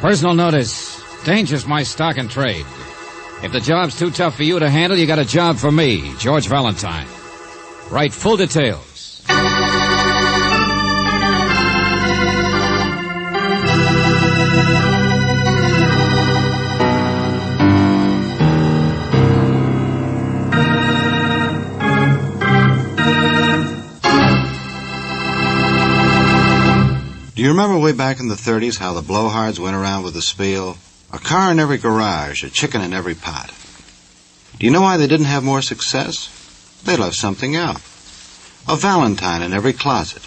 Personal notice. Danger's my stock and trade. If the job's too tough for you to handle, you got a job for me, George Valentine. Write full details. Do you remember way back in the 30s how the blowhards went around with the spiel? A car in every garage, a chicken in every pot. Do you know why they didn't have more success? They left something out. A Valentine in every closet.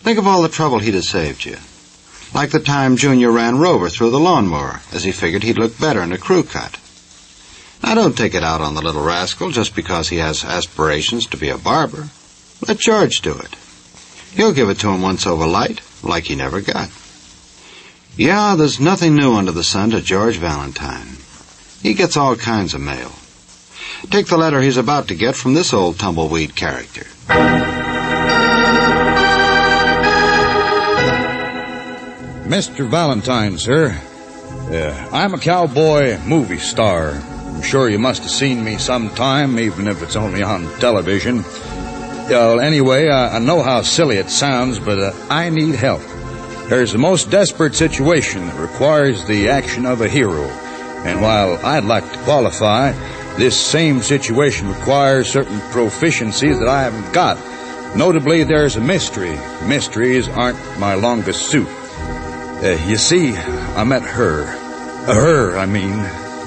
Think of all the trouble he'd have saved you. Like the time Junior ran Rover through the lawnmower, as he figured he'd look better in a crew cut. Now don't take it out on the little rascal just because he has aspirations to be a barber. Let George do it. He'll give it to him once over light, like he never got. Yeah, there's nothing new under the sun to George Valentine. He gets all kinds of mail. Take the letter he's about to get from this old tumbleweed character. Mr. Valentine, sir. I'm a cowboy movie star. I'm sure you must have seen me sometime, even if it's only on television. Well, anyway, I know how silly it sounds, but I need help. There's a most desperate situation that requires the action of a hero. And while I'd like to qualify, this same situation requires certain proficiencies that I haven't got. Notably, there's a mystery. Mysteries aren't my longest suit. You see, I met her.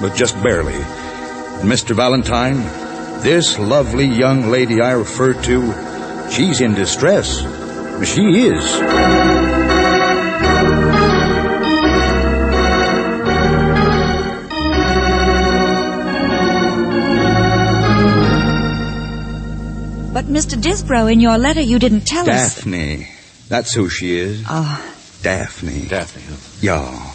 But just barely. And Mr. Valentine, this lovely young lady I refer to, she's in distress. She is. But, Mr. Disbrow, in your letter you didn't tell us... Daphne. That's who she is. Daphne. Daphne, huh? Yeah.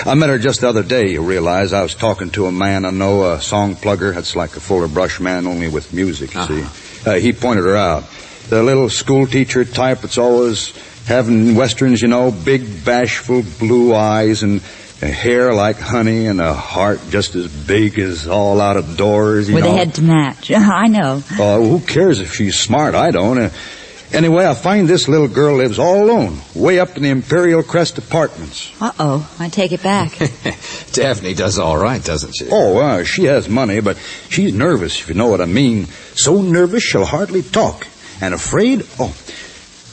I met her just the other day, you realize. I was talking to a man I know, a song plugger. That's like a Fuller Brush man, only with music, you see. He pointed her out. The little school teacher type that's always having westerns, you know, big, bashful blue eyes and hair like honey and a heart just as big as all out of doors, you know. With a head to match. I know. Who cares if she's smart? I don't. Anyway, I find this little girl lives all alone, way up in the Imperial Crest Apartments. Uh-oh, I take it back. Daphne does all right, doesn't she? She has money, but she's nervous, if you know what I mean. So nervous she'll hardly talk. And afraid?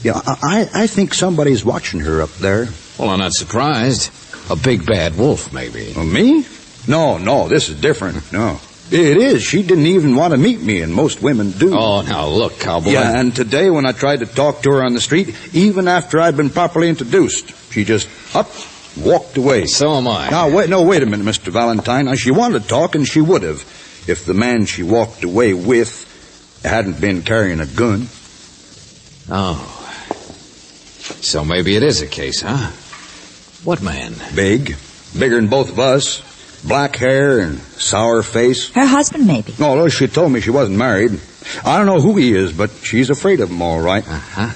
I think somebody's watching her up there. Well, I'm not surprised. A big bad wolf, maybe. Me? No, this is different. No. It is. She didn't even want to meet me, and most women do. Oh, now look, cowboy. Yeah, and today when I tried to talk to her on the street, even after I'd been properly introduced, she just walked away. So am I. Now, wait a minute, Mr. Valentine. Now, she wanted to talk, and she would have, if the man she walked away with hadn't been carrying a gun. Oh. So maybe it is a case, huh? What man? Big. Bigger than both of us. Black hair and sour face. Her husband, maybe. No, she told me she wasn't married. I don't know who he is, but she's afraid of him, all right. Uh-huh.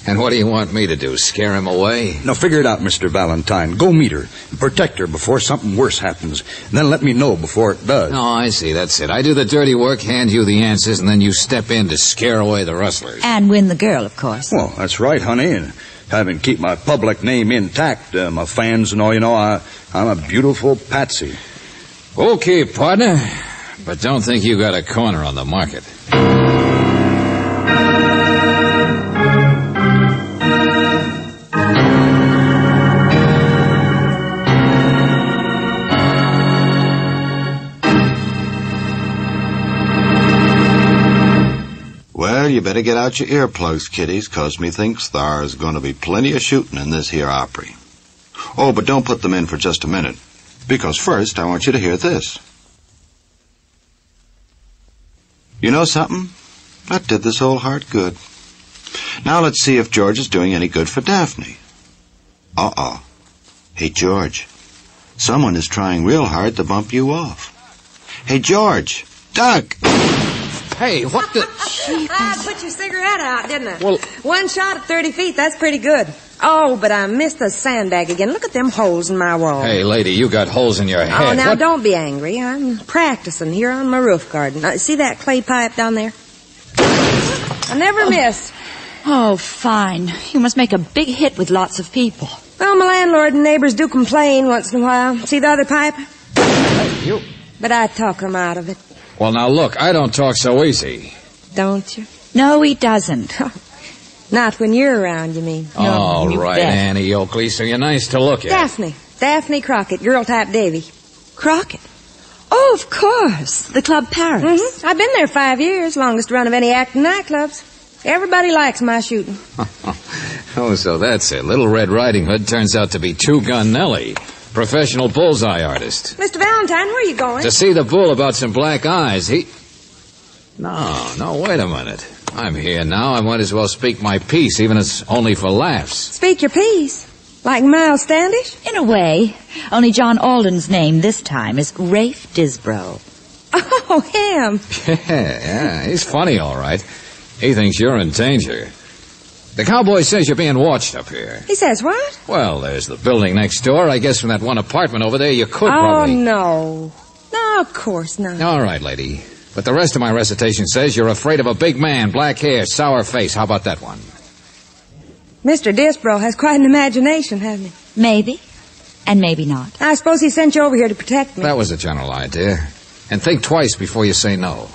And what do you want me to do, scare him away? Now, figure it out, Mr. Valentine. Go meet her and protect her before something worse happens. And then let me know before it does. Oh, I see. That's it. I do the dirty work, hand you the answers, and then you step in to scare away the rustlers. And win the girl, of course. Well, that's right, honey. And having keep my public name intact, my fans and all, you know, I'm a beautiful patsy. Okay, partner. But don't think you got a corner on the market. Well, you better get out your earplugs, kiddies, 'cause methinks there's going to be plenty of shooting in this here Opry. Oh, but don't put them in for just a minute, because first I want you to hear this. You know something? That did this old heart good. Now let's see if George is doing any good for Daphne. Hey, George, someone is trying real hard to bump you off. Hey, George, duck! Hey, what the... I put your cigarette out, didn't I? Well... One shot at 30 feet, that's pretty good. Oh, but I missed the sandbag again. Look at them holes in my wall. Hey, lady, you got holes in your head. Oh, now What? don't be angry. I'm practicing here on my roof garden. See that clay pipe down there? I never miss. Oh, fine. You must make a big hit with lots of people. Well, my landlord and neighbors do complain once in a while. See the other pipe? You... But I talk them out of it. Well, now, look, I don't talk so easy. Don't you? No, he doesn't. Not when you're around, you mean? All you right, bet. Annie Oakley, so you're nice to look at. Daphne Crockett, girl type Davy. Crockett? Oh, of course. The Club Paris. Mm-hmm. I've been there 5 years, longest run of any acting nightclubs. Everybody likes my shooting. Oh, so that's it. Little Red Riding Hood turns out to be Two-Gun Nellie, professional bullseye artist. Mr. Valentine, where are you going? To see the bull about some black eyes. No, wait a minute. I'm here now. I might as well speak my piece, even if it's only for laughs. Speak your piece. Like Miles Standish? In a way. Only John Alden's name this time is Rafe Disbrow. Oh, him. Yeah, he's funny, all right. He thinks you're in danger. The cowboy says you're being watched up here. He says what? Well, there's the building next door. I guess from that one apartment over there you could Oh, probably... no. No, of course not. All right, lady. But the rest of my recitation says you're afraid of a big man, black hair, sour face. How about that one? Mr. Disbrow has quite an imagination, hasn't he? Maybe. And maybe not. I suppose he sent you over here to protect me. That was a general idea. And think twice before you say no.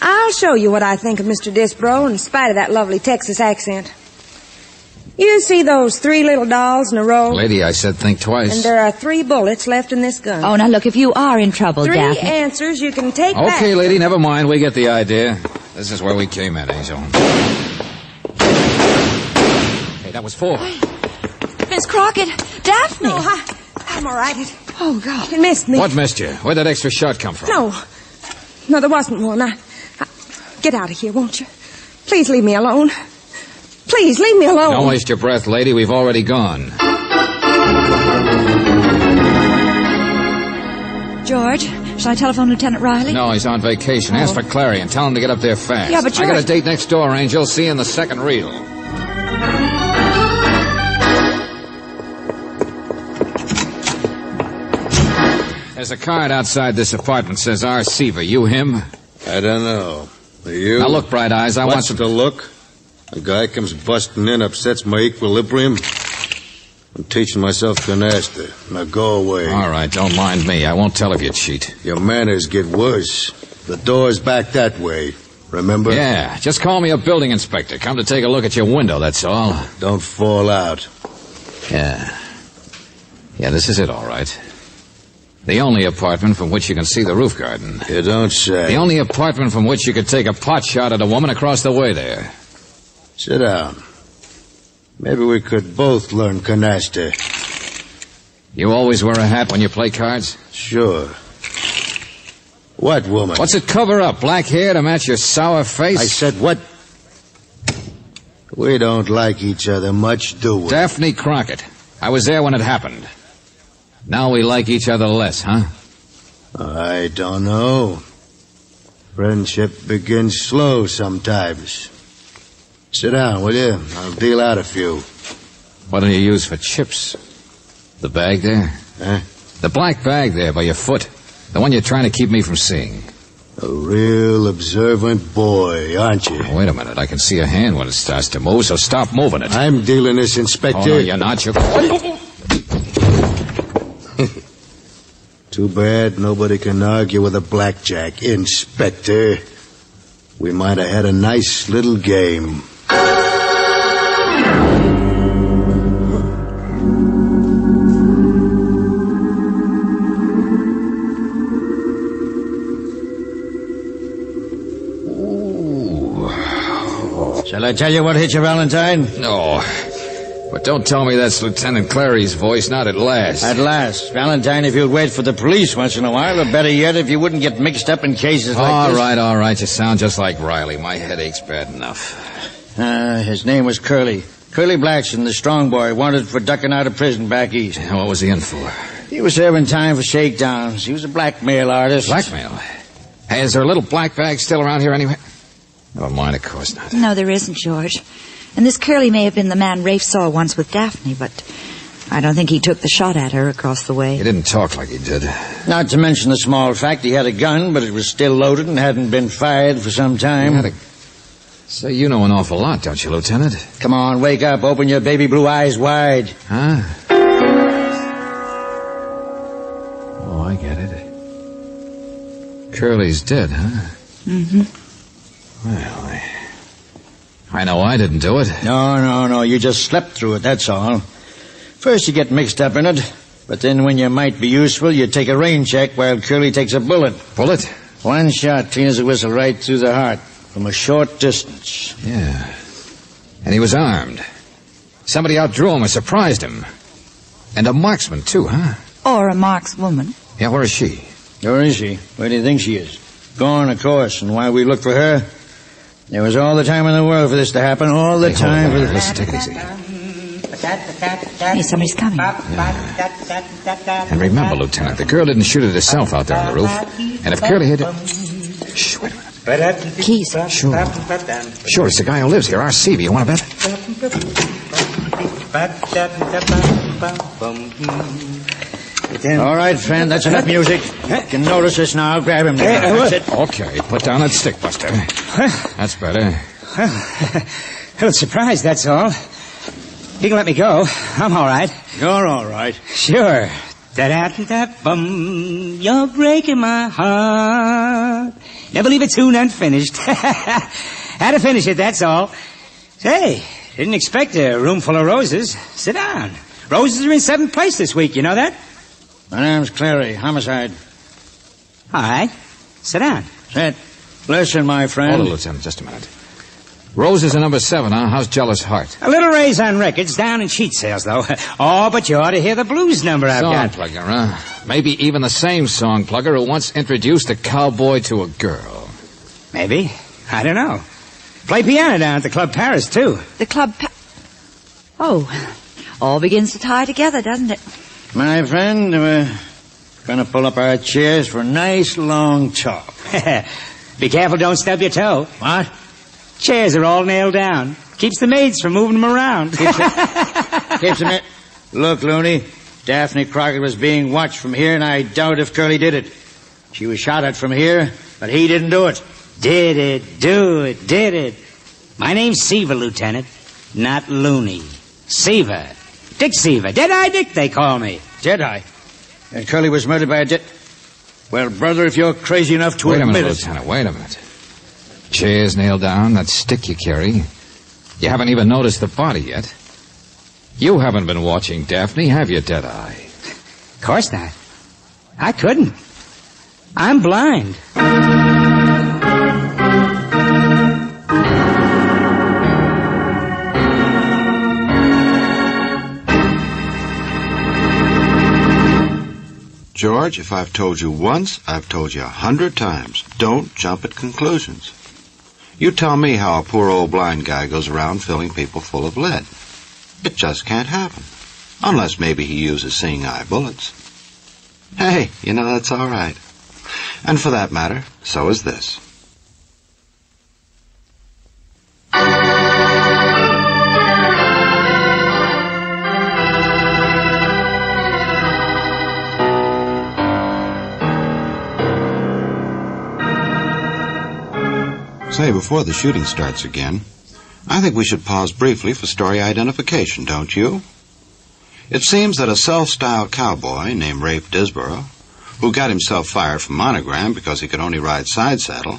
I'll show you what I think of Mr. Disbrow in spite of that lovely Texas accent. You see those 3 little dolls in a row? Lady, I said think twice. And there are 3 bullets left in this gun. Oh, now look, if you are in trouble, 3 Daphne... answers you can take back. Okay, lady, never mind. We get the idea. This is where we came in, Angel. Hey, that was 4. Miss Crockett, Daphne! No, I'm all right. Oh, God. It missed me. What missed you? Where'd that extra shot come from? No, there wasn't one. Get out of here, won't you? Please leave me alone. Please, leave me alone. Don't waste your breath, lady. We've already gone. George, shall I telephone Lieutenant Riley? No, he's on vacation. Ask for Clary and tell him to get up there fast. Yeah, but I got a George- date next door, Angel. See you in the second reel. There's a card outside this apartment. Says R. Seaver. You him? I don't know. Are you? Now look, Bright Eyes, I want What's some... to look? A guy comes busting in, upsets my equilibrium. I'm teaching myself canasta. Now go away. All right, don't mind me. I won't tell if you cheat. Your manners get worse. The door's back that way. Remember? Yeah, just call me a building inspector. Come to take a look at your window, that's all. Don't fall out. Yeah, this is it, all right. The only apartment from which you can see the roof garden. You don't say. The only apartment from which you could take a pot shot at a woman across the way there. Sit down. Maybe we could both learn canasta. You always wear a hat when you play cards? Sure. What woman? What's it cover up? Black hair to match your sour face? I said what? We don't like each other much, do we? Daphne Crockett. I was there when it happened. Now we like each other less, huh? I don't know. Friendship begins slow sometimes. Sit down, will you? I'll deal out a few. What do you use for chips? The bag there? Huh? The black bag there by your foot. The one you're trying to keep me from seeing. A real observant boy, aren't you? Wait a minute. I can see a hand when it starts to move, so stop moving it. I'm dealing this, Inspector. Oh, no, you're not. You're... Too bad nobody can argue with a blackjack, Inspector. We might have had a nice little game. Shall I tell you what hit you, Valentine? No. But don't tell me that's Lieutenant Clary's voice, not at last. At last. Valentine, if you'd wait for the police once in a while, or better yet, if you wouldn't get mixed up in cases like this. All right. You sound just like Riley. My headache's bad enough. His name was Curly. Curly Blackson, the strong boy, wanted for ducking out of prison back east. What was he in for? He was serving time for shakedowns. He was a blackmail artist. Blackmail? Hey, is there a little black bag still around here anyway? Never mind, of course not. No, there isn't, George. And this Curly may have been the man Rafe saw once with Daphne, but I don't think he took the shot at her across the way. He didn't talk like he did. Not to mention the small fact he had a gun, but it was still loaded and hadn't been fired for some time. Say, you know an awful lot, don't you, Lieutenant? Come on, wake up. Open your baby blue eyes wide. Huh? Oh, I get it. Curly's dead, huh? Mm-hmm. Well, I know I didn't do it. No. You just slept through it, that's all. First you get mixed up in it, but then when you might be useful, you take a rain check while Curly takes a bullet. Bullet? One shot, clean as a whistle, right through the heart, from a short distance. Yeah. And he was armed. Somebody outdrew him or surprised him. And a marksman, too, huh? Or a markswoman. Yeah, where is she? Where is she? Where do you think she is? Gone, of course. And while we look for her, there was all the time in the world for this to happen. All the time for this. Listen, take it easy. Hey, somebody's coming. Yeah. And remember, Lieutenant, the girl didn't shoot it herself out there on the roof. And if Curly had... Shh, wait a minute. Keys. Sure, it's the guy who lives here, R.C. You want to bet? All right, friend, that's enough music. You can notice us now. Grab him there. That's it. Okay, put down that stick, Buster. That's better. A little surprised, that's all. You can let me go. I'm all right. You're all right. Sure. Da-da-da-bum, you're breaking my heart. Never leave a tune unfinished. Had to finish it, that's all. Say, didn't expect a room full of roses. Sit down. Roses are in 7th place this week, you know that? My name's Clary, homicide. All right. Sit down. Sit. Listen, my friend. Hold it, Lieutenant, just a minute. Roses are number 7, huh? How's Jealous Heart? A little raise on records, down in sheet sales, though. Oh, but you ought to hear the blues number I've Song got. plugger, huh? Maybe even the same song plugger who once introduced a cowboy to a girl. Maybe. I don't know. Play piano down at the Club Paris, too. The club... Oh, all begins to tie together, doesn't it? My friend, we're going to pull up our chairs for a nice long talk. Be careful, don't stub your toe. What? Chairs are all nailed down. Keeps the maids from moving them around. Keeps them... Look, Looney, Daphne Crockett was being watched from here, and I doubt if Curly did it. She was shot at from here, but he didn't do it. Did it, do it, did it. My name's Seaver, Lieutenant, not Looney. Seaver. Dick Seaver. Dead-Eye Dick, they call me. Dead-Eye? And Curly was murdered by a dead... Well, brother, if you're crazy enough to admit it... Wait a minute, Lieutenant, wait a minute. Chairs nailed down, that stick you carry. You haven't even noticed the body yet. You haven't been watching Daphne, have you, Dead-Eye? Of course not. I couldn't. I'm blind. George, if I've told you once, I've told you 100 times. Don't jump at conclusions. You tell me how a poor old blind guy goes around filling people full of lead. It just can't happen. Unless maybe he uses seeing eye bullets. Hey, you know, that's all right. And for that matter, so is this. Say, before the shooting starts again, I think we should pause briefly for story identification, don't you? It seems that a self-styled cowboy named Rafe Disborough, who got himself fired from Monogram because he could only ride side saddle,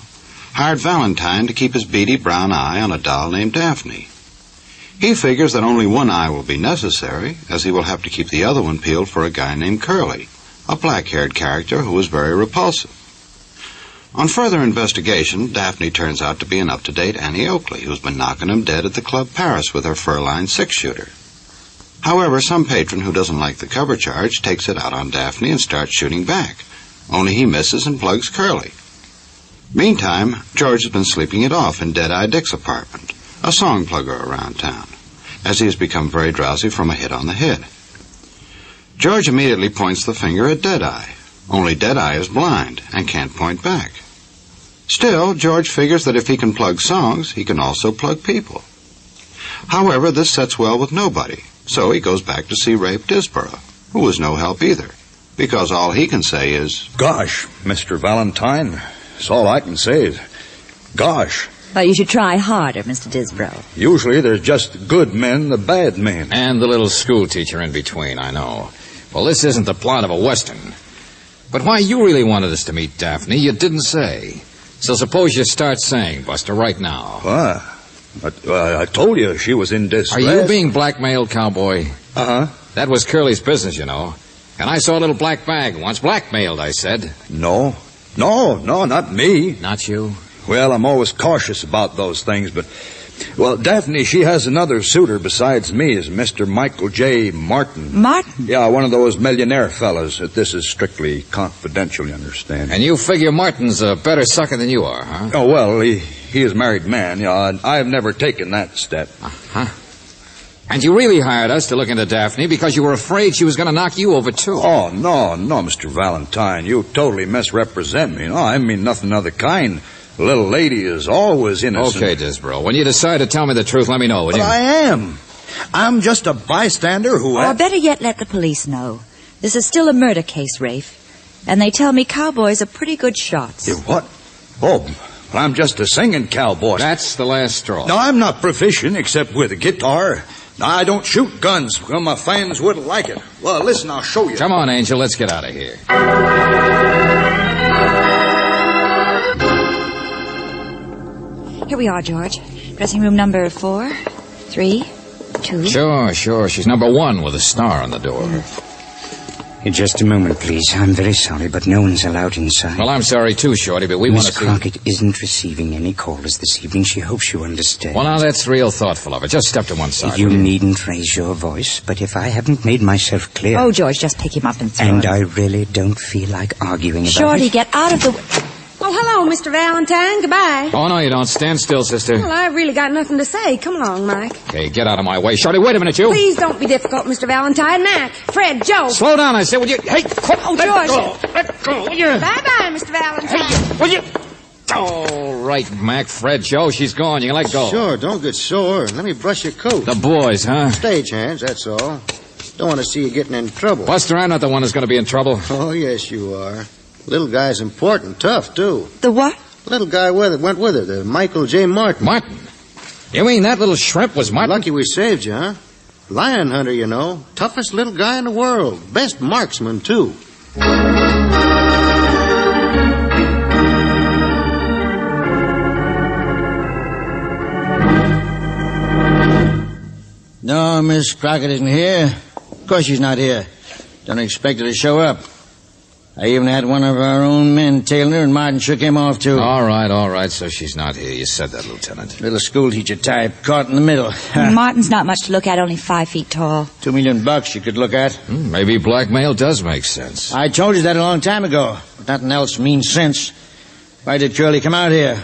hired Valentine to keep his beady brown eye on a doll named Daphne. He figures that only one eye will be necessary, as he will have to keep the other one peeled for a guy named Curly, a black-haired character who was very repulsive. On further investigation, Daphne turns out to be an up-to-date Annie Oakley, who's been knocking him dead at the Club Paris with her fur-lined six-shooter. However, some patron who doesn't like the cover charge takes it out on Daphne and starts shooting back, only he misses and plugs Curly. Meantime, George has been sleeping it off in Dead-Eye Dick's apartment, a song plugger around town, as he has become very drowsy from a hit on the head. George immediately points the finger at Dead-Eye, only Dead-Eye is blind and can't point back. Still, George figures that if he can plug songs, he can also plug people. However, this sets well with nobody, so he goes back to see Rafe Disborough, who was no help either, because all he can say is, Gosh, Mr. Valentine, that's all I can say is, gosh. Well, you should try harder, Mr. Disborough. Usually there's just the good men, the bad men. And the little school teacher in between, I know. Well, this isn't the plot of a Western. But why you really wanted us to meet Daphne, you didn't say. So suppose you start saying, Buster, right now. What? I told you she was in distress. Are you being blackmailed, cowboy? Uh-huh. That was Curly's business, you know. And I saw a little black bag once. Blackmailed, I said. No, not me. Not you? Well, I'm always cautious about those things, but... Well, Daphne, she has another suitor besides me, is Mr. Michael J. Martin. Martin? Yeah, one of those millionaire fellas. This is strictly confidential, you understand. And you figure Martin's a better sucker than you are, huh? Oh, well, he is a married man. Yeah, I have never taken that step. Uh-huh. And you really hired us to look into Daphne because you were afraid she was going to knock you over, too. Oh, no, Mr. Valentine. You totally misrepresent me. No, I mean nothing of the kind. The little lady is always innocent. Okay, Disborough. When you decide to tell me the truth, let me know, will you? But I am. I'm just a bystander who... Or better yet, let the police know. This is still a murder case, Rafe. And they tell me cowboys are pretty good shots. What? Oh, well, I'm just a singing cowboy. That's the last straw. No, I'm not proficient except with a guitar. No, I don't shoot guns. Well, my fans wouldn't like it. Well, listen, I'll show you. Come on, Angel. Let's get out of here. Here we are, George. Dressing room number 4, 3, 2. Sure. She's number 1 with a star on the door. In just a moment, please. I'm very sorry, but no one's allowed inside. Well, I'm sorry too, Shorty, but we want to Miss see... Crockett isn't receiving any callers this evening. She hopes you understand. Well, now, that's real thoughtful of her. Just step to one side. You needn't raise your voice, but if I haven't made myself clear... Oh, George, just pick him up and throw And him. I really don't feel like arguing about Shorty, it. get out of the... Oh, hello, Mr. Valentine. Goodbye. Oh, no, you don't. Stand still, sister. Well, I've really got nothing to say. Come along, Mike. Okay, get out of my way. Shorty, wait a minute, you. Please don't be difficult, Mr. Valentine. Mac, Fred, Joe. Slow down, I said. Would you... Hey, quit. Oh, George. Let go. Will you... Bye-bye, Mr. Valentine. Hey, will you... All right, Mac, Fred, Joe, she's gone. You can let go. Sure, don't get sore. Let me brush your coat. The boys, huh? Stagehands, that's all. Don't want to see you getting in trouble. Buster, I'm not the one who's going to be in trouble. Oh, yes, you are. Little guy's important, tough, too. The what? Little guy went with her, the Michael J. Martin. Martin? You mean that little shrimp was Martin? Lucky we saved you, huh? Lion hunter, you know. Toughest little guy in the world. Best marksman, too. No, Miss Crockett isn't here. Of course she's not here. Don't expect her to show up. I even had one of our own men tailing her, and Martin shook him off, too. All right, so she's not here. You said that, Lieutenant. Little schoolteacher type, caught in the middle. Martin's not much to look at, only 5 feet tall. $2 million you could look at. Maybe blackmail does make sense. I told you that a long time ago. But nothing else means sense. Why did Curly come out here?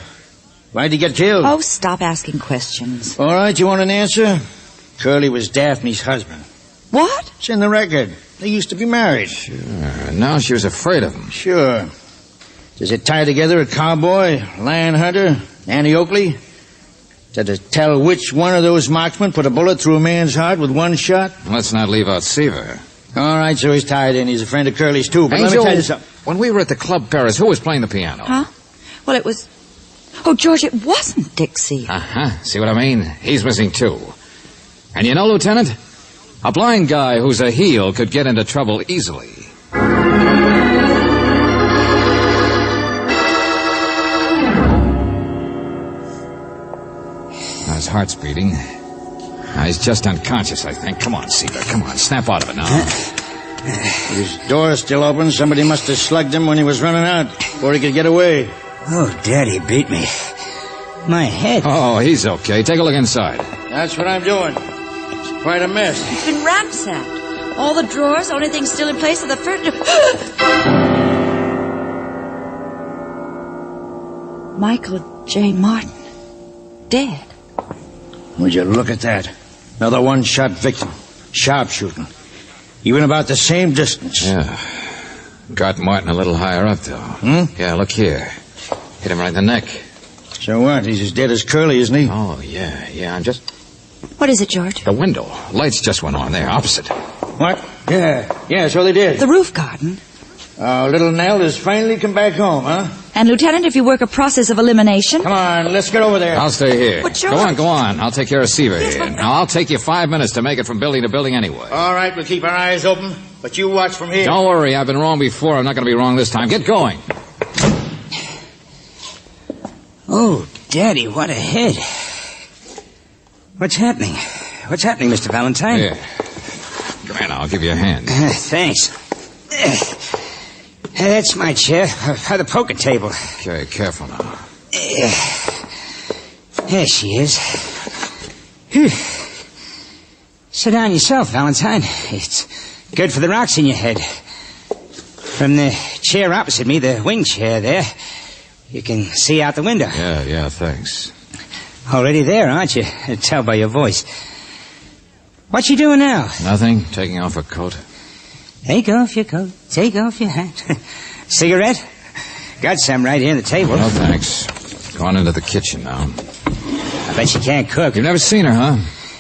Why did he get killed? Oh, stop asking questions. All right, you want an answer? Curly was Daphne's husband. What? It's in the record. They used to be married. Sure. Now she was afraid of him. Sure. Does it tie together a cowboy, lion hunter, Annie Oakley? Does it tell which one of those marksmen put a bullet through a man's heart with one shot? Let's not leave out Seaver. All right, so he's tied in. He's a friend of Curly's, too. But Angel, let me tell you something. When we were at the Club Paris, who was playing the piano? Huh? Well, it was... Oh, George, it wasn't Dick Seaver. Uh-huh. See what I mean? He's missing, too. And you know, Lieutenant, a blind guy who's a heel could get into trouble easily. Now his heart's beating. Now he's just unconscious, I think. Come on, Seaver. Come on. Snap out of it now. His door's still open. Somebody must have slugged him when he was running out before he could get away. Oh, Daddy beat me. My head. Oh, he's okay. Take a look inside. That's what I'm doing. It's quite a mess. It's been ransacked. All the drawers, only thing still in place are the furniture. Michael J. Martin. Dead. Would you look at that? Another one-shot victim. Sharpshooting. He went about the same distance. Yeah. Got Martin a little higher up, though. Yeah, look here. Hit him right in the neck. So what? He's as dead as Curly, isn't he? Oh, yeah. I'm just... What is it, George? The window. Lights just went on there, opposite. What? Yeah, so they did. The roof garden. Little Nell has finally come back home, huh? And, Lieutenant, if you work a process of elimination... Come on, let's get over there. I'll stay here. But, George... Go on. I'll take care of Seaver here. Now, I'll take you 5 minutes to make it from building to building anyway. All right, we'll keep our eyes open, but you watch from here. Don't worry, I've been wrong before. I'm not going to be wrong this time. Get going. Oh, Daddy, what a head. What's happening? What's happening, Mr. Valentine? Here. Come here now, I'll give you a hand. Thanks. That's my chair, by the poker table. Okay, careful now. There she is. Whew. Sit down yourself, Valentine. It's good for the rocks in your head. From the chair opposite me, the wing chair there, you can see out the window. Yeah, thanks. Already there, aren't you? I tell by your voice. What you doing now? Nothing. Taking off a coat. Take off your coat. Take off your hat. Cigarette? Got some right here on the table. No, thanks. Gone into the kitchen now. I bet you can't cook. You've never seen her, huh?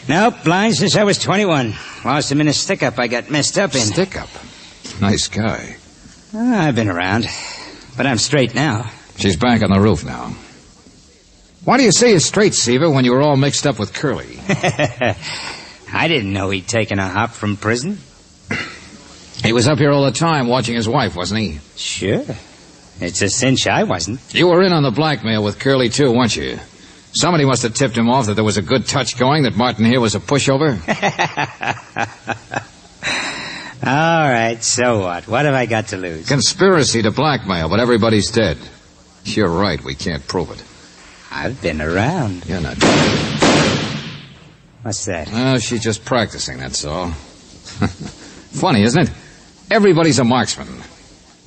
Nope, blind since I was 21. Lost him in a stick-up I got messed up in. Stick-up? Nice guy. I've been around, but I'm straight now. She's back on the roof now. Why do you say you're straight, Seaver, when you were all mixed up with Curly? I didn't know he'd taken a hop from prison. He was up here all the time watching his wife, wasn't he? Sure. It's a cinch I wasn't. You were in on the blackmail with Curly, too, weren't you? Somebody must have tipped him off that there was a good touch going, that Martin here was a pushover. All right, so what? What have I got to lose? Conspiracy to blackmail, but everybody's dead. You're right, we can't prove it. I've been around. You're not. What's that? Oh, she's just practicing, that's all. Funny, isn't it? Everybody's a marksman.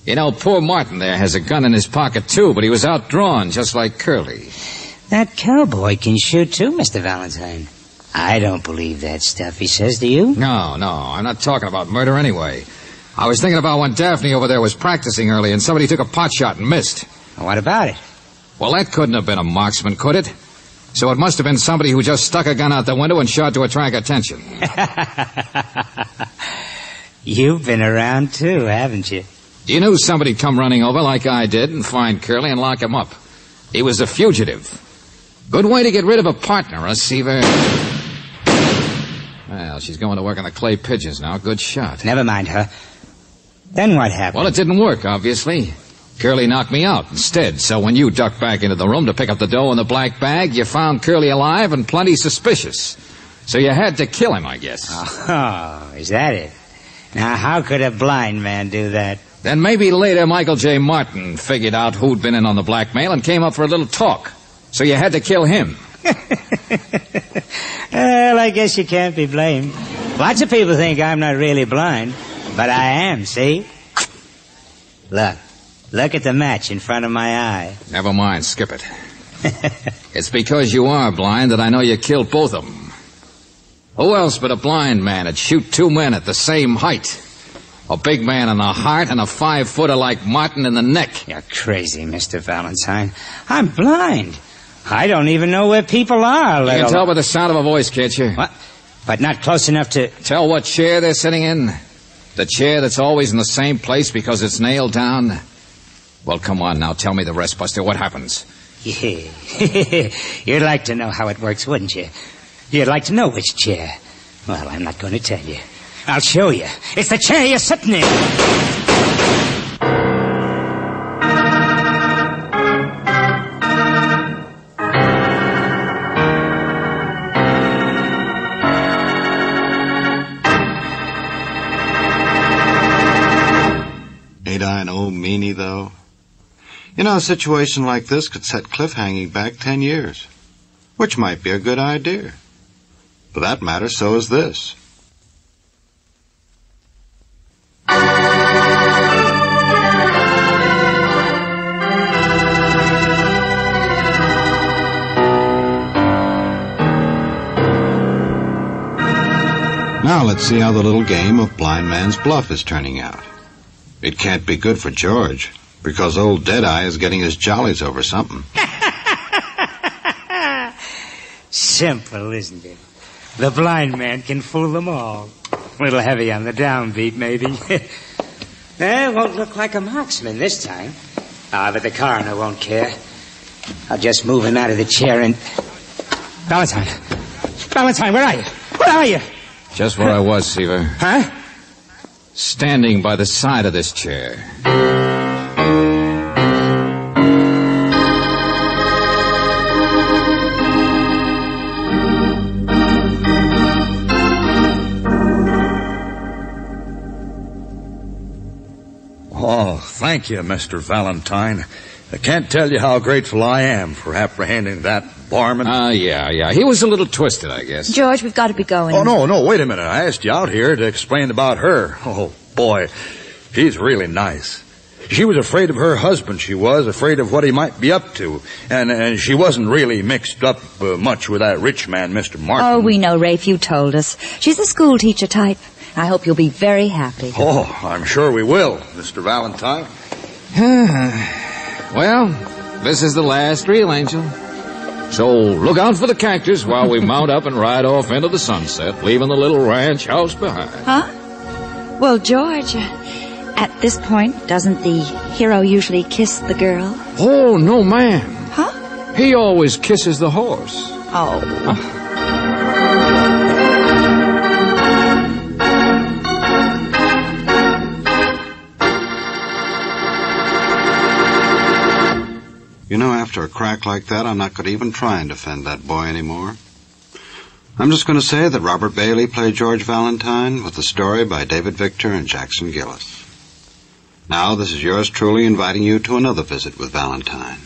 You know, poor Martin there has a gun in his pocket, too, but he was outdrawn, just like Curly. That cowboy can shoot, too, Mr. Valentine. I don't believe that stuff he says, do you? No, I'm not talking about murder anyway. I was thinking about when Daphne over there was practicing early and somebody took a pot shot and missed. What about it? Well, that couldn't have been a marksman, could it? So it must have been somebody who just stuck a gun out the window and shot to attract attention. You've been around, too, haven't you? You knew somebody'd come running over like I did and find Curly and lock him up. He was a fugitive. Good way to get rid of a partner, huh, Seaver? Well, she's going to work on the clay pigeons now. Good shot. Never mind her. Then what happened? Well, it didn't work, obviously. Curly knocked me out instead, so when you ducked back into the room to pick up the dough in the black bag, you found Curly alive and plenty suspicious. So you had to kill him, I guess. Oh, is that it? Now, how could a blind man do that? Then maybe later Michael J. Martin figured out who'd been in on the blackmail and came up for a little talk. So you had to kill him. Well, I guess you can't be blamed. Lots of people think I'm not really blind, but I am, see? Look at the match in front of my eye. Never mind, skip it. It's because you are blind that I know you killed both of them. Who else but a blind man would shoot two men at the same height? A big man in the heart and a 5-footer like Martin in the neck. You're crazy, Mr. Valentine. I'm blind. I don't even know where people are. You can tell by the sound of a voice, can't you? What? But not close enough to... Tell what chair they're sitting in? The chair that's always in the same place because it's nailed down? Well, come on now, tell me the rest, Buster. What happens? Yeah. You'd like to know how it works, wouldn't you? You'd like to know which chair. Well, I'm not going to tell you. I'll show you. It's the chair you're sitting in. Ain't I an old meanie, though? You know, a situation like this could set Cliff hanging back 10 years, which might be a good idea. For that matter, so is this. Now let's see how the little game of blind man's bluff is turning out. It can't be good for George, because old Deadeye is getting his jollies over something. Simple, isn't it? The blind man can fool them all. A little heavy on the downbeat, maybe. Won't look like a marksman this time. But the coroner won't care. I'll just move him out of the chair and... Valentine! Valentine, where are you? Where are you? Just where I was, Seaver. Huh? Standing by the side of this chair. Oh, thank you, Mr. Valentine. I can't tell you how grateful I am for apprehending that barman. Yeah. He was a little twisted, I guess. George, we've got to be going. Oh, no, wait a minute. I asked you out here to explain about her. Oh, boy, she's really nice. She was afraid of her husband, she was, afraid of what he might be up to. And she wasn't really mixed up much with that rich man, Mr. Martin. Oh, we know, Rafe, you told us. She's a school teacher type. I hope you'll be very happy. Oh, I'm sure we will, Mr. Valentine. Well, this is the last reel, Angel. So look out for the cactus while we mount up and ride off into the sunset, leaving the little ranch house behind. Huh? Well, George, at this point, doesn't the hero usually kiss the girl? Oh, no, ma'am. Huh? He always kisses the horse. Oh. You know, after a crack like that, I'm not going to even try and defend that boy anymore. I'm just going to say that Robert Bailey played George Valentine with the story by David Victor and Jackson Gillis. Now, this is yours truly inviting you to another visit with Valentine,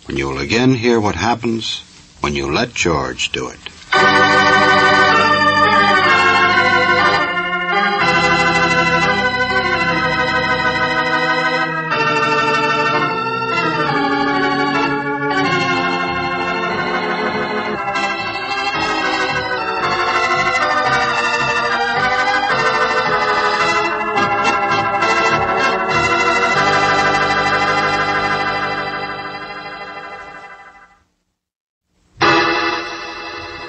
when you will again hear what happens when you let George do it.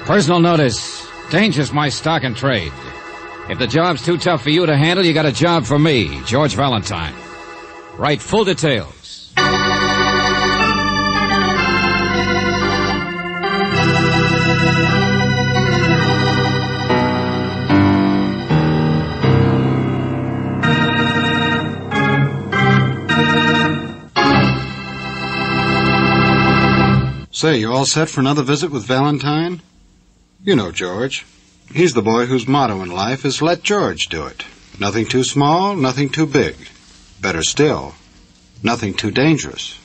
Personal notice. Danger's my stock and trade. If the job's too tough for you to handle, you got a job for me, George Valentine. Write full details. Say, you all set for another visit with Valentine? You know George. He's the boy whose motto in life is let George do it. Nothing too small, nothing too big. Better still, nothing too dangerous.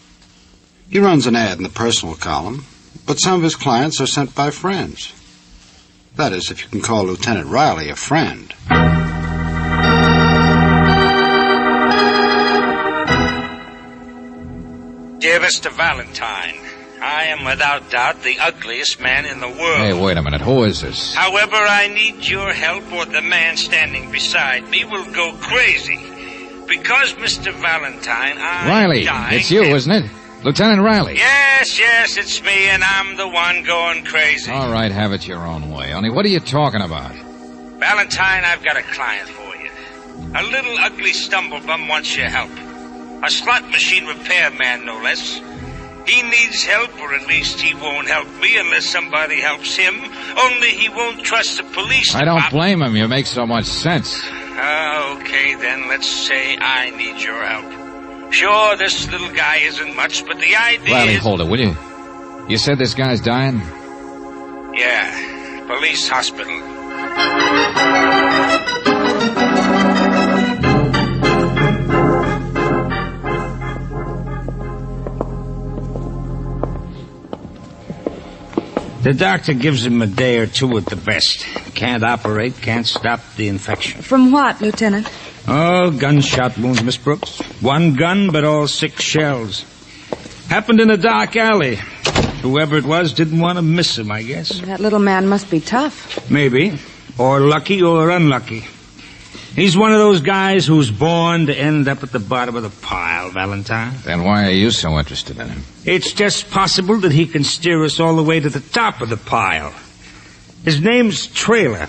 He runs an ad in the personal column, but some of his clients are sent by friends. That is, if you can call Lieutenant Riley a friend. Dear Mr. Valentine, I am without doubt the ugliest man in the world. Hey, wait a minute. Who is this? However, I need your help or the man standing beside me will go crazy. Because, Mr. Valentine, Riley, it's you, isn't it? Lieutenant Riley. Yes, it's me, and I'm the one going crazy. All right, have it your own way. Only what are you talking about? Valentine, I've got a client for you. A little ugly stumblebum wants your help. A slot machine repairman, no less. He needs help, or at least he won't help me unless somebody helps him. Only he won't trust the police I don't blame him. You make so much sense. Okay, then let's say I need your help. Sure, this little guy isn't much, but the idea Riley, is... hold it, will you? You said this guy's dying? Yeah, police hospital. The doctor gives him a day or two at the best. Can't operate, can't stop the infection. From what, Lieutenant? Oh, gunshot wounds, Miss Brooks. One gun, but all 6 shells. Happened in a dark alley. Whoever it was didn't want to miss him, I guess. That little man must be tough. Maybe. Or lucky or unlucky. He's one of those guys who's born to end up at the bottom of the pile, Valentine. Then why are you so interested in him? It's just possible that he can steer us all the way to the top of the pile. His name's Trailer.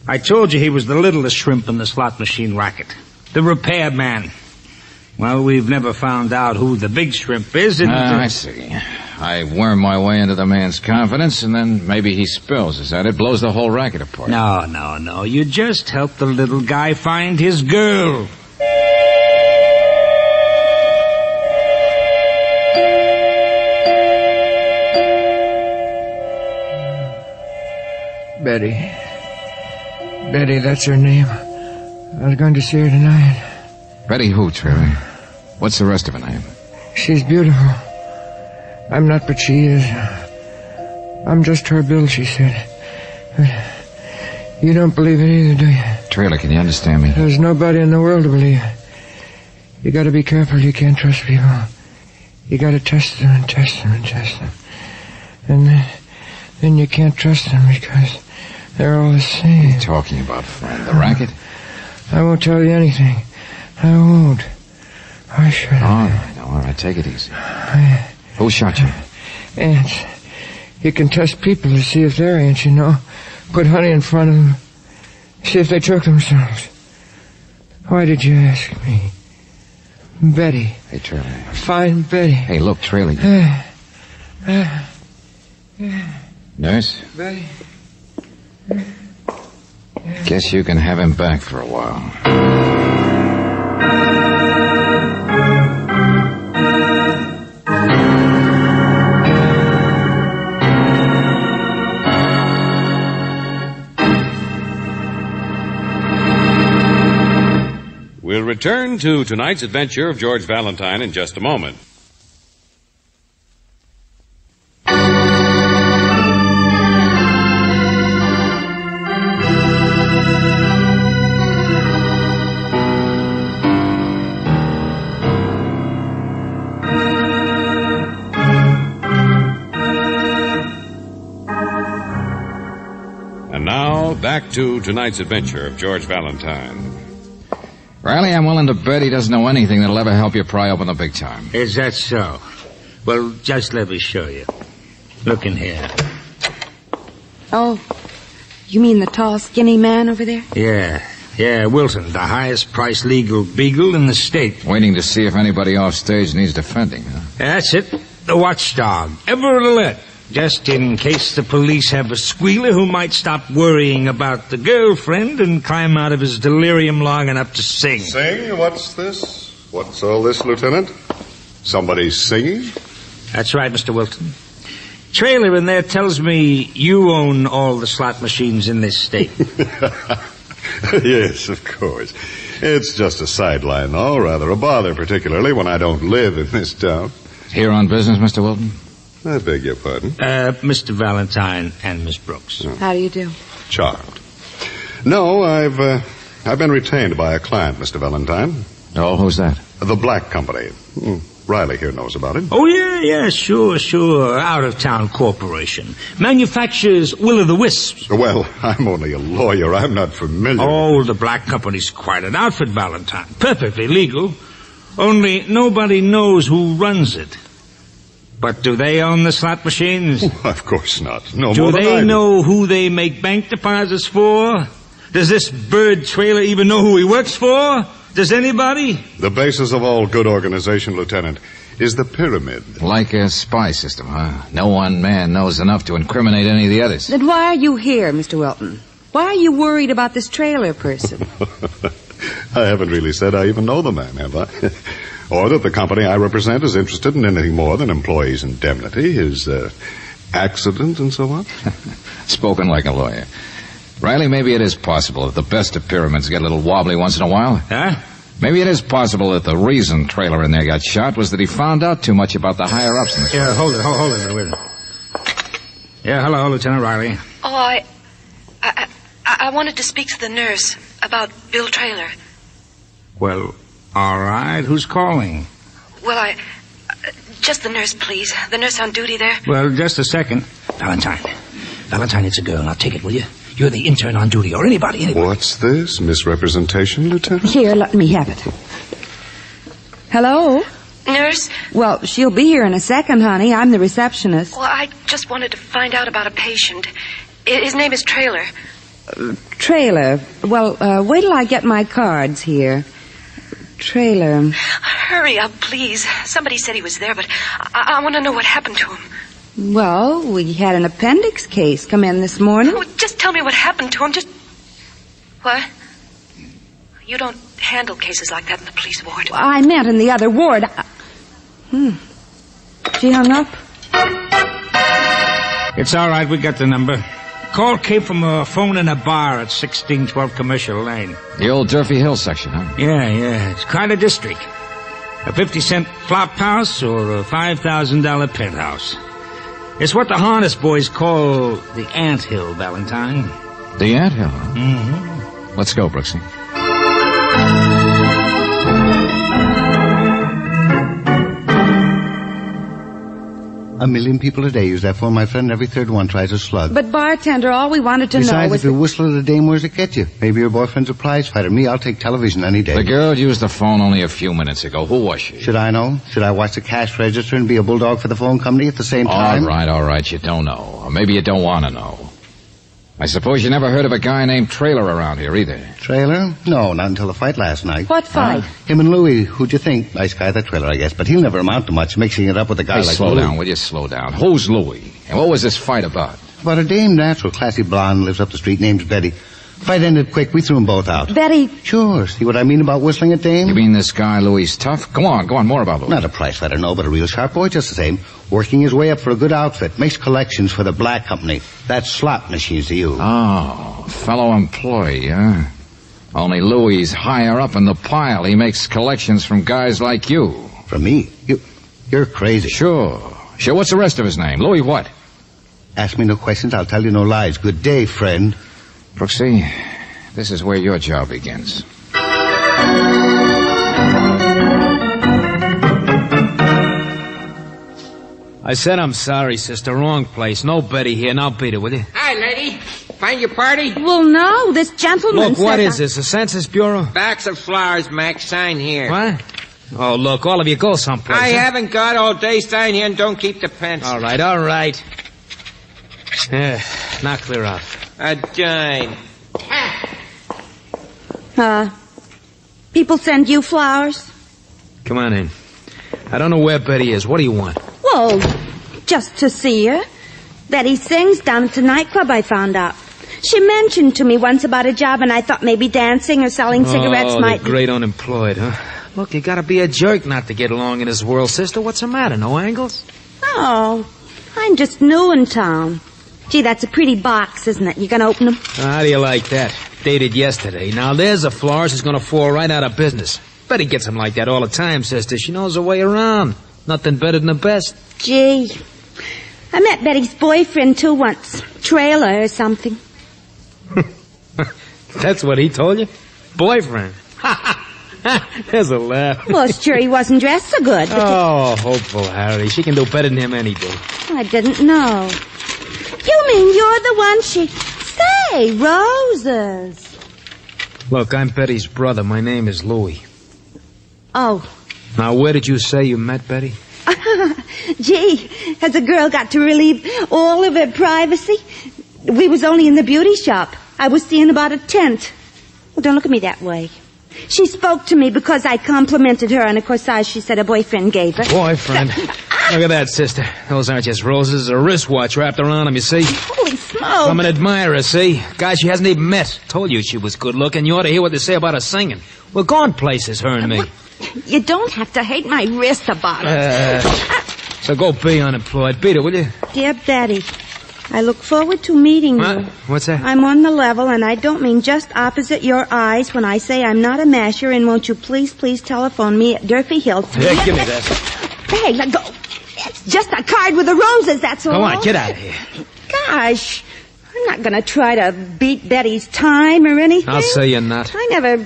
I told you he was the littlest shrimp in the slot machine racket. The repair man. Well, we've never found out who the big shrimp is. I see. I worm my way into the man's confidence, and then maybe he spills. Is that it? Blows the whole racket apart. No. You just help the little guy find his girl. Betty. Betty, that's her name. I was going to see her tonight. Betty who, Trailer? What's the rest of her name? She's beautiful. I'm not, but she is. I'm just her bill, she said. But you don't believe it either, do you? Trailer, can you understand me? There's nobody in the world to believe it. You gotta be careful. You can't trust people. You gotta test them and test them and test them. And then you can't trust them because they're all the same. What are you talking about, friend? The racket? I won't tell you anything. I won't. I should. All right, take it easy. Who shot you? Ants. You can test people to see if they're ants, you know. Put honey in front of them. See if they choke themselves. Why did you ask me? Betty. Hey, Trailer. Find Betty. Hey, look, Trailer. Nurse? Betty. Guess you can have him back for a while. We'll return to tonight's adventure of George Valentine in just a moment. And now, back to tonight's adventure of George Valentine. Riley, I'm willing to bet he doesn't know anything that'll ever help you pry open the big time. Is that so? Well, just let me show you. Look in here. Oh, you mean the tall, skinny man over there? Yeah, Wilson, the highest priced legal beagle in the state. Waiting to see if anybody off stage needs defending, huh? That's it. The watchdog. Ever alert. Just in case the police have a squealer who might stop worrying about the girlfriend and climb out of his delirium long enough to sing. Sing? What's this? What's all this, Lieutenant? Somebody singing? That's right, Mr. Wilton. Trailer in there tells me you own all the slot machines in this state. Yes, of course. It's just a sideline, though. Rather a bother, particularly when I don't live in this town. Here on business, Mr. Wilton? I beg your pardon? Mr. Valentine and Miss Brooks. Oh. How do you do? Charmed. No, I've been retained by a client, Mr. Valentine. Oh, who's that? The Black Company. Riley here knows about it. Oh, yeah, sure. Out-of-town corporation. Manufactures will-o'-the-wisps. Well, I'm only a lawyer. I'm not familiar. Oh, the Black Company's quite an outfit, Valentine. Perfectly legal. Only nobody knows who runs it. But do they own the slot machines? Of course not. No do more than I they do. know who they make bank deposits for? Does this bird Trailer even know who he works for? Does anybody? The basis of all good organization, Lieutenant, is the pyramid. Like a spy system, huh? No one man knows enough to incriminate any of the others. Then why are you here, Mr. Wilton? Why are you worried about this Trailer person? I haven't really said I even know the man, have I? Or that the company I represent is interested in anything more than employees' indemnity, his accident, and so on. Spoken like a lawyer. Riley, maybe it is possible that the best of pyramids get a little wobbly once in a while. Huh? Maybe it is possible that the reason Trailer in there got shot was that he found out too much about the higher-ups in the... Yeah, hold it, wait a minute. Yeah, hello, Lieutenant Riley. Oh, I wanted to speak to the nurse about Bill Trailer. Well, all right. Who's calling? Well, just the nurse, please. The nurse on duty there. Well, just a second. Valentine, it's a girl. Now take it, will you? You're the intern on duty, or anybody. What's this? Misrepresentation, Lieutenant? Here, let me have it. Hello? Nurse? Well, she'll be here in a second, honey. I'm the receptionist. Well, I just wanted to find out about a patient. His name is Trailer. Trailer. Well, wait till I get my cards here. Trailer. Hurry up, please. Somebody said he was there, but I want to know what happened to him. Well, we had an appendix case come in this morning. Oh, just tell me what happened to him. Just... What? You don't handle cases like that in the police ward. I meant in the other ward. She hung up? It's all right. We got the number. Call came from a phone in a bar at 1612 Commercial Lane. The old Durfee Hill section, huh? Yeah. It's kind of district. A 50-cent flop house or a $5,000 penthouse. It's what the harness boys call the ant hill, Valentine. The ant hill, huh? Mm-hmm. Let's go, Brooksy. A million people a day use that phone, my friend. Every third one tries a slug. But, bartender, all we wanted to know Besides, was... if you whistle at a dame, where's it get you? Maybe your boyfriend's a prize fighter. Me, I'll take television any day. The girl used the phone only a few minutes ago. Who was she? Should I know? Should I watch the cash register and be a bulldog for the phone company at the same time? All right. You don't know. Or maybe you don't want to know. I suppose you never heard of a guy named Trailer around here, either. Trailer? No, not until the fight last night. What fight? Him and Louie. Who'd you think? Nice guy, that Trailer, I guess. But he'll never amount to much, mixing it up with a guy like slow Louie. down, will you? Slow down. Who's Louie? And what was this fight about? About a dame, natural, classy blonde, lives up the street, name's Betty. Fight ended quick. We threw them both out. Betty. Sure. See what I mean about whistling at dame? You mean this guy, Louie's tough? Go on. More about Louie. Not a prize fighter, no, but a real sharp boy just the same. Working his way up for a good outfit. Makes collections for the black company. That's slot machines to you. Oh, fellow employee, huh? Only Louie's higher up in the pile. He makes collections from guys like you. From me? You're crazy. Sure. What's the rest of his name? Louie what? Ask me no questions, I'll tell you no lies. Good day, friend. Brooksy, this is where your job begins. I said I'm sorry, sister. Wrong place. No Betty here. Now beat it, will you? Hi, lady. Find your party? Well, no, this gentleman Look, what is this, a Census Bureau? Box of flowers, Max. Sign here. What? Oh, look, all of you go someplace. I haven't got all day. Sign here and don't keep the pencil. All right. Yeah, now clear out. A dime. People send you flowers? Come on in. I don't know where Betty is. What do you want? Well, just to see her. Betty sings down at the nightclub, I found out. She mentioned to me once about a job, and I thought maybe dancing or selling cigarettes might... Oh, the great unemployed, huh? Look, you gotta be a jerk not to get along in this world, sister. What's the matter? No angles? Oh, I'm just new in town. Gee, that's a pretty box, isn't it? You gonna open them? How do you like that? Dated yesterday. Now, there's a florist who's gonna fall right out of business. Betty gets them like that all the time, sister. She knows her way around. Nothing better than the best. Gee, I met Betty's boyfriend, too, once. Trailer or something. That's what he told you? Boyfriend. There's a laugh. Well, sure he wasn't dressed so good. Oh, hopeful Harry. She can do better than him any day. I didn't know. You mean you're the one she... Say, roses. Look, I'm Betty's brother. My name is Louie. Oh. Now, where did you say you met Betty? Gee, has a girl got to relieve all of her privacy? We was only in the beauty shop. I was seeing about a tent. Well, don't look at me that way. She spoke to me because I complimented her on a corsage she said her boyfriend gave her. Boyfriend? Look at that, sister. Those aren't just roses. A wristwatch wrapped around them, you see? Holy smoke. I'm an admirer, see? Guy she hasn't even met. Told you she was good looking. You ought to hear what they say about her singing. We're going places, her and me. You don't have to hate my wrist about it. So go be unemployed. Beat it, will you? Dear Betty, I look forward to meeting you. What's that? I'm on the level, and I don't mean just opposite your eyes when I say I'm not a masher, and won't you please telephone me at Durfee Hill? Yeah, give me that. Hey, let go. It's just a card with the roses, that's all. Come on, get out of here. Gosh, I'm not going to try to beat Betty's time or anything. I'll say you're not. I never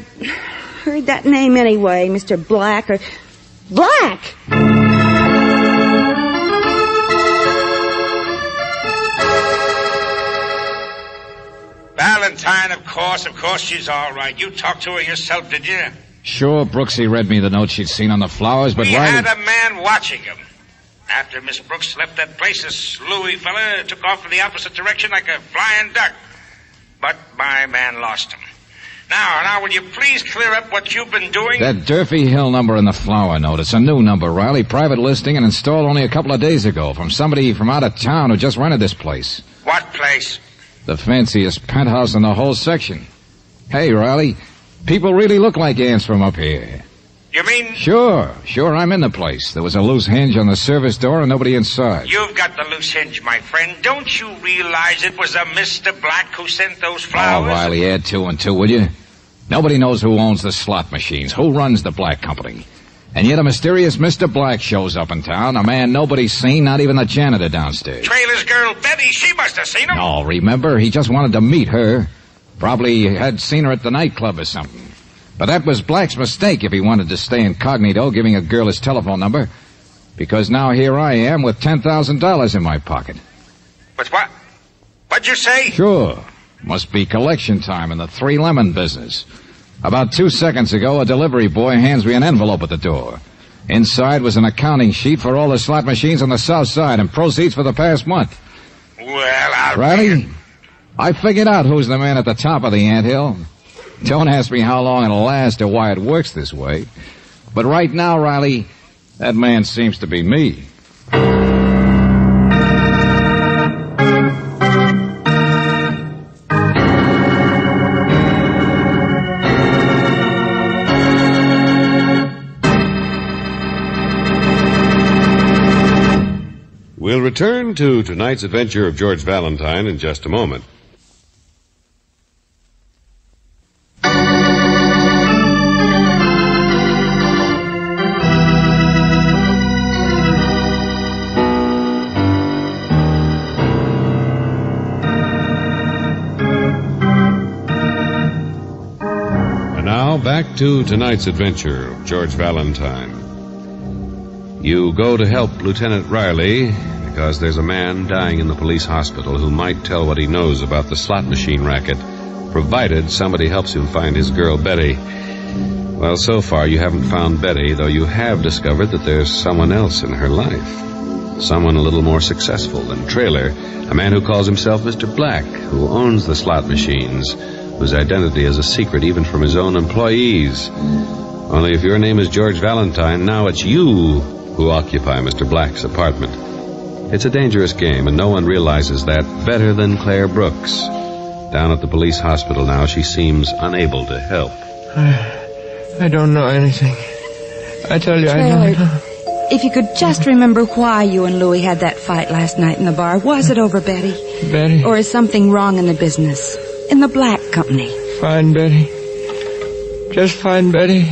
heard that name anyway, Mr. Black or... Black! Valentine, of course she's all right. You talked to her yourself, did you? Sure, Brooksy read me the note she'd seen on the flowers, but we had a man watching him. After Miss Brooks left that place, this Louis fella took off in the opposite direction like a flying duck. But my man lost him. Now, will you please clear up what you've been doing? That Durfee Hill number in the flower note. It's a new number, Riley. Private listing and installed only a couple of days ago from somebody from out of town who just rented this place. What place? The fanciest penthouse in the whole section. Hey, Riley, people really look like ants from up here. You mean... Sure, I'm in the place. There was a loose hinge on the service door and nobody inside. You've got the loose hinge, my friend. Don't you realize it was a Mr. Black who sent those flowers? Oh, Riley, add 2 and 2, will you? Nobody knows who owns the slot machines, who runs the Black Company. And yet a mysterious Mr. Black shows up in town, a man nobody's seen, not even the janitor downstairs. Trailer's girl, Betty, she must have seen him. No, remember? He just wanted to meet her. Probably had seen her at the nightclub or something. But that was Black's mistake if he wanted to stay incognito, giving a girl his telephone number. Because now here I am with $10,000 in my pocket. But what? What'd you say? Sure. Must be collection time in the 3 Lemon business. About 2 seconds ago, a delivery boy hands me an envelope at the door. Inside was an accounting sheet for all the slot machines on the south side and proceeds for the past month. Well, Riley, I figured out who's the man at the top of the anthill. Don't ask me how long it'll last or why it works this way. But right now, Riley, that man seems to be me. We'll return to tonight's adventure of George Valentine in just a moment. Back to tonight's adventure of George Valentine. You go to help Lieutenant Riley because there's a man dying in the police hospital who might tell what he knows about the slot machine racket, provided somebody helps him find his girl Betty. Well, so far you haven't found Betty, though you have discovered that there's someone else in her life. Someone a little more successful than Trailer, a man who calls himself Mr. Black, who owns the slot machines, whose identity is a secret even from his own employees. Only if your name is George Valentine, now it's you who occupy Mr. Black's apartment. It's a dangerous game, and no one realizes that better than Claire Brooks. Down at the police hospital now, she seems unable to help. I don't know anything. I tell you, Trailer, I don't know. If you could just remember why you and Louis had that fight last night in the bar. Was it over Betty? Betty? Or is something wrong in the business? In the Black Company? Find Betty. Just find Betty.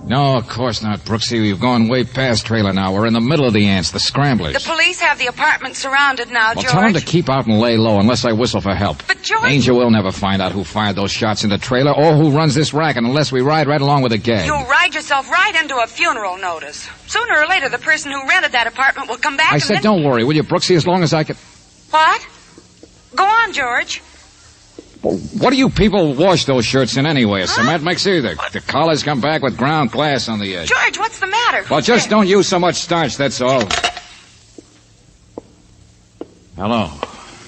No, of course not, Brooksy. We've gone way past Trailer now. We're in the middle of the ants, the scramblers. The police have the apartment surrounded now, Well, George. tell them to keep out and lay low unless I whistle for help. But, George... Angel will never find out who fired those shots into Trailer or who runs this racket unless we ride right along with the gag. You'll ride yourself right into a funeral notice. Sooner or later, the person who rented that apartment will come back I said, don't worry, will you, Brooksy, as long as I can... What? Go on, George. Well, what do you people wash those shirts in anyway? A cement mixer? The collars come back with ground glass on the edge. George, what's the matter? Well, just don't use so much starch, that's all. Hello.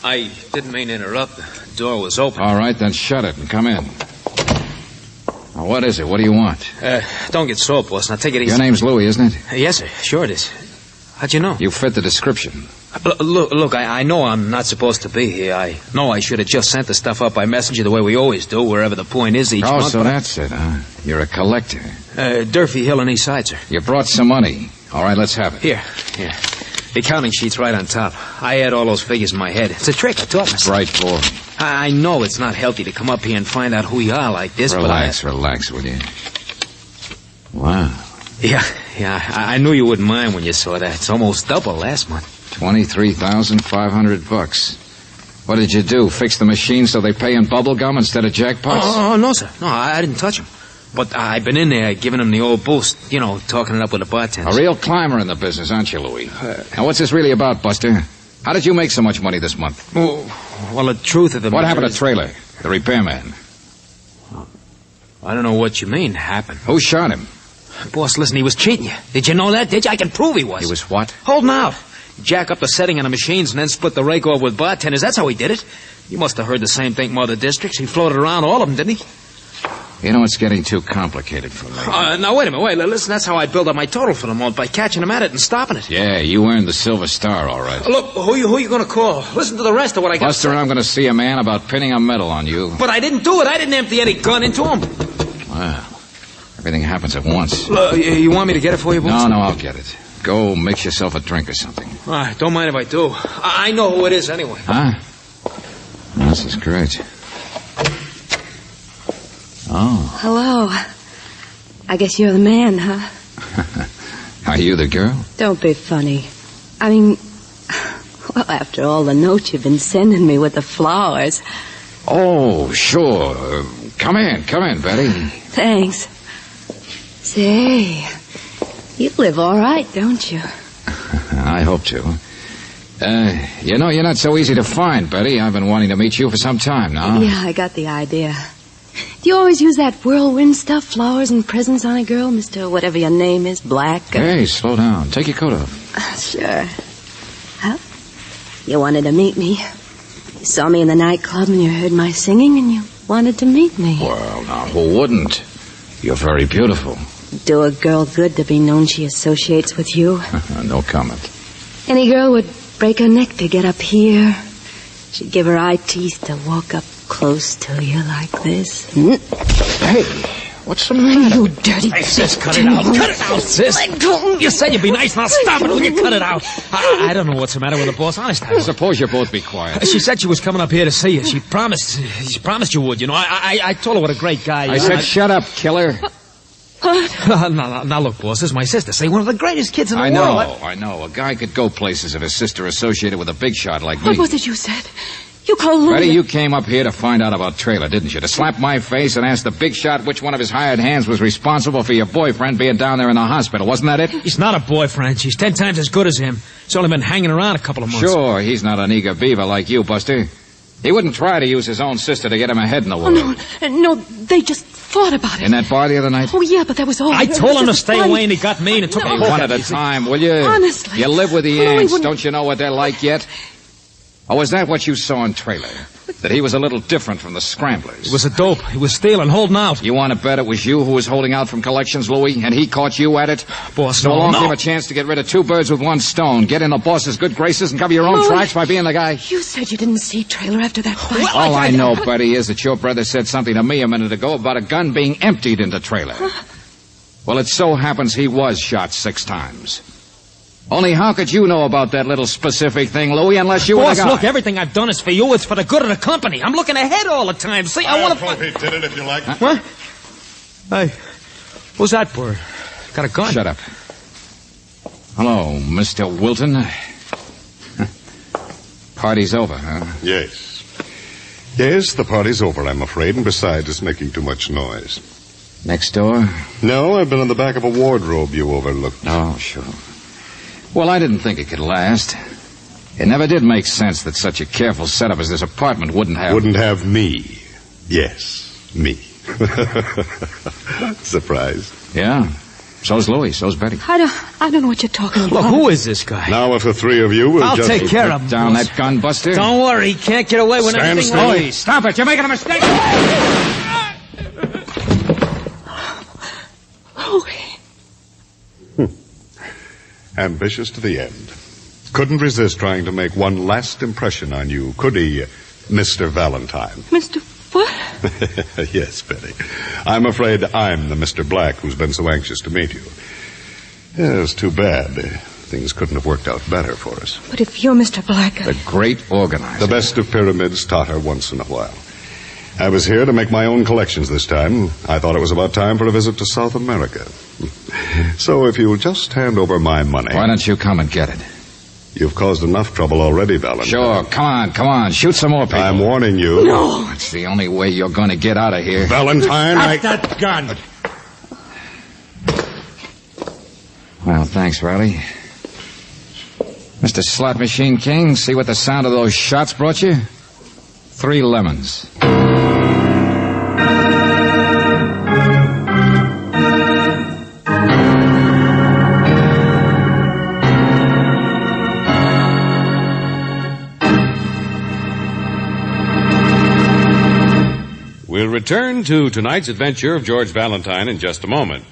I didn't mean to interrupt. The door was open. All right, then shut it and come in. Now, what is it? What do you want? Don't get sore, boss. Now, take it easy. Your name's Louis, isn't it? Yes, sir. Sure it is. How'd you know? You fit the description. Look, I know I'm not supposed to be here. I know I should have just sent the stuff up by messenger the way we always do, wherever the point is each month. Oh, so that's it, huh? You're a collector. Durfee Hill and East Side, sir. You brought some money. All right, let's have it. Here. The accounting sheet's right on top. I had all those figures in my head. It's a trick, I taught myself. Right, boy. I know it's not healthy to come up here and find out who you are like this, Relax, will you? Wow. Yeah, I knew you wouldn't mind when you saw that. It's almost double last month. $23,500. What did you do? Fix the machine so they pay in bubble gum instead of jackpots? Oh, no, sir. No, I didn't touch them. But I've been in there giving them the old boost, talking it up with the bartenders. A real climber in the business, aren't you, Louis? Now, what's this really about, Buster? How did you make so much money this month? Well, the truth of the What matter happened is- to Trailer, the repairman? I don't know what you mean, happened. Who shot him? Boss, listen, he was cheating you. Did you know that, did you? I can prove he was. He was what? Holding out. Jack up the setting on the machines and then split the rake off with bartenders. That's how he did it. You must have heard the same thing from other districts. He floated around all of them, didn't he? You know, it's getting too complicated for me. Now, wait a minute. Wait, listen, that's how I build up my total for the month, by catching him at it and stopping it. Yeah, you earned the Silver Star, all right. Look, who you going to call? Listen to the rest of what I got. Buster, I'm going to see a man about pinning a medal on you. But I didn't do it. I didn't empty any gun into him. Well, everything happens at once. You want me to get it for you, boss? No, I'll get it. Go mix yourself a drink or something. All right, don't mind if I do. I know who it is anyway. Huh? This is great. Oh. Hello. I guess you're the man, huh? Are you the girl? Don't be funny. I mean, well, after all the notes you've been sending me with the flowers. Oh, sure. Come in, Betty. Thanks. Say, you live all right, don't you? I hope to. You know, you're not so easy to find, Betty. I've been wanting to meet you for some time now. Yeah, I got the idea. Do you always use that whirlwind stuff, flowers and presents on a girl, Mr. whatever your name is, Black? Hey, slow down. Take your coat off. Sure. Well, you wanted to meet me. You saw me in the nightclub and you heard my singing and you wanted to meet me. Well, now, who wouldn't? You're very beautiful. Do a girl good to be known she associates with you. No comment. Any girl would break her neck to get up here. She'd give her eye teeth to walk up close to you like this. Hey, what's the matter? You dirty... Hey, sis, cut it out. Cut it out, sis. You said you'd be nice, now stop it. Will you cut it out? I don't know what's the matter with the boss. Honest, I don't. Suppose you both be quiet. She said she was coming up here to see you. She promised you would, you know. I told her what a great guy you are. I said, shut up, killer. Now, look, boss, this is my sister. Say, one of the greatest kids in the world. I know. A guy could go places if his sister associated with a big shot like me. What was it you said? You called Louie... Betty, you came up here to find out about Trailer, didn't you? To slap my face and ask the big shot which one of his hired hands was responsible for your boyfriend being down there in the hospital. Wasn't that it? He's not a boyfriend. She's 10 times as good as him. He's only been hanging around a couple of months. Sure, he's not an eager beaver like you, Buster. He wouldn't try to use his own sister to get him ahead in the world. No, they just thought about it. In that bar the other night? Oh, yeah, but that was all. I told him to stay away and he got mean and took a One at a time, will you? Honestly. You live with the Louie ants. wouldn't- Don't you know what they're like yet? Or was that what you saw in Trailer? That he was a little different from the Scramblers? It was a dope. He was stealing, holding out. You want to bet it was you who was holding out from collections, Louie, and he caught you at it? Boss, So no, along no. came a chance to get rid of two birds with one stone. Get in the boss's good graces and cover your own Louie. tracks by being the guy. You said you didn't see Trailer after that fight. All I know, Betty, is that your brother said something to me a minute ago about a gun being emptied into Trailer. Well, it so happens he was shot 6 times. Only how could you know about that little specific thing, Louie, unless you were Boss, the guy? look, everything I've done is for you. It's for the good of the company. I'm looking ahead all the time. See, I want to... He did it if you like. What? Hey, who's that bird? Got a gun. Shut up. Hello, Mr. Wilton. Party's over, huh? Yes. Yes, the party's over, I'm afraid, and besides, it's making too much noise. Next door? No, I've been in the back of a wardrobe you overlooked. Oh, sure. Well, I didn't think it could last. It never did make sense that such a careful setup as this apartment wouldn't have... Wouldn't have me. Yes, me. Surprise. Yeah. So's Louie, so's Betty. I don't know what you're talking about. Look, who is this guy? Now, if the three of you will I'll just... take care of him. Down boss. that gun, Buster. Don't worry, he can't get away with Stand anything. still. Louie, stop it. You're making a mistake. Ambitious to the end. Couldn't resist trying to make one last impression on you, could he, Mr. Valentine? Mr. What? Yes, Betty. I'm afraid I'm the Mr. Black who's been so anxious to meet you. Yeah, it's too bad. Things couldn't have worked out better for us. But if you're Mr. Black... The great organizer. The best of pyramids totter once in a while. I was here to make my own collections this time. I thought it was about time for a visit to South America. So if you'll just hand over my money... Why don't you come and get it? You've caused enough trouble already, Valentine. Sure, come on. Shoot some more people. I'm warning you. No. It's the only way you're going to get out of here. Valentine, That gun. Well, thanks, Riley. Mr. Slot Machine King, see what the sound of those shots brought you? 3 lemons. We'll return to tonight's adventure of George Valentine in just a moment.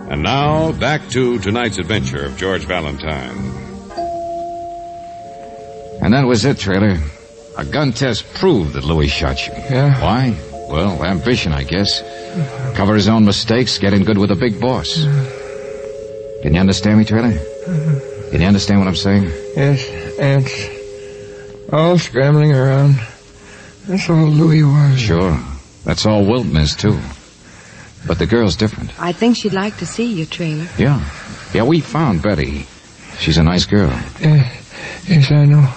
And now, back to tonight's adventure of George Valentine. And that was it, Trailer. A gun test proved that Louis shot you. Yeah? Why? Well, ambition, I guess. Cover his own mistakes, get in good with the big boss. Can you understand me, Trailer? Can you understand what I'm saying? Yes, ants. All scrambling around. That's all Louis was. Sure. That's all Wilton is, too. But the girl's different. I think she'd like to see you, Trailer. Yeah. Yeah, we found Betty. She's a nice girl. Yes, I know.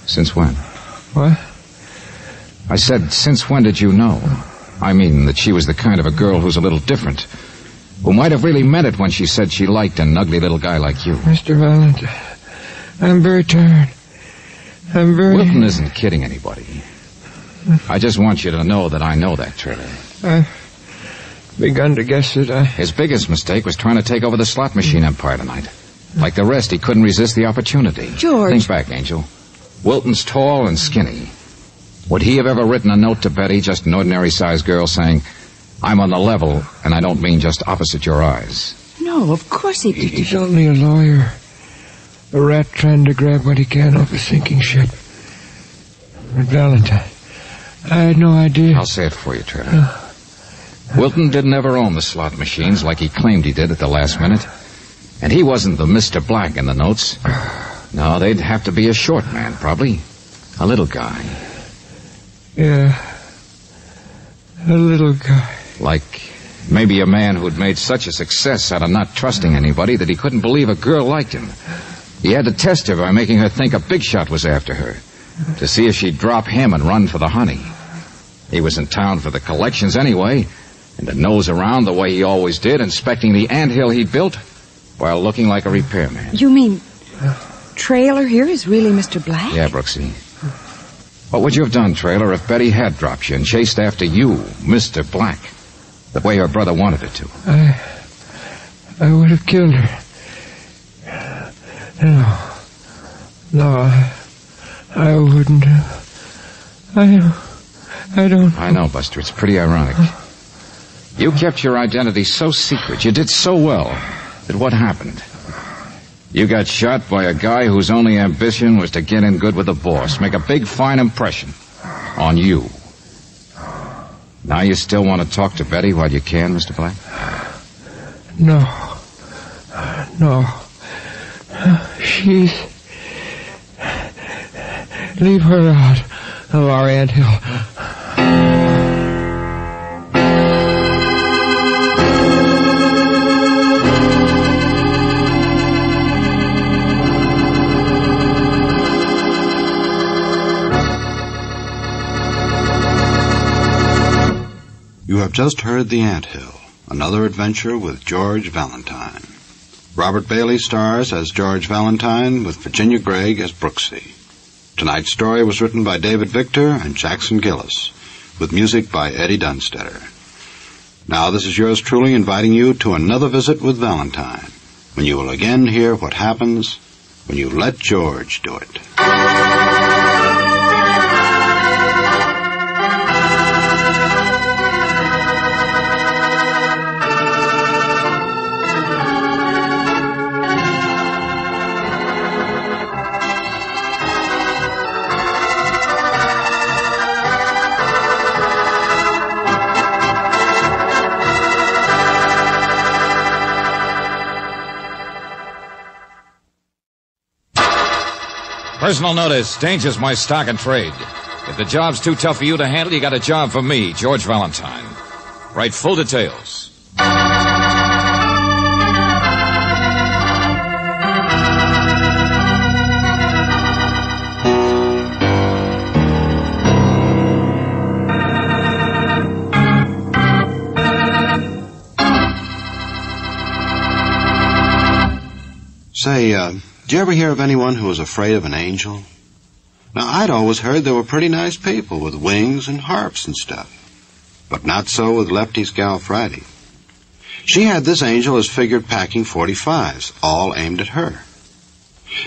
Since when? What? I said, since when did you know? I mean, that she was the kind of a girl who's a little different. Who might have really meant it when she said she liked an ugly little guy like you. Mr. Valentine, I'm very tired. Wilton isn't kidding anybody. I just want you to know that I know that, Trailer. I've begun to guess that His biggest mistake was trying to take over the slot machine empire tonight. Like the rest, he couldn't resist the opportunity. George. Think back, Angel. Wilton's tall and skinny. Would he have ever written a note to Betty, just an ordinary-sized girl, saying, I'm on the level, and I don't mean just opposite your eyes? No, of course he didn't. He's only a lawyer. A rat trying to grab what he can off a sinking ship. But Valentine, I had no idea. I'll say it for you, Trevor. Wilton didn't ever own the slot machines like he claimed he did at the last minute. And he wasn't the Mr. Black in the notes. No, they'd have to be a short man, probably. A little guy. Yeah. A little guy. Like maybe a man who'd made such a success out of not trusting anybody that he couldn't believe a girl liked him. He had to test her by making her think a big shot was after her. To see if she'd drop him and run for the honey. He was in town for the collections anyway, and to nose around the way he always did, inspecting the anthill he built, while looking like a repairman. You mean Trailer here is really Mr. Black? Yeah, Brooksy. What would you have done, Trailer, if Betty had dropped you and chased after you, Mr. Black, the way her brother wanted her to? I would have killed her. No, I wouldn't have. I don't. I know, Buster. It's pretty ironic. You kept your identity so secret. You did so well. That what happened? You got shot by a guy whose only ambition was to get in good with the boss, make a big, fine impression on you. Now you still want to talk to Betty while you can, Mr. Black? No. She's... Leave her out of our anthill. You have just heard The Anthill, another adventure with George Valentine. Robert Bailey stars as George Valentine with Virginia Gregg as Brooksy. Tonight's story was written by David Victor and Jackson Gillis, with music by Eddie Dunstetter. Now this is yours truly inviting you to another visit with Valentine, when you will again hear what happens when you let George do it. Personal notice, danger's my stock and trade. If the job's too tough for you to handle, you got a job for me, George Valentine. Write full details. Say, did you ever hear of anyone who was afraid of an angel? Now, I'd always heard they were pretty nice people with wings and harps and stuff. But not so with Lefty's gal Friday. She had this angel as figured packing .45s, all aimed at her.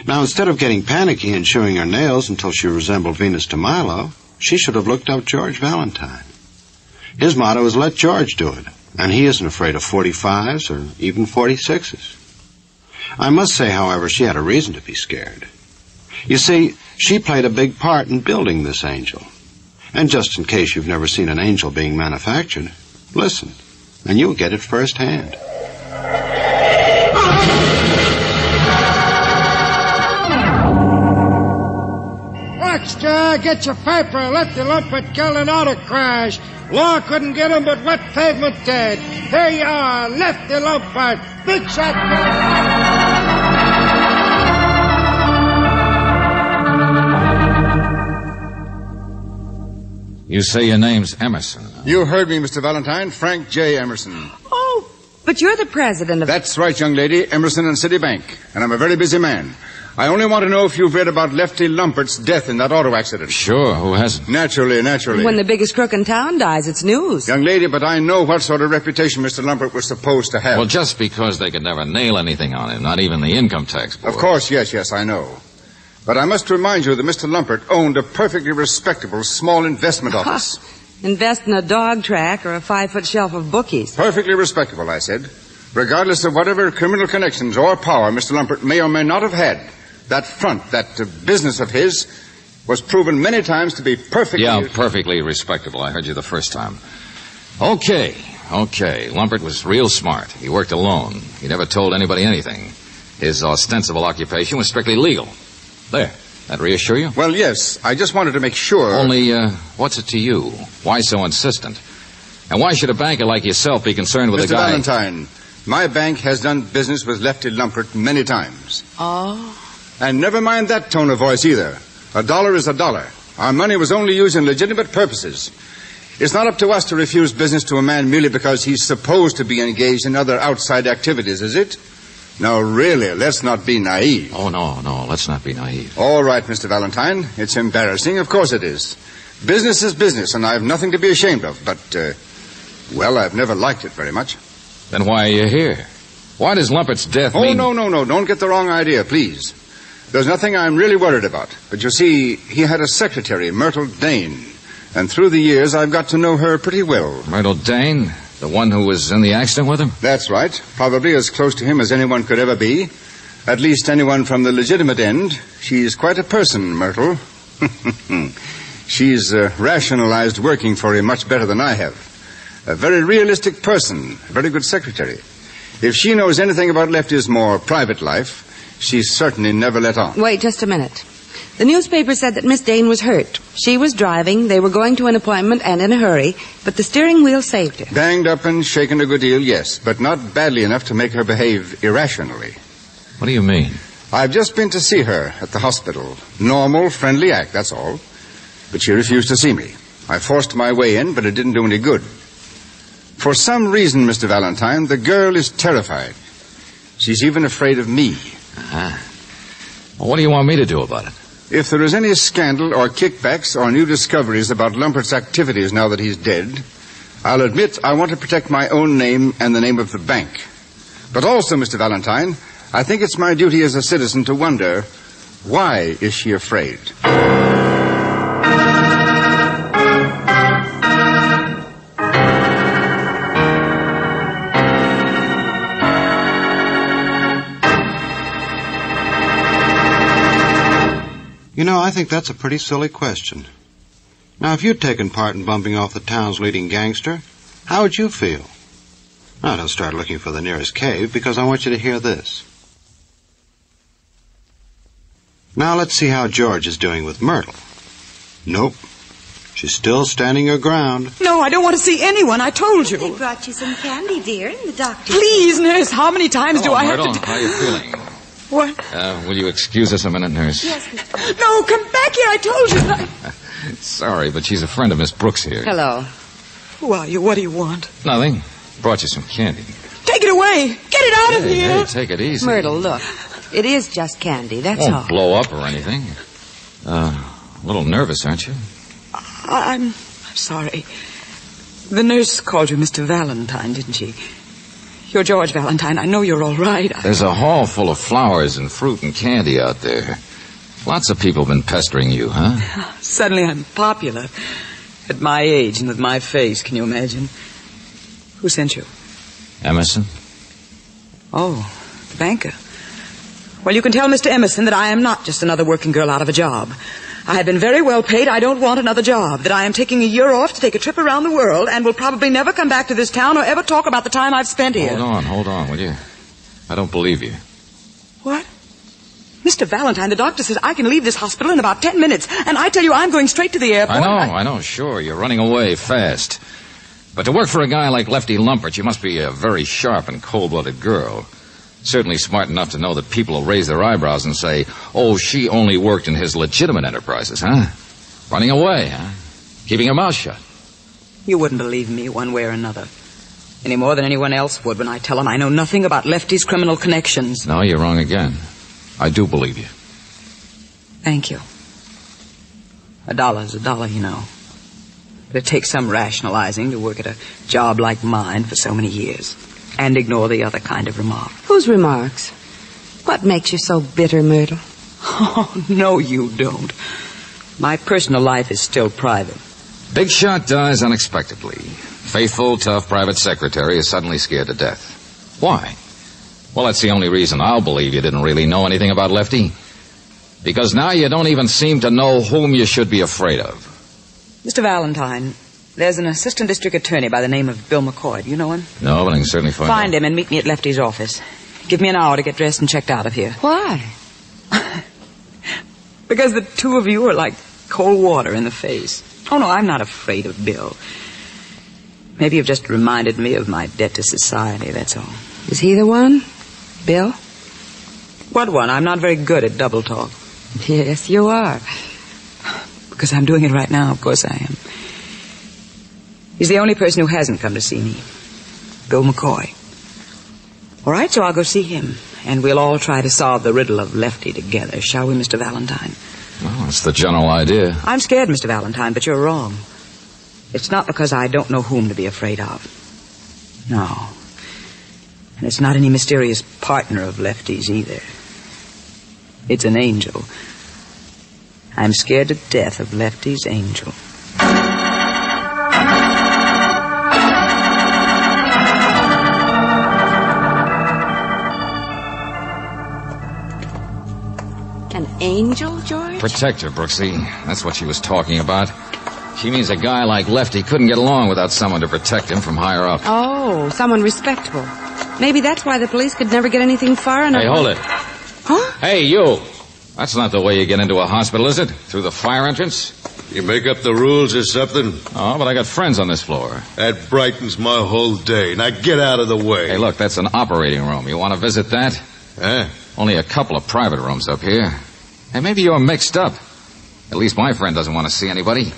Now, instead of getting panicky and chewing her nails until she resembled Venus de Milo, she should have looked up George Valentine. His motto is let George do it, and he isn't afraid of .45s or even .46s. I must say, however, she had a reason to be scared. You see, she played a big part in building this angel. And just in case you've never seen an angel being manufactured, listen, and you'll get it firsthand. Extra, get your paper. Lefty Lumpert killed an auto crash. Law couldn't get him, but wet pavement did. Here you are, Lefty Lumpert. Big shot. You say your name's Emerson. You heard me, Mr. Valentine. Frank J. Emerson. Oh, but you're the president of... That's right, young lady. Emerson and City Bank. And I'm a very busy man. I only want to know if you've read about Lefty Lumpert's death in that auto accident. Sure, who hasn't? Naturally. When the biggest crook in town dies, it's news. Young lady, but I know what sort of reputation Mr. Lumpert was supposed to have. Well, just because they could never nail anything on him, not even the income tax board. Of course, yes, I know. But I must remind you that Mr. Lumpert owned a perfectly respectable small investment office. Invest in a dog track or a 5-foot shelf of bookies. Perfectly respectable, I said. Regardless of whatever criminal connections or power Mr. Lumpert may or may not have had, that front, that business of his, was proven many times to be perfectly... Yeah, perfectly respectable. I heard you the first time. Okay. Lumpert was real smart. He worked alone. He never told anybody anything. His ostensible occupation was strictly legal. There. That reassure you? Well, yes. I just wanted to make sure... Only, what's it to you? Why so insistent? And why should a banker like yourself be concerned with a guy... Mr. Valentine, my bank has done business with Lefty Lumpert many times. Oh? And never mind that tone of voice either. A dollar is a dollar. Our money was only used in legitimate purposes. It's not up to us to refuse business to a man merely because he's supposed to be engaged in other outside activities, is it? Now, really, let's not be naive. Oh, no, let's not be naive. All right, Mr. Valentine. It's embarrassing. Of course it is. Business is business, and I have nothing to be ashamed of. But, well, I've never liked it very much. Then why are you here? Why does Lumpert's death mean... Oh, no. Don't get the wrong idea, please. There's nothing I'm really worried about. But you see, he had a secretary, Myrtle Dane. And through the years, I've got to know her pretty well. Myrtle Dane? The one who was in the accident with him? That's right. Probably as close to him as anyone could ever be. At least anyone from the legitimate end. She's quite a person, Myrtle. She's rationalized working for him much better than I have. A very realistic person. A very good secretary. If she knows anything about Lefty's more private life, she's certainly never let on. Wait just a minute. The newspaper said that Miss Dane was hurt. She was driving, they were going to an appointment and in a hurry, but the steering wheel saved her. Banged up and shaken a good deal, yes, but not badly enough to make her behave irrationally. What do you mean? I've just been to see her at the hospital. Normal, friendly act, that's all. But she refused to see me. I forced my way in, but it didn't do any good. For some reason, Mr. Valentine, the girl is terrified. She's even afraid of me. Uh-huh. Well, what do you want me to do about it? If there is any scandal or kickbacks or new discoveries about Lumpert's activities now that he's dead, I'll admit I want to protect my own name and the name of the bank. But also, Mr. Valentine, I think it's my duty as a citizen to wonder, why is she afraid? You know, I think that's a pretty silly question. Now, if you'd taken part in bumping off the town's leading gangster, how would you feel? Now, don't start looking for the nearest cave, because I want you to hear this. Now, let's see how George is doing with Myrtle. Nope. She's still standing her ground. No, I don't want to see anyone. I told you. They brought you some candy, dear, in the doctor. Please, nurse, how many times do I have Myrtle, to... how are you feeling? What? Will you excuse us a minute, nurse? Yes, Mr. No, come back here. I told you. Sorry, but she's a friend of Miss Brooks here. Hello. Who are you? What do you want? Nothing. Brought you some candy. Take it away. Get it out of here. Hey, take it easy. Myrtle, look. It is just candy, that's Won't all. blow up or anything. A little nervous, aren't you? I'm sorry. The nurse called you Mr. Valentine, didn't she? You're George Valentine. I know you're all right. There's a hall full of flowers and fruit and candy out there. Lots of people have been pestering you, huh? Suddenly I'm popular. At my age and with my face, can you imagine? Who sent you? Emerson? Oh, the banker. Well, you can tell Mr. Emerson that I am not just another working girl out of a job. I have been very well paid. I don't want another job. That I am taking a year off to take a trip around the world and will probably never come back to this town or ever talk about the time I've spent here. Hold on, will you? I don't believe you. What? Mr. Valentine, the doctor says I can leave this hospital in about 10 minutes. And I tell you, I'm going straight to the airport. I know, sure. You're running away fast. But to work for a guy like Lefty Lumpert, you must be a very sharp and cold-blooded girl. Certainly smart enough to know that people will raise their eyebrows and say, oh, she only worked in his legitimate enterprises, huh? Running away, huh? Keeping her mouth shut. You wouldn't believe me one way or another. Any more than anyone else would when I tell them I know nothing about Lefty's criminal connections. No, you're wrong again. I do believe you. Thank you. $1's $1, you know. But it takes some rationalizing to work at a job like mine for so many years. And ignore the other kind of remark. Whose remarks? What makes you so bitter, Myrtle? Oh, no, you don't. My personal life is still private. Big shot dies unexpectedly. Faithful, tough private secretary is suddenly scared to death. Why? Well, that's the only reason I'll believe you didn't really know anything about Lefty. Because now you don't even seem to know whom you should be afraid of. Mr. Valentine, there's an assistant district attorney by the name of Bill McCoy. Do you know him? No, but I can certainly find Find him and meet me at Lefty's office. Give me an hour to get dressed and checked out of here. Why? Because the two of you are like cold water in the face. Oh, no, I'm not afraid of Bill. Maybe you've just reminded me of my debt to society, that's all. Is he the one? Bill? What one? I'm not very good at double talk. Yes, you are. Because I'm doing it right now, of course I am. He's the only person who hasn't come to see me. Bill McCoy. All right, so I'll go see him. And we'll all try to solve the riddle of Lefty together, shall we, Mr. Valentine? Well, that's the general idea. I'm scared, Mr. Valentine, but you're wrong. It's not because I don't know whom to be afraid of. No. And it's not any mysterious partner of Lefty's either. It's an angel. I'm scared to death of Lefty's angel. An angel, George? Protector, Brooksy. That's what she was talking about. She means a guy like Lefty couldn't get along without someone to protect him from higher up. Oh, someone respectable. Maybe that's why the police could never get anything far enough. Hey, hold it. Huh? Hey, you. That's not the way you get into a hospital, is it? Through the fire entrance? You make up the rules or something? Oh, but I got friends on this floor. That brightens my whole day. Now get out of the way. Hey, look, that's an operating room. You want to visit that? Huh? Only a couple of private rooms up here. Hey, maybe you're mixed up. At least my friend doesn't want to see anybody.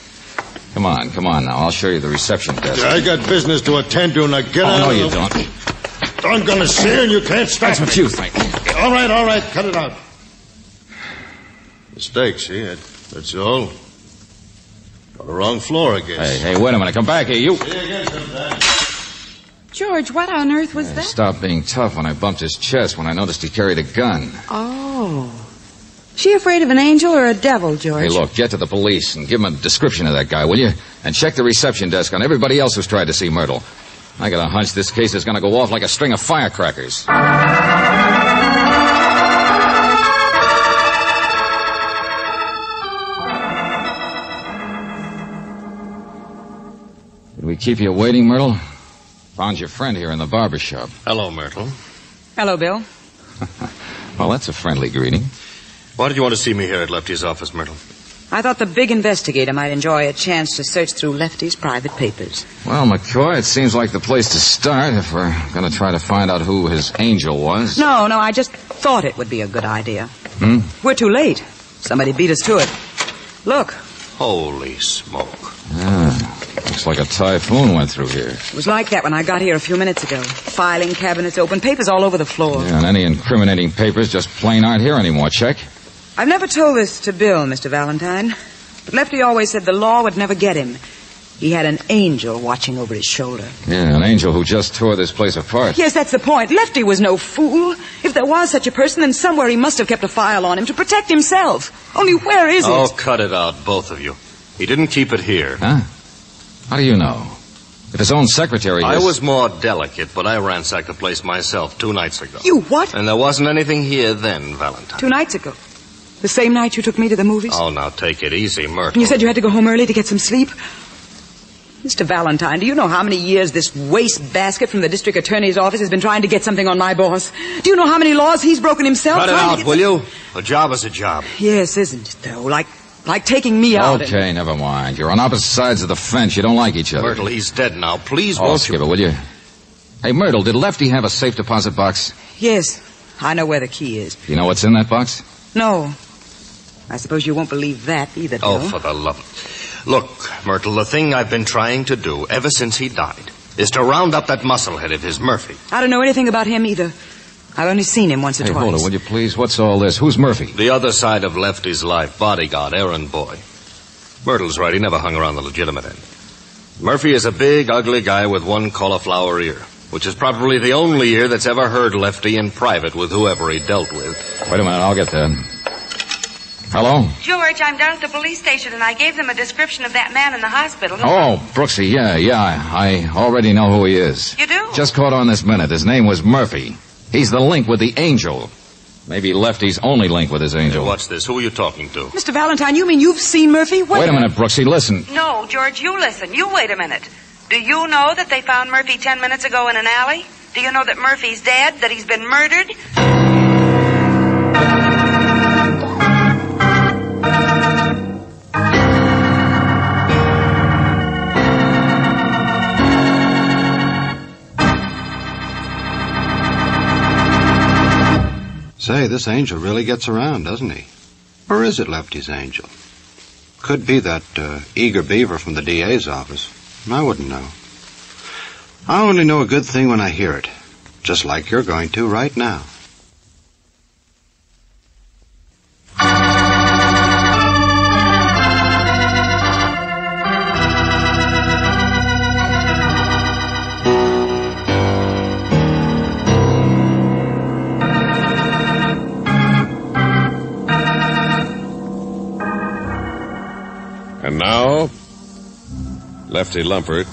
Come on now. I'll show you the reception desk. I got business to attend to. Now get out no, of you the... don't. I'm gonna see you and you can't stop That's what you think. All right. Cut it out. Mistake, see? That's all. On the wrong floor, I guess. Hey, wait a minute. Come back here, you. See you again sometime. George, what on earth was that? Stopped being tough when I bumped his chest when I noticed he carried a gun. Oh. She afraid of an angel or a devil, George? Hey, look, get to the police and give them a description of that guy, will you? And check the reception desk on everybody else who's tried to see Myrtle. I got a hunch this case is going to go off like a string of firecrackers. Did we keep you waiting, Myrtle? Found your friend here in the barber shop. Hello, Myrtle. Hello, Bill. Well, that's a friendly greeting. Why did you want to see me here at Lefty's office, Myrtle? I thought the big investigator might enjoy a chance to search through Lefty's private papers. Well, McCoy, it seems like the place to start if we're going to try to find out who his angel was. No, I just thought it would be a good idea. Hmm? We're too late. Somebody beat us to it. Look. Holy smoke. Looks Looks like a typhoon went through here. It was like that when I got here a few minutes ago. Filing cabinets open, papers all over the floor. Yeah, and any incriminating papers just plain aren't here anymore. Check. I've never told this to Bill, Mr. Valentine. But Lefty always said the law would never get him. He had an angel watching over his shoulder. Yeah, an angel who just tore this place apart. Yes, that's the point. Lefty was no fool. If there was such a person, then somewhere he must have kept a file on him to protect himself. Only where is it? Oh, cut it out, both of you. He didn't keep it here. Huh? How do you know? If his own secretary... I was more delicate, but I ransacked the place myself 2 nights ago. You what? And there wasn't anything here then, Valentine. 2 nights ago. The same night you took me to the movies? Oh, now take it easy, Myrtle. And you said you had to go home early to get some sleep? Mr. Valentine, do you know how many years this wastebasket from the district attorney's office has been trying to get something on my boss? Do you know how many laws he's broken himself? Cut it out, will you? A job is a job. Yes, isn't it, though? Like taking me out. Okay, never mind. You're on opposite sides of the fence. You don't like each other. Myrtle, he's dead now. Please, won't skip it, will you? Hey, Myrtle, did Lefty have a safe deposit box? Yes, I know where the key is. You know what's in that box? No. I suppose you won't believe that either, Bill. Oh, for the love of... Look, Myrtle, the thing I've been trying to do ever since he died is to round up that musclehead of his, Murphy. I don't know anything about him either. I've only seen him once or twice. Hold it, will you please? What's all this? Who's Murphy? The other side of Lefty's life, bodyguard, errand boy. Myrtle's right, he never hung around the legitimate end. Murphy is a big, ugly guy with one cauliflower ear, which is probably the only ear that's ever heard Lefty in private with whoever he dealt with. Wait a minute, I'll get that. Hello? George, I'm down at the police station, and I gave them a description of that man in the hospital. Oh, Brooksy, yeah. I already know who he is. You do? Just caught on this minute. His name was Murphy. He's the link with the angel. Maybe Lefty's only link with his angel. Hey, what's this? Who are you talking to? Mr. Valentine, you mean you've seen Murphy? Wait a minute, Brooksy, listen. No, George, you listen. You wait a minute. Do you know that they found Murphy 10 minutes ago in an alley? Do you know that Murphy's dead, that he's been murdered? Say, this angel really gets around, doesn't he? Or is it Lefty's angel? Could be that eager beaver from the DA's office. I wouldn't know. I only know a good thing when I hear it. Just like you're going to right now. And now, Lefty Lumpert,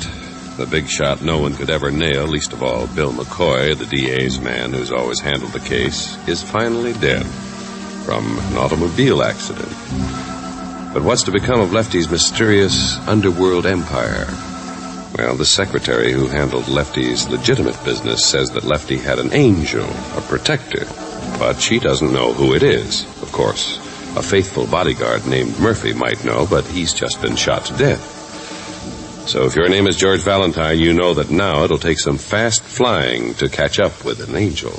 the big shot no one could ever nail, least of all Bill McCoy, the DA's man who's always handled the case, is finally dead from an automobile accident. But what's to become of Lefty's mysterious underworld empire? Well, the secretary who handled Lefty's legitimate business says that Lefty had an angel, a protector, but she doesn't know who it is, of course. A faithful bodyguard named Murphy might know, but he's just been shot to death. So if your name is George Valentine, you know that now it'll take some fast flying to catch up with an angel.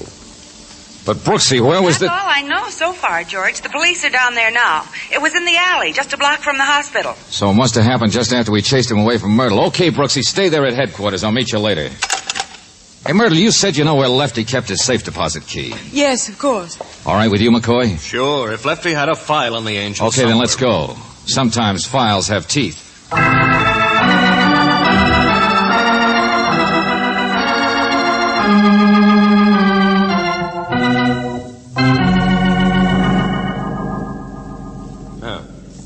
But Brooksy, where was That's all I know so far, George. The police are down there now. It was in the alley, just a block from the hospital. So it must have happened just after we chased him away from Myrtle. Okay, Brooksy, stay there at headquarters. I'll meet you later. Hey, Myrtle, you said you know where Lefty kept his safe deposit key. Yes, of course. All right with you, McCoy? Sure, if Lefty had a file on the angel Okay, somewhere. then let's go. Sometimes files have teeth.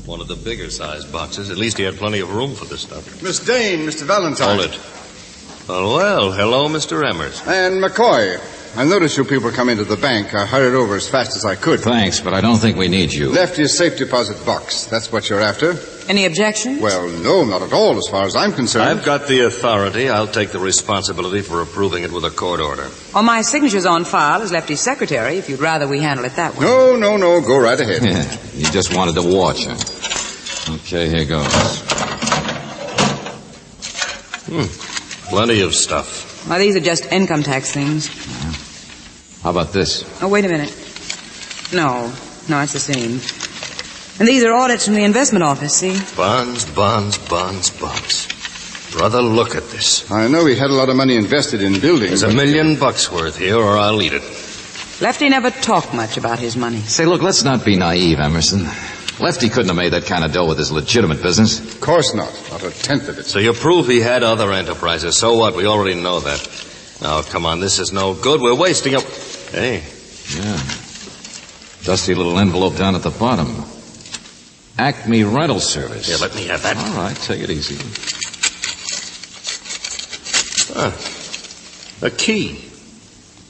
One of the bigger sized boxes. At least he had plenty of room for this stuff. Miss Dane, Mr. Valentine. Hold it. Well, hello, Mr. Emmers. And McCoy. I noticed you people come into the bank. I hurried over as fast as I could. Thanks, but I don't think we need you. Lefty's safe deposit box. That's what you're after? Any objections? Well, no, not at all, as far as I'm concerned. I've got the authority. I'll take the responsibility for approving it with a court order. Well, my signature's on file as Lefty's secretary, if you'd rather we handle it that way. No. Go right ahead. Yeah, you just wanted to watch, huh? Okay, here goes. Plenty of stuff. Well, these are just income tax things. How about this? Oh, wait a minute. No, it's the same. And these are audits from the investment office, see? Bonds. Brother, look at this. I know he had a lot of money invested in buildings. There's $1 million worth here, or I'll eat it. Lefty never talked much about his money. Say, look, let's not be naive, Emerson. Lefty couldn't have made that kind of dough with his legitimate business. Of course not. Not a tenth of it. So you prove he had other enterprises. So what? We already know that. Now, come on, this is no good. We're wasting up. Hey. Yeah. Dusty little envelope down at the bottom. Acme Rental Service. Here, let me have that. All right, take it easy. A key.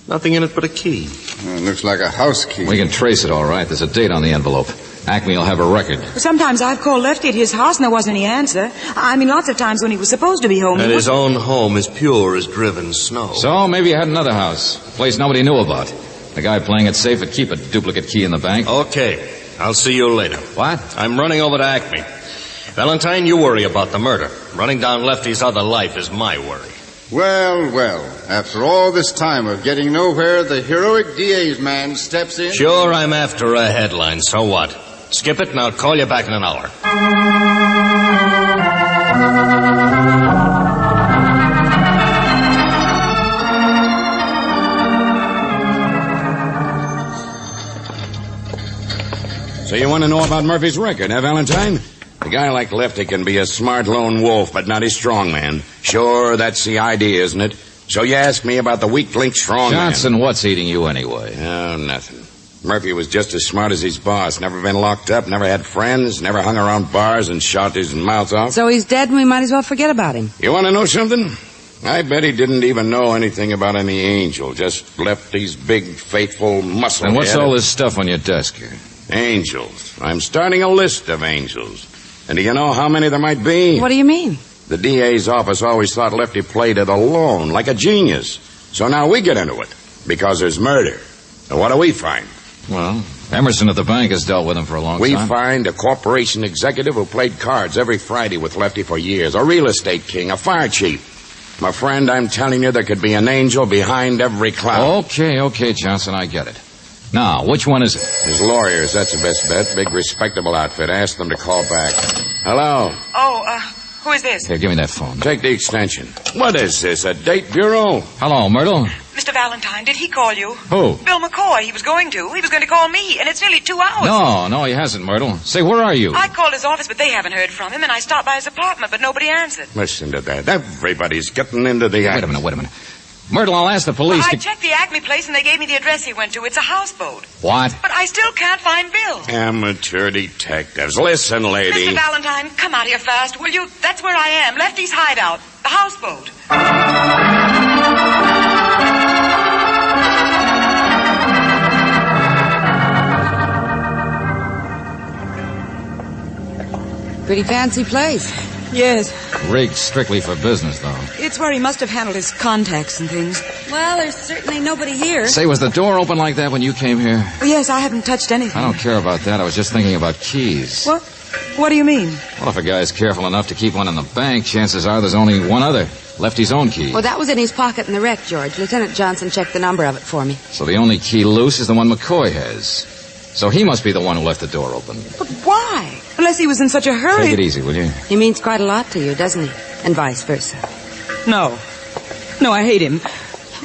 Nothing in it but a key. It looks like a house key. We can trace it, all right. There's a date on the envelope. Acme will have a record. Sometimes I've called Lefty at his house and there wasn't any answer. I mean, lots of times when he was supposed to be home. And his own home is pure as driven snow. So maybe he had another house. A place nobody knew about. The guy playing it safe would keep a duplicate key in the bank. Okay. I'll see you later. What? I'm running over to Acme. Valentine, you worry about the murder. Running down Lefty's other life is my worry. Well. After all this time of getting nowhere, the heroic DA's man steps in. Sure, I'm after a headline. So what? Skip it and I'll call you back in an hour. So you want to know about Murphy's record, huh, Valentine? A guy like Lefty can be a smart lone wolf, but not a strong man. Sure, that's the idea, isn't it? So you ask me about the weak-linked strong Johnson, man. what's eating you anyway? Oh, nothing. Murphy was just as smart as his boss. Never been locked up, never had friends, never hung around bars and shot his mouth off. So he's dead and we might as well forget about him. You want to know something? I bet he didn't even know anything about any angel. Just Lefty's big, faithful muscle. And what's all this stuff on your desk here? Angels. I'm starting a list of angels. And do you know how many there might be? What do you mean? The DA's office always thought Lefty played it alone, like a genius. So now we get into it, because there's murder. And what do we find? Well, Emerson at the bank has dealt with him for a long time. We find a corporation executive who played cards every Friday with Lefty for years. A real estate king, a fire chief. My friend, I'm telling you, there could be an angel behind every cloud. Okay, Johnson, I get it. Now, which one is it? His lawyers, that's the best bet. Big, respectable outfit. Ask them to call back. Hello? Who is this? Here, give me that phone. Take the extension. What is this, a date bureau? Hello, Myrtle? Mr. Valentine, did he call you? Who? Bill McCoy. He was going to call me, and it's nearly 2 hours. No, he hasn't, Myrtle. Say, where are you? I called his office, but they haven't heard from him, and I stopped by his apartment, but nobody answered. Listen to that. Everybody's getting into the act. Wait a minute. Myrtle, I'll ask the police I checked the Acme place, and they gave me the address he went to. It's a houseboat. What? But I still can't find Bill. Amateur detectives. Listen, lady. Mr. Valentine, come out here fast, will you? That's where I am. Lefty's hideout. The houseboat. Pretty fancy place. Yes. Rigged strictly for business, though. It's where he must have handled his contacts and things. Well, there's certainly nobody here. Say, was the door open like that when you came here? Oh, yes, I haven't touched anything. I don't care about that. I was just thinking about keys. What? What do you mean? Well, if a guy's careful enough to keep one in the bank, chances are there's only one other. Lefty's own key. Well, that was in his pocket in the wreck, George. Lieutenant Johnson checked the number of it for me. So the only key loose is the one McCoy has. So he must be the one who left the door open. But why? Unless he was in such a hurry. Take it easy, will you? He means quite a lot to you, doesn't he? And vice versa. No, I hate him.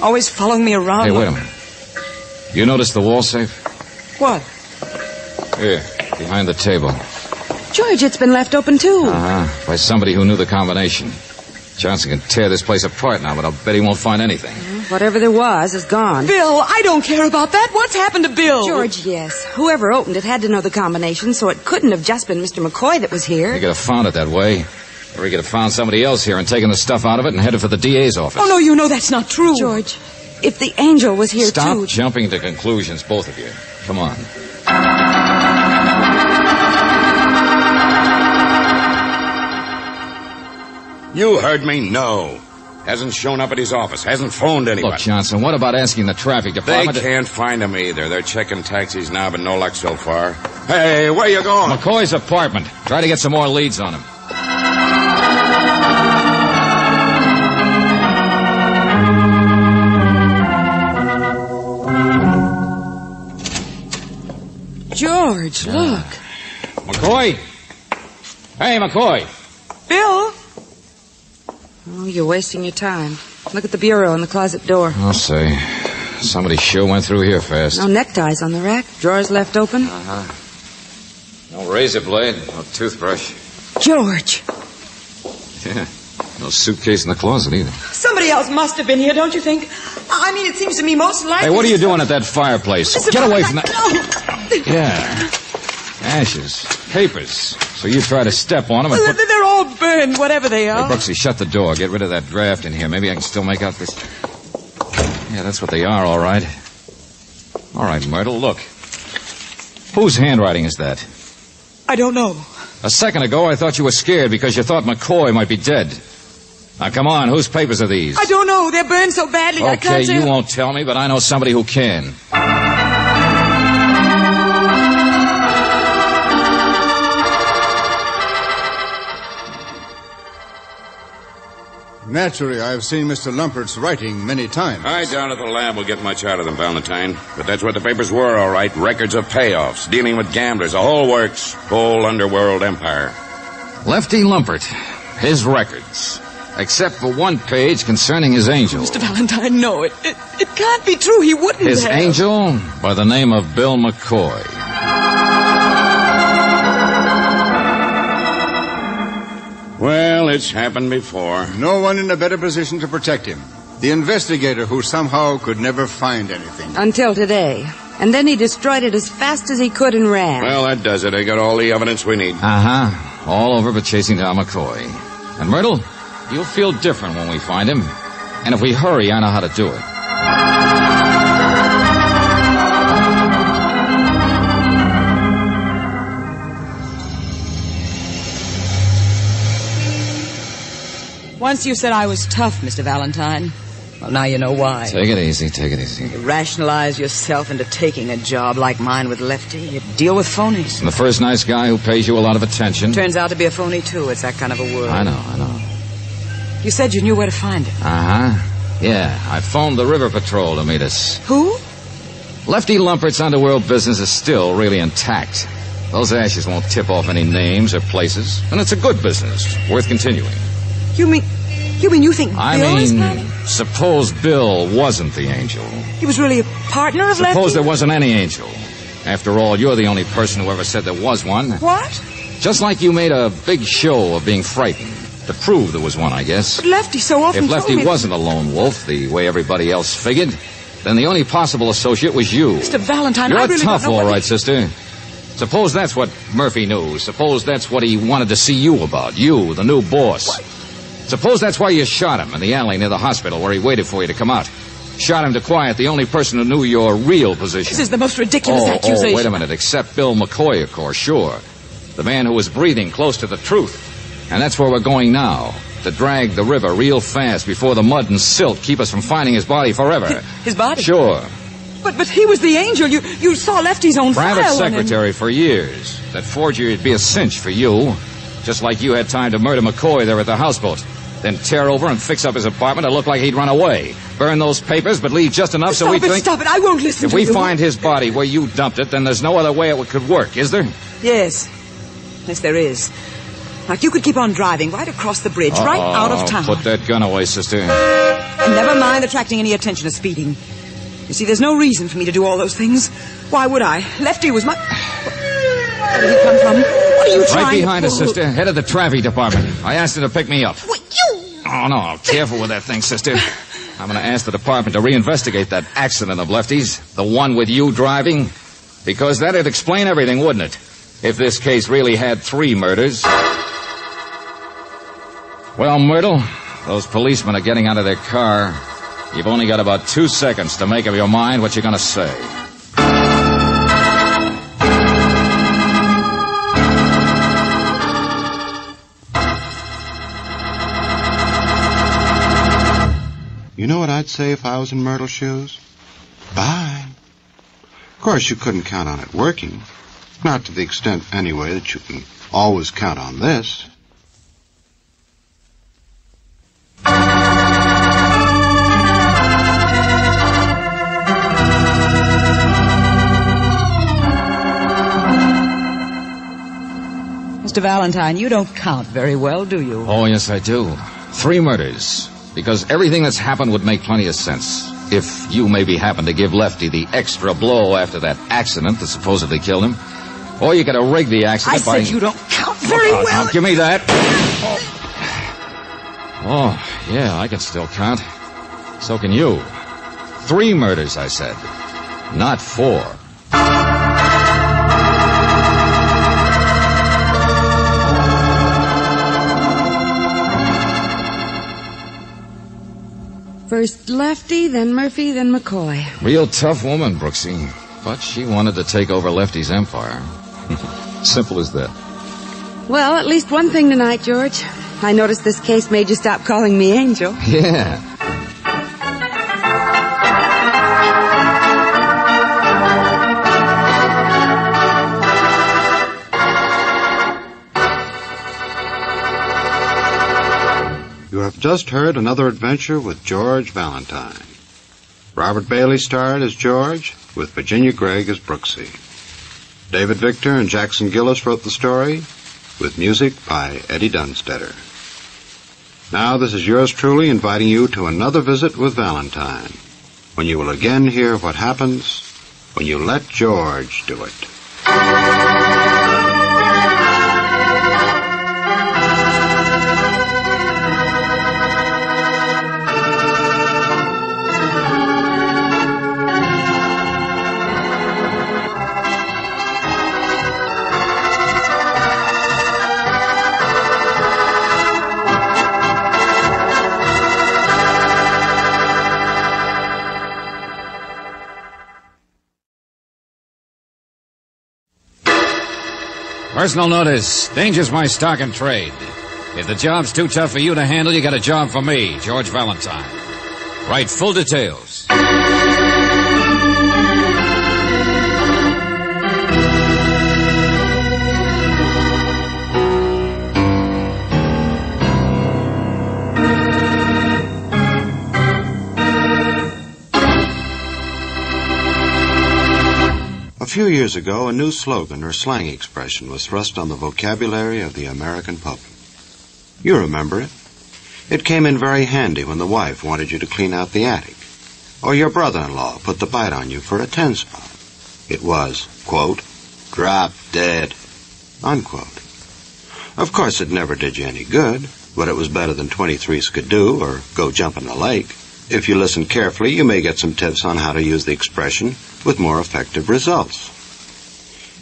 Always following me around. Hey, wait a minute. You noticed the wall safe? What? Here, behind the table. George, it's been left open, too. By somebody who knew the combination. Johnson can tear this place apart now, but I'll bet he won't find anything. Whatever there was is gone. Bill, I don't care about that. What's happened to Bill? George, yes. Whoever opened it had to know the combination, so it couldn't have just been Mr. McCoy that was here. He could have found it that way. Or he could have found somebody else here and taken the stuff out of it and headed for the DA's office. Oh, no, you know that's not true. George, if the angel was here, Stop too... jumping to conclusions, both of you. Come on. You heard me? No. Hasn't shown up at his office. Hasn't phoned anybody. Look, Johnson, what about asking the traffic department? They can't find him either. They're checking taxis now, but no luck so far. Hey, where you going? McCoy's apartment. Try to get some more leads on him. George, look. McCoy? Hey, McCoy. Bill? Oh, you're wasting your time. Look at the bureau and the closet door. I'll say. Somebody sure went through here fast. No neckties on the rack. Drawers left open. Uh-huh. No razor blade, no toothbrush. George! Yeah, no suitcase in the closet either. Somebody else must have been here, don't you think? I mean, it seems to me most likely... Hey, what are you doing at that fireplace? Get away from that... No! Yeah. Ashes. Papers. So you try to step on them and put... They're all burned, whatever they are. Hey, Brooksy, shut the door. Get rid of that draft in here. Maybe I can still make out this... Yeah, that's what they are, all right. All right, Myrtle, look. Whose handwriting is that? I don't know. A second ago, I thought you were scared because you thought McCoy might be dead. Now, come on, whose papers are these? I don't know. They're burned so badly, I can't Okay, you won't tell me, but I know somebody who can. Naturally, I've seen Mr. Lumpert's writing many times. I doubt if the lab will get much out of them, Valentine. But that's what the papers were, all right. Records of payoffs, dealing with gamblers, the whole works. Whole underworld empire. Lefty Lumpert. His records. Except for one page concerning his angel. Mr. Valentine, no, it can't be true. He wouldn't His have. angel by the name of Bill McCoy. Well, it's happened before. No one in a better position to protect him. The investigator who somehow could never find anything. Until today. And then he destroyed it as fast as he could and ran. Well, that does it. I got all the evidence we need. Uh-huh. All over but chasing down McCoy. And Myrtle, you'll feel different when we find him. And if we hurry, I know how to do it. Once you said I was tough, Mr. Valentine. Well, now you know why. Take it easy, take it easy. You rationalize yourself into taking a job like mine with Lefty. You deal with phonies. And the first nice guy who pays you a lot of attention. Turns out to be a phony, too. It's that kind of a world. I know. You said you knew where to find him. Uh-huh. Yeah, I phoned the River Patrol to meet us. Who? Lefty Lumpert's underworld business is still really intact. Those ashes won't tip off any names or places. And it's a good business, worth continuing. You mean you think Bill is planning? Suppose Bill wasn't the angel. He was really a partner of Lefty? Suppose there wasn't any angel. After all, you're the only person who ever said there was one. What? Just like you made a big show of being frightened. To prove there was one, I guess. But Lefty so often If Lefty told me wasn't a lone wolf, the way everybody else figured, then the only possible associate was you. Mr. Valentine, You're I really tough, don't know all what right, sister. Suppose that's what Murphy knew. Suppose that's what he wanted to see you about. You, the new boss. What? Suppose that's why you shot him in the alley near the hospital where he waited for you to come out. Shot him to quiet the only person who knew your real position. This is the most ridiculous accusation. Oh, wait a minute. Except Bill McCoy, of course, sure. The man who was breathing close to the truth. And that's where we're going now. To drag the river real fast before the mud and silt keep us from finding his body forever. His body? Sure. But he was the angel. You saw Lefty's own Private file secretary for years. That forgery would be a cinch for you. Just like you had time to murder McCoy there at the houseboat. Then tear over and fix up his apartment to look like he'd run away. Burn those papers, but leave just enough so we think... Stop it, I won't listen to you. If we find his body where you dumped it, then there's no other way it could work, is there? Yes. Yes, there is. Like you could keep on driving right across the bridge, right out of town. Put that gun away, sister. And never mind attracting any attention to speeding. You see, there's no reason for me to do all those things. Why would I? Lefty was my... Where did he come from? What are you trying Right behind to us, sister. Head of the traffic department. I asked her to pick me up. What, you? Oh, no. Careful with that thing, sister. I'm going to ask the department to reinvestigate that accident of Lefty's. The one with you driving. Because that'd explain everything, wouldn't it? If this case really had 3 murders. Well, Myrtle, those policemen are getting out of their car. You've only got about 2 seconds to make up your mind what you're going to say. You know what I'd say if I was in Myrtle's shoes? Bye. Of course, you couldn't count on it working. Not to the extent, anyway, that you can always count on this. Mr. Valentine, you don't count very well, do you? Oh, yes, I do. 3 murders. Because everything that's happened would make plenty of sense. If you maybe happen to give Lefty the extra blow after that accident that supposedly killed him. Or you could have rigged the accident by... I said you don't count very well. Now, give me that. Oh, yeah, I can still count. So can you. 3 murders, I said. Not 4. First Lefty, then Murphy, then McCoy. Real tough woman, Brooksy. But she wanted to take over Lefty's empire. Simple as that. Well, at least one thing tonight, George. I noticed this case made you stop calling me Angel. Yeah. You have just heard another adventure with George Valentine. Robert Bailey starred as George, with Virginia Gregg as Brooksy. David Victor and Jackson Gillis wrote the story, with music by Eddie Dunstetter. Now this is yours truly inviting you to another visit with Valentine, when you will again hear what happens when you let George do it. Personal notice. Danger's my stock and trade. If the job's too tough for you to handle, you got a job for me, George Valentine. Write full details. A few years ago, a new slogan or slang expression was thrust on the vocabulary of the American public. You remember it. It came in very handy when the wife wanted you to clean out the attic, or your brother-in-law put the bite on you for a 10 spot. It was, quote, drop dead, unquote. Of course, it never did you any good, but it was better than 23s could do or go jump in the lake. If you listen carefully, you may get some tips on how to use the expression with more effective results.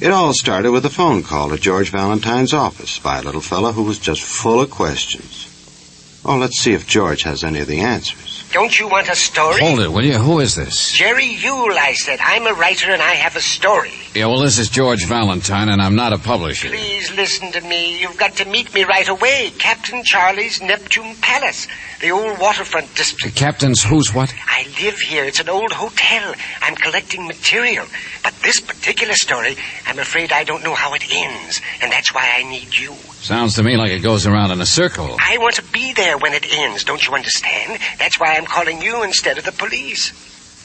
It all started with a phone call to George Valentine's office by a little fellow who was just full of questions. Oh, let's see if George has any of the answers. Don't you want a story? Hold it, will you? Who is this? Jerry Yule, I said. I'm a writer and I have a story. Yeah, well, this is George Valentine, and I'm not a publisher. Please listen to me. You've got to meet me right away. Captain Charlie's Neptune Palace, the old waterfront district. Captain's who's what? I live here. It's an old hotel. I'm collecting material. But this particular story, I'm afraid I don't know how it ends, and that's why I need you. Sounds to me like it goes around in a circle. I want to be there when it ends, don't you understand? That's why I'm calling you instead of the police.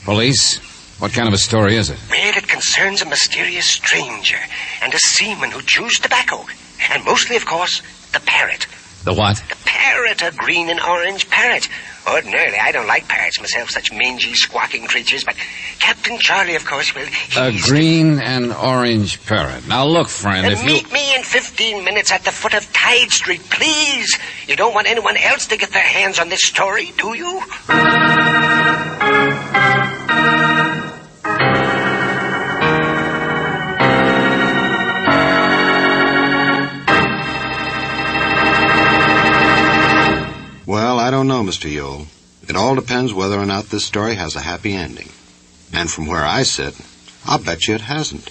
Police? What kind of a story is it? Well, it concerns a mysterious stranger and a seaman who chews tobacco. And mostly, of course, the parrot. The what? The parrot, a green and orange parrot. Ordinarily, I don't like parrots myself, such mangy, squawking creatures, but Captain Charlie, of course, well, A green and orange parrot. Now, look, friend, if you... Meet me in 15 minutes at the foot of Tide Street, please. You don't want anyone else to get their hands on this story, do you? Well, I don't know, Mr. Yule. It all depends whether or not this story has a happy ending. And from where I sit, I'll bet you it hasn't.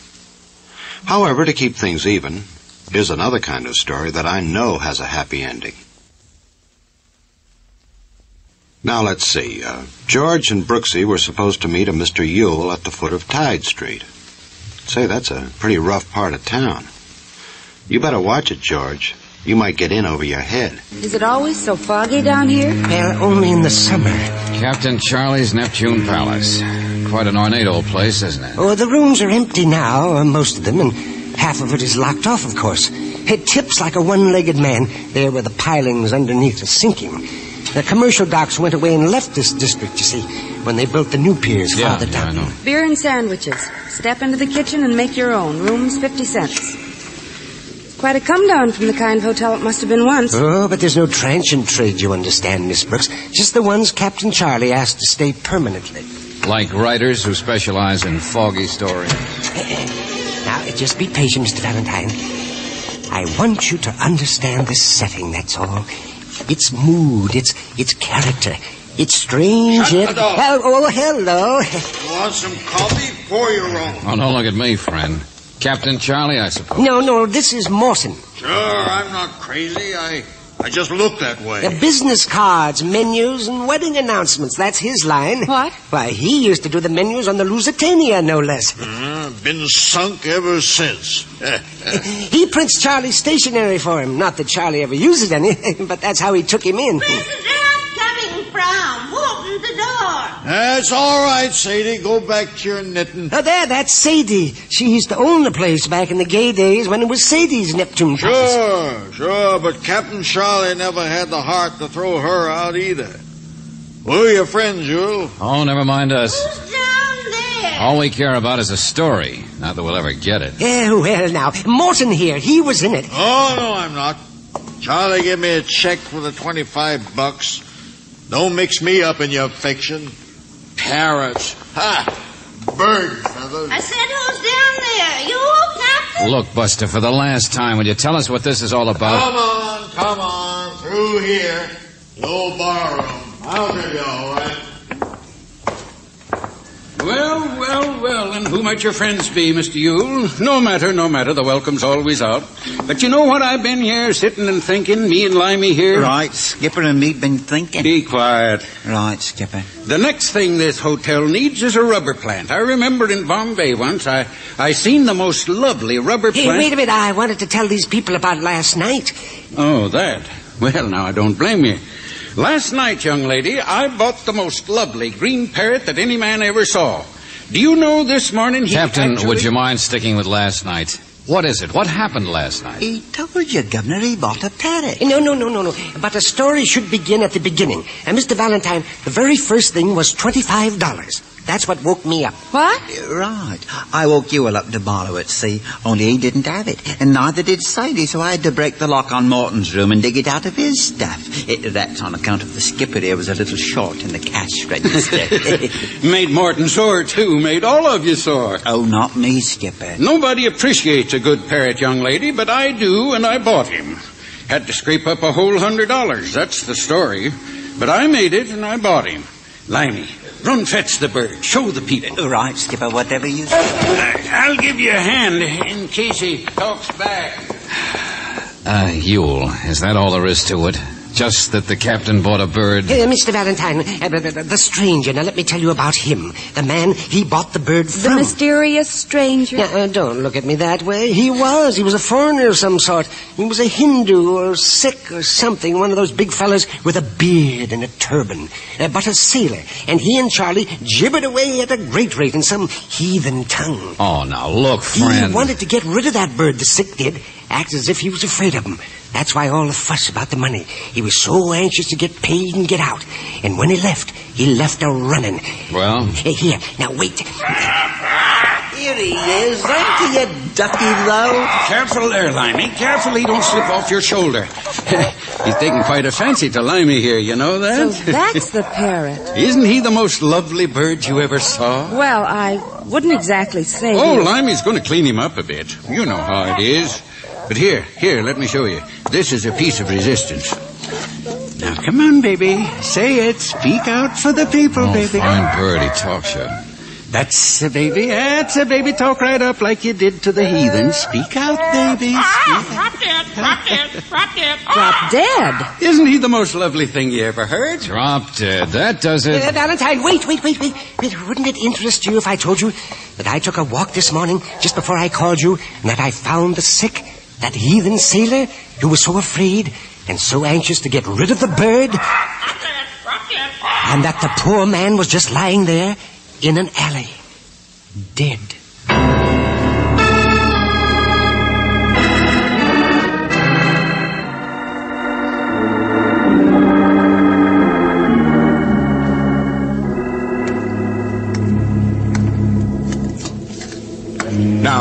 However, to keep things even, here's another kind of story that I know has a happy ending. Now, let's see. George and Brooksy were supposed to meet a Mr. Yule at the foot of Tide Street. Say, that's a pretty rough part of town. You better watch it, George. You might get in over your head. Is it always so foggy down here? Well, only in the summer. Captain Charlie's Neptune Palace. Quite an ornate old place, isn't it? Oh, the rooms are empty now, most of them, and Half of it is locked off, of course. It tips like a one-legged man there where the pilings underneath are sinking. The commercial docks went away and left this district, you see, when they built the new piers farther down. I know. Beer and sandwiches. Step into the kitchen and make your own. Rooms 50 cents. Quite a come down from the kind of hotel it must have been once. Oh, but there's no transient trade, you understand, Miss Brooks. Just the ones Captain Charlie asked to stay permanently. Like writers who specialize in foggy stories. Now, just be patient, Mr. Valentine. I want you to understand this setting, that's all. Its mood, its character. It's strange Shut yet... the door. Oh, hello. You want some coffee? Pour your own. Oh, don't look at me, friend. Captain Charlie, I suppose. No, this is Morton. Sure, I'm not crazy. I just look that way. Business cards, menus, and wedding announcements. That's his line. What? Why, he used to do the menus on the Lusitania, no less. Been sunk ever since. He prints Charlie's stationery for him. Not that Charlie ever uses any, but that's how he took him in. Where's the dad coming from? Who opened the door? That's all right, Sadie. Go back to your knitting. Oh, that's Sadie. She used to own the place back in the gay days when it was Sadie's Neptune Palace. Sure, but Captain Charlie never had the heart to throw her out either. Who are your friends, Jewel? Oh, never mind us. Who's down there? All we care about is a story. Not that we'll ever get it. Well, now, Morton here, he was in it. Oh, no, I'm not. Charlie gave me a check for the $25. Don't mix me up in your fiction. Parrots. Ha! Bird feathers. I said, who's down there? You, Captain? Look, Buster, for the last time, will you tell us what this is all about? Come on. Through here. No barroom. I'll tell you all right. Well, and who might your friends be, Mr. Yule? No matter, the welcome's always out. But you know what I've been here sitting and thinking, me and Limey here? Right, Skipper and me been thinking. Be quiet. Right, Skipper. The next thing this hotel needs is a rubber plant. I remember in Bombay once, I seen the most lovely rubber plant. Hey, wait a minute, I wanted to tell these people about last night. Oh, that. Well, now, I don't blame you. Last night, young lady, I bought the most lovely green parrot that any man ever saw. Do you know this morning Captain, would you mind sticking with last night? What is it? What happened last night? He told you, Governor, he bought a parrot. No. But a story should begin at the beginning. And Mr. Valentine, the very first thing was $25. That's what woke me up. What? Right. I woke you all up to borrow it, see? Only he didn't have it. And neither did Sadie, so I had to break the lock on Morton's room and dig it out of his stuff. That's on account of the skipper there was a little short in the cash register. Made Morton sore, too. Made all of you sore. Oh, not me, Skipper. Nobody appreciates a good parrot, young lady, but I do, and I bought him. Had to scrape up a whole $100. That's the story. But I made it, and I bought him. Limey, run fetch the bird. Show the people. Right, Skipper, whatever you say. I'll give you a hand in case he talks back. Yule, is that all there is to it? Just that the captain bought a bird? Mr. Valentine, the stranger. Now, let me tell you about him. The man he bought the bird from. The mysterious stranger? Now, don't look at me that way. He was a foreigner of some sort. He was a Hindu or Sikh or something, one of those big fellas with a beard and a turban. But a sailor. And he and Charlie gibbered away at a great rate in some heathen tongue. Oh, now, look, friend. He wanted to get rid of that bird, the Sikh did. Act as if he was afraid of him. That's why all the fuss about the money. He was so anxious to get paid and get out. And when he left a-running. Well? Here, now wait. Here he is, ain't he, you ducky low? Careful there, Limey. Careful he don't slip off your shoulder. He's taking quite a fancy to Limey here, you know that? So that's the parrot. Isn't he the most lovely bird you ever saw? Well, I wouldn't exactly say. Oh, Limey's going to clean him up a bit. You know how it is. But here, let me show you. This is a piece of resistance. Now, come on, baby. Say it. Speak out for the people, baby. Fine bird, he talks you. That's a baby. That's a baby. Talk right up like you did to the heathen. Speak out, baby. Drop dead. Isn't he the most lovely thing you ever heard? Drop dead. That does it. Valentine, wait. Wouldn't it interest you if I told you that I took a walk this morning just before I called you and that I found the Sikh, that heathen sailor who was so afraid and so anxious to get rid of the bird, and that the poor man was just lying there in an alley, dead.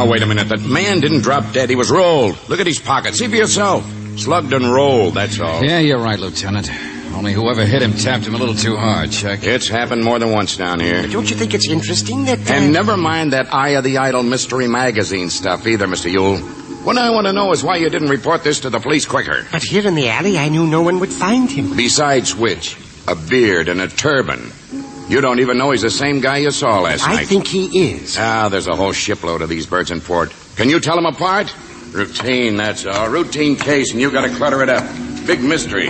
wait a minute. That man didn't drop dead. He was rolled. Look at his pockets. See for yourself. Slugged and rolled, that's all. Yeah, you're right, Lieutenant. Only whoever hit him tapped him a little too hard, Chuck. It's happened more than once down here. But don't you think it's interesting that... And never mind that Eye of the Idol Mystery Magazine stuff either, Mr. Yule. What I want to know is why you didn't report this to the police quicker. But here in the alley, I knew no one would find him. Besides which, a beard and a turban. You don't even know he's the same guy you saw last night. I think he is. There's a whole shipload of these birds in port. Can you tell them apart? Routine, that's all. Routine case, and you got to clutter it up. Big mystery.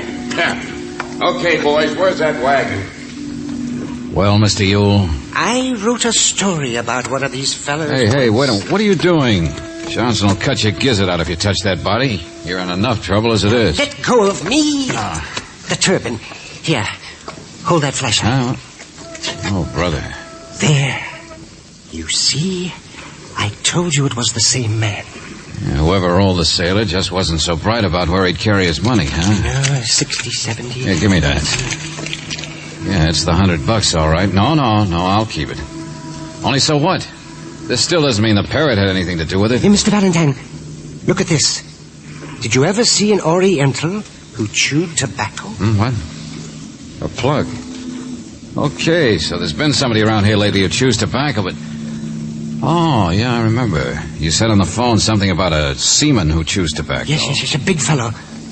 Okay, boys, where's that wagon? Well, Mr. Yule? I wrote a story about one of these fellas. Hey, wait a minute. What are you doing? Johnson will cut your gizzard out if you touch that body. You're in enough trouble as it is. Let go of me. The turban. Here, hold that flashlight. Oh, brother. There. You see? I told you it was the same man. Yeah, whoever rolled the sailor just wasn't so bright about where he'd carry his money, huh? 60, 70. Here, give me that. Yeah, it's the $100, all right. No, I'll keep it. Only so what? This still doesn't mean the parrot had anything to do with it. Hey, Mr. Valentine, look at this. Did you ever see an Oriental who chewed tobacco? What? A plug. Okay, so there's been somebody around here lately who chews tobacco, but... Oh, yeah, I remember. You said on the phone something about a seaman who chews tobacco. Yes, a big fellow,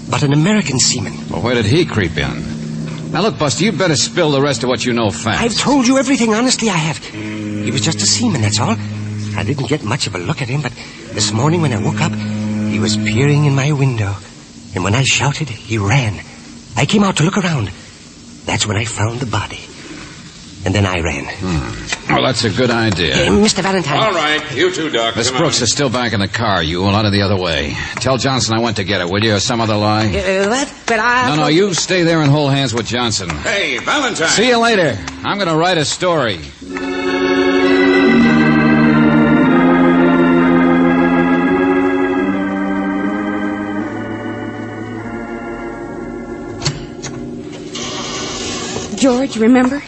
but an American seaman. Well, where did he creep in? Now, look, Buster, you'd better spill the rest of what you know fast. I've told you everything, honestly, I have. He was just a seaman, that's all. I didn't get much of a look at him, but this morning when I woke up, he was peering in my window. And when I shouted, he ran. I came out to look around. That's when I found the body. And then I ran. Well, that's a good idea. Mr. Valentine. All right, you too, Doc. Miss Brooks is still back in the car. You will out of the other way. Tell Johnson I went to get her, will you, or some other lie? What? But I... No, you stay there and hold hands with Johnson. Hey, Valentine. See you later. I'm going to write a story. George, remember?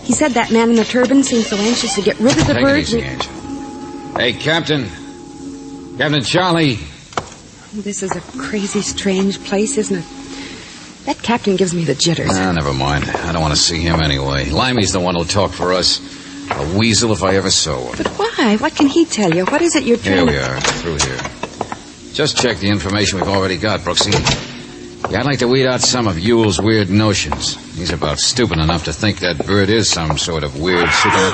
He said that man in the turban seemed so anxious to get rid of the birds. Take it easy, Angel. Hey, Captain. Captain Charlie. This is a crazy, strange place, isn't it? That captain gives me the jitters. Never mind. I don't want to see him anyway. Limey's the one who'll talk for us. A weasel if I ever saw one. But why? What can he tell you? What is it you're trying to... Here we are, through here. Just check the information we've already got, Brooksy. Yeah, I'd like to weed out some of Yule's weird notions. He's about stupid enough to think that bird is some sort of weird super...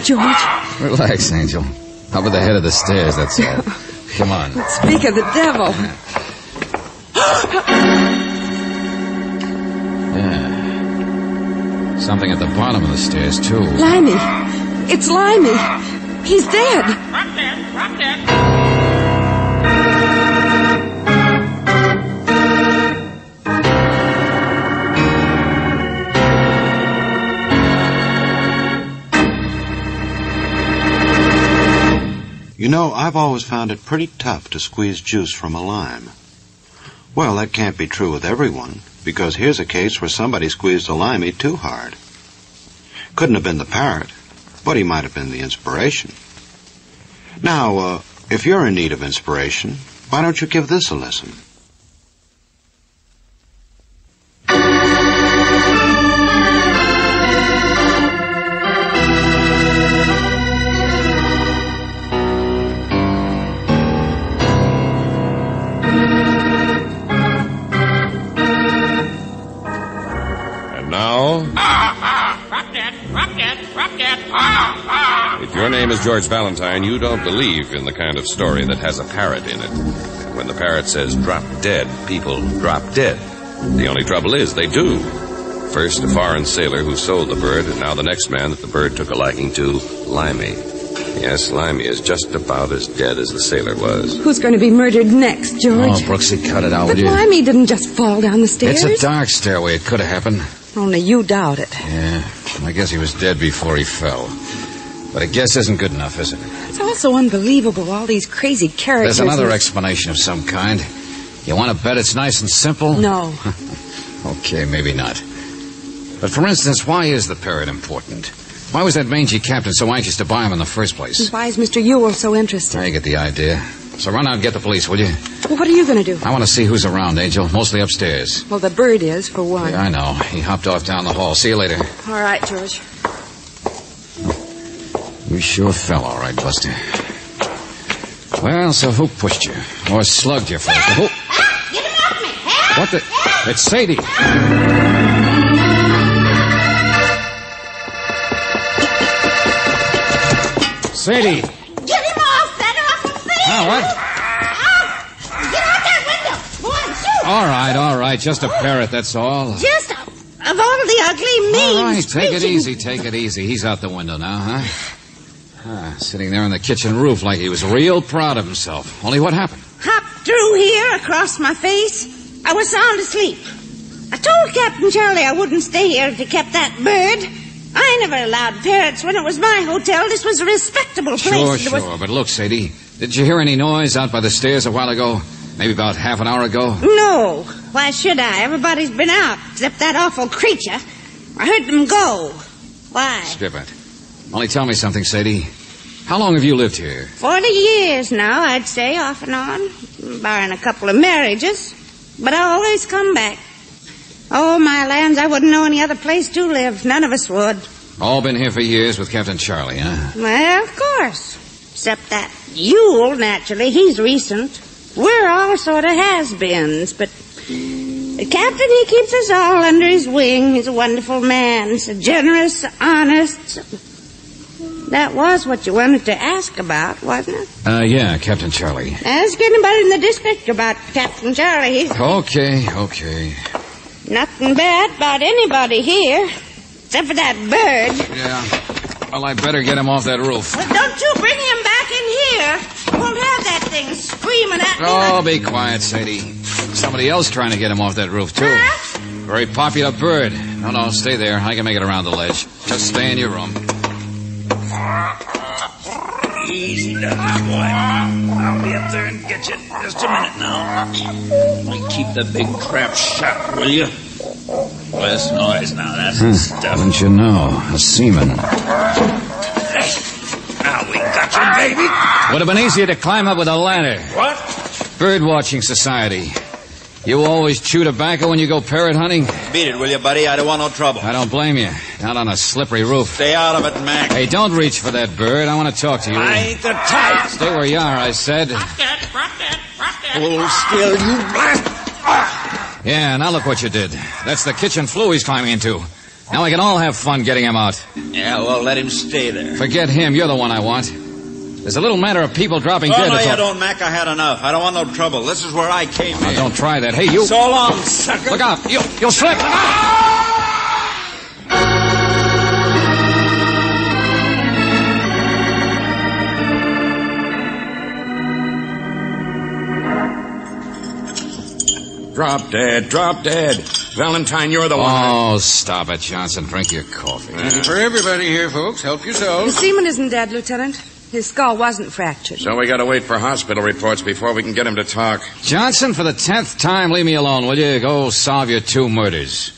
George. Relax, Angel. Up at the head of the stairs, that's all. Come on. Speak of the devil. Yeah. Something at the bottom of the stairs, too. Limey. It's Limey. He's dead. Drop dead. You know, I've always found it pretty tough to squeeze juice from a lime. Well, that can't be true with everyone, because here's a case where somebody squeezed a limey too hard. Couldn't have been the parrot, but he might have been the inspiration. Now, if you're in need of inspiration, why don't you give this a listen? If your name is George Valentine, you don't believe in the kind of story that has a parrot in it. When the parrot says drop dead, people drop dead. The only trouble is they do. First, a foreign sailor who sold the bird, and now the next man that the bird took a liking to, Limey. Yes, Limey is just about as dead as the sailor was. Who's going to be murdered next, George? Oh, Brooksy, cut it out, but would you? Limey didn't just fall down the stairs. It's a dark stairway. It could have happened. Only you doubt it. Yeah, I guess he was dead before he fell. But a guess isn't good enough, is it? It's all so unbelievable, all these crazy characters. There's another explanation of some kind. You want to bet it's nice and simple? No. Okay, maybe not. But for instance, why is the parrot important? Why was that mangy captain so anxious to buy him in the first place? Why is Mr. Ewell so interested? I get the idea. So run out and get the police, will you? Well, what are you going to do? I want to see who's around, Angel. Mostly upstairs. Well, the bird is, for one. Yeah, I know. He hopped off down the hall. See you later. All right, George. You sure fell all right, Buster. Well, so who pushed you? Or slugged you first? Who? Get him off me! Help! What the? It's Sadie. Sadie. Get him off that awful thing! Oh, what? Get out that window! Boy, shoot! All right. Just a parrot, that's all. Just of all the ugly, mean, All right, take it screeching- easy. He's out the window now, huh? Sitting there on the kitchen roof like he was real proud of himself. Only what happened? Hopped through here across my face. I was sound asleep. I told Captain Charlie I wouldn't stay here if he kept that bird. I never allowed parrots when it was my hotel. This was a respectable place. Sure. But look, Sadie, did you hear any noise out by the stairs a while ago? Maybe about half an hour ago? No. Why should I? Everybody's been out, except that awful creature. I heard them go. Why? Skip it. Only tell me something, Sadie. How long have you lived here? 40 years now, I'd say, off and on, barring a couple of marriages. But I always come back. Oh, my lands, I wouldn't know any other place to live. None of us would. All been here for years with Captain Charlie, huh? Well, of course. Except that Ewell, naturally. He's recent. We're all sort of has-beens, but the captain, he keeps us all under his wing. He's a wonderful man. So generous, honest. That was what you wanted to ask about, wasn't it? Yeah, Captain Charlie. Ask anybody in the district about Captain Charlie. He's Okay. nothing bad about anybody here, except for that bird. Yeah. Well, I better get him off that roof. Well, don't you bring him back in here. You won't have that thing screaming at me. Oh, be quiet, Sadie. Somebody else trying to get him off that roof, too. Very popular bird. No, stay there. I can make it around the ledge. Just stay in your room. Easy now, boy. I'll be up there and get you in just a minute now. Keep the big trap shut, will you? Less noise now, that's the stuff. Didn't you know? A seaman. Now we got you, baby. Would have been easier to climb up with a ladder. What? Bird watching society. You always chew tobacco when you go parrot hunting? Beat it, will you, buddy? I don't want no trouble. I don't blame you. Not on a slippery roof. Stay out of it, Mac. Hey, don't reach for that bird. I want to talk to you. I ain't the type. Stay where you are, I said. Hold still, you blast. Yeah, now look what you did. That's the kitchen flue he's climbing into. Now we can all have fun getting him out. Yeah, well, let him stay there. Forget him. You're the one I want. There's a little matter of people dropping dead. No, you don't, Mac. I had enough. I don't want no trouble. This is where I came in. Don't try that. Hey, you. So long, sucker. Look out. You'll slip. Drop dead. Valentine, you're the one. Oh, stop it, Johnson. Drink your coffee. And for everybody here, folks, help The yourselves. seaman isn't dead, Lieutenant. His skull wasn't fractured. So we gotta wait for hospital reports before we can get him to talk. Johnson, for the 10th time, leave me alone, will you? Go solve your 2 murders.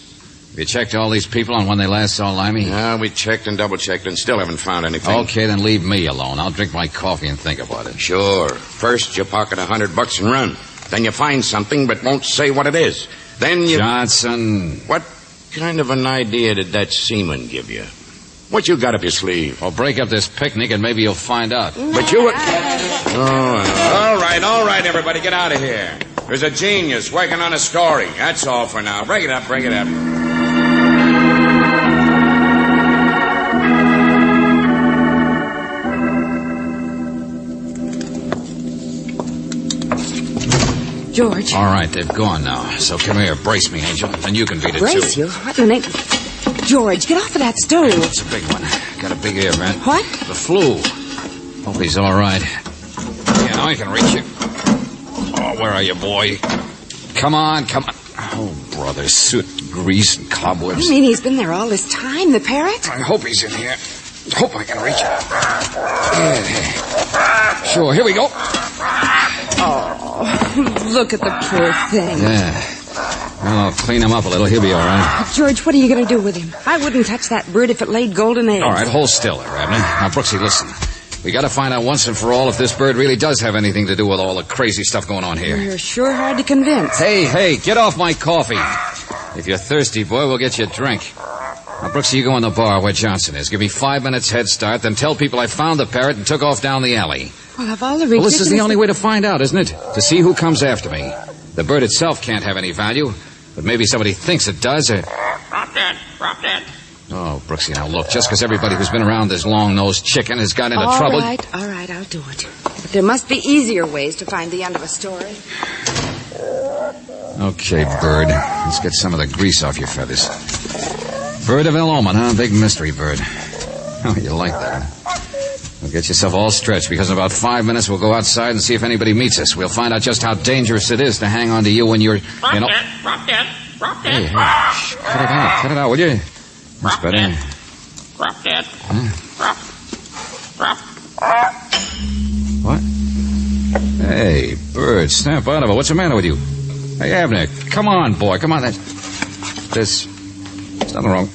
Have you checked all these people on when they last saw Limey? Yeah, we checked and double-checked and still haven't found anything. Okay, then leave me alone. I'll drink my coffee and think about it. Sure. First, you pocket $100 and run. Then you find something but won't say what it is. Then you... Johnson. What kind of an idea did that seaman give you? What you got up your sleeve? Well, break up this picnic and maybe you'll find out. But you were... Oh, all right, everybody, get out of here. There's a genius working on a story. That's all for now. Break it up. George. All right, they've gone now. So come here, brace me, Angel. Then you can beat it, Brace too. you? What in the name... George, get off of that stove. It's a big one. Got a big ear, man. What? The flu. Hope he's all right. Yeah, now I can reach you. Oh, where are you, boy? Come on. Oh, brother, soot, grease, and cobwebs. You mean he's been there all this time, the parrot? I hope he's in here. Hope I can reach it. Yeah. Sure, here we go. Oh, look at the poor thing. Yeah. Well, I'll clean him up a little. He'll be all right. George, what are you going to do with him? I wouldn't touch that bird if it laid golden eggs. All right, hold still there, Abner. Now, Brooksy, listen. We got to find out once and for all if this bird really does have anything to do with all the crazy stuff going on here. You're sure hard to convince. Hey, get off my coffee. If you're thirsty, boy, we'll get you a drink. Now, Brooksy, you go in the bar where Johnson is. Give me 5 minutes head start, then tell people I found the parrot and took off down the alley. Well, of all the ridiculous... Well, this is the only way to find out, isn't it? To see who comes after me. The bird itself can't have any value, but maybe somebody thinks it does, or... Drop dead. Oh, Brooksy, now look, just because everybody who's been around this long-nosed chicken has got into trouble... All right, I'll do it. But there must be easier ways to find the end of a story. Okay, bird. Let's get some of the grease off your feathers. Bird of Elomon, huh? Big mystery bird. Oh, you like that, huh? Well, get yourself all stretched, because in about 5 minutes we'll go outside and see if anybody meets us. We'll find out just how dangerous it is to hang on to you when you're... Drop dead. Hey, shh, cut it out, will you? That's better. Drop dead. Drop. What? Hey, bird, snap out of it. What's the matter with you? Hey, Abner, come on, boy, come on. There's nothing wrong.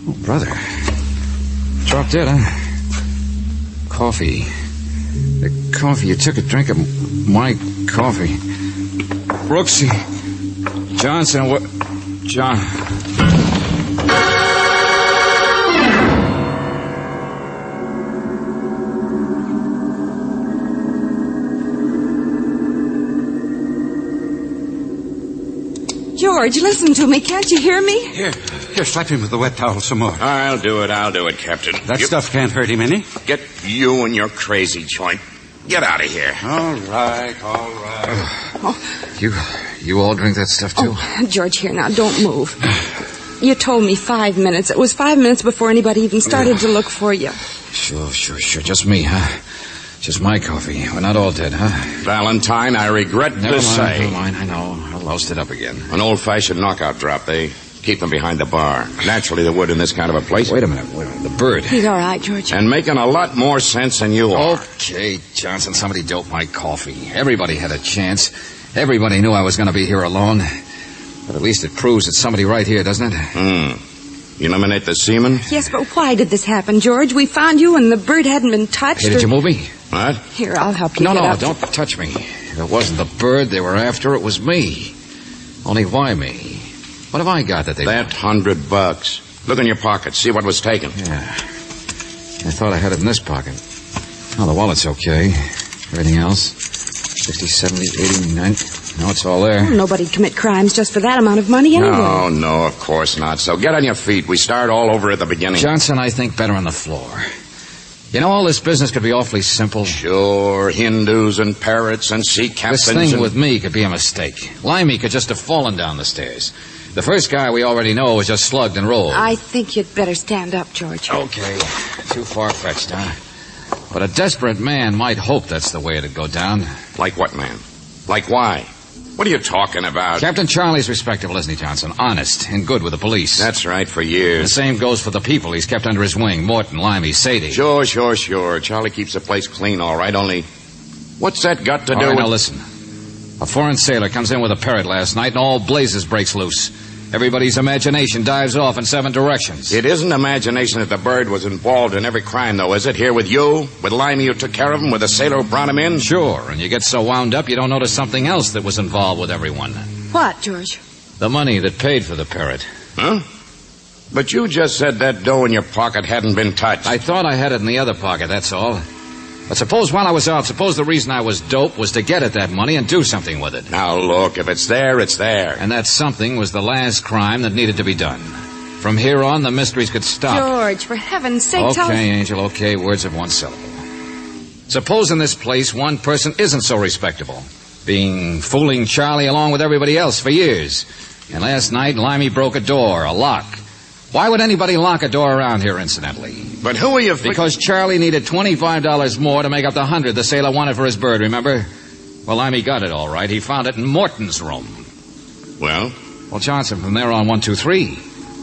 Oh, brother. Drop dead, huh? Coffee. The coffee. You took a drink of my coffee. Brooksy. Johnson, what? John. George, listen to me. Can't you hear me? Here, slap him with the wet towel some more. I'll do it, Captain. That stuff can't hurt him any. Get you and your crazy joint. Get out of here. All right. You all drink that stuff, too? Oh, George, here now, don't move. You told me 5 minutes. It was 5 minutes before anybody even started to look for you. Sure. Just me, huh? Just my coffee. We're not all dead, huh? Valentine, I regret to say... Never mind, I know. I loused it up again. An old-fashioned knockout drop. They keep them behind the bar. Naturally, they would in this kind of a place. Wait a minute. The bird. He's all right, George. And making a lot more sense than you are. Okay, Johnson, somebody doped my coffee. Everybody had a chance. Everybody knew I was going to be here alone. But at least it proves it's somebody right here, doesn't it? Eliminate the semen? Yes, but why did this happen, George? We found you and the bird hadn't been touched. Hey, did you move me? What? Here, I'll help you. No, get up. Don't touch me. If it wasn't the bird they were after, it was me. Only why me? What have I got that they... That $100. Look in your pocket. See what was taken. Yeah. I thought I had it in this pocket. Oh, the wallet's okay. Everything else? 60, 70, 80, 90. No, it's all there. Well, nobody'd commit crimes just for that amount of money anyway. No, of course not. So get on your feet. We start all over at the beginning. Johnson, I think better on the floor. You know, all this business could be awfully simple. Sure, Hindus and parrots and sea captains. This thing with me could be a mistake. Limey could just have fallen down the stairs. The first guy we already know was just slugged and rolled. I think you'd better stand up, George. Okay. Too far-fetched, huh? But a desperate man might hope that's the way it'd go down. Like what, man? Like why? What are you talking about? Captain Charlie's respectable, isn't he, Johnson? Honest and good with the police. That's right, for years. The same goes for the people he's kept under his wing. Morton, Limey, Sadie. Sure. Charlie keeps the place clean, all right, only... What's that got to do with... Now listen. A foreign sailor comes in with a parrot last night and all blazes breaks loose. Everybody's imagination dives off in 7 directions. It isn't imagination that the bird was involved in every crime, though, is it? Here with you? With Limey who took care of him? With the sailor who brought him in? Sure, and you get so wound up you don't notice something else that was involved with everyone. What, George? The money that paid for the parrot. Huh? But you just said that dough in your pocket hadn't been touched. I thought I had it in the other pocket, that's all. But suppose while I was out, suppose the reason I was doped was to get at that money and do something with it. Now, look, if it's there, it's there. And that something was the last crime that needed to be done. From here on, the mysteries could stop. George, for heaven's sake, tell us... Okay, Angel, okay, words of one syllable. Suppose in this place one person isn't so respectable, fooling Charlie along with everybody else for years. And last night, Limey broke a door, a lock. Why would anybody lock a door around here, incidentally? But who are you... Because Charlie needed $25 more to make up the $100 the sailor wanted for his bird, remember? Well, Limey got it all right. He found it in Morton's room. Well, Johnson, from there on, 1, 2, 3.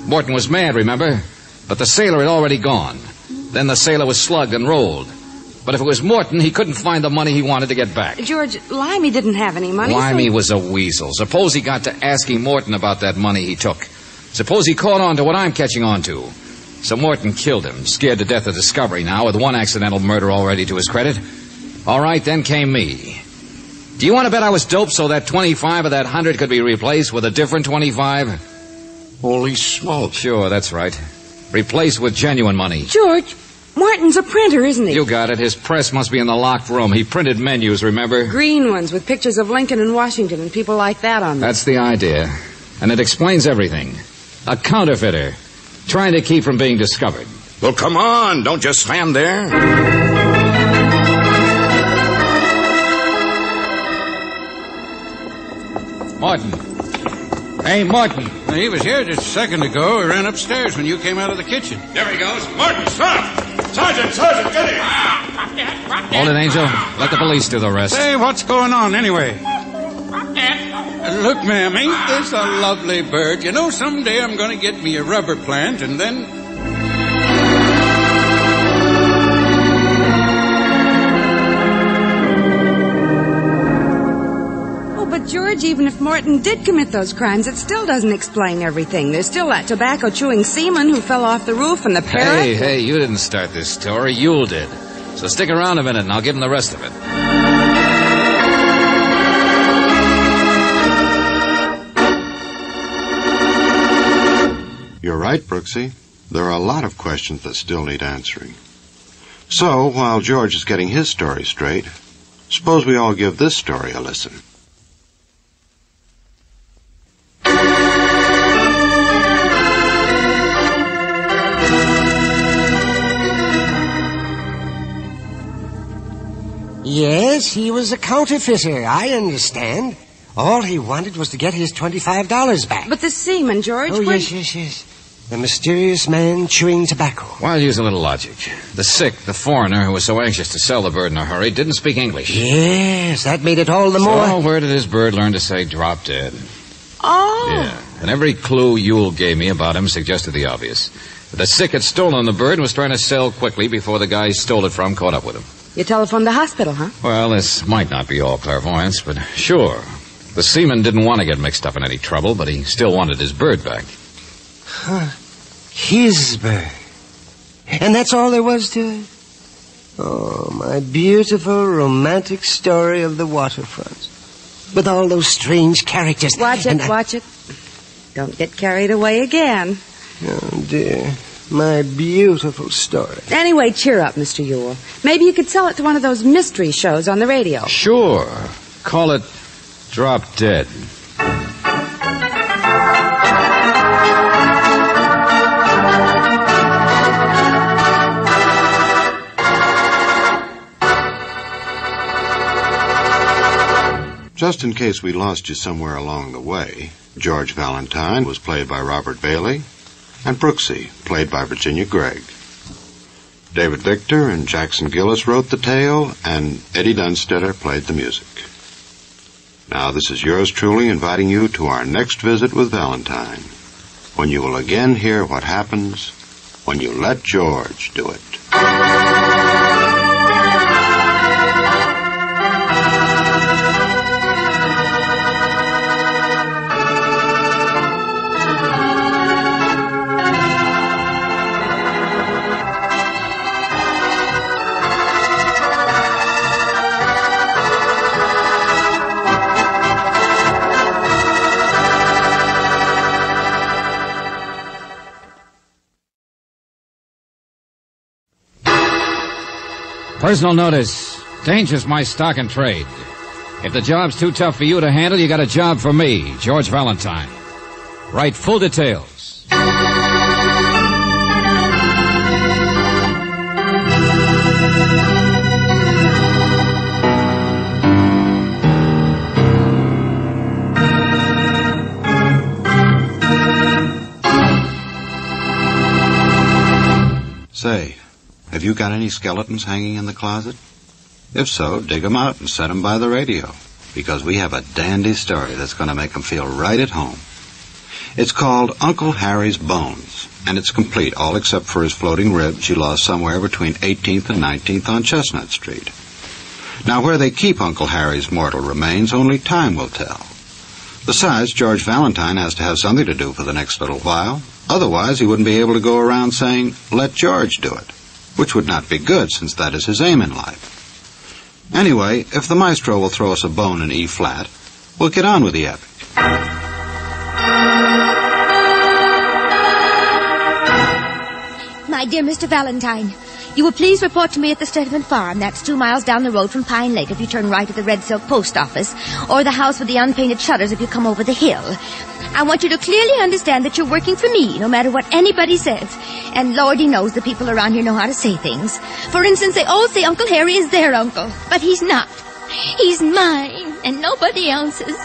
Morton was mad, remember? But the sailor had already gone. Then the sailor was slugged and rolled. But if it was Morton, he couldn't find the money he wanted to get back. George, Limey didn't have any money. Limey was a weasel. Suppose he got to asking Morton about that money he took. Suppose he caught on to what I'm catching on to. So Morton killed him, scared to death of discovery now, with one accidental murder already to his credit. All right, then came me. Do you want to bet I was doped so that 25 of that 100 could be replaced with a different 25? Holy smoke. Sure, that's right. Replaced with genuine money. George, Martin's a printer, isn't he? You got it. His press must be in the locked room. He printed menus, remember? Green ones with pictures of Lincoln and Washington and people like that on them. That's the idea. And it explains everything. A counterfeiter, trying to keep from being discovered. Well, come on. Don't just stand there. Martin. Hey, Martin. He was here just a second ago. He ran upstairs when you came out of the kitchen. There he goes. Martin, stop! Sergeant, get him! Hold it, Angel. Let the police do the rest. Hey, what's going on anyway? Look, ma'am, ain't this a lovely bird? You know, someday I'm going to get me a rubber plant and then... But George, even if Morton did commit those crimes, it still doesn't explain everything. There's still that tobacco-chewing seaman who fell off the roof and the parrot. Hey, you didn't start this story. Yule did. So stick around a minute and I'll give him the rest of it. You're right, Brooksy. There are a lot of questions that still need answering. So, while George is getting his story straight, suppose we all give this story a listen. Yes, he was a counterfeiter, I understand. All he wanted was to get his $25 back. But the seaman, George... Oh, yes. The mysterious man chewing tobacco. Well, I'll use a little logic. The sick, the foreigner who was so anxious to sell the bird in a hurry, didn't speak English. Yes, that made it all the more... So where did his bird learn to say drop dead? Oh. Yeah, and every clue Yule gave me about him suggested the obvious. The sick had stolen the bird and was trying to sell quickly before the guy he stole it from caught up with him. You telephoned the hospital, huh? Well, this might not be all clairvoyance, but sure. The seaman didn't want to get mixed up in any trouble, but he still wanted his bird back. Huh. His bird. And that's all there was to it? Oh, my beautiful romantic story of the waterfront. With all those strange characters. Watch it. Don't get carried away again. Oh, dear. My beautiful story. Anyway, cheer up, Mr. Yule. Maybe you could sell it to one of those mystery shows on the radio. Sure. Call it Drop Dead. Just in case we lost you somewhere along the way, George Valentine was played by Robert Bailey, and Brooksy, played by Virginia Gregg. David Victor and Jackson Gillis wrote the tale, and Eddie Dunstetter played the music. Now, this is yours truly inviting you to our next visit with Valentine, when you will again hear what happens when you let George do it. Personal notice. Danger's my stock and trade. If the job's too tough for you to handle, you got a job for me, George Valentine. Write full details. Say, have you got any skeletons hanging in the closet? If so, dig them out and set them by the radio, because we have a dandy story that's going to make them feel right at home. It's called Uncle Harry's Bones. and it's complete, all except for his floating ribs he lost somewhere between 18th and 19th on Chestnut Street. Now, where they keep Uncle Harry's mortal remains, only time will tell. Besides, George Valentine has to have something to do for the next little while. Otherwise, he wouldn't be able to go around saying, "Let George do it," which would not be good, since that is his aim in life. Anyway, if the maestro will throw us a bone in E-flat, we'll get on with the epic. My dear Mr. Valentine, you will please report to me at the Stedman Farm. That's 2 miles down the road from Pine Lake if you turn right at the Red Silk Post Office, or the house with the unpainted shutters if you come over the hill. I want you to clearly understand that you're working for me, no matter what anybody says. And Lordy knows the people around here know how to say things. For instance, they all say Uncle Harry is their uncle, but he's not. He's mine, and nobody else's.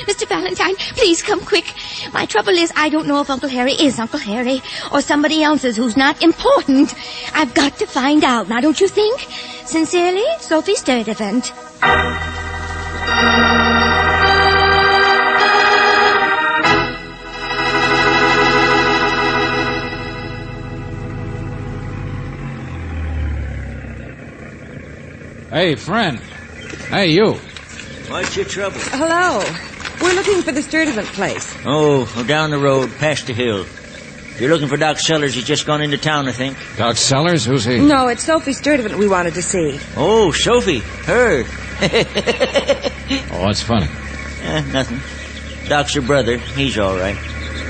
Mr. Valentine, please come quick. My trouble is I don't know if Uncle Harry is Uncle Harry or somebody else's who's not important. I've got to find out, now don't you think? Sincerely, Sophie Sturdivant. Hey, friend. Hey, you. What's your trouble? Hello. We're looking for the Sturdivant place. Oh, down the road, past the hill. You're looking for Doc Sellers. He's just gone into town, I think. Doc Sellers? Who's he? No, it's Sophie Sturdivant we wanted to see. Oh, Sophie. Her. Oh, what's funny? Nothing. Doc's her brother. He's all right.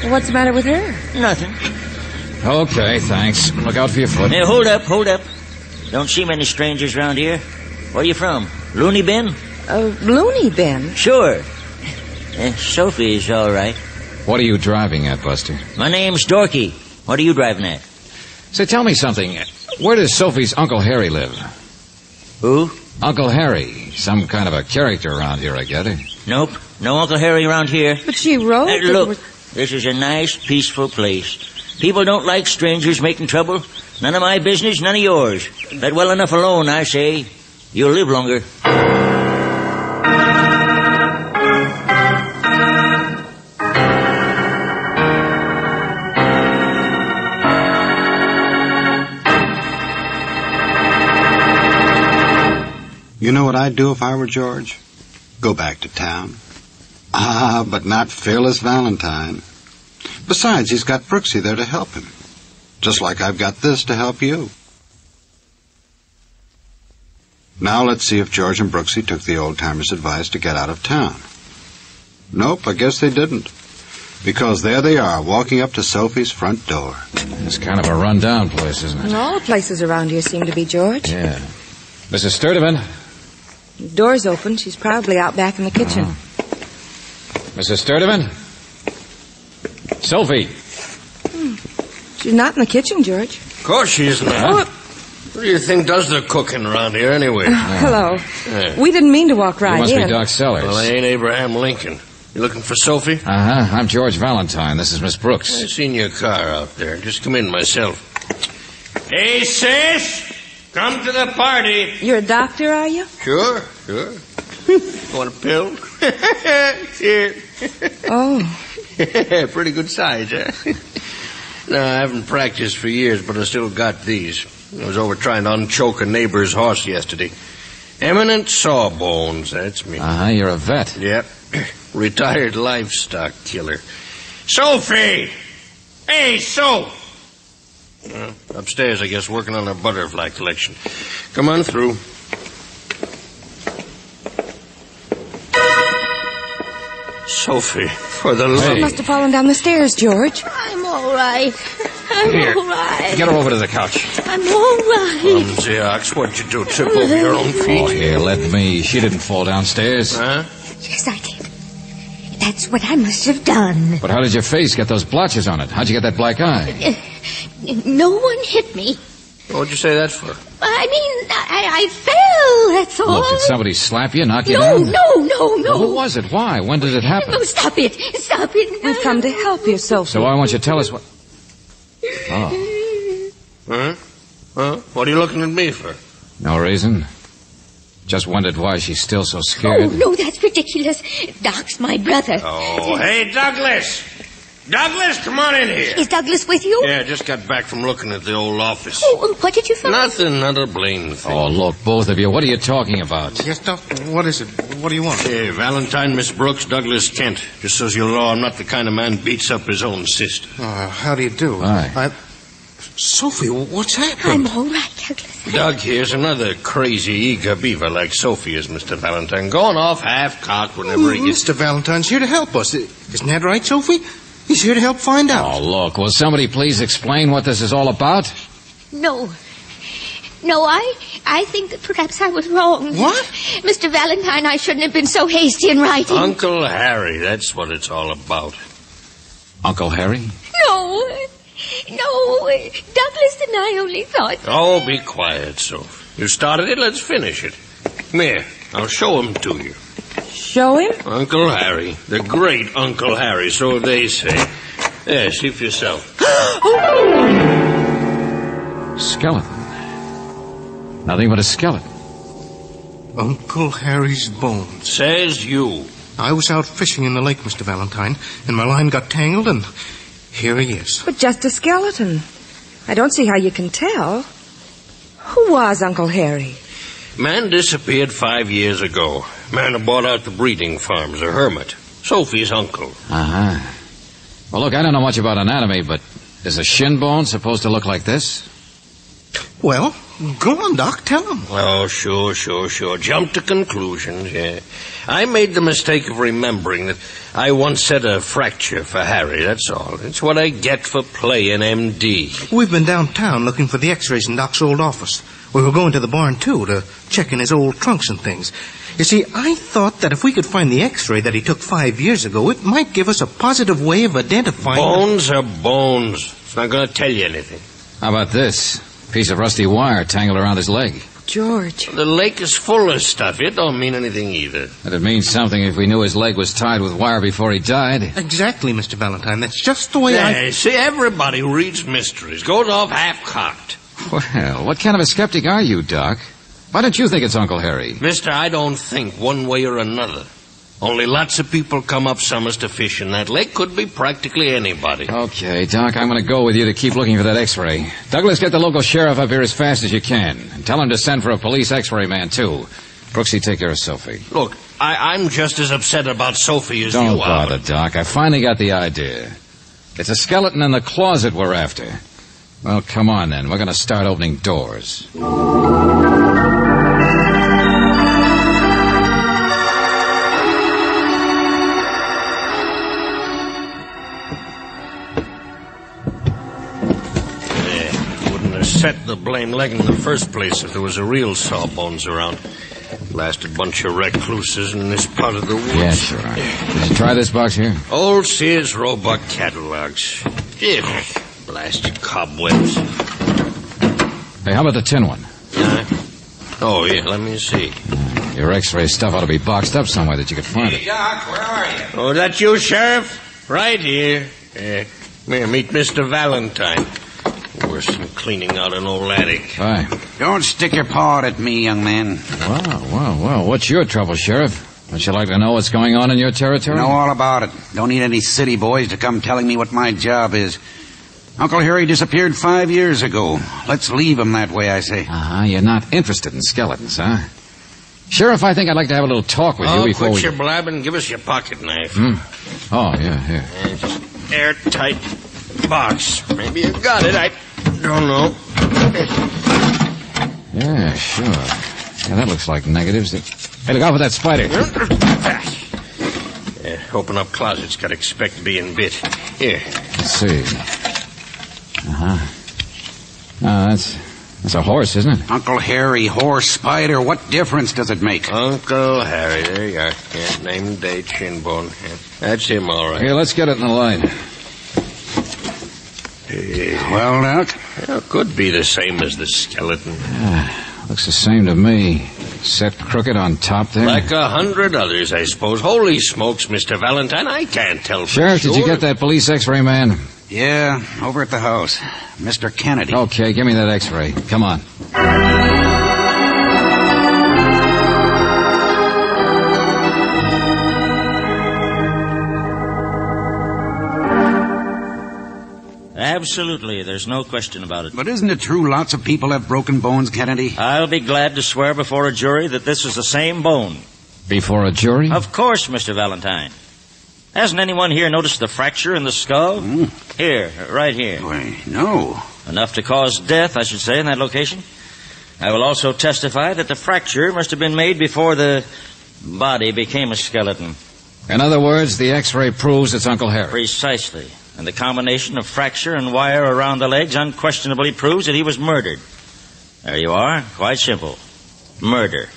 Well, what's the matter with her? Nothing. Okay, thanks. Look out for your foot. Hey, hold up. Don't see many strangers around here. Where you from? Looney Bin? Looney Bin? Sure. Sophie's all right. What are you driving at, Buster? My name's Dorky. What are you driving at? Say, tell me something. Where does Sophie's Uncle Harry live? Who? Uncle Harry. Some kind of a character around here, I get it. Nope. No Uncle Harry around here. But she wrote... Look, this is a nice, peaceful place. People don't like strangers making trouble. None of my business, none of yours. Let well enough alone, I say. You'll live longer. You know what I'd do if I were George? Go back to town. But not Fearless Valentine. Besides, he's got Brooksy there to help him. Just like I've got this to help you. Now let's see if George and Brooksy took the old-timer's advice to get out of town. Nope, I guess they didn't. Because there they are, walking up to Sophie's front door. It's kind of a run-down place, isn't it? And all the places around here seem to be, George. Yeah. Mrs. Sturdivant? The door's open. She's probably out back in the kitchen. Mrs. Sturdivant? Sophie? She's not in the kitchen, George. Of course she isn't. What do you think does the cooking around here anyway? Hello. Yeah. We didn't mean to walk right You must in. be Doc Sellers. Well, I ain't Abraham Lincoln. You looking for Sophie? Uh-huh. I'm George Valentine. This is Miss Brooks. I seen your car out there. Just come in myself. Hey, sis! Come to the party. You're a doctor, are you? Sure. Want a pill? Here. Oh. Pretty good size, huh? No, I haven't practiced for years, but I still got these. I was over trying to unchoke a neighbor's horse yesterday. Eminent Sawbones, that's me. Uh-huh, you're a vet. Yep. Retired livestock killer. Sophie! Hey, Soph! Upstairs, I guess, working on her butterfly collection. Come on through. Sophie, for the love... She must have fallen down the stairs, George. I'm all right. I'm Here. all right. Get her over to the couch. I'm all right. Clumsy ox, what'd you do? Trip over your own feet? Oh, here, let me. She didn't fall downstairs. Huh? Yes, I did. That's what I must have done. But how did your face get those blotches on it? How'd you get that black eye? No one hit me. What'd you say that for? I mean, I fell, that's all. Look, did somebody slap you, knock you No. down? No. Who was it? Why? When did it happen? No, stop it. We've come to help you, Sophie. So I want you to tell us what... Oh, Huh? What are you looking at me for? no reason. Just wondered why she's still so scared. Oh, no, that's ridiculous. Doc's my brother. Oh, hey, Douglas! Douglas, come on in here. Is Douglas with you? Yeah, just got back from looking at the old office. Oh, what did you find? Nothing, not a blame thing. Oh, look, both of you, what are you talking about? Yes, Doc, what is it? What do you want? Hey, Valentine, Miss Brooks, Douglas Kent. Just so you know, I'm not the kind of man beats up his own sister. How do you do? Hi. Sophie, what's happened? I'm all right, Douglas. Doug here's another crazy eager beaver like Sophie is, Mr. Valentine. Going off half-cocked whenever he gets... Mr. Valentine's here to help us. Isn't that right, Sophie? He's here to help find out. Oh, look, will somebody please explain what this is all about? No, I think that perhaps I was wrong. What? Mr. Valentine, I shouldn't have been so hasty in writing. Uncle Harry, that's what it's all about. Uncle Harry? No, Douglas and I only thought... Oh, be quiet, Soph. You started it, let's finish it. Come here, I'll show him to you. Show him? Uncle Harry, the great Uncle Harry, so they say. There, see for yourself. Skeleton. Nothing but a skeleton. Uncle Harry's bones. Says you. I was out fishing in the lake, Mr. Valentine, and my line got tangled, and here he is. But just a skeleton. I don't see how you can tell. Who was Uncle Harry? Man disappeared 5 years ago. Man who bought out the breeding farms, a hermit. Sophie's uncle. Uh-huh. Well, look, I don't know much about anatomy, but is a shin bone supposed to look like this? Well, go on, Doc, tell him. Oh, sure. Jump to conclusions, yeah. I made the mistake of remembering that I once said a fracture for Harry, that's all. It's what I get for playing MD. We've been downtown looking for the x-rays in Doc's old office. We were going to the barn, too, to check in his old trunks and things. You see, I thought that if we could find the x-ray that he took 5 years ago, it might give us a positive way of identifying... Bones are bones. It's not going to tell you anything. How about this? Piece of rusty wire tangled around his leg. George. The lake is full of stuff. It don't mean anything either. It'd mean something if we knew his leg was tied with wire before he died. Exactly, Mr. Valentine. That's just the way See, everybody who reads mysteries goes off half-cocked. Well, what kind of a skeptic are you, Doc? Why don't you think it's Uncle Harry? Mister, I don't think one way or another. Only lots of people come up summers to fish in that lake. Could be practically anybody. Okay, Doc, I'm going to go with you to keep looking for that x-ray. Douglas, get the local sheriff up here as fast as you can. And tell him to send for a police x-ray man, too. Brooksy, take care of Sophie. Look, I'm just as upset about Sophie as you are. Don't bother, Doc. I finally got the idea. It's a skeleton in the closet we're after. Well, come on, then. We're going to start opening doors. Set the blame leg in the first place if there was a real sawbones around. Last a bunch of recluses in this part of the woods. Yeah, sure. Did you try this box here? Old Sears Roebuck catalogs. Yeah, blast your cobwebs. Hey, how about the tin one? Oh, yeah, let me see. Your x-ray stuff ought to be boxed up somewhere that you could find it. Doc, where are you? Oh, that you, Sheriff? Right here. Come here, meet Mr. Valentine. Worse than cleaning out an old attic. Hi. Don't stick your paw at me, young man. Well. What's your trouble, Sheriff? Would you like to know what's going on in your territory? Know all about it. Don't need any city boys to come telling me what my job is. Uncle Harry disappeared 5 years ago. Let's leave him that way, I say. Uh-huh. You're not interested in skeletons, huh? Sheriff, I think I'd like to have a little talk with you before quit your blabbing. Give us your pocket knife. Oh, yeah, here. Just airtight box. Maybe you got it. I don't know. Yeah, sure. Yeah, that looks like negatives. Hey, look out for that spider. Open up closets. Got to expect being bit. Here. Let's see. Uh-huh. That's a horse, isn't it? Uncle Harry, horse, spider, what difference does it make? Uncle Harry, there you are. Yeah, name, date, shin bone. Yeah, that's him, all right. Here, let's get it in the line. Well, Doc? Well, could be the same as the skeleton. Looks the same to me. Set crooked on top there. Like 100 others, I suppose. Holy smokes, Mr. Valentine, I can't tell for Sheriff, sure. Did you get that police x-ray man? Yeah, over at the house. Mr. Kennedy. Okay, give me that x-ray. Come on. Absolutely. There's no question about it. But isn't it true lots of people have broken bones, Kennedy? I'll be glad to swear before a jury that this is the same bone. Before a jury? Of course, Mr. Valentine. Hasn't anyone here noticed the fracture in the skull? Here, right here. Why, no. Enough to cause death, I should say, in that location. I will also testify that the fracture must have been made before the body became a skeleton. In other words, the X-ray proves it's Uncle Harry. Precisely. And the combination of fracture and wire around the legs unquestionably proves that he was murdered. There you are. Quite simple. Murder.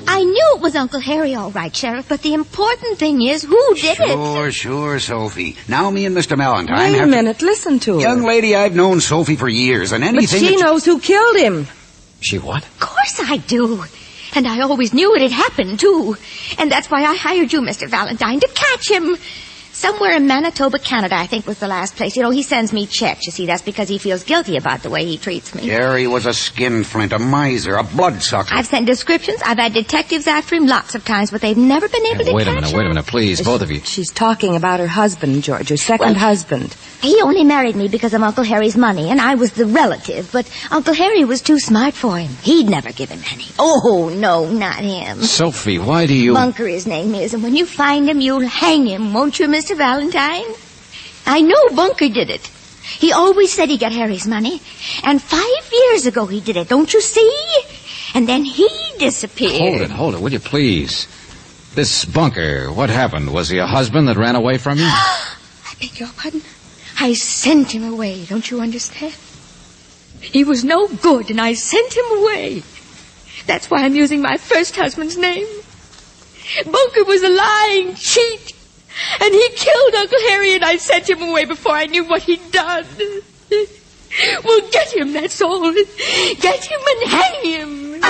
I knew it was Uncle Harry, all right, Sheriff, but the important thing is who did it. Sure, Sophie. Now me and Mr. Valentine Wait a minute, listen to her. Young lady, I've known Sophie for years, and anything... But she knows who killed him. She what? Of course I do. And I always knew it had happened, too. And that's why I hired you, Mr. Valentine, to catch him. Somewhere in Manitoba, Canada, I think was the last place. You know, he sends me checks. You see, that's because he feels guilty about the way he treats me. Harry was a skinflint, a miser, a bloodsucker. I've sent descriptions. I've had detectives after him lots of times, but they've never been able to Wait a catch minute, please, both of you. She's talking about her husband, George, her second husband. He only married me because of Uncle Harry's money, and I was the relative, but Uncle Harry was too smart for him. He'd never give him any. Oh, no, not him. Sophie, why do you... Bunker, his name is, and when you find him, you'll hang him, won't you, Mr. Valentine? I know Bunker did it. He always said he got Harry's money, and 5 years ago he did it, don't you see? And then he disappeared. Hold it, will you please? This Bunker, what happened? Was he a husband that ran away from you? I beg your pardon? I sent him away, don't you understand? He was no good, and I sent him away. That's why I'm using my first husband's name. Bunker was a lying cheat, and he killed Uncle Harry, and I sent him away before I knew what he'd done. Well, get him, that's all. Get him and hang him.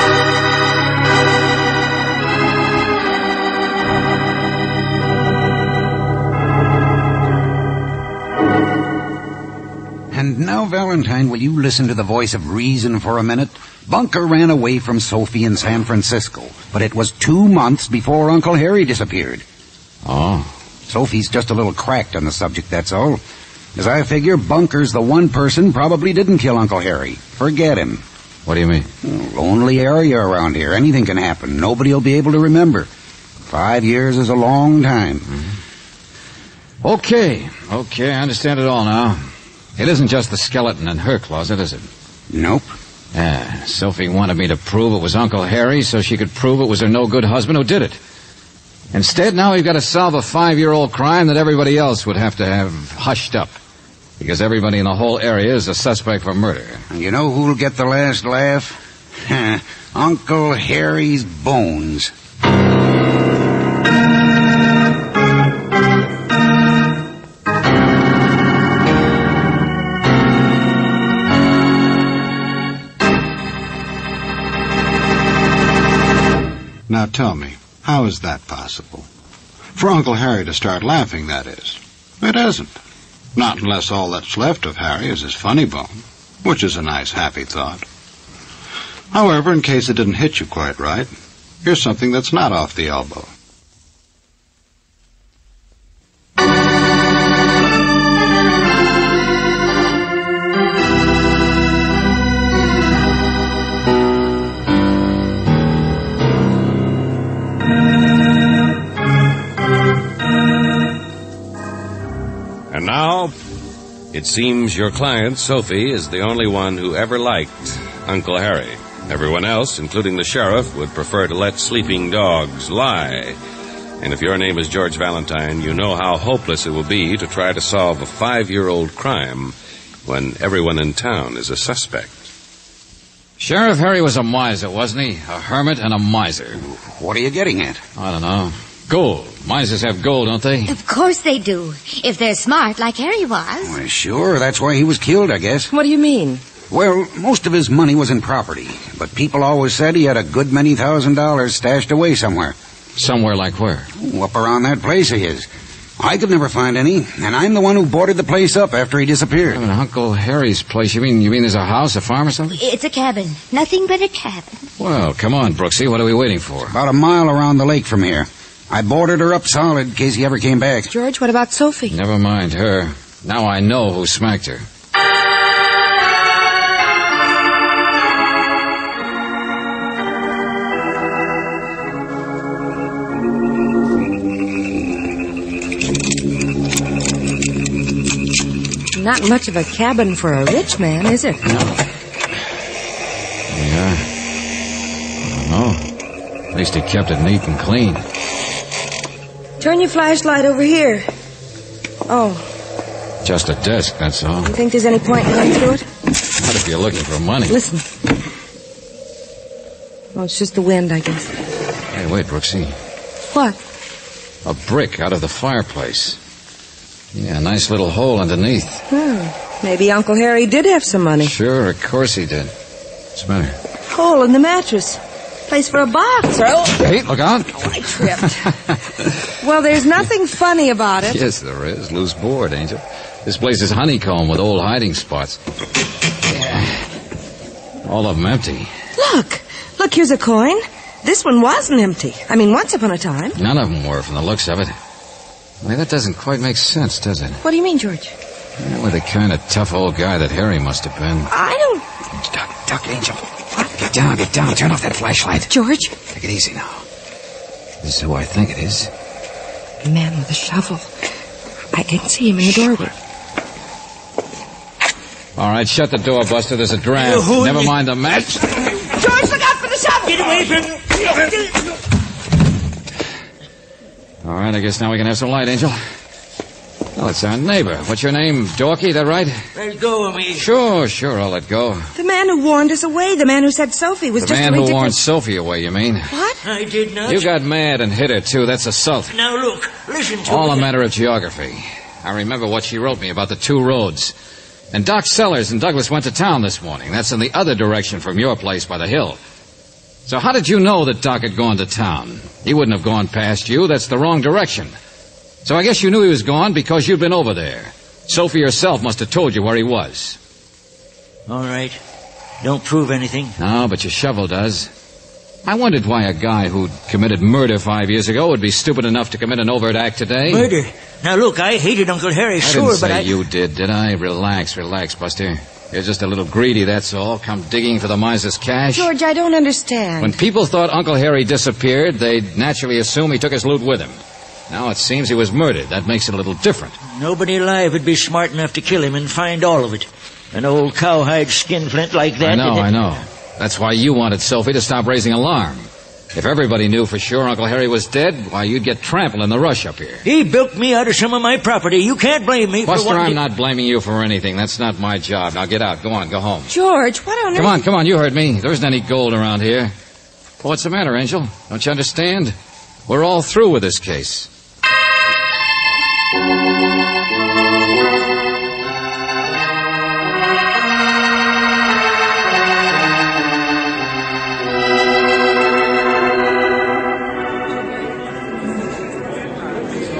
And now, Valentine, will you listen to the voice of reason for a minute? Bunker ran away from Sophie in San Francisco, but it was 2 months before Uncle Harry disappeared. Oh. Sophie's just a little cracked on the subject, that's all. As I figure, Bunker's the one person probably didn't kill Uncle Harry. Forget him. What do you mean? Lonely area around here. Anything can happen. Nobody will be able to remember. 5 years is a long time. Mm-hmm. Okay, I understand it all now. It isn't just the skeleton in her closet, is it? Nope. Sophie wanted me to prove it was Uncle Harry so she could prove it was her no-good husband who did it. Instead, now we've got to solve a 5-year-old crime that everybody else would have to have hushed up. Because everybody in the whole area is a suspect for murder. And you know who'll get the last laugh? Uncle Harry's bones. Now tell me, how is that possible? For Uncle Harry to start laughing, that is. It isn't. Not unless all that's left of Harry is his funny bone, which is a nice, happy thought. However, in case it didn't hit you quite right, here's something that's not off the elbow. And now, it seems your client, Sophie, is the only one who ever liked Uncle Harry. Everyone else, including the sheriff, would prefer to let sleeping dogs lie. And if your name is George Valentine, you know how hopeless it will be to try to solve a 5-year-old crime when everyone in town is a suspect. Sheriff Harry was a miser, wasn't he? A hermit and a miser. What are you getting at? I don't know. Gold. Misers have gold, don't they? Of course they do. If they're smart, like Harry was. Well, sure, that's why he was killed, I guess. What do you mean? Well, most of his money was in property, but people always said he had a good many $1,000s stashed away somewhere. Somewhere like where? Up around that place of his. I could never find any, and I'm the one who boarded the place up after he disappeared. Uncle Harry's place. You mean there's a house, a farm or something? It's a cabin. Nothing but a cabin. Well, come on, Brooksy. What are we waiting for? About a mile around the lake from here. I boarded her up solid in case he ever came back. George, what about Sophie? Never mind her. Now I know who smacked her. Not much of a cabin for a rich man, is it? No. Yeah. I don't know. At least he kept it neat and clean. Turn your flashlight over here. Oh, Just a desk, that's all. you think there's any point in going through it? What if you're looking for money? Listen. Oh, it's just the wind, I guess. Hey, wait, Brooksy. What? A brick out of the fireplace. Yeah, a nice little hole underneath. Maybe Uncle Harry did have some money. Sure, of course he did. What's the matter? Hole in the mattress. Place for a box. Hey, look out. I tripped. Well, there's nothing funny about it. Yes, there is. Loose board, Angel. This place is honeycomb with old hiding spots. Yeah. All of them empty. Look, here's a coin. This one wasn't empty. I mean, once upon a time. None of them were from the looks of it. Well, that doesn't quite make sense, does it? What do you mean, George? With the kind of tough old guy that Harry must have been. I don't... Duck, Angel. Get down. Turn off that flashlight. George? Take it easy now. This is who I think it is. The man with the shovel. I can see him in the doorway. All right, shut the door, Buster. There's a draft. Never mind the match. George, look out for the shovel! Get away from me! All right, I guess now we can have some light, Angel. Well, it's our neighbor. What's your name, Dorky, that right? Let go of me. Sure, I'll let go. The man who warned us away. The man who said Sophie was The just man a who ridiculous... warned Sophie away, you mean? What? I did not. You got mad and hit her, too. That's assault. Now, look. Listen to All me. a matter of geography. I remember what she wrote me about the two roads. And Doc Sellers and Douglas went to town this morning. That's in the other direction from your place by the hill. So how did you know that Doc had gone to town? He wouldn't have gone past you. That's the wrong direction. So I guess you knew he was gone because you'd been over there. Sophie herself must have told you where he was. All right. Don't prove anything. No, but your shovel does. I wondered why a guy who'd committed murder 5 years ago would be stupid enough to commit an overt act today. Murder? Now, look, I hated Uncle Harry, I sure, didn't but say I... you did I? Relax, Buster. You're just a little greedy, that's all. Come digging for the miser's cash. George, I don't understand. When people thought Uncle Harry disappeared, they'd naturally assume he took his loot with him. Now it seems he was murdered. That makes it a little different. Nobody alive would be smart enough to kill him and find all of it. An old cowhide skinflint like that... I know. That's why you wanted Sophie to stop raising alarm. If everybody knew for sure Uncle Harry was dead, why, you'd get trampled in the rush up here. He bilked me out of some of my property. You can't blame me Buster, for I'm not blaming you for anything. That's not my job. Now get out. Go on, go home. George, what on earth... Come on, you heard me. There isn't any gold around here. Well, what's the matter, Angel? Don't you understand? We're all through with this case.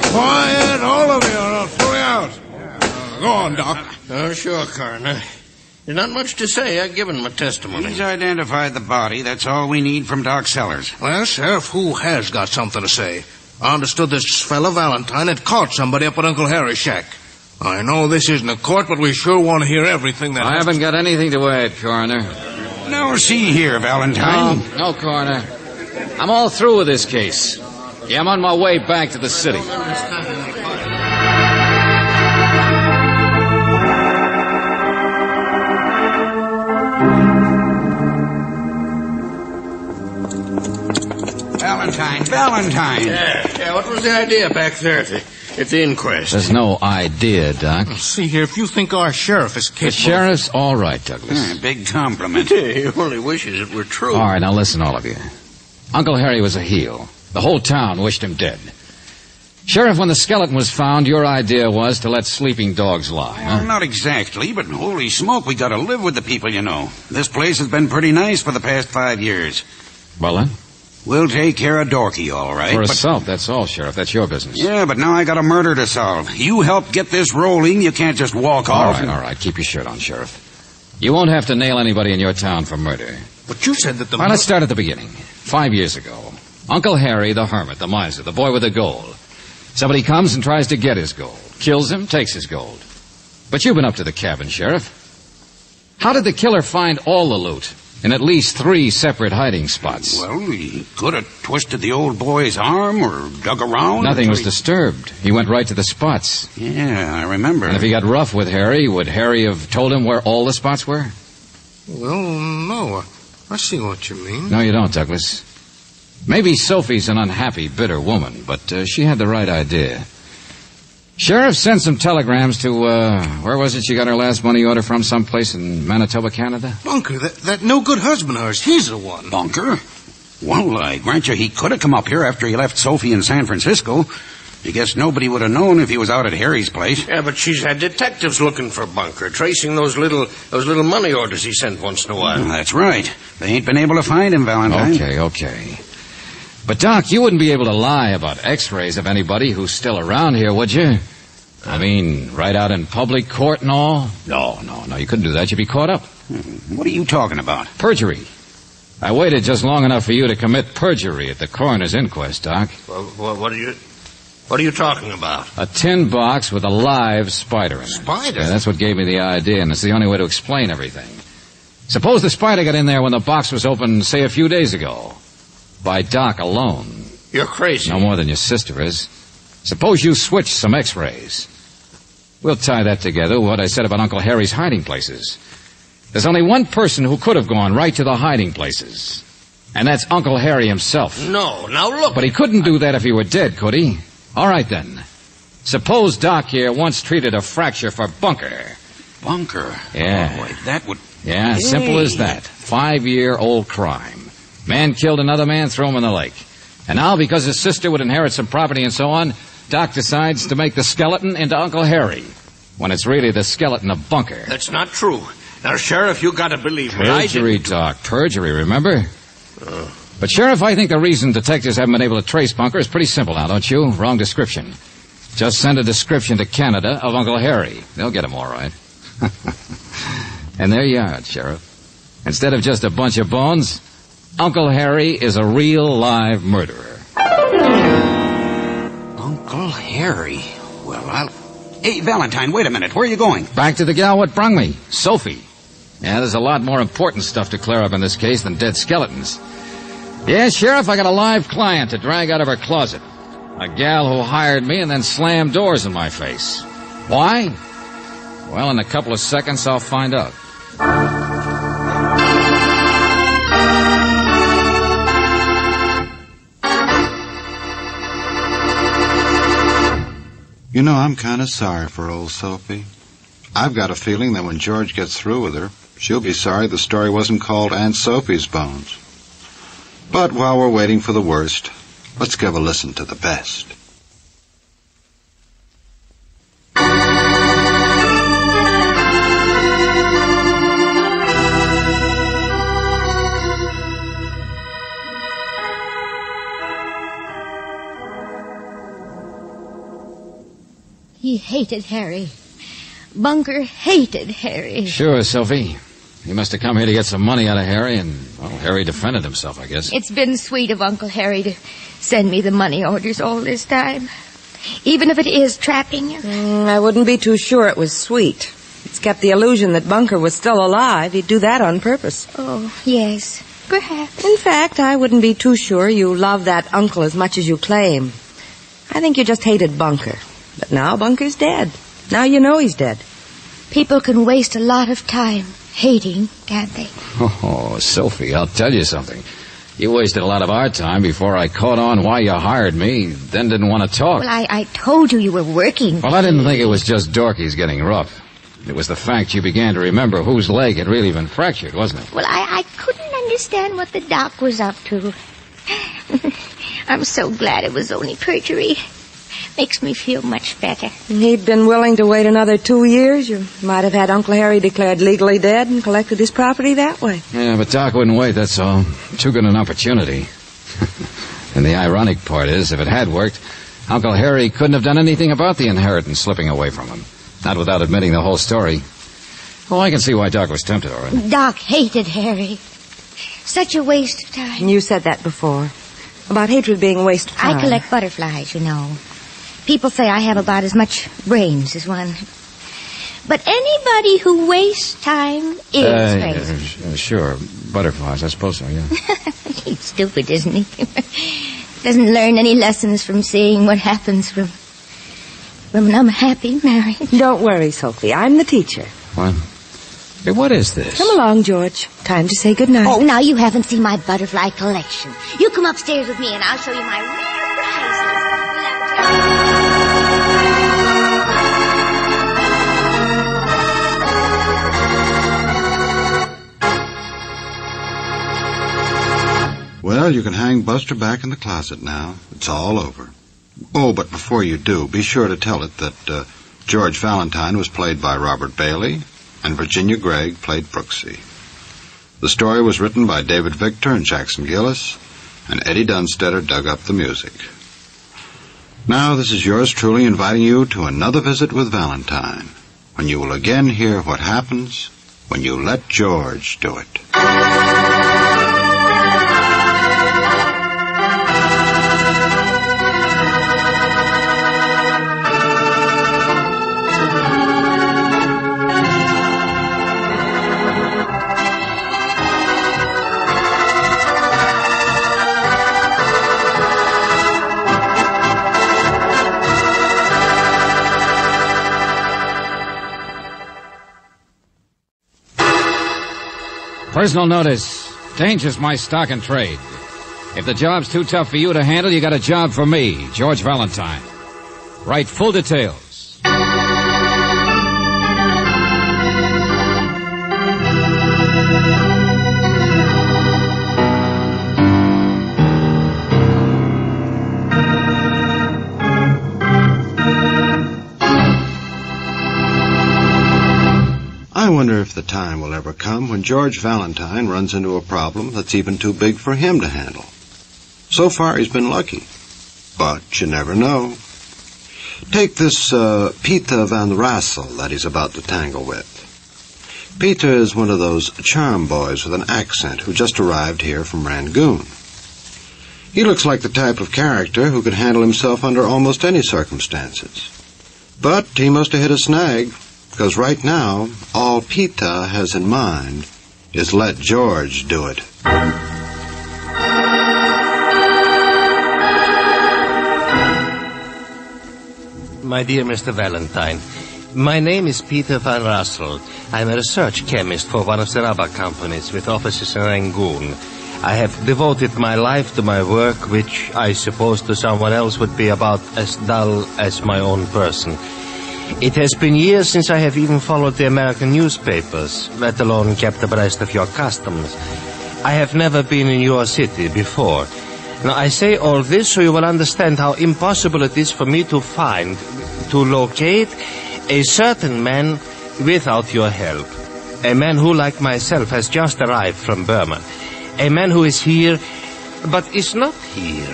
Quiet, all of you, or I'll throw you out. Go on, Doc. Oh, sure, Coroner. There's not much to say. I've given my testimony. He's identified the body. That's all we need from Doc Sellers. Well, Sheriff, who has got something to say? I understood this fellow Valentine had caught somebody up at Uncle Harry's shack. I know this isn't a court, but we sure want to hear everything that... I haven't got anything to add, Coroner. No, see here, Valentine. No, Coroner. I'm all through with this case. Yeah, I'm on my way back to the city. Valentine. Yeah, what was the idea back there at the inquest? There's no idea, Doc. See here, if you think our sheriff is capable... The sheriff's all right, Douglas. Big compliment. He only wishes it were true. All right, now listen, all of you. Uncle Harry was a heel. The whole town wished him dead. Sheriff, when the skeleton was found, your idea was to let sleeping dogs lie, huh? Well, not exactly, but holy smoke, we gotta live with the people, you know. This place has been pretty nice for the past 5 years. Well then, We'll take care of Dorky, all right. For assault, that's all, Sheriff. That's your business. Yeah, but now I got a murder to solve. You help get this rolling. You can't just walk off. All right. Keep your shirt on, Sheriff. You won't have to nail anybody in your town for murder. But you said that the... Well, let's start at the beginning. 5 years ago, Uncle Harry, the hermit, the miser, the boy with the gold. Somebody comes and tries to get his gold. Kills him, takes his gold. But you've been up to the cabin, Sheriff. How did the killer find all the loot in at least 3 separate hiding spots? Well, he could have twisted the old boy's arm or dug around. Nothing was disturbed. He went right to the spots. Yeah, I remember. And if he got rough with Harry, would Harry have told him where all the spots were? Well, no. I see what you mean. No, you don't, Douglas. Maybe Sophie's an unhappy, bitter woman, but she had the right idea. Sheriff sent some telegrams to, where was it she got her last money order from? Someplace in Manitoba, Canada? Bunker, that no-good husband of hers, he's the one. Bunker? Well, I grant you he could have come up here after he left Sophie in San Francisco. I guess nobody would have known if he was out at Harry's place. Yeah, but she's had detectives looking for Bunker, tracing those little money orders he sent once in a while. Well, that's right. They ain't been able to find him, Valentine. Okay. But, Doc, you wouldn't be able to lie about x-rays of anybody who's still around here, would you? I mean, right out in public court and all? No, you couldn't do that. You'd be caught up. What are you talking about? Perjury. I waited just long enough for you to commit perjury at the coroner's inquest, Doc. Well, what are you talking about? A tin box with a live spider in it. Spider? Yeah, that's what gave me the idea, and it's the only way to explain everything. Suppose the spider got in there when the box was opened, say, a few days ago. By Doc alone. You're crazy. No more than your sister is. Suppose you switch some x-rays. We'll tie that together with what I said about Uncle Harry's hiding places. There's only one person who could have gone right to the hiding places. And that's Uncle Harry himself. No, now look. But he couldn't do that if he were dead, could he? All right, then. Suppose Doc here once treated a fracture for Bunker. Bunker? Yeah. Oh, boy, that would... Yeah, simple as that. 5-year-old crime. Man killed another man, threw him in the lake. And now, because his sister would inherit some property and so on, Doc decides to make the skeleton into Uncle Harry, when it's really the skeleton of Bunker. That's not true. Now, Sheriff, you gotta believe me. Perjury, Doc. Perjury, remember? But, Sheriff, I think the reason detectives haven't been able to trace Bunker is pretty simple now, don't you? Wrong description. Just send a description to Canada of Uncle Harry. They'll get him all right. And there you are, Sheriff. Instead of just a bunch of bones, Uncle Harry is a real live murderer. Uncle Harry? Well, Hey, Valentine, wait a minute. Where are you going? Back to the gal what brung me, Sophie. Yeah, there's a lot more important stuff to clear up in this case than dead skeletons. Yeah, Sheriff, I got a live client to drag out of her closet. A gal who hired me and then slammed doors in my face. Why? Well, in a couple of seconds, I'll find out. You know, I'm kind of sorry for old Sophie. I've got a feeling that when George gets through with her, she'll be sorry the story wasn't called Aunt Sophie's Bones. But while we're waiting for the worst, let's give a listen to the best. He hated Harry. Bunker hated Harry. Sure, Sophie. He must have come here to get some money out of Harry, and, well, Harry defended himself, I guess. It's been sweet of Uncle Harry to send me the money orders all this time. Even if it is trapping you. I wouldn't be too sure it was sweet. It's kept the illusion that Bunker was still alive. He'd do that on purpose. Oh, yes. Perhaps. In fact, I wouldn't be too sure you love that uncle as much as you claim. I think you just hated Bunker. But now Bunker's dead. Now you know he's dead. People can waste a lot of time hating, can't they? Oh, Sophie, I'll tell you something. You wasted a lot of our time before I caught on why you hired me, then didn't want to talk. Well, I told you were working. Well, I didn't think it was just Dorky's getting rough. It was the fact you began to remember whose leg had really been fractured, wasn't it? Well, I couldn't understand what the doc was up to. I'm so glad it was only perjury. Makes me feel much better. He'd been willing to wait another 2 years. You might have had Uncle Harry declared legally dead and collected his property that way. Yeah, but Doc wouldn't wait, that's all. Too good an opportunity. And the ironic part is, if it had worked, Uncle Harry couldn't have done anything about the inheritance slipping away from him. Not without admitting the whole story. Oh, I can see why Doc was tempted, all right. Doc hated Harry. Such a waste of time. You said that before. About hatred being a waste of time. I collect butterflies, you know. People say I have about as much brains as one. But anybody who wastes time is crazy. Sure. Butterflies, I suppose so, yeah. He's stupid, isn't he? Doesn't learn any lessons from seeing what happens from an unhappy marriage. Don't worry, Sophie. I'm the teacher. What? Hey, what is this? Come along, George. Time to say goodnight. Oh, now you haven't seen my butterfly collection. You come upstairs with me and I'll show you my rare prizes. Well, you can hang Buster back in the closet now. It's all over. Oh, but before you do, be sure to tell it that George Valentine was played by Robert Bailey, and Virginia Gregg played Brooksy. The story was written by David Victor and Jackson Gillis, and Eddie Dunstetter dug up the music. Now, this is yours truly inviting you to another visit with Valentine, when you will again hear what happens when you let George do it. Personal notice. Danger's my stock and trade. If the job's too tough for you to handle, you got a job for me, George Valentine. Write full details. I wonder if the time will ever come when George Valentine runs into a problem that's even too big for him to handle. So far, he's been lucky. But you never know. Take this Peter Van Rassel that he's about to tangle with. Peter is one of those charm boys with an accent who just arrived here from Rangoon. He looks like the type of character who could handle himself under almost any circumstances. But he must have hit a snag. Because right now, all Peter has in mind is let George do it. My dear Mr. Valentine, my name is Peter Van Rassel. I'm a research chemist for one of the rubber companies with offices in Rangoon. I have devoted my life to my work, which I suppose to someone else would be about as dull as my own person. It has been years since I have even followed the American newspapers, let alone kept abreast of your customs. I have never been in your city before. Now, I say all this so you will understand how impossible it is for me to locate a certain man without your help. A man who, like myself, has just arrived from Burma. A man who is here, but is not here.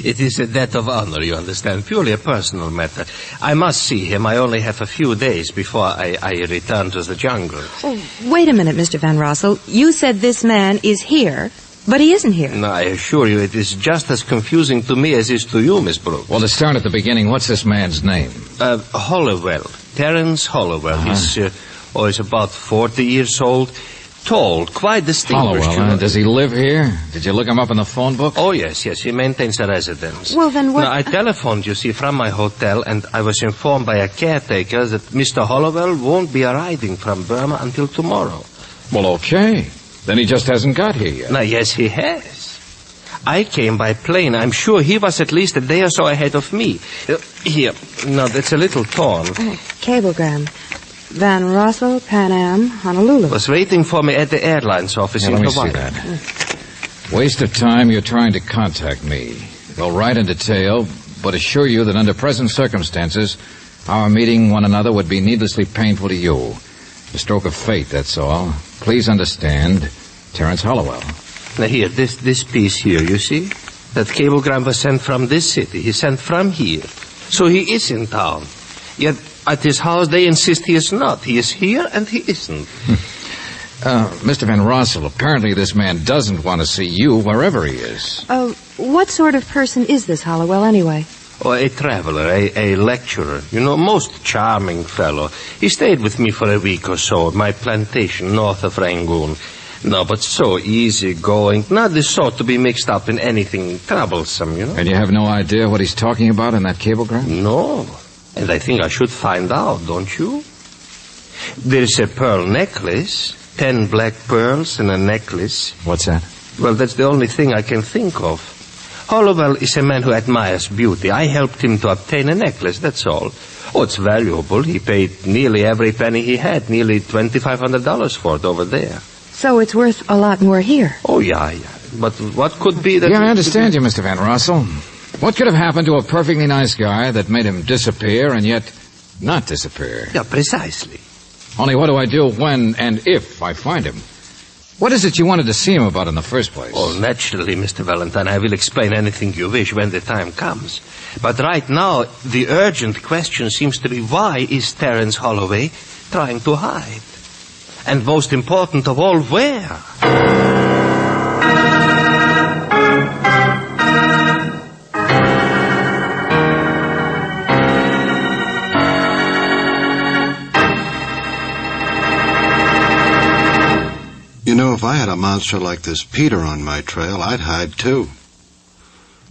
It is a debt of honor, you understand, purely a personal matter. I must see him. I only have a few days before I return to the jungle. Oh, wait a minute, Mr. Van Rassel. You said this man is here, but he isn't here. No, I assure you it is just as confusing to me as it is to you, Miss Brooks. Well, to start at the beginning, what's this man's name? Hollowell. Terence Hollowell. He's about 40 years old. Tall, quite distinguished. Hollowell, does he live here? Did you look him up in the phone book? Oh, yes, he maintains a residence. Well, then what... Now, I telephoned, you see, from my hotel, and I was informed by a caretaker that Mr. Hollowell won't be arriving from Burma until tomorrow. Well, okay. Then he just hasn't got here yet. Now, yes, he has. I came by plane. I'm sure he was at least a day or so ahead of me. Here. Now, that's a little torn. Cablegram. Van Rassel, Pan Am, Honolulu. Was waiting for me at the airlines office in Hawaii. Let me see that. Waste of time, you're trying to contact me. Go right in detail, but assure you that under present circumstances, our meeting one another would be needlessly painful to you. A stroke of fate, that's all. Please understand, Terence Hollowell. Now here, this piece here, you see? That cablegram was sent from this city. He sent from here. So he is in town. Yet at his house they insist he is not. He is here and he isn't. Mr. Van Rossel, apparently this man doesn't want to see you wherever he is. What sort of person is this Hollowell, anyway? Oh, a traveler, a lecturer. You know, most charming fellow. He stayed with me for a week or so at my plantation north of Rangoon. No, but so easygoing. Not the sort to be mixed up in anything troublesome, you know. And you have no idea what he's talking about in that cablegram? No. And I think I should find out, don't you? There's a pearl necklace. 10 black pearls in a necklace. What's that? Well, that's the only thing I can think of. Hollowell is a man who admires beauty. I helped him to obtain a necklace, that's all. Oh, it's valuable. He paid nearly every penny he had, nearly $2,500 for it over there. So it's worth a lot more here. Oh, yeah. But what could be that... Yeah, I understand you, Mr. Van Rossel. What could have happened to a perfectly nice guy that made him disappear and yet not disappear? Yeah, precisely. Only what do I do when and if I find him? What is it you wanted to see him about in the first place? Oh, naturally, Mr. Valentine. I will explain anything you wish when the time comes. But right now, the urgent question seems to be, why is Terence Holloway trying to hide? And most important of all, where? You know, if I had a monster like this Peter on my trail, I'd hide too.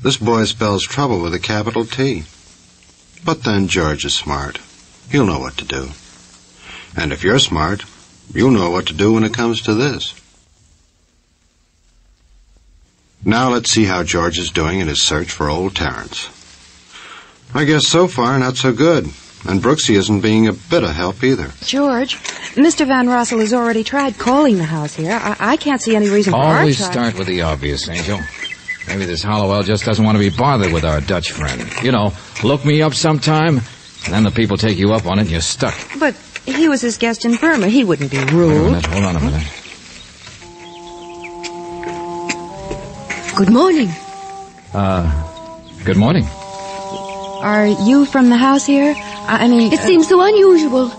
This boy spells trouble with a capital T. But then George is smart. He'll know what to do. And if you're smart, you'll know what to do when it comes to this. Now let's see how George is doing in his search for old Terence. I guess so far not so good. And Brooksy isn't being a bit of help either. George, Mr. Van Rossel has already tried calling the house here. I can't see any reason for our Always try. start with the obvious, Angel. Maybe this Hollowell just doesn't want to be bothered with our Dutch friend. You know, look me up sometime, and then the people take you up on it and you're stuck. But he was his guest in Burma. He wouldn't be rude. Hold on a minute. Good morning. Good morning. Are you from the house here? I mean... It seems so unusual.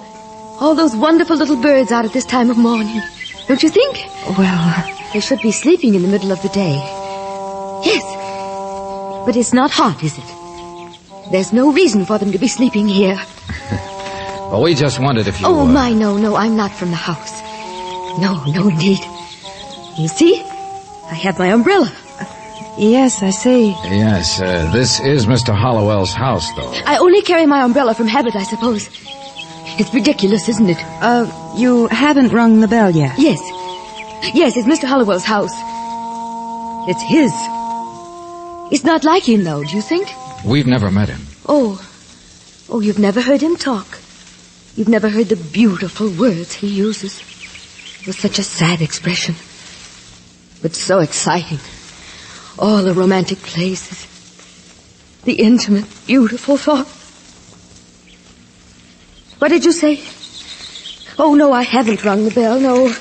All those wonderful little birds out at this time of morning. Don't you think? Well... They should be sleeping in the middle of the day. Yes. But it's not hot, is it? There's no reason for them to be sleeping here. Well, we just wondered if you... Oh, no, I'm not from the house. No, indeed. You see? I have my umbrella. Yes, I see. Yes, this is Mr. Hollowell's house, though. I only carry my umbrella from habit, I suppose. It's ridiculous, isn't it? You haven't rung the bell yet? Yes, it's Mr. Hollowell's house. It's his. It's not like him, though, do you think? We've never met him. Oh, you've never heard him talk. You've never heard the beautiful words he uses. With such a sad expression. But so exciting. All the romantic places. The intimate, beautiful thought. What did you say? Oh, no, I haven't rung the bell, no.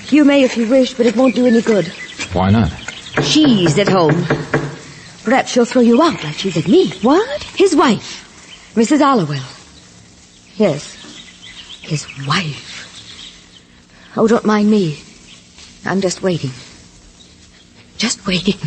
You may if you wish, but it won't do any good. Why not? She's at home. Perhaps she'll throw you out like she did me. What? His wife, Mrs. Hollowell. Yes, his wife. Oh, don't mind me. I'm just waiting. Just waiting.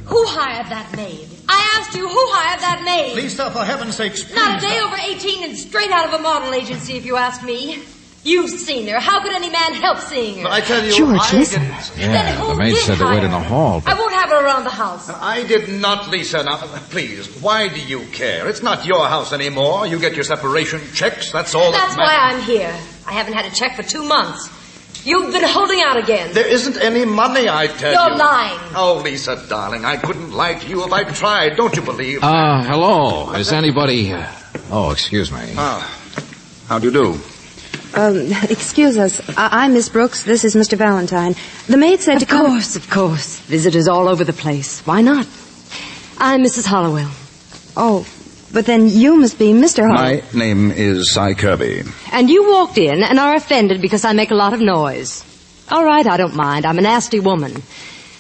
Who hired that maid? I asked you, who hired that maid? Lisa, for heaven's sakes, please. Not a day over 18 and straight out of a model agency, if you ask me. You've seen her. How could any man help seeing her? But I tell you, George, listen. Yeah, the maid said to wait in the hall. I won't have her around the house. I did not, Lisa. Now, please, why do you care? It's not your house anymore. You get your separation checks. That's all That's that why matters. I'm here. I haven't had a check for 2 months. You've been holding out again. There isn't any money, I tell you. You're lying. Oh, Lisa, darling, I couldn't lie to you if I tried. Don't you believe? Hello. Is anybody... Oh, excuse me. How do you do? Excuse us. I'm Miss Brooks. This is Mr. Valentine. The maid said to come... Of course. Visitors all over the place. Why not? I'm Mrs. Hollowell. Oh, but then you must be Mr. Hollowell. My name is Cy Kirby. And you walked in and are offended because I make a lot of noise. All right, I don't mind. I'm a nasty woman.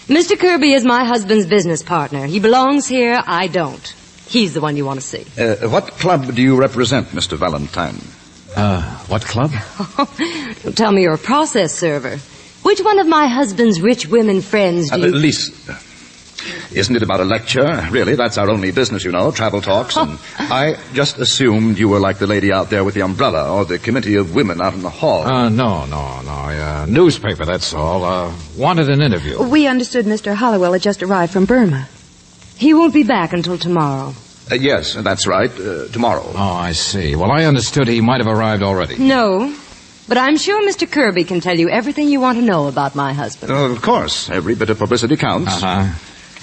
Mr. Kirby is my husband's business partner. He belongs here. I don't. He's the one you want to see. What club do you represent, Mr. Valentine? What club? Don't tell me you're a process server. Which one of my husband's rich women friends do you... Lisa. Isn't it about a lecture? Really, that's our only business, you know, travel talks. And I just assumed you were like the lady out there with the umbrella or the committee of women out in the hall. No. Newspaper, that's all. Wanted an interview. We understood Mr. Hollowell had just arrived from Burma. He won't be back until tomorrow. Yes, that's right. Tomorrow. Oh, I see. Well, I understood he might have arrived already. No, but I'm sure Mr. Kirby can tell you everything you want to know about my husband. Of course. Every bit of publicity counts. Uh-huh.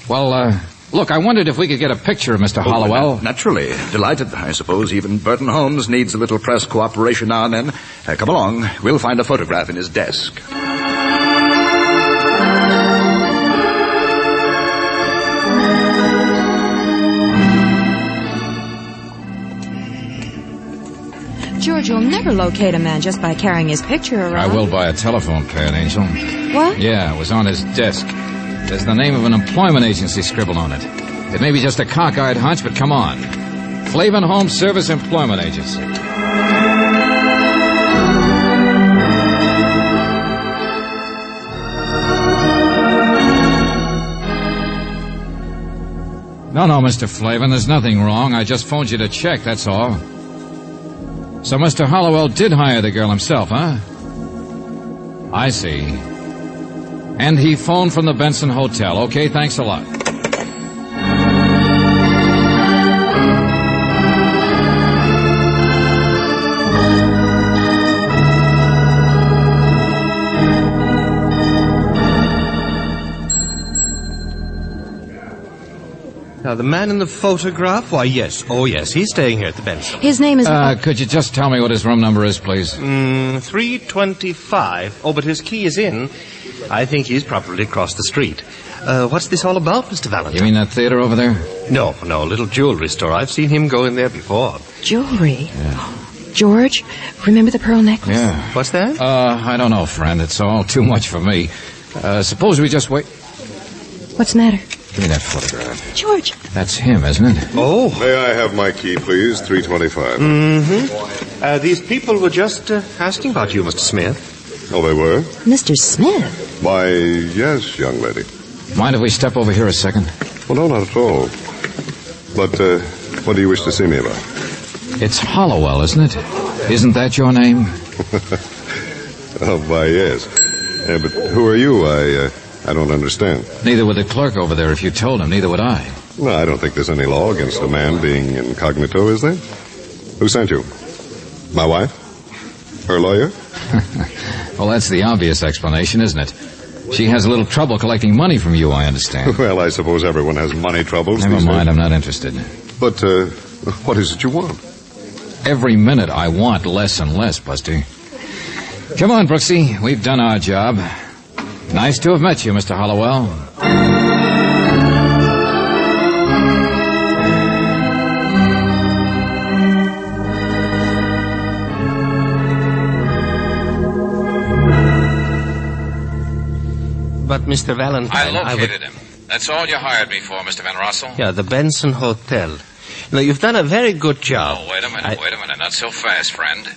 Well, look, I wondered if we could get a picture of Mr. Hollowell. Naturally. Delighted. I suppose even Burton Holmes needs a little press cooperation now and then. Come along. We'll find a photograph in his desk. George, you'll never locate a man just by carrying his picture around. I will by a telephone pad, Angel. What? Yeah, it was on his desk. There's the name of an employment agency scribbled on it. It may be just a cockeyed hunch, but come on. Flavin Home Service Employment Agency. No, Mr. Flavin, there's nothing wrong. I just phoned you to check, that's all. So Mr. Hollowell did hire the girl himself, huh? I see. And he phoned from the Benson Hotel. Okay, thanks a lot. Now, the man in the photograph? Why, yes. Oh, yes. He's staying here at the Benson. His name is... Could you just tell me what his room number is, please? 325. Oh, but his key is in. I think he's probably across the street. What's this all about, Mr. Valentine? You mean that theater over there? No, a little jewelry store. I've seen him go in there before. Jewelry? Yeah. George, remember the pearl necklace? Yeah. What's that? I don't know, friend. It's all too much for me. Suppose we just wait... What's the matter? Give me that photograph. George. That's him, isn't it? Oh. May I have my key, please? 325. Mm-hmm. These people were just asking about you, Mr. Smith. Oh, they were? Mr. Smith? Why, yes, young lady. Mind if we step over here a second? Well, no, not at all. But, what do you wish to see me about? It's Hollowell, isn't it? Isn't that your name? Oh, why, yes. But who are you? I don't understand. Neither would the clerk over there if you told him. Neither would I. Well, I don't think there's any law against a man being incognito, is there? Who sent you? My wife? Her lawyer? Well, that's the obvious explanation, isn't it? She has a little trouble collecting money from you, I understand. Well, I suppose everyone has money troubles. Never mind, I'm not interested. But, what is it you want? Every minute I want less and less, Buster. Come on, Brooksy. We've done our job. Nice to have met you, Mr. Hollowell. But, Mr. Valentine... I located him. That's all you hired me for, Mr. Van Rossel? Yeah, the Benson Hotel. Now, you've done a very good job. Oh, wait a minute. Not so fast, friend.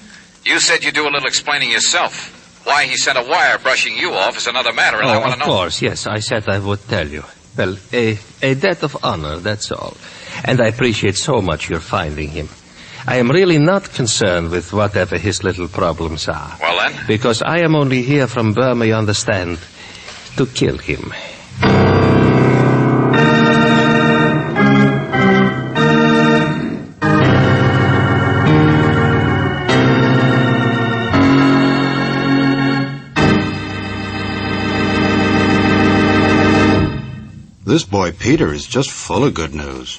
You said you'd do a little explaining yourself. Why he sent a wire brushing you off is another matter, and I want to know... Of course, yes. I said I would tell you. Well, a debt of honor, that's all. And I appreciate so much your finding him. I am really not concerned with whatever his little problems are. Well, then? Because I am only here from Burma, you understand, to kill him. This boy Peter is just full of good news.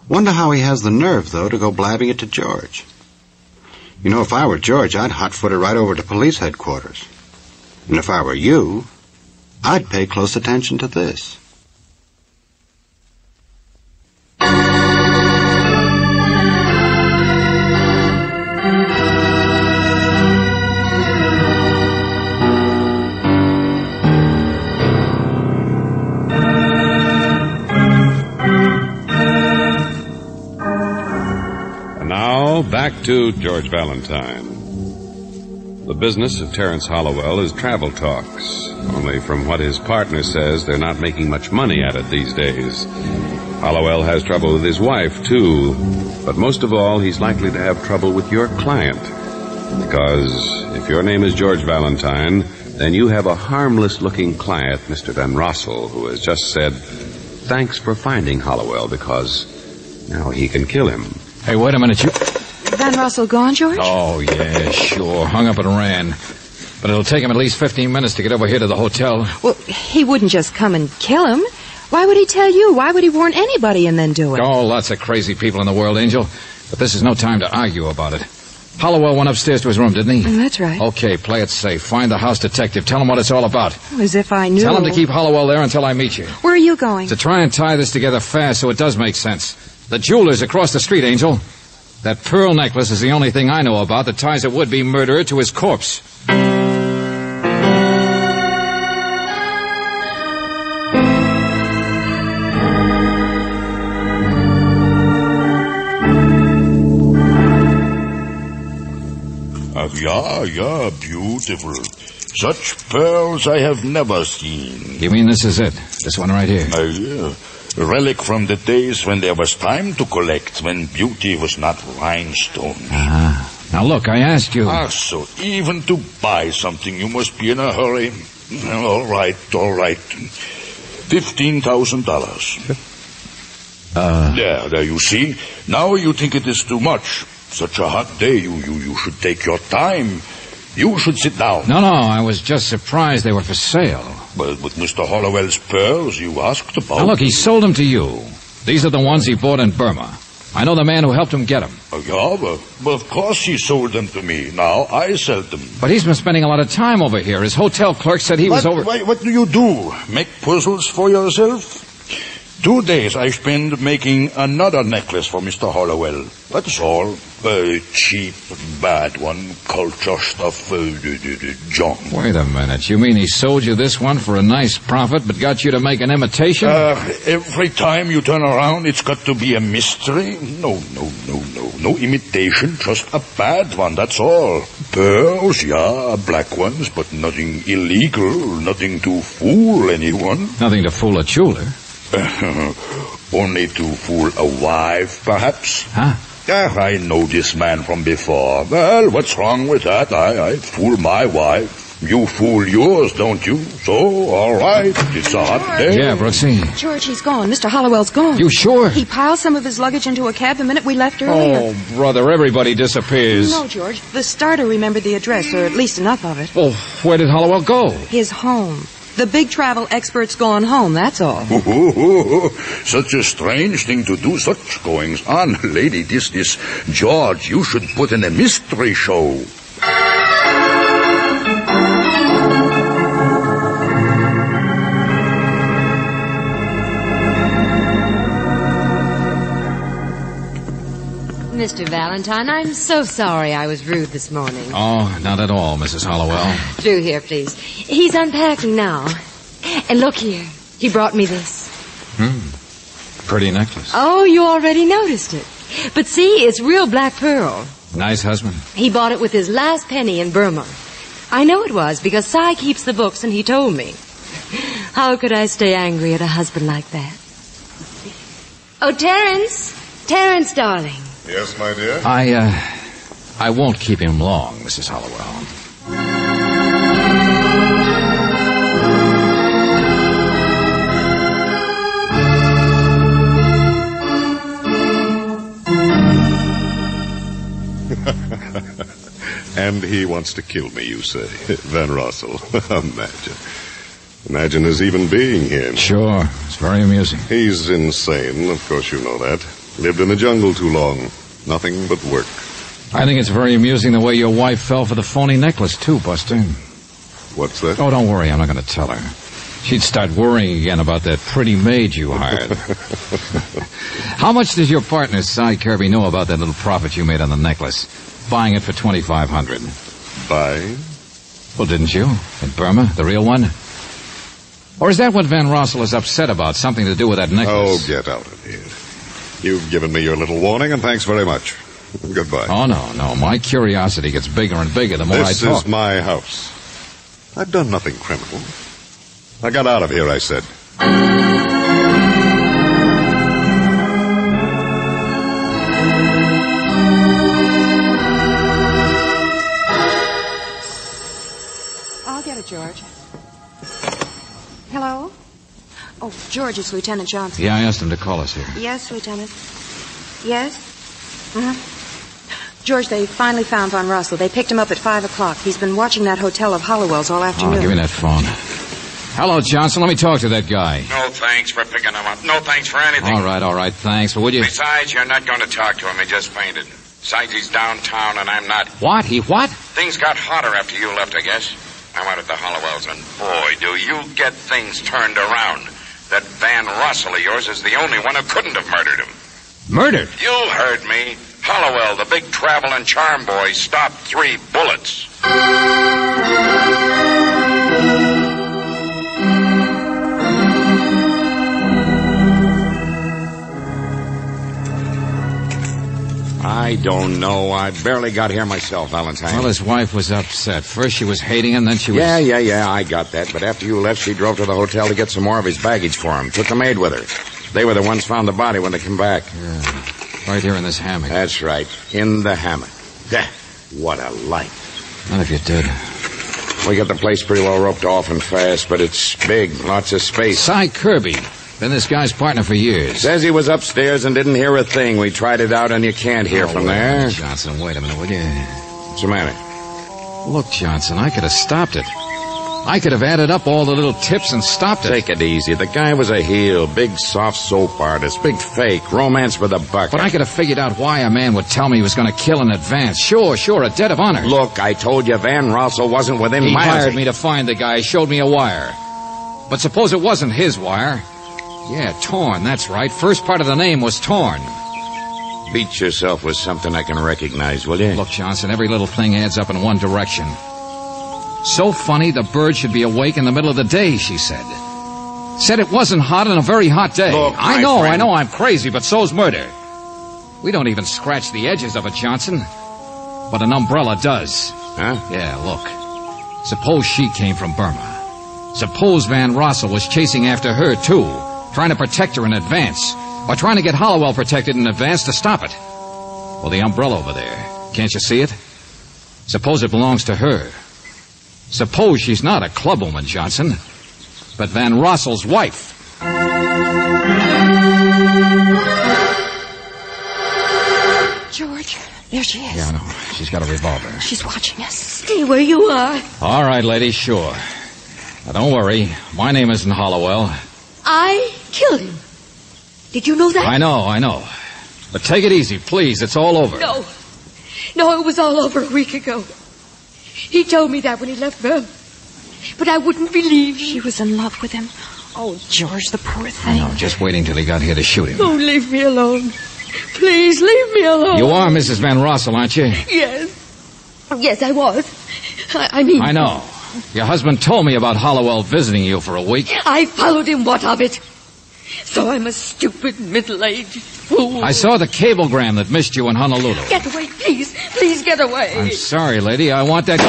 Wonder how he has the nerve, though, to go blabbing it to George. You know, if I were George, I'd hot-foot it right over to police headquarters. And if I were you, I'd pay close attention to this. Back to George Valentine. The business of Terence Hollowell is travel talks. Only from what his partner says, they're not making much money at it these days. Hollowell has trouble with his wife, too. But most of all, he's likely to have trouble with your client. Because if your name is George Valentine, then you have a harmless-looking client, Mr. Van Rossel, who has just said, thanks for finding Hollowell, because now he can kill him. Hey, wait a minute, you... Van Rossel gone, George? Oh, yeah, sure. Hung up and ran. But it'll take him at least 15 minutes to get over here to the hotel. Well, he wouldn't just come and kill him. Why would he tell you? Why would he warn anybody and then do it? Oh, lots of crazy people in the world, Angel. But this is no time to argue about it. Hollowell went upstairs to his room, didn't he? That's right. Okay, play it safe. Find the house detective. Tell him what it's all about. As if I knew. Tell him to keep Hollowell there until I meet you. Where are you going? To try and tie this together fast so it does make sense. The jeweler's across the street, Angel. That pearl necklace is the only thing I know about that ties a would-be murderer to his corpse. Yeah, beautiful. Such pearls I have never seen. You mean this is it? This one right here? Yeah. A relic from the days when there was time to collect, when beauty was not rhinestone. Now look, I asked you... So even to buy something you must be in a hurry. All right. $15,000. There, you see. Now you think it is too much. Such a hot day, you should take your time. You should sit down. No, I was just surprised they were for sale. But with Mr. Hollowell's pearls you asked about... Now look, he sold them to you. These are the ones he bought in Burma. I know the man who helped him get them. But of course he sold them to me. Now I sell them. But he's been spending a lot of time over here. His hotel clerk said he was over... What do you do? Make puzzles for yourself? 2 days I spend making another necklace for Mr. Hollowell. That's all. Cheap, bad one, culture stuff, junk. Wait a minute. You mean he sold you this one for a nice profit, but got you to make an imitation? Every time you turn around, it's got to be a mystery. No imitation, just a bad one, that's all. Pearls, yeah, black ones, but nothing illegal, nothing to fool anyone. Nothing to fool a jeweler. Only to fool a wife, perhaps. Huh? I know this man from before. Well, what's wrong with that? I fool my wife. You fool yours, don't you? So, all right, it's a hot day. Yeah, Brooksy. George, he's gone. Mr. Hollowell's gone. You sure? He piled some of his luggage into a cab the minute we left earlier. Oh, brother, everybody disappears. No, George. The starter remembered the address, or at least enough of it. Well, where did Hollowell go? His home. The big travel expert's gone home, that's all. Such a strange thing to do, such goings on. Lady, this George, you should put in a mystery show. Mr. Valentine, I'm so sorry I was rude this morning. Oh, not at all, Mrs. Hollowell. Through here, please. He's unpacking now. And look here. He brought me this. Pretty necklace. Oh, you already noticed it. But see, it's real black pearl. Nice husband. He bought it with his last penny in Burma. I know it was because Cy keeps the books and he told me. How could I stay angry at a husband like that? Oh, Terence. Terence, darling. Yes, my dear? I won't keep him long, Mrs. Hollowell. And he wants to kill me, you say? Van Rossel. Imagine. Imagine his even being here. Sure. It's very amusing. He's insane. Of course you know that. Lived in the jungle too long. Nothing but work. I think it's very amusing the way your wife fell for the phony necklace, too, Buster. What's that? Oh, don't worry. I'm not going to tell her. She'd start worrying again about that pretty maid you hired. How much does your partner, Cy Kirby, know about that little profit you made on the necklace? Buying it for $2,500. Buying? Well, didn't you? In Burma, the real one? Or is that what Van Rossel is upset about? Something to do with that necklace? Oh, get out of here. You've given me your little warning, and thanks very much. Goodbye. Oh, no. My curiosity gets bigger and bigger the more I talk. This is my house. I've done nothing criminal. I got out of here, I said. I'll get it, George. Hello? Oh, George, it's Lieutenant Johnson. Yeah, I asked him to call us here. Yes, Lieutenant. Yes? George, they finally found Von Russell. They picked him up at 5 o'clock. He's been watching that hotel of Hollowell's all afternoon. Oh, give me that phone. Hello, Johnson. Let me talk to that guy. No thanks for picking him up. No thanks for anything. All right. Thanks. But would you... Besides, you're not going to talk to him. He just fainted. Besides, he's downtown, and I'm not. What? He what? Things got hotter after you left, I guess. I went at the Hollowells, and boy, do you get things turned around. That Van Rossel of yours is the only one who couldn't have murdered him. Murdered? You heard me. Hollowell, the big travel and charm boy, stopped 3 bullets. I don't know. I barely got here myself, Valentine. Well, his wife was upset. First she was hating him, then she was... Yeah, I got that. But after you left, she drove to the hotel to get some more of his baggage for him. Took the maid with her. They were the ones found the body when they came back. Yeah, right here in this hammock. That's right, in the hammock. What a light. Not if you did. We got the place pretty well roped off and fast, but it's big, lots of space. Cy Kirby. Been this guy's partner for years. Says he was upstairs and didn't hear a thing. We tried it out, and you can't hear from there. Johnson, wait a minute, will you? What's the matter? Look, Johnson, I could have stopped it. I could have added up all the little tips and stopped it. Take it easy. The guy was a heel, big soft soap artist, big fake, romance with a bucket. But I could have figured out why a man would tell me he was going to kill in advance. Sure, a debt of honor. Look, I told you Van Rossel wasn't within miles. He miles. hired me to find the guy. He showed me a wire. But suppose it wasn't his wire. Yeah, Torn, that's right. First part of the name was Torn. Beat yourself with something I can recognize, will you? Look, Johnson, every little thing adds up in one direction. So funny the bird should be awake in the middle of the day, she said. Said it wasn't hot on a very hot day. Look, I know I'm crazy, but so's murder. We don't even scratch the edges of it, Johnson. But an umbrella does. Huh? Yeah, look. Suppose she came from Burma. Suppose Van Rossel was chasing after her, too. Trying to protect her in advance. Or trying to get Hollowell protected in advance to stop it. Well, the umbrella over there. Can't you see it? Suppose it belongs to her. Suppose she's not a clubwoman, Johnson, but Van Rossel's wife. George, there she is. Yeah, I know. She's got a revolver. She's watching us. Stay where you are. All right, lady, sure. Now, don't worry. My name isn't Hollowell. I killed him. Did you know that? I know. But take it easy, please. It's all over. No, it was all over a week ago. He told me that when he left Burma. But I wouldn't believe him. She was in love with him. Oh, George, the poor thing. I know, just waiting till he got here to shoot him. Oh, leave me alone. Please, leave me alone. You are Mrs. Van Rossel, aren't you? Yes, I was. I mean... I know. Your husband told me about Hollowell visiting you for a week. I followed him, what of it? So I'm a stupid, middle-aged fool. I saw the cablegram that missed you in Honolulu. Get away, please. Please get away. I'm sorry, lady. I want that...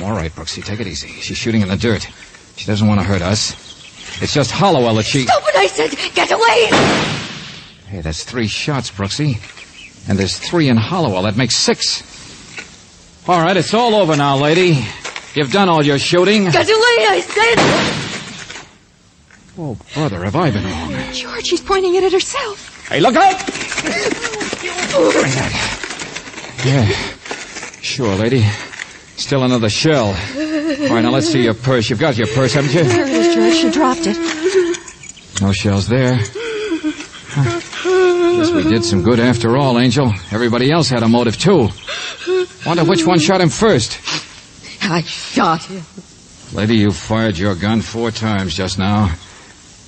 All right, Brooksy, take it easy. She's shooting in the dirt. She doesn't want to hurt us. It's just Hollowell that she... Stop it, I said. Get away. Hey, that's 3 shots, Brooksy. And there's 3 in Hollowell. That makes 6. All right, it's all over now, lady. You've done all your shooting. Get away, I said. Oh, brother, have I been wrong? George, she's pointing it at herself. Hey, look out! Yeah, sure, lady. Still another shell. All right, now let's see your purse. You've got your purse, haven't you? There it is, George. She dropped it. No shells there. Guess we did some good after all, Angel. Everybody else had a motive, too. Wonder which one shot him first. I shot him. Lady, you fired your gun 4 times just now.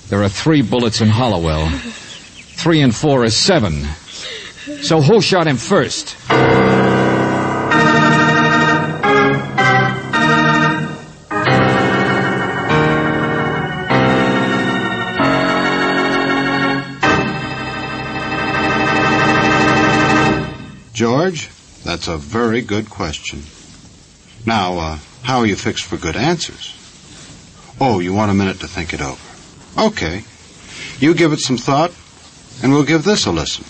There are 3 bullets in Hollowell. 3 and 4 is 7. So who shot him first? George, that's a very good question. Now, how are you fixed for good answers? Oh, you want a minute to think it over. Okay. You give it some thought, and we'll give this a listen.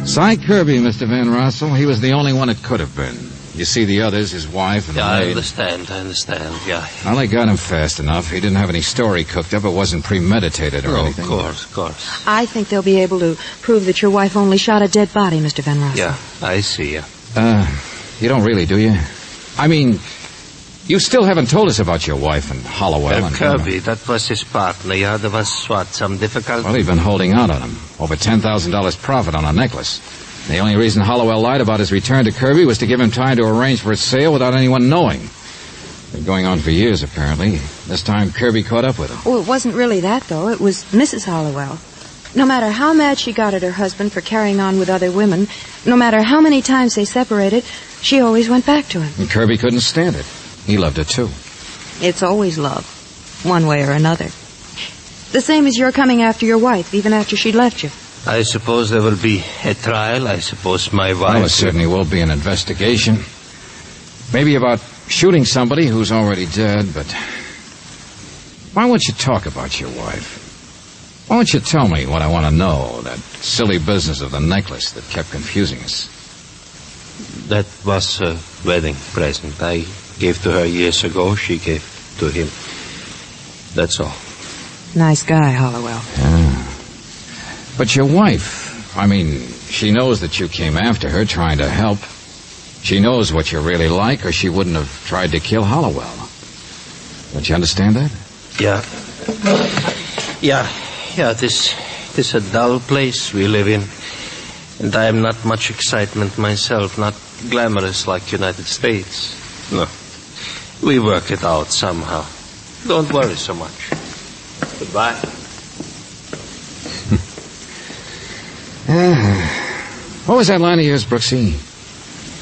Cy Kirby, Mr. Van Rossel. He was the only one it could have been. You see the others, his wife and the maid. I understand, yeah. Well, they got him fast enough. He didn't have any story cooked up. It wasn't premeditated or anything. Of course. I think they'll be able to prove that your wife only shot a dead body, Mr. Van Rossel. Yeah, I see, yeah. You don't really, do you? I mean, you still haven't told us about your wife and Hollowell. Kirby, that was his partner. Yeah, there was, some difficulty? Well, he'd been holding out on him. Over $10,000 profit on a necklace. The only reason Hollowell lied about his return to Kirby was to give him time to arrange for its sale without anyone knowing. Been going on for years, apparently. This time, Kirby caught up with him. Oh, it wasn't really that, though. It was Mrs. Hollowell. No matter how mad she got at her husband for carrying on with other women, no matter how many times they separated, she always went back to him. And Kirby couldn't stand it. He loved her, too. It's always love, one way or another. The same as your coming after your wife, even after she'd left you. I suppose there will be a trial. I suppose my wife... Well, there certainly will be an investigation. Maybe about shooting somebody who's already dead, but... Why won't you talk about your wife? Why won't you tell me what I want to know, that silly business of the necklace that kept confusing us? That was a wedding present. I gave to her years ago. She gave to him. That's all. Nice guy, Hollowell. Yeah. But your wife, I mean, she knows that you came after her trying to help. She knows what you're really like, or she wouldn't have tried to kill Hollowell. Don't you understand that? Yeah, this is a dull place we live in. And I am not much excitement myself, not glamorous like United States. No. We work it out somehow. Don't worry so much. Goodbye. What was that line of yours, Brooksy?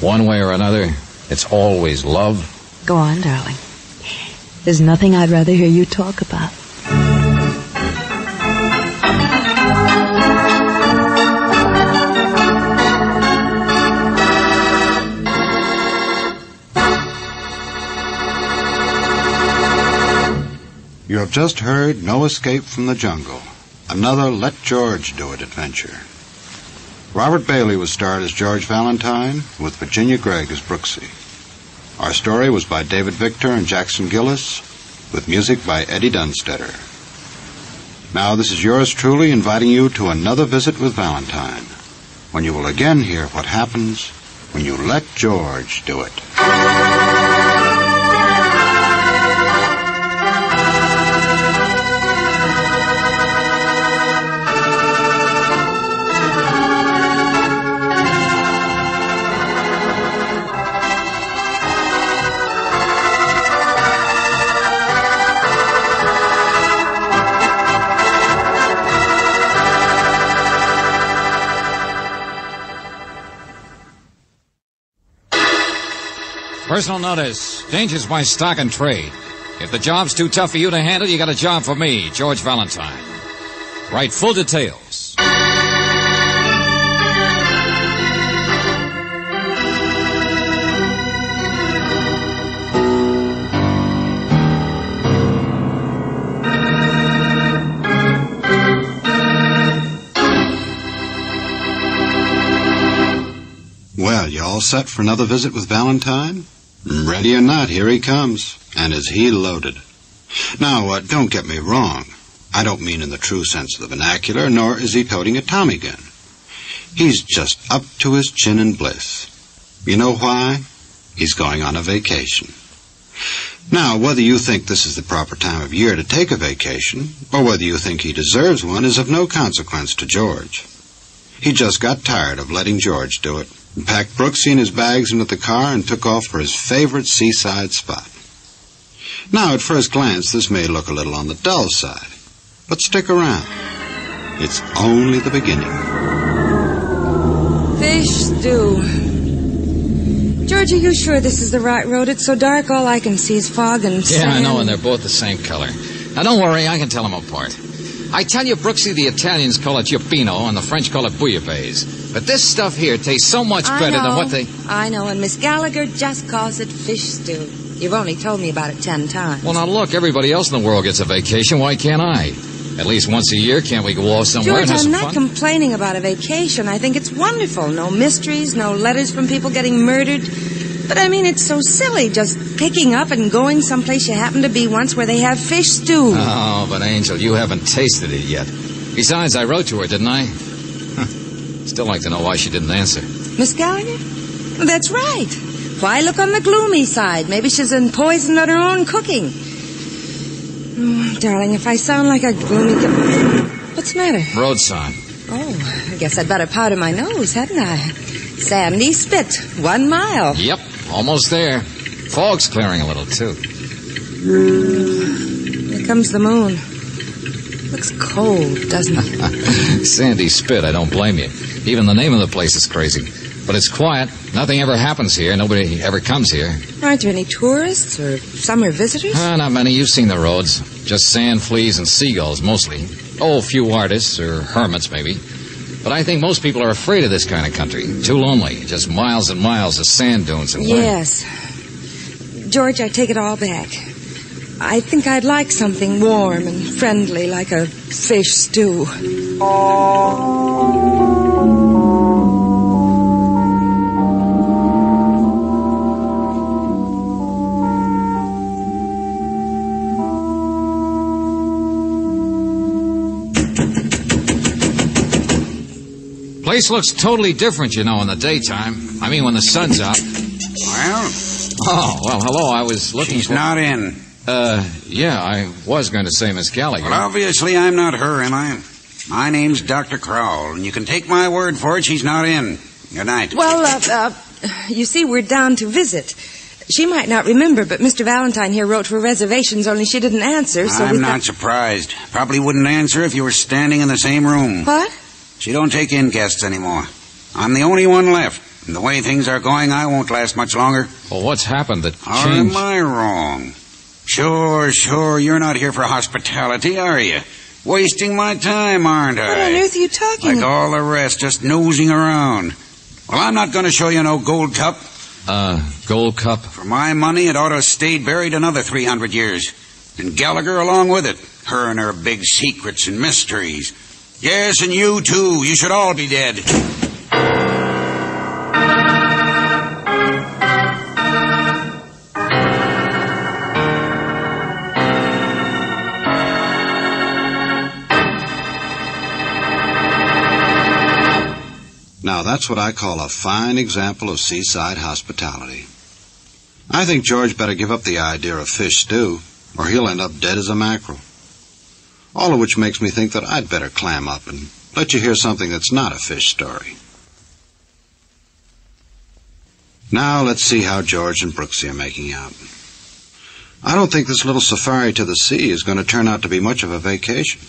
One way or another, it's always love. Go on, darling. There's nothing I'd rather hear you talk about. You have just heard No Escape from the Jungle, another Let George Do It adventure. Robert Bailey was starred as George Valentine, with Virginia Gregg as Brooksy. Our story was by David Victor and Jackson Gillis, with music by Eddie Dunstetter. Now this is yours truly inviting you to another visit with Valentine, when you will again hear what happens when you let George do it. Personal notice. Danger's my stock and trade. If the job's too tough for you to handle, you got a job for me, George Valentine. Write full details. Well, you all set for another visit with Valentine? Ready or not, here he comes. And is he loaded. Now, don't get me wrong. I don't mean in the true sense of the vernacular, nor is he toting a Tommy gun. He's just up to his chin in bliss. You know why? He's going on a vacation. Now, whether you think this is the proper time of year to take a vacation, or whether you think he deserves one, is of no consequence to George. He just got tired of letting George do it, and packed Brooksy and his bags into the car and took off for his favorite seaside spot. Now, at first glance, this may look a little on the dull side, but stick around. It's only the beginning. Fish stew. George, are you sure this is the right road? It's so dark, all I can see is fog and sand. Yeah, I know, and they're both the same color. Now, don't worry, I can tell them apart. I tell you, Brooksy, the Italians call it Giuppino, and the French call it bouillabaisse. But this stuff here tastes so much better than what they... I know, and Miss Gallagher just calls it fish stew. You've only told me about it 10 times. Well, now, look, everybody else in the world gets a vacation. Why can't I? At least once a year, can't we go off somewhere George, and have I'm some not fun? complaining about a vacation. I think it's wonderful. No mysteries, no letters from people getting murdered. But, I mean, it's so silly just picking up and going someplace you happened to be once where they have fish stew. Oh, but, Angel, you haven't tasted it yet. Besides, I wrote to her, didn't I? Still like to know why she didn't answer. Miss Gallagher? That's right. Why look on the gloomy side? Maybe she's been poisoned on her own cooking. Oh, darling, if I sound like a gloomy... What's the matter? Road sign. Oh, I guess I'd better powder my nose, hadn't I? Sandy Spit, 1 mile. Yep, almost there. Fog's clearing a little, too. Here comes the moon. Looks cold, doesn't it? Sandy Spit, I don't blame you. Even the name of the place is crazy. But it's quiet. Nothing ever happens here. Nobody ever comes here. Aren't there any tourists or summer visitors? Not many. You've seen the roads. Just sand, fleas, and seagulls, mostly. Oh, a few artists or hermits, maybe. But I think most people are afraid of this kind of country. Too lonely. Just miles and miles of sand dunes and Yes. George, I take it all back. I think I'd like something warm and friendly, like a fish stew. Place looks totally different, you know, in the daytime. I mean, when the sun's out. Well? Oh, well, hello. I was looking She's not in. Yeah, I was going to say Miss Gallagher. Well, obviously I'm not her, am I? My name's Dr. Crowell, and you can take my word for it, she's not in. Good night. Well, you see, we're down to visit. She might not remember, but Mr. Valentine here wrote for reservations, only she didn't answer, so I'm not surprised. Probably wouldn't answer if you were standing in the same room. What? She don't take in guests anymore. I'm the only one left. And the way things are going, I won't last much longer. Well, what's happened that Or changed? am I wrong? Sure. You're not here for hospitality, are you? Wasting my time, aren't I? What on earth are you talking Like about? all the rest, just nosing around. Well, I'm not going to show you no gold cup. Gold cup? For my money, it ought to have stayed buried another 300 years. And Gallagher along with it. Her and her big secrets and mysteries. Yes, and you, too. You should all be dead. Now, that's what I call a fine example of seaside hospitality. I think George better give up the idea of fish stew, or he'll end up dead as a mackerel. All of which makes me think that I'd better clam up and let you hear something that's not a fish story. Now, let's see how George and Brooksy are making out. I don't think this little safari to the sea is going to turn out to be much of a vacation.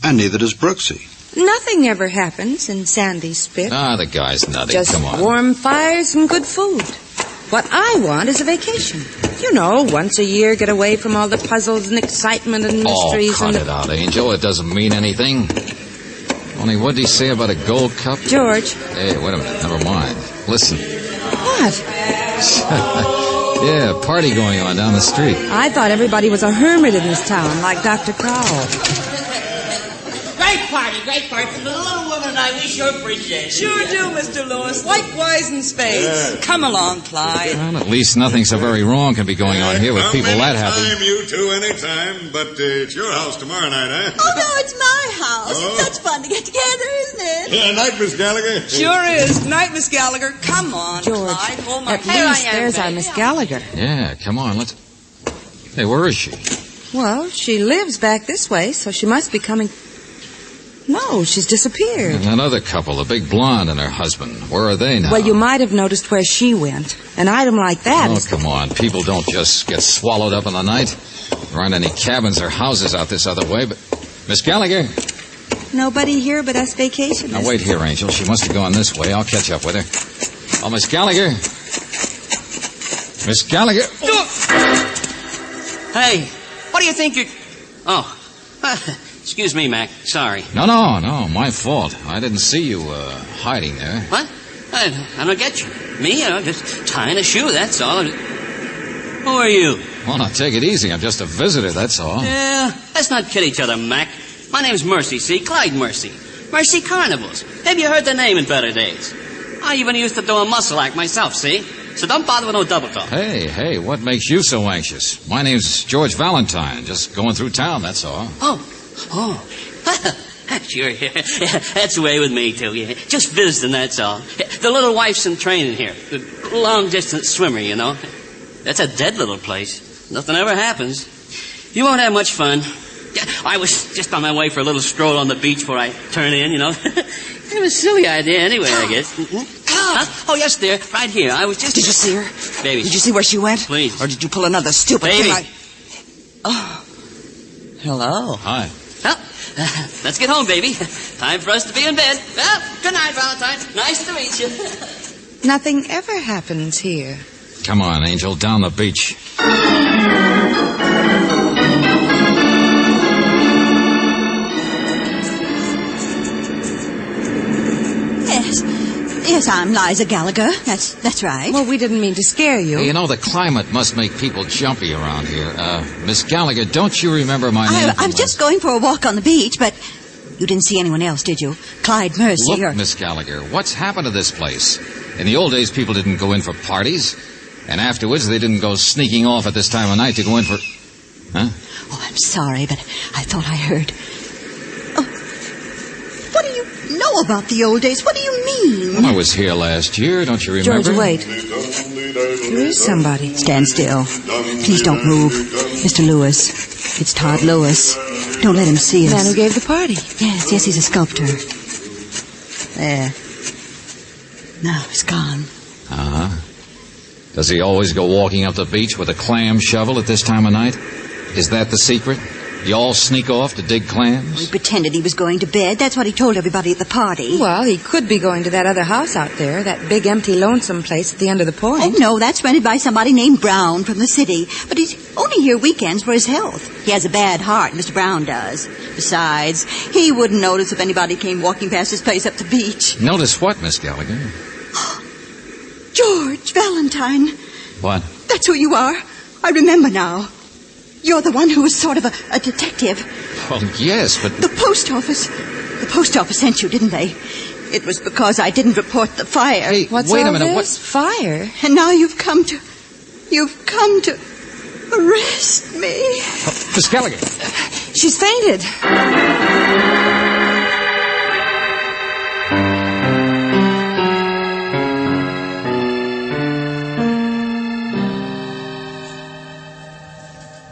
And neither does Brooksy. Nothing ever happens in Sandy Spit. The guy's nutty. Just Come on. warm fires and good food. What I want is a vacation. You know, once a year, get away from all the puzzles and excitement and mysteries. Cut it out, Angel. It doesn't mean anything. Only what did he say about a gold cup? George. Hey, wait a minute. Never mind. Listen. What? Yeah, party going on down the street. I thought everybody was a hermit in this town, like Dr. Crowell. Right Great party. For the little woman and I, we sure appreciate it. Sure do, Mr. Lewis. Likewise in spades. Yeah. Come along, Clyde. Well, at least nothing so very wrong can be going on here with people that happy. Anytime, you two, anytime. But it's your house tomorrow night, eh? Oh, no, it's my house. Oh. It's such fun to get together, isn't it? Yeah, night, Miss Gallagher. Sure is. Night, Miss Gallagher. Come on, George, Clyde. Hold my at least there's our Miss Gallagher. Yeah, come on, let's... Hey, where is she? Well, she lives back this way, so she must be coming... No, she's disappeared. And that other couple, the big blonde and her husband, where are they now? Well, you might have noticed where she went. An item like that Oh, is... come on. People don't just get swallowed up in the night. There aren't any cabins or houses out this other way, but... Miss Gallagher? Nobody here but us vacationists. Now, wait here, Angel. She must have gone this way. I'll catch up with her. Oh, Miss Gallagher? Miss Gallagher? Hey, what do you think you're... Oh, excuse me, Mac. Sorry. No, my fault. I didn't see you, hiding there. What? I don't get you. Me? Just tying a shoe, that's all. Who are you? Well, now, take it easy. I'm just a visitor, that's all. Yeah, let's not kid each other, Mac. My name's Mercy, see? Clyde Mercy. Mercy Carnivals. Have you heard the name in better days? I even used to do a muscle act myself, see? So don't bother with no double talk. Hey, what makes you so anxious? My name's George Valentine. Just going through town, that's all. Oh. Sure, yeah. That's the way with me, too. Yeah. Just visiting, that's all. The little wife's in training here. The long-distance swimmer, you know. That's a dead little place. Nothing ever happens. You won't have much fun. I was just on my way for a little stroll on the beach before I turn in, you know. It was a silly idea anyway, I guess. Huh? Oh, yes, dear. Right here. I was just... Did you see her? Baby. Did you see where she went? Please. Or did you pull another stupid Baby. thing? Oh. Hello. Hi. Well, let's get home, baby. Time for us to be in bed. Well, good night, Valentine. Nice to meet you. Nothing ever happens here. Come on, Angel, down the beach. Yes, I'm Liza Gallagher. That's right. Well, we didn't mean to scare you. Hey, you know, the climate must make people jumpy around here. Miss Gallagher, don't you remember my name? I'm just going for a walk on the beach, but you didn't see anyone else, did you? Clyde Mercy Look, or... Miss Gallagher, what's happened to this place? In the old days, people didn't go in for parties. And afterwards, they didn't go sneaking off at this time of night to go in for... Huh? Oh, I'm sorry, but I thought I heard... What do you know about the old days? What do you mean? Well, I was here last year, don't you remember? George, wait. There is somebody. Stand still. Please don't move. Mr. Lewis. It's Todd Lewis. Don't let him see us. The man who gave the party. Yes, he's a sculptor. There. Now he's gone. Uh-huh. Does he always go walking up the beach with a clam shovel at this time of night? Is that the secret? You all sneak off to dig clams? He pretended he was going to bed. That's what he told everybody at the party. Well, he could be going to that other house out there, that big, empty, lonesome place at the end of the point. Oh, no, that's rented by somebody named Brown from the city. But he's only here weekends for his health. He has a bad heart, Mr. Brown does. Besides, he wouldn't notice if anybody came walking past his place up the beach. Notice what, Miss Gallagher? George Valentine. What? That's who you are. I remember now. You're the one who was sort of a detective. Well, yes, but... The post office sent you, didn't they? It was because I didn't report the fire. Hey, What's wait all a minute. This? Fire? And now you've come to arrest me. Oh, Miss Gallagher. She's fainted.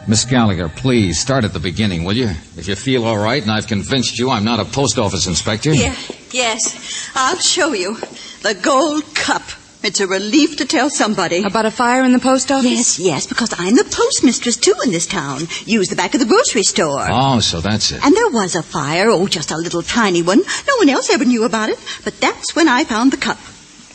Miss Gallagher, please, start at the beginning, will you? If you feel all right and I've convinced you I'm not a post office inspector. Yeah, yes. I'll show you. The gold cup. It's a relief to tell somebody. About a fire in the post office? Yes, because I'm the postmistress, too, in this town. Use the back of the grocery store. Oh, so that's it. And there was a fire, just a little tiny one. No one else ever knew about it. But that's when I found the cup.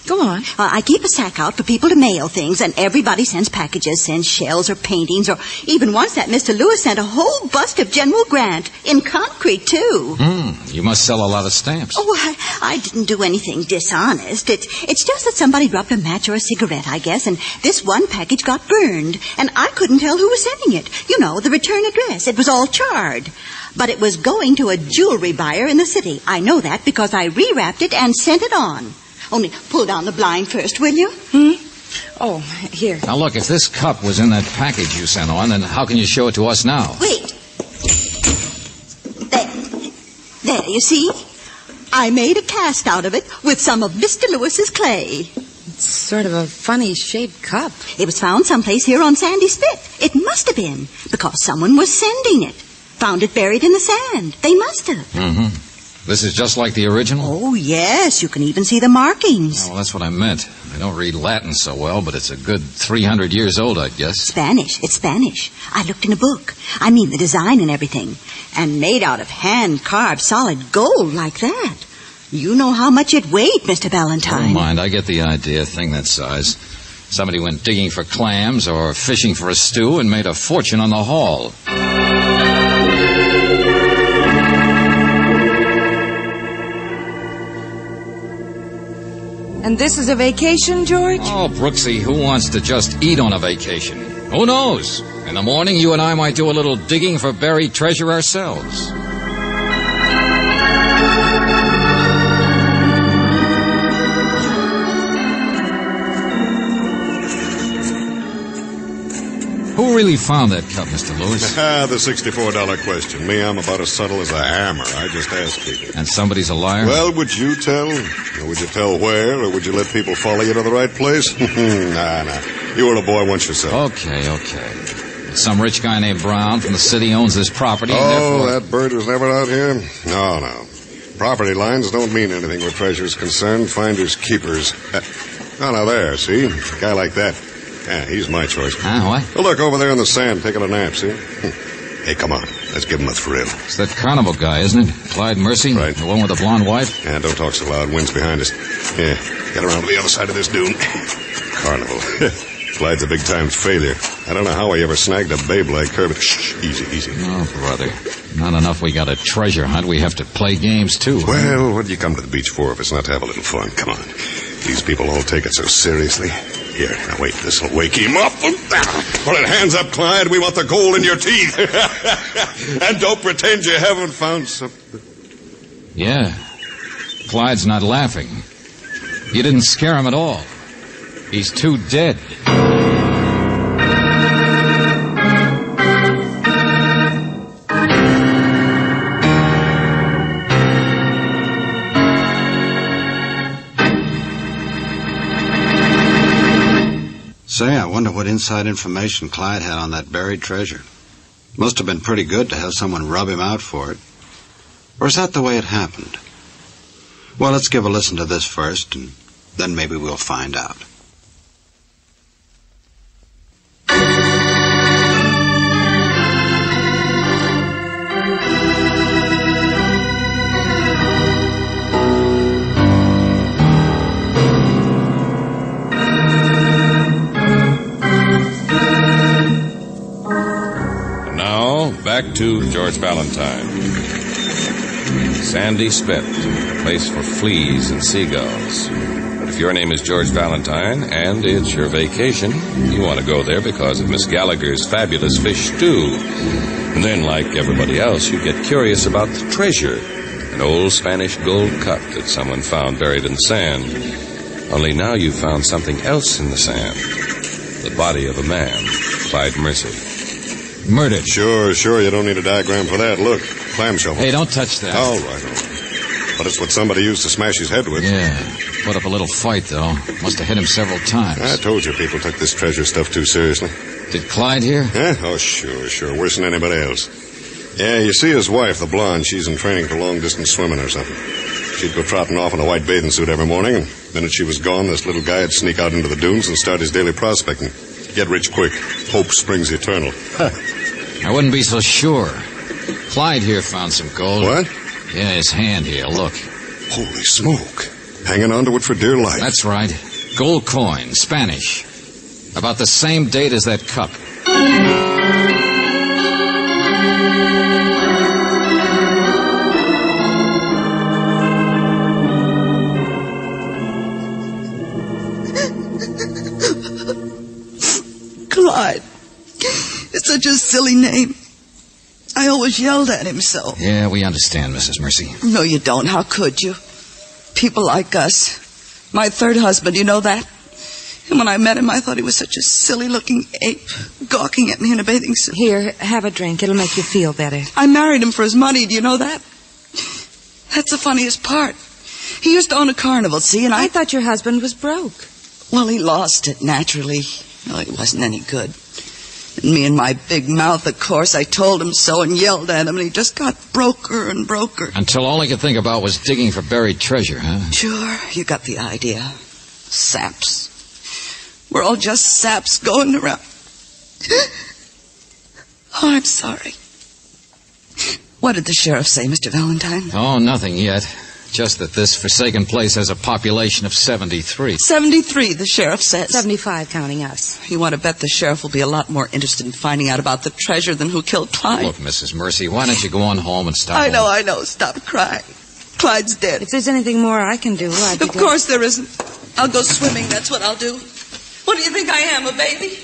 Go on. I keep a sack out for people to mail things, and everybody sends packages, sends shells or paintings, or even once that Mr. Lewis sent a whole bust of General Grant, in concrete, too. You must sell a lot of stamps. Oh, I didn't do anything dishonest. It's just that somebody dropped a match or a cigarette, I guess, and this one package got burned, and I couldn't tell who was sending it. You know, the return address. It was all charred. But it was going to a jewelry buyer in the city. I know that because I rewrapped it and sent it on. Only pull down the blind first, will you? Oh, here. Now, look, if this cup was in that package you sent on, then how can you show it to us now? Wait. There, you see? I made a cast out of it with some of Mr. Lewis's clay. It's sort of a funny-shaped cup. It was found someplace here on Sandy Spit. It must have been, because someone was sending it. Found it buried in the sand. They must have. Mm-hmm. This is just like the original? Oh, yes. You can even see the markings. Oh, well, that's what I meant. I don't read Latin so well, but it's a good 300 years old, I guess. Spanish. It's Spanish. I looked in a book. I mean, the design and everything. And made out of hand-carved solid gold like that. You know how much it weighed, Mr. Valentine. Don't mind. I get the idea. A thing that size. Somebody went digging for clams or fishing for a stew and made a fortune on the haul. And this is a vacation, George? Oh, Brooksy, who wants to just eat on a vacation? Who knows? In the morning, you and I might do a little digging for buried treasure ourselves. Who really found that cup, Mr. Lewis? The $64 question. Me, I'm about as subtle as a hammer. I just ask people. And somebody's a liar? Well, would you tell? Or would you tell where? Or would you let people follow you to the right place? Nah. You were a boy once yourself. Okay. Some rich guy named Brown from the city owns this property. Oh, that bird was never out here? No. Property lines don't mean anything where treasure's concerned. Finders, keepers. Now there, see? A guy like that. Yeah, he's my choice. What? Well, look, over there in the sand, taking a nap, see? Hey, come on. Let's give him a thrill. It's that carnival guy, isn't it? Clyde Mercy? Right. The one with the blonde wife? Yeah, don't talk so loud. Wind's behind us. Yeah, get around to the other side of this dune. Carnival. Clyde's a big-time failure. I don't know how he ever snagged a babe like her, but shh, easy. Oh, brother. Not enough we got a treasure hunt. We have to play games, too. Well, what do you come to the beach for if it's not to have a little fun? Come on. These people all take it so seriously. Here, now wait, this'll wake him up. Put it, hands up, Clyde. We want the gold in your teeth. And don't pretend you haven't found something. Yeah. Clyde's not laughing. You didn't scare him at all. He's too dead. Say, I wonder what inside information Clyde had on that buried treasure. Must have been pretty good to have someone rub him out for it. Or is that the way it happened? Well, let's give a listen to this first, and then maybe we'll find out. Back to George Valentine. Sandy Spit, a place for fleas and seagulls. But if your name is George Valentine and it's your vacation, you want to go there because of Miss Gallagher's fabulous fish stew. And then, like everybody else, you get curious about the treasure, an old Spanish gold cup that someone found buried in the sand. Only now you've found something else in the sand. The body of a man, Clyde Mercy. Murdered. Sure. You don't need a diagram for that. Look, clamshell. Hey, don't touch that. All right. But it's what somebody used to smash his head with. Yeah. Put up a little fight, though. Must have hit him several times. I told you people took this treasure stuff too seriously. Did Clyde hear? Huh? Oh, sure. Worse than anybody else. Yeah, you see his wife, the blonde, she's in training for long-distance swimming or something. She'd go trotting off in a white bathing suit every morning, and the minute she was gone, this little guy would sneak out into the dunes and start his daily prospecting. Get rich quick. Hope springs eternal. I wouldn't be so sure. Clyde here found some gold. What? Yeah, his hand here, look. Holy smoke. Hanging onto it for dear life. That's right. Gold coin, Spanish. About the same date as that cup. Clyde. It's such a silly name. I always yelled at him so. Yeah, we understand, Mrs. Mercy. No, you don't. How could you? People like us. My third husband, you know that? And when I met him, I thought he was such a silly-looking ape, gawking at me in a bathing suit. Here, have a drink. It'll make you feel better. I married him for his money. Do you know that? That's the funniest part. He used to own a carnival, see, and I thought your husband was broke. Well, he lost it, naturally. No, he wasn't any good. And me and my big mouth, of course, I told him so and yelled at him, and he just got broker and broker. Until all he could think about was digging for buried treasure, huh? Sure, you got the idea. Saps. We're all just saps going around. Oh, I'm sorry. What did the sheriff say, Mr. Valentine? Oh, nothing yet. Just that this forsaken place has a population of 73. 73, the sheriff says. 75, counting us. You want to bet the sheriff will be a lot more interested in finding out about the treasure than who killed Clyde. Look, Mrs. Mercy, why don't you go on home and stop? I know. Stop crying. Clyde's dead. If there's anything more I can do, I'd be glad. Of course there isn't. I'll go swimming, that's what I'll do. What do you think I am, a baby?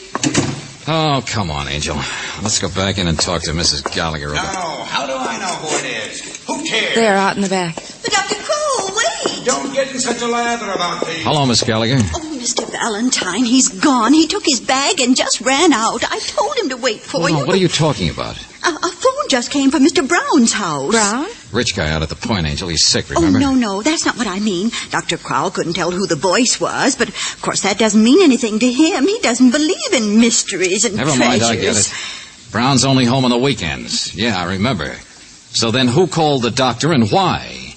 Oh, come on, Angel. Let's go back in and talk to Mrs. Gallagher about... No, how do I know who it is? Who cares? They're out in the back. But Dr. Crow, wait! Don't get in such a lather about things. Hello, Miss Gallagher. Oh, Mr. Valentine, he's gone. He took his bag and just ran out. I told him to wait for you. What are you talking about? A phone just came from Mr. Brown's house. Brown? Rich guy out at the Point, Angel. He's sick, remember? Oh, no, that's not what I mean. Dr. Crowell couldn't tell who the voice was, but of course that doesn't mean anything to him. He doesn't believe in mysteries and Never treasures. mind, I get it. Brown's only home on the weekends. Yeah, I remember. So then who called the doctor and why?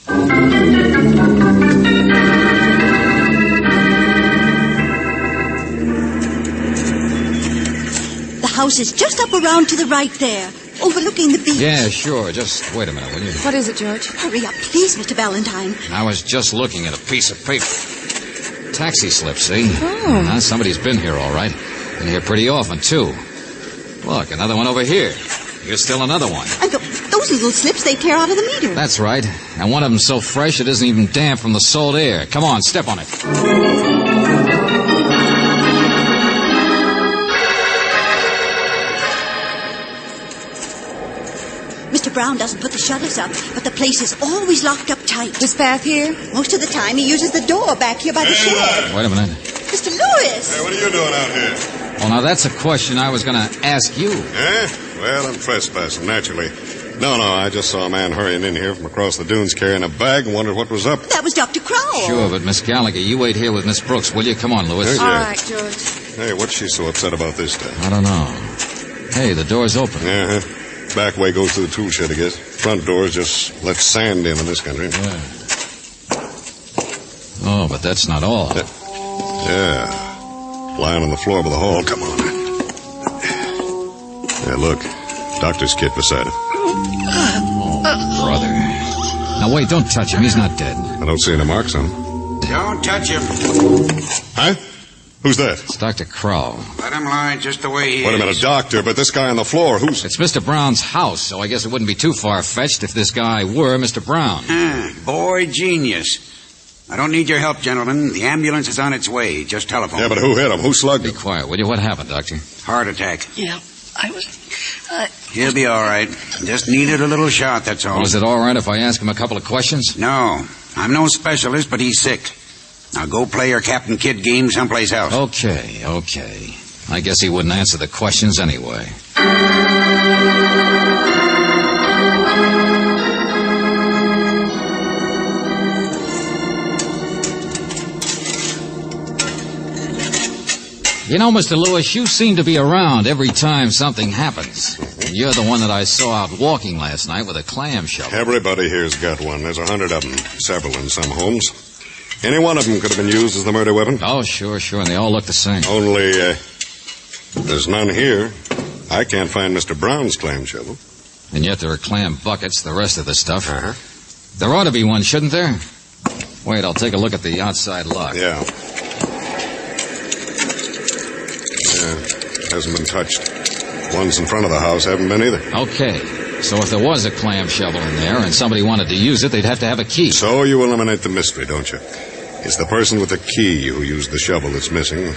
The house is just up around to the right there, overlooking the beach. Yeah, sure. Just wait a minute, will you? What is it, George? Hurry up, please, Mr. Valentine. I was just looking at a piece of paper. Taxi slip, see? Oh. Somebody's been here, all right. Been here pretty often, too. Look, another one over here. Here's still another one. And those little slips they tear out of the meter. That's right. And one of them's so fresh it isn't even damp from the salt air. Come on, step on it. Mr. Brown doesn't put the shutters up, but the place is always locked up tight. His bath here? Most of the time he uses the door back here by the shed. Wait a minute. Mr. Lewis! Hey, what are you doing out here? Well, now that's a question I was going to ask you. Eh? Well, I'm trespassing, naturally. No, I just saw a man hurrying in here from across the dunes carrying a bag and wondered what was up. That was Dr. Crowell. Sure, but Miss Gallagher, you wait here with Miss Brooks, will you? Come on, Lewis. All right, George. Hey, what's she so upset about this time? I don't know. Hey, the door's open. Uh-huh. Back way goes to the tool shed, I guess. Front doors just let sand in this country. Yeah. Oh, but that's not all. Yeah. Lying on the floor by the hall. Come on. Yeah, look. Doctor's kit beside him. Oh, brother. Now, wait, don't touch him. He's not dead. I don't see any marks on him. Don't touch him. Huh? Who's that? It's Dr. Crow. Let him lie just the way he is. Wait a minute, doctor, but this guy on the floor, who's... It's Mr. Brown's house, so I guess it wouldn't be too far-fetched if this guy were Mr. Brown. Boy genius. I don't need your help, gentlemen. The ambulance is on its way. Just telephone. Yeah, but who hit him? Who slugged him? Be quiet, will you? What happened, Doctor? Heart attack. Yeah, I was... He'll be all right. Just needed a little shot, that's all. Well, is it all right if I ask him a couple of questions? No. I'm no specialist, but he's sick. Now go play your Captain Kidd game someplace else. Okay. I guess he wouldn't answer the questions anyway. You know, Mr. Lewis, you seem to be around every time something happens. And you're the one that I saw out walking last night with a clam shovel. Everybody here's got one. There's 100 of them. Several in some homes. Any one of them could have been used as the murder weapon. Oh, sure, and they all look the same. Only, there's none here. I can't find Mr. Brown's clam shovel. And yet there are clam buckets, the rest of the stuff. Uh-huh. There ought to be one, shouldn't there? Wait, I'll take a look at the outside lock. Yeah. Hasn't been touched. Ones in front of the house haven't been either. Okay. So if there was a clam shovel in there and somebody wanted to use it, they'd have to have a key. So you eliminate the mystery, don't you? It's the person with the key who used the shovel that's missing.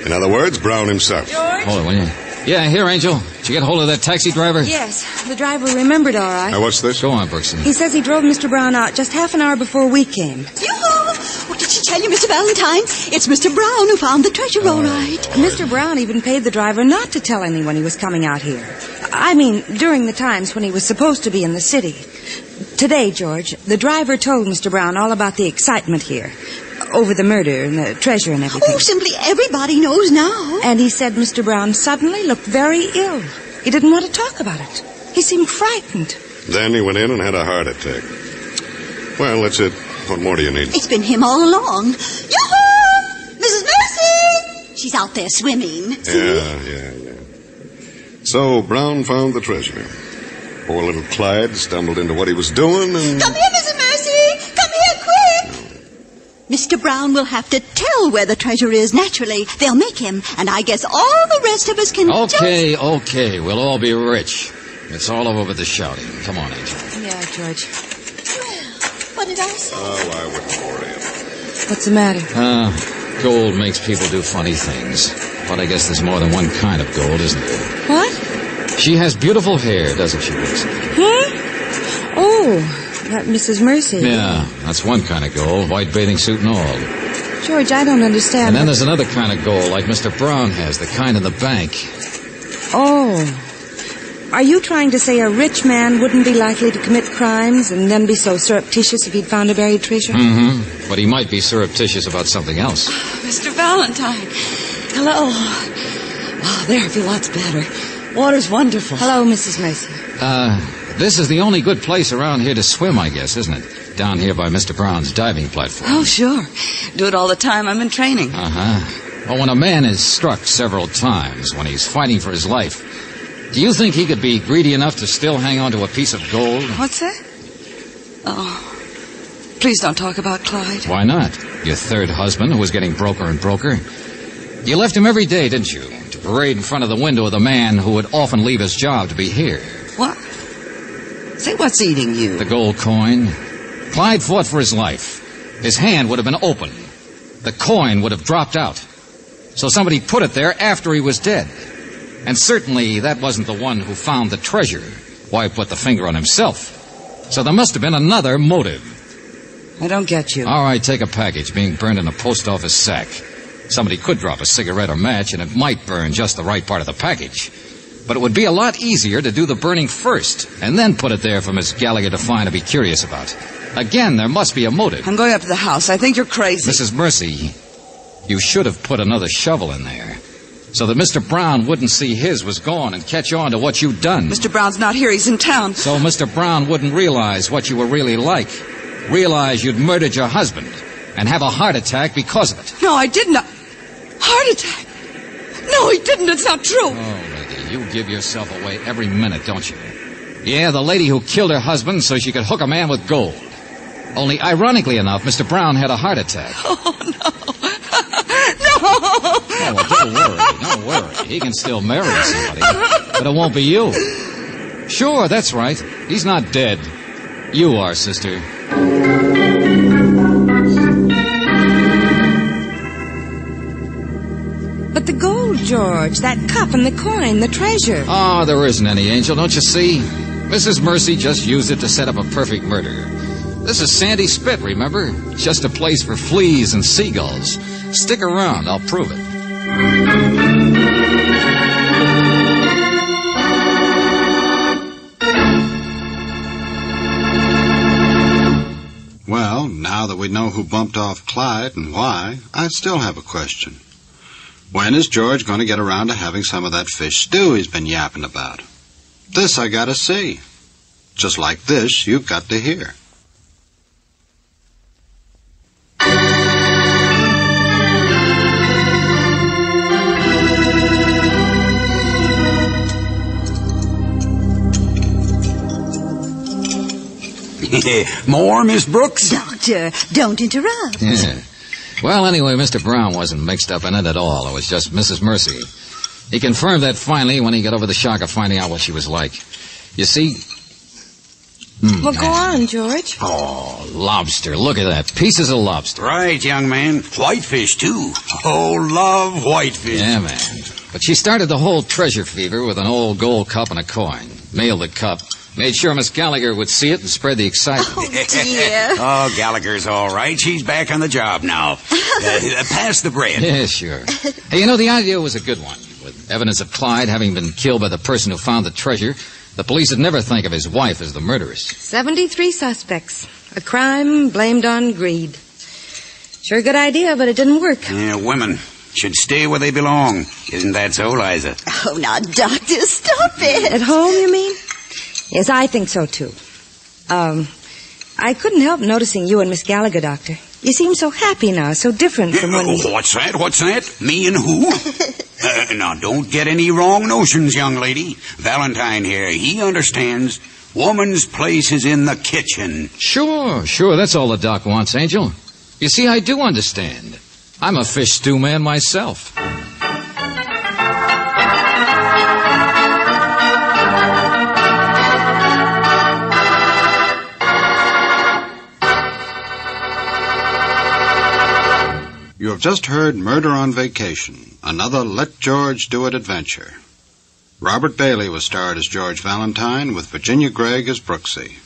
In other words, Brown himself. George? Hold it, will you? Yeah, here, Angel. Did you get hold of that taxi driver? Yes, the driver remembered all right. Now, what's this? Go on, Brooksy. He says he drove Mr. Brown out just half an hour before we came. Yoo-hoo! What did she tell you, Mr. Valentine? It's Mr. Brown who found the treasure, all right. Mr. Brown even paid the driver not to tell anyone he was coming out here. I mean, during the times when he was supposed to be in the city. Today, George, the driver told Mr. Brown all about the excitement here. Over the murder and the treasure and everything. Oh, simply everybody knows now. And he said Mr. Brown suddenly looked very ill. He didn't want to talk about it. He seemed frightened. Then he went in and had a heart attack. Well, that's it. What more do you need? It's been him all along. Yoo-hoo! Mrs. Mercy! She's out there swimming. Yeah. So, Brown found the treasure. Poor little Clyde stumbled into what he was doing and... Come here, Mrs. Mercy! Come here, quick! Mr. Brown will have to tell where the treasure is, naturally. They'll make him, and I guess all the rest of us can Okay. We'll all be rich. It's all over with the shouting. Come on, Angel. Yeah, George. What did I say? Oh, I wouldn't worry. What's the matter? Gold makes people do funny things. But I guess there's more than one kind of gold, isn't there? What? She has beautiful hair, doesn't she, Brooksy? Oh, that Mrs. Mercy. Yeah, that's one kind of gold, white bathing suit and all. George, I don't understand. And then there's another kind of gold, like Mr. Brown has, the kind in the bank. Oh. Are you trying to say a rich man wouldn't be likely to commit crimes and then be so surreptitious if he'd found a buried treasure? Mm-hmm. But he might be surreptitious about something else. Mr. Valentine. Hello. Oh, there, I feel lots better. Water's wonderful. Hello, Mrs. Mercy. This is the only good place around here to swim, I guess, isn't it? Down here by Mr. Brown's diving platform. Oh, sure. Do it all the time. I'm in training. Uh-huh. Well, when a man is struck several times, when he's fighting for his life, do you think he could be greedy enough to still hang on to a piece of gold? What's that? Oh, please don't talk about Clyde. Why not? Your third husband, who was getting broker and broker. You left him every day, didn't you? To parade in front of the window of the man who would often leave his job to be here. What? Say, what's eating you? The gold coin. Clyde fought for his life. His hand would have been open. The coin would have dropped out. So somebody put it there after he was dead. And certainly that wasn't the one who found the treasure. Why put the finger on himself? So there must have been another motive. I don't get you. All right, take a package being burned in a post office sack. Somebody could drop a cigarette or match, and it might burn just the right part of the package. But it would be a lot easier to do the burning first, and then put it there for Miss Gallagher to find and be curious about. Again, there must be a motive. I'm going up to the house. I think you're crazy. Mrs. Mercy, you should have put another shovel in there, so that Mr. Brown wouldn't see his was gone and catch on to what you'd done. Mr. Brown's not here. He's in town. So Mr. Brown wouldn't realize what you were really like. Realize you'd murdered your husband and have a heart attack because of it. No, I didn't. Heart attack? No, he didn't. It's not true. Oh, lady, you give yourself away every minute, don't you? Yeah, the lady who killed her husband so she could hook a man with gold. Only, ironically enough, Mr. Brown had a heart attack. Oh, no. Oh, well, don't worry. He can still marry somebody, but it won't be you. Sure, that's right. He's not dead. You are, sister. But the gold, George, that cup and the coin, the treasure. Oh, there isn't any, Angel, don't you see? Mrs. Mercy just used it to set up a perfect murder. This is Sandy Spit, remember? Just a place for fleas and seagulls. Stick around, I'll prove it. Well, now that we know who bumped off Clyde and why, I still have a question. When is George going to get around to having some of that fish stew he's been yapping about? This I gotta see. Just like this, you've got to hear. More, Miss Brooks? Doctor, don't interrupt. Yeah. Well, anyway, Mr. Brown wasn't mixed up in it at all. It was just Mrs. Mercy. He confirmed that finally when he got over the shock of finding out what she was like. You see... Well, go on, George. Oh, lobster. Look at that. Pieces of lobster. Right, young man. Whitefish, too. Oh, love whitefish. Yeah, man. But she started the whole treasure fever with an old gold cup and a coin. Mailed the cup. Made sure Miss Gallagher would see it and spread the excitement. Oh, dear. Oh, Gallagher's all right. She's back on the job now. Pass the bread. Yeah, sure. Hey, you know, the idea was a good one. With evidence of Clyde having been killed by the person who found the treasure, the police would never think of his wife as the murderess. 73 suspects. A crime blamed on greed. Sure good idea, but it didn't work. Yeah, women should stay where they belong. Isn't that so, Liza? Oh, now, Doctor, stop it. At home, you mean? Yes, I think so, too. I couldn't help noticing you and Miss Gallagher, Doctor. You seem so happy now, so different from when you... What's that? What's that? Me and who? Now, don't get any wrong notions, young lady. Valentine here, he understands. Woman's place is in the kitchen. Sure. That's all the doc wants, Angel. You see, I do understand. I'm a fish stew man myself. You have just heard Murder on Vacation, another Let George Do It adventure. Robert Bailey was starred as George Valentine, with Virginia Gregg as Brooksy.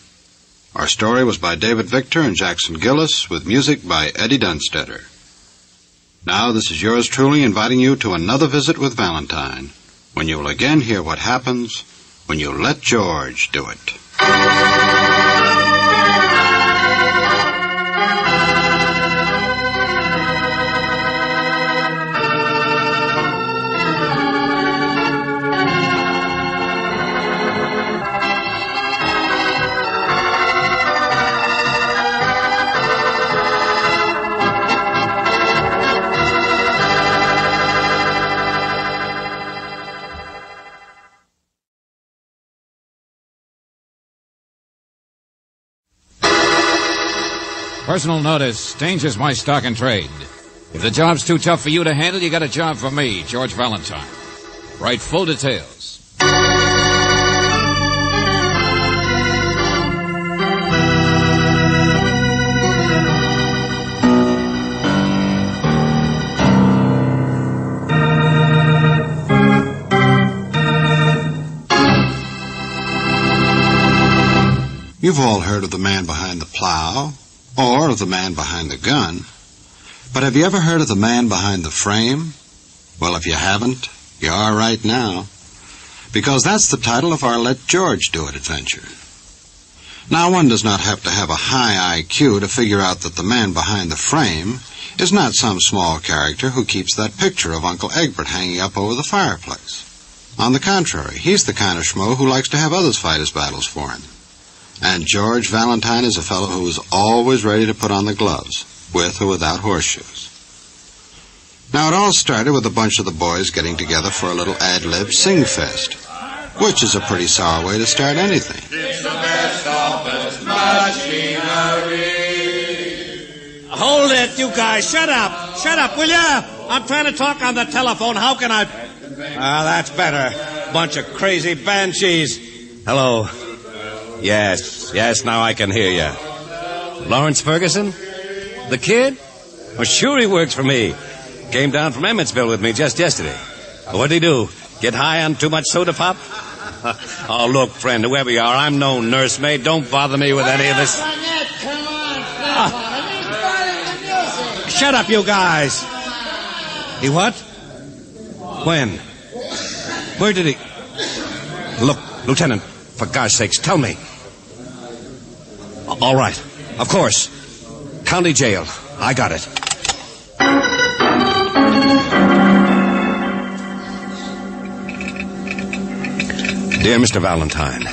Our story was by David Victor and Jackson Gillis, with music by Eddie Dunstetter. Now, this is yours truly inviting you to another visit with Valentine, when you will again hear what happens when you let George do it. Personal notice, danger's my stock and trade. If the job's too tough for you to handle, you got a job for me, George Valentine. Write full details. You've all heard of the man behind the plow, or of the man behind the gun. But have you ever heard of the man behind the frame? Well, if you haven't, you are right now. Because that's the title of our Let George Do It adventure. Now, one does not have to have a high IQ to figure out that the man behind the frame is not some small character who keeps that picture of Uncle Egbert hanging up over the fireplace. On the contrary, he's the kind of schmo who likes to have others fight his battles for him. And George Valentine is a fellow who is always ready to put on the gloves, with or without horseshoes. Now, it all started with a bunch of the boys getting together for a little ad-lib sing-fest, which is a pretty sour way to start anything. It's the best office machinery. Hold it, you guys. Shut up. Shut up, will ya? I'm trying to talk on the telephone. How can I... that's better. Bunch of crazy banshees. Hello. Yes, now I can hear you. Lawrence Ferguson? The kid? Well, sure he works for me. Came down from Emmetsville with me just yesterday. What'd he do? Get high on too much soda pop? Oh, look, friend, whoever you are, I'm no nursemaid. Don't bother me with any of this. Shut up, you guys. He what? When? Where did he... Look, Lieutenant, for gosh sakes, tell me. All right, of course. County jail. I got it. Dear Mr. Valentine,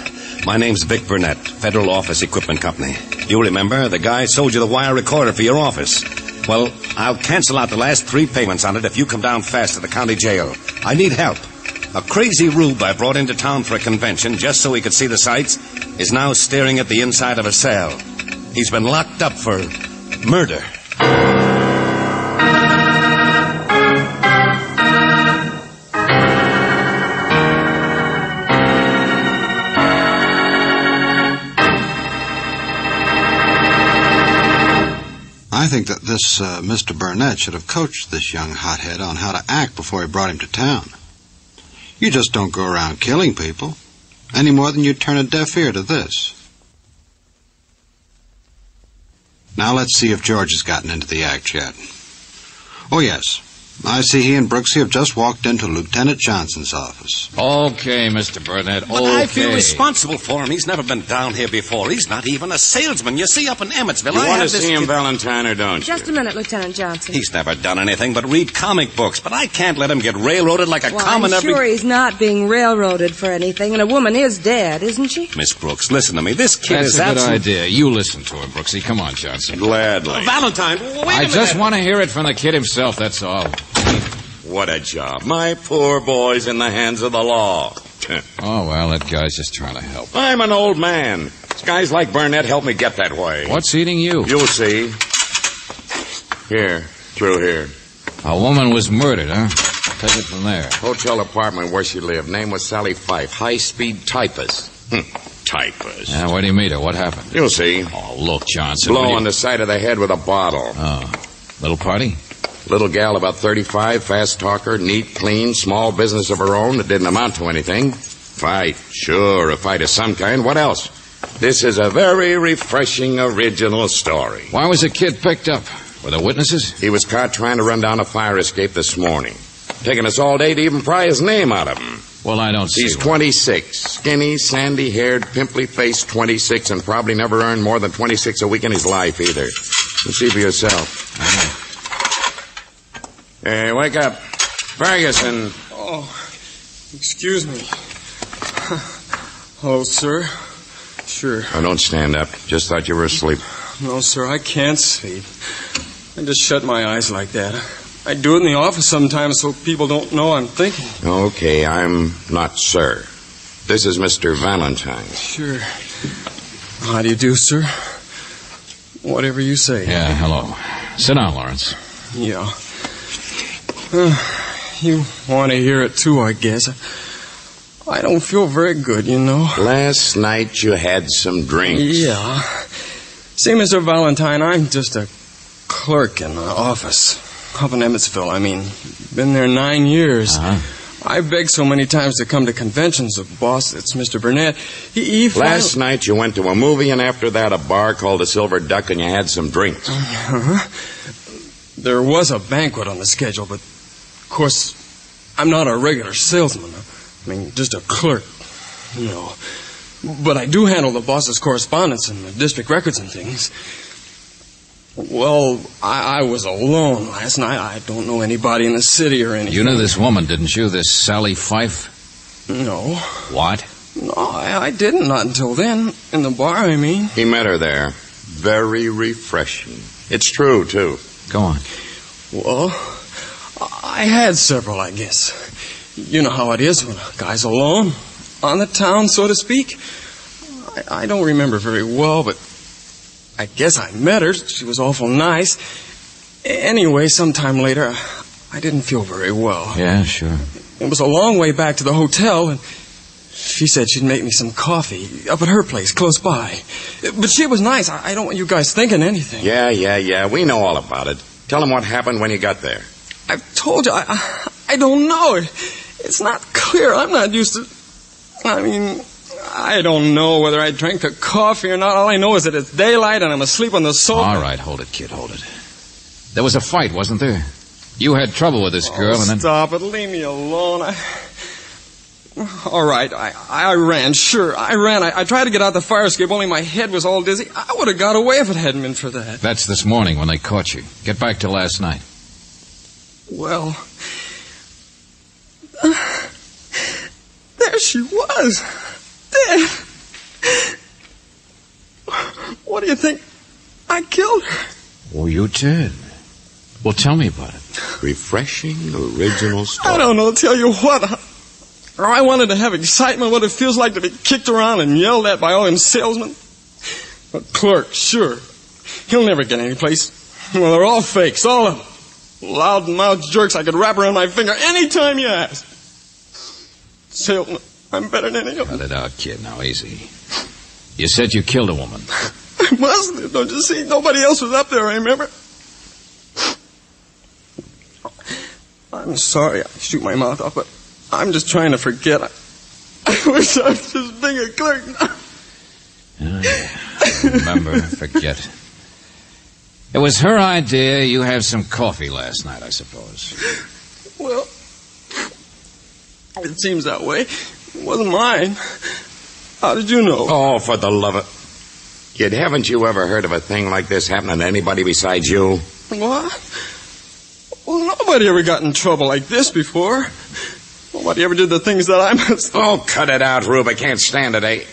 my name's Vic Burnett, Federal Office Equipment Company. You remember, the guy sold you the wire recorder for your office. Well, I'll cancel out the last 3 payments on it if you come down fast to the county jail. I need help. A crazy rube I brought into town for a convention just so he could see the sights is now staring at the inside of a cell. He's been locked up for murder. I think that this Mr. Burnett should have coached this young hothead on how to act before he brought him to town. You just don't go around killing people, any more than you'd turn a deaf ear to this. Now let's see if George has gotten into the act yet. Oh, yes. I see he and Brooksy have just walked into Lieutenant Johnson's office. Okay, Mr. Burnett, But I feel responsible for him. He's never been down here before. He's not even a salesman. You see, up in Emmetsville, You I want have to this see him, kid- Valentine, or don't you? Just a minute, Lieutenant Johnson. He's never done anything but read comic books, but I can't let him get railroaded like a Well, common I'm sure he's not being railroaded for anything, and a woman is dead, isn't she? Miss Brooks, listen to me. This kid That's is a good absolute... idea. You listen to him, Brooksy. Come on, Johnson. Gladly. Valentine, wait a minute. I just want to hear it from the kid himself, that's all. What a job. My poor boy's in the hands of the law. Oh, well, that guy's just trying to help. I'm an old man. Guys like Burnett help me get that way. What's eating you? You'll see. Here, through here. A woman was murdered, huh? Take it from there. Hotel apartment where she lived. Name was Sally Fife. High-speed typist. Typist. Yeah, where do you meet her? What happened? You'll see. Oh, look, Johnson. Blow on the side of the head with a bottle. Oh. Little party? Little gal about 35, fast talker, neat, clean, small business of her own that didn't amount to anything. Fight. Sure, a fight of some kind. What else? This is a very refreshing original story. Why was the kid picked up? Were there witnesses? He was caught trying to run down a fire escape this morning. Taking us all day to even pry his name out of him. Well, I don't see. He's 26. Skinny, sandy-haired, pimply-faced 26, and probably never earned more than 26 a week in his life either. You see for yourself. Hey, wake up. Ferguson. Oh, excuse me. Hello, sir. Sure. Oh, don't stand up. Just thought you were asleep. No, sir, I can't sleep. I just shut my eyes like that. I do it in the office sometimes so people don't know I'm thinking. Okay, I'm not sir. This is Mr. Valentine. Sure. How do you do, sir? Whatever you say. Yeah, hello. Sit down, Lawrence. Yeah. You want to hear it too, I guess. I don't feel very good, you know. Last night you had some drinks. Yeah. See, Mr. Valentine, I'm just a clerk in the office. Up in Emmetsville, I mean. Been there 9 years. I begged so many times to come to conventions. The boss, it's Mr. Burnett. He Last night you went to a movie, and after that a bar called the Silver Duck, and you had some drinks. There was a banquet on the schedule, but of course, I'm not a regular salesman. I mean, just a clerk, you know. But I do handle the boss's correspondence and the district records and things. Well, I was alone last night. I don't know anybody in the city or anything. You knew this woman, didn't you? This Sally Fife? No. What? No, I didn't. Not until then. In the bar, I mean. He met her there. Very refreshing. It's true, too. Go on. Well, I had several, I guess. You know how it is when a guy's alone, on the town, so to speak. I don't remember very well, but I guess I met her. She was awful nice. Anyway, sometime later, I didn't feel very well. Yeah, sure. It was a long way back to the hotel, and she said she'd make me some coffee up at her place, close by. But she was nice. I don't want you guys thinking anything. Yeah. We know all about it. Tell him what happened when you got there. I've told you, I don't know. It's not clear. I'm not used to... I mean, I don't know whether I drank the coffee or not. All I know is that it's daylight and I'm asleep on the sofa. All right, hold it, kid, hold it. There was a fight, wasn't there? You had trouble with this girl, and then... Stop it. Leave me alone. All right, I ran, sure. I ran. I tried to get out the fire escape, only my head was all dizzy. I would have got away if it hadn't been for that. That's this morning when they caught you. Get back to last night. Well, there she was. Dead. What do you think? I killed her. Oh, you did? Well, tell me about it. Refreshing original story. I don't know, tell you what. I wanted to have excitement, what it feels like to be kicked around and yelled at by all them salesmen. A clerk, sure. He'll never get any place. Well, they're all fakes, all of them. Loud-mouthed jerks I could wrap around my finger any time you ask. Salesman, I'm better than any of them. Cut it out, kid. Now, easy. You said you killed a woman. I must have, don't you see? Nobody else was up there, I remember. I'm sorry I shoot my mouth off, but I'm just trying to forget. I wish I was just being a clerk now. Remember, forget. It was her idea you have some coffee last night, I suppose. Well, it seems that way. It wasn't mine. How did you know? Oh, for the love of... Kid, haven't you ever heard of a thing like this happening to anybody besides you? What? Well, nobody ever got in trouble like this before. Nobody ever did the things that I must... Oh, cut it out, Rube. I can't stand it, eh?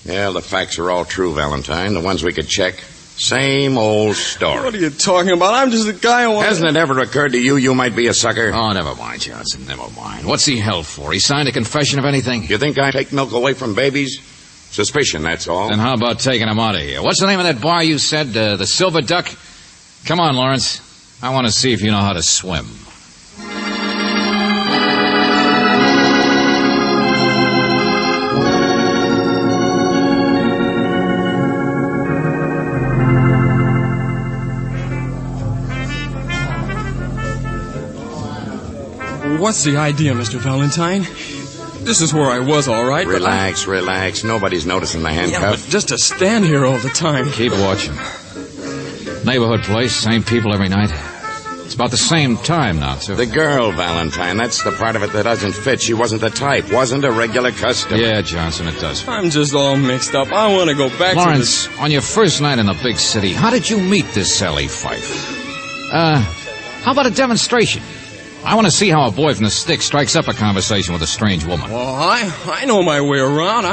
Yeah, the facts are all true, Valentine. The ones we could check. Same old story. What are you talking about? I'm just a guy who... Hasn't it ever occurred to you you might be a sucker? Oh, never mind, Johnson, never mind. What's he held for? He signed a confession of anything? You think I take milk away from babies? Suspicion, that's all. Then how about taking him out of here? What's the name of that bar you said? The Silver Duck? Come on, Lawrence. I want to see if you know how to swim. What's the idea, Mr. Valentine? This is where I was, all right. Relax, relax. Nobody's noticing the handcuff. Yeah, but just to stand here all the time. Keep watching. Neighborhood place, same people every night. It's about the same time now, too. The girl, Valentine, that's the part of it that doesn't fit. She wasn't the type, wasn't a regular customer. Yeah, Johnson, it does fit. I'm just all mixed up. I want to go back Lawrence, to on your first night in the big city, how did you meet this Sally Fife? How about a demonstration? I want to see how a boy from the stick strikes up a conversation with a strange woman. Well, I know my way around.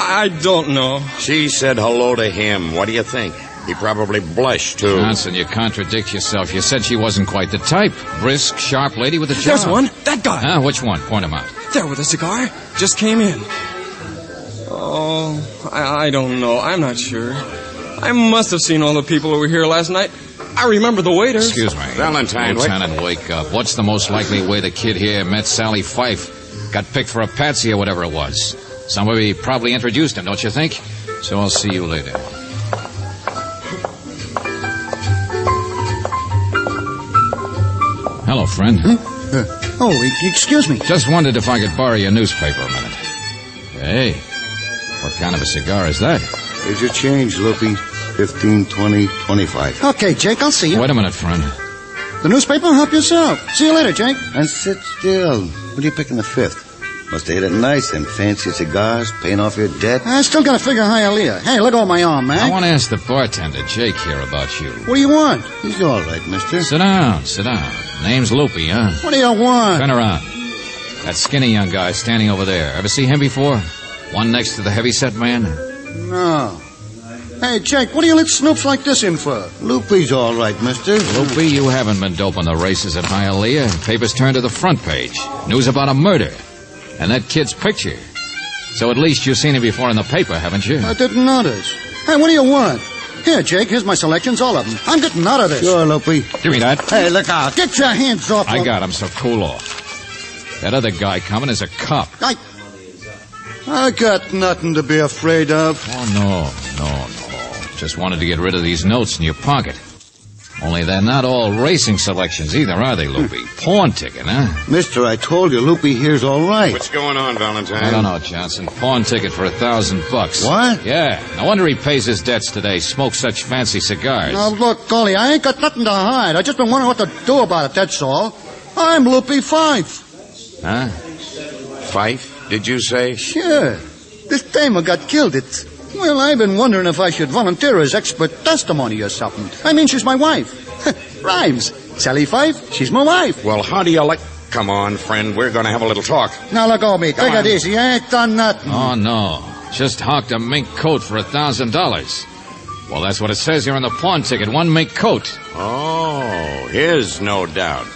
I don't know. She said hello to him. What do you think? He probably blushed, too. Johnson, you contradict yourself. You said she wasn't quite the type. Brisk, sharp lady with a job. There's one. That guy. Which one? Point him out. There with a cigar. Just came in. Oh, I don't know. I'm not sure. I must have seen all the people who were here last night. I remember the waiters. Excuse me. Valentine, Lieutenant, wake up. What's the most likely way the kid here met Sally Fife? Got picked for a patsy or whatever it was. Somebody probably introduced him, don't you think? So I'll see you later. Hello, friend. Excuse me. Just wondered if I could borrow your newspaper a minute. Hey, what kind of a cigar is that? Here's your change, Loopy. 15, 20, 25. Okay, Jake, I'll see you. Wait a minute, friend. The newspaper? Help yourself. See you later, Jake. And sit still. What are you picking the fifth? Must have hit it nice, them fancy cigars, paying off your debt. I still got to figure higher. Hey, let go of my arm, man. I want to ask the bartender, Jake, here about you. What do you want? He's all right, mister. Sit down. Name's Loopy, huh? What do you want? Turn around. That skinny young guy standing over there. Ever see him before? One next to the heavyset man? No. Hey, Jake, what do you let snoops like this in for? Loopy's all right, mister. Loopy, you haven't been doping the races at Hialeah. Papers turned to the front page. News about a murder. And that kid's picture. So at least you've seen him before in the paper, haven't you? I didn't notice. Hey, what do you want? Here, Jake, here's my selections, all of them. I'm getting out of this. Sure, Loopy. Give me that. Hey, look out. Get your hands off. I got him, so cool off. That other guy coming is a cop. I got nothing to be afraid of. Oh, no. Just wanted to get rid of these notes in your pocket. Only they're not all racing selections either, are they, Loopy? Pawn ticket, huh? Mister, I told you, Loopy here's all right. What's going on, Valentine? I don't know, Johnson. Pawn ticket for $1,000. What? Yeah. No wonder he pays his debts today. Smokes such fancy cigars. Now, look, Golly, I ain't got nothing to hide. I just been wondering what to do about it, that's all. I'm Loopy Fife. Huh? Fife, did you say? Sure. This damer got killed. Well, I've been wondering if I should volunteer as expert testimony or something. I mean, she's my wife. Rhymes. Sally Fife, she's my wife. Well, how do you like... Come on, friend, we're going to have a little talk. Now, let go of me. Take it easy. I ain't done nothing. Oh, no. Just hawked a mink coat for $1,000. Well, that's what it says here on the pawn ticket. One mink coat. Oh, his, no doubt.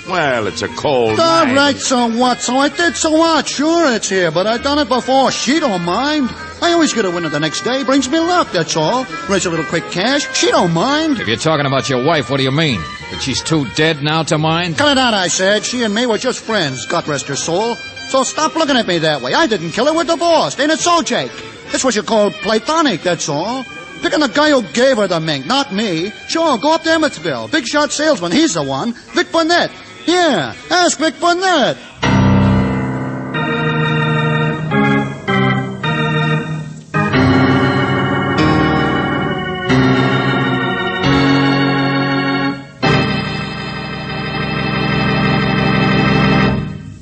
Well, it's a cold All night. right, so what? So I did, so what? Sure, it's here, but I've done it before. She don't mind. I always get a winner the next day. Brings me luck, that's all. Raise a little quick cash. She don't mind. If you're talking about your wife, what do you mean? That she's too dead now to mind? Cut it out, I said. She and me were just friends, God rest her soul. So stop looking at me that way. I didn't kill her, we're divorced. Ain't it so, Jake? That's what you call platonic, that's all. Picking the guy who gave her the mink, not me. Sure, go up to Emmetsville. Big shot salesman, he's the one. Vic Burnett. Yeah, ask Vic Burnett.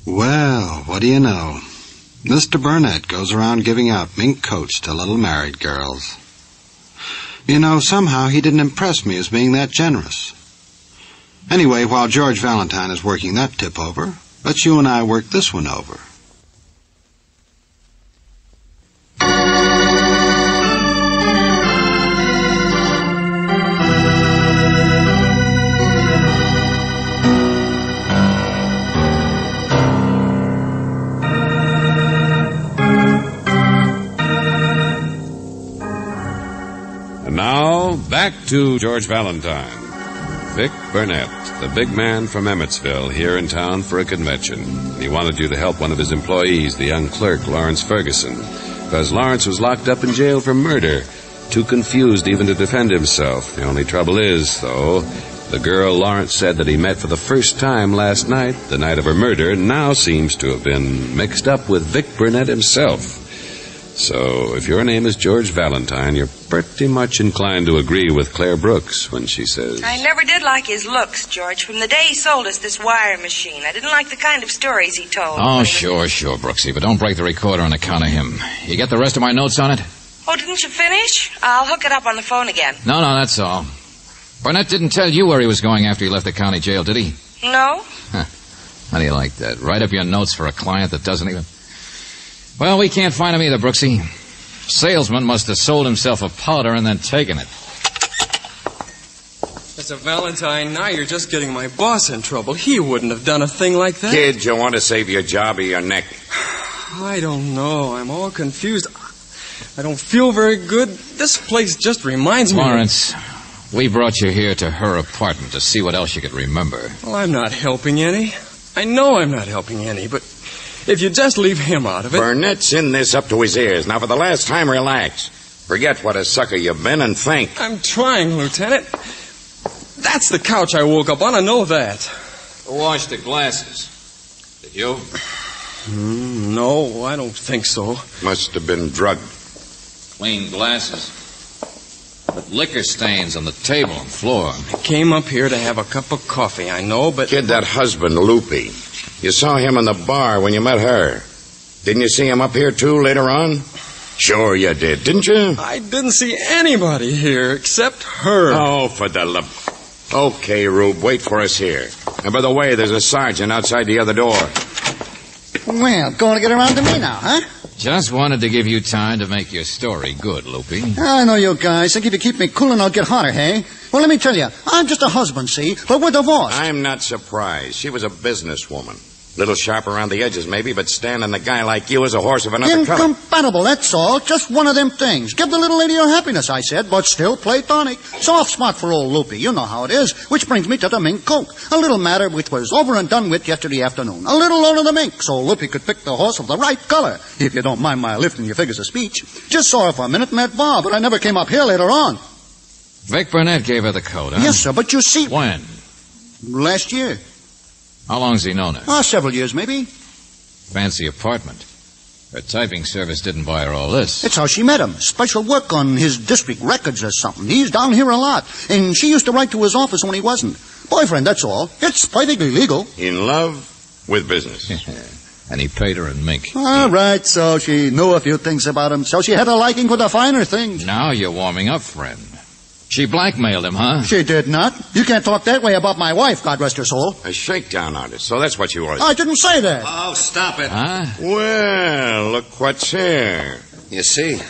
Well, what do you know? Mr. Burnett goes around giving out mink coats to little married girls. You know, somehow he didn't impress me as being that generous. Anyway, while George Valentine is working that tip over, let's you and I work this one over. And now, back to George Valentine. Vic Burnett, the big man from Emmetsville, here in town for a convention. He wanted you to help one of his employees, the young clerk, Lawrence Ferguson, because Lawrence was locked up in jail for murder, too confused even to defend himself. The only trouble is, though, the girl Lawrence said that he met for the first time last night, the night of her murder, now seems to have been mixed up with Vic Burnett himself. So, if your name is George Valentine, you're pretty much inclined to agree with Claire Brooks when she says... I never did like his looks, George. From the day he sold us this wire machine, I didn't like the kind of stories he told. Oh, sure, Brooksy, but don't break the recorder on account of him. You get the rest of my notes on it? Oh, didn't you finish? I'll hook it up on the phone again. No, that's all. Burnett didn't tell you where he was going after he left the county jail, did he? No. How do you like that? Write up your notes for a client that doesn't even... Well, we can't find him either, Brooksy. Salesman must have sold himself a powder and then taken it. Mr. Valentine, now you're just getting my boss in trouble. He wouldn't have done a thing like that. Kid, you want to save your job or your neck? I don't know. I'm all confused. I don't feel very good. This place just reminds me... Lawrence, we brought you here to her apartment to see what else you could remember. Well, I'm not helping any. I know I'm not helping any, but... if you just leave him out of it... Burnett's in this up to his ears. Now, for the last time, relax. Forget what a sucker you've been and think. I'm trying, Lieutenant. That's the couch I woke up on. I know that. Who washed the glasses? Did you? No, I don't think so. Must have been drugged. Clean glasses. Liquor stains on the table and floor. I came up here to have a cup of coffee, I know, but... Kid, that husband, Loopy. You saw him in the bar when you met her. Didn't you see him up here, too, later on? Sure you did, didn't you? I didn't see anybody here except her. Oh, for the love... Okay, Rube, wait for us here. And by the way, there's a sergeant outside the other door. Well, going to get around to me now, huh? Just wanted to give you time to make your story good, Loopy. I know you guys think if you keep me cool and I'll get hotter, hey? Well, let me tell you, I'm just a husband, see? But we're divorced. I'm not surprised. She was a businesswoman. Little sharp around the edges, maybe, but standing a guy like you as a horse of another color. Incompatible, that's all. Just one of them things. Give the little lady her happiness, I said, but still platonic. Soft spot for old Loopy. You know how it is. Which brings me to the mink coat. A little matter which was over and done with yesterday afternoon. A little loan of the mink, so Loopy could pick the horse of the right color. If you don't mind my lifting your figures of speech. Just saw her for a minute in that bar, but I never came up here later on. Vic Burnett gave her the coat, huh? Yes, sir, but you see... When? Last year. How long's he known her? Several years, maybe. Fancy apartment. Her typing service didn't buy her all this. It's how she met him. Special work on his district records or something. He's down here a lot. And she used to write to his office when he wasn't. Boyfriend, that's all. It's perfectly legal. In love with business. And he paid her in mink. All right, so she knew a few things about him. So she had a liking for the finer things. Now you're warming up, friend. She blackmailed him, huh? She did not. You can't talk that way about my wife, God rest her soul. A shakedown artist, so that's what you was. I didn't say that. Oh, stop it. Huh? Well, look what's here. You see,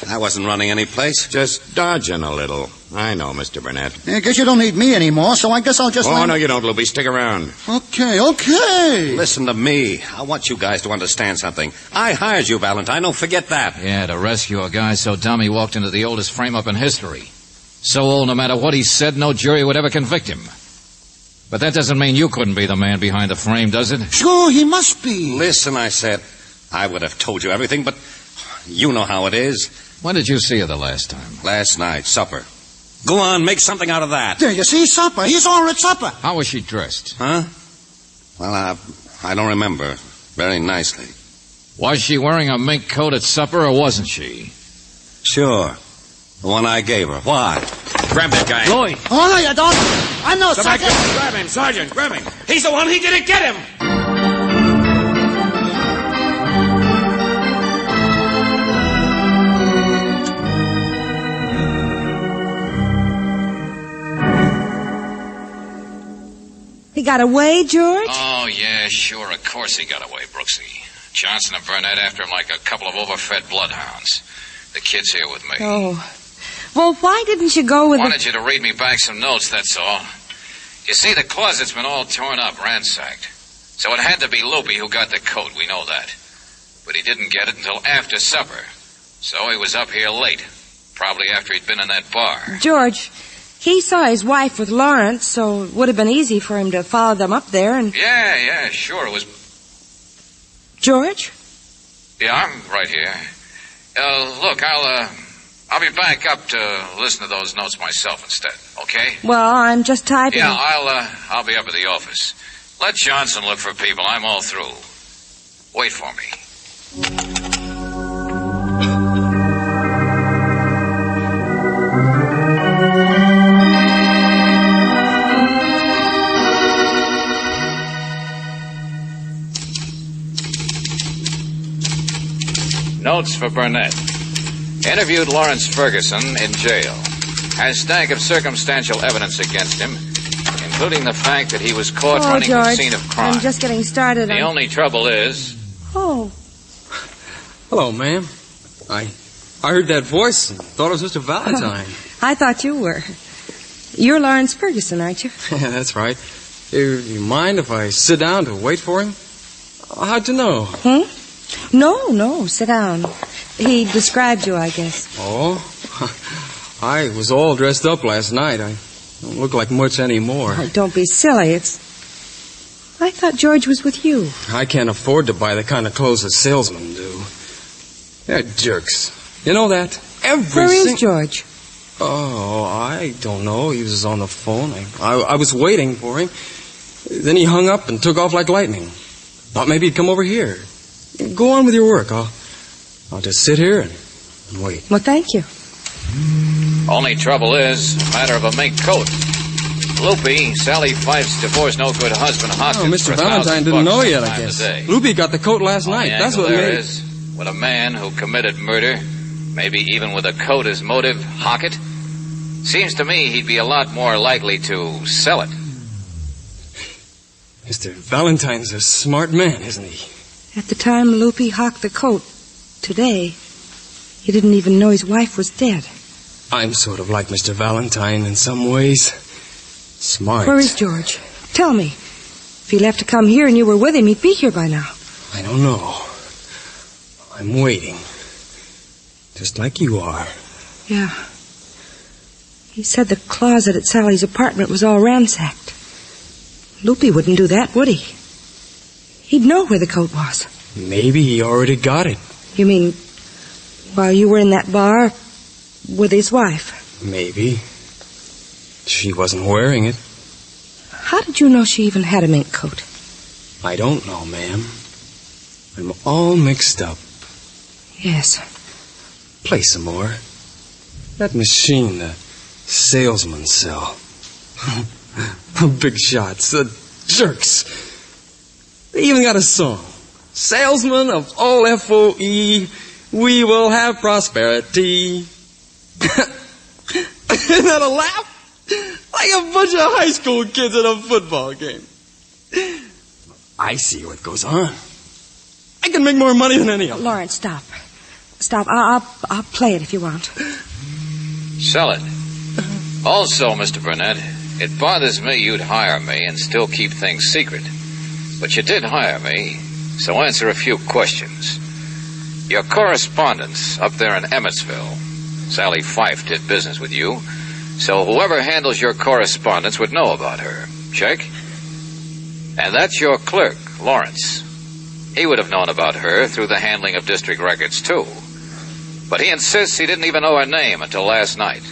I wasn't running any place. Just dodging a little. I know, Mr. Burnett. I guess you don't need me anymore, so I guess I'll just... Oh, no, you don't, Loopy. Stick around. Okay. Listen to me. I want you guys to understand something. I hired you, Valentine. Don't forget that. Yeah, to rescue a guy so dumb he walked into the oldest frame-up in history. So old, no matter what he said, no jury would ever convict him. But that doesn't mean you couldn't be the man behind the frame, does it? Sure, he must be. Listen, I said, I would have told you everything, but you know how it is. When did you see her the last time? Last night, supper. Go on, make something out of that. There, you see, supper. He saw her at supper. How was she dressed? Huh? Well, I don't remember very nicely. Was she wearing a mink coat at supper, or wasn't she? Sure. The one I gave her. Why? Grab that guy. Lloyd! Oh, no, you don't. I'm no Come back sucker. here. Grab him, Sergeant. Grab him. He's the one. He didn't get him. He got away, George? Oh, yeah, sure. Of course he got away, Brooksy. Johnson and Burnett after him like a couple of overfed bloodhounds. The kid's here with me. Oh. Well, why didn't you go with Wanted you to read me back some notes, that's all. You see, the closet's been all torn up, ransacked. So it had to be Loopy who got the coat, we know that. But he didn't get it until after supper. So he was up here late. Probably after he'd been in that bar. George, he saw his wife with Lawrence, so it would have been easy for him to follow them up there and... Yeah, sure, it was... George? Yeah, I'm right here. Look, I'll be back up to listen to those notes myself instead, okay? Well, I'm just typing. Yeah, I'll be up at the office. Let Johnson look for people. I'm all through. Wait for me. Notes for Burnett. Interviewed Lawrence Ferguson in jail. Has stack of circumstantial evidence against him, including the fact that he was caught running George, the scene of crime. I'm just getting started. The only trouble is... Oh. Hello, ma'am. I heard that voice and thought it was Mr. Valentine. I thought you were. You're Lawrence Ferguson, aren't you? Yeah, that's right. You mind if I sit down to wait for him? How'd you know? No, sit down. He described you, I guess. Oh? I was all dressed up last night. I don't look like much anymore. Oh, don't be silly. I thought George was with you. I can't afford to buy the kind of clothes that salesmen do. They're jerks. You know that? Where is George? Oh, I don't know. He was on the phone. I was waiting for him. Then he hung up and took off like lightning. Thought maybe he'd come over here. Go on with your work. I'll just sit here and wait. Well, thank you. Only trouble is a matter of a mink coat. Loopy, Sally Fife's divorced no-good husband, Hoskins. Oh, Mr. Valentine didn't know yet, I guess. Loopy got the coat last night. That's what there made... is, with a man who committed murder, maybe even with a coat as motive, Hockett, seems to me he'd be a lot more likely to sell it. Mr. Valentine's a smart man, isn't he? At the time Loopy hocked the coat, today, he didn't even know his wife was dead. I'm sort of like Mr. Valentine in some ways. Smart. Where is George? Tell me. If he left to come here and you were with him, he'd be here by now. I don't know. I'm waiting. Just like you are. Yeah. He said the closet at Sally's apartment was all ransacked. Loopy wouldn't do that, would he? He'd know where the coat was. Maybe he already got it. You mean while you were in that bar with his wife? Maybe. She wasn't wearing it. How did you know she even had a mink coat? I don't know, ma'am. I'm all mixed up. Yes. Play some more. That machine the salesmen sell. Big shots, jerks. They even got a song. Salesmen of all FOE, we will have prosperity. Isn't that a laugh? Like a bunch of high school kids at a football game. I see what goes on. I can make more money than any of them. Lawrence, stop. Stop. I'll play it if you want. Sell it. Also, Mr. Burnett, it bothers me you'd hire me and still keep things secret. But you did hire me, so answer a few questions. Your correspondence up there in Emmetsville, Sally Fife did business with you, so whoever handles your correspondence would know about her. Check? And that's your clerk, Lawrence. He would have known about her through the handling of district records, too. But he insists he didn't even know her name until last night.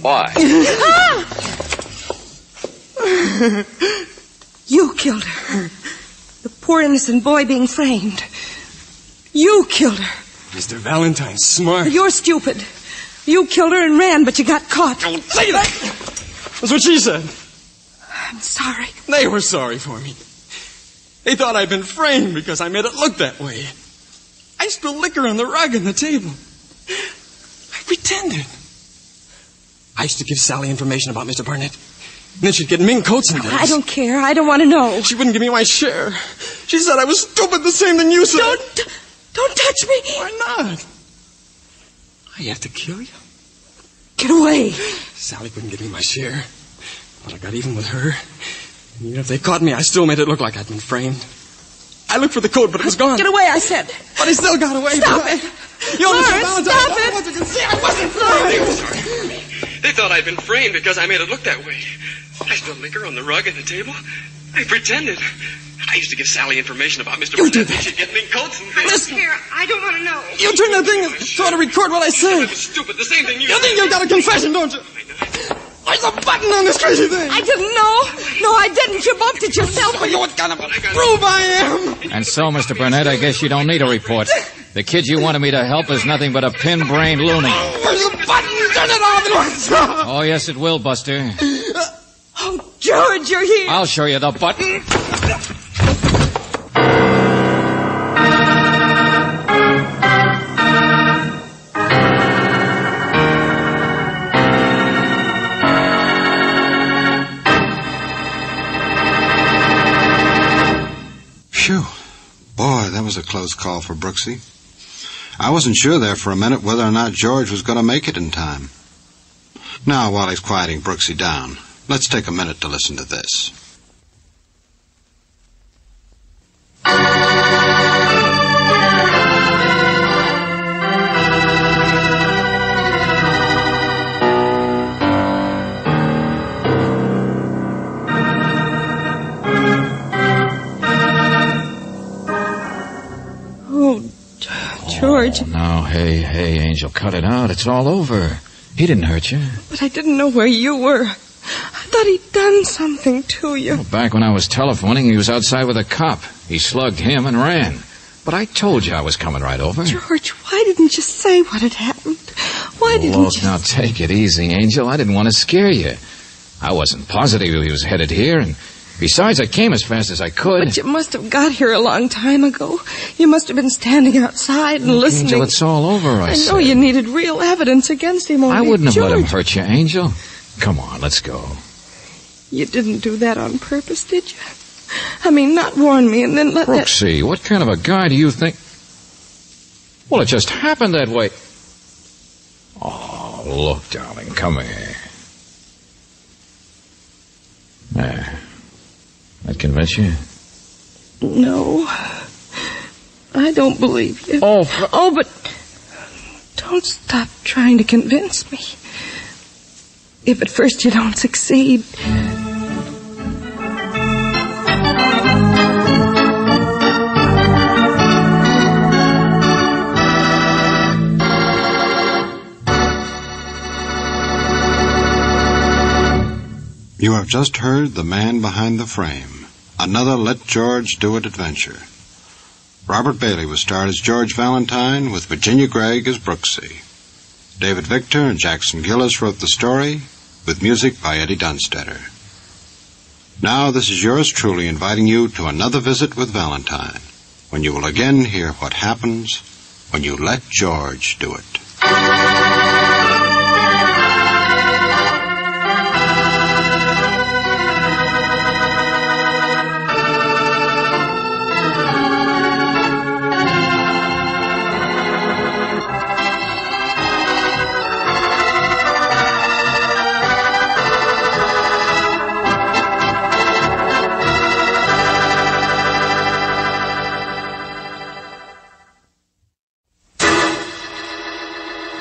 Why? You killed her. The poor innocent boy being framed. You killed her. Mr. Valentine's smart. You're stupid. You killed her and ran, but you got caught. Don't say that! That's what she said. I'm sorry. They were sorry for me. They thought I'd been framed because I made it look that way. I spilled liquor on the rug and the table. I pretended. I used to give Sally information about Mr. Barnett. And then she'd get mink coats and things. I don't care. I don't want to know. She wouldn't give me my share. She said I was stupid, the same thing you said. Don't touch me. Why not? I have to kill you. Get away. Sally wouldn't give me my share. But I got even with her. And even if they caught me, I still made it look like I'd been framed. I looked for the coat, but it was gone. Get away, I said. But he still got away. Stop it. Lawrence, stop it. You can see I wasn't framed. They thought I'd been framed because I made it look that way. I spilled liquor on the rug and the table. I pretended. I used to give Sally information about Mr. Barnett. She'd get mink coats and things. Listen here, I don't want to know. You turn that thing and try to record what I say. I was stupid, the same thing you think you've got a confession, don't you? There's a button on this crazy thing. I didn't know. No, I didn't. You bumped it yourself. Well, what kind of a prove I am? And so, Mr. Burnett, I guess you don't need a report. The kid you wanted me to help is nothing but a pin-brained loony. Where's the button? Turn it off. Oh, yes, it will, Buster. Oh, George, you're here. I'll show you the button. Phew. Boy, that was a close call for Brooksy. I wasn't sure there for a minute whether or not George was going to make it in time. Now, while he's quieting Brooksy down, let's take a minute to listen to this. George. Oh, no, hey, Angel, cut it out. It's all over. He didn't hurt you. But I didn't know where you were. I thought he'd done something to you. Well, back when I was telephoning, he was outside with a cop. He slugged him and ran. But I told you I was coming right over. George, why didn't you say what had happened? Why didn't Look, you... now take it easy, Angel. I didn't want to scare you. I wasn't positive he was headed here, and besides, I came as fast as I could. But you must have got here a long time ago. You must have been standing outside and listening. Angel, it's all over, I said. know you needed real evidence against him. I wouldn't have George. let him hurt you, Angel. Come on, let's go. You didn't do that on purpose, did you? I mean, not warn me and then let Brooksy, what kind of a guy do you think... Well, it just happened that way. Oh, look, darling, come here. There. That convince you? No. I don't believe you. Oh, but don't stop trying to convince me. If at first you don't succeed... You have just heard The Man Behind the Frame, another Let George Do It adventure. Robert Bailey was starred as George Valentine, with Virginia Gregg as Brooksy. David Victor and Jackson Gillis wrote the story, with music by Eddie Dunstetter. Now this is yours truly inviting you to another visit with Valentine, when you will again hear what happens when you let George do it.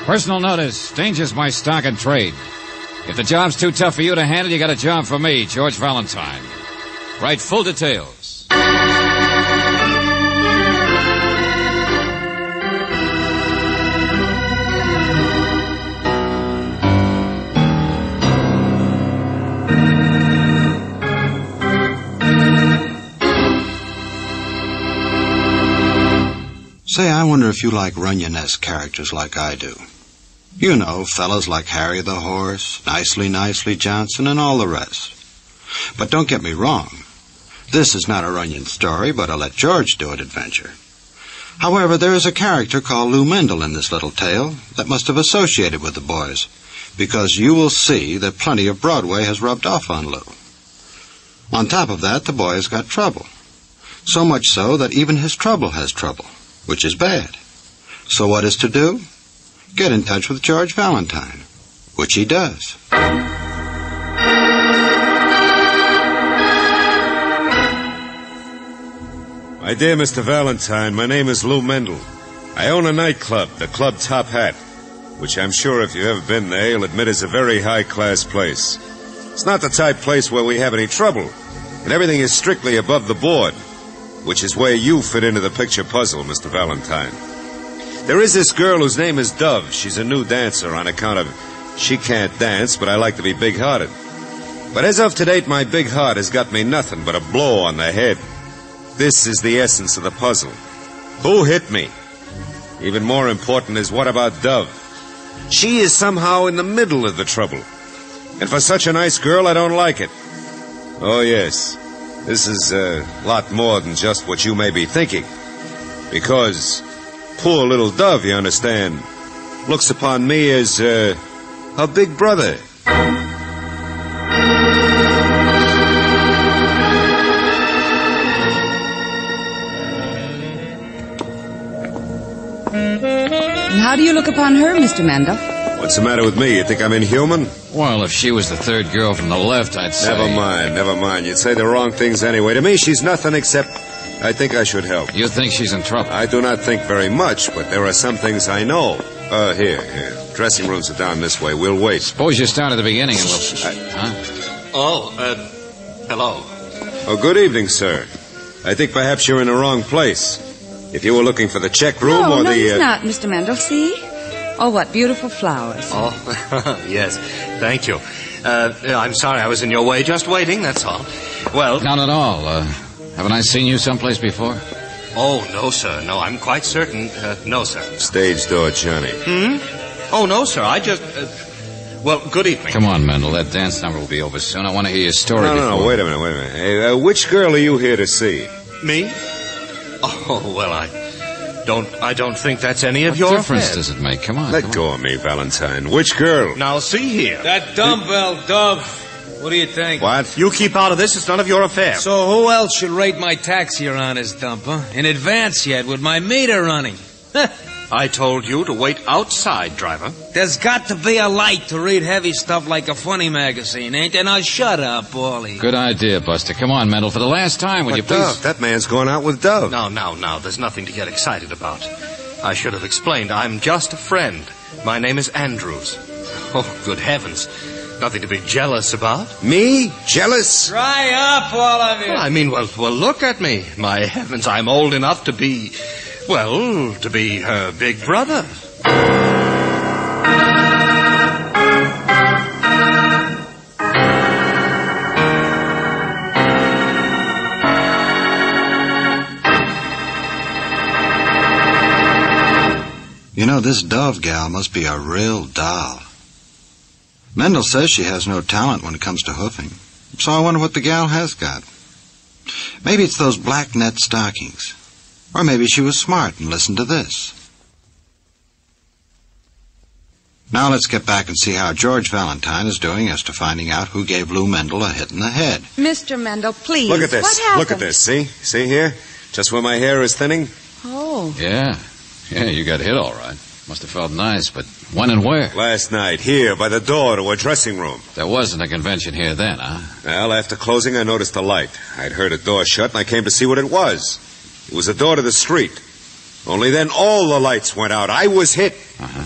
Personal notice. Danger's my stock and trade. If the job's too tough for you to handle, you got a job for me, George Valentine. Write full details. Say, I wonder if you like Runyon-esque characters like I do. You know, fellows like Harry the Horse, Nicely Johnson, and all the rest. But don't get me wrong. This is not a Runyon story, but a Let George Do It adventure. However, there is a character called Lou Mendel in this little tale that must have associated with the boys, because you will see that plenty of Broadway has rubbed off on Lou. On top of that, the boys got trouble. So much so that even his trouble has trouble, which is bad. So what is to do? Get in touch with George Valentine, which he does. My dear Mr. Valentine, my name is Lou Mendel. I own a nightclub, the Club Top Hat, which I'm sure if you've ever been there, you'll admit is a very high-class place. It's not the type place where we have any trouble, and everything is strictly above the board, which is where you fit into the picture puzzle, Mr. Valentine. There is this girl whose name is Dove. She's a new dancer on account of she can't dance, but I like to be big-hearted. But as of to date, my big heart has got me nothing but a blow on the head. This is the essence of the puzzle. Who hit me? Even more important is, what about Dove? She is somehow in the middle of the trouble. And for such a nice girl, I don't like it. Oh, yes. This is a lot more than just what you may be thinking. Because poor little Dove, you understand, looks upon me as her big brother. How do you look upon her, Mr. Mendel? What's the matter with me? You think I'm inhuman? Well, if she was the third girl from the left, I'd say... Never mind. You'd say the wrong things anyway. To me, she's nothing except I think I should help. You think she's in trouble? I do not think very much, but there are some things I know. Here. Dressing rooms are down this way. We'll wait. Suppose you start at the beginning and we'll... Hello. Oh, good evening, sir. I think perhaps you're in the wrong place. If you were looking for the check room No, or the... he's not, Mr. Mendel. See? Oh, what beautiful flowers. Oh, yes. Thank you. I'm sorry I was in your way. Just waiting, that's all. Well... Not at all. Haven't I seen you someplace before? Oh, no, sir. No, I'm quite certain. No, sir. Stage door, Johnny. Oh, no, sir. I just... well, good evening. Come on, Mendel. That dance number will be over soon. I want to hear your story before... No, wait a minute. Hey, which girl are you here to see? Me? Oh, well, I don't think that's any of your What difference affairs. does it make? Come on. Let go of me, Valentine. Which girl? Now, see here. That dumbbell, Dove. What do you think? What? You keep out of this. It's none of your affair. So who else should rate my tax here on his dump, huh? In advance yet, with my meter running. I told you to wait outside, driver. There's got to be a light to read heavy stuff like a funny magazine, ain't there? Now shut up, Paulie. Good idea, Buster. Come on, Mendel. For the last time, will you please... Dove? That man's going out with Dove. Now. There's nothing to get excited about. I should have explained. I'm just a friend. My name is Andrews. Oh, good heavens. Nothing to be jealous about. Me? Jealous? Dry up, all of you. Well, I mean, well, look at me. My heavens, I'm old enough to be... Well, to be her big brother. You know, this Dove gal must be a real doll. Mendel says she has no talent when it comes to hoofing, so I wonder what the gal has got. Maybe it's those black net stockings. Or maybe she was smart and listened to this. Now let's get back and see how George Valentine is doing as to finding out who gave Lou Mendel a hit in the head. Mr. Mendel, please. Look at this. What happened? Look at this. See here? Just where my hair is thinning. Oh. Yeah, you got hit all right. Must have felt nice, but when and where? Last night, here, by the door to a dressing room. There wasn't a convention here then, huh? Well, after closing, I noticed a light. I'd heard a door shut, and I came to see what it was. It was a door to the street. Only then all the lights went out. I was hit. Uh-huh.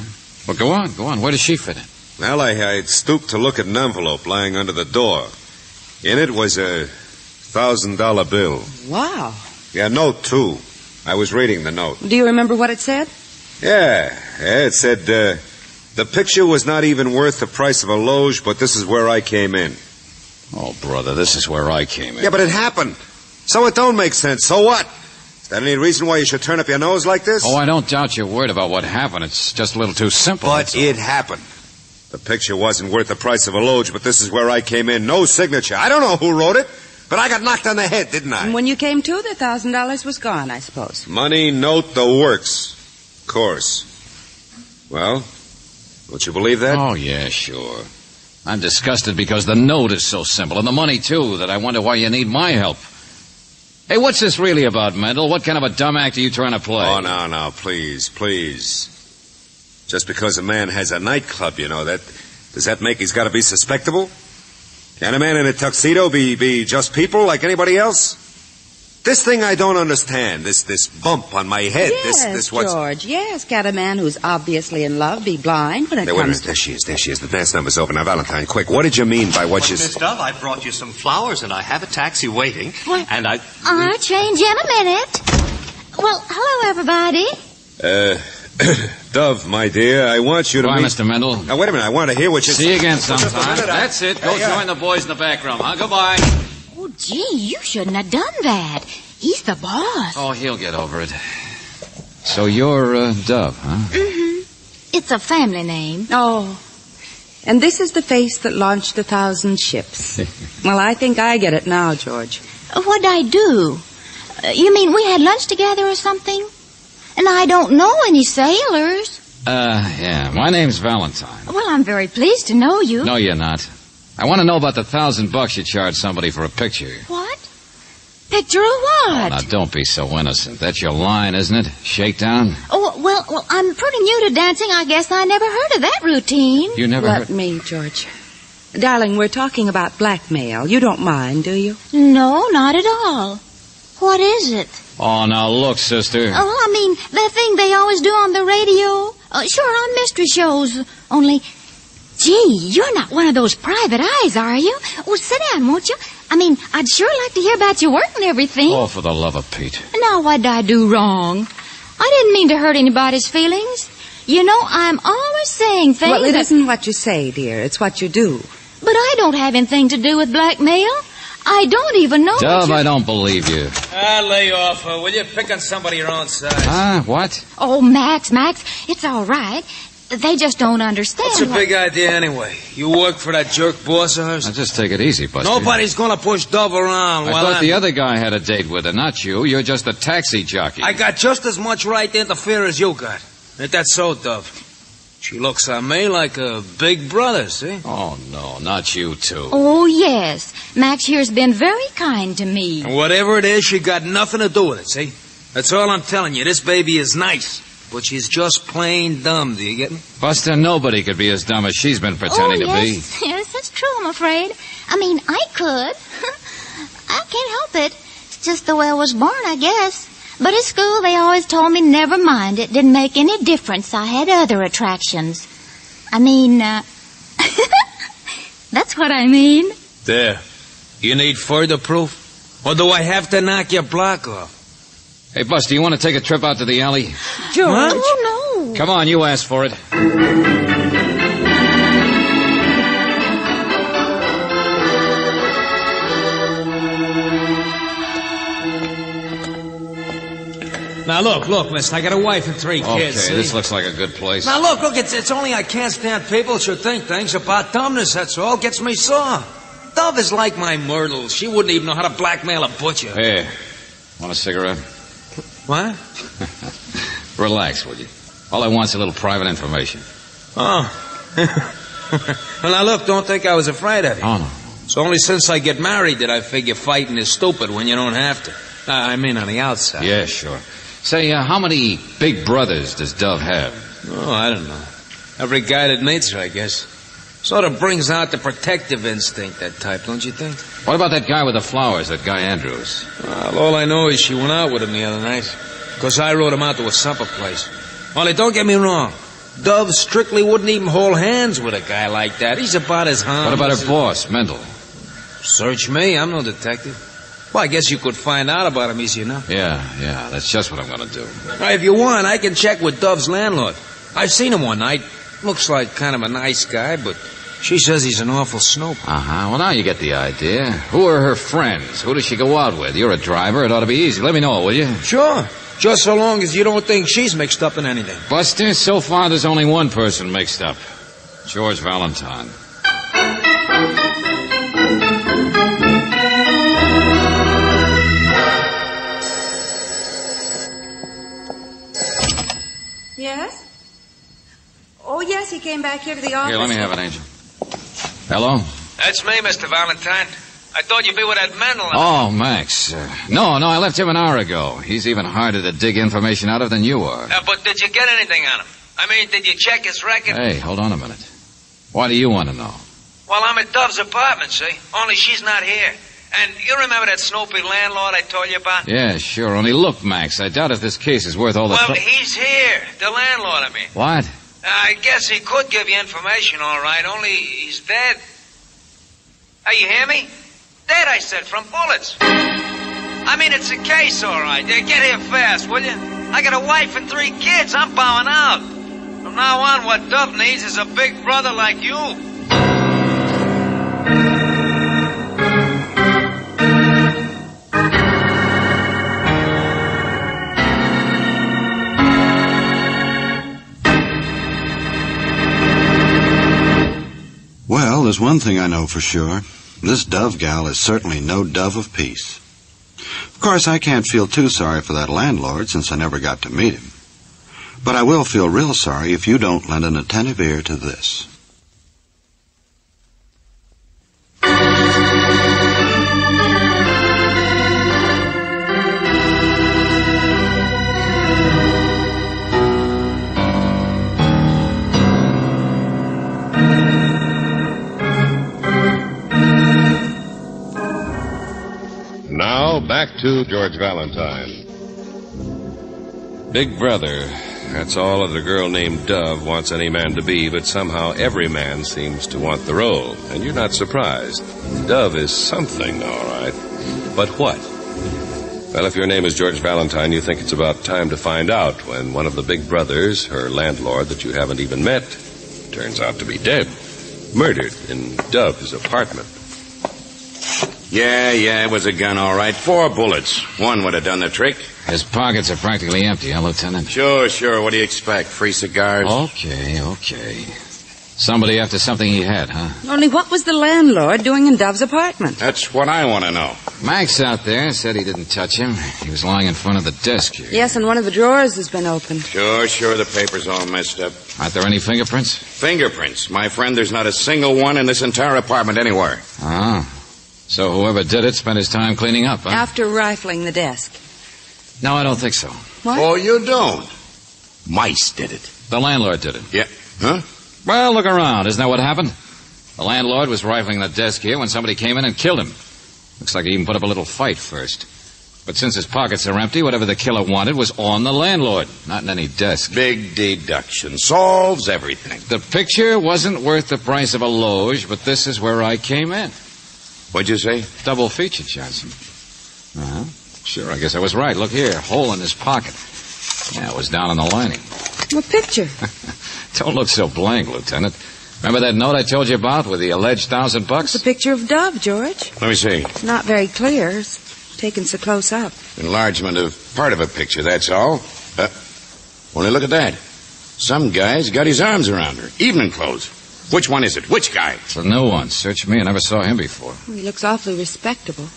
Well, go on. Where does she fit in? Well, I stooped to look at an envelope lying under the door. In it was a $1,000 bill. Wow. Yeah, note, too. I was reading the note. Do you remember what it said? Yeah, it said, the picture was not even worth the price of a loge, but this is where I came in. Oh, brother, this is where I came in. Yeah, but it happened. So it don't make sense. So what? It's That any reason why you should turn up your nose like this? Oh, I don't doubt your word about what happened. It's just a little too simple. But it happened. The picture wasn't worth the price of a loge, but this is where I came in. No signature. I don't know who wrote it, but I got knocked on the head, didn't I? And when you came to, the $1,000 was gone, I suppose. Money, note, the works. Of course. Well, don't you believe that? Oh, yeah, sure. I'm disgusted because the note is so simple, and the money, too, that I wonder why you need my help. Hey, what's this really about, Mendel? What kind of a dumb act are you trying to play? Oh, no, please. Just because a man has a nightclub, does that make he's got to be suspectable? Can a man in a tuxedo be just people like anybody else? This thing I don't understand, this bump on my head, Yes, this what's... George, yes. Can a man who's obviously in love be blind when it Wait a comes minute, there she is. The dance number's over. Now, Valentine, quick, what did you mean by what you... Miss Dove, I brought you some flowers, and I have a taxi waiting. What? And I'll change in a minute. Well, hello, everybody. Dove, my dear, I want you to Goodbye, meet... Mr. Mendel. Now, wait a minute, I want to hear what you... See you again sometime. Just a minute, That's it. Go join the boys in the back room, huh? Goodbye. Oh, gee, you shouldn't have done that. He's the boss. Oh, he'll get over it. So you're, Dove, huh? Mm-hmm. It's a family name. Oh. And this is the face that launched 1,000 ships. Well, I think I get it now, George. What'd I do? You mean we had lunch together or something? And I don't know any sailors. Yeah. My name's Valentine. Well, I'm very pleased to know you. No, you're not. I want to know about the $1,000 you charged somebody for a picture. What? Picture of what? Oh, now, don't be so innocent. That's your line, isn't it? Shakedown? Oh, well, I'm pretty new to dancing. I guess I never heard of that routine. You never Let heard... me, George. Darling, we're talking about blackmail. You don't mind, do you? No, not at all. What is it? Oh, now look, sister. Oh, I mean, that thing they always do on the radio. Sure, on mystery shows. Only, gee, you're not one of those private eyes, are you? Well, sit down, won't you? I mean, I'd sure like to hear about your work and everything. Oh, for the love of Pete. Now, what'd I do wrong? I didn't mean to hurt anybody's feelings. You know, I'm always saying things Well, it that... isn't what you say, dear. It's what you do. But I don't have anything to do with blackmail. I don't even know Dove, I don't believe you. Lay off. Will you pick on somebody your own size? What? Oh, Max, it's all right. They just don't understand. What's your big idea anyway? You work for that jerk boss of hers? Now, just take it easy, Buster. Nobody's gonna push Dove around. I thought the other guy had a date with her, not you. You're just a taxi jockey. I got just as much right to interfere as you got. Ain't that so, Dove? She looks on me like a big brother, see? Oh, no, not you two. Oh, yes. Max here's been very kind to me. And whatever it is, she got nothing to do with it, see? That's all I'm telling you. This baby is nice, but she's just plain dumb, do you get me? Buster, nobody could be as dumb as she's been pretending to be. Yes, that's true, I'm afraid. I mean, I could. I can't help it. It's just the way I was born, I guess. But at school, they always told me never mind. It didn't make any difference. I had other attractions. I mean, that's what I mean. There. You need further proof? Or do I have to knock your block off? Hey, Buster, you want to take a trip out to the alley? George. What? Oh, no. Come on, you asked for it. Now, look, miss, I got a wife and 3 kids. Okay, see? this looks like a good place. Now, look, it's only I can't stand people should think things about dumbness, that's all. Gets me sore. Dove is like my Myrtle. She wouldn't even know how to blackmail a butcher. Hey, want a cigarette? What? Relax, will you? All I want's a little private information. Oh. Well, now, look, don't think I was afraid of you. Oh, no. It's only since I get married that I figure fighting is stupid when you don't have to. I mean, on the outside. Yeah, sure. Say, how many big brothers does Dove have? Oh, I don't know. Every guy that meets her, I guess. Sort of brings out the protective instinct, that type, don't you think? What about that guy with the flowers, that guy Andrews? Well, all I know is she went out with him the other night. Because I rode him out to a supper place. Only don't get me wrong. Dove strictly wouldn't even hold hands with a guy like that. He's about as harmless. What about her boss, Mendel? Search me. I'm no detective. Well, I guess you could find out about him easy enough. Yeah, that's just what I'm going to do. If you want, I can check with Dove's landlord. I've seen him one night. Looks like kind of a nice guy, but She says he's an awful snoop. Uh-huh. Well, now you get the idea. Who are her friends? Who does she go out with? You're a driver. It ought to be easy. Let me know, will you? Sure. Just so long as you don't think she's mixed up in anything. Buster, so far there's only one person mixed up. George Valentine. Yes? Oh, yes, he came back here to the office. Here, let me have it, Angel. Hello? That's me, Mr. Valentine. I thought you'd be with that Mendel. Oh, Max. No, I left him an hour ago. He's even harder to dig information out of than you are. But did you get anything on him? I mean, did you check his record? Hey, hold on a minute. Why do you want to know? Well, I'm at Dove's apartment, see? Only she's not here. And you remember that snoopy landlord I told you about? Yeah, sure. Only look, Max, I doubt if this case is worth all the... Well, he's here. The landlord, I mean. What? I guess he could give you information, all right, only he's dead. Hey, you hear me? Dead, I said, from bullets. I mean, it's a case, all right. Get here fast, will you? I got a wife and 3 kids. I'm bowing out. From now on, what Dove needs is a big brother like you. Well, there's one thing I know for sure. This Dove gal is certainly no dove of peace. Of course, I can't feel too sorry for that landlord since I never got to meet him. But I will feel real sorry if you don't lend an attentive ear to this. Now, back to George Valentine. Big brother. That's all that a girl named Dove wants any man to be, but somehow every man seems to want the role. And you're not surprised. Dove is something, all right. But what? Well, if your name is George Valentine, you think it's about time to find out when one of the big brothers, her landlord that you haven't even met, turns out to be dead. Murdered in Dove's apartment. Yeah, it was a gun, all right. 4 bullets. One would have done the trick. His pockets are practically empty, huh, Lieutenant? Sure. What do you expect? Free cigars? Okay. Somebody after something he had, huh? Only what was the landlord doing in Dove's apartment? That's what I want to know. Max out there said he didn't touch him. He was lying in front of the desk here. Yes, and one of the drawers has been opened. Sure. The paper's all messed up. Aren't there any fingerprints? Fingerprints? My friend, there's not a single one in this entire apartment anywhere. Oh. So whoever did it spent his time cleaning up, huh? After rifling the desk. No, I don't think so. What? Oh, you don't? Mice did it. The landlord did it. Yeah. Huh? Well, look around. Isn't that what happened? The landlord was rifling the desk here when somebody came in and killed him. Looks like he even put up a little fight first. But since his pockets are empty, whatever the killer wanted was on the landlord, not in any desk. Big deduction. Solves everything. The picture wasn't worth the price of a loge, but this is where I came in. What'd you say? Double feature, Johnson. Uh-huh. Sure, I guess I was right. Look here, hole in his pocket. Yeah, it was down on the lining. What picture? Don't look so blank, Lieutenant. Remember that note I told you about with the alleged $1,000? It's a picture of Dove, George. Let me see. It's not very clear. It's taken so close up. Enlargement of part of a picture, that's all. Only look at that. Some guy's got his arms around her. Evening clothes. Which one is it? Which guy? It's a new one. Search me. I never saw him before. He looks awfully respectable.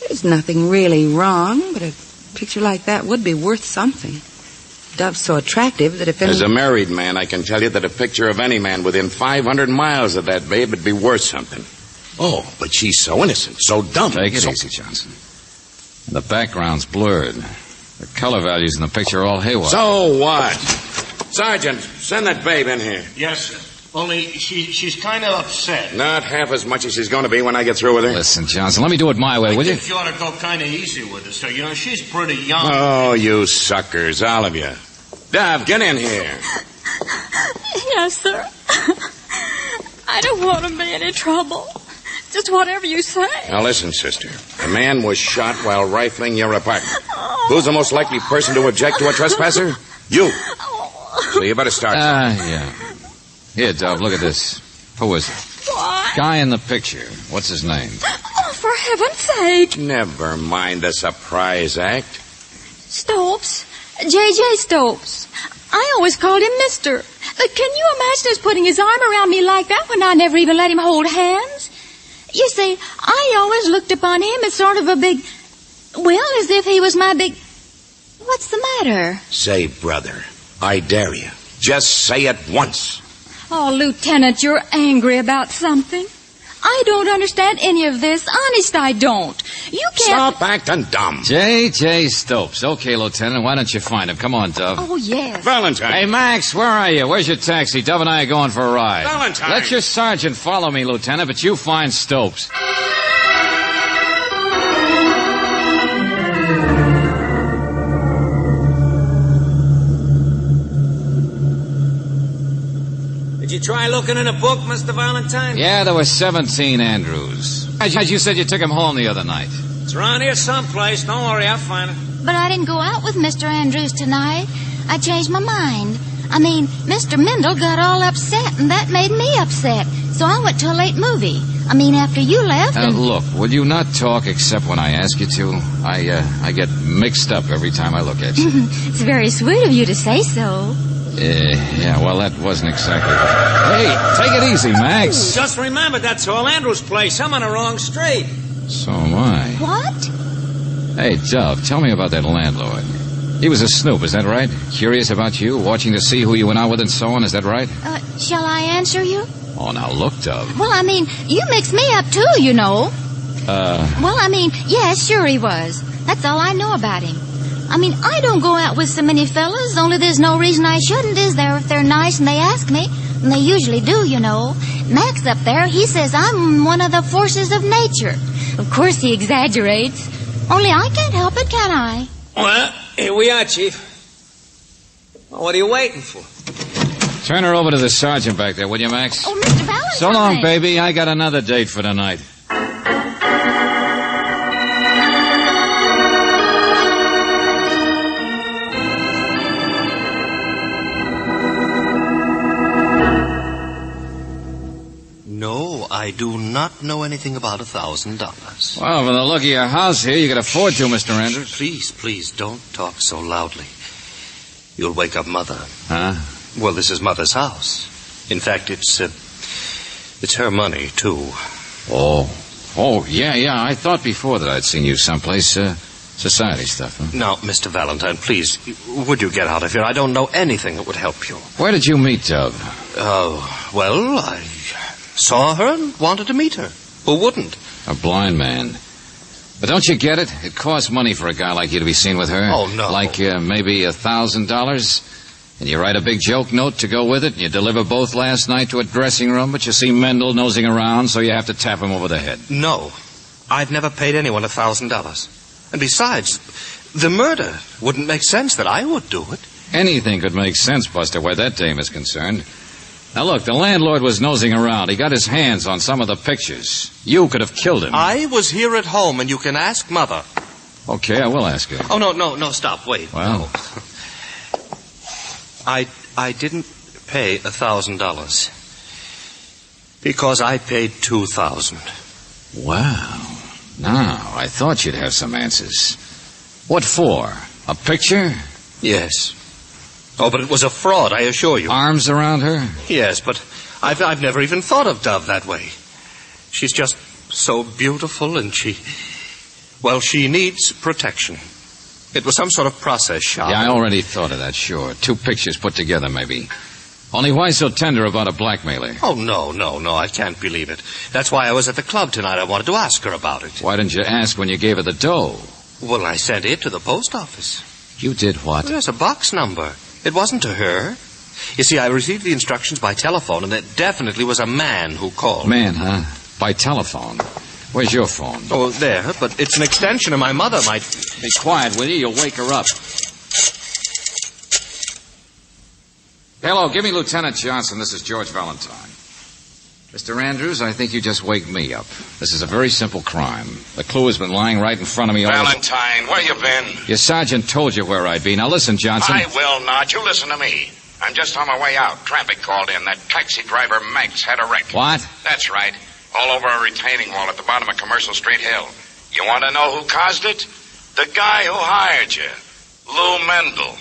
There's nothing really wrong, but a picture like that would be worth something. Dove's so attractive that if As a married man, I can tell you that a picture of any man within 500 miles of that babe would be worth something. Oh, but she's so innocent, so dumb. Take it easy, Johnson. The background's blurred. The color values in the picture are all haywire. So what? Sergeant, send that babe in here. Yes, sir. Only she's kind of upset. Not half as much as she's going to be when I get through with her. Listen, Johnson, let me do it my way, will you? I think you ought to go kind of easy with her, sir. You know, she's pretty young. Oh, you suckers, all of you. Dove, get in here. Yes, sir. I don't want to be any trouble. Just whatever you say. Now listen, sister. A man was shot while rifling your apartment. Who's the most likely person to object to a trespasser? You. So you better start. Yeah. Here, Dove, look at this. Who is it? Why? Guy in the picture. What's his name? Oh, for heaven's sake. Never mind the surprise act. Stopes. J.J. Stopes. I always called him Mister. But can you imagine us putting his arm around me like that when I never even let him hold hands? You see, I always looked upon him as sort of a big... Well, as if he was my big... What's the matter? Say, brother, I dare you. Just say it once. Oh, Lieutenant, you're angry about something. I don't understand any of this. Honest, I don't. You can't... Stop acting dumb. J.J. Stopes. Okay, Lieutenant, why don't you find him? Come on, Dove. Oh, yes. Valentine. Hey, Max, where are you? Where's your taxi? Dove and I are going for a ride. Valentine. Let your sergeant follow me, Lieutenant, but you find Stopes. Did you try looking in a book, Mr. Valentine? Yeah, there were 17 Andrews. As you said, you took him home the other night. It's around here someplace. Don't worry, I'll find it. But I didn't go out with Mr. Andrews tonight. I changed my mind. I mean, Mr. Mendel got all upset, and that made me upset. So I went to a late movie. I mean, after you left and... Look, will you not talk except when I ask you to? I get mixed up every time I look at you. It's very sweet of you to say so. Yeah, well, that wasn't exactly... Hey, take it easy, Max. Just remember, that's all Andrew's place. I'm on the wrong street. So am I. What? Hey, Dove, tell me about that landlord. He was a snoop, is that right? Curious about you, watching to see who you went out with and so on, is that right? Shall I answer you? Oh, now look, Dove. Well, I mean, you mixed me up too, you know. Well, I mean, yes, sure he was. That's all I know about him. I mean, I don't go out with so many fellas, only there's no reason I shouldn't, is there, if they're nice and they ask me? And they usually do, you know. Max up there, he says I'm one of the forces of nature. Of course he exaggerates. Only I can't help it, can I? Well, here we are, Chief. Well, what are you waiting for? Turn her over to the sergeant back there, will you, Max? Oh, Mr. Valentine. So long, baby. I got another date for tonight. No, I do not know anything about $1,000. Well, from the look of your house here, you can afford to, Mr. Andrews. Please, don't talk so loudly. You'll wake up Mother. Huh? Well, this is Mother's house. In fact, it's her money, too. Oh, yeah. I thought before that I'd seen you someplace. Society stuff, huh? Now, Mr. Valentine, please, would you get out of here? I don't know anything that would help you. Where did you meet Dove? Well, I saw her and wanted to meet her. Who wouldn't? A blind man. But don't you get it? It costs money for a guy like you to be seen with her. Oh, no. Like maybe $1,000. And you write a big joke note to go with it, and you deliver both last night to a dressing room, but you see Mendel nosing around, so you have to tap him over the head. No. I've never paid anyone $1,000. And besides, the murder wouldn't make sense that I would do it. Anything could make sense, Buster, where that dame is concerned. Now, look, the landlord was nosing around. He got his hands on some of the pictures. You could have killed him. I was here at home, and you can ask Mother. Okay, I will ask her. Oh, no, stop, wait. Well... No. I didn't pay $1,000 because I paid $2,000. Wow. Now, I thought you'd have some answers. What for? A picture? Yes. Oh, but it was a fraud, I assure you. Arms around her? Yes, but I've never even thought of Dove that way. She's just so beautiful, and she needs protection. It was some sort of process shot. Yeah, I already thought of that, sure. 2 pictures put together, maybe. Only why so tender about a blackmailer? Oh, no, I can't believe it. That's why I was at the club tonight. I wanted to ask her about it. Why didn't you ask when you gave her the dough? Well, I sent it to the post office. You did what? Well, there's a box number. It wasn't to her. You see, I received the instructions by telephone, and it definitely was a man who called. Man, huh? By telephone? Where's your phone? Oh, there, but it's an extension, and my mother might... Be quiet, will you? You'll wake her up. Hello, give me Lieutenant Johnson. This is George Valentine. Mr. Andrews, I think you just waked me up. This is a very simple crime. The clue has been lying right in front of me all... Valentine, where you been? Your sergeant told you where I'd be. Now listen, Johnson. I will not. You listen to me. I'm just on my way out. Traffic called in. That taxi driver, Max, had a wreck. What? That's right. All over a retaining wall at the bottom of Commercial Street Hill. You want to know who caused it? The guy who hired you, Lou Mendel.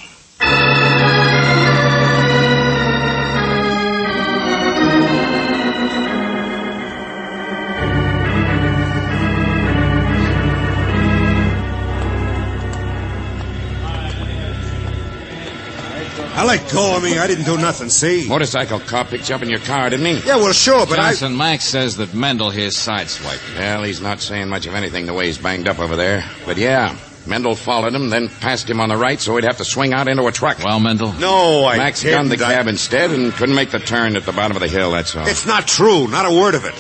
I let go of me. I didn't do nothing, see? Motorcycle cop picked you up in your car, didn't he? Yeah, well, sure, but Johnson, Max says that Mendel here sideswiped. Well, he's not saying much of anything the way he's banged up over there. But yeah, Mendel followed him, then passed him on the right so he'd have to swing out into a truck. Well, Mendel? No, I Max didn't. gunned the cab instead and couldn't make the turn at the bottom of the hill, that's all. It's not true. Not a word of it.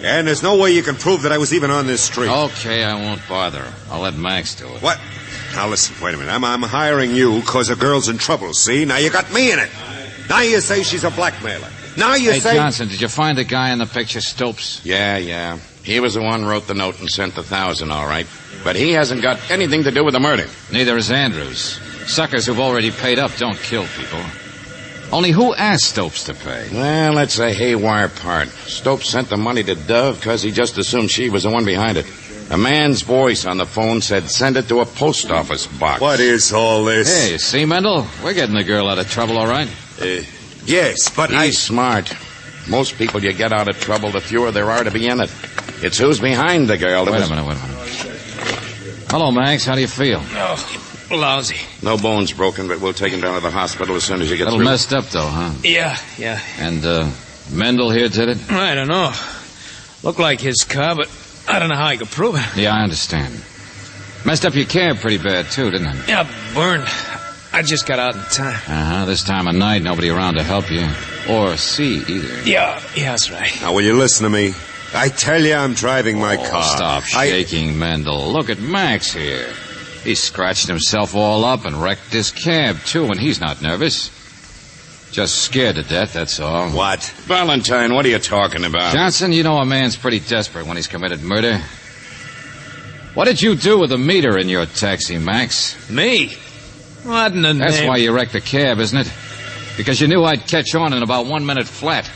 And there's no way you can prove that I was even on this street. Okay, I won't bother. I'll let Max do it. What? Now, listen, wait a minute. I'm hiring you because a girl's in trouble, see? Now you got me in it. Now you say she's a blackmailer. Now you say... Hey, Johnson, did you find the guy in the picture, Stopes? Yeah. He was the one who wrote the note and sent the $1,000, all right. But he hasn't got anything to do with the murder. Neither has Andrews. Suckers who've already paid up don't kill people. Only who asked Stopes to pay? Well, that's a haywire part. Stopes sent the money to Dove because he just assumed she was the one behind it. A man's voice on the phone said send it to a post office box. What is all this? Hey, you see, Mendel? We're getting the girl out of trouble, all right? Yes, but He's smart. Most people you get out of trouble, the fewer there are to be in it. It's who's behind the girl. Wait a minute. Hello, Max. How do you feel? Oh, lousy. No bones broken, but we'll take him down to the hospital as soon as you get A little through. messed up, though, huh? Yeah. And, Mendel here did it? I don't know. Looked like his car, but I don't know how I could prove it. Yeah, I understand. Messed up your cab pretty bad, too, didn't it? Yeah, burned. I just got out in time. Uh-huh. This time of night, nobody around to help you. Or see, either. Yeah, that's right. Now, will you listen to me? I tell you, I'm driving my car. Stop shaking, Mendel. Look at Max here. He scratched himself all up and wrecked his cab, too, and he's not nervous. Just scared to death, that's all. What? Valentine, what are you talking about? Johnson, you know a man's pretty desperate when he's committed murder. What did you do with the meter in your taxi, Max? Me? What in the name? That's why you wrecked the cab, isn't it? Because you knew I'd catch on in about 1 minute flat.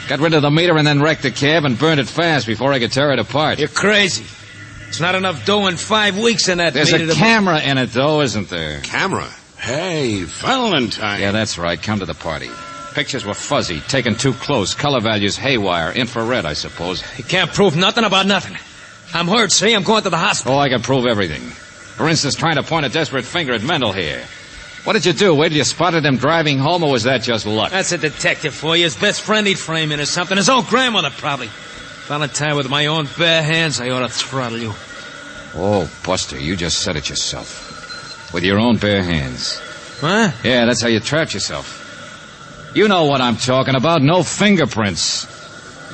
Got rid of the meter and then wrecked the cab and burned it fast before I could tear it apart. You're crazy. It's not enough dough in 5 weeks in that There's meter a camera in it, though, isn't there? Camera? Hey, Valentine. Yeah, that's right. Come to the party. Pictures were fuzzy, taken too close, color values haywire, infrared, I suppose. You can't prove nothing about nothing. I'm hurt, see? I'm going to the hospital. Oh, I can prove everything. For instance, trying to point a desperate finger at Mendel here. What did you do? Wait till you spotted him driving home, or was that just luck? That's a detective for you. His best friend he'd frame in or something. His own grandmother, probably. Valentine, with my own bare hands, I ought to throttle you. Oh, Buster, you just said it yourself. With your own bare hands. Huh? Yeah, that's how you trapped yourself. You know what I'm talking about. No fingerprints.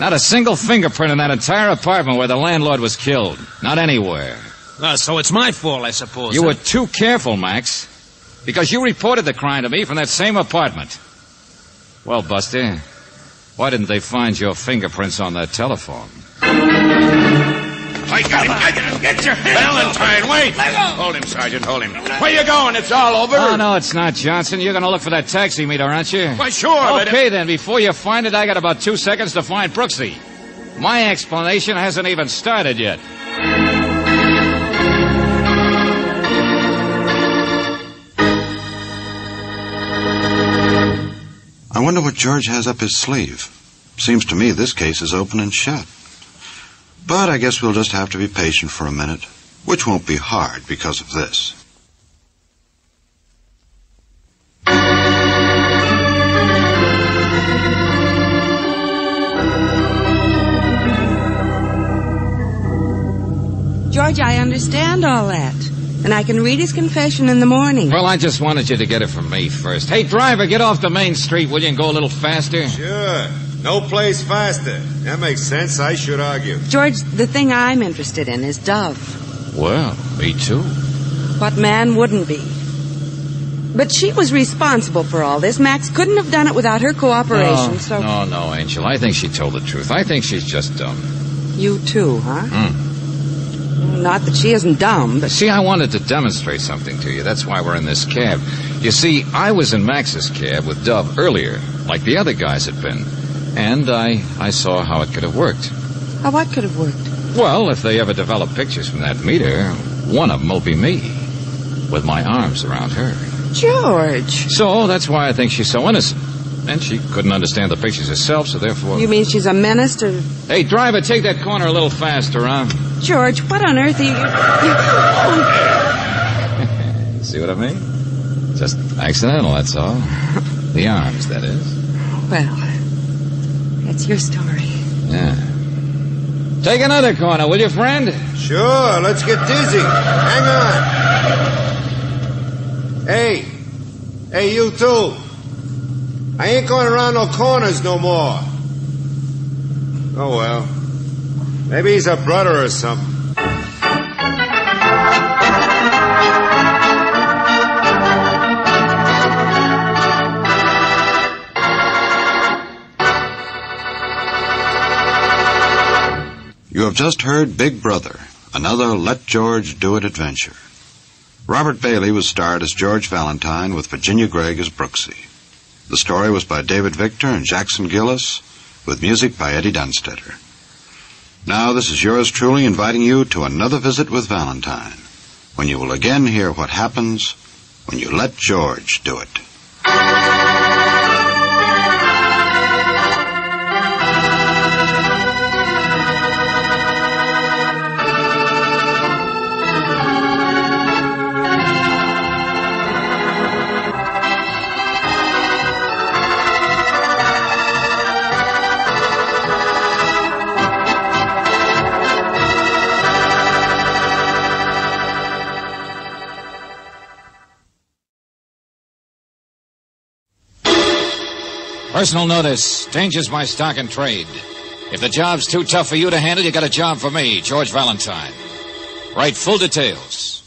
Not a single fingerprint in that entire apartment where the landlord was killed. Not anywhere. So it's my fault, I suppose. You were too careful, Max. Because you reported the crime to me from that same apartment. Well, Buster, why didn't they find your fingerprints on that telephone? I got him. Get your hand. Valentine, wait. Hold him, Sergeant, hold him. Where you going? It's all over. Oh, no, it's not, Johnson. You're going to look for that taxi meter, aren't you? Why, sure. Okay, then. Before you find it, I got about 2 seconds to find Brooksy. My explanation hasn't even started yet. I wonder what George has up his sleeve. Seems to me this case is open and shut. But I guess we'll just have to be patient for a minute, which won't be hard because of this. George, I understand all that. And I can read his confession in the morning. Well, I just wanted you to get it from me first. Hey, driver, get off the main street, will you, and go a little faster? Sure. No place faster. That makes sense. I should argue. George, the thing I'm interested in is Dove. Well, me too. What man wouldn't be? But she was responsible for all this. Max couldn't have done it without her cooperation, so... No, Angel. I think she told the truth. I think she's just dumb. You too, huh? Not that she isn't dumb, but... See, I wanted to demonstrate something to you. That's why we're in this cab. You see, I was in Max's cab with Dove earlier, like the other guys had been. And I saw how it could have worked. How what could have worked? Well, if they ever develop pictures from that meter, one of them will be me, with my arms around her. George. So that's why I think she's so innocent. And she couldn't understand the pictures herself, so therefore... You mean she's a menace to... Hey, driver, take that corner a little faster, huh? George, what on earth are you... See what I mean? Just accidental, that's all. The arms, that is. Well, that's your story. Yeah. Take another corner, will you, friend? Sure, let's get dizzy. Hang on. Hey, you too. I ain't going around no corners no more. Oh, well. Maybe he's a brother or something. You have just heard Big Brother, another Let George Do It adventure. Robert Bailey was starred as George Valentine with Virginia Gregg as Brooksy. The story was by David Victor and Jackson Gillis, with music by Eddie Dunstetter. Now this is yours truly inviting you to another visit with Valentine, when you will again hear what happens when you let George do it. Personal notice. Danger's my stock and trade. If the job's too tough for you to handle, you got a job for me, George Valentine. Write full details.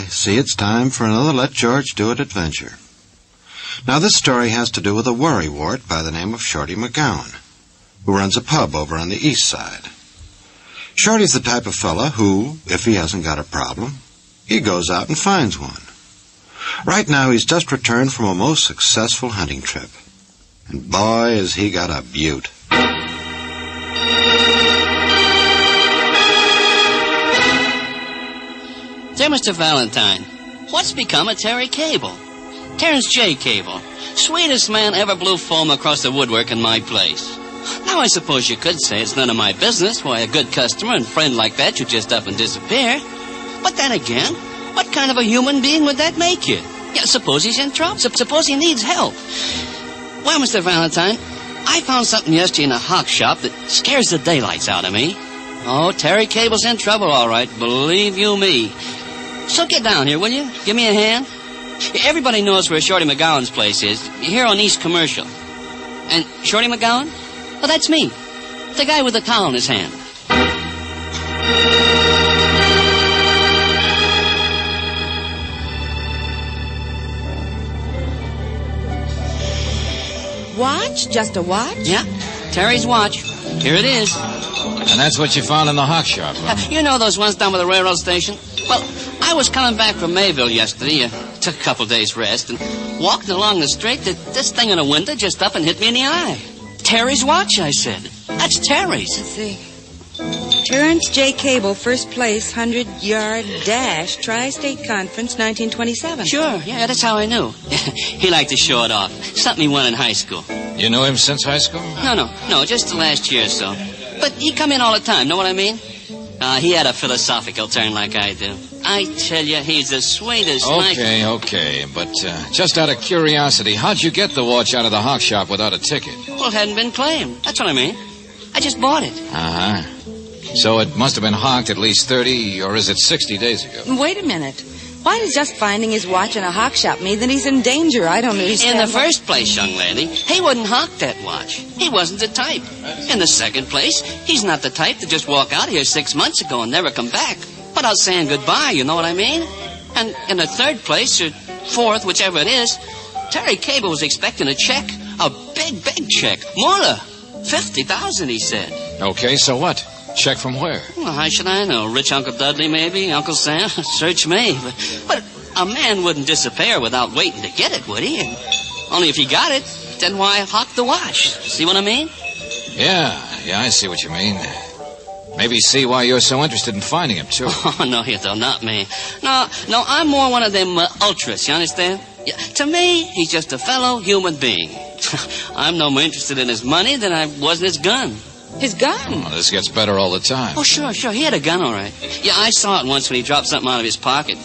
See, it's time for another Let George Do It adventure. Now, this story has to do with a worrywart by the name of Shorty McGowan, who runs a pub over on the east side. Shorty's the type of fella who, if he hasn't got a problem, he goes out and finds one. Right now, he's just returned from a most successful hunting trip. And boy, has he got a beaut. Dear Mr. Valentine, what's become of Terry Cable? Terrence J. Cable. Sweetest man ever blew foam across the woodwork in my place. Now, I suppose you could say it's none of my business why a good customer and friend like that should just up and disappear. But then again, what kind of a human being would that make you? Yeah, suppose he's in trouble. Suppose he needs help. Well, Mr. Valentine, I found something yesterday in a hock shop that scares the daylights out of me. Oh, Terry Cable's in trouble, all right. Believe you me. So get down here, will you? Give me a hand. Everybody knows where Shorty McGowan's place is. Here on East Commercial. And Shorty McGowan? Well, that's me. The guy with the towel in his hand. Watch? Just a watch? Yeah, Terry's watch. Here it is. And that's what you found in the hock shop, huh? You know those ones down by the railroad station? Well, I was coming back from Mayville yesterday. Took a couple days' rest, and walking along the street, this thing in the window just up and hit me in the eye. Terry's watch, I said. That's Terry's. Let's see. Terrence J. Cable, first place, 100-yard dash, Tri-State Conference, 1927. Sure, yeah, that's how I knew. He liked to show it off. Something he won in high school. You knew him since high school? No, just the last year or so. But he come in all the time, know what I mean? He had a philosophical turn like I do. I tell you, he's the sweetest. Okay. But just out of curiosity, how'd you get the watch out of the hock shop without a ticket? Well, it hadn't been claimed. That's what I mean. I just bought it. Uh-huh. So it must have been hocked at least 30, or is it 60 days ago? Wait a minute. Why does just finding his watch in a hock shop mean that he's in danger? I don't understand. In the first place, young lady, he wouldn't hock that watch. He wasn't the type. In the second place, he's not the type to just walk out of here 6 months ago and never come back. But without saying goodbye, you know what I mean? And in the third place, or fourth, whichever it is, Terry Cable was expecting a check. A big, big check. More than $50,000, he said. Okay, so what? Check from where? Well, how should I know? Rich Uncle Dudley, maybe? Uncle Sam? Search me. But a man wouldn't disappear without waiting to get it, would he? And only if he got it, then why hawk the watch? See what I mean? Yeah, I see what you mean. Maybe see why you're so interested in finding him, too. Oh, no, you don't. Not me. No, I'm more one of them ultras, you understand? Yeah, to me, he's just a fellow human being. I'm no more interested in his money than I was in his gun. His gun? Oh, this gets better all the time. Oh, sure. He had a gun, all right. Yeah, I saw it once when he dropped something out of his pocket.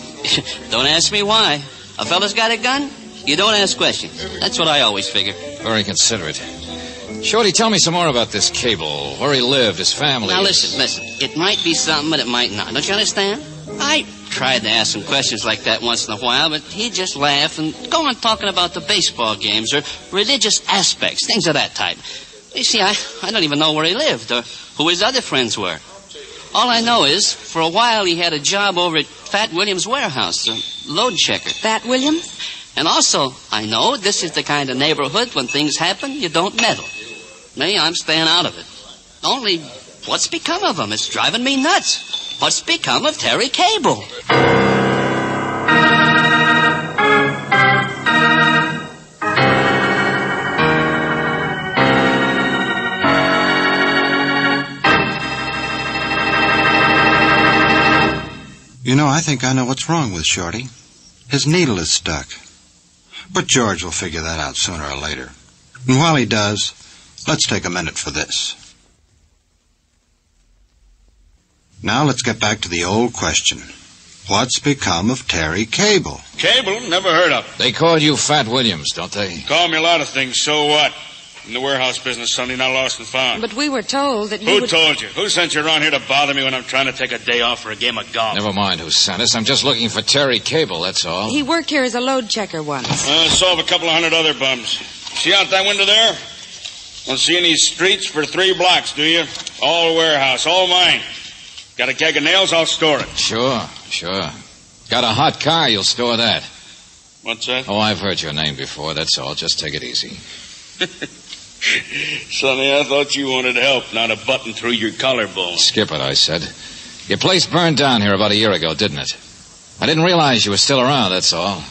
Don't ask me why. A fella's got a gun? You don't ask questions. That's what I always figure. Very considerate. Shorty, tell me some more about this Cable. Where he lived, his family. Now, listen. It might be something, but it might not. Don't you understand? I tried to ask him questions like that once in a while, but he'd just laugh and go on talking about the baseball games or religious aspects, things of that type. You see, I don't even know where he lived or who his other friends were. All I know is, for a while, he had a job over at Fat Williams' warehouse, a load checker. Fat Williams? And also, I know this is the kind of neighborhood when things happen, you don't meddle. Me, I'm staying out of it. Only, what's become of him? It's driving me nuts. What's become of Terry Cable? You know, I think I know what's wrong with Shorty. His needle is stuck. But George will figure that out sooner or later. And while he does, let's take a minute for this. Now let's get back to the old question. What's become of Terry Cable? Cable? Never heard of. They call you Fat Williams, don't they? Call me a lot of things, so what? In the warehouse business, Sonny, not lost and found. But we were told that Who told you? Who sent you around here to bother me when I'm trying to take a day off for a game of golf? Never mind who sent us. I'm just looking for Terry Cable, that's all. He worked here as a load checker once. Solve a couple of hundred other bums. See out that window there? Don't see any streets for 3 blocks, do you? All warehouse, all mine. Got a keg of nails, I'll store it. Sure. Got a hot car, you'll store that. What's that? Oh, I've heard your name before, that's all. Just take it easy. Sonny, I thought you wanted help, not a button through your collarbone. Skip it, I said. Your place burned down here about a year ago, didn't it? I didn't realize you were still around, that's all.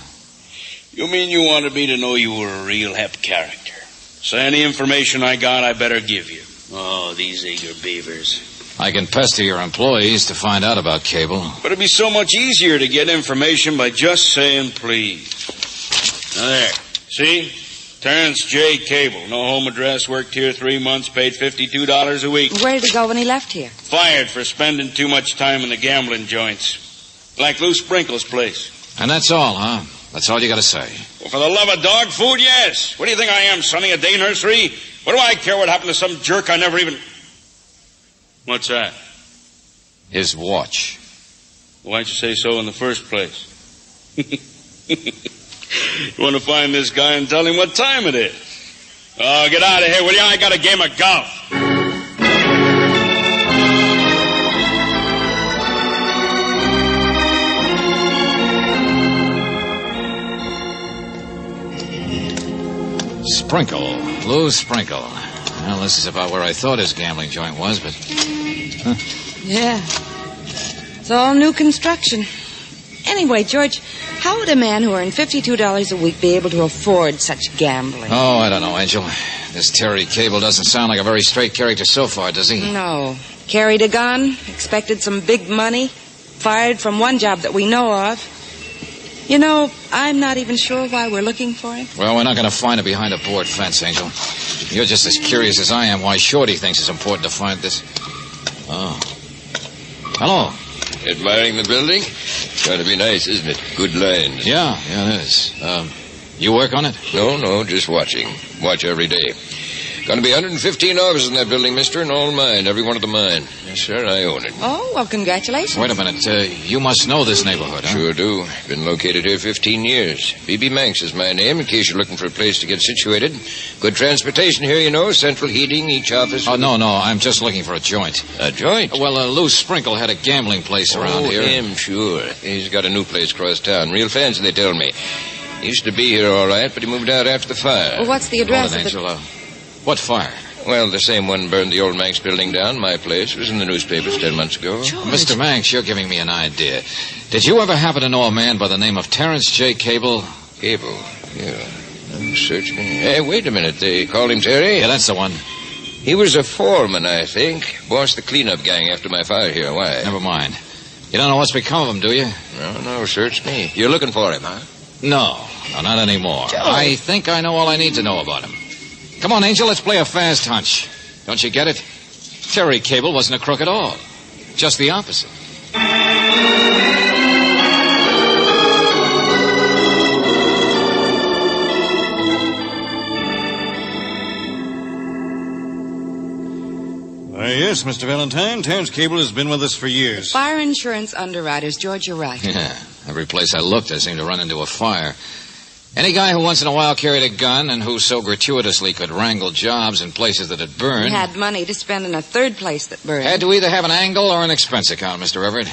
You mean you wanted me to know you were a real hep character? So any information I got, I better give you. Oh, these eager beavers. I can pester your employees to find out about Cable. But it'd be so much easier to get information by just saying please. Now there. See? Terrence J. Cable. No home address, worked here 3 months, paid $52 a week. Where did he go when he left here? Fired for spending too much time in the gambling joints. Like Lou Sprinkle's place. And that's all, huh? That's all you gotta say. Well, for the love of dog food, yes. What do you think I am, Sonny, a day nursery? What do I care what happened to some jerk I never even... What's that? His watch. Why'd you say so in the first place? You want to find this guy and tell him what time it is? Oh, get out of here, will you? I got a game of golf. Sprinkle. Lou Sprinkle. Well, this is about where I thought his gambling joint was, but... Huh? Yeah. It's all new construction. Anyway, George, how would a man who earned $52 a week be able to afford such gambling? Oh, I don't know, Angel. This Terry Cable doesn't sound like a very straight character so far, does he? No. Carried a gun, expected some big money, fired from one job that we know of. You know, I'm not even sure why we're looking for him. Well, we're not going to find him behind a board fence, Angel. You're just as curious as I am why Shorty thinks it's important to find this. Oh. Hello. Admiring the building? Going to be nice, isn't it? Good lines. Yeah, it is. You work on it? No, just watching. Watch every day. Going to be 115 offices in that building, mister, and all mine. Every one of them mine. Yes, sir, I own it. Oh, well, congratulations. Wait a minute. You must know this neighborhood, huh? Sure do. Been located here 15 years. B.B. Manx is my name, in case you're looking for a place to get situated. Good transportation here, you know. Central heating, each office. Oh, no. I'm just looking for a joint. A joint? Well, Lou Sprinkle had a gambling place around here. Oh, him, sure. He's got a new place across town. Real fancy, they tell me. He used to be here all right, but he moved out after the fire. Well, what's the address Hold it, of Angel. What fire? Well, the same one burned the old Manx building down, my place. It was in the newspapers 10 months ago. George. Mr. Manx, you're giving me an idea. Did you ever happen to know a man by the name of Terrence J. Cable? Cable? Yeah. I'm searching. Hey, wait a minute. They called him Terry? Yeah, that's the one. He was a foreman, I think. Bossed the cleanup gang after my fire here. Why? Never mind. You don't know what's become of him, do you? No, search me. You're looking for him, huh? No, not anymore. George. I think I know all I need to know about him. Come on, Angel, let's play a fast hunch. Don't you get it? Terry Cable wasn't a crook at all. Just the opposite. Yes, Mr. Valentine. Terrence Cable has been with us for years. Fire insurance underwriters. George, you're right. Yeah. Every place I looked, I seemed to run into a fire. Any guy who once in a while carried a gun and who so gratuitously could wrangle jobs in places that had burned... He had money to spend in a third place that burned. Had to either have an angle or an expense account, Mr. Everett.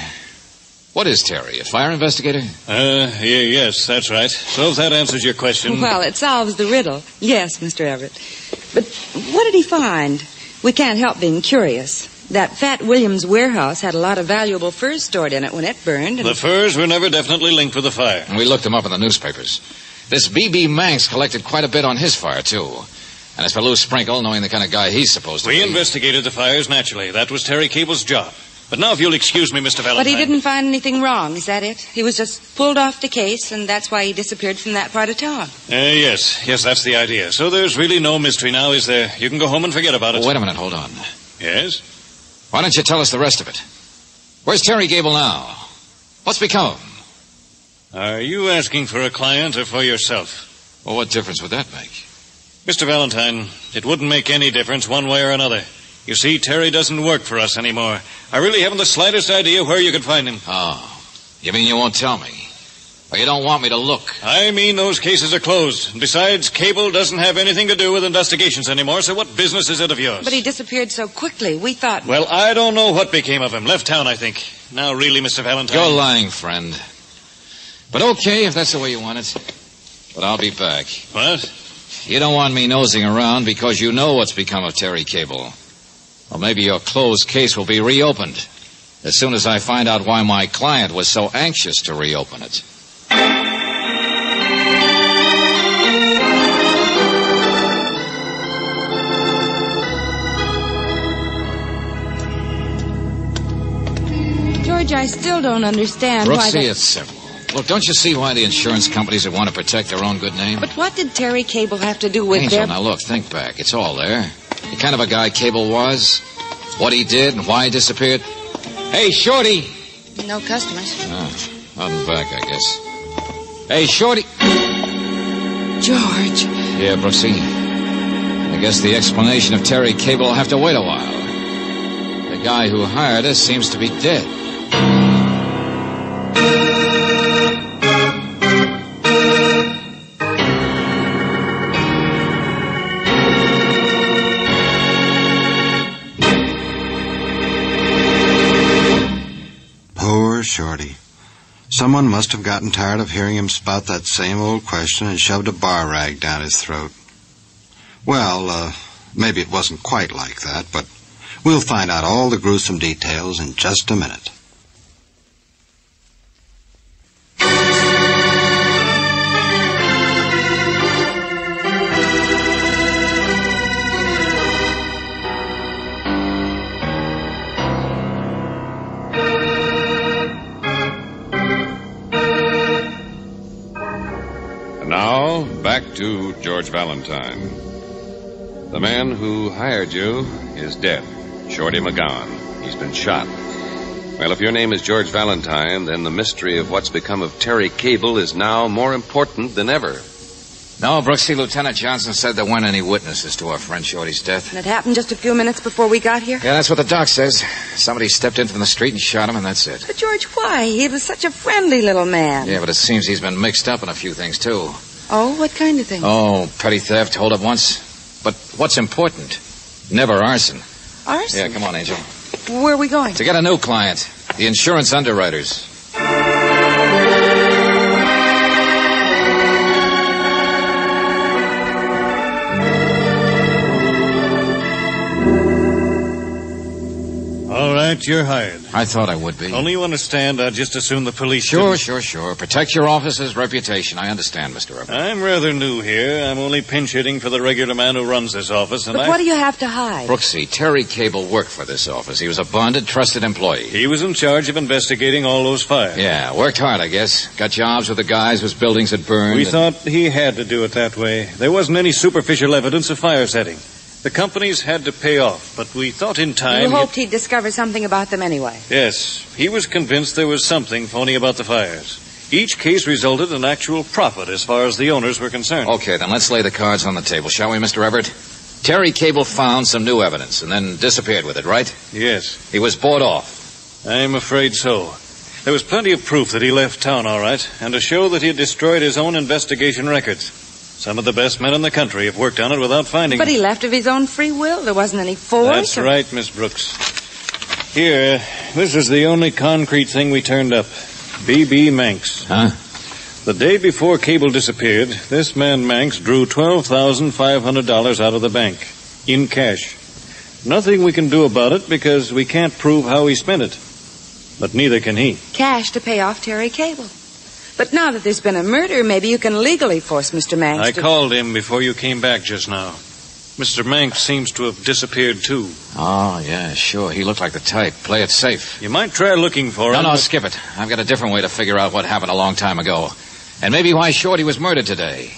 What is Terry, a fire investigator? Yes, that's right. So if that answers your question... Well, it solves the riddle. Yes, Mr. Everett. But what did he find? We can't help being curious. That Fat Williams warehouse had a lot of valuable furs stored in it when it burned. And the furs were never definitely linked with the fire. We looked them up in the newspapers. This B.B. Manx collected quite a bit on his fire, too. And as for Lou Sprinkle, knowing the kind of guy he's supposed to be... We investigated the fires, naturally. That was Terry Cable's job. But now if you'll excuse me, Mr. Valentine... But he didn't find anything wrong, is that it? He was just pulled off the case, and that's why he disappeared from that part of town. Yes, that's the idea. So there's really no mystery now, is there? You can go home and forget about it. Wait a minute, hold on. Yes? Why don't you tell us the rest of it? Where's Terry Cable now? What's become of him? Are you asking for a client or for yourself? Well, what difference would that make? Mr. Valentine, it wouldn't make any difference one way or another. You see, Terry doesn't work for us anymore. I really haven't the slightest idea where you could find him. Oh, you mean you won't tell me? Or you don't want me to look? I mean those cases are closed. Besides, Cable doesn't have anything to do with investigations anymore, so what business is it of yours? But he disappeared so quickly, we thought... Well, I don't know what became of him. Left town, I think. Now, really, Mr. Valentine... You're lying, friend. But okay, if that's the way you want it. But I'll be back. What? You don't want me nosing around because you know what's become of Terry Cable. Well, maybe your closed case will be reopened as soon as I find out why my client was so anxious to reopen it. George, I still don't understand why... Brooksy, it's simple. Look, don't you see why the insurance companies would want to protect their own good name? But what did Terry Cable have to do with Angel, their... now look, think back. It's all there. The kind of a guy Cable was, what he did, and why he disappeared. Hey, Shorty! No customers. Out and back, I guess. Hey, Shorty! George. Yeah, Brooksy. I guess the explanation of Terry Cable will have to wait a while. The guy who hired us seems to be dead. Shorty. Someone must have gotten tired of hearing him spout that same old question and shoved a bar rag down his throat. Well, maybe it wasn't quite like that, but we'll find out all the gruesome details in just a minute. Now, back to George Valentine. The man who hired you is dead, Shorty McGowan. He's been shot. Well, if your name is George Valentine, then the mystery of what's become of Terry Cable is now more important than ever. No, Brooksy, Lieutenant Johnson said there weren't any witnesses to our friend Shorty's death. And it happened just a few minutes before we got here? Yeah, that's what the doc says. Somebody stepped in from the street and shot him, and that's it. But, George, why? He was such a friendly little man. Yeah, but it seems he's been mixed up in a few things, too. Oh, what kind of thing? Oh, petty theft, hold up once. But what's important? Never arson. Arson? Yeah, come on, Angel. Where are we going? To get a new client. The insurance underwriters. All right, you're hired. I thought I would be. Only you understand, I'd just assume the police... Sure. didn't- Protect your office's reputation. I understand, Mr. Everett. I'm rather new here. I'm only pinch hitting for the regular man who runs this office, and But what do you have to hide? Brooksy, Terry Cable worked for this office. He was a bonded, trusted employee. He was in charge of investigating all those fires. Yeah, worked hard, I guess. Got jobs with the guys whose buildings had burned. We thought he had to do it that way. There wasn't any superficial evidence of fire setting. The companies had to pay off, but we thought in time... You hoped he'd discover something about them anyway. Yes, he was convinced there was something phony about the fires. Each case resulted in actual profit as far as the owners were concerned. Okay, then let's lay the cards on the table, shall we, Mr. Everett? Terry Cable found some new evidence and then disappeared with it, right? Yes. He was bought off. I'm afraid so. There was plenty of proof that he left town all right, and to show that he had destroyed his own investigation records. Some of the best men in the country have worked on it without finding But it. he left of his own free will. There wasn't any force. That's right, Miss Brooks. Here, this is the only concrete thing we turned up. B.B. Manx. Huh? The day before Cable disappeared, this man Manx drew $12,500 out of the bank. In cash. Nothing we can do about it because we can't prove how he spent it. But neither can he. Cash to pay off Terry Cable. But now that there's been a murder, maybe you can legally force Mr. Manx I to... called him before you came back just now. Mr. Manx seems to have disappeared, too. Oh, yeah, sure. He looked like the type. Play it safe. You might try looking for him. No, but- skip it. I've got a different way to figure out what happened a long time ago. And maybe why Shorty was murdered today.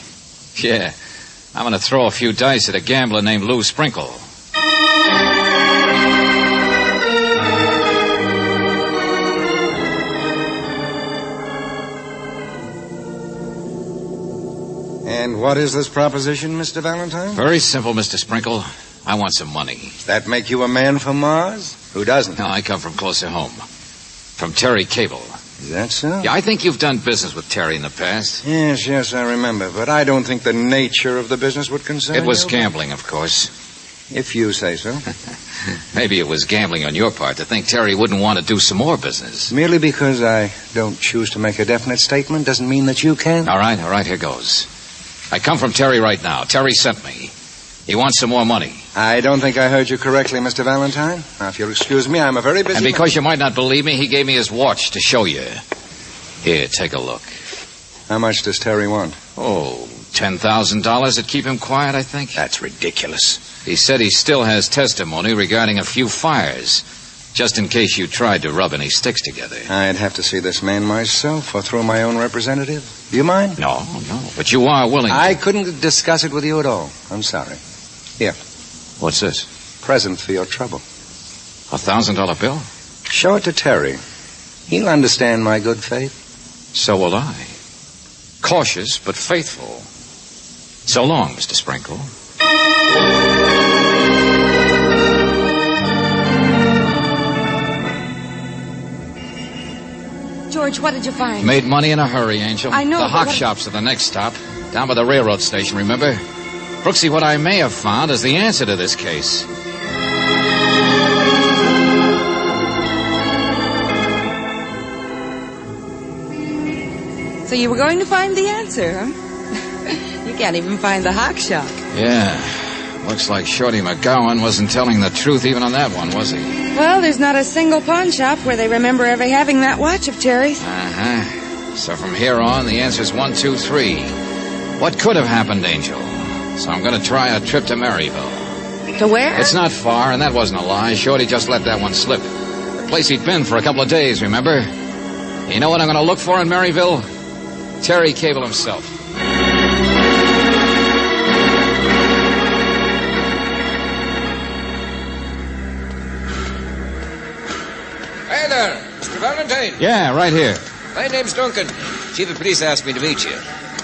Yeah, I'm going to throw a few dice at a gambler named Lou Sprinkle. And what is this proposition, Mr. Valentine? Very simple, Mr. Sprinkle. I want some money. Does that make you a man from Mars? Who doesn't? No, I come from closer home. From Terry Cable. Is that so? Yeah, I think you've done business with Terry in the past. Yes, I remember. But I don't think the nature of the business would concern you. It was gambling, of course. If you say so. Maybe it was gambling on your part to think Terry wouldn't want to do some more business. Merely because I don't choose to make a definite statement doesn't mean that you can. All right, here goes. I come from Terry right now. Terry sent me. He wants some more money. I don't think I heard you correctly, Mr. Valentine. Now, if you'll excuse me, I'm a very busy And because you might not believe me, he gave me his watch to show you. Here, take a look. How much does Terry want? Oh, $10,000 to keep him quiet, I think. That's ridiculous. He said he still has testimony regarding a few fires, just in case you tried to rub any sticks together. I'd have to see this man myself or through my own representative. Do you mind? No, but you are willing to. I couldn't discuss it with you at all. I'm sorry. Here. What's this? Present for your trouble. $1,000 bill? Show it to Terry. He'll understand my good faith. So will I. Cautious, but faithful. So long, Mr. Sprinkle. George, what did you find? Made money in a hurry, Angel. I know, The but hock what- shops are the next stop. Down by the railroad station, remember? Brooksy, what I may have found is the answer to this case. So you were going to find the answer, huh? You can't even find the hock shop. Yeah. Looks like Shorty McGowan wasn't telling the truth even on that one, was he? Well, there's not a single pawn shop where they remember ever having that watch of Terry's. Uh-huh. So from here on, the answer's 1, 2, 3. What could have happened, Angel? So I'm going to try a trip to Maryville. To where? It's not far, and that wasn't a lie. Shorty just let that one slip. The place he'd been for a couple of days, remember? You know what I'm going to look for in Maryville? Terry Cable himself. Hey there, Mr. Valentine. Yeah, right here. My name's Duncan. Chief of Police asked me to meet you.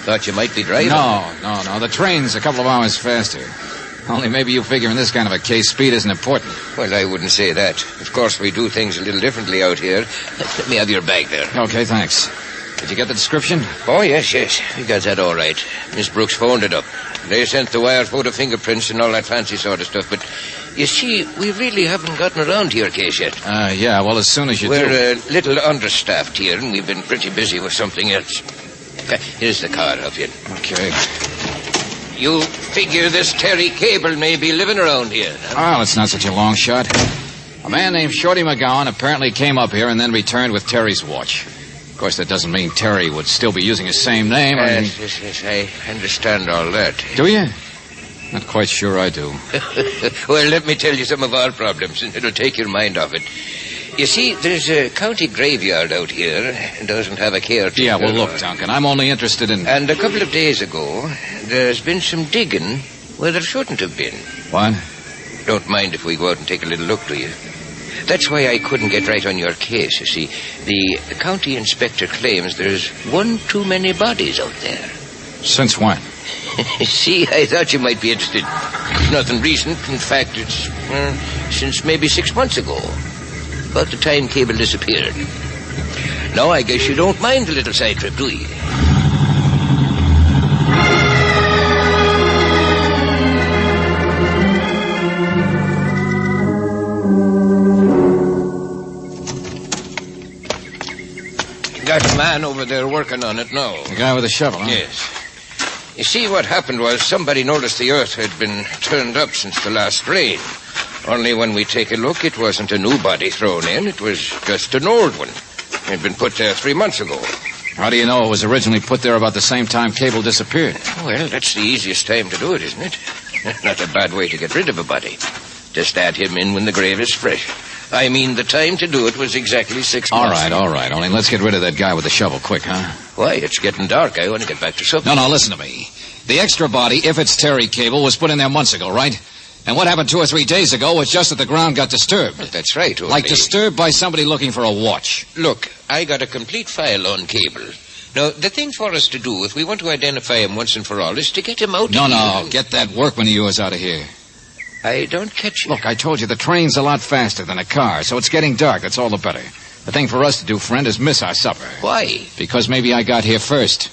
Thought you might be driving. No. The train's a couple of hours faster. Only maybe you figure in this kind of a case, speed isn't important. Well, I wouldn't say that. Of course, we do things a little differently out here. Let me have your bag there. Okay, thanks. Did you get the description? Oh, yes. We got that all right. Miss Brooks phoned it up. They sent the wire photo fingerprints and all that fancy sort of stuff, but you see, we really haven't gotten around to your case yet. Yeah, well, as soon as you do... We're a little understaffed here, and we've been pretty busy with something else. Here's the car, Huffin. Okay. You figure this Terry Cable may be living around here? Well, it's not such a long shot. A man named Shorty McGowan apparently came up here and then returned with Terry's watch. Of course, that doesn't mean Terry would still be using his same name. Yes, I understand all that. Do you? Not quite sure I do. Well, let me tell you some of our problems, and it'll take your mind off it. You see, there's a county graveyard out here. It doesn't have a caretaker. Yeah, well, look, Duncan, I'm only interested in... And a couple of days ago, there's been some digging where there shouldn't have been. What? Don't mind if we go out and take a little look, do you? That's why I couldn't get right on your case, you see. The county inspector claims there's one too many bodies out there. Since when? See, I thought you might be interested. It's nothing recent. In fact, it's since maybe 6 months ago. About the time Cable disappeared. Now, I guess you don't mind a little side trip, do you? Got a man over there working on it now. The guy with the shovel, huh? Yes. You see, what happened was somebody noticed the earth had been turned up since the last rain. Only when we take a look, it wasn't a new body thrown in. It was just an old one. It had been put there 3 months ago. How do you know it was originally put there about the same time Cable disappeared? Well, that's the easiest time to do it, isn't it? Not a bad way to get rid of a body. Just add him in when the grave is fresh. I mean, the time to do it was exactly 6 months. All right. Only let's get rid of that guy with the shovel quick, huh? Why, it's getting dark. I want to get back to supper. No, listen to me. The extra body, if it's Terry Cable, was put in there months ago, right? And what happened 2 or 3 days ago was just that the ground got disturbed. Well, that's right, only... Like disturbed by somebody looking for a watch. Look, I got a complete file on Cable. Now, the thing for us to do, if we want to identify him once and for all, is to get him out of here. No, get that workman of yours out of here. I don't catch you. Look, I told you the train's a lot faster than a car, so it's getting dark. That's all the better. The thing for us to do, friend, is miss our supper. Why? Because maybe I got here first.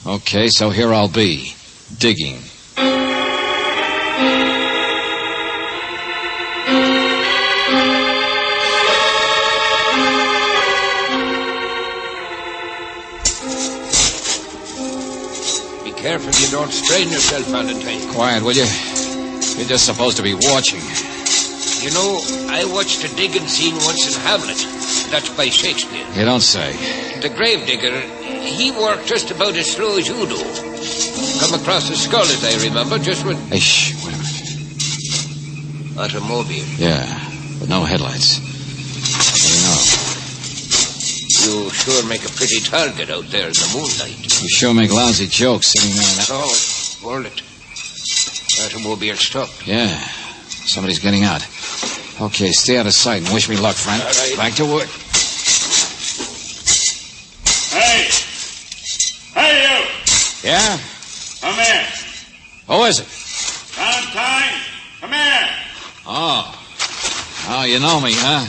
Okay, so here I'll be. Digging. Be careful you don't strain yourself, Valentine. Quiet, will you? You're just supposed to be watching. You know, I watched a digging scene once in Hamlet. That's by Shakespeare. You don't say. The gravedigger, he worked just about as slow as you do. Come across a skull, as I remember, just when... Hey, shh, wait a minute. Automobile. Yeah, but no headlights. What do you know? You sure make a pretty target out there in the moonlight. You sure make lousy jokes sitting there in that... Oh, hold it. Automobile stopped. Yeah, somebody's getting out. Okay, stay out of sight and wish me luck, friend. All right. Back to work. Hey, you! Yeah? Come here. Who is it? Valentine, come here. Oh, you know me, huh?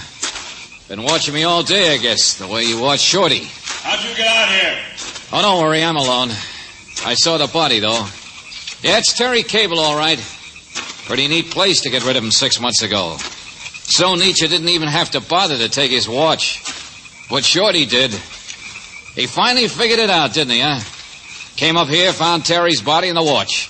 Been watching me all day, I guess, the way you watch Shorty. How'd you get out here? Oh, don't worry, I'm alone. I saw the body, though. Yeah, it's Terry Cable, all right. Pretty neat place to get rid of him 6 months ago. So neat you didn't even have to bother to take his watch. What Shorty did. He finally figured it out, didn't he, huh? Came up here, found Terry's body and the watch.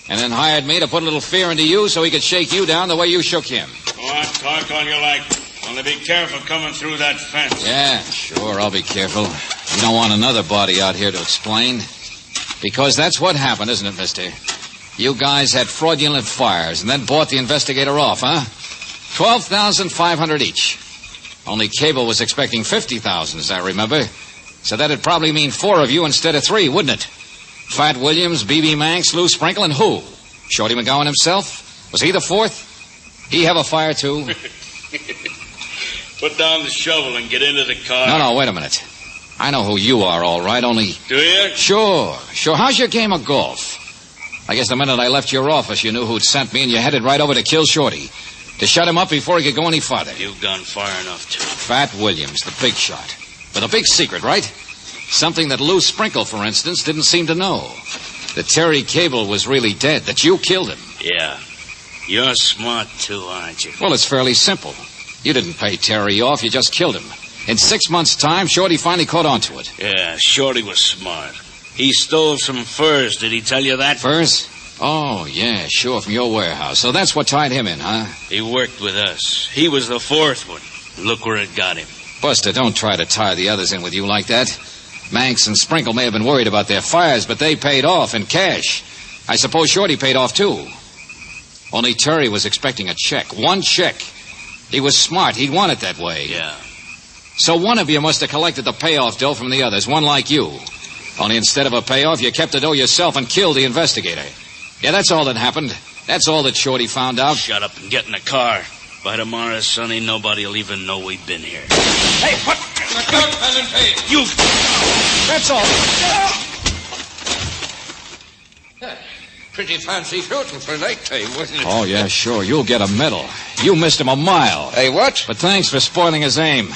And then hired me to put a little fear into you so he could shake you down the way you shook him. Go on, talk all you like. Only be careful coming through that fence. Yeah, sure, I'll be careful. You don't want another body out here to explain. Because that's what happened, isn't it, mister? You guys had fraudulent fires and then bought the investigator off, huh? $12,500 each. Only Cable was expecting $50,000, as I remember. So that'd probably mean 4 of you instead of 3, wouldn't it? Fat Williams, B.B. Manx, Lou Sprinkle, and who? Shorty McGowan himself? Was he the 4th? He have a fire, too? Put down the shovel and get into the car. No, wait a minute. I know who you are, all right, only... Do you? Sure. How's your game of golf? I guess the minute I left your office, you knew who'd sent me, and you headed right over to kill Shorty. To shut him up before he could go any farther. You've gone far enough, too. Fat Williams, the big shot. With a big secret, right? Something that Lou Sprinkle, for instance, didn't seem to know. That Terry Cable was really dead, that you killed him. Yeah. You're smart, too, aren't you? Well, it's fairly simple. You didn't pay Terry off, you just killed him. In 6 months' time, Shorty finally caught on to it. Yeah, Shorty was smart. He stole some furs. Did he tell you that? Furs? Oh, yeah, sure, from your warehouse. So that's what tied him in, huh? He worked with us. He was the fourth one. Look where it got him. Buster, don't try to tie the others in with you like that. Manx and Sprinkle may have been worried about their fires, but they paid off in cash. I suppose Shorty paid off, too. Only Terry was expecting a check. One check. He was smart. He'd want it that way. Yeah. So one of you must have collected the payoff dough from the others, one like you. Only instead of a payoff, you kept the dough yourself and killed the investigator. Yeah, that's all that happened. That's all that Shorty found out. Shut up and get in the car. By tomorrow, Sonny, nobody'll even know we've been here. Hey, what? Look out, Valentine. You... That's all. Pretty fancy shooting for nighttime, wasn't it? Oh, yeah, sure. You'll get a medal. You missed him a mile. Hey, what? But thanks for spoiling his aim.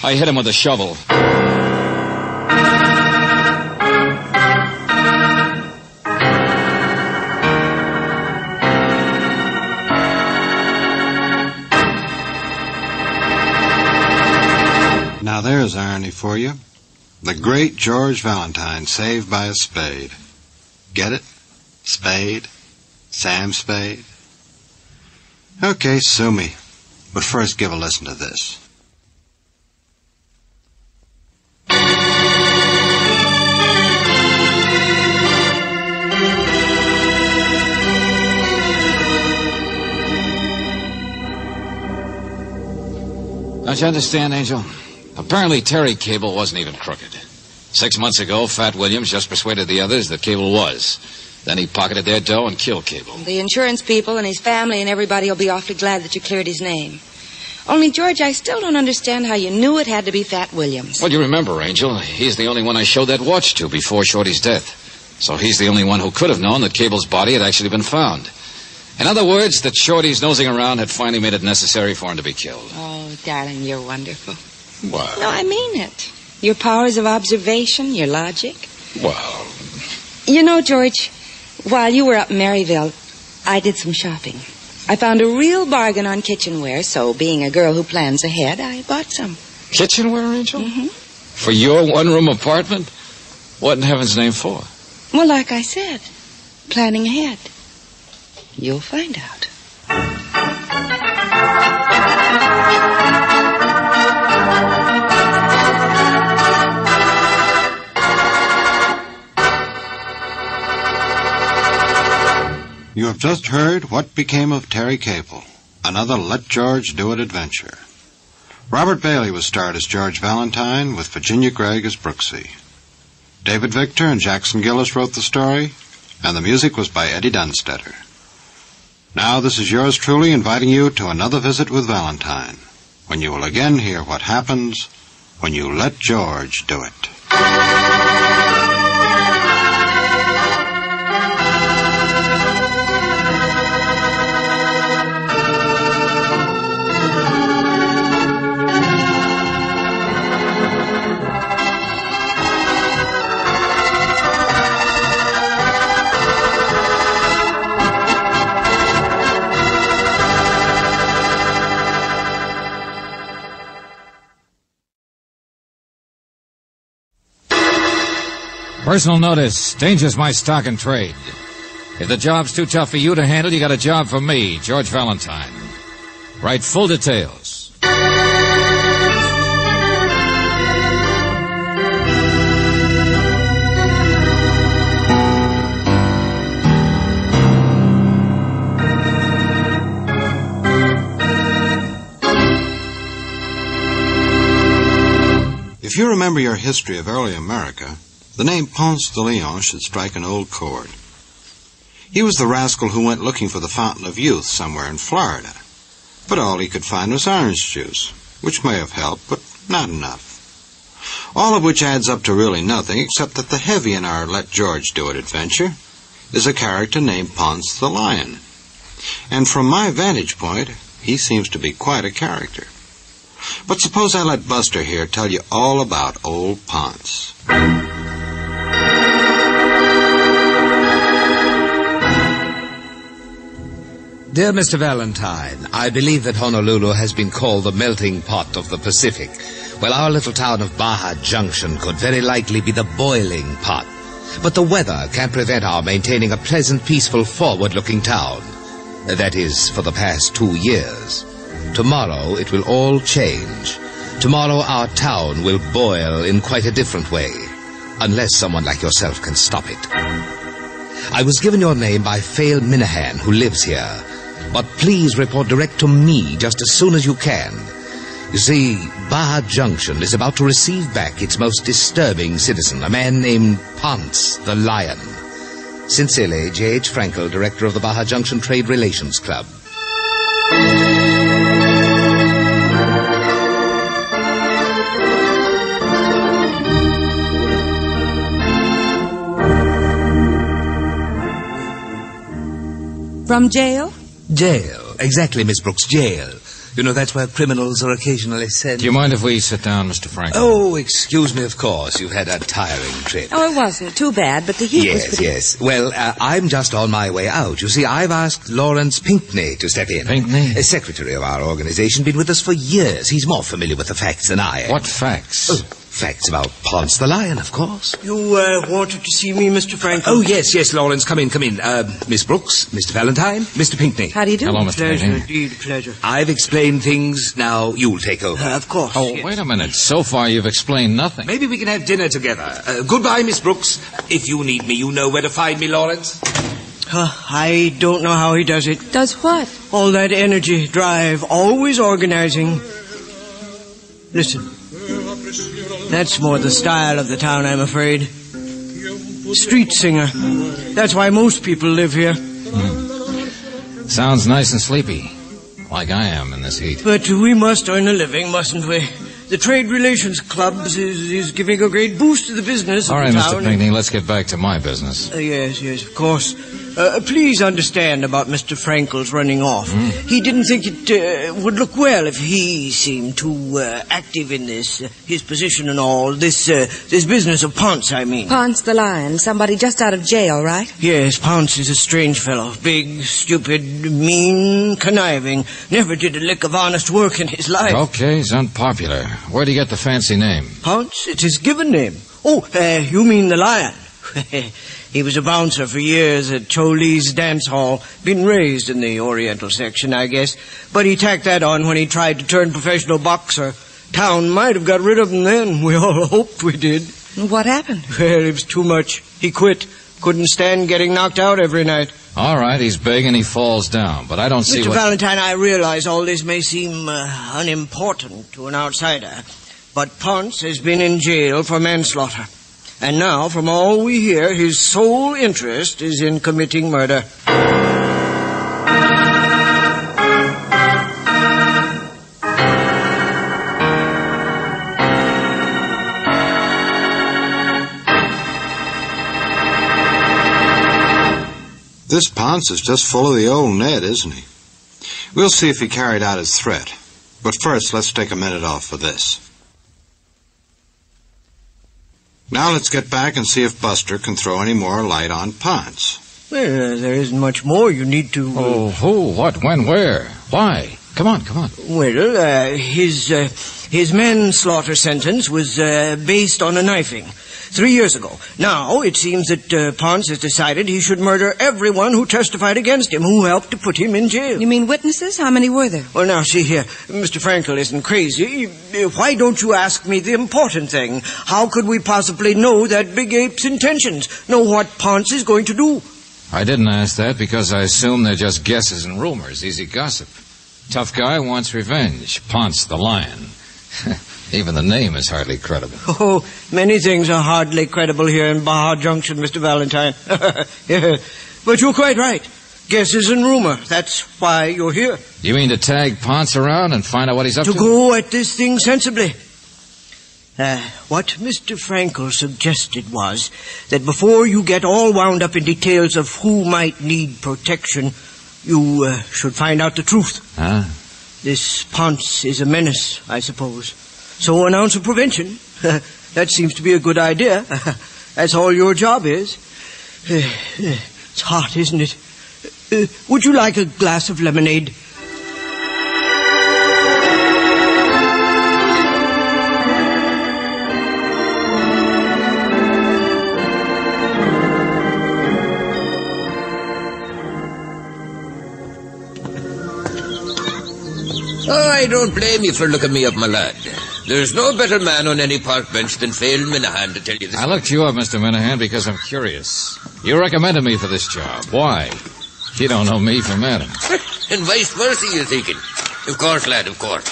I hit him with a shovel. Now there's irony for you. The great George Valentine saved by a spade. Get it? Spade. Sam Spade. Okay, sue me. But first give a listen to this. Don't you understand, Angel? Apparently Terry Cable wasn't even crooked. 6 months ago, Fat Williams just persuaded the others that Cable was. Then he pocketed their dough and killed Cable. The insurance people and his family and everybody will be awfully glad that you cleared his name. Only, George, I still don't understand how you knew it had to be Fat Williams. Well, you remember, Angel, he's the only one I showed that watch to before Shorty's death. So he's the only one who could have known that Cable's body had actually been found. In other words, that Shorty's nosing around had finally made it necessary for him to be killed. Oh, darling, you're wonderful. Well... No, I mean it. Your powers of observation, your logic. Well... You know, George, while you were up in Maryville, I did some shopping. I found a real bargain on kitchenware, so being a girl who plans ahead, I bought some. Kitchenware, Angel? Mm-hmm. For your one-room apartment? What in heaven's name for? Well, like I said, planning ahead. You'll find out. You have just heard What Became of Terry Cable, another Let George Do It adventure. Robert Bailey was starred as George Valentine, with Virginia Gregg as Brooksy. David Victor and Jackson Gillis wrote the story, and the music was by Eddie Dunstetter. Now this is yours truly inviting you to another visit with Valentine, when you will again hear what happens when you let George do it. Personal notice. Danger's my stock and trade. If the job's too tough for you to handle, you got a job for me, George Valentine. Write full details. If you remember your history of early America, the name Ponce de Leon should strike an old chord. He was the rascal who went looking for the fountain of youth somewhere in Florida. But all he could find was orange juice, which may have helped, but not enough. All of which adds up to really nothing, except that the heavy in our Let George Do It adventure is a character named Ponce the Lion. And from my vantage point, he seems to be quite a character. But suppose I let Buster here tell you all about old Ponce. Dear Mr. Valentine, I believe that Honolulu has been called the melting pot of the Pacific. Well, our little town of Baja Junction could very likely be the boiling pot. But the weather can't prevent our maintaining a pleasant, peaceful, forward-looking town. That is, for the past 2 years. Tomorrow it will all change. Tomorrow our town will boil in quite a different way. Unless someone like yourself can stop it. I was given your name by Phil Minahan, who lives here. But please report direct to me just as soon as you can. You see, Baja Junction is about to receive back its most disturbing citizen, a man named Ponce the Lion. Sincerely, J.H. Frankel, Director of the Baja Junction Trade Relations Club. From jail? Jail. Exactly, Miss Brooks, jail. You know, that's where criminals are occasionally sent. Do you mind if we sit down, Mr. Franklin? Oh, excuse me, of course. You've had a tiring trip. Oh, it wasn't too bad, but the heat was pretty... Yes. Well, I'm just on my way out. You see, I've asked Lawrence Pinckney to step in. Pinckney? A secretary of our organization, been with us for years. He's more familiar with the facts than I am. What facts? Oh, facts about Ponce the Lion, of course. You wanted to see me, Mr. Franklin? Oh, yes, Lawrence, come in. Miss Brooks, Mr. Valentine, Mr. Pinckney. How do you do? Hello, Mr. Pleasure, Pinckney. indeed, pleasure. I've explained things, now you'll take over. Of course. Oh, yes. wait a minute. So far you've explained nothing. Maybe we can have dinner together. Goodbye, Miss Brooks. If you need me, you know where to find me, Lawrence. I don't know how he does it. Does what? All that energy, drive, always organizing. Listen. That's more the style of the town, I'm afraid. Street singer. That's why most people live here. Sounds nice and sleepy. Like I am in this heat. But we must earn a living, mustn't we? The Trade Relations Club is giving a great boost to the business All of right, the Mr. town. Pinckney, let's get back to my business. Yes, of course. Please understand about Mr. Frankel's running off. He didn't think it would look well if he seemed too active in this, his position and all. This business of Ponce, I mean. Ponce the Lion, somebody just out of jail, right? Yes, Ponce is a strange fellow. Big, stupid, mean, conniving. Never did a lick of honest work in his life. Okay, he's unpopular. Where'd he get the fancy name? Ponce? It's his given name. Oh, you mean the Lion? He was a bouncer for years at Choli's dance hall. Been raised in the Oriental section, I guess. But he tacked that on when he tried to turn professional boxer. Town might have got rid of him then. We all hoped we did. What happened? Well, it was too much. He quit. Couldn't stand getting knocked out every night. All right, he's big and he falls down, but I don't see Mr. what... Valentine, I realize all this may seem unimportant to an outsider, but Ponce has been in jail for manslaughter. And now, from all we hear, his sole interest is in committing murder. This Ponce is just full of the old Ned, isn't he? We'll see if he carried out his threat. But first, let's take a minute off for this. Now let's get back and see if Buster can throw any more light on Ponce. Well, there isn't much more you need to... Oh, who, what, when, where, why? Come on. Well, his manslaughter sentence was based on a knifing 3 years ago. Now, it seems that Ponce has decided he should murder everyone who testified against him, who helped to put him in jail. You mean witnesses? How many were there? Well, now, see here. Mr. Frankel isn't crazy. Why don't you ask me the important thing? How could we possibly know that big ape's intentions? Know what Ponce is going to do? I didn't ask that because I assume they're just guesses and rumors, easy gossip. Tough guy wants revenge. Ponce the Lion. Even the name is hardly credible. Oh, many things are hardly credible here in Baja Junction, Mr. Valentine. Yeah. But you're quite right. Guesses and rumor. That's why you're here. You mean to tag Ponce around and find out what he's up to? To go at this thing sensibly. What Mr. Frankel suggested was that before you get all wound up in details of who might need protection, you should find out the truth. Huh? This Ponce is a menace, I suppose. So an ounce of prevention. That seems to be a good idea. That's all your job is. It's hot, isn't it? Would you like a glass of lemonade? Oh, I don't blame you for looking me up, my lad. There's no better man on any park bench than Phil Minahan, to tell you the I looked you up, Mr. Minahan, because I'm curious. You recommended me for this job. Why? You don't know me from Adam. And vice versa, you're thinking. Of course, lad, of course.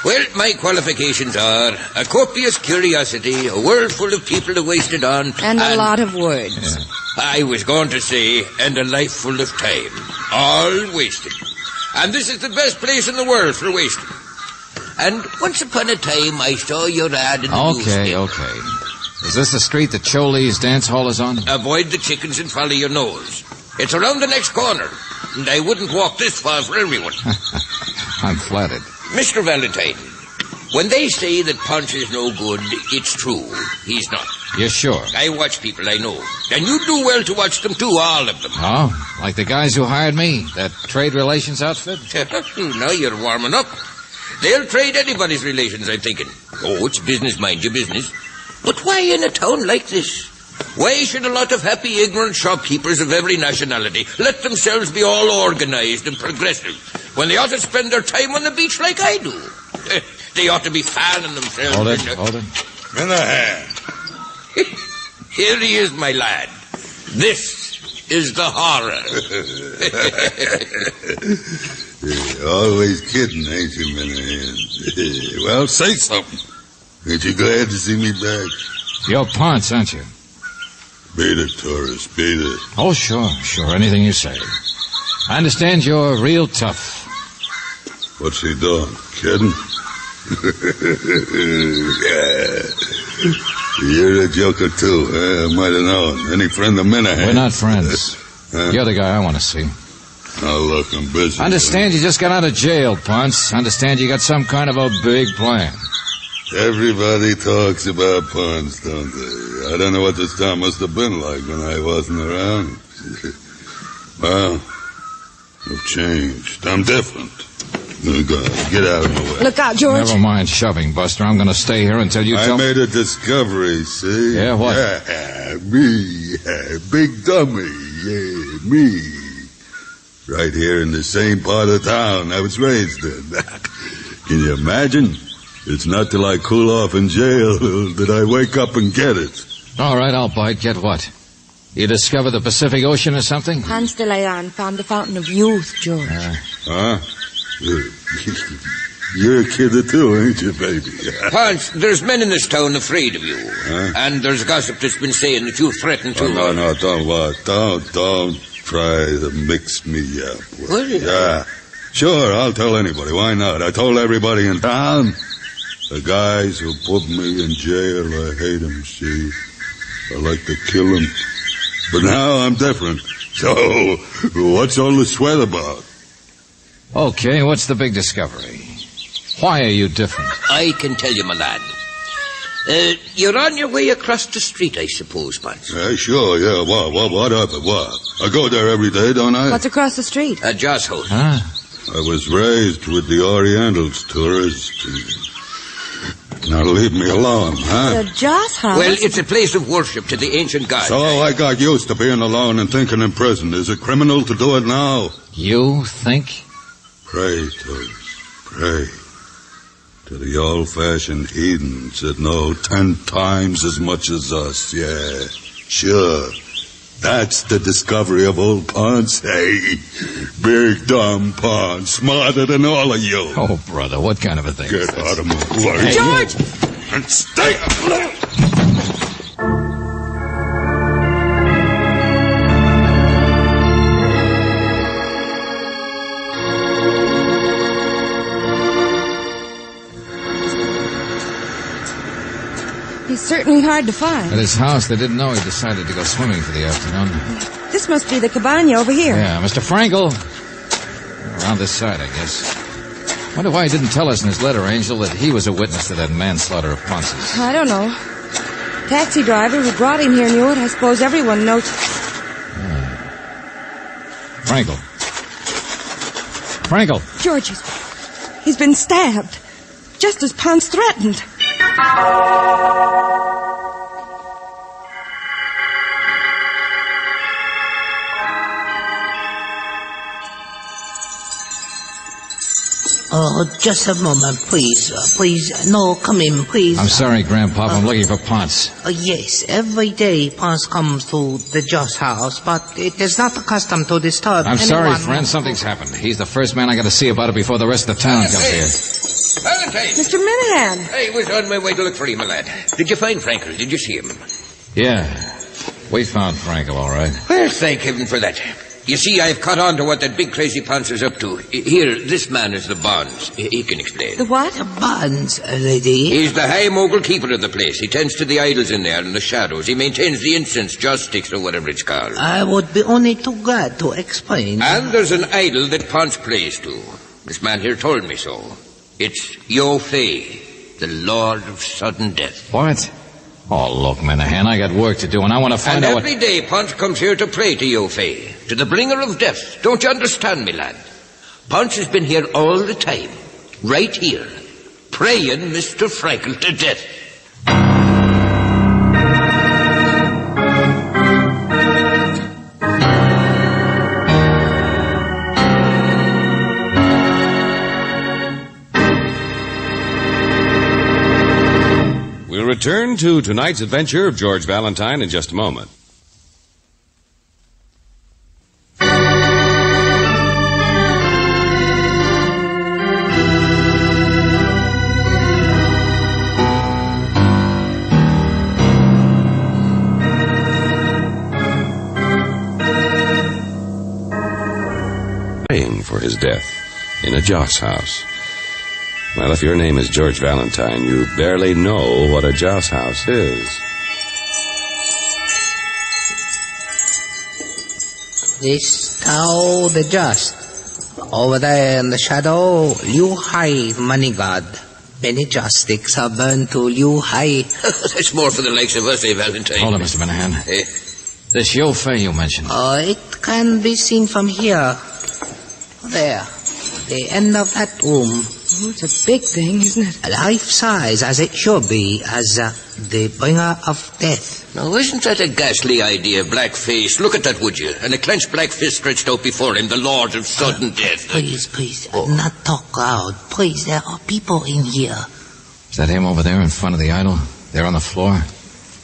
Well, my qualifications are a copious curiosity, a world full of people to waste it on. And a lot of words. Yeah. I was going to say, and a life full of time. All wasted. And this is the best place in the world for wasting. And once upon a time, I saw your ad in the newspaper. Okay. Is this the street that Choli's dance hall is on? Avoid the chickens and follow your nose. It's around the next corner, and I wouldn't walk this far for everyone. I'm flattered. Mr. Valentine, when they say that Ponce is no good, it's true. He's not. You're sure? I watch people I know. And you do well to watch them too, all of them. Oh, like the guys who hired me? That trade relations outfit? Now you're warming up. They'll trade anybody's relations, I'm thinking. Oh, it's business, mind your business. But why in a town like this? Why should a lot of happy, ignorant shopkeepers of every nationality let themselves be all organized and progressive when they ought to spend their time on the beach like I do? They ought to be fanning themselves. Hold it. Minahan. Here he is, my lad. This is the horror. Always kidding, ain't you, Minahan? Well, say something. Ain't you glad to see me back? You're Ponce, aren't you? Beat it, tourist, beat it. Oh, sure. Anything you say. I understand you're real tough. What's he doing? Kidding? You're a joker, too. I might have known. Any friend of Minahan? We're not friends. You're the guy I want to see. Oh, look, I'm busy. Understand you just got out of jail, Ponce. Understand you got some kind of a big plan. Everybody talks about Ponce, don't they? I don't know what this town must have been like when I wasn't around. Well, I've changed. I'm different. Get out of my way. Look out, George. Never mind shoving, Buster. I'm going to stay here until you tell me. I made a discovery, see? Yeah, what? Yeah, me. Big dummy. Yeah, me. Right here in the same part of town I was raised in. Can you imagine? It's not till I cool off in jail that I wake up and get it. All right, I'll bite. Get what? You discovered the Pacific Ocean or something? Ponce de Leon found the Fountain of Youth, George. Huh? You're a kidder too, ain't you, baby? Ponce, there's men in this town afraid of you. Huh? And there's gossip that's been saying that you threatened to... Oh, no, don't try to mix me up. What? Yeah, sure, I'll tell anybody. Why not? I told everybody in town. The guys who put me in jail, I hate them, see? I like to kill them. But now I'm different. So, what's all the sweat about? Okay, what's the big discovery? Why are you different? I can tell you, my lad. You're on your way across the street, I suppose, Ponce. Sure, yeah. What of it? What? I go there every day, don't I? What's across the street? A Joss house. Huh? I was raised with the Orientals, tourist. Now leave me alone, huh? The Joss house? Well, it's a place of worship to the ancient gods. So I got used to being alone and thinking in prison. Is it criminal to do it now? You think? Pray, tourist, pray. To the old-fashioned heathens that know 10 times as much as us, yeah. Sure. That's the discovery of old Ponce, hey. Big, dumb Ponce, smarter than all of you. Oh, brother, what kind of a thing? Get out of my way. Hey, George! And stay alone! He's certainly hard to find. At his house, they didn't know he decided to go swimming for the afternoon. This must be the cabana over here. Yeah, Mr. Frankel. Around this side, I guess. Wonder why he didn't tell us in his letter, Angel, that he was a witness to that manslaughter of Ponce's. I don't know. Taxi driver who brought him here knew it. I suppose everyone knows. Frankel. Frankel. George, he's been stabbed. Just as Ponce threatened. Oh, just a moment, please. Please, no, come in, please. I'm sorry, Grandpop. I'm looking for Ponce. Yes, every day Ponce comes to the Joss house, but it is not the custom to disturb I'm anyone. sorry, friend. Something's happened. He's the first man I got to see about it before the rest of the town comes here. Valentine! Mr. Minahan! I was on my way to look for you, my lad. Did you find Frankel? Did you see him? Yeah. We found Frankel, all right. Well, thank heaven for that. You see, I've caught on to what that big crazy Ponce is up to. Here, this man is the Bonds. He can explain. The what? The Bonds, lady. He's the high mogul keeper of the place. He tends to the idols in there in the shadows. He maintains the incense, joss sticks, or whatever it's called. I would be only too glad to explain. And there's an idol that Ponce prays to. This man here told me so. It's Yo Fei, the Lord of Sudden Death. What? Oh, look, Minahan, I got work to do, and I want to find out what... And every day Ponce comes here to pray to Yo Fei, to the bringer of death. Don't you understand me, lad? Ponce has been here all the time, right here, praying Mr. Frankel to death. We'll return to tonight's adventure of George Valentine in just a moment. Praying for his death in a joss house. Well, if your name is George Valentine, you barely know what a joss house is. This Tao the Just. Over there in the shadow, Liu Hai, money god. Many joss sticks are burned to Liu Hai. That's more for the likes of us, Valentine? Hold on, Mr. Minahan. This Yo Fei you mentioned. It can be seen from here. There. The end of that room. Oh, it's a big thing, isn't it? Life-size, as it should be, as the bringer of death. Now, isn't that a ghastly idea, black-faced? Look at that, would you? And a clenched black fist stretched out before him, the Lord of Sudden Death. Please, not talk loud. Please, there are people in here. Is that him over there in front of the idol? There on the floor?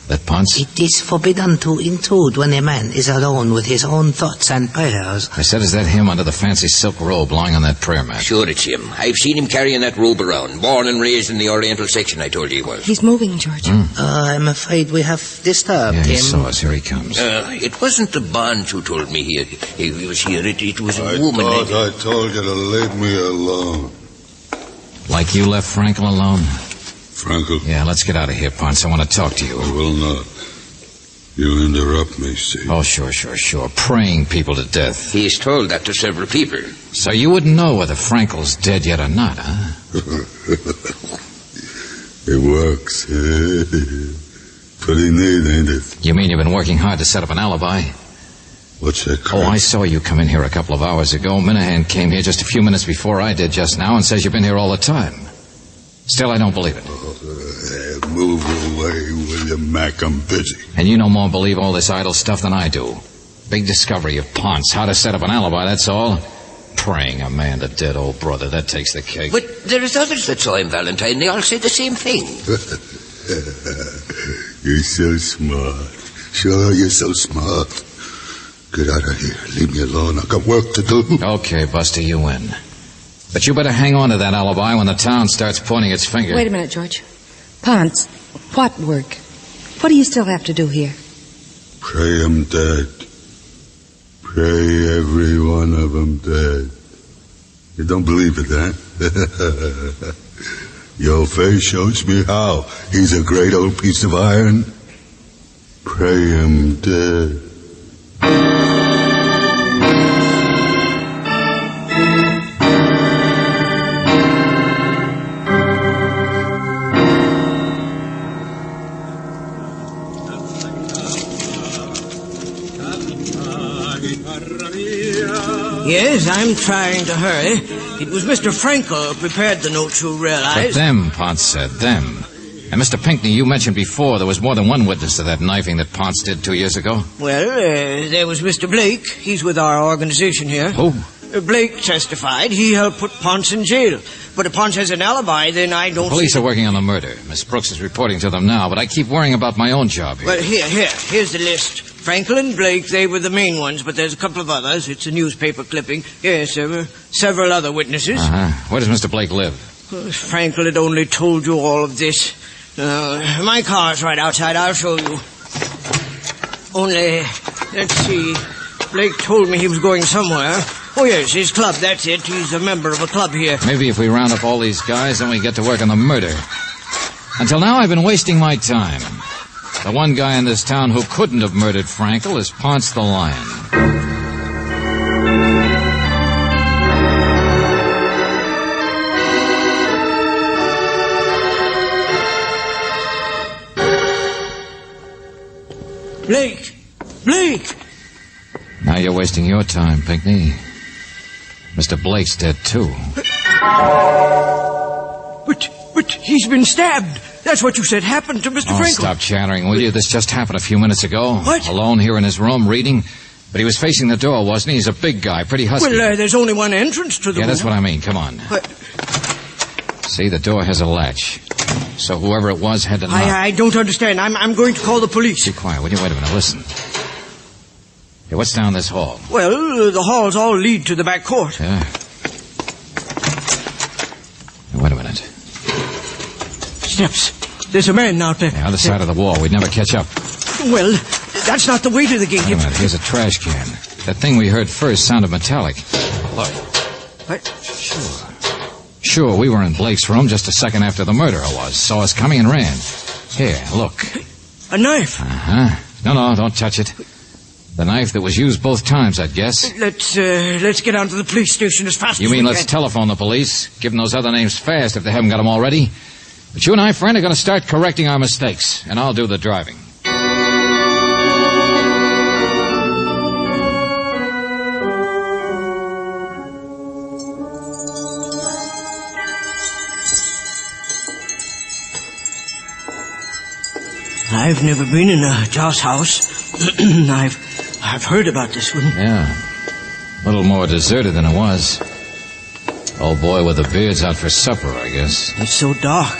That Ponce? It is forbidden to intrude when a man is alone with his own thoughts and prayers. I said, is that him under the fancy silk robe lying on that prayer mat? Sure, it's him. I've seen him carrying that robe around. Born and raised in the Oriental section, I told you he was. He's moving, George. I'm afraid we have disturbed Yeah, he him. saw us. Here he comes. It wasn't the Bonds who told me he was here. It was a woman. I told you to leave me alone. Like you left Frankel alone? Frankel? Yeah, let's get out of here, Ponce. I want to talk to you. I will not. You interrupt me, see? Oh, sure. Praying people to death. He's told that to several people. So you wouldn't know whether Frankel's dead yet or not, huh? It works. Pretty neat, ain't it? You mean you've been working hard to set up an alibi? What's that crap? Oh, I saw you come in here a couple of hours ago. Minahan came here just a few minutes before I did just now and says you've been here all the time. Still, I don't believe it. Move away, will you, Mac? I'm busy. And you no more believe all this idle stuff than I do. Big discovery of Ponce. How to set up an alibi, that's all. Praying a man to dead old brother, that takes the cake. But there's others that saw him, Valentine. They all say the same thing. You're so smart. Sure, you're so smart. Get out of here. Leave me alone. I've got work to do. Okay, Buster, you win. But you better hang on to that alibi when the town starts pointing its finger. Wait a minute, George. Ponce, what work? What do you still have to do here? Pray 'em dead. Pray every one of 'em dead. You don't believe it, huh? Your face shows me how. He's a great old piece of iron. Pray him dead. Yes, I'm trying to hurry. It was Mr. Frankel who prepared the note, you realize. But them, Ponce said, them. And Mr. Pinckney, you mentioned before there was more than one witness to that knifing that Ponce did 2 years ago. Well, there was Mr. Blake. He's with our organization here. Who? Blake testified. He helped put Ponce in jail. But if Ponce has an alibi, then I don't... The police are working on the murder. Miss Brooks is reporting to them now, but I keep worrying about my own job here. Well, here's the list. Frankel and Blake, they were the main ones, but there's a couple of others. It's a newspaper clipping. Yes, there were several other witnesses. Where does Mr. Blake live? Frankel had only told you all of this. My car's right outside. I'll show you. Only, let's see. Blake told me he was going somewhere. Oh, yes, his club, that's it. He's a member of a club here. Maybe if we round up all these guys, then we get to work on the murder. Until now, I've been wasting my time. The one guy in this town who couldn't have murdered Frankel is Ponce the Lion. Blake! Blake! Now you're wasting your time, Pinckney. Mr. Blake's dead, too. But he's been stabbed. That's what you said happened to Mr. Frankel. Stop chattering, will you? This just happened a few minutes ago. What? Alone here in his room, reading. But he was facing the door, wasn't he? He's a big guy, pretty husky. Well, there's only one entrance to the room. Yeah, that's what I mean. Come on. What? See, the door has a latch. So whoever it was had to knock. I don't understand. I'm going to call the police. Be quiet, will you? Wait a minute. Listen. Hey, what's down this hall? Well, the halls all lead to the back court. Yeah. Now, wait a minute. Steps. There's a man out there. The other side of the wall. We'd never catch up. Well, that's not the way to the gate. Wait a minute. Here's a trash can. That thing we heard first sounded metallic. Look. What? Sure, we were in Blake's room just a second after the murderer was. Saw us coming and ran. Here, look. A knife? Uh-huh. No, don't touch it. The knife that was used both times, I'd guess. Let's get down to the police station as fast as we can. You mean let's telephone the police? Give them those other names fast if they haven't got them already? But you and I, friend, are going to start correcting our mistakes, and I'll do the driving. I've never been in a joss house. I've heard about this one. Yeah. A little more deserted than it was. Old boy with the beard's out for supper, I guess. It's so dark.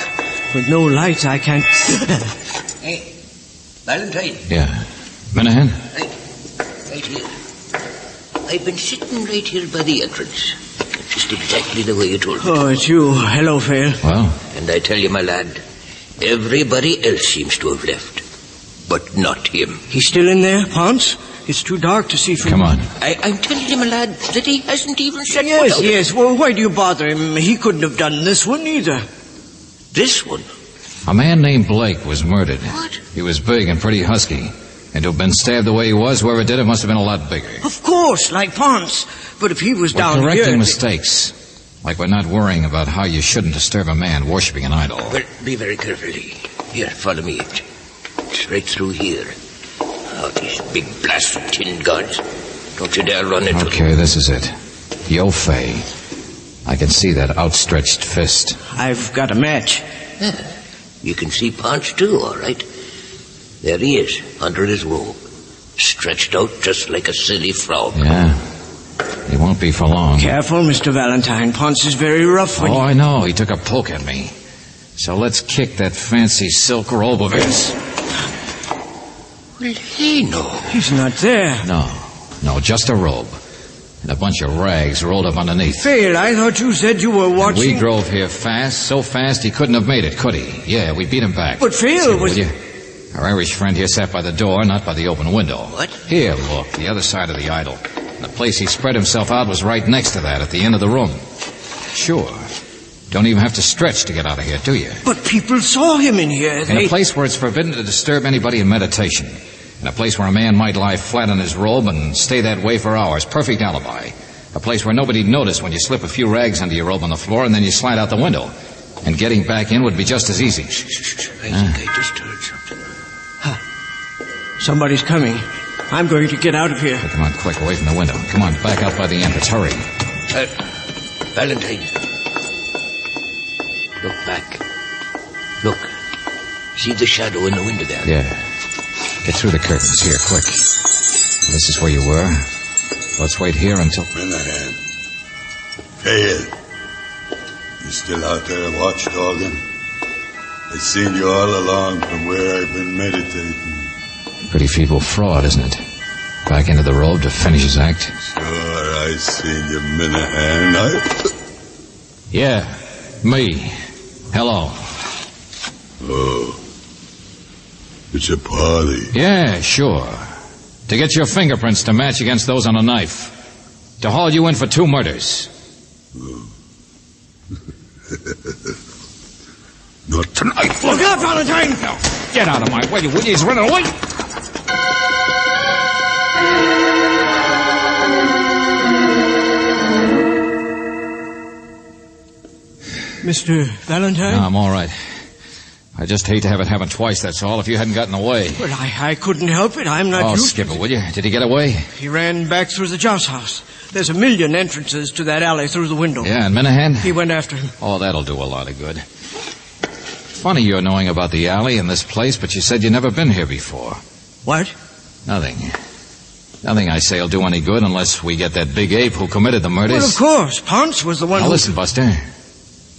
With no lights, I can't... Hey, Valentine. Yeah. Minahan? Right here. I've been sitting right here by the entrance. Just exactly the way you told me. Oh, it's you. Hello, Phil. Well? And I tell you, my lad, everybody else seems to have left. But not him. He's still in there, Ponce? It's too dark to see from... Come on. I'm telling you, my lad, that he hasn't even set foot out. Yes. Well, why do you bother him? He couldn't have done this one either. This one? A man named Blake was murdered. What? He was big and pretty husky. And to have been stabbed the way he was, whoever did it must have been a lot bigger. Of course, like Ponce. But if he was we're down here... We're correcting mistakes. Like we're not worrying about how you shouldn't disturb a man worshipping an idol. Well, be very careful, Lee. Here, follow me. It's right through here. Oh, these big blasted tin gods. Don't you dare run into them. Okay, this is it. Yo Fei. I can see that outstretched fist. I've got a match. Yeah. You can see Ponce too, all right. There he is, under his robe. Stretched out just like a silly frog. Yeah. He won't be for long. Careful, Mr. Valentine. Ponce is very rough when I know. He took a poke at me. So let's kick that fancy silk robe of his. Well, he knows. He's not there. No, just a robe. And a bunch of rags rolled up underneath. Phil, I thought you said you were watching... And we drove here fast, so fast he couldn't have made it, could he? Yeah, we beat him back. But Phil was... Will you? Our Irish friend here sat by the door, not by the open window. What? Here, look, the other side of the idol. And the place he spread himself out was right next to that, at the end of the room. Sure. Don't even have to stretch to get out of here, do you? But people saw him in here. In a place where it's forbidden to disturb anybody in meditation. In a place where a man might lie flat on his robe and stay that way for hours. Perfect alibi. A place where nobody'd notice when you slip a few rags under your robe on the floor and then you slide out the window. And getting back in would be just as easy. I think I just heard something. Huh. Somebody's coming. I'm going to get out of here. Come on, quick, away from the window. Come on, back out by the entrance. Hurry. Valentine. Look back. Look. See the shadow in the window there? Yeah. Get through the curtains. Here, quick. This is where you were. Let's wait here until... Minahan. Hey, you still out there watchdogging? I've seen you all along from where I've been meditating. Pretty feeble fraud, isn't it? Back into the robe to finish his act. Sure, I seen you, Minahan. Yeah, me. Hello. Oh. It's a party. Yeah, sure. To get your fingerprints to match against those on a knife. To haul you in for 2 murders. Not tonight. Look out, Valentine! No. Get out of my way, will you? He's running away. Mr. Valentine? No, I'm all right. I just hate to have it happen twice, that's all, if you hadn't gotten away. Well, I couldn't help it. I'm not used skip it, will you? Did he get away? He ran back through the Joss house. There's 1 million entrances to that alley through the window. Yeah, and Minahan? He went after him. Oh, that'll do a lot of good. Funny you're knowing about the alley and this place, but you said you'd never been here before. What? Nothing. Nothing I say will do any good unless we get that big ape who committed the murders. Well, of course. Ponce was the one Now, listen, Buster.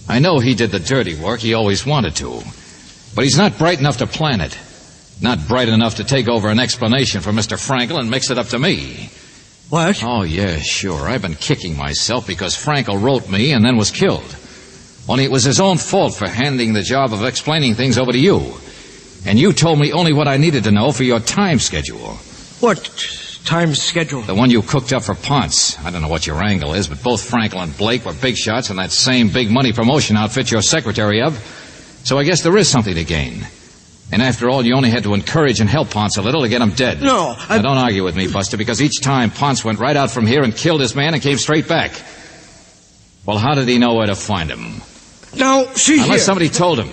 I know he did the dirty work. He always wanted to. But he's not bright enough to plan it. Not bright enough to take over an explanation for Mr. Frankel and mix it up to me. What? Oh, yeah, sure. I've been kicking myself because Frankel wrote me and then was killed. Only it was his own fault for handing the job of explaining things over to you. And you told me only what I needed to know for your time schedule. What time schedule? The one you cooked up for Ponce. I don't know what your angle is, but both Frankel and Blake were big shots in that same big money promotion outfit you're secretary of. So I guess there is something to gain. And after all, you only had to encourage and help Ponce a little to get him dead. No, Now, don't argue with me, Buster, because each time Ponce went right out from here and killed his man and came straight back. Well, how did he know where to find him? Now, see here. Unless somebody told him.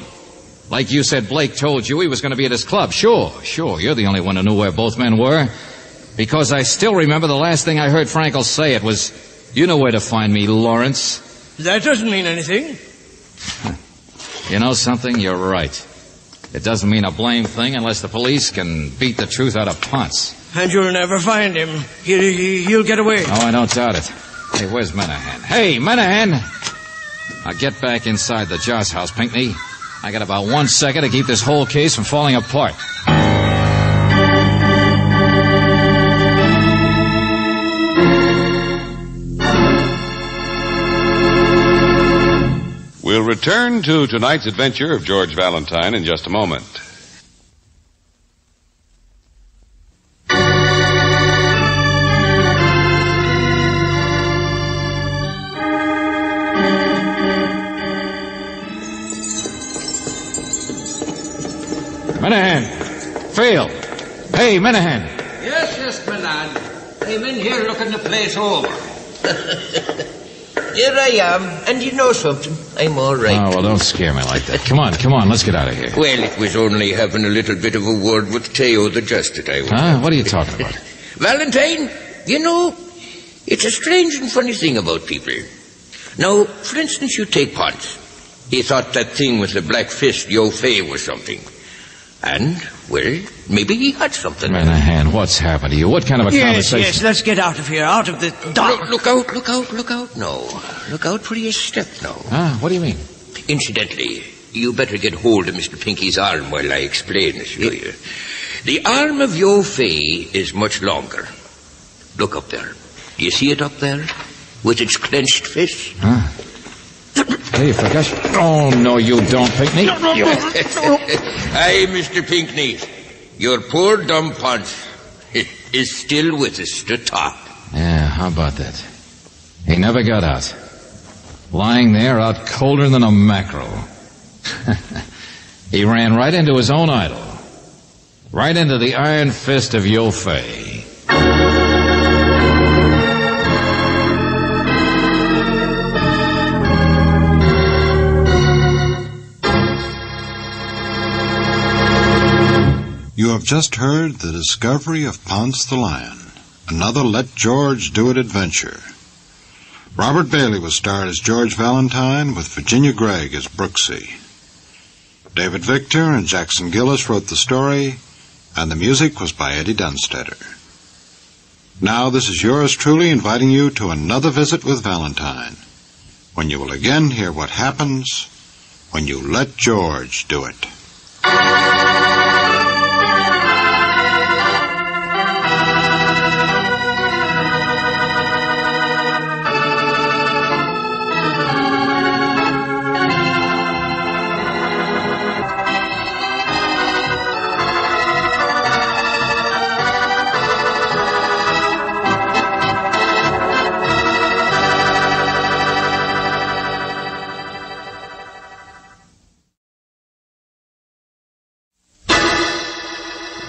Like you said Blake told you he was going to be at his club. Sure, you're the only one who knew where both men were. Because I still remember the last thing I heard Frankel say. It was, you know where to find me, Lawrence. That doesn't mean anything. You know something? You're right. It doesn't mean a blame thing unless the police can beat the truth out of Ponce. And you'll never find him. He'll get away. Oh, I don't doubt it. Hey, where's Minahan? Hey, Minahan! Now get back inside the Joss house, Pinkney. I got about 1 second to keep this whole case from falling apart. We'll return to tonight's adventure of George Valentine in just a moment. Minahan! Phil! Hey, Minahan! Yes, Milan. I'm in here looking the place over. Here I am, and you know something, I'm all right. Oh, well, don't scare me like that. Come on, let's get out of here. Well, it was only having a little bit of a word with Teo the Just that I was. Huh? What are you talking about? Valentine, you know, it's a strange and funny thing about people. Now, for instance, you take Ponce. He thought that thing with the black fist, Yo Fei, was something. And, well, maybe he had something. Minahan, what's happened to you? What kind of a conversation? Yes, let's get out of here, out of the dark. Look out now. Look out for your step now. What do you mean? Incidentally, you better get hold of Mr. Pinky's arm while I explain this to you. The arm of Yo Fei is much longer. Look up there. Do you see it up there? With its clenched fist? Hey, for gosh. Oh, no, you don't, Pinkney. Aye, Mr. Pinkney. Your poor dumb Ponce is still with us to top. Yeah, how about that? He never got out. lying there out colder than a mackerel. He ran right into his own idol. Right into the iron fist of Yo Fei. You have just heard the discovery of Ponce the Lion, another Let George Do It adventure. Robert Bailey was starred as George Valentine, with Virginia Gregg as Brooksy. David Victor and Jackson Gillis wrote the story, and the music was by Eddie Dunstetter. Now this is yours truly inviting you to another visit with Valentine, when you will again hear what happens when you let George do it.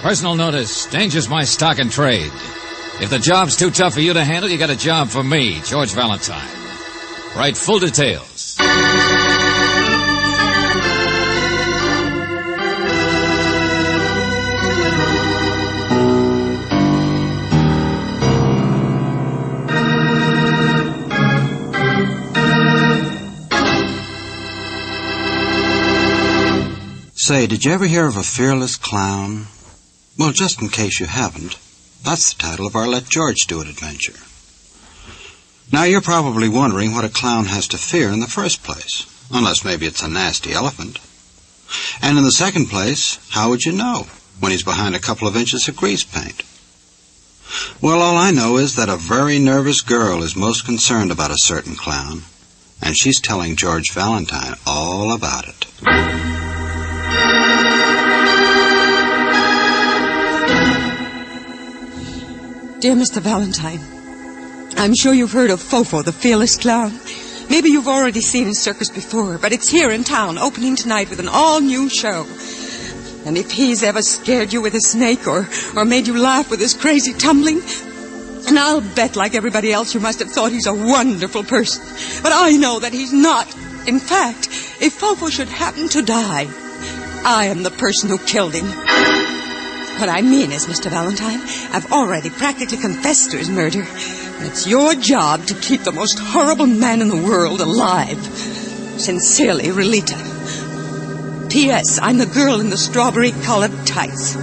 Personal notice. Danger's my stock and trade. If the job's too tough for you to handle, you got a job for me, George Valentine. Write full details. Say, did you ever hear of a fearless clown? Well, just in case you haven't, that's the title of our Let George Do It adventure. Now, you're probably wondering what a clown has to fear in the first place, unless maybe it's a nasty elephant. And in the second place, how would you know when he's behind a couple of inches of grease paint? Well, all I know is that a very nervous girl is most concerned about a certain clown, and she's telling George Valentine all about it. Dear Mr. Valentine, I'm sure you've heard of Fofo, the fearless clown. Maybe you've already seen his circus before, but it's here in town, opening tonight with an all-new show. And if he's ever scared you with a snake or made you laugh with his crazy tumbling, and I'll bet, like everybody else, you must have thought he's a wonderful person. But I know that he's not. In fact, if Fofo should happen to die, I am the person who killed him. What I mean is, Mr. Valentine, I've already practically confessed to his murder. And it's your job to keep the most horrible man in the world alive. Sincerely, Relita. P.S. I'm the girl in the strawberry-colored tights.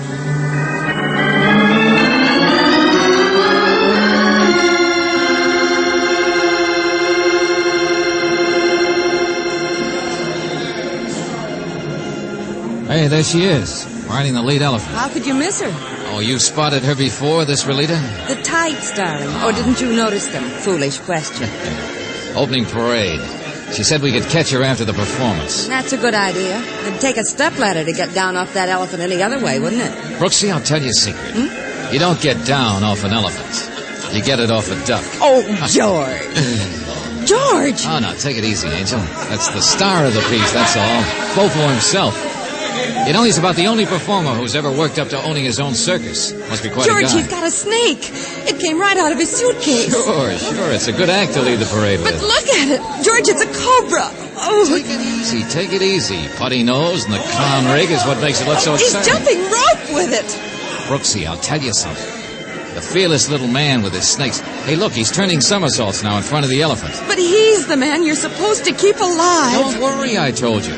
Hey, there she is, riding the lead elephant. How could you miss her? Oh, you spotted her before, this Relita? The tights, darling. Or didn't you notice them? Foolish question. Opening parade. She said we could catch her after the performance. That's a good idea. It'd take a stepladder to get down off that elephant any other way, wouldn't it? Brooksy, I'll tell you a secret. You don't get down off an elephant. You get it off a duck. Oh, George. George! Oh, no, take it easy, Angel. That's the star of the piece, that's all. Fofo himself. You know, he's about the only performer who's ever worked up to owning his own circus. Must be quite George, a guy. he's got a snake. It came right out of his suitcase. Sure. It's a good act to lead the parade But with. look at it. George, it's a cobra. Oh. Take it easy. Putty nose and the clown rig is what makes it look so He's exciting. jumping rope with it. Brooksy, I'll tell you something. The fearless little man with his snakes. Hey, look, he's turning somersaults now in front of the elephant. But he's the man you're supposed to keep alive. Don't worry, I told you.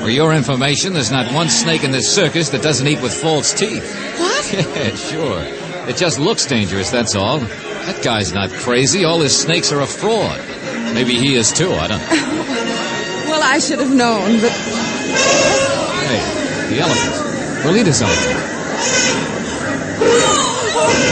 For your information, there's not one snake in this circus that doesn't eat with false teeth. What? Yeah, sure. It just looks dangerous, that's all. That guy's not crazy. All his snakes are a fraud. Maybe he is too, I don't know. Well, I should have known, but... Hey, the elephant. Relita's elephant.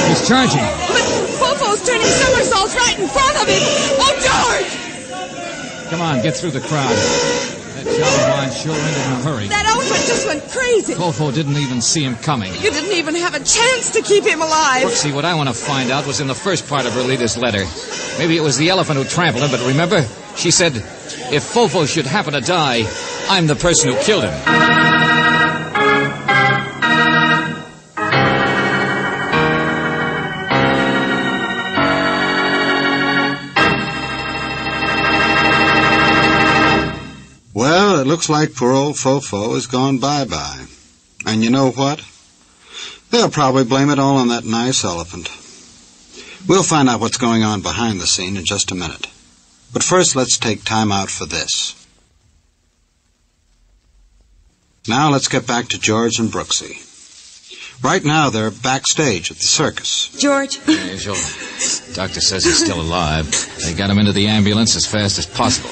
He's charging. But Fofo's turning somersaults right in front of him. Oh, George! Come on, get through the crowd. That job of mine sure ended in a hurry. That elephant just went crazy. Fofo didn't even see him coming. You didn't even have a chance to keep him alive. Brooksy, what I want to find out was in the first part of Relita's letter. Maybe it was the elephant who trampled him, but remember, She said, if Fofo should happen to die, I'm the person who killed him. Well, it looks like poor old Fofo has gone bye-bye. And you know what? They'll probably blame it all on that nice elephant. We'll find out what's going on behind the scene in just a minute. But first, let's take time out for this. Now let's get back to George and Brooksy. Right now, they're backstage at the circus. George. Usual. Doctor says he's still alive. They got him into the ambulance as fast as possible.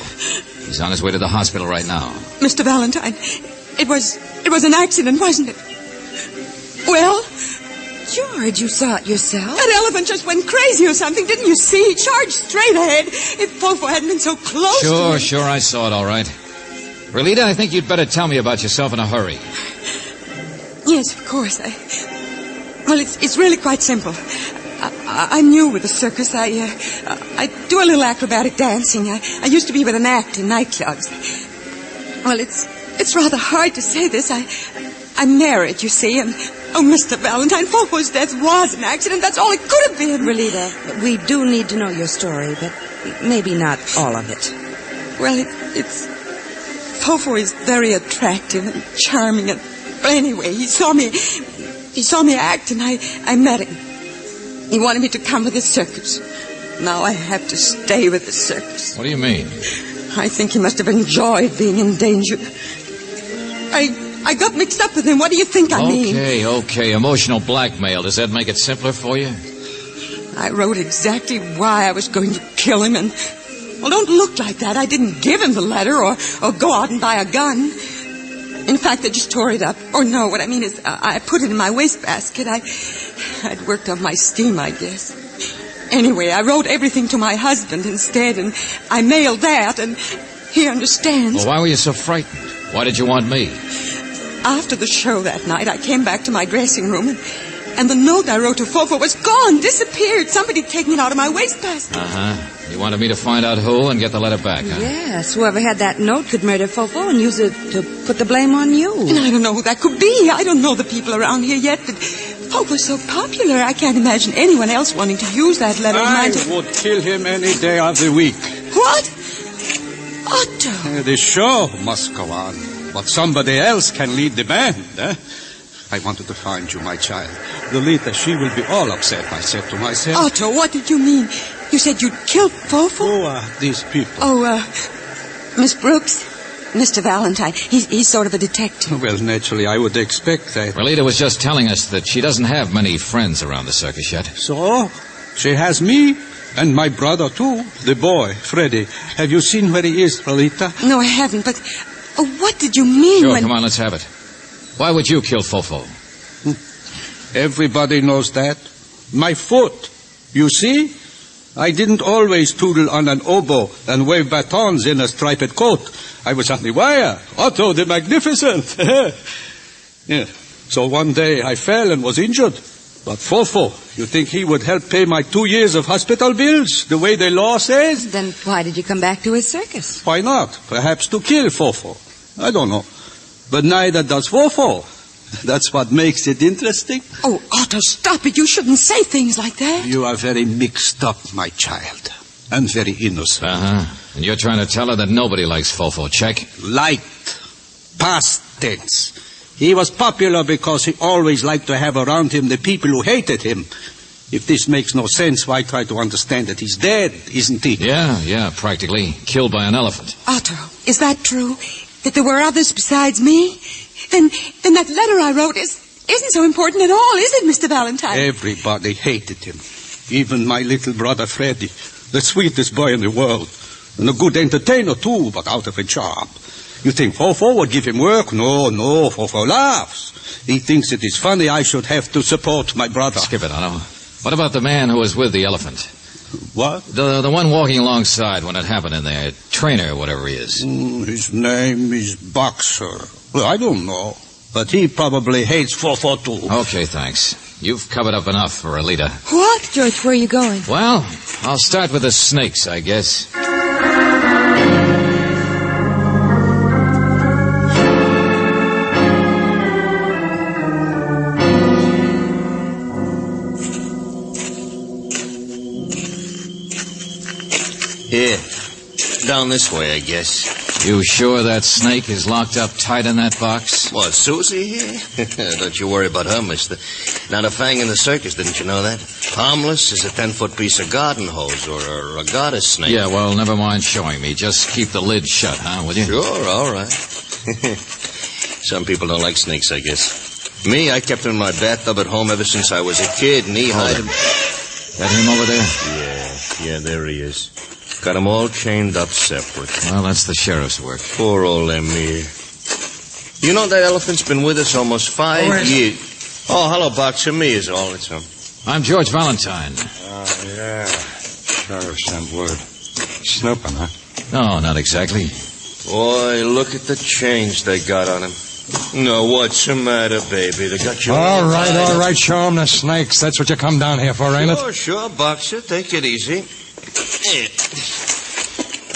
He's on his way to the hospital right now. Mr. Valentine, it was an accident, wasn't it? Well? George, you saw it yourself. That elephant just went crazy or something, didn't you see? He charged straight ahead. If Fofo hadn't been so close to me. Sure, I saw it all right. Relita, I think you'd better tell me about yourself in a hurry. Yes, of course. Well, it's really quite simple. I'm new with the circus. I do a little acrobatic dancing. I used to be with an act in nightclubs. Well, it's rather hard to say this. I'm married, you see, and Mr. Valentine, Fofo's death was an accident. That's all it could have been. Relita, we do need to know your story, but maybe not all of it. Well, it's Fofo is very attractive and charming, and well, anyway, he saw me act, and I met him. He wanted me to come with the circus. Now I have to stay with the circus. What do you mean? I think he must have enjoyed being in danger. I got mixed up with him. What do you think I mean? Okay. Emotional blackmail. Does that make it simpler for you? I wrote exactly why I was going to kill him, and... Well, don't look like that. I didn't give him the letter or go out and buy a gun. In fact, I just tore it up. Or no, what I mean is I put it in my wastebasket. I'd worked up my steam, I guess. Anyway, I wrote everything to my husband instead, and I mailed that, and he understands. Well, why were you so frightened? Why did you want me? After the show that night, I came back to my dressing room, and the note I wrote to Fofo was gone, disappeared. Somebody had taken it out of my wastebasket. Uh-huh. You wanted me to find out who and get the letter back, huh? Yes, whoever had that note could murder Fofo and use it to put the blame on you. And I don't know who that could be. I don't know the people around here yet, but Fofo's so popular, I can't imagine anyone else wanting to use that letter of mine to... I would kill him any day of the week. What? Otto! The show must go on, but somebody else can lead the band, eh? I wanted to find you, my child. Lolita, she will be all upset, I said to myself. Otto, what did you mean? You said you'd killed Fofo? Who are these people? Miss Brooks, Mr. Valentine. He's sort of a detective. Well, naturally, I would expect that. Relita was just telling us that she doesn't have many friends around the circus yet. So? She has me and my brother, too. The boy, Freddie. Have you seen where he is, Relita? No, I haven't, but what did you mean Sure, come on, let's have it. Why would you kill Fofo? Everybody knows that. My foot. You see? I didn't always toodle on an oboe and wave batons in a striped coat. I was on the wire. Otto the Magnificent. Yeah. So one day I fell and was injured. But Fofo, you think he would help pay my 2 years of hospital bills, the way the law says? Then why did you come back to his circus? Why not? Perhaps to kill Fofo. I don't know. But neither does Fofo. That's what makes it interesting. Oh, Otto, stop it. You shouldn't say things like that. You are very mixed up, my child. And very innocent. Uh-huh. And you're trying to tell her that nobody likes Fofo, check? Liked. Past tense. He was popular because he always liked to have around him the people who hated him. If this makes no sense, why try to understand that he's dead, isn't he? Yeah, practically. Killed by an elephant. Otto, is that true? That there were others besides me? Then that letter I wrote isn't so important at all, is it, Mr. Valentine? Everybody hated him. Even my little brother Freddie, the sweetest boy in the world. And a good entertainer, too, but out of a job. You think Fofo would give him work? No, Fofo laughs. He thinks it is funny I should have to support my brother. Skip it, Otto. What about the man who was with the elephant? What? The one walking alongside when it happened in there. Trainer, whatever he is. His name is Boxer. Well, I don't know. But he probably hates Fofo too. Okay, thanks. You've covered up enough for Alita. What? George, where are you going? Well, I'll start with the snakes, I guess. Here. Down this way, I guess. You sure that snake is locked up tight in that box? What, Susie here? Don't you worry about her, mister. Not a fang in the circus, didn't you know that? Harmless as a 10-foot piece of garden hose or a goddess snake. Yeah, well, never mind showing me. Just keep the lid shut, huh, will you? Sure, all right. Some people don't like snakes, I guess. Me, I kept him in my bathtub at home ever since I was a kid, knee-high. That him over there? Yeah, there he is. Got them all chained up separate. Well, that's the sheriff's work. Poor old Emir. You know that elephant's been with us almost 5 years. Oh, hello, Boxer. Me is all. It's him. I'm George Valentine. Oh, yeah. Sheriff sent word. Snooping, huh? No, not exactly. Boy, look at the chains they got on him. No, what's the matter, baby? They got you All right. Show them the snakes. That's what you come down here for, ain't it? Sure, Boxer. Take it easy.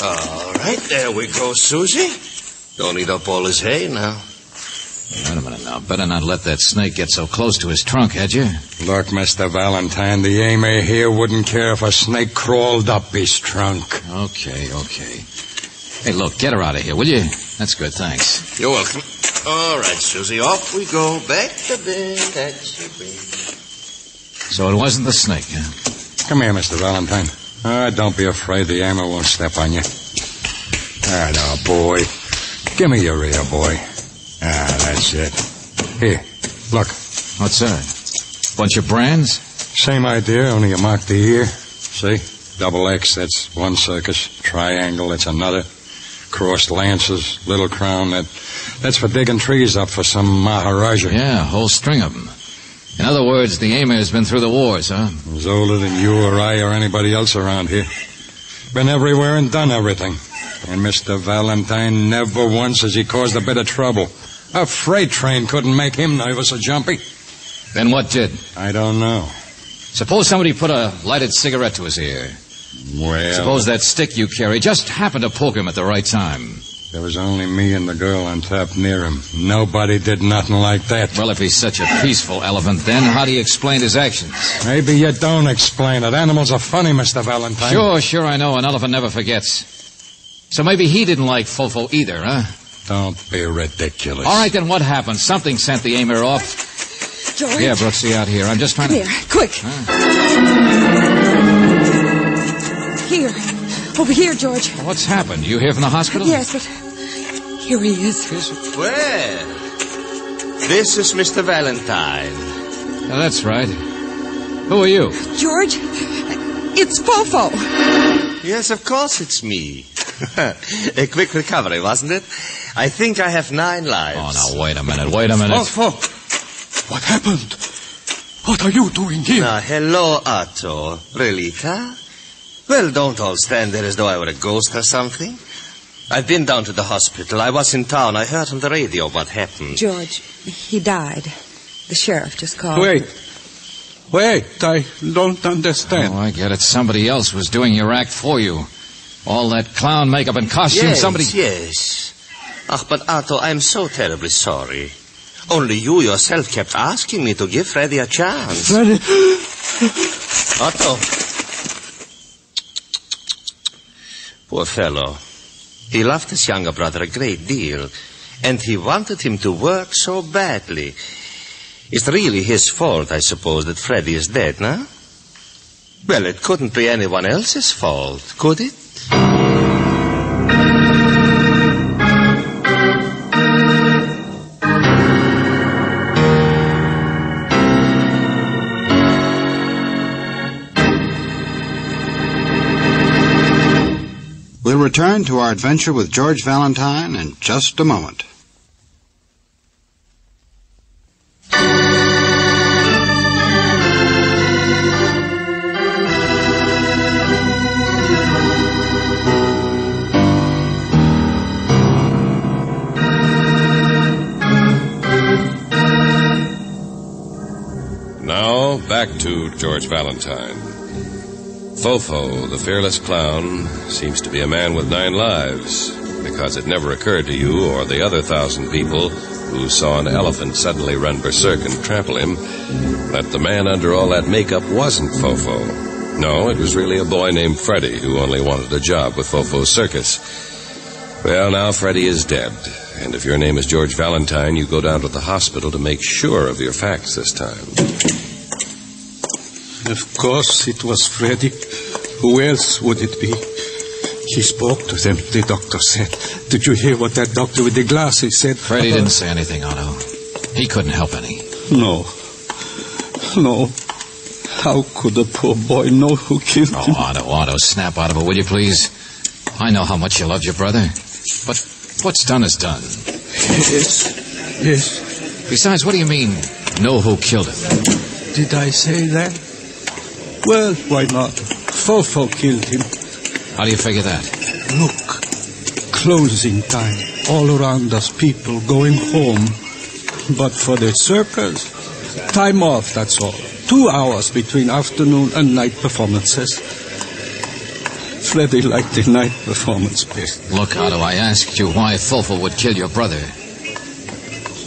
All right, there we go, Susie. Don't eat up all his hay now. Wait a minute now. Better not let that snake get so close to his trunk, had you? Look, Mr. Valentine, the Emir here wouldn't care if a snake crawled up his trunk. Okay. Hey, look, get her out of here, will you? That's good, thanks. You're welcome. All right, Susie, off we go. Back to bed. That's your baby. So it wasn't the snake, huh? Come here, Mr. Valentine. Don't be afraid. The Emir won't step on you. Now, boy. Give me your ear, boy. That's it. Here, look. What's that? Bunch of brands? Same idea, only you mark the ear. See? Double X, that's one circus. Triangle, that's another. Crossed lances, little crown, that's for digging trees up for some Maharaja. Yeah, a whole string of them. In other words, the Emir's been through the wars, huh? He's older than you or I or anybody else around here. Been everywhere and done everything. And Mr. Valentine, never once has he caused a bit of trouble. A freight train couldn't make him nervous or jumpy. Then what did? I don't know. Suppose somebody put a lighted cigarette to his ear. Well... Suppose that stick you carry just happened to poke him at the right time. There was only me and the girl on top near him. Nobody did nothing like that. Well, if he's such a peaceful elephant, then how do you explain his actions? Maybe you don't explain it. Animals are funny, Mr. Valentine. Sure, I know. An elephant never forgets. So maybe he didn't like Fofo either, huh? Don't be ridiculous. All right, then what happened? Something sent the Emir off. George? Yeah, Brooksy, out here. I'm just trying Come to... here, quick. Here. Over here, George. What's happened? You here from the hospital? Yes, but here he is. Well, this is Mr. Valentine. Oh, that's right. Who are you? George, it's Fofo. Yes, of course it's me. A quick recovery, wasn't it? I think I have 9 lives. Oh, now, wait a minute. Fofo, what happened? What are you doing here? Now, hello, Otto. Relita? Well, don't all stand there as though I were a ghost or something. I've been down to the hospital. I was in town. I heard on the radio what happened. George, he died. The sheriff just called. Wait, I don't understand. Oh, I get it. Somebody else was doing your act for you. All that clown makeup and costume, Yes. Ach, but Otto, I'm so terribly sorry. Only you yourself kept asking me to give Freddy a chance. Freddy? Otto. Poor fellow. He loved his younger brother a great deal, and he wanted him to work so badly. It's really his fault, I suppose, that Freddy is dead, no? Well, it couldn't be anyone else's fault, could it? We'll return to our adventure with George Valentine in just a moment. Now, back to George Valentine. Fofo, the fearless clown, seems to be a man with 9 lives, because it never occurred to you or the other 1,000 people who saw an elephant suddenly run berserk and trample him that the man under all that makeup wasn't Fofo. No, it was really a boy named Freddy who only wanted a job with Fofo's circus. Well, now Freddy is dead, and if your name is George Valentine, you go down to the hospital to make sure of your facts this time. Of course it was Freddy. Who else would it be? He spoke to them, the doctor said. Did you hear what that doctor with the glasses said? Freddy didn't say anything, Otto. He couldn't help any. No. How could a poor boy know who killed him? Otto, snap out of it, will you please? I know how much you loved your brother. But what's done is done. Yes. Besides, what do you mean, know who killed him? Did I say that? Well, why not? Fofo killed him. How do you figure that? Look, closing time. All around us, people going home. But for the circus, time off, that's all. 2 hours between afternoon and night performances. Freddy liked the night performance best. Look, Otto, I asked you why Fofo would kill your brother.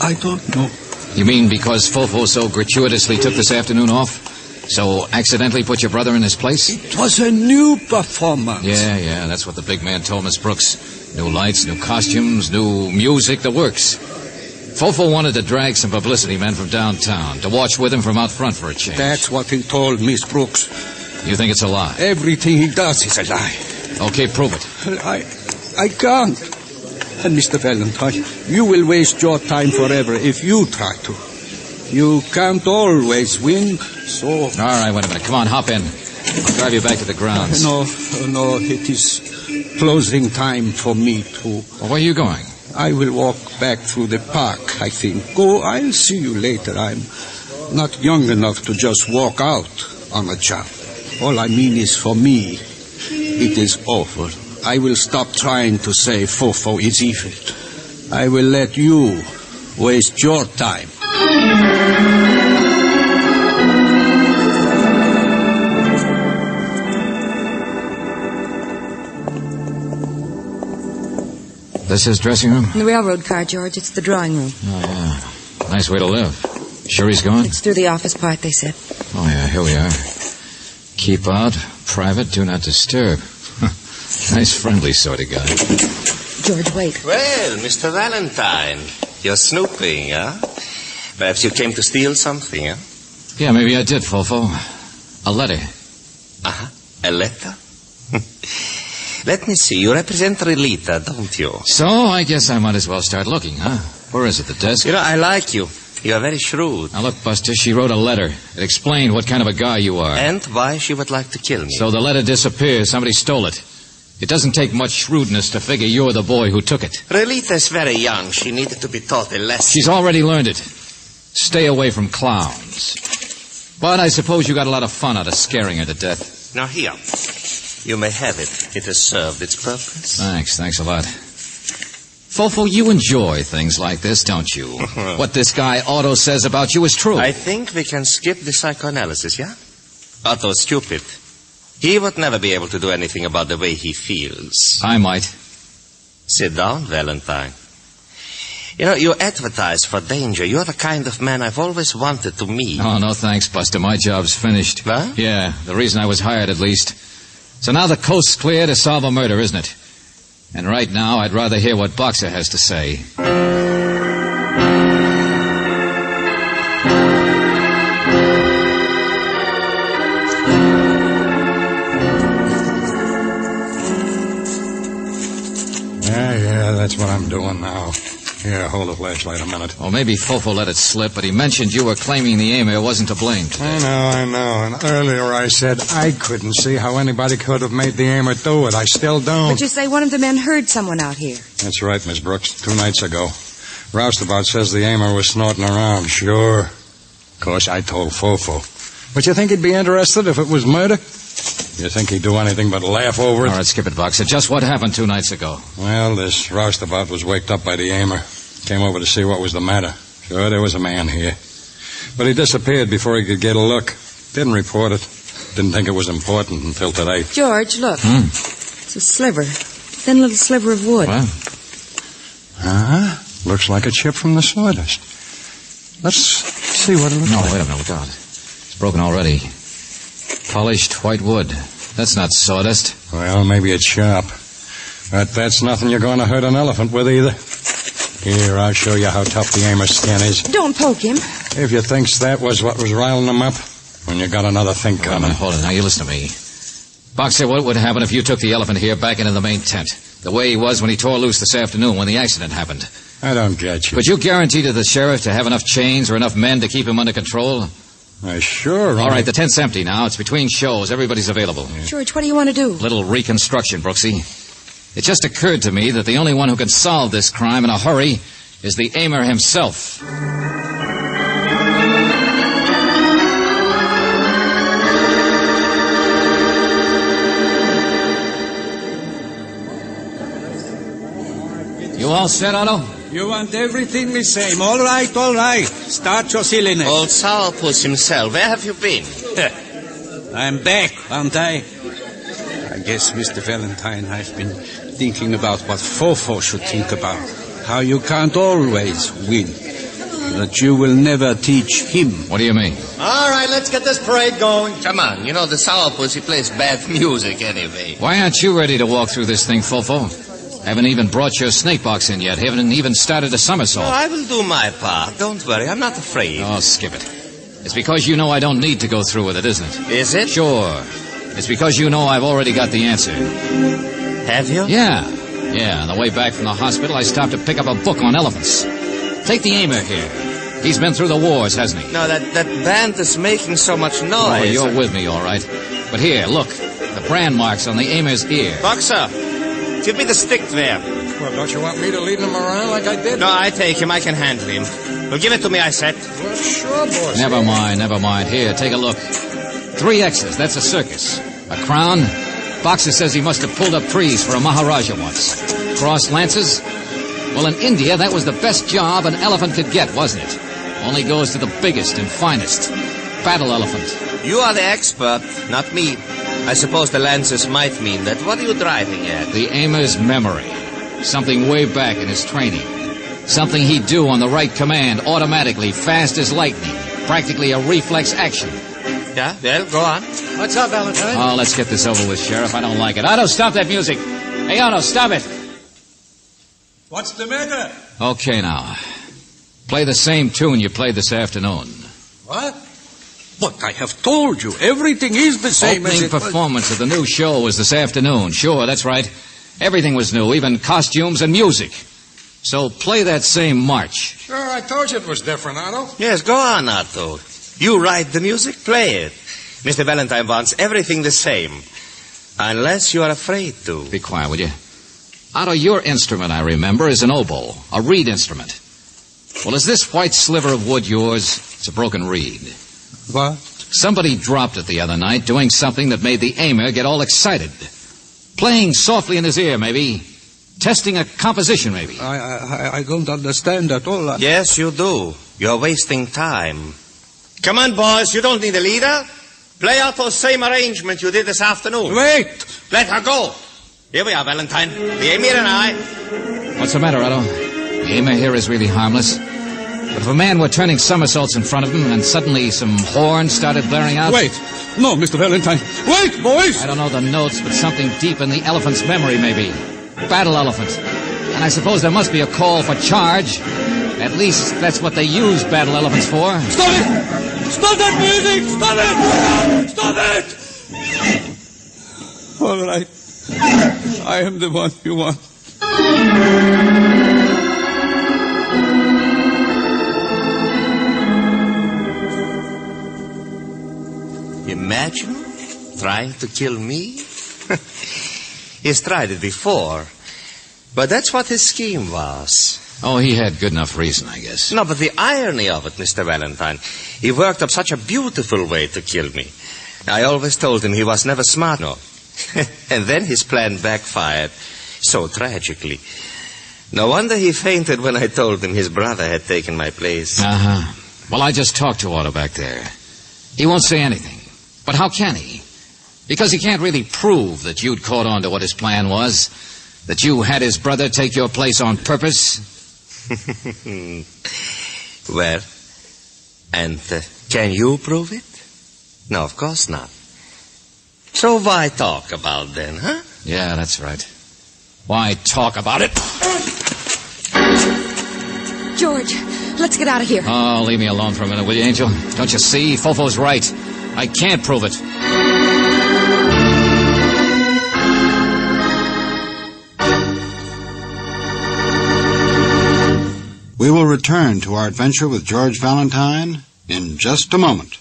I don't know. You mean because Fofo so gratuitously took this afternoon off? So accidentally put your brother in his place? It was a new performance. Yeah, that's what the big man told Miss Brooks. New lights, new costumes, new music, the works. Fofo wanted to drag some publicity men from downtown to watch with him from out front for a change. That's what he told Miss Brooks. You think it's a lie? Everything he does is a lie. Okay, prove it. I can't. And Mr. Valentine, you will waste your time forever if you try to. You can't always win, so... All right, wait a minute. Come on, hop in. I'll drive you back to the grounds. No, it is closing time for me, too. Well, where are you going? I will walk back through the park, I think. I'll see you later. I'm not young enough to just walk out on a job. All I mean is for me, it is over. I will stop trying to say Fofo is evil. I will let you waste your time. This his dressing room? In the railroad car, George. It's the drawing room. Oh, yeah. Nice way to live. Sure he's gone? It's through the office part, they said. Oh, yeah, here we are. Keep out, private, do not disturb. Nice, friendly sort of guy. George, wait. Well, Mr. Valentine, you're snooping, huh? Perhaps you came to steal something, huh? Yeah, maybe I did, Fofo. A letter. Uh-huh. A letter? Let me see. You represent Relita, don't you? So, I guess I might as well start looking, huh? Where is it, the desk? You know, I like you. You are very shrewd. Now, look, Buster, she wrote a letter. It explained what kind of a guy you are. And why she would like to kill me. So the letter disappears. Somebody stole it. It doesn't take much shrewdness to figure you're the boy who took it. Relita is very young. She needed to be taught a lesson. She's already learned it. Stay away from clowns. But I suppose you got a lot of fun out of scaring her to death. Now, here. You may have it. It has served its purpose. Thanks a lot. Fofo, you enjoy things like this, don't you? What this guy Otto says about you is true. I think we can skip the psychoanalysis, yeah? Otto's stupid. He would never be able to do anything about the way he feels. I might. Sit down, Valentine. You know, you advertise for danger. You're the kind of man I've always wanted to meet. Oh, no thanks, Buster. My job's finished. Huh? Yeah, the reason I was hired, at least. So now the coast's clear to solve a murder, isn't it? And right now, I'd rather hear what Boxer has to say. Yeah, that's what I'm doing now. Here, hold the flashlight a minute. Well, maybe Fofo let it slip, but he mentioned you were claiming the aimer wasn't to blame today. I know. And earlier I said I couldn't see how anybody could have made the aimer do it. I still don't. But you say one of the men heard someone out here. That's right, Miss Brooks. 2 nights ago. Roustabout says the aimer was snorting around. Sure. Of course, I told Fofo. But you think he'd be interested if it was murder? You think he'd do anything but laugh over it? All right, skip it, Boxer. Just what happened 2 nights ago? Well, this roustabout was waked up by the aimer. Came over to see what was the matter. Sure, there was a man here. But he disappeared before he could get a look. Didn't report it. Didn't think it was important until today. George, look. It's a sliver. Thin little sliver of wood. What? Looks like a chip from the sawdust. Let's see what it looks like. No, wait a minute. Look out. It's broken already. Polished white wood. That's not sawdust. Well, maybe it's sharp. But that's nothing you're going to hurt an elephant with either. Here, I'll show you how tough the aimer's skin is. Don't poke him. If you thinks that was what was riling them up, when you got another thing coming. Hold it. Now, you listen to me. Boxer, what would happen if you took the elephant here back into the main tent? The way he was when he tore loose this afternoon when the accident happened. I don't get you. Could you guarantee to the sheriff to have enough chains or enough men to keep him under control? Sure. All right, the tent's empty now. It's between shows. Everybody's available. George, what do you want to do? Little reconstruction, Brooksy. It just occurred to me that the only one who can solve this crime in a hurry is the aimer himself. You all set, Otto? You want everything the same. All right. Start your silliness. Old Sourpuss himself, where have you been? I'm back, aren't I? I guess Mr. Valentine has been thinking about what Fofo should think about. How you can't always win. That you will never teach him. What do you mean? All right, let's get this parade going. Come on, the Sourpuss, he plays bad music anyway. Why aren't you ready to walk through this thing, Fofo? Haven't even brought your snake box in yet. Haven't even started a somersault. Oh, I will do my part. Don't worry, I'm not afraid. Oh, skip it. It's because you know I don't need to go through with it, isn't it? Is it? Sure. It's because you know I've already got the answer. Have you? Yeah. On the way back from the hospital, I stopped to pick up a book on elephants. Take the aimer here. He's been through the wars, hasn't he? No, that band is making so much noise. Oh, you're with me, all right. But here, look. The brand marks on the aimer's ear. Boxer, give me the stick there. Well, don't you want me to lead him around like I did? No, I take him. I can handle him. Well, give it to me, I said. Well, sure, boss. Never mind. Here, take a look. 3 X's. That's a circus. A crown. Boxer says he must have pulled up trees for a Maharaja once. Cross lances. Well, in India, that was the best job an elephant could get, wasn't it? Only goes to the biggest and finest. Battle elephant. You are the expert, not me. I suppose the lances might mean that. What are you driving at? The aimer's memory. Something way back in his training. Something he'd do on the right command, automatically, fast as lightning. Practically a reflex action. Yeah, well, go on. What's up, Valentine? Oh, let's get this over with, Sheriff. I don't like it. Otto, stop that music. Hey, Otto, stop it. What's the matter? Okay, now. Play the same tune you played this afternoon. What? But I have told you, everything is the same Opening as it was. performance of the new show was this afternoon. Sure, that's right. Everything was new, even costumes and music. So play that same march. Sure, I told you it was different, Otto. Yes, go on, Otto. You write the music, play it. Mr. Valentine wants everything the same. Unless you are afraid to. Be quiet, will you? Otto, your instrument, I remember, is an oboe, a reed instrument. Well, is this white sliver of wood yours? It's a broken reed. What? Somebody dropped it the other night, doing something that made the aimer get all excited. Playing softly in his ear, maybe. Testing a composition, maybe. I don't understand at all. Yes, you do. You're wasting time. Come on, boys. You don't need a leader. Play out those same arrangement you did this afternoon. Wait! Let her go. Here we are, Valentine. The Emir and I. What's the matter, Otto? The aimer here is really harmless. But if a man were turning somersaults in front of him and suddenly some horns started blaring out... Wait! No, Mr. Valentine. Wait, boys! I don't know the notes, but something deep in the elephant's memory, maybe. Battle elephant. And I suppose there must be a call for charge. At least that's what they use battle elephants for. Stop it! Stop that music! Stop it! Stop it! All right. I am the one you want. Imagine trying to kill me? He's tried it before. But that's what his scheme was. Oh, he had good enough reason, I guess. No, but the irony of it, Mr. Valentine, he worked up such a beautiful way to kill me. I always told him he was never smart enough. And then his plan backfired so tragically. No wonder he fainted when I told him his brother had taken my place. Uh-huh. Well, I just talked to Otto back there. He won't say anything. But how can he? Because he can't really prove that you'd caught on to what his plan was, that you had his brother take your place on purpose. Well, and can you prove it? No, of course not. So why talk about then, huh? Yeah, that's right. Why talk about it? George, let's get out of here. Oh, leave me alone for a minute, will you, Angel? Don't you see? Fofo's right. I can't prove it. We will return to our adventure with George Valentine in just a moment.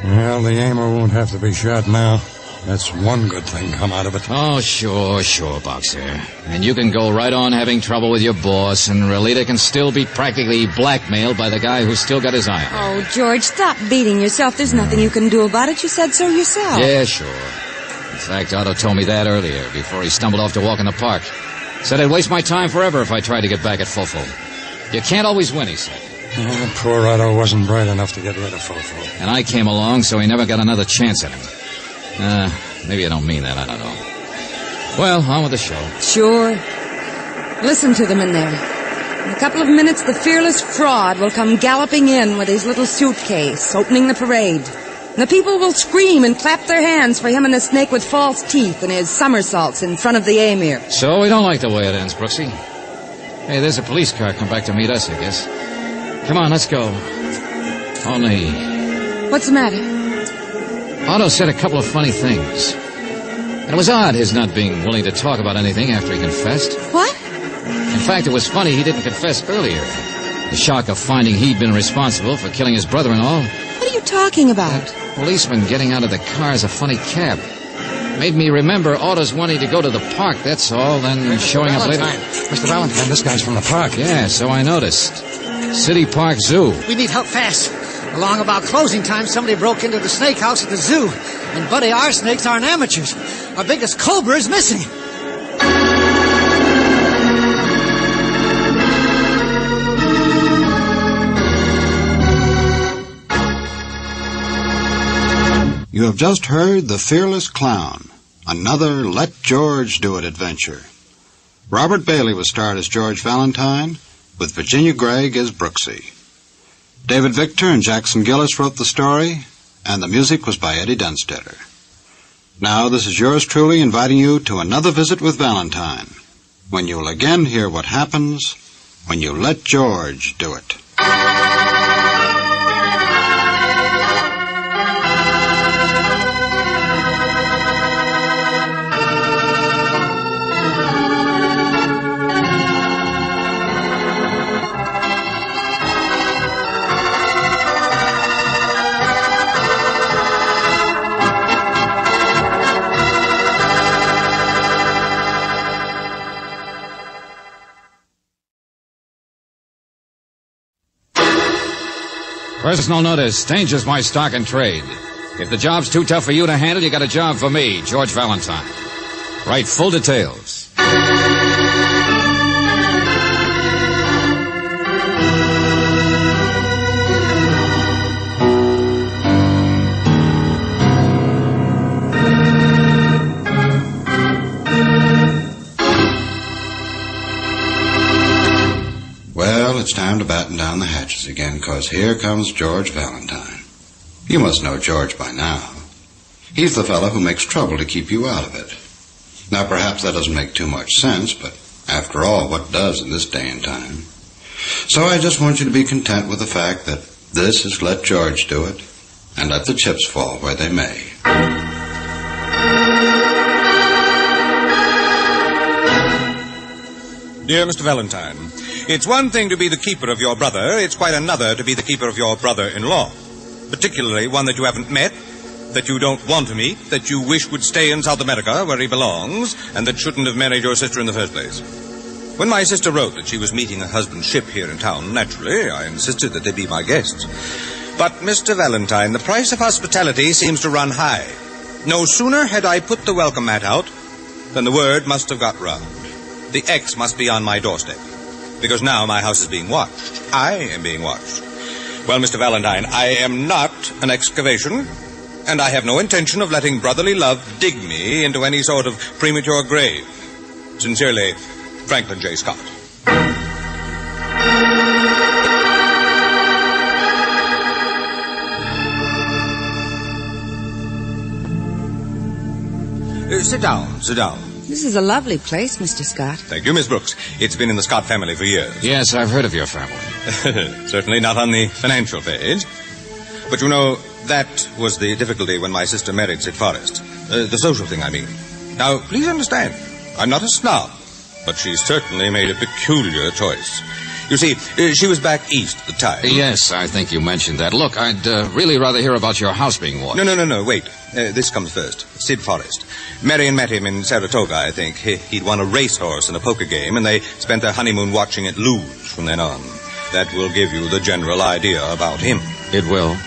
Well, the aimer won't have to be shot now. That's one good thing come out of it. Oh, sure, Boxer. And you can go right on having trouble with your boss, and Relita can still be practically blackmailed by the guy who's still got his eye on her. Oh, George, stop beating yourself. There's nothing you can do about it. You said so yourself. Yeah, sure. In fact, Otto told me that earlier, before he stumbled off to walk in the park. Said I'd waste my time forever if I tried to get back at Fofo. You can't always win, he said. Oh, poor Otto wasn't bright enough to get rid of Fofo. And I came along, so he never got another chance at him. Maybe I don't mean that. I don't know. Well, on with the show. Sure. Listen to them in there. In a couple of minutes, the fearless fraud will come galloping in with his little suitcase, opening the parade. And the people will scream and clap their hands for him and the snake with false teeth and his somersaults in front of the emir. So we don't like the way it ends, Brooksy. Hey, there's a police car come back to meet us, I guess. Come on, let's go. Only... What's the matter? Otto said a couple of funny things. And it was odd his not being willing to talk about anything after he confessed. What? In fact, it was funny he didn't confess earlier. The shock of finding he'd been responsible for killing his brother-in-law. What are you talking about? That policeman getting out of the car is a funny cab. Made me remember Otto's wanting to go to the park, that's all, then showing up later. Mr. Valentine, this guy's from the park. Yeah, so I noticed. City Park Zoo. We need help fast. Along about closing time, somebody broke into the snake house at the zoo. And, buddy, our snakes aren't amateurs. Our biggest cobra is missing. You have just heard The Fearless Clown, another Let George Do It adventure. Robert Bailey was starred as George Valentine, with Virginia Gregg as Brooksy. David Victor and Jackson Gillis wrote the story, and the music was by Eddie Dunstetter. Now, this is yours truly inviting you to another visit with Valentine, when you will again hear what happens when you let George do it. Personal notice, danger's my stock and trade. If the job's too tough for you to handle, you got a job for me, George Valentine. Write full details. Well, it's time to batten down the hatches again, 'cause here comes George Valentine. You must know George by now. He's the fellow who makes trouble to keep you out of it. Now, perhaps that doesn't make too much sense, but after all, what does in this day and time? So I just want you to be content with the fact that this is Let George Do It, and let the chips fall where they may. Dear Mr. Valentine, it's one thing to be the keeper of your brother, it's quite another to be the keeper of your brother-in-law. Particularly one that you haven't met, that you don't want to meet, that you wish would stay in South America where he belongs, and that shouldn't have married your sister in the first place. When my sister wrote that she was meeting her husband's ship here in town, naturally, I insisted that they be my guests. But, Mr. Valentine, the price of hospitality seems to run high. No sooner had I put the welcome mat out than the word must have got round. The X must be on my doorstep, because now my house is being watched. I am being watched. Well, Mr. Valentine, I am not an excavation, and I have no intention of letting brotherly love dig me into any sort of premature grave. Sincerely, Franklin J. Scott. Sit down. This is a lovely place, Mr. Scott. Thank you, Miss Brooks. It's been in the Scott family for years. Yes, I've heard of your family. Certainly not on the financial page. But you know, that was the difficulty when my sister married Sid Forrest. The social thing, I mean. Now, please understand, I'm not a snob, but she certainly made a peculiar choice. You see, she was back east at the time. Yes, I think you mentioned that. Look, I'd really rather hear about your house being watched. No, wait. This comes first. Sid Forrest. Marion met him in Saratoga, I think. He'd won a racehorse in a poker game, and they spent their honeymoon watching it lose from then on. That will give you the general idea about him. It will?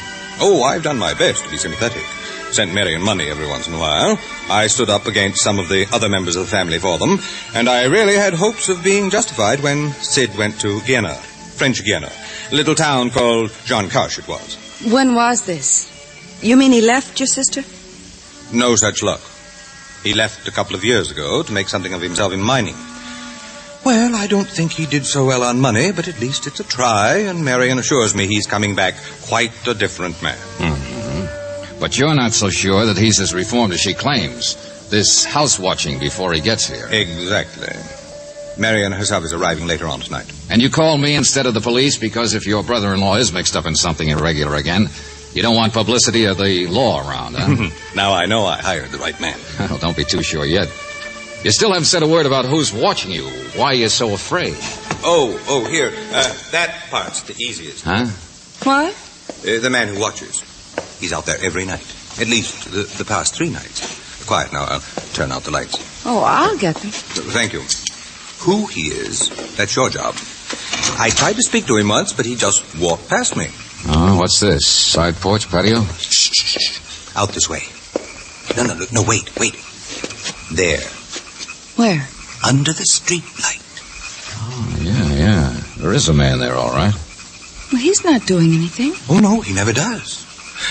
Oh, I've done my best to be sympathetic. Sent Marion money every once in a while. I stood up against some of the other members of the family for them, and I really had hopes of being justified when Sid went to Guiana, French Guiana, a little town called Jean Cache it was. When was this? You mean he left your sister? No such luck. He left a couple of years ago to make something of himself in mining. Well, I don't think he did so well on money, but at least it's a try, and Marion assures me he's coming back quite a different man. Mm-hmm. But you're not so sure that he's as reformed as she claims. This house watching before he gets here. Exactly. Marion herself is arriving later on tonight. And you call me instead of the police because if your brother-in-law is mixed up in something irregular again, you don't want publicity of the law around, huh? Now I know I hired the right man. Well, don't be too sure yet. You still haven't said a word about who's watching you, why you're so afraid. Oh, here. That part's the easiest. Huh? What? The man who watches. He's out there every night. At least the past 3 nights. Quiet now. I'll turn out the lights. Oh, I'll get them. Thank you. Who he is, that's your job. I tried to speak to him once, but he just walked past me. Oh, what's this? Side porch, patio? Shh. Out this way. No, wait. There. Where? Under the street light. Oh, yeah. There is a man there, all right. Well, he's not doing anything. Oh, no, he never does.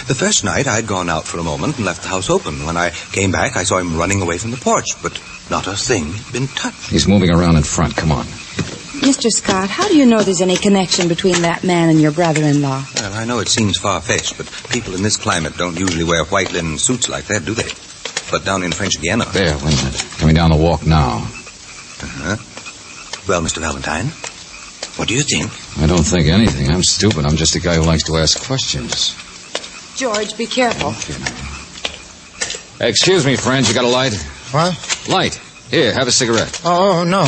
The first night, I'd gone out for a moment and left the house open. When I came back, I saw him running away from the porch, but not a thing had been touched. He's moving around in front. Come on. Mr. Scott, how do you know there's any connection between that man and your brother-in-law? Well, I know it seems far-fetched, but people in this climate don't usually wear white linen suits like that, do they? But down in French Guiana... There, wait a minute. Coming down the walk now. Uh-huh. Well, Mr. Valentine, what do you think? I don't think anything. I'm stupid. I'm just a guy who likes to ask questions. George, be careful. Okay. Excuse me, friend. You got a light? What? Light. Here, have a cigarette. Oh, no,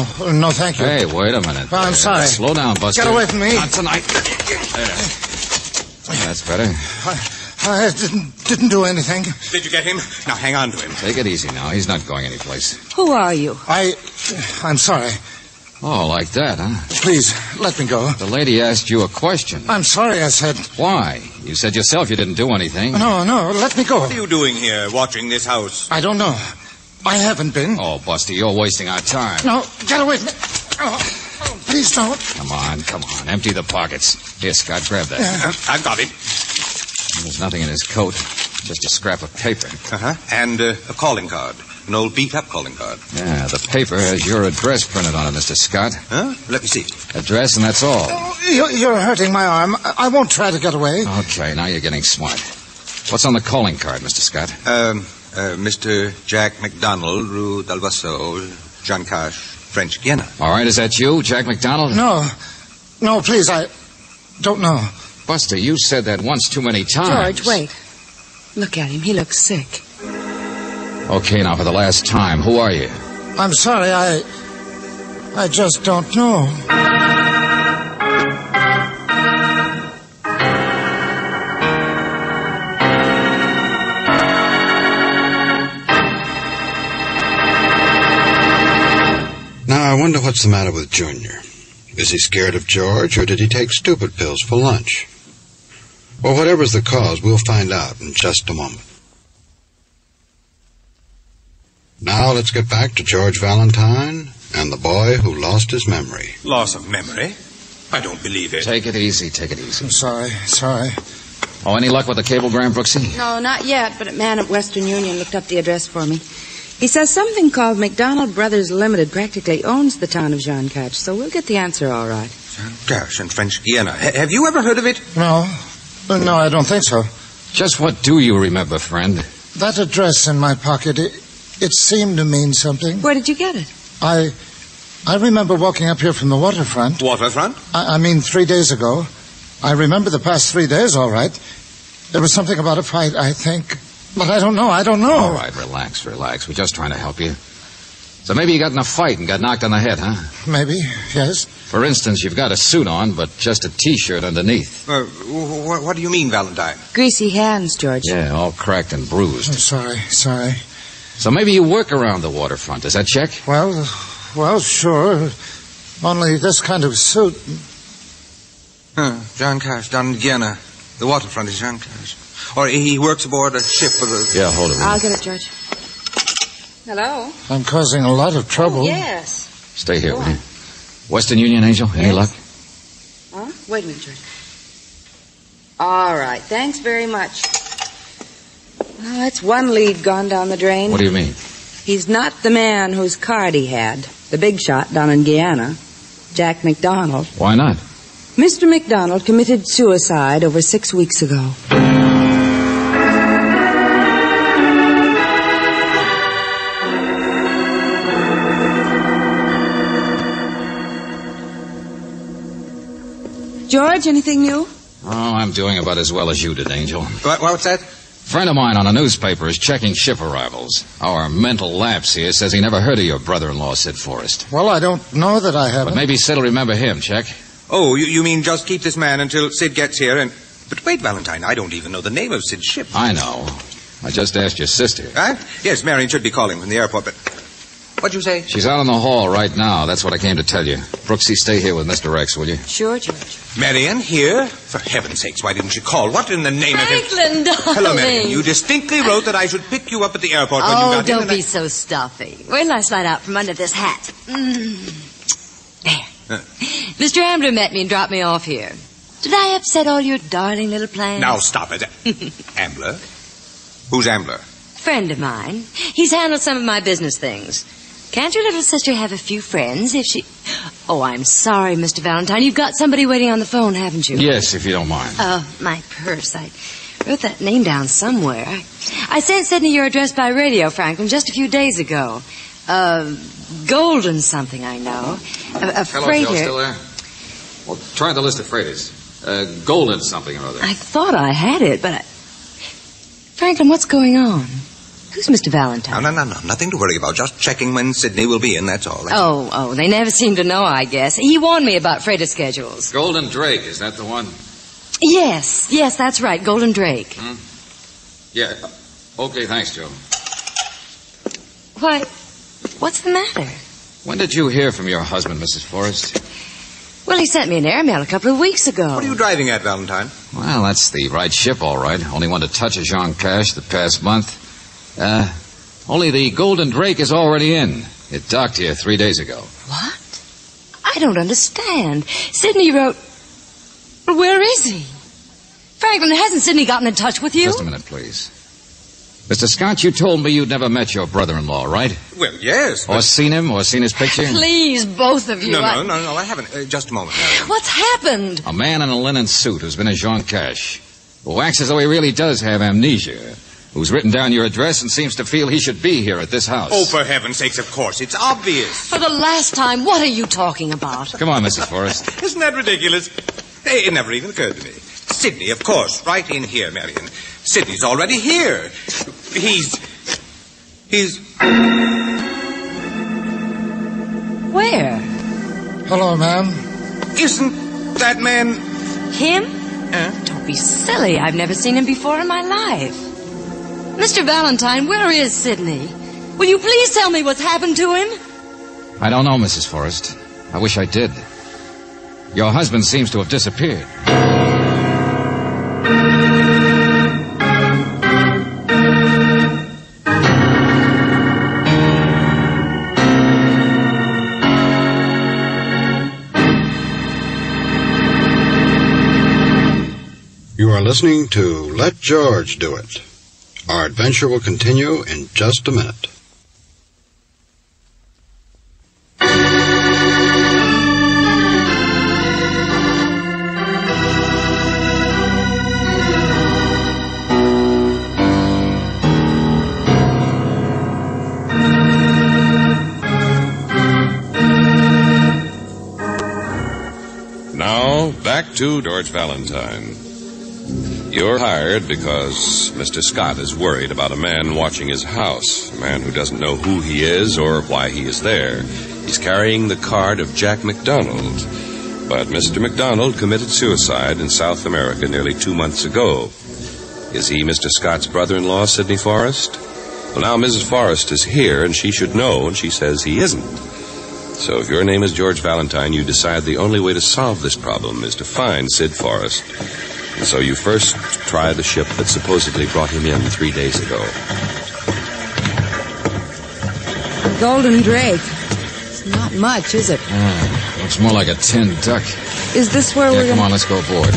thank you. Hey, wait a minute. I'm sorry. Slow down, Buster. Get away from me. Not tonight. There. That's better. I didn't do anything. Did you get him? Now, hang on to him. Take it easy now. He's not going anyplace. Who are you? I'm sorry. Oh, like that, huh? Please, let me go. The lady asked you a question. I'm sorry, I said. Why? You said yourself you didn't do anything. No, let me go. What are you doing here, watching this house? I don't know. I haven't been. Oh, Buster, you're wasting our time. No, get away from me. Oh, please don't. Come on. Empty the pockets. Here, Scott, grab that. I've got it. There's nothing in his coat. Just a scrap of paper. Uh-huh. And a calling card. An old beat-up calling card. Yeah, the paper has your address printed on it, Mr. Scott. Huh? Let me see. Address, and that's all. Oh, you're hurting my arm. I won't try to get away. Okay, now you're getting smart. What's on the calling card, Mr. Scott? Mr. Jack McDonald, Rue d'Alvasso, Jean Cache, French Guiana. All right, is that you, Jack McDonald? No, please, I don't know. Buster, you said that once too many times. George, wait. Look at him. He looks sick. Okay, now for the last time, who are you? I'm sorry, I just don't know. Now, I wonder what's the matter with Junior. Is he scared of George, or did he take stupid pills for lunch? Well, whatever's the cause, we'll find out in just a moment. Now let's get back to George Valentine and the boy who lost his memory. Loss of memory? I don't believe it. Take it easy, take it easy. I'm sorry. Oh, any luck with the cablegram, Brooksy? No, not yet, but a man at Western Union looked up the address for me. He says something called McDonald Brothers Limited practically owns the town of Jean Cache, so we'll get the answer all right. Jean Cache in French Guiana. Have you ever heard of it? No, I don't think so. Just what do you remember, friend? That address in my pocket, it seemed to mean something. Where did you get it? I remember walking up here from the waterfront. Waterfront? I mean 3 days ago. I remember the past 3 days, all right. There was something about a fight, I think. But I don't know. All right, relax. We're just trying to help you. So maybe you got in a fight and got knocked on the head, huh? Maybe, yes. For instance, you've got a suit on, but just a T-shirt underneath. What do you mean, Valentine? Greasy hands, George. Yeah, all cracked and bruised. I'm sorry. So maybe you work around the waterfront. Does that check? Well, sure. Only this kind of suit. Jean Cache, down in Guiana. The waterfront is Jean Cache. Or he works aboard a ship for the... Yeah, hold it. I'll get it, George. Hello? I'm causing a lot of trouble. Oh, yes. Stay here, will you? Western Union, Angel? Any luck? Huh? Wait a minute, George. All right. Thanks very much. Well, that's one lead gone down the drain. What do you mean? He's not the man whose card he had. The big shot down in Guiana. Jack McDonald. Why not? Mr. McDonald committed suicide over 6 weeks ago. George, anything new? Oh, I'm doing about as well as you did, Angel. What's that? Friend of mine on a newspaper is checking ship arrivals. Our mental lapse here says he never heard of your brother-in-law, Sid Forrest. Well, I don't know that I haven't. But maybe Sid'll remember him, check. Oh, you mean just keep this man until Sid gets here and... But wait, Valentine, I don't even know the name of Sid's ship. I know. I just asked your sister. Huh? Yes, Marion should be calling from the airport, but... What'd you say? She's out in the hall right now. That's what I came to tell you. Brooksy, stay here with Mr. X, will you? Sure, George. Marion, here? For heaven's sakes, why didn't you call? What in the name of... Franklin, darling. Hello, Marion. You distinctly wrote that I should pick you up at the airport when you got in. Oh, don't be so stuffy. Where did I slide out from under this hat? There. Mr. Ambler met me and dropped me off here. Did I upset all your darling little plans? Now stop it. Ambler? Who's Ambler? Friend of mine. He's handled some of my business things. Can't your little sister have a few friends if she... Oh, I'm sorry, Mr. Valentine. You've got somebody waiting on the phone, haven't you? Yes, if you don't mind. My purse. I wrote that name down somewhere. I sent Sidney your address by radio, Franklin, just a few days ago. Golden something, I know. A Hello, freighter. Joe, still there? Well, try the list of freighters. Golden something or other. I thought I had it, but Franklin, what's going on? Who's Mr. Valentine? No. Nothing to worry about. Just checking when Sidney will be in, that's all. Oh, they never seem to know, I guess. He warned me about freighter schedules. Golden Drake, is that the one? Yes, that's right. Golden Drake. Yeah. Okay, thanks, Joe. Why, what's the matter? When did you hear from your husband, Mrs. Forrest? Well, he sent me an airmail a couple of weeks ago. What are you driving at, Valentine? Well, that's the right ship, all right. Only one to touch a Jean Cache the past month. Only the Golden Drake is already in. It docked here 3 days ago. What? I don't understand. Sidney wrote... Where is he? Franklin, hasn't Sidney gotten in touch with you? Just a minute, please. Mr. Scott, you told me you'd never met your brother-in-law, right? Well, yes. Or seen him, or seen his picture? Please, both of you. No, I haven't. Just a moment. What's happened? A man in a linen suit who's been in Jean Cache, who acts as though he really does have amnesia, who's written down your address and seems to feel he should be here at this house. Oh, for heaven's sakes, of course. It's obvious. For the last time, what are you talking about? Come on, Mrs. Forrest. Isn't that ridiculous? It never even occurred to me. Sidney, of course. Right in here, Marion. Sidney's already here. He's... Where? Hello, ma'am. Isn't that man... Him? Don't be silly. I've never seen him before in my life. Mr. Valentine, where is Sidney? Will you please tell me what's happened to him? I don't know, Mrs. Forrest. I wish I did. Your husband seems to have disappeared. You are listening to Let George Do It. Our adventure will continue in just a minute. Now, back to George Valentine. You're hired because Mr. Scott is worried about a man watching his house, a man who doesn't know who he is or why he is there. He's carrying the card of Jack McDonald. But Mr. McDonald committed suicide in South America nearly 2 months ago. Is he Mr. Scott's brother-in-law, Sidney Forrest? Well, now Mrs. Forrest is here, and she should know, and she says he isn't. So if your name is George Valentine, you decide the only way to solve this problem is to find Sid Forrest. And so you first try the ship that supposedly brought him in 3 days ago. Golden Drake. It's not much, is it? Looks more like a tin duck. Is this where we're come on, let's go aboard.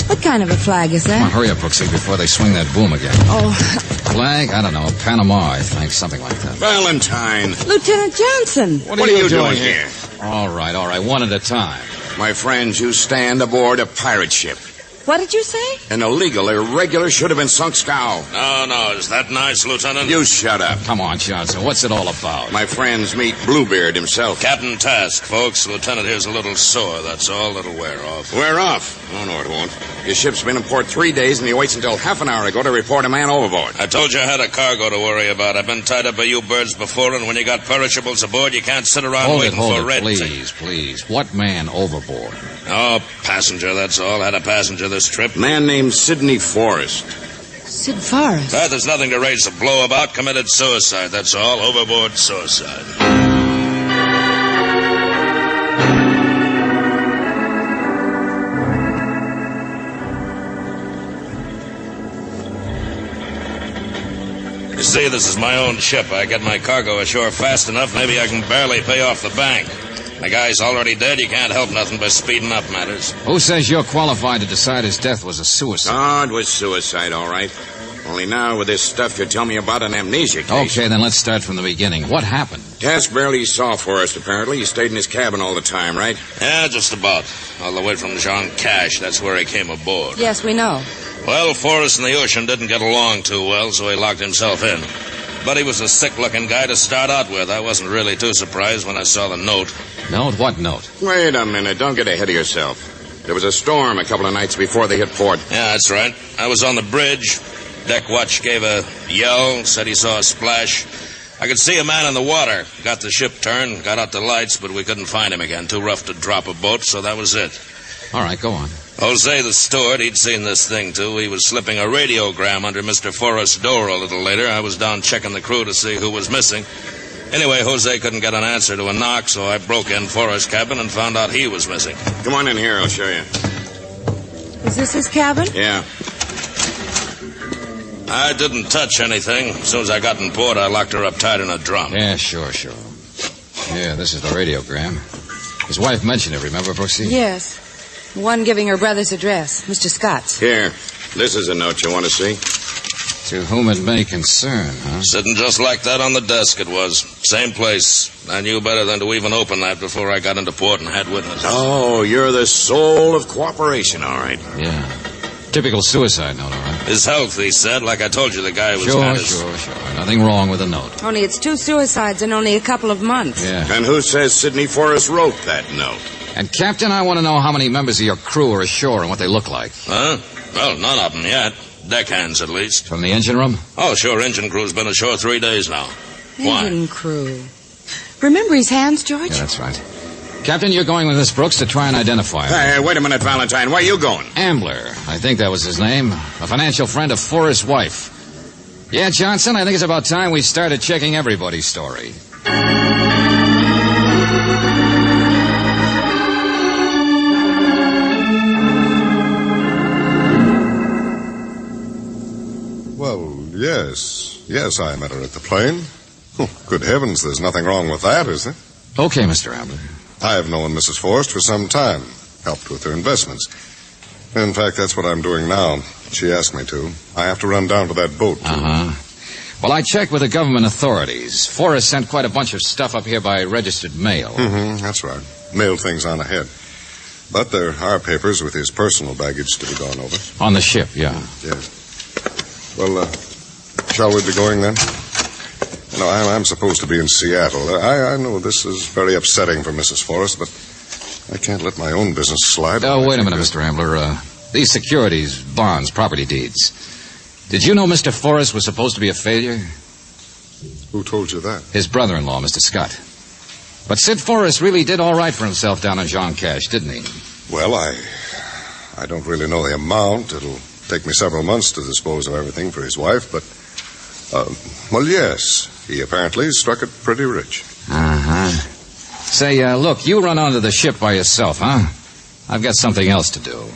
What kind of a flag is that? Come on, hurry up, Brooksy, before they swing that boom again. Oh, Flag? I don't know. Panama, I think. Something like that. Valentine. Lieutenant Johnson. What are you doing here? All right. One at a time. My friends, you stand aboard a pirate ship. What did you say? An illegal, irregular, should have been sunk scow. No, is that nice, Lieutenant? You shut up. Come on, Johnson. What's it all about? My friends meet Bluebeard himself. Captain Task, folks. Lieutenant here's a little sore, that's all. It'll wear off. Wear off? Oh, no, it won't. Your ship's been in port 3 days, and he waits until half an hour ago to report a man overboard. I told you I had a cargo to worry about. I've been tied up by you birds before, and when you got perishables aboard, you can't sit around waiting for red. Please. What man overboard? Oh, passenger, that's all. Had a passenger this trip. Man named Sidney Forrest. Sid Forrest? There's nothing to raise a blow about. Committed suicide, that's all. Overboard suicide. You see, this is my own ship. I get my cargo ashore fast enough, maybe I can barely pay off the bank. The guy's already dead. You can't help nothing by speeding up matters. Who says you're qualified to decide his death was a suicide? Oh, it was suicide, all right. Only now, with this stuff you tell me about an amnesia case. Okay, then let's start from the beginning. What happened? Task barely saw Forrest, apparently. He stayed in his cabin all the time, right? Yeah, just about. All the way from Jean Cache. That's where he came aboard. Yes, we know. Well, Forrest and the ocean didn't get along too well, so he locked himself in. But he was a sick-looking guy to start out with. I wasn't really too surprised when I saw the note. Note? What note? Wait a minute. Don't get ahead of yourself. There was a storm a couple of nights before they hit port. Yeah, that's right. I was on the bridge. Deck watch gave a yell, said he saw a splash. I could see a man in the water. Got the ship turned, got out the lights, but we couldn't find him again. Too rough to drop a boat, so that was it. All right, go on. Jose, the steward, he'd seen this thing, too. He was slipping a radiogram under Mr. Forrest's door a little later. I was down checking the crew to see who was missing. Anyway, Jose couldn't get an answer to a knock, so I broke in Forrest's cabin and found out he was missing. Come on in here, I'll show you. Is this his cabin? Yeah. I didn't touch anything. As soon as I got in port, I locked her up tight in a drum. Yeah, sure. Yeah, this is the radiogram. His wife mentioned it, remember, Brooksy? Yes. The one giving her brother's address, Mr. Scott's. Here. This is a note you want to see. To whom it may concern, huh? Sitting just like that on the desk it was. Same place. I knew better than to even open that before I got into port and had witnesses. Oh, you're the soul of cooperation, all right. Yeah. Typical suicide note, all right. His health, he said. Like I told you, the guy was... Sure. Nothing wrong with the note. Only it's 2 suicides in only a couple of months. Yeah. And who says Sidney Forrest wrote that note? And, Captain, I want to know how many members of your crew are ashore and what they look like. Huh? Well, none of them yet. Deckhands, at least. From the engine room? Oh, sure. Engine crew's been ashore 3 days now. Engine crew. Remember his hands, George? Yeah, that's right. Captain, you're going with Miss Brooks to try and identify him. Hey, wait a minute, Valentine. Where are you going? Ambler. I think that was his name. A financial friend of Forrest's wife. Yeah, Johnson, I think it's about time we started checking everybody's story. Well, yes, I met her at the plane. Oh, good heavens, there's nothing wrong with that, is there? Okay, Mr. Ambler. I have known Mrs. Forrest for some time. helped with her investments. In fact, that's what I'm doing now. She asked me to. I have to run down to that boat, too. Uh-huh. Well, I checked with the government authorities. Forrest sent quite a bunch of stuff up here by registered mail. Mm-hmm, that's right. Mailed things on ahead. But there are papers with his personal baggage to be gone over. On the ship, yeah. Yes. Well, shall we be going then? You know, I'm supposed to be in Seattle. I know this is very upsetting for Mrs. Forrest, but I can't let my own business slide. Oh, wait a minute, Mr. Ambler. These securities, bonds, property deeds. Did you know Mr. Forrest was supposed to be a failure? Who told you that? His brother-in-law, Mr. Scott. But Sid Forrest really did all right for himself down in Jean Cash, didn't he? Well, I don't really know the amount. It'll take me several months to dispose of everything for his wife, but, well, yes. He apparently struck it pretty rich. Uh-huh. Say, look, you run onto the ship by yourself, huh? I've got something else to do.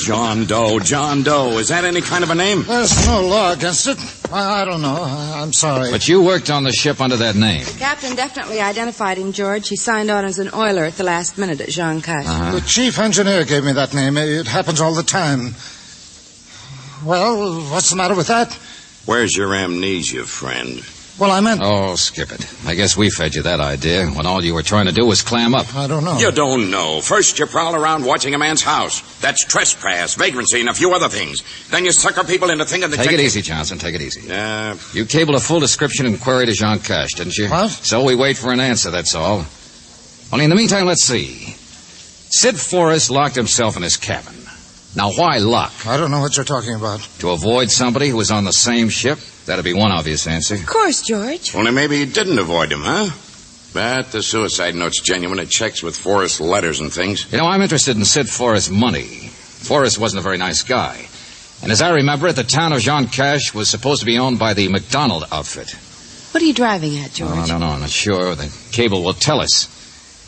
John Doe, John Doe. Is that any kind of a name? There's no law against it. I don't know. I'm sorry. But you worked on the ship under that name. The captain definitely identified him, George. He signed on as an oiler at the last minute at Jean Cash. Uh-huh. The chief engineer gave me that name. It happens all the time. Well, what's the matter with that? Where's your amnesia, friend? Well, I meant... Oh, skip it. I guess we fed you that idea when all you were trying to do was clam up. I don't know. You don't know. First you prowl around watching a man's house. That's trespass, vagrancy, and a few other things. Then you sucker people into thinking that... Take it easy, Johnson. Take it easy. You cabled a full description and query to Jean Cash, didn't you? What? So we wait for an answer, that's all. Only in the meantime, let's see. Sid Forrest locked himself in his cabin. Now, why lock? I don't know what you're talking about. To avoid somebody who was on the same ship? That'd be one obvious answer. Of course, George. Only maybe he didn't avoid him, huh? But the suicide note's genuine. It checks with Forrest's letters and things. You know, I'm interested in Sid Forrest's money. Forrest wasn't a very nice guy. And as I remember it, the town of Jean Cash was supposed to be owned by the McDonald outfit. What are you driving at, George? Oh, I don't know. I'm not sure. The cable will tell us.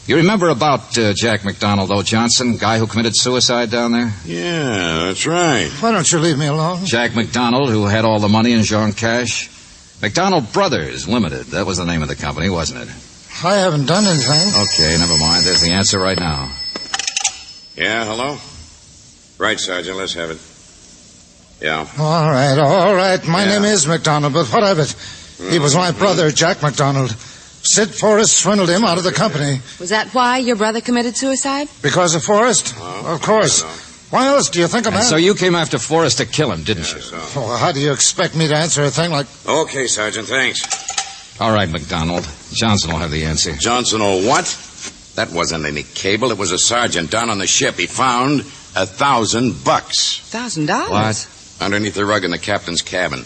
You remember about Jack McDonald, though, Johnson? Guy who committed suicide down there? Yeah, that's right. Why don't you leave me alone? Jack McDonald, who had all the money in Jean Cash. McDonald Brothers Limited. That was the name of the company, wasn't it? I haven't done anything. Okay, never mind. There's the answer right now. Yeah, hello? Right, Sergeant, let's have it. Yeah. All right. My name is McDonald, but what of it? He was my brother, Jack McDonald. Sid Forrest swindled him out of the company. Was that why your brother committed suicide? Because of Forrest? Of course. Why else do you think a man... So you came after Forrest to kill him, didn't you? Well, how do you expect me to answer a thing like... Okay, Sergeant, thanks. All right, McDonald. Johnson will have the answer. Johnson will what? That wasn't any cable. It was a sergeant down on the ship. He found $1,000. $1,000? What? Underneath the rug in the captain's cabin.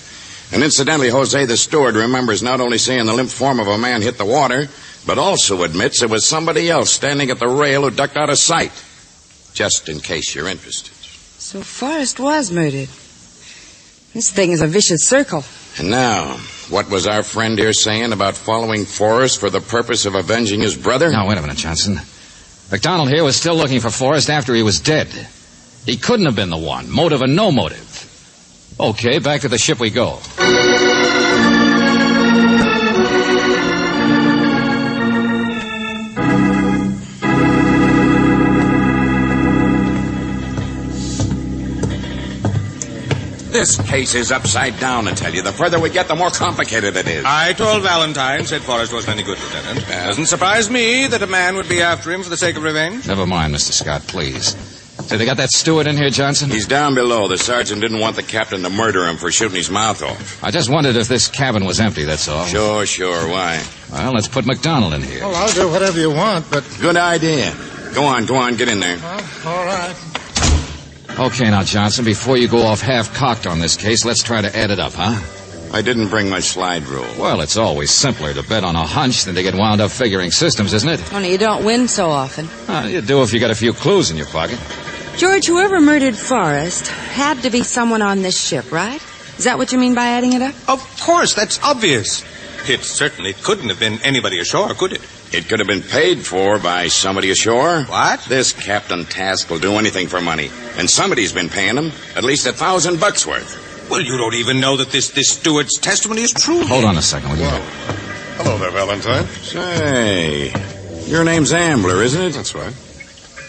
And incidentally, Jose, the steward, remembers not only seeing the limp form of a man hit the water, but also admits there was somebody else standing at the rail who ducked out of sight. Just in case you're interested. So Forrest was murdered. This thing is a vicious circle. And now, what was our friend here saying about following Forrest for the purpose of avenging his brother? Now, wait a minute, Johnson. McDonald here was still looking for Forrest after he was dead. He couldn't have been the one. Motive or no motive. Okay, back to the ship we go. This case is upside down, I tell you. The further we get, the more complicated it is. I told Valentine Sid Forrest wasn't any good, Lieutenant. Doesn't surprise me that a man would be after him for the sake of revenge. Never mind, Mr. Scott, please. So they got that steward in here, Johnson? He's down below. The sergeant didn't want the captain to murder him for shooting his mouth off. I just wondered if this cabin was empty, that's all. Sure. Why? Well, let's put McDonald in here. Well, I'll do whatever you want, but... Good idea. Go on, get in there. All right. Okay, now, Johnson, before you go off half-cocked on this case, let's try to add it up, huh? I didn't bring my slide rule. Well, it's always simpler to bet on a hunch than to get wound up figuring systems, isn't it? Only you don't win so often. You do if you got a few clues in your pocket. George, whoever murdered Forrest had to be someone on this ship, right? Is that what you mean by adding it up? Of course, that's obvious. It certainly couldn't have been anybody ashore, could it? It could have been paid for by somebody ashore. What? This Captain Task will do anything for money. And somebody's been paying him at least $1,000 worth. Well, you don't even know that this steward's testimony is true. Hold on a second, will you? Hello there, Valentine. Say, your name's Ambler, isn't it? That's right.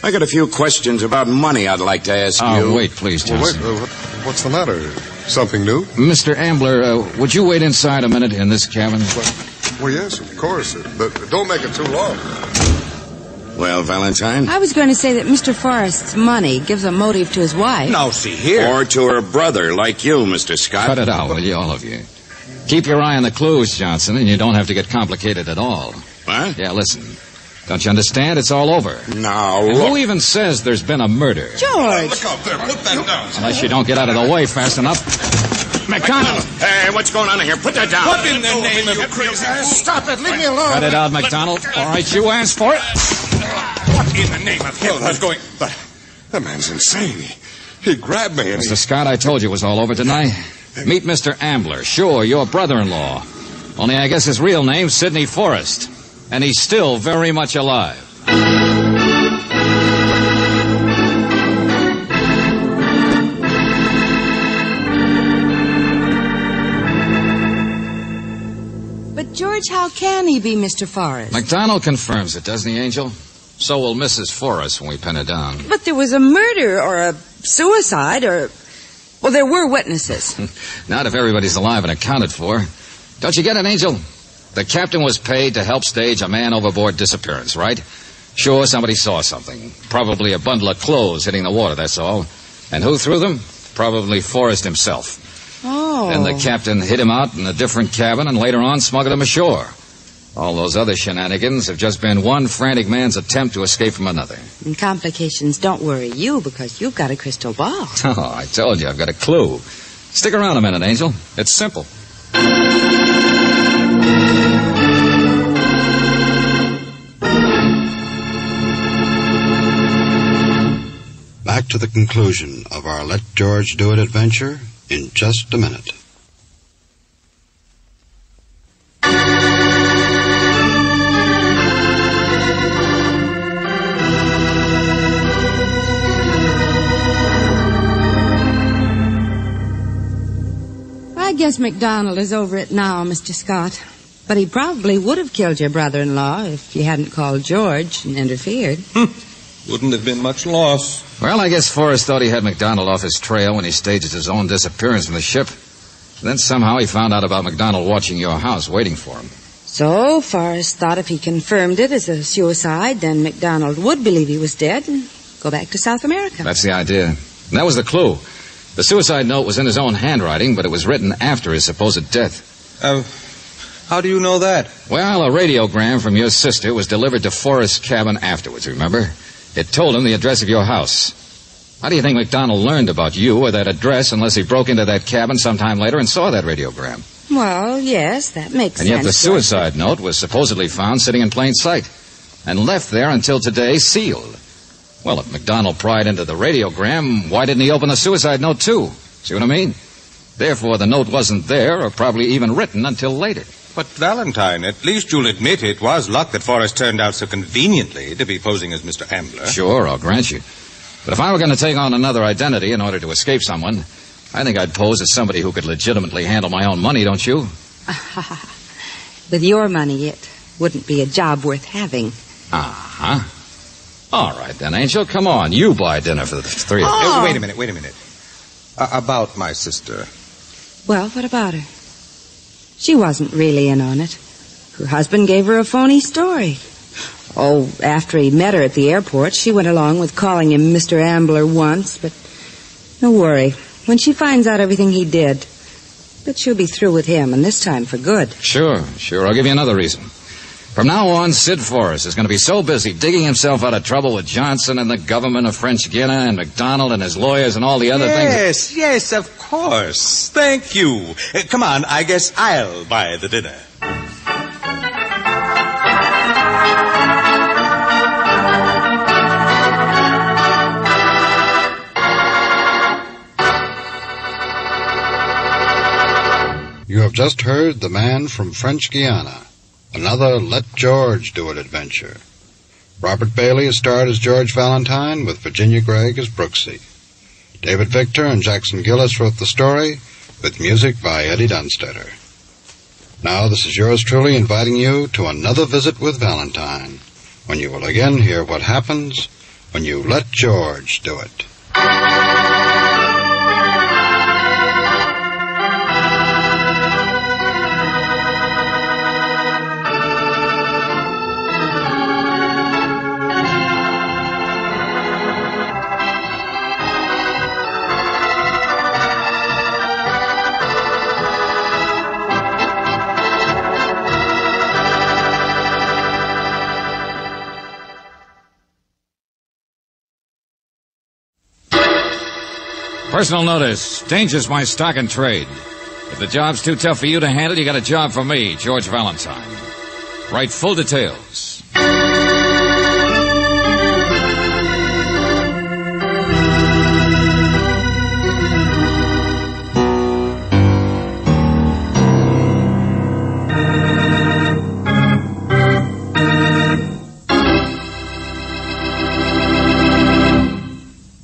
I got a few questions about money I'd like to ask you. Oh, wait, please, Johnson. Well, wait, what's the matter? Something new? Mr. Ambler, would you wait inside a minute in this cabin? Well, yes, of course. But don't make it too long. Well, Valentine? I was going to say that Mr. Forrest's money gives a motive to his wife. Now, see here. Or to her brother, like you, Mr. Scott. Cut it out, will you, all of you? Keep your eye on the clues, Johnson, and you don't have to get complicated at all. What? Yeah, listen. Don't you understand? It's all over. Now, And look. who even says there's been a murder? George! Look out there. Put that down. Unless you don't get out of the way fast enough. McDonald! Hey, what's going on in here? Put that down. What in the name of you crazy? Stop it. Leave me alone. Cut it out, McDonald. All right, you asked for it. What in the name of hell is going... That man's insane. He grabbed me and Mr. Scott, I told you it was all over tonight. Meet Mr. Ambler. Sure, your brother-in-law. Only I guess his real name's Sidney Forrest. And he's still very much alive. But, George, how can he be Mr. Forrest? McDonald confirms it, doesn't he, Angel? So will Mrs. Forrest when we pin it down. But there was a murder or a suicide or... Well, there were witnesses. Not if everybody's alive and accounted for. Don't you get it, Angel? The captain was paid to help stage a man overboard disappearance, right? Sure, somebody saw something. Probably a bundle of clothes hitting the water, that's all. And who threw them? Probably Forrest himself. Oh. Then the captain hid him out in a different cabin and later on smuggled him ashore. All those other shenanigans have just been one frantic man's attempt to escape from another. And complications don't worry you because you've got a crystal ball. Oh, I told you, I've got a clue. Stick around a minute, Angel. It's simple. Back to the conclusion of our Let George Do It adventure in just a minute. I guess McDonald is over it now, Mr. Scott. But he probably would have killed your brother-in-law if you hadn't called George and interfered. Wouldn't have been much loss. Well, I guess Forrest thought he had McDonald off his trail when he staged his own disappearance from the ship. Then somehow he found out about McDonald watching your house, waiting for him. So Forrest thought if he confirmed it as a suicide, then McDonald would believe he was dead and go back to South America. That's the idea. And that was the clue. The suicide note was in his own handwriting, but it was written after his supposed death. How do you know that? Well, a radiogram from your sister was delivered to Forrest's cabin afterwards, remember? It told him the address of your house. How do you think McDonald learned about you or that address unless he broke into that cabin sometime later and saw that radiogram? Well, yes, that makes sense. And yet the suicide note was supposedly found sitting in plain sight and left there until today sealed. Well, if McDonald pried into the radiogram, why didn't he open the suicide note too? See what I mean? Therefore, the note wasn't there or probably even written until later. But, Valentine, at least you'll admit it was luck that Forrest turned out so conveniently to be posing as Mr. Ambler. Sure, I'll grant you. But if I were going to take on another identity in order to escape someone, I think I'd pose as somebody who could legitimately handle my own money, don't you? With your money, it wouldn't be a job worth having. Uh-huh. All right, then, Angel, come on. You buy dinner for the three of us. Oh. Wait a minute. About my sister. Well, what about her? She wasn't really in on it. Her husband gave her a phony story. Oh, after he met her at the airport, she went along with calling him Mr. Ambler once, but don't worry. When she finds out everything he did, but she'll be through with him, and this time for good. Sure. I'll give you another reason. From now on, Sid Forrest is going to be so busy digging himself out of trouble with Johnson and the government of French Guiana and McDonald and his lawyers and all the other things. Yes, of course. Thank you. Come on, I guess I'll buy the dinner. You have just heard The Man from French Guiana, another Let George Do It adventure. Robert Bailey is starred as George Valentine, with Virginia Gregg as Brooksy. David Victor and Jackson Gillis wrote the story, with music by Eddie Dunstetter. Now, this is yours truly inviting you to another visit with Valentine, when you will again hear what happens when you let George do it. Personal notice. Danger's my stock and trade. If the job's too tough for you to handle, you got a job for me, George Valentine. Write full details.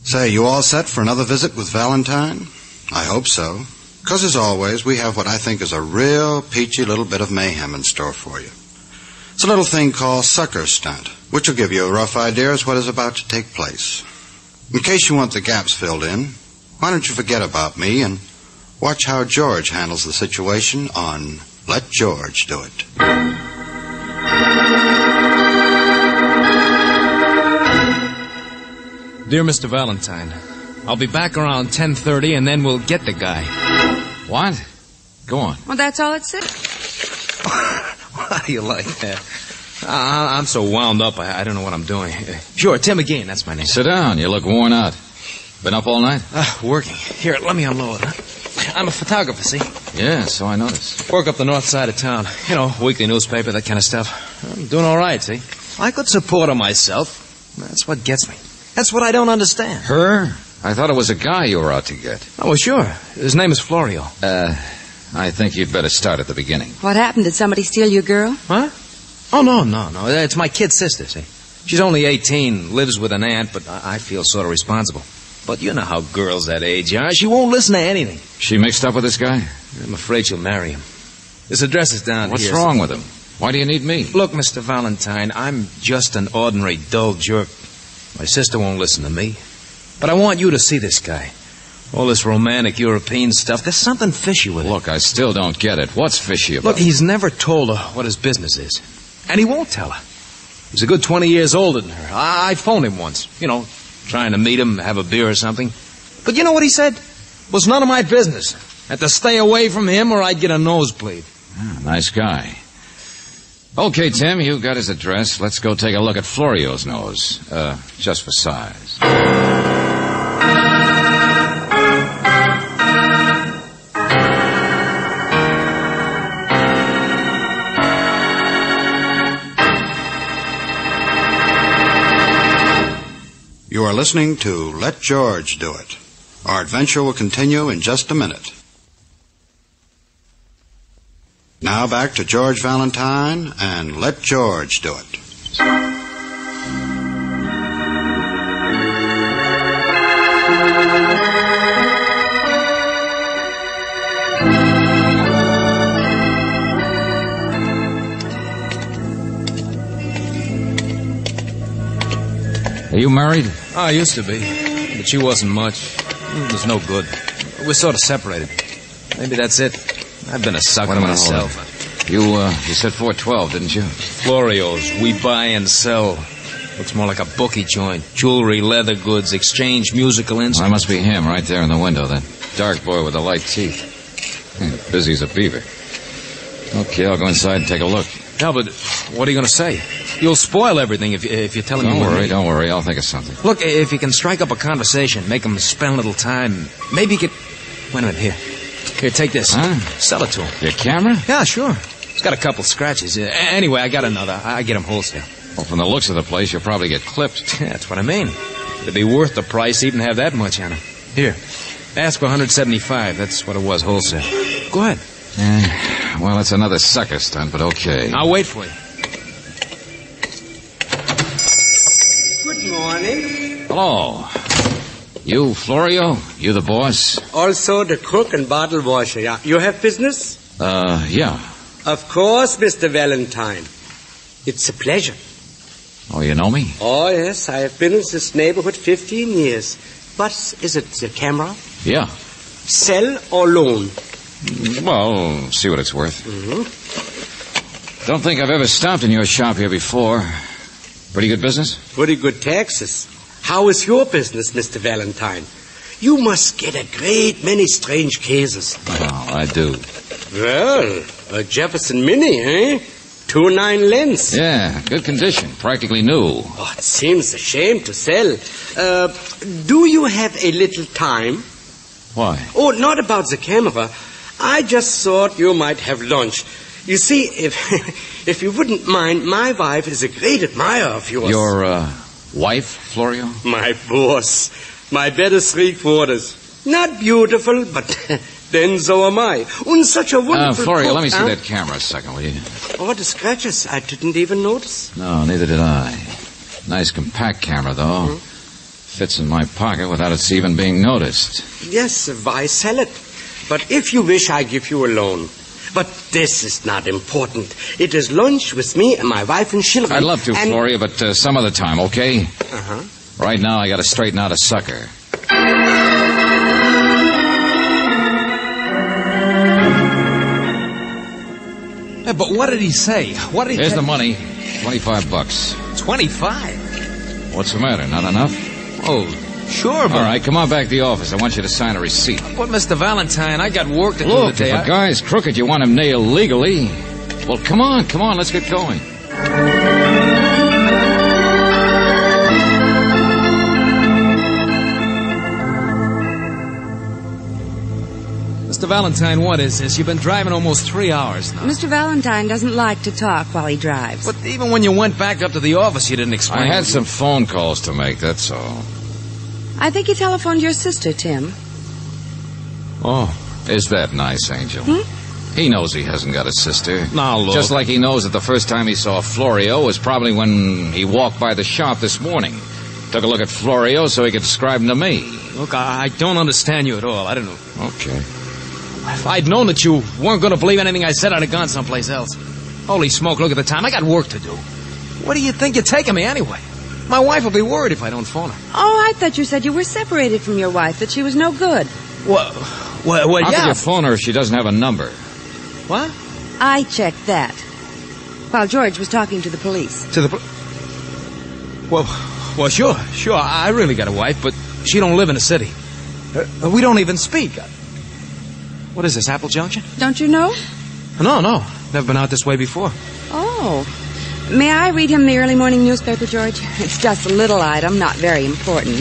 Say, you all set for another visit with Valentine? I hope so. Because, as always, we have what I think is a real peachy little bit of mayhem in store for you. It's a little thing called Sucker Stunt, which will give you a rough idea as what is about to take place. In case you want the gaps filled in, why don't you forget about me and watch how George handles the situation on Let George Do It. Dear Mr. Valentine, I'll be back around 10:30 and then we'll get the guy. What? Go on. Well, that's all it said. How do you like that? I'm so wound up, I don't know what I'm doing. Sure, Tim again, that's my name. Sit down. You look worn out. Been up all night? Working. Here, let me unload. I'm a photographer, see? Yeah, so I noticed. Work up the north side of town. You know, weekly newspaper, that kind of stuff. I'm doing all right, see? I could support her myself. That's what gets me. That's what I don't understand. Her? I thought it was a guy you were out to get. Oh, well, sure. His name is Florio. I think you'd better start at the beginning. What happened? Did somebody steal your girl? Huh? Oh, no. It's my kid's sister, see? She's only 18, lives with an aunt, but I feel sort of responsible. But you know how girls that age are. She won't listen to anything. She mixed up with this guy? I'm afraid she'll marry him. This address is down What's here. What's wrong with him? Why do you need me? Look, Mr. Valentine, I'm just an ordinary dull jerk. My sister won't listen to me. But I want you to see this guy. All this romantic European stuff, there's something fishy with it. Look, I still don't get it. What's fishy about it? Look, he's never told her what his business is. And he won't tell her. He's a good 20 years older than her. I phoned him once, trying to meet him, have a beer or something. But you know what he said? It was none of my business. Had to stay away from him or I'd get a nosebleed. Nice guy. Okay, Tim, you got his address. Let's go take a look at Florio's nose. Just for size. You are listening to Let George Do It. Our adventure will continue in just a minute. Now back to George Valentine and Let George Do It. Are you married? I used to be, but she wasn't much. It was no good. We're sort of separated. Maybe that's it. I've been a sucker myself. You said 412, didn't you? Florio's. We buy and sell. Looks more like a bookie joint. Jewelry, leather goods, exchange, musical instruments. Well, that must be him right there in the window, that dark boy with the light teeth. Busy as a beaver. Okay, I'll go inside and take a look. No, but what are you going to say? You'll spoil everything if you're telling me. Don't worry. I'll think of something. Look, if you can strike up a conversation, make them spend a little time, maybe you could... Wait a minute, here. Here, take this. Huh? Sell it to him. Your camera? Yeah, sure. It's got a couple scratches. Anyway, I got another. I get them wholesale. Well, from the looks of the place, you'll probably get clipped. Yeah, that's what I mean. It'd be worth the price even have that much on them. Here, ask for $175. That's what it was wholesale. Go ahead. Well, it's another sucker stunt, but okay. I'll wait for you. Good morning. Hello. You, Florio? You the boss? Also the cook and bottle washer, yeah. You have business? Yeah. Of course, Mr. Valentine. It's a pleasure. Oh, you know me? Oh, yes. I have been in this neighborhood 15 years. What is it, the camera? Yeah. Sell or loan? Well, see what it's worth. Mm-hmm. Don't think I've ever stopped in your shop here before. Pretty good business? Pretty good taxes. How is your business, Mr. Valentine? You must get a great many strange cases. Oh, I do. Well, a Jefferson Mini, eh? 2.9 lens. Yeah, good condition. Practically new. Oh, it seems a shame to sell. Do you have a little time? Why? Oh, not about the camera. I just thought you might have lunch. You see, if you wouldn't mind, my wife is a great admirer of yours. Your, wife, Florio? My boss. My better three-quarters. Not beautiful, but then so am I. And such a wonderful Florio, cook, let me see huh? that camera a second, will you? Oh, the scratches. I didn't even notice. No, neither did I. Nice compact camera, though. Hmm? Fits in my pocket without its even being noticed. Yes, why sell it? But if you wish, I give you a loan. But this is not important. It is lunch with me and my wife and children. I'd love to, Florio, but some other time, okay? Uh-huh. Right now, I gotta straighten out a sucker. Hey, but what did he say? What did he Here's tell the money. you? $25. 25? What's the matter? Not enough? Oh, sure, but... All right, come on back to the office. I want you to sign a receipt. But, Mr. Valentine, I got work to do Look, today. if a guy's crooked, you want him nailed legally. Well, come on, let's get going. Mr. Valentine, what is this? You've been driving almost 3 hours now. Mr. Valentine doesn't like to talk while he drives. But even when you went back up to the office, you didn't explain. I had some phone calls to make, that's all. I think he telephoned your sister, Tim. Oh, is that nice, Angel? He knows he hasn't got a sister. Now, look. Just like he knows that the first time he saw Florio was probably when he walked by the shop this morning. Took a look at Florio so he could describe him to me. Look, I don't understand you at all. I don't know. Okay. If I'd known that you weren't going to believe anything I said, I'd have gone someplace else. Holy smoke, look at the time. I got work to do. What do you think you're taking me anyway? My wife will be worried if I don't phone her. Oh, I thought you said you were separated from your wife, that she was no good. Well, How yeah. could you phone her if she doesn't have a number? What? I checked that while George was talking to the police. To the Well, sure. I really got a wife, but she don't live in the city. We don't even speak. What is this, Apple Junction? Don't you know? No. Never been out this way before. Oh. May I read him the early morning newspaper, George? It's just a little item, not very important.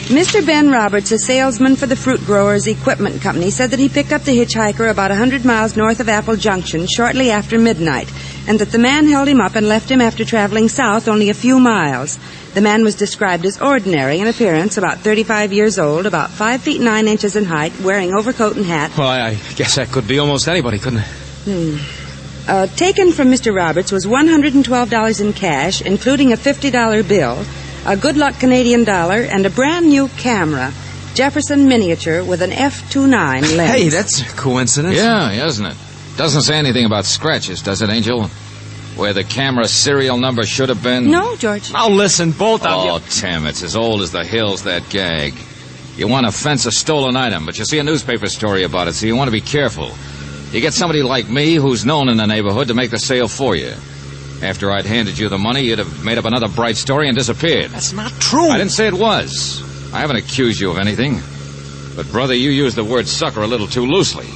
Mr. Ben Roberts, a salesman for the Fruit Growers Equipment Company, said that he picked up the hitchhiker about 100 miles north of Apple Junction shortly after midnight, and that the man held him up and left him after traveling south only a few miles. The man was described as ordinary in appearance, about 35 years old, about 5 feet 9 inches in height, wearing overcoat and hat. Well, I guess that could be almost anybody, couldn't it? Taken from Mr. Roberts was $112 in cash, including a $50 bill, a good luck Canadian dollar, and a brand new camera, Jefferson miniature with an f2.9 lens. Hey, that's a coincidence. Yeah, isn't it? Doesn't say anything about scratches, does it, Angel? Where the camera serial number should have been? No, George. Now listen, both of you. Oh, Tim, it's as old as the hills, that gag. You want to fence a stolen item, but you see a newspaper story about it, so you want to be careful. You get somebody like me who's known in the neighborhood to make the sale for you. After I'd handed you the money, you'd have made up another bright story and disappeared. That's not true. I didn't say it was. I haven't accused you of anything. But, brother, you used the word sucker a little too loosely.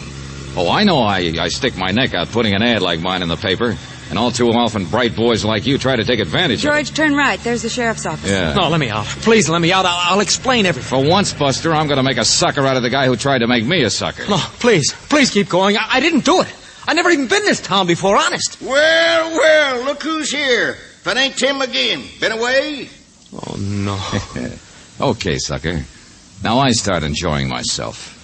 Oh, I know I stick my neck out putting an ad like mine in the paper, and all too often bright boys like you try to take advantage of it. George, turn right. There's the sheriff's office. Yeah. No, let me out. Please let me out. I'll explain everything. For once, Buster, I'm going to make a sucker out of the guy who tried to make me a sucker. No, please keep going. I didn't do it. I never even been in this town before, honest. Well, look who's here. If it ain't Tim again. Been away? Oh, no. Okay, sucker. Now I start enjoying myself.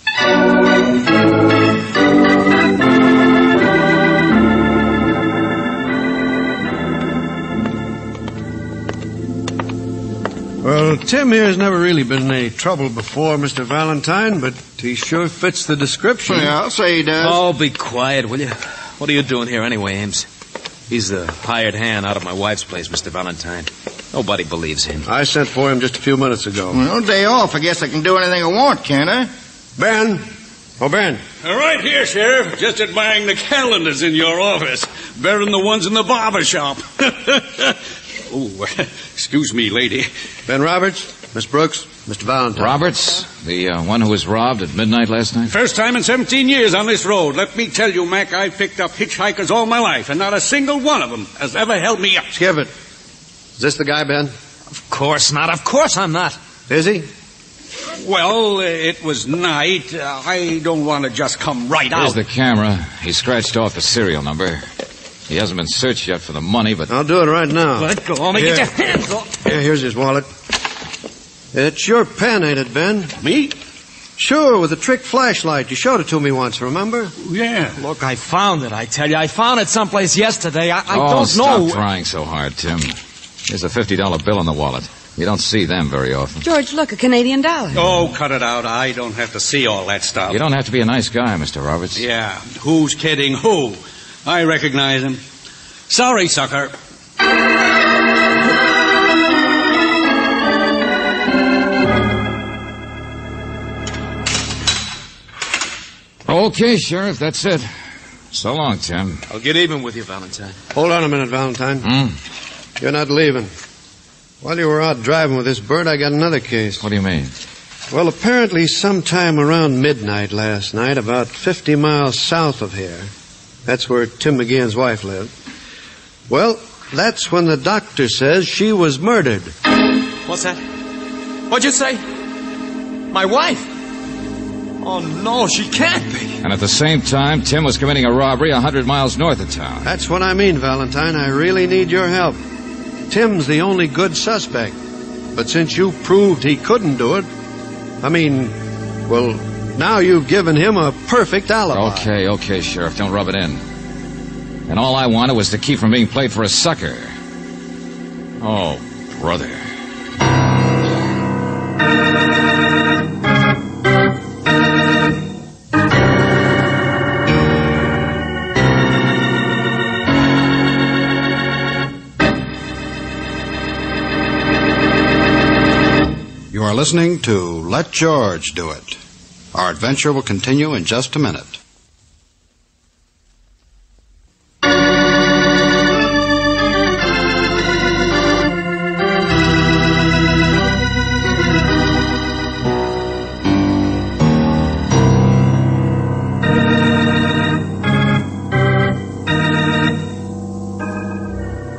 Well, Tim here's never really been in any trouble before, Mr. Valentine, but he sure fits the description. Yeah, I'll say he does. Oh, be quiet, will you? What are you doing here anyway, Ames? He's the hired hand out of my wife's place, Mr. Valentine. Nobody believes him. I sent for him just a few minutes ago. Well, day off. I guess I can do anything I want, can't I? Ben. Oh, Ben. Right here, Sheriff. Just admiring the calendars in your office. Better than the ones in the barber shop. Oh, excuse me, lady. Ben Roberts, Miss Brooks, Mr. Valentine. Roberts, the one who was robbed at midnight last night? First time in 17 years on this road. Let me tell you, Mac, I've picked up hitchhikers all my life, and not a single one of them has ever held me up. Skip it. Is this the guy, Ben? Of course not. Of course I'm not. Is he? Well, it was night. I don't want to just come right out. Here's the camera. He scratched off the serial number. He hasn't been searched yet for the money, but... I'll do it right now. Let go. Let me get your hands off. Here's his wallet. It's your pen, ain't it, Ben? Me? Sure, with the trick flashlight. You showed it to me once, remember? Yeah. Look, I found it, I tell you. I found it someplace yesterday. I don't know. Stop trying so hard, Tim. Here's a $50 bill in the wallet. You don't see them very often. George, look, a Canadian dollar. Oh, cut it out. I don't have to see all that stuff. You don't have to be a nice guy, Mr. Roberts. Yeah. Who's kidding who? I recognize him. Sorry, sucker. Okay, Sheriff, that's it. So long, Tim. I'll get even with you, Valentine. Hold on a minute, Valentine. You're not leaving. While you were out driving with this bird, I got another case. What do you mean? Well, apparently sometime around midnight last night, about 50 miles south of here, that's where Tim McGeehan's wife lived. Well, that's when the doctor says she was murdered. What's that? What'd you say? My wife? Oh, no, she can't be. And at the same time, Tim was committing a robbery 100 miles north of town. That's what I mean, Valentine. I really need your help. Tim's the only good suspect. But since you proved he couldn't do it, well, now you've given him a perfect alibi. Okay, Sheriff, don't rub it in. And all I wanted was to keep from being played for a sucker. Oh, brother. You are listening to Let George Do It. Our adventure will continue in just a minute.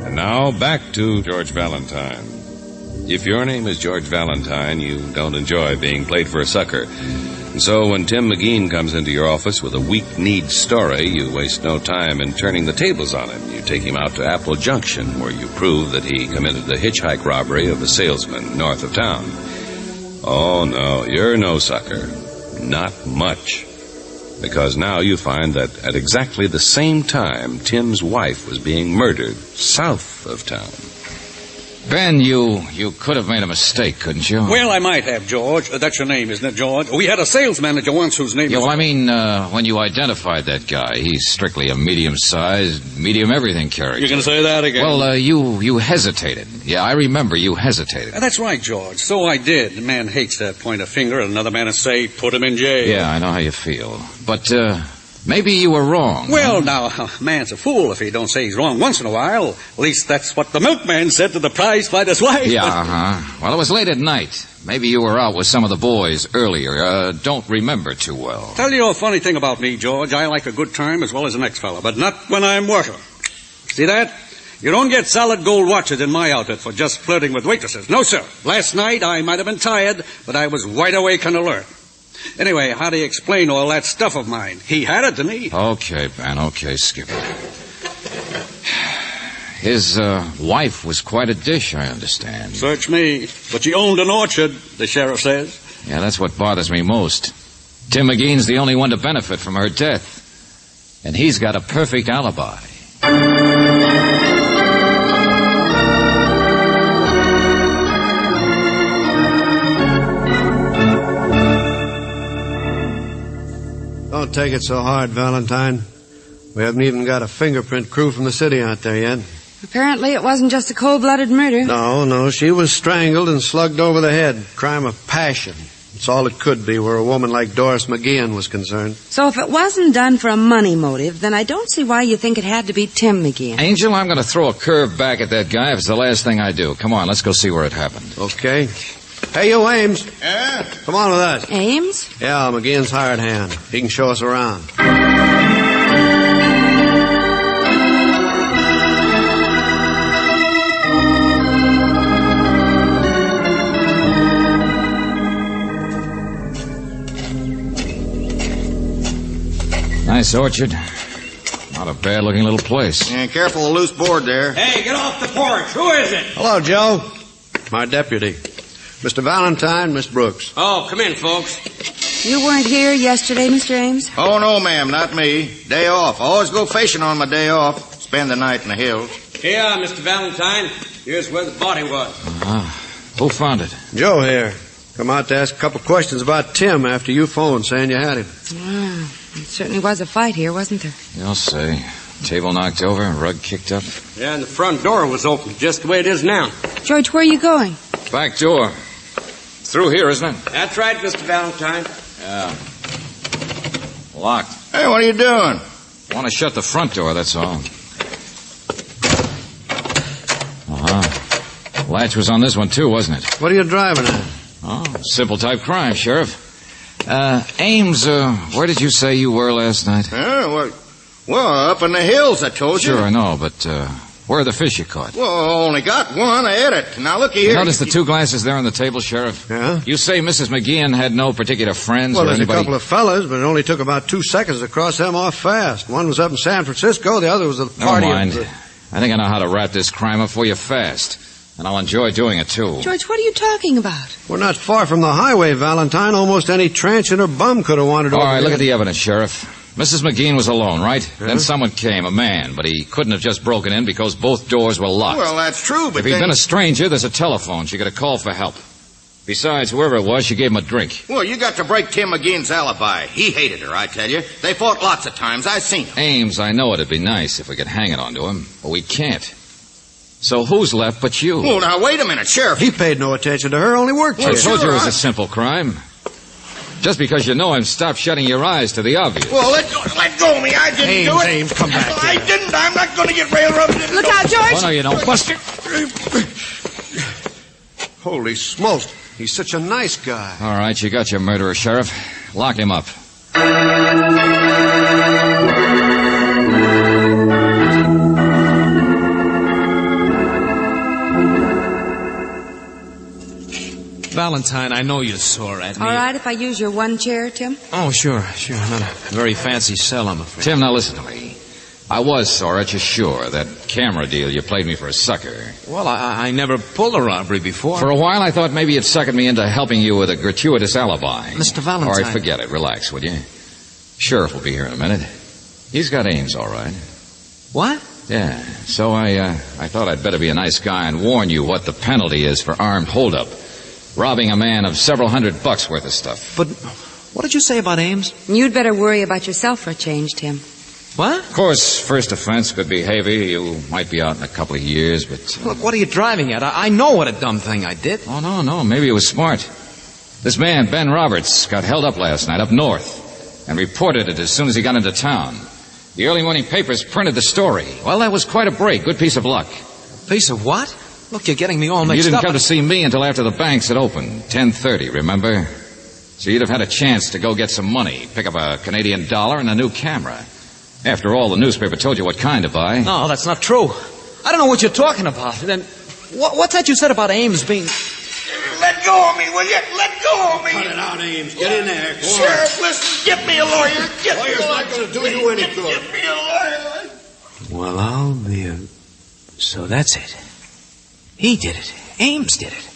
And now back to George Valentine. If your name is George Valentine, you don't enjoy being played for a sucker. And so when Tim McGeehan comes into your office with a weak-kneed story, you waste no time in turning the tables on him. You take him out to Apple Junction, where you prove that he committed the hitchhike robbery of a salesman north of town. Oh, no, you're no sucker. Not much. Because now you find that at exactly the same time, Tim's wife was being murdered south of town. Ben, you could have made a mistake, couldn't you? Well, I might have, George. That's your name, isn't it, George? We had a sales manager once whose name Yeah, well, I mean, when you identified that guy, he's strictly a medium-sized, medium-everything character. You're going to say that again? Well, you hesitated. Yeah, I remember you hesitated. That's right, George. So I did. The man hates that point of finger and another man to say, put him in jail. Yeah, I know how you feel. But, maybe you were wrong. Well, now, a man's a fool if he don't say he's wrong once in a while. At least that's what the milkman said to the prize-fighter's wife. Yeah, uh-huh. Well, it was late at night. Maybe you were out with some of the boys earlier. Don't remember too well. Tell you a funny thing about me, George. I like a good time as well as the next fellow, but not when I'm working. See that? You don't get solid gold watches in my outfit for just flirting with waitresses. No, sir. Last night I might have been tired, but I was wide awake and alert. Anyway, how do you explain all that stuff of mine? He had it to me. Okay, Ben. Okay, skip it. His wife was quite a dish, I understand. Search me. But she owned an orchard, the sheriff says. Yeah, that's what bothers me most. Tim McGeehan's the only one to benefit from her death. And he's got a perfect alibi. Don't take it so hard, Valentine. We haven't even got a fingerprint crew from the city out there yet. Apparently it wasn't just a cold-blooded murder. No, she was strangled and slugged over the head. Crime of passion. It's all it could be where a woman like Doris McGeehan was concerned. So if it wasn't done for a money motive, then I don't see why you think it had to be Tim McGeehan. Angel, I'm going to throw a curve back at that guy if it's the last thing I do. Come on, let's go see where it happened. Okay. Hey, you, Ames. Yeah? Come on with us. Ames? Yeah, McGeehan's hired hand. He can show us around. Nice orchard. Not a bad-looking little place. Yeah, careful of the loose board there. Hey, get off the porch. Who is it? Hello, Joe. My deputy. Mr. Valentine, Miss Brooks. Oh, come in, folks. You weren't here yesterday, Mr. Ames? Oh, no, ma'am, not me. Day off. I always go fishing on my day off. Spend the night in the hills. Here, Mr. Valentine. Here's where the body was. Who found it? Joe here. Come out to ask a couple questions about Tim after you phoned saying you had him. Wow. It certainly was a fight here, wasn't there? You'll see. Table knocked over, rug kicked up. Yeah, and the front door was open, just the way it is now. George, where are you going? Back door. Through here, isn't it? That's right, Mr. Valentine. Yeah. Locked. Hey, what are you doing? Want to shut the front door, that's all. Latch was on this one, too, wasn't it? What are you driving at? Oh, simple type crime, Sheriff. Ames, where did you say you were last night? Well, up in the hills, I told you. Sure, I know, but where are the fish you caught? Well, I only got one. I ate it. Now, looky here. Notice the two glasses there on the table, Sheriff? Yeah? You say Mrs. McGeehan had no particular friends well, or there's anybody? a couple of fellas, but it only took about 2 seconds to cross them off fast. One was up in San Francisco, the other was at the party. Never mind. I think I know how to wrap this crime up for you fast. And I'll enjoy doing it, too. George, what are you talking about? We're not far from the highway, Valentine. Almost any transient or bum could have wandered over. All right, look at the evidence, Sheriff. Mrs. McGeehan was alone, right? Yeah. Then someone came, a man, but he couldn't have just broken in because both doors were locked. Well, that's true, but if he'd been a stranger, there's a telephone. She could have called for help. Besides, whoever it was, she gave him a drink. Well, you got to break Tim McGeehan's alibi. He hated her, I tell you. They fought lots of times. I've seen them. Ames, I know it'd be nice if we could hang it onto him, but we can't. So who's left but you? Well, now, wait a minute, Sheriff. He paid no attention to her, only worked I for told you it was a simple crime. Just because you know him, stop shutting your eyes to the obvious. Well, let go of me. I didn't do it. Ames, come back. I didn't. I'm not going to get railroaded. Look out, George. Oh, no, you don't. Buster. Holy smokes. He's such a nice guy. All right, you got your murderer, Sheriff. Lock him up. Valentine, I know you're sore at me. All right, if I use your one chair, Tim? Oh, sure. Not a very fancy sell, I'm afraid. Tim, now listen to me. I was sore at you, sure. That camera deal, you played me for a sucker. Well, I never pulled a robbery before. For a while, I thought maybe you'd suckered me into helping you with a gratuitous alibi. Mr. Valentine. All right, forget it. Relax, will you? Sheriff will be here in a minute. He's got Ames, all right. What? Yeah, so I thought I'd better be a nice guy and warn you what the penalty is for armed holdup. Robbing a man of several $100 worth of stuff. But what did you say about Ames? You'd better worry about yourself for a change, Tim. What? Of course, first offense could be heavy. You might be out in a couple of years, but... Look, what are you driving at? I know what a dumb thing I did. Oh, no, maybe it was smart. This man, Ben Roberts, got held up last night up north and reported it as soon as he got into town. The early morning papers printed the story. Well, that was quite a break. Good piece of luck. Piece of what? Look, you're getting me all mixed up. You didn't come to see me until after the banks had opened, 10:30, remember? So you'd have had a chance to go get some money, pick up a Canadian dollar and a new camera. After all, the newspaper told you what kind to buy. No, that's not true. I don't know what you're talking about. Then, what's that you said about Ames being... Let go of me, will you? Let go of me. Cut it out, Ames. Get in there. Go Sheriff, listen, get me a lawyer. Lawyer's not going to do you any good. Get me a lawyer. Well, I'll be a... So that's it. He did it. Ames did it.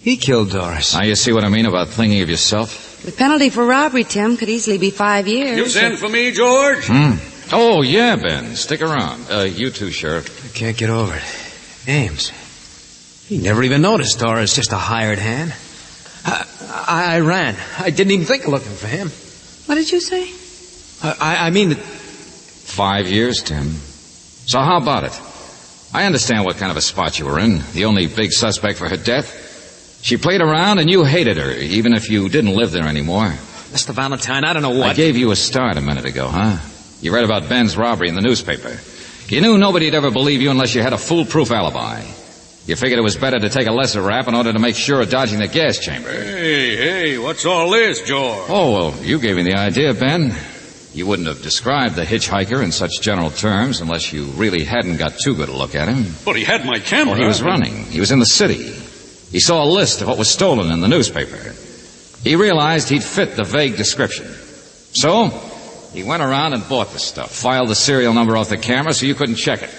He killed Doris. Now you see what I mean about thinking of yourself? The penalty for robbery, Tim, could easily be 5 years. You send for me, George? Oh, yeah, Ben. Stick around. You too, Sheriff. I can't get over it. Ames. He never even noticed Dora's just a hired hand. I ran. I didn't even think of looking for him. What did you say? I mean that... 5 years, Tim. So how about it? I understand what kind of a spot you were in. The only big suspect for her death. She played around and you hated her, even if you didn't live there anymore. Mr. Valentine, I don't know what... I gave you a start a minute ago, huh? You read about Ben's robbery in the newspaper. You knew nobody'd ever believe you unless you had a foolproof alibi. You figured it was better to take a lesser rap in order to make sure of dodging the gas chamber. Hey, what's all this, George? Oh, well, you gave me the idea, Ben. You wouldn't have described the hitchhiker in such general terms unless you really hadn't got too good a look at him. But he had my camera. Well, he was running. He was in the city. He saw a list of what was stolen in the newspaper. He realized he'd fit the vague description. So, he went around and bought the stuff, filed the serial number off the camera so you couldn't check it.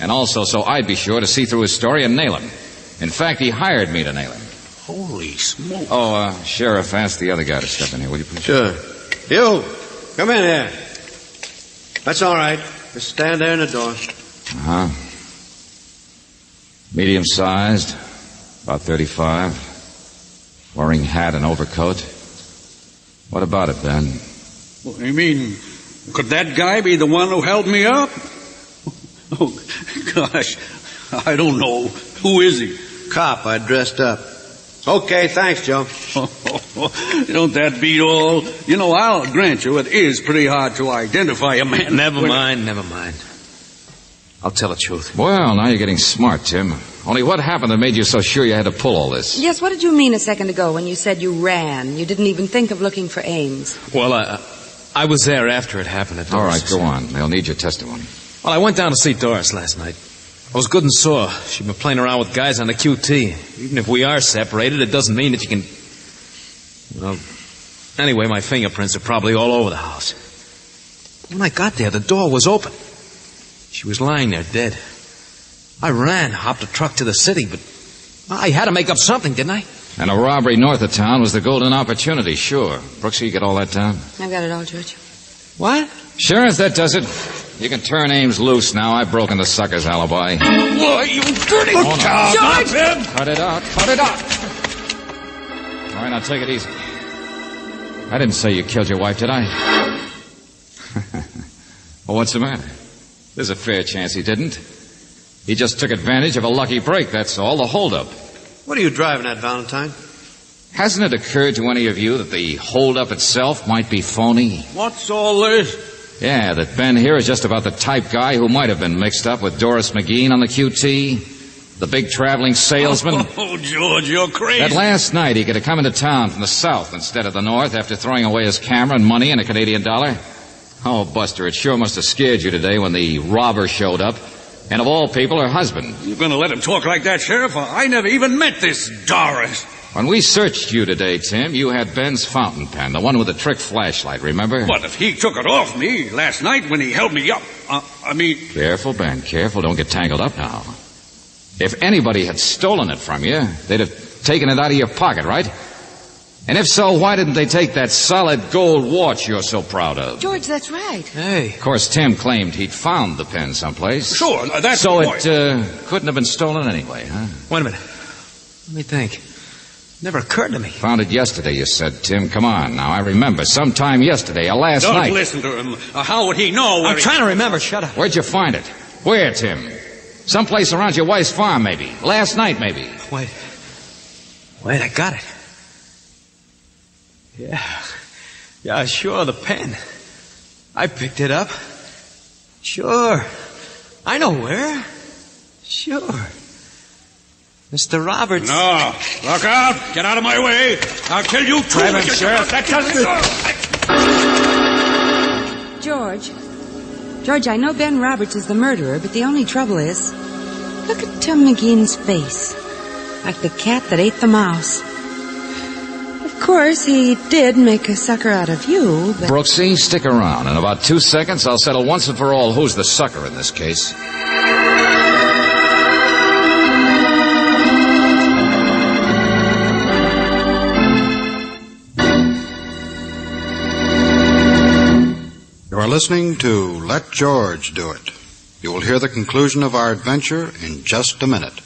And also so I'd be sure to see through his story and nail him. In fact, he hired me to nail him. Holy smoke. Oh, Sheriff, ask the other guy to step in here, will you please? Sure. You, come in here. That's all right. Just stand there in the door. Uh-huh. Medium-sized, about 35. Wearing hat and overcoat. What about it, Ben? Well, you mean, could that guy be the one who held me up? Oh, gosh, I don't know. Who is he? Cop, I dressed up. Okay, thanks, Joe. Don't that beat all? You know, I'll grant you it is pretty hard to identify a man. Never mind. I'll tell the truth. Well, now you're getting smart, Tim. Only what happened that made you so sure you had to pull all this? Yes, what did you mean a second ago when you said you ran? You didn't even think of looking for Ames. Well, I was there after it happened at Doris'. All right, go on. They'll need your testimony. Well, I went down to see Doris last night. I was good and sore. She'd been playing around with guys on the QT. Even if we are separated, it doesn't mean that you can... Well, anyway, my fingerprints are probably all over the house. When I got there, the door was open. She was lying there dead. I ran, hopped a truck to the city, but I had to make up something, didn't I? And a robbery north of town was the golden opportunity, sure. Brooksy, you get all that down? I've got it all, George. What? Sheriff, that does it. You can turn Ames loose now. I've broken the sucker's alibi. Why, you dirty... Oh, no. Stop him! Cut it out. All right, now take it easy. I didn't say you killed your wife, did I? Well, what's the matter? There's a fair chance he didn't. He just took advantage of a lucky break, that's all, the holdup. What are you driving at, Valentine? Hasn't it occurred to any of you that the holdup itself might be phony? What's all this? Yeah, that Ben here is just about the type guy who might have been mixed up with Doris McGean on the QT, the big traveling salesman. Oh, George, you're crazy. That last night he could have come into town from the south instead of the north after throwing away his camera and money and a Canadian dollar. Oh, Buster, it sure must have scared you today when the robber showed up. And of all people, her husband. You're going to let him talk like that, Sheriff? I never even met this Doris. When we searched you today, Tim, you had Ben's fountain pen, the one with the trick flashlight, remember? What, if he took it off me last night when he held me up? Careful, Ben, careful. Don't get tangled up now. If anybody had stolen it from you, they'd have taken it out of your pocket, right? And if so, why didn't they take that solid gold watch you're so proud of? George, that's right. Hey. Of course, Tim claimed he'd found the pen someplace. Sure, that's so the point. it couldn't have been stolen anyway, huh? Wait a minute. Let me think. Never occurred to me. Found it yesterday, you said, Tim. Come on now. I remember. Sometime yesterday, or last night. Don't listen to him. How would he know? I'm trying to remember. Shut up. Where'd you find it? Where, Tim? Someplace around your wife's farm, maybe. Last night, maybe. Wait, I got it. Yeah, sure, the pen. I picked it up. Sure. I know where. Sure. Mr. Roberts. No. Look out. Get out of my way. I'll kill you too. Grab him, Sheriff. That doesn't... George, I know Ben Roberts is the murderer, but the only trouble is, look at Tim McGean's face. Like the cat that ate the mouse. Of course, he did make a sucker out of you, but... Brooksy, stick around. In about 2 seconds, I'll settle once and for all who's the sucker in this case. are listening to Let George Do It. You will hear the conclusion of our adventure in just a minute.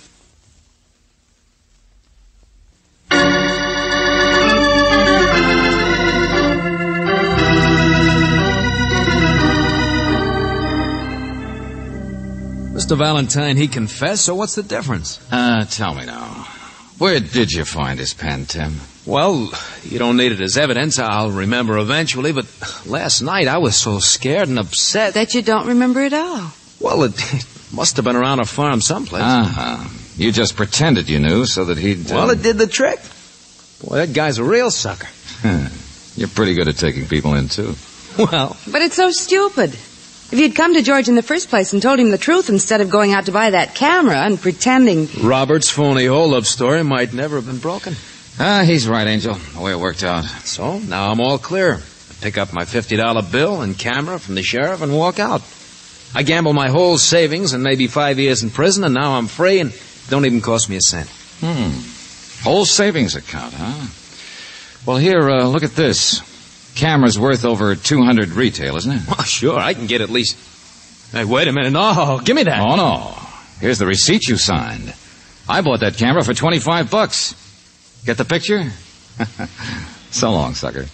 Mr. Valentine, he confessed, so what's the difference? Tell me now. Where did you find his pen, Tim? Well, you don't need it as evidence. I'll remember eventually, but last night I was so scared and upset. That you don't remember at all. Well, it must have been around a farm someplace. Uh-huh. You just pretended you knew so that he'd... Well, it did the trick. Boy, that guy's a real sucker. You're pretty good at taking people in, too. Well... But it's so stupid. If you'd come to George in the first place and told him the truth instead of going out to buy that camera and pretending... Robert's phony hold-up story might never have been broken. He's right, Angel. The way it worked out. So, now I'm all clear. I pick up my $50 bill and camera from the sheriff and walk out. I gamble my whole savings and maybe 5 years in prison, and now I'm free and it don't even cost me a cent. Whole savings account, huh? Well, here, look at this. Camera's worth over 200 retail, isn't it? Oh, sure, I can get at least... Hey, wait a minute. No, give me that. Oh, no. Here's the receipt you signed. I bought that camera for $25. Get the picture? So long, sucker.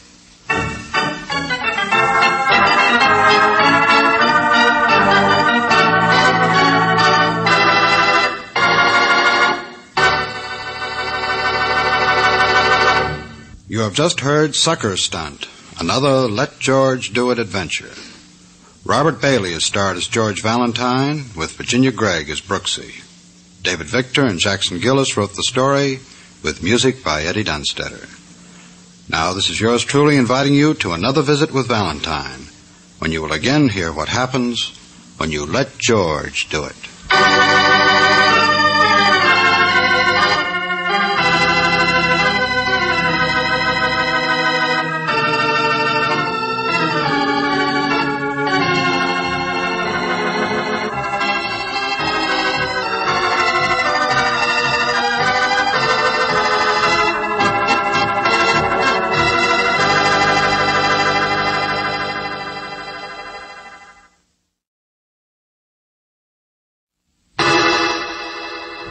You have just heard Sucker Stunt, another Let George Do It adventure. Robert Bailey is starred as George Valentine, with Virginia Gregg as Brooksy. David Victor and Jackson Gillis wrote the story, with music by Eddie Dunstetter. Now, this is yours truly inviting you to another visit with Valentine, when you will again hear what happens when you let George do it.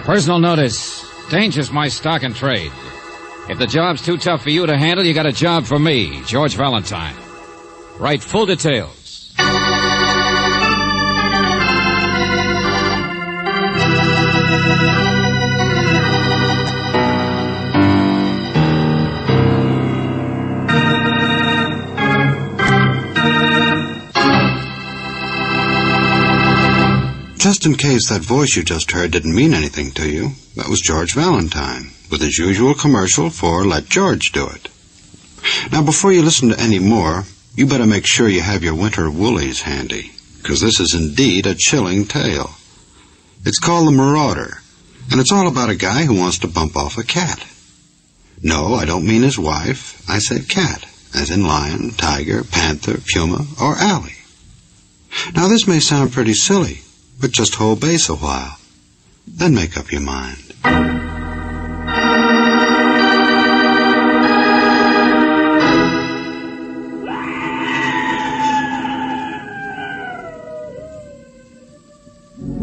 Personal notice. Danger's my stock and trade. If the job's too tough for you to handle, you got a job for me, George Valentine. Write full details. Just in case that voice you just heard didn't mean anything to you, that was George Valentine, with his usual commercial for Let George Do It. Now, before you listen to any more, you better make sure you have your winter woolies handy, because this is indeed a chilling tale. It's called The Marauder, and it's all about a guy who wants to bump off a cat. No, I don't mean his wife. I said cat, as in lion, tiger, panther, puma, or alley. Now, this may sound pretty silly, but just hold base a while. Then make up your mind.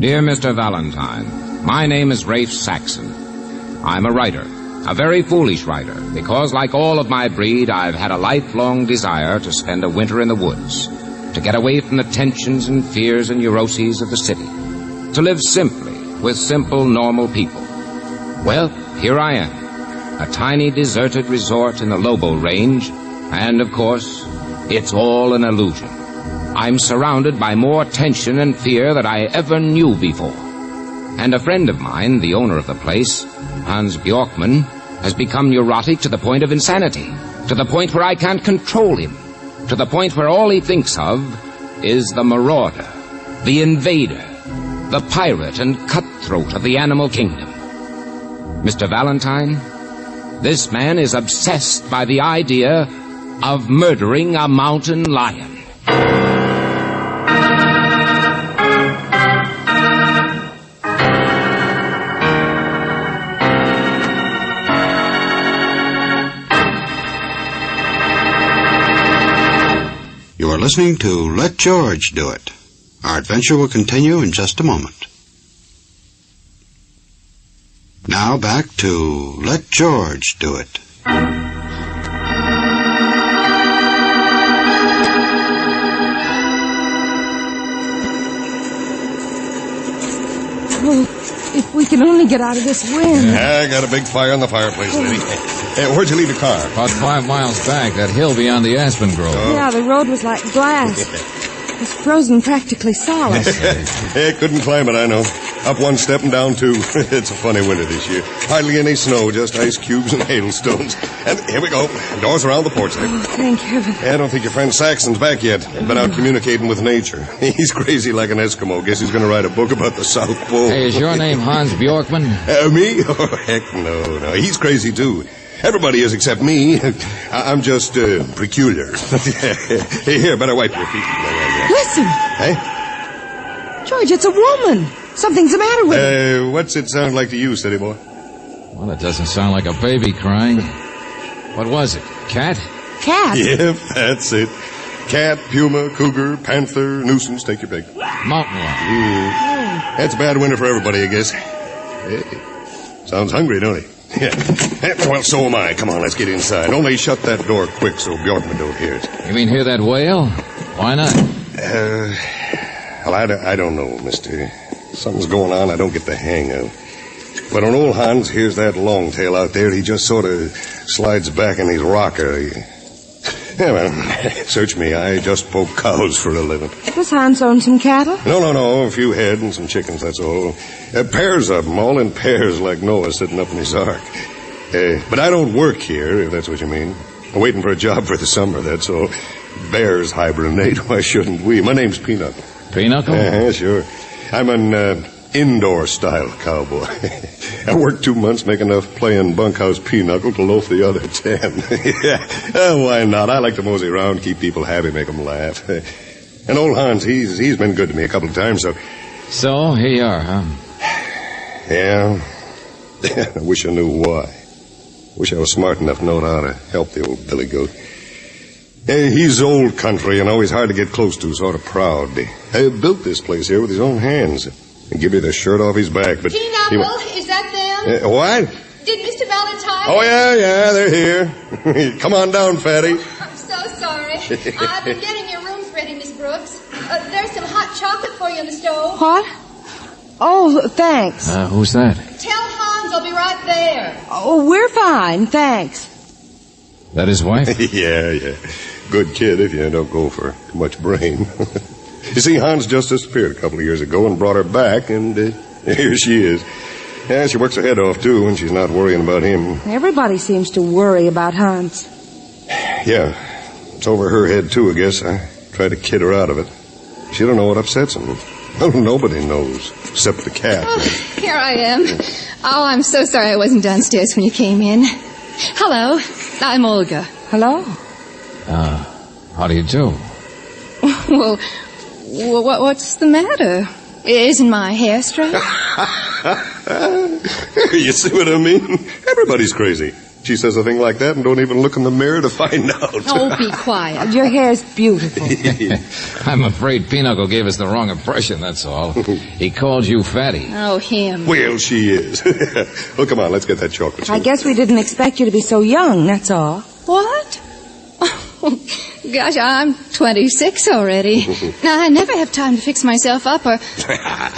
Dear Mr. Valentine, my name is Rafe Saxon. I'm a writer, a very foolish writer, because like all of my breed, I've had a lifelong desire to spend a winter in the woods, to get away from the tensions and fears and neuroses of the city, to live simply with simple, normal people. Well, here I am, a tiny deserted resort in the Lobo Range, and of course, it's all an illusion. I'm surrounded by more tension and fear than I ever knew before. And a friend of mine, the owner of the place, Hans Bjorkman, has become neurotic to the point of insanity, to the point where I can't control him, to the point where all he thinks of is the marauder, the invader, the pirate and cutthroat of the animal kingdom. Mr. Valentine, this man is obsessed by the idea of murdering a mountain lion. You are listening to Let George Do It. Our adventure will continue in just a moment. Now back to Let George Do It. Oh, if we can only get out of this wind. I got a big fire in the fireplace, lady. Hey, where'd you leave the car? About 5 miles back, that hill beyond the aspen grove. Oh. Yeah, the road was like glass. It was frozen practically solid. Hey, couldn't climb it, I know. Up one step and down two. It's a funny winter this year. Hardly any snow, just ice cubes and hailstones. And here we go. Doors around the porch there. Oh, thank heaven. I don't think your friend Saxon's back yet. Been out communicating with nature. He's crazy like an Eskimo. Guess he's going to write a book about the South Pole. Hey, is your name Hans Bjorkman? Me? Oh, heck no. He's crazy, too. Everybody is except me. I'm just peculiar. Hey, here, better wipe your feet. Listen. Hey? George, it's a woman. Something's the matter with her. What's it sound like to you, city boy? Well, it doesn't sound like a baby crying. What was it? Cat? Cat? Yep, that's it. Cat, puma, cougar, panther, nuisance, take your pick. Mountain lion. That's a bad winter for everybody, I guess. Hey, sounds hungry, don't he? Yeah. Well, so am I. Come on, let's get inside. Only shut that door quick so Bjorkman don't hear it. You mean hear that wail? Why not? Well, I don't know, mister. Something's going on I don't get the hang of. But when old Hans hears that long tail out there, he just sort of slides back in his rocker. Yeah, well, search me. I just poke cows for a living. Does Hans own some cattle? No. A few head and some chickens, that's all. Pairs of them, all in pairs like Noah sitting up in his ark. But I don't work here, if that's what you mean. I'm waiting for a job for the summer, that's all. Bears hibernate. Why shouldn't we? My name's Pinochle. Pinochle? Sure. I'm an indoor-style cowboy. I worked 2 months, make enough playing bunkhouse pinochle to loaf the other 10. Yeah. Why not? I like to mosey around, keep people happy, make them laugh. And old Hans, he's been good to me a couple of times, so... So, here you are, huh? Yeah. I wish I knew why. Wish I was smart enough to know how to help the old billy goat. He's old country, he's hard to get close to, sort of proud. He built this place here with his own hands. And give you the shirt off his back, but... Pinochle, is that them? What? Did Mr. Valentine... Oh, yeah, they're here. Come on down, Fatty. I'm so sorry. I've been getting your rooms ready, Miss Brooks. There's some hot chocolate for you on the stove. What? Oh, thanks. Who's that? Tell Hans I'll be right there. Oh, we're fine, thanks. That his wife? Yeah. Good kid if you don't go for too much brain. You see, Hans just disappeared a couple of years ago and brought her back, and here she is. Yeah, she works her head off, too, when she's not worrying about him. Everybody seems to worry about Hans. Yeah, it's over her head, too, I guess. I tried to kid her out of it. She don't know what upsets him. Well, nobody knows, except the cat. Oh, here I am. Oh, I'm so sorry I wasn't downstairs when you came in. Hello, I'm Olga. Hello. How do you do? Well, what's the matter? Isn't my hair straight? You see what I mean? Everybody's crazy. She says a thing like that and don't even look in the mirror to find out. Oh, be quiet. Your hair's beautiful. I'm afraid Pinochle gave us the wrong impression, that's all. He called you Fatty. Oh, him. Well, she is. Well, come on, let's get that chocolate. I guess we didn't expect you to be so young, that's all. What? Oh, gosh, I'm 26 already. Now, I never have time to fix myself up or...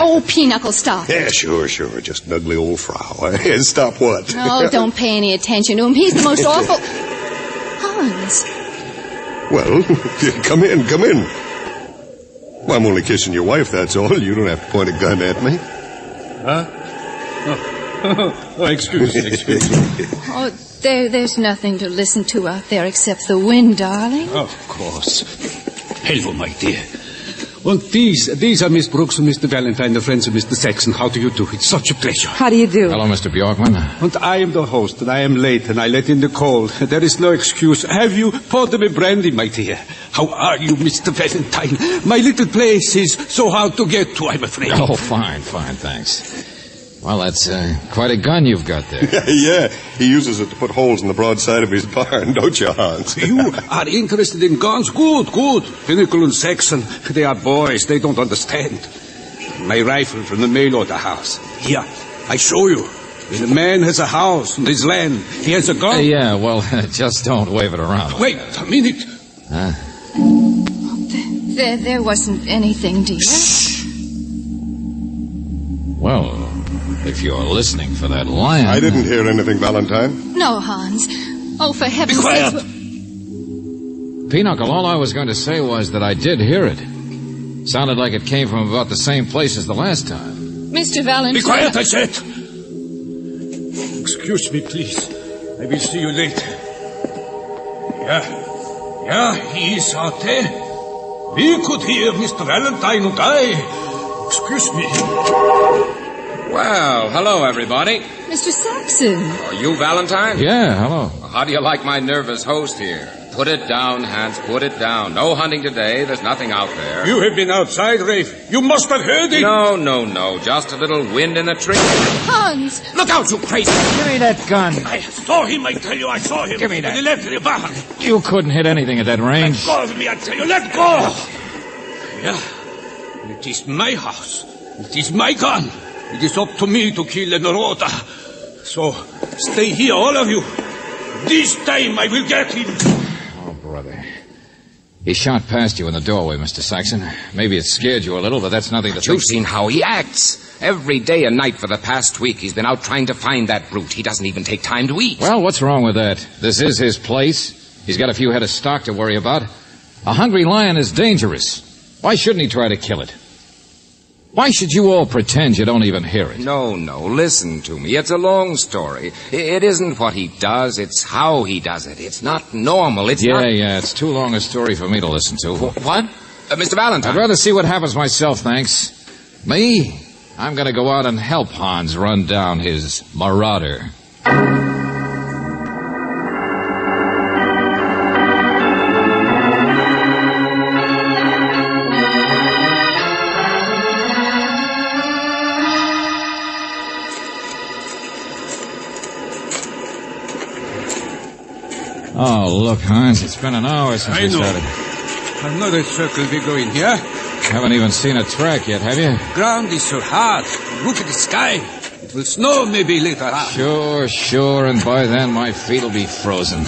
Oh, Pinochle, stop. Yeah, sure. Just an ugly old frau. Stop what? Oh, don't pay any attention to him. He's the most awful... Hans. Well, come in. Well, I'm only kissing your wife, that's all. You don't have to point a gun at me. Huh? Oh, excuse me. Oh, there's nothing to listen to out there except the wind, darling. Of course. Hello, my dear. Well, these are Miss Brooks and Mr. Valentine, the friends of Mr. Saxon. How do you do? It's such a pleasure. How do you do? Hello, Mr. Bjorkman. And I am the host, and I am late, and I let in the cold. There is no excuse. Have you poured me brandy, my dear? How are you, Mr. Valentine? My little place is so hard to get to, I'm afraid. Oh, fine, thanks. Well, that's quite a gun you've got there. Yeah, he uses it to put holes in the broadside of his barn, don't you, Hans? You are interested in guns? Good. Pinnacle and Saxon, they are boys. They don't understand. My rifle from the mail order house. Here, I show you. When a man has a house and his land, he has a gun. Yeah, well, just don't wave it around. Wait a minute. There wasn't anything, dear. Well, if you're listening for that lion... I didn't hear anything, Valentine. No, Hans. Oh, for heaven's sake. Be quiet! Pinochle, all I was going to say was that I did hear it. Sounded like it came from about the same place as the last time. Mr. Valentine... Be quiet, I said! Excuse me, please. I will see you later. Yeah, he is out there. We could hear Mr. Valentine and I. Excuse me. Well, hello, everybody. Mr. Saxon. Are you Valentine? Yeah, hello. How do you like my nervous host here? Put it down, Hans, put it down. No hunting today. There's nothing out there. You have been outside, Rafe. You must have heard it. No. Just a little wind in the tree. Hans! Look out, you crazy! Give me that gun. I saw him, I tell you, I saw him. Give me that. He left the barn. You couldn't hit anything at that range. Let go of me, I tell you, let go! Yeah, it is my house. It is my gun. It is up to me to kill an Rota. So, stay here, all of you. This time I will get him. Oh, brother. He shot past you in the doorway, Mr. Saxon. Maybe it scared you a little, but that's nothing to... You've seen how he acts. Every day and night for the past week, he's been out trying to find that brute. He doesn't even take time to eat. Well, what's wrong with that? This is his place. He's got a few head of stock to worry about. A hungry lion is dangerous. Why shouldn't he try to kill it? Why should you all pretend you don't even hear it? No, listen to me. It's a long story. It isn't what he does, it's how he does it. It's not normal, it's not... Yeah, it's too long a story for me to listen to. What? Mr. Valentine? I'd rather see what happens myself, thanks. Me? I'm gonna go out and help Hans run down his marauder. Oh, look, Hans, it's been an hour since we started. Another circle we're going here. Haven't even seen a track yet, have you? Ground is so hard. Look at the sky. It will snow maybe later on. Sure, and by then my feet will be frozen.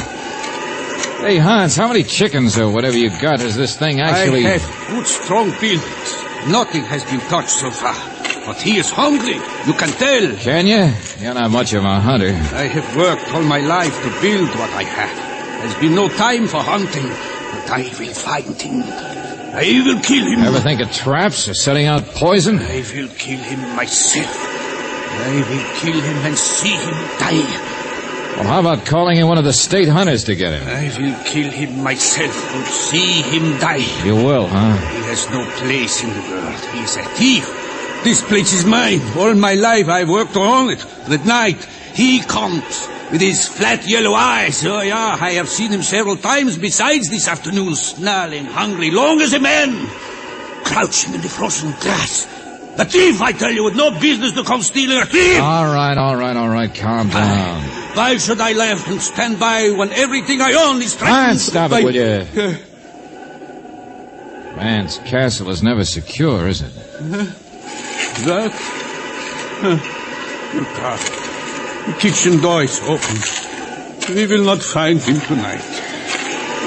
Hey, Hans, how many chickens or whatever you got has this thing actually... I have good, strong buildings. Nothing has been touched so far. But he is hungry. You can tell. Can you? You're not much of a hunter. I have worked all my life to build what I have. There's been no time for hunting, but I will find him. I will kill him. Ever think of traps or setting out poison? I will kill him myself. I will kill him and see him die. Well, how about calling in one of the state hunters to get him? I will kill him myself and see him die. You will, huh? He has no place in the world. He is a thief. This place is mine. All my life I've worked on it. But at night, he comes with his flat yellow eyes. Oh, yeah, I have seen him several times besides this afternoon, snarling, hungry, long as a man, crouching in the frozen grass. A thief, I tell you, with no business to come stealing a thief! All right, calm down. Why should I laugh and stand by when everything I own is threatened? Stop it, will you? Man's castle is never secure, is it? That? Look out. The kitchen door is open. We will not find him tonight.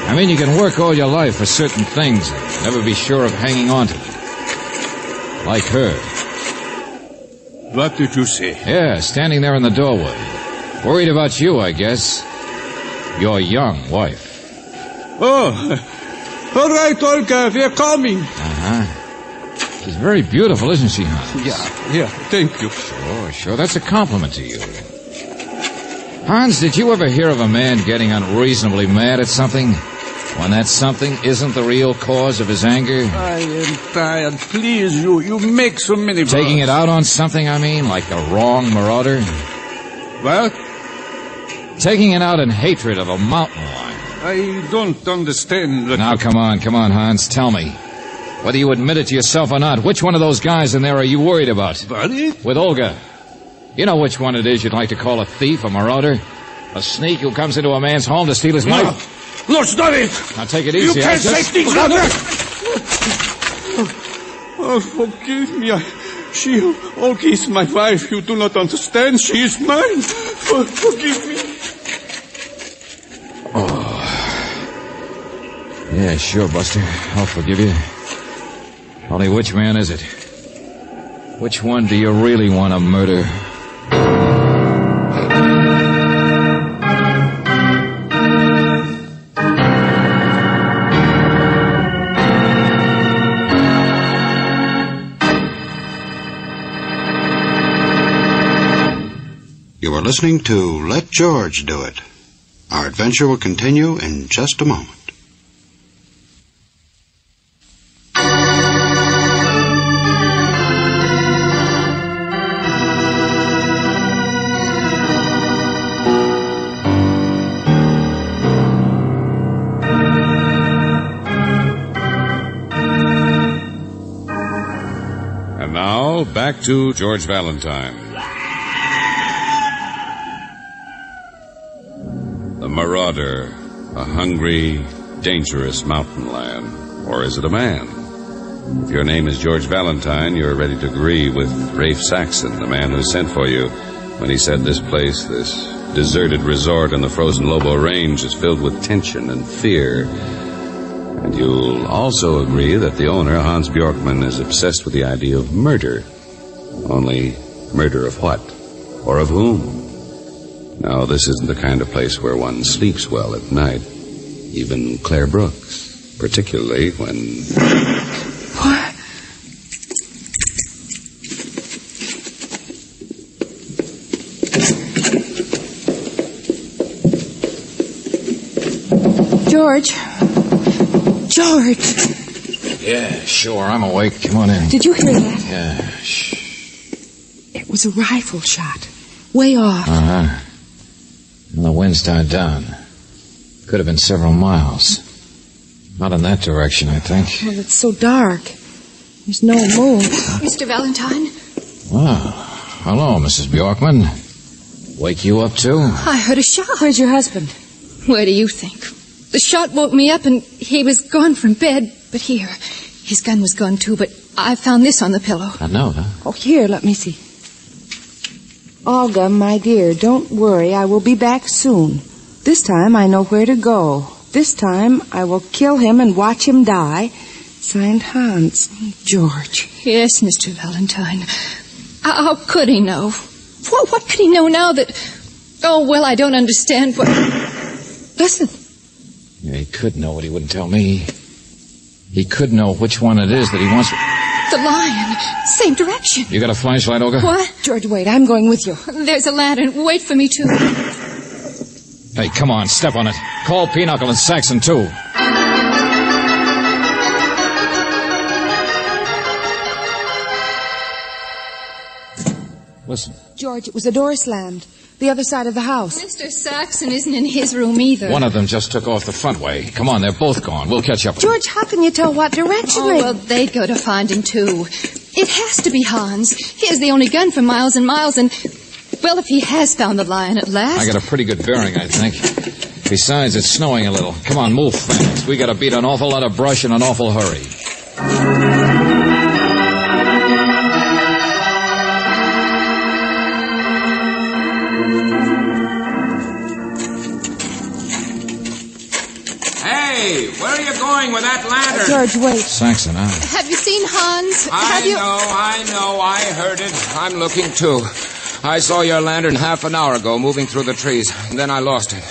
I mean, you can work all your life for certain things and never be sure of hanging on to them. Like her. What did you say? Yeah, standing there in the doorway. Worried about you, I guess. Your young wife. Oh, all right, Olga, we're coming. Uh-huh. She's very beautiful, isn't she, Hans? Yeah, thank you. Sure, that's a compliment to you. Hans, did you ever hear of a man getting unreasonably mad at something when that something isn't the real cause of his anger? I am tired. Please, you make so many... Taking it out on something, I mean, like the wrong marauder? What? Taking it out in hatred of a mountain lion. I don't understand. Now, come on, Hans, tell me. Whether you admit it to yourself or not, which one of those guys in there are you worried about? Buddy? With Olga. You know which one it is you'd like to call a thief, a marauder? A sneak who comes into a man's home to steal his knife? No, stop it! Now take it easy. You can't say things like that! Oh, forgive me. She is my wife. You do not understand. She is mine. Forgive me. Oh. Yeah, sure, Buster. I'll forgive you. Only which man is it? Which one do you really want to murder? You are listening to Let George Do It. Our adventure will continue in just a moment. And now, back to George Valentine. The marauder, a hungry, dangerous mountain lion. Or is it a man? If your name is George Valentine, you're ready to agree with Rafe Saxon, the man who sent for you, when he said this place, this deserted resort in the frozen Lobo Range, is filled with tension and fear. And you'll also agree that the owner, Hans Bjorkman, is obsessed with the idea of murder. Only murder of what? Or of whom? No, this isn't the kind of place where one sleeps well at night. Even Claire Brooks. Particularly when... What? George. George. Yeah, sure, I'm awake. Come on in. Did you hear that? Yeah, shh. It was a rifle shot. Way off. Uh-huh. And the wind's died down. Could have been several miles. Not in that direction, I think. Well, it's so dark. There's no moon. Mr. Valentine? Well, hello, Mrs. Bjorkman. Wake you up, too? I heard a shot. Where's your husband? Where do you think? The shot woke me up and he was gone from bed. But here, his gun was gone, too, but I found this on the pillow. A note, huh? Oh, here, let me see. Olga, my dear, don't worry. I will be back soon. This time I know where to go. This time I will kill him and watch him die. Signed, Hans. George. Yes, Mr. Valentine. How could he know? What could he know now that... Oh, well, I don't understand what... Listen. Yeah, he could know what he wouldn't tell me. He could know which one it is that he wants... The lion. Same direction. You got a flashlight, Olga? What? George, wait. I'm going with you. There's a lantern. Wait for me, too. Hey, come on. Step on it. Call Pinochle and Saxon, too. Listen. George, it was a door slammed. The other side of the house. Mr. Saxon isn't in his room either. One of them just took off the front way. Come on, they're both gone. We'll catch up with them. George, how can you tell what direction Oh, well, they'd go to find him, too. It has to be Hans. He has the only gun for miles and miles, and... Well, if he has found the lion at last... I got a pretty good bearing, I think. Besides, it's snowing a little. Come on, move fast. We got to beat an awful lot of brush in an awful hurry. Hey, where are you going with that lantern? George, wait. Saxon, huh? Have you seen Hans? I know. I heard it. I'm looking, too. I saw your lantern half an hour ago moving through the trees, and then I lost it.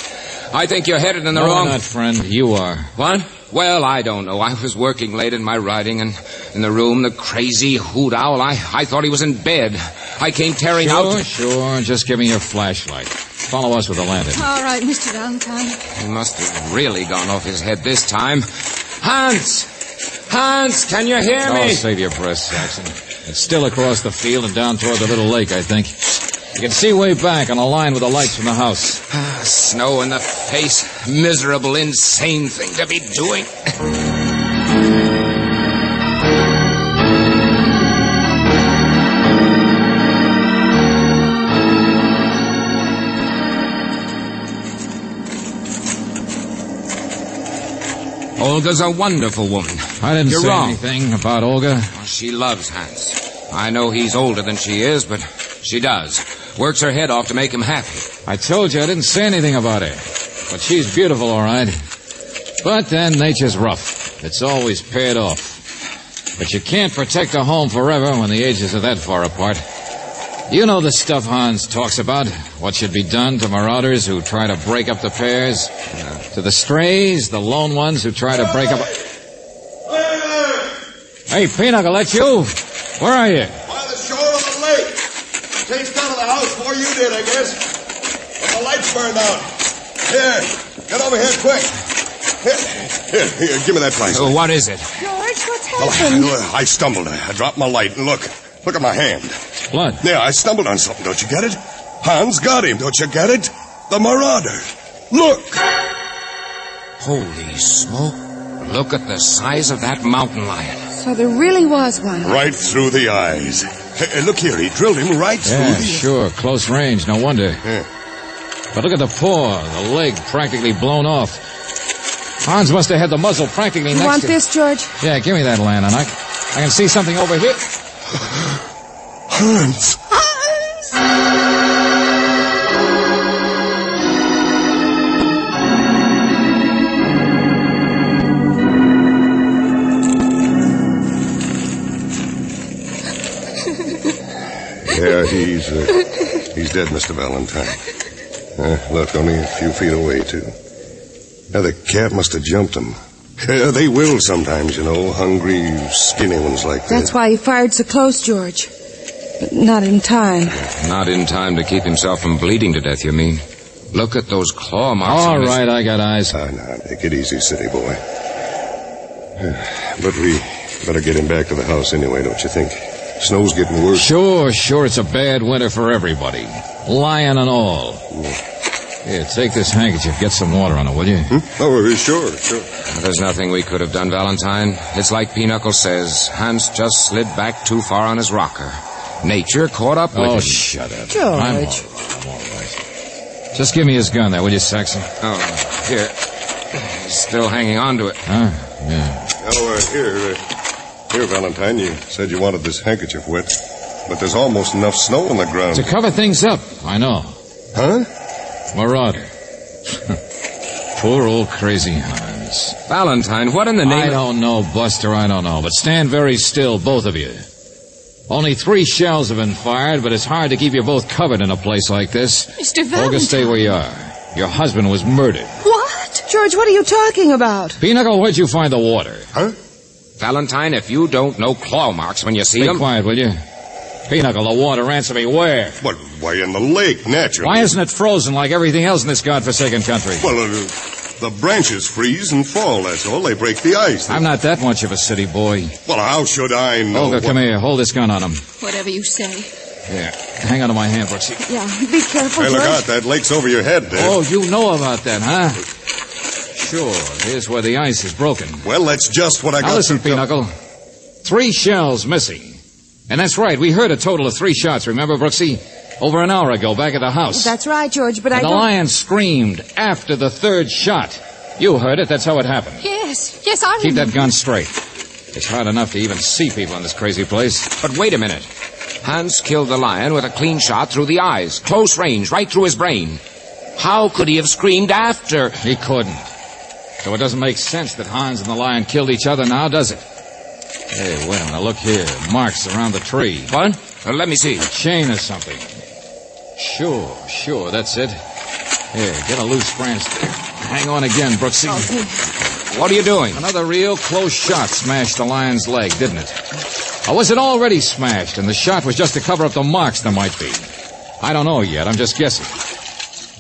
I think you're headed in the wrong... No, not, friend. You are. What? Well, I don't know. I was working late in my writing, and in the room, the crazy hoot owl, I thought he was in bed. I came tearing out... Sure. Just give me your flashlight. Follow us with the lantern. All right, Mr. Valentine. He must have really gone off his head this time. Hans! Hans, can you hear me? Oh, save your breath, Saxon. It's still across the field and down toward the little lake, I think. You can see way back on a line with the lights from the house. Snow in the face. Miserable, insane thing to be doing. Olga's a wonderful woman. I didn't You're say wrong. anything about Olga. Well, she loves Hans. I know he's older than she is, but she does. Works her head off to make him happy. I told you I didn't say anything about her. But she's beautiful, all right. But then nature's rough. It's always paired off. But you can't protect a home forever when the ages are that far apart. You know the stuff Hans talks about. What should be done to marauders who try to break up the pairs. To the strays, the lone ones who try to break up... Hey, Pinochle, that's you? Where are you? By the shore of the lake. Chased out of the house before you did, I guess. When the lights burned out. Here, get over here quick. Here, give me that place. What is it? George, what's happened? I stumbled. I dropped my light. And look at my hand. Blood. Yeah, I stumbled on something. Don't you get it? Hans got him. Don't you get it? The marauder. Look. Holy smoke. Look at the size of that mountain lion. So there really was one. Right through the eyes. Hey, look here. He drilled him right through Yeah, the... sure. Close range. No wonder. Yeah. But look at the paw. The leg practically blown off. Hans must have had the muzzle practically You next want to... this, George? Yeah, give me that, Lan, and I can see something over here. Hans. Yeah, he's dead, Mr. Valentine. Look, only a few feet away, too. Now, the cat must have jumped him. They will sometimes, you know, hungry, skinny ones like that. That's why he fired so close, George. But not in time. Not in time to keep himself from bleeding to death, you mean? Look at those claw marks. All right, I got eyes. Now, take it easy, city boy. But we better get him back to the house anyway, don't you think? Snow's getting worse. Sure, it's a bad winter for everybody. Lion and all. Here, take this handkerchief. Get some water on it, will you? Oh, sure. There's nothing we could have done, Valentine. It's like Pinochle says. Hans just slid back too far on his rocker. Nature caught up with him. Oh, shut up. George. I'm all right. Just give me his gun there, will you, Saxon? Oh, here. He's still hanging on to it. Huh? Yeah. Oh, here, Valentine, you said you wanted this handkerchief wet, but there's almost enough snow on the ground. To cover things up, I know. Huh? Marauder. Poor old crazy Hans. Valentine, what in the name I don't know, Buster, I don't know. But stand very still, both of you. Only 3 shells have been fired, but it's hard to keep you both covered in a place like this. Mr. Valentine. Olga, stay where you are. Your husband was murdered. What? George, what are you talking about? Pinochle, where'd you find the water? Huh? Valentine, if you don't know claw marks when you see them... Be quiet, will you? Pinochle, the water, answer me, where? Well, why in the lake, naturally. Why isn't it frozen like everything else in this godforsaken country? Well, the branches freeze and fall, that's all. They break the ice. I'm not that much of a city boy. Well, how should I know? Olga, come here. Hold this gun on him. Whatever you say. Here, hang on to my hand, Brooksy. Yeah, be careful, Hey, George. look out. That lake's over your head there. Oh, you know about that, huh? Sure. Here's where the ice is broken. Well, that's just what I got Now listen, to... Pinochle. 3 shells missing. And that's right. We heard a total of 3 shots, remember, Brooksy? Over an hour ago, back at the house. That's right, George, but and I the don't... lion screamed after the 3rd shot. You heard it. That's how it happened. Yes, I Keep remember. that gun straight. It's hard enough to even see people in this crazy place. But wait a minute. Hans killed the lion with a clean shot through the eyes. Close range, right through his brain. How could he have screamed after? He couldn't. So it doesn't make sense that Hans and the lion killed each other now, does it? Hey, wait a minute. Look here. Marks around the tree. What? Let me see. A chain or something. Sure. That's it. Here, get a loose branch there. Hang on again, Brooksy. Okay. What are you doing? Another real close shot smashed the lion's leg, didn't it? Or was it already smashed, and the shot was just to cover up the marks there might be? I don't know yet. I'm just guessing.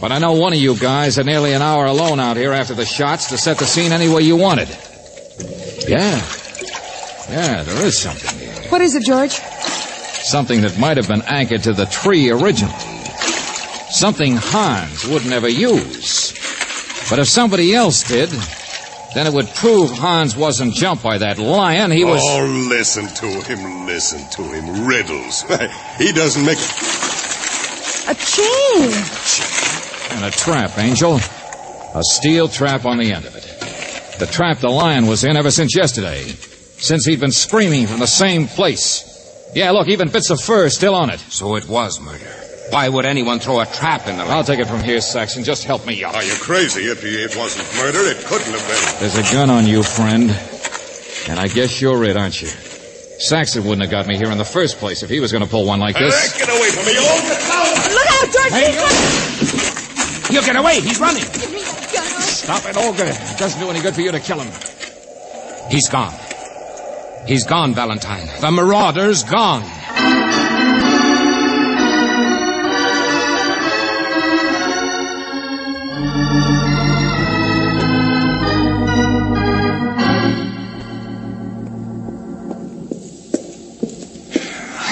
But I know one of you guys had nearly an hour alone out here after the shots to set the scene any way you wanted. Yeah, there is something here. What is it, George? Something that might have been anchored to the tree originally. Something Hans wouldn't ever use. But if somebody else did, then it would prove Hans wasn't jumped by that lion. He was... Oh, listen to him. Riddles. He doesn't make... A chain. And a trap, Angel. A steel trap on the end of it. The trap the lion was in ever since yesterday. Since he'd been screaming from the same place. Yeah, look, even bits of fur still on it. So it was murder. Why would anyone throw a trap in the... I'll take it from here, Saxon. Just help me out. Are you crazy? It wasn't murder. It couldn't have been. There's a gun on you, friend. And I guess you're it, aren't you? Saxon wouldn't have got me here in the first place if he was going to pull one like this. Get away from me, you old clown! Look out, George! Hey, He's running! You get away! He's running! Give me that gun. Stop it, Olga. It doesn't do any good for you to kill him. He's gone. He's gone, Valentine. The marauder's gone.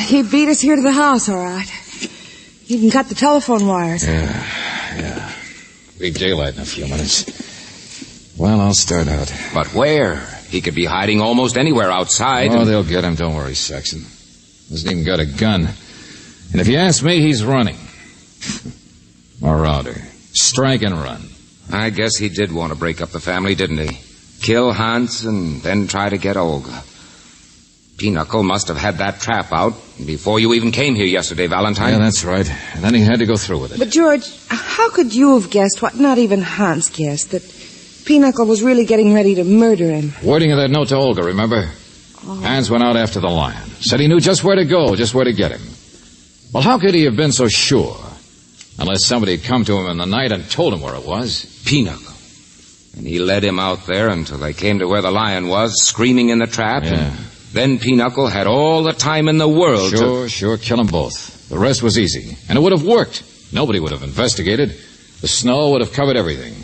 He beat us here to the house, all right. He even cut the telephone wires. Yeah. Big daylight in a few minutes. Well, I'll start out. But where? He could be hiding almost anywhere outside. Oh, they'll get him. Don't worry, Saxon. Hasn't even got a gun. And if you ask me, he's running. Marauder. Strike and run. I guess he did want to break up the family, didn't he? Kill Hans and then try to get Olga. Pinochle must have had that trap out before you even came here yesterday, Valentine. Yeah, that's right. And then he had to go through with it. But, George, how could you have guessed what not even Hans guessed, that Pinochle was really getting ready to murder him? Wording of that note to Olga, remember? Oh. Hans went out after the lion. Said he knew just where to go, just where to get him. Well, how could he have been so sure? Unless somebody had come to him in the night and told him where it was. Pinochle. And he led him out there until they came to where the lion was, screaming in the trap. Yeah. And then Pinochle had all the time in the world Sure, kill them both. The rest was easy. And it would have worked. Nobody would have investigated. The snow would have covered everything.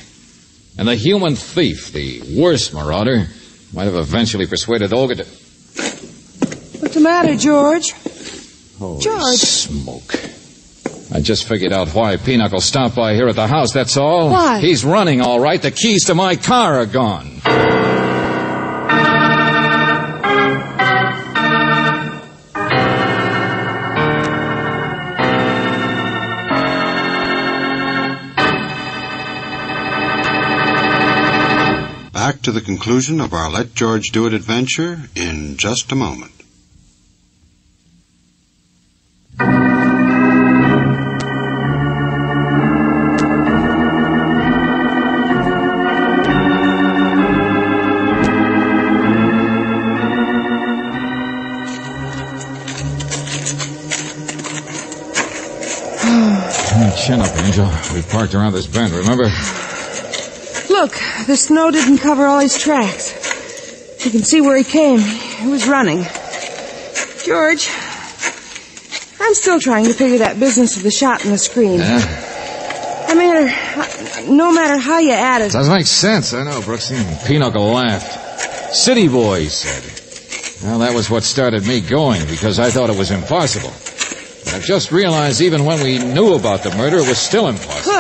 And the human thief, the worst marauder, might have eventually persuaded Olga to... What's the matter, George? Holy George. Smoke. I just figured out why Pinochle stopped by here at the house, that's all. Why? He's running, all right. The keys to my car are gone. Back to the conclusion of our Let George Do It adventure in just a moment. Chin up, Angel. We parked around this bend, remember? Look, the snow didn't cover all his tracks. You can see where he came. He was running. George, I'm still trying to figure that business of the shot in the screen. Yeah? No matter how you add it. Doesn't make sense, I know, Brooksy. Pinochle laughed. City boy, he said. Well, that was what started me going, because I thought it was impossible. But I've just realized even when we knew about the murder, it was still impossible.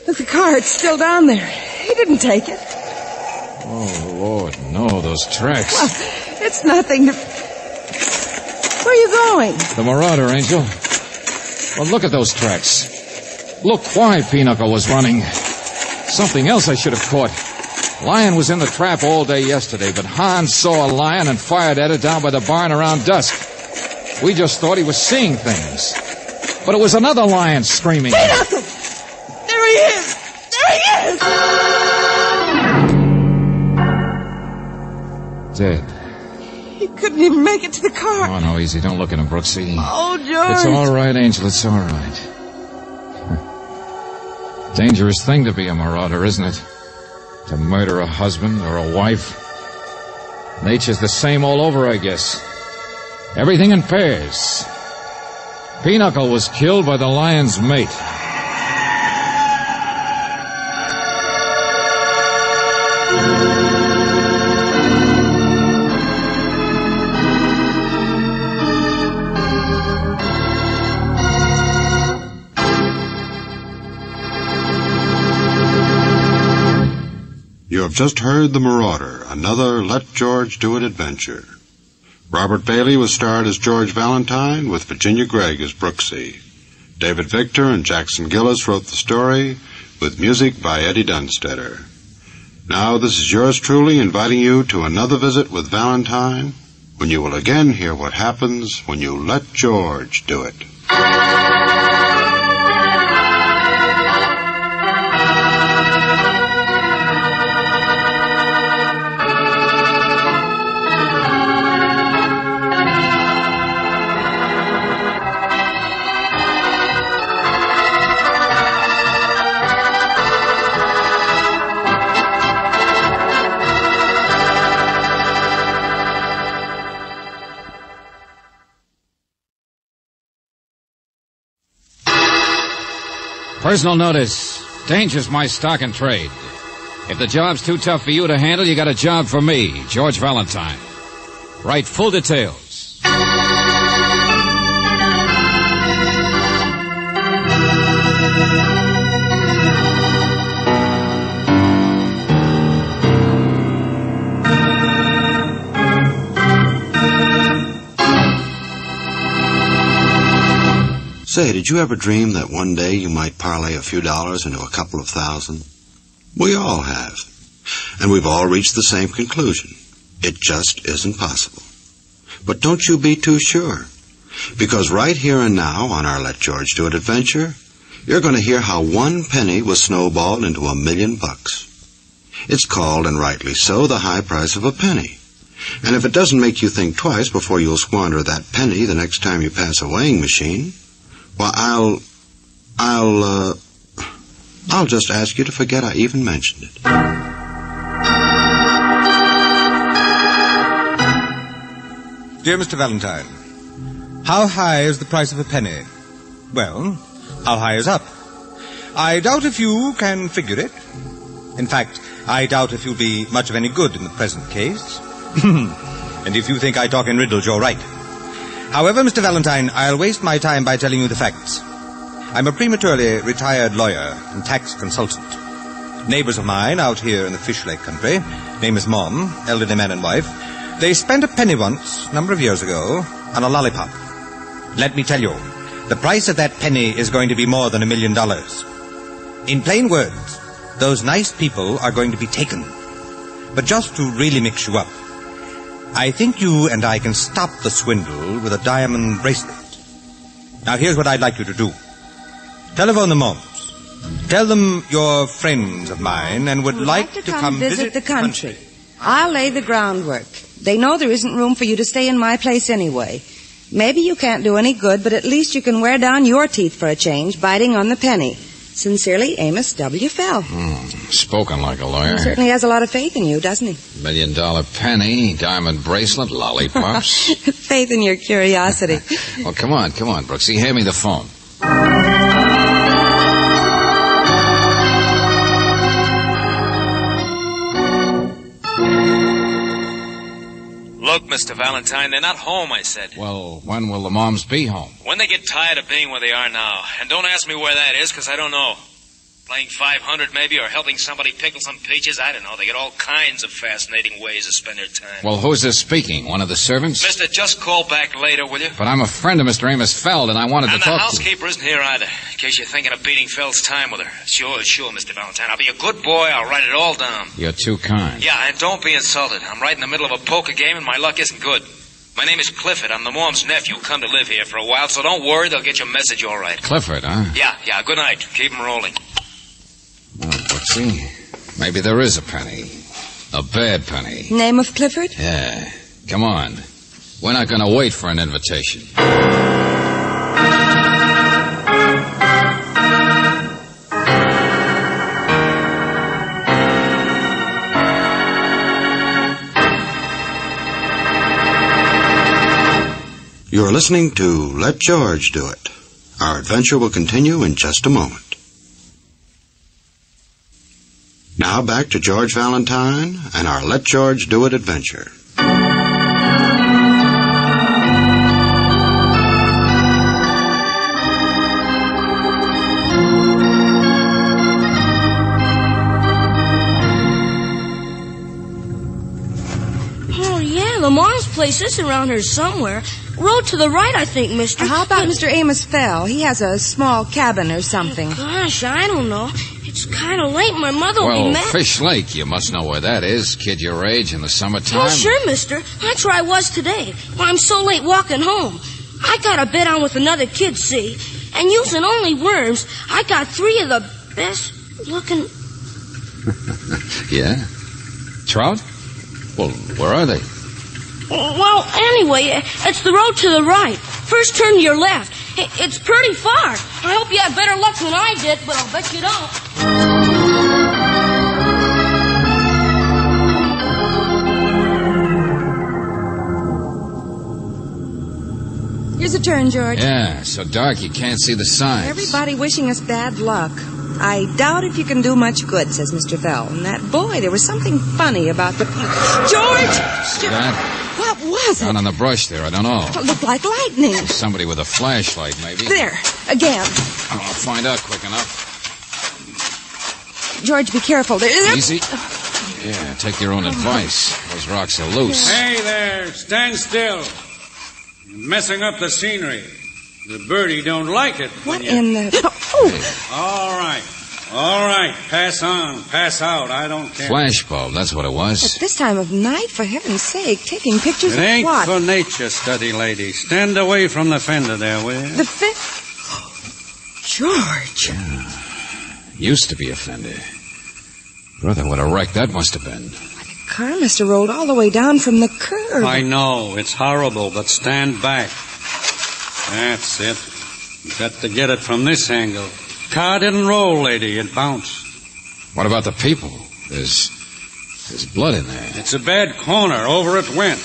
Look, the car, it's still down there. He didn't take it. Oh, Lord, no, those tracks. Well, it's nothing to... Where are you going? The marauder, Angel. Well, look at those tracks. Look why Pinochle was running. Something else I should have caught. Lion was in the trap all day yesterday, but Hans saw a lion and fired at it down by the barn around dusk. We just thought he was seeing things. But it was another lion screaming. Pinochle! There he is! There he is! Dead. He couldn't even make it to the car. Oh, no, easy. Don't look at him, Brooksy. Oh, George. It's all right, Angel. It's all right. Dangerous thing to be a marauder, isn't it? To murder a husband or a wife. Nature's the same all over, I guess. Everything in pairs. Pinochle was killed by the lion's mate. You have just heard The Marauder, another Let George Do It adventure. Robert Bailey was starred as George Valentine, with Virginia Gregg as Brooksy. David Victor and Jackson Gillis wrote the story, with music by Eddie Dunstetter. Now, this is yours truly inviting you to another visit with Valentine, when you will again hear what happens when you let George do it. Personal notice. Danger's my stock and trade. If the job's too tough for you to handle, you got a job for me, George Valentine. Write full details. Say, did you ever dream that one day you might parlay a few dollars into a couple of thousand? We all have. And we've all reached the same conclusion. It just isn't possible. But don't you be too sure. Because right here and now on our Let George Do It adventure, you're going to hear how 1 penny was snowballed into $1 million. It's called, and rightly so, the high price of a penny. And if it doesn't make you think twice before you'll squander that penny the next time you pass a weighing machine, well, I'll just ask you to forget I even mentioned it. Dear Mr. Valentine, how high is the price of a penny? Well, how high is up? I doubt if you can figure it. In fact, I doubt if you'll be much of any good in the present case. And if you think I talk in riddles, you're right. However, Mr. Valentine, I'll waste my time by telling you the facts. I'm a prematurely retired lawyer and tax consultant. Neighbors of mine out here in the Fish Lake country, name is Mom, elderly man and wife, they spent a penny once, a number of years ago, on a lollipop. Let me tell you, the price of that penny is going to be more than $1 million. In plain words, those nice people are going to be taken. But just to really mix you up, I think you and I can stop the swindle with a diamond bracelet. Now, here's what I'd like you to do. Telephone the Moms. Tell them you're friends of mine and would like to come visit the country. I'll lay the groundwork. They know there isn't room for you to stay in my place anyway. Maybe you can't do any good, but at least you can wear down your teeth for a change, biting on the penny. Sincerely, Amos W. Fell. Spoken like a lawyer. He certainly has a lot of faith in you, doesn't he? $1 million penny, diamond bracelet, lollipops. Faith in your curiosity. Well, come on, Brooksy. Hand me the phone. Look, Mr. Valentine, they're not home, I said. Well, when will the Moms be home? When they get tired of being where they are now. And don't ask me where that is, because I don't know. Playing 500 maybe, or helping somebody pickle some peaches. I don't know. They get all kinds of fascinating ways to spend their time. Well, who's this speaking? One of the servants? Mister, just call back later, will you? But I'm a friend of Mr. Amos Feld, and I wanted to talk to And the housekeeper isn't here either, in case you're thinking of beating Feld's time with her. Sure, Mr. Valentine. I'll be a good boy. I'll write it all down. You're too kind. Yeah, and don't be insulted. I'm right in the middle of a poker game, and my luck isn't good. My name is Clifford. I'm the Mom's nephew. Come to live here for a while, so don't worry. They'll get your message all right. Clifford, huh? Yeah. Good night. Keep 'em rolling. Well, Brooksy, maybe there is a penny. A bad penny. Name of Clifford? Yeah. Come on. We're not going to wait for an invitation. You're listening to Let George Do It. Our adventure will continue in just a moment. Now back to George Valentine and our Let George Do It adventure. Oh, yeah, Lamar's place is around here somewhere. Road to the right, I think, mister. How about Mr. Amos Fell? He has a small cabin or something. Gosh, I don't know. It's kind of late. My mother will Well, be mad. Fish Lake, you must know where that is. Kid your age in the summertime. Oh, sure, mister. That's where I was today. Well, I'm so late walking home. I got a bet on with another kid, see? And using only worms, I got 3 of the best looking... Yeah? Trout? Well, where are they? Well, anyway, it's the road to the right. First turn to your left. It's pretty far. I hope you have better luck than I did, but I'll bet you don't. Here's a turn, George. Yeah, so dark you can't see the signs. Everybody wishing us bad luck. I doubt if you can do much good, says Mr. Fell. And that boy, there was something funny about the... George! See that? What was it? Down on the brush there, I don't know. It looked like lightning. Somebody with a flashlight, maybe. There, again. I'll find out quick enough. George, be careful. Easy. Yeah, take your own advice. Those rocks are loose. Hey there, stand still. You're messing up the scenery. The birdie don't like it. What in the... Oh! All right. Pass on, pass out. I don't care. Flashbulb, that's what it was. At this time of night, for heaven's sake, taking pictures It of ain't what? for nature study, lady. Stand away from the fender there, will you? The George. Used to be a fender. Brother, what a wreck that must have been. The car must have rolled all the way down from the curb. I know, it's horrible, but stand back. That's it. Got to get it from this angle. Car didn't roll, lady. It bounced. What about the people? There's blood in there. It's a bad corner. Over it went.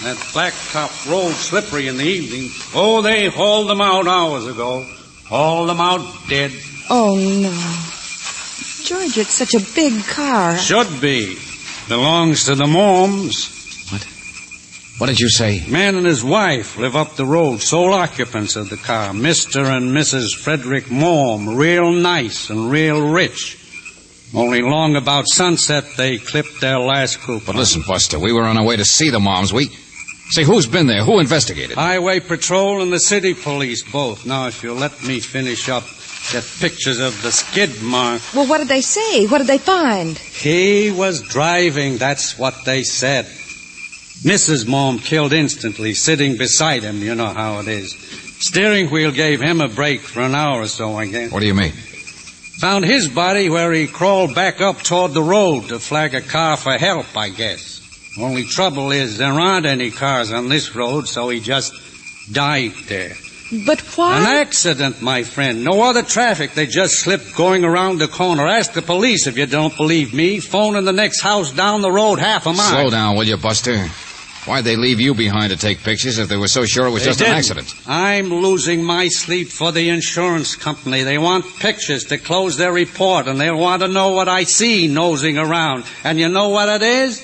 That blacktop road slippery in the evening. Oh, they hauled them out hours ago. Hauled them out dead. Oh, no. George, it's such a big car. Should be. Belongs to the Morms. What did you say? Man and his wife live up the road, sole occupants of the car. Mr. and Mrs. Frederick Morm, real nice and real rich. Only long about sunset, they clipped their last coupon. But listen, Buster, we were on our way to see the Moms. Say, who's been there? Who investigated? Highway Patrol and the city police, both. Now, if you'll let me finish up, get pictures of the skid mark. Well, what did they say? What did they find? He was driving, that's what they said. Mrs. Mom killed instantly, sitting beside him. You know how it is. Steering wheel gave him a break for an hour or so, I guess. What do you mean? Found his body where he crawled back up toward the road to flag a car for help, I guess. Only trouble is there aren't any cars on this road, so he just died there. But why? An accident, my friend. No other traffic. They just slipped going around the corner. Ask the police if you don't believe me. Phone in the next house down the road half a mile. Slow down, will you, Buster? Why'd they leave you behind to take pictures if they were so sure it was just an accident? I'm losing my sleep for the insurance company. They want pictures to close their report, and they want to know what I see nosing around. And you know what it is?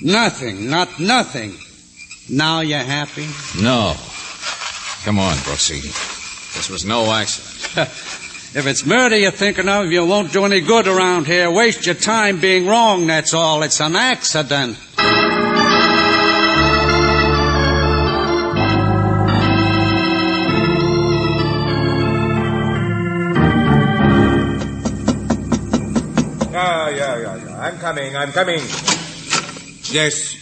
Nothing. Not nothing. Now you happy? No. Come on, Brooksy. This was no accident. If it's murder you're thinking of, you won't do any good around here. Waste your time being wrong, that's all. It's an accident. Yeah. I'm coming. Yes.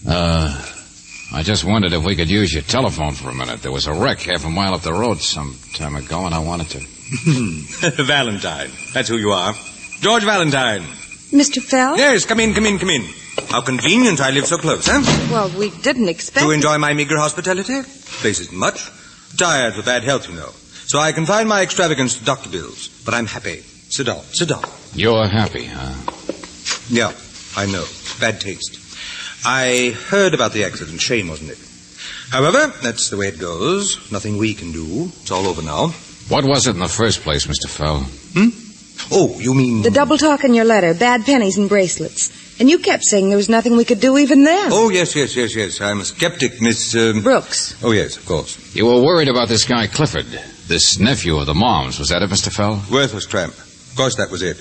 I just wondered if we could use your telephone for a minute. There was a wreck half a mile up the road some time ago, and I wanted to... Valentine. That's who you are. George Valentine. Mr. Fell? Yes, come in. How convenient I live so close, huh? Well, we didn't expect... To enjoy my meager hospitality? Place isn't much. Tired with bad health, you know. So I confine my extravagance to doctor bills. But I'm happy. Sit down. You're happy, huh? Yeah, I know. Bad taste. I heard about the accident. Shame, wasn't it? However, that's the way it goes. Nothing we can do. It's all over now. What was it in the first place, Mr. Fell? Oh, you mean... The double talk in your letter, bad pennies and bracelets. And you kept saying there was nothing we could do even then. Oh, yes. I'm a skeptic, Miss... Brooks. Oh, yes, of course. You were worried about this guy Clifford, this nephew of the Moms. Was that it, Mr. Fell? Worthless tramp. Of course that was it.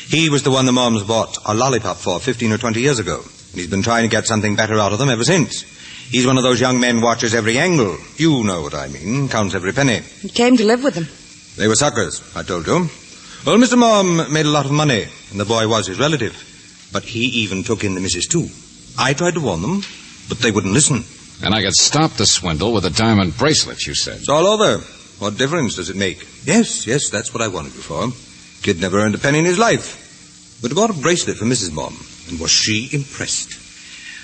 He was the one the Moms bought a lollipop for 15 or 20 years ago. And he's been trying to get something better out of them ever since. He's one of those young men watches every angle. You know what I mean. Counts every penny. He came to live with them. They were suckers, I told you. Well, Mr. Mom made a lot of money, and the boy was his relative. But he even took in the missus, too. I tried to warn them, but they wouldn't listen. And I could stop the swindle with a diamond bracelet, you said. It's all over. What difference does it make? Yes, that's what I wanted you for. Kid never earned a penny in his life. But he bought a bracelet for Mrs. Mom, and was she impressed.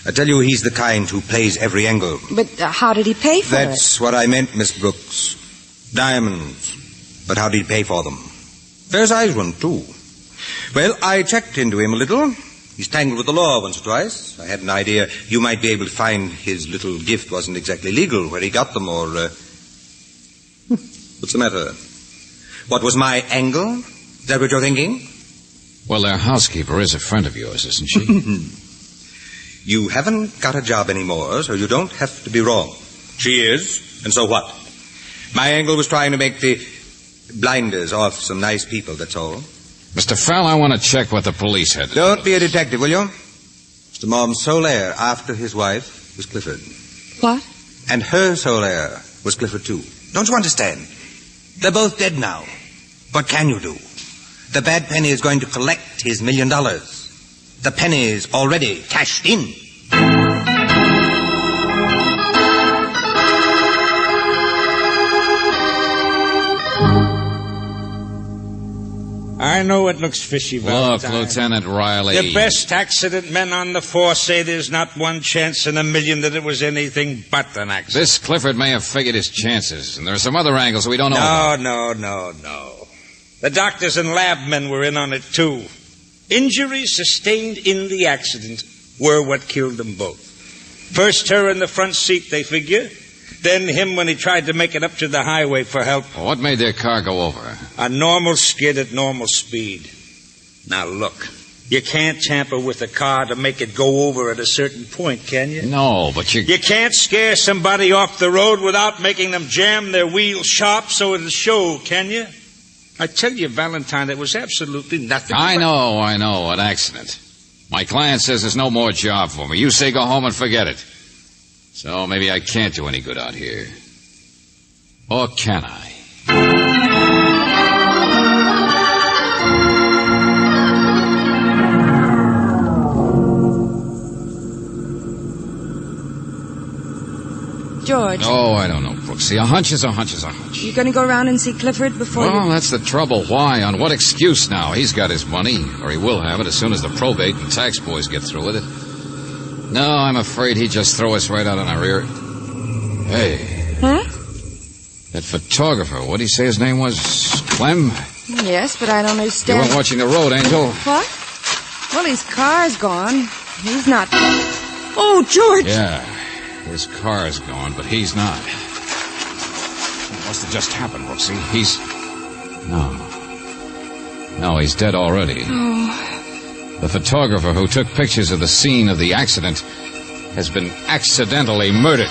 I tell you, he's the kind who plays every angle. But how did he pay for it? That's what I meant, Miss Brooks. Diamonds. But how did he pay for them? There's eyes one, too. Well, I checked into him a little. He's tangled with the law once or twice. I had an idea you might be able to find his little gift wasn't exactly legal, where he got them, or... What's the matter? What was my angle? Is that what you're thinking? Well, their housekeeper is a friend of yours, isn't she? You haven't got a job anymore, so you don't have to be wrong. She is, and so what? My angle was trying to make the blinders off some nice people, that's all. Mr. Fell, I want to check what the police had to Don't be a detective, will you? Mr. Mom's sole heir after his wife was Clifford. What? And her sole heir was Clifford, too. Don't you understand? They're both dead now. What can you do? The bad penny is going to collect his $1 million. The penny's already cashed in. I know it looks fishy, Valentine. Look, Lieutenant Riley. The best accident men on the force say there's not one chance in a million that it was anything but an accident. This Clifford may have figured his chances, and there are some other angles we don't know about. No. The doctors and lab men were in on it, too. Injuries sustained in the accident were what killed them both. First her in the front seat, they figure. Then him when he tried to make it up to the highway for help. Well, what made their car go over? A normal skid at normal speed. Now look, you can't tamper with a car to make it go over at a certain point, can you? No, but you can't scare somebody off the road without making them jam their wheels sharp so it'll show, can you? I tell you, Valentine, it was absolutely nothing. I know, an accident. My client says there's no more job for me. You say go home and forget it. So maybe I can't do any good out here. Or can I? George. Oh, I don't know, Brooksy. A hunch is a hunch is a hunch. You going to go around and see Clifford before Well, that's the trouble. Why? On what excuse now? He's got his money, or he will have it as soon as the probate and tax boys get through with it. No, I'm afraid he'd just throw us right out on our ear. Hey. Huh? That photographer, what did he say his name was? Clem? Yes, but I don't understand. You weren't watching the road, Angel. What? Well, his car's gone. He's not... Oh, George! Yeah, his car's gone, but he's not. What must have just happened, Brooksy? He's... No, he's dead already. Oh. The photographer who took pictures of the scene of the accident has been accidentally murdered.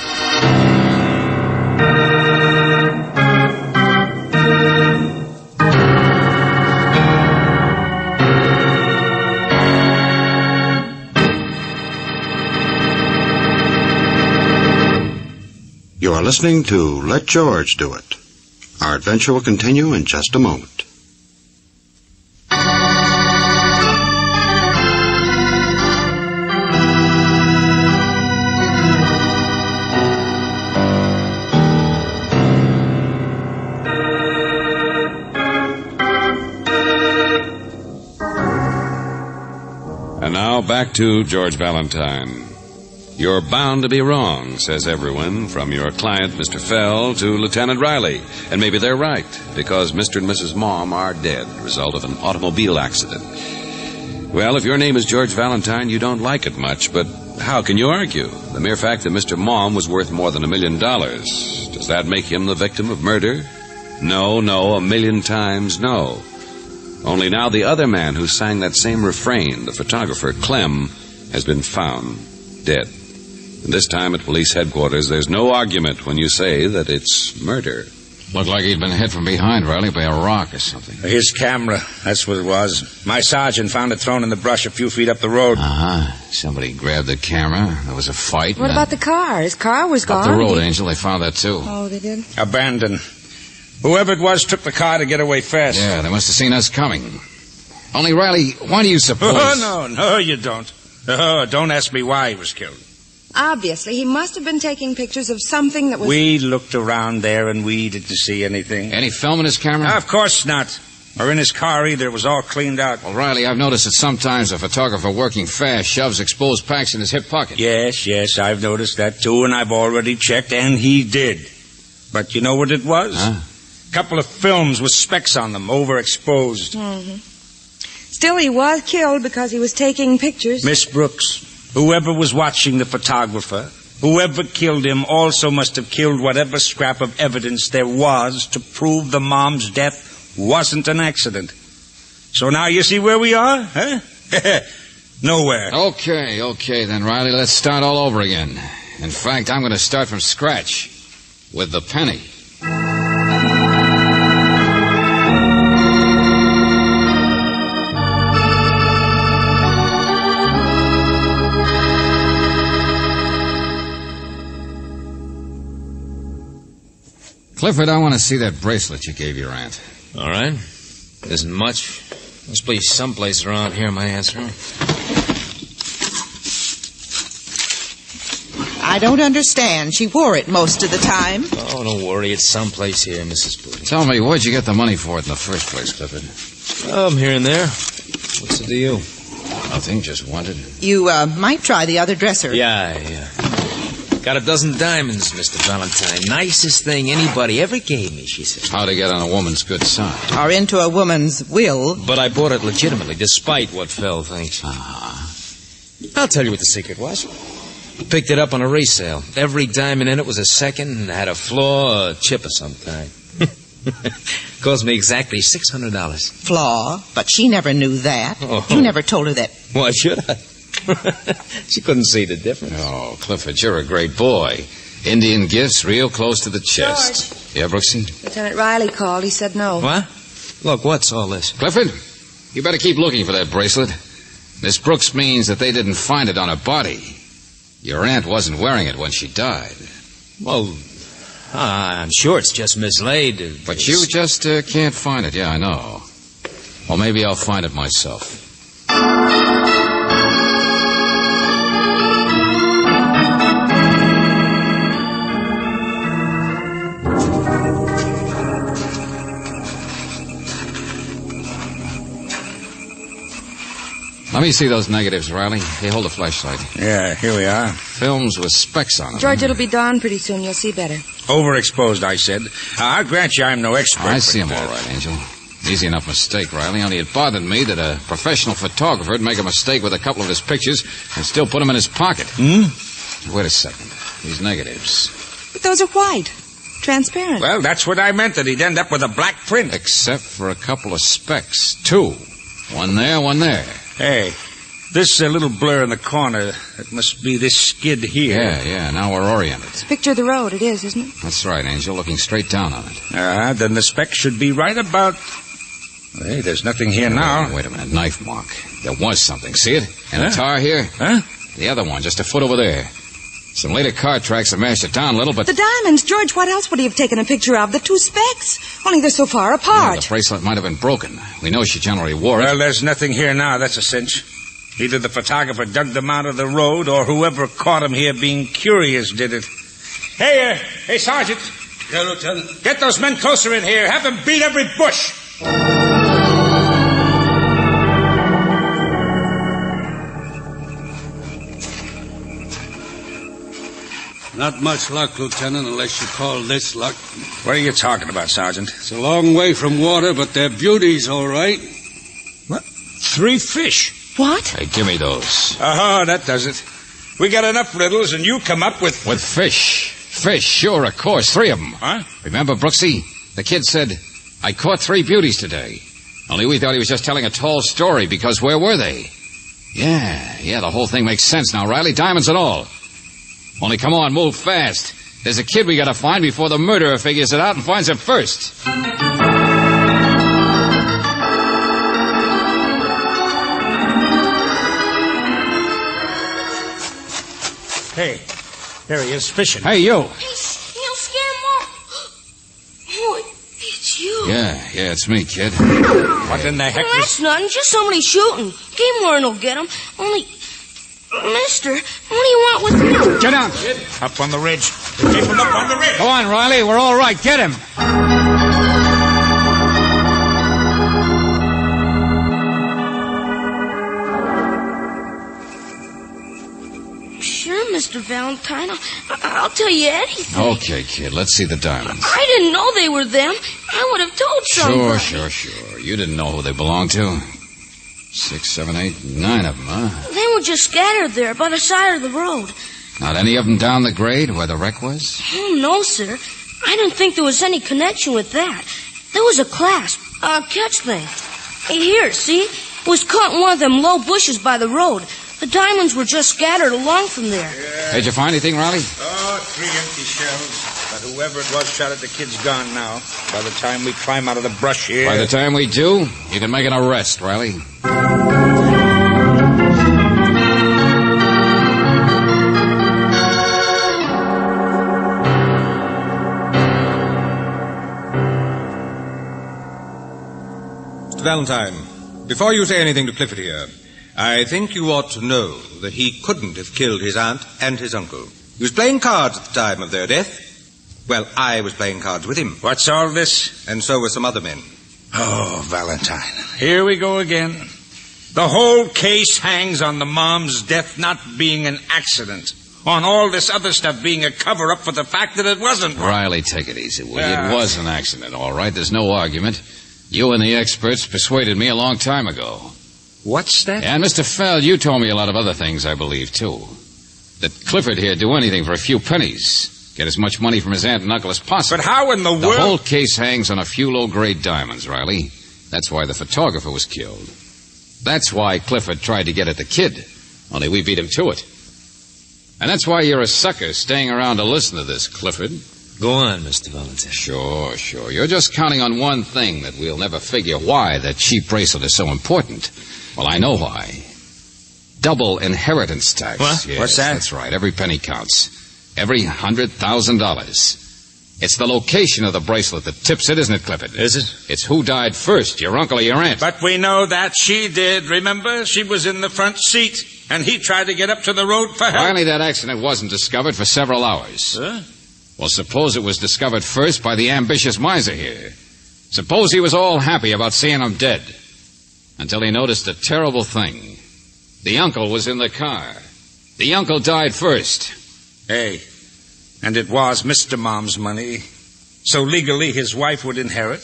You are listening to Let George Do It. Our adventure will continue in just a moment. And now back to George Valentine. You're bound to be wrong, says everyone, from your client, Mr. Fell, to Lieutenant Riley. And maybe they're right, because Mr. and Mrs. Mom are dead, result of an automobile accident. Well, if your name is George Valentine, you don't like it much, but how can you argue? The mere fact that Mr. Mom was worth more than $1 million, does that make him the victim of murder? No, 1,000,000 times no. Only now the other man who sang that same refrain, the photographer, Clem, has been found dead. And this time at police headquarters, there's no argument when you say that it's murder. Looked like he'd been hit from behind, Riley, by a rock or something. His camera, that's what it was. My sergeant found it thrown in the brush a few feet up the road. Somebody grabbed the camera. There was a fight. What about the car? His car was gone. Up the road, Angel. They found that, too. Oh, they did? Abandoned. Whoever it was took the car to get away fast. Yeah, they must have seen us coming. Only, Riley, why do you suppose... Oh, no, you don't. Oh, don't ask me why he was killed. Obviously, he must have been taking pictures of something that was... We looked around there and we didn't see anything. Any film in his camera? Of course not. Or in his car either. It was all cleaned out. Well, Riley, I've noticed that sometimes a photographer working fast shoves exposed packs in his hip pocket. Yes, I've noticed that too, and I've already checked, and he did. But you know what it was? Huh? Couple of films with specks on them, overexposed. Mm-hmm. Still, he was killed because he was taking pictures. Miss Brooks, whoever was watching the photographer, whoever killed him also must have killed whatever scrap of evidence there was to prove the mom's death wasn't an accident. So now you see where we are, huh? Nowhere. Okay, then, Riley, let's start all over again. In fact, I'm going to start from scratch with the penny. Clifford, I want to see that bracelet you gave your aunt. All right. Isn't much. Must be someplace around here, my answer. I don't understand. She wore it most of the time. Oh, don't worry. It's someplace here, Mrs. Booty. Tell me, where'd you get the money for it in the first place, Clifford? Here and there. What's it to you? Nothing, just wanted. You might try the other dresser. Yeah. Got a dozen diamonds, Mr. Valentine. Nicest thing anybody ever gave me, she said. How to get on a woman's good side. Or into a woman's will. But I bought it legitimately, despite what Phil thinks. I'll tell you what the secret was. Picked it up on a resale. Every diamond in it was a second and had a flaw or a chip of some kind. Cost me exactly $600. Flaw, but she never knew that. Oh. You never told her that. Why should I? She couldn't see the difference. Oh, Clifford, you're a great boy. Indian gifts real close to the chest. George. Yeah, Brooksy? Lieutenant Riley called. He said no. What? Look, what's all this? Clifford, you better keep looking for that bracelet. Miss Brooks means that they didn't find it on her body. Your aunt wasn't wearing it when she died. Well, I'm sure it's just mislaid. But you just can't find it. Yeah, I know. Well, maybe I'll find it myself. Let me see those negatives, Riley. Hey, hold the flashlight. Yeah, here we are. Films with specks on them. George, it'll be dawn pretty soon. You'll see better. Overexposed, I said. I'll grant you I'm no expert. I see them all right, Angel. Easy enough mistake, Riley. Only it bothered me that a professional photographer would make a mistake with a couple of his pictures and still put them in his pocket. Wait a second. These negatives. But those are white. Transparent. Well, that's what I meant, that he'd end up with a black print. Except for a couple of specks. Two. One there, one there. Hey, this little blur in the corner, it must be this skid here. Yeah, now we're oriented. It's a picture of the road, it is, isn't it? That's right, Angel, looking straight down on it. Then the speck should be right about... Hey, there's nothing here now. Wait a minute, knife mark. There was something, see it? And a tar here? Huh? The other one, just a foot over there. Some later car tracks have mashed it down a little, but... The diamonds, George, what else would he have taken a picture of? The two specks. Only they're so far apart. Yeah, the bracelet might have been broken. We know she generally wore it. Well, there's nothing here now, that's a cinch. Either the photographer dug them out of the road, or whoever caught him here being curious did it. Hey, Sergeant. Yeah, Lieutenant. Get those men closer in here. Have them beat every bush. Not much luck, Lieutenant, unless you call this luck. What are you talking about, Sergeant? It's a long way from water, but they're beauties, all right. What? 3 fish. What? Hey, give me those. Oh, that does it. We got enough riddles, and you come up with... With fish. Fish, sure, of course. 3 of them. Huh? Remember, Brooksy? The kid said, I caught 3 beauties today. Only we thought he was just telling a tall story, because where were they? Yeah, the whole thing makes sense now, Riley. Diamonds and all. Only come on, move fast. There's a kid we gotta find before the murderer figures it out and finds it first. Hey, there he is, fishing. Hey, you. He'll scare him off. Oh, he's Yeah, it's me, kid. What in the heck Well, that's nothing. Just somebody shooting. Game warden will get him. Only... Mister, what do you want with me? Get down, kid. Up on the ridge. Keep him up on the ridge. Go on, Riley. We're all right. Get him. Sure, Mr. Valentine. I'll tell you anything. Okay, kid, let's see the diamonds. I didn't know they were them. I would have told somebody. Sure. You didn't know who they belonged to? 6, 7, 8, 9 of them, huh? They were just scattered there by the side of the road. Not any of them down the grade where the wreck was? Oh, no, sir. I didn't think there was any connection with that. There was a clasp, a catch thing. Here, see? It was caught in one of them low bushes by the road. The diamonds were just scattered along from there. Yeah. Did you find anything, Riley? Oh, 3 empty shells. But whoever it was shot at the kid's gone now. By the time we climb out of the brush here... By the time we do, you can make an arrest, Riley. Mr. Valentine, before you say anything to Clifford here, I think you ought to know that he couldn't have killed his aunt and his uncle. He was playing cards at the time of their death. Well, I was playing cards with him. What's all this? And so were some other men. Oh, Valentine. Here we go again. The whole case hangs on the mom's death not being an accident. On all this other stuff being a cover-up for the fact that it wasn't one. Riley, take it easy, will you? It was an accident, all right. There's no argument. You and the experts persuaded me a long time ago. What's that? And Mr. Feld, you told me a lot of other things, I believe, too. That Clifford here'd do anything for a few pennies. Get as much money from his aunt and uncle as possible. But how in the world... The whole case hangs on a few low-grade diamonds, Riley. That's why the photographer was killed. That's why Clifford tried to get at the kid. Only we beat him to it. And that's why you're a sucker staying around to listen to this, Clifford. Go on, Mr. Valentine. Sure. You're just counting on one thing that we'll never figure why that cheap bracelet is so important. Well, I know why. Double inheritance tax. What? Yes, What's that? That's right. Every penny counts. Every $100,000. It's the location of the bracelet that tips it, isn't it, Clifford? Is it? It's who died first, your uncle or your aunt. But we know that she did, remember? She was in the front seat, and he tried to get up to the road for help. Finally, that accident wasn't discovered for several hours. Huh? Well, suppose it was discovered first by the ambitious miser here. Suppose he was all happy about seeing him dead. Until he noticed a terrible thing. The uncle was in the car. The uncle died first. Hey, and it was Mr. Mom's money. So legally his wife would inherit,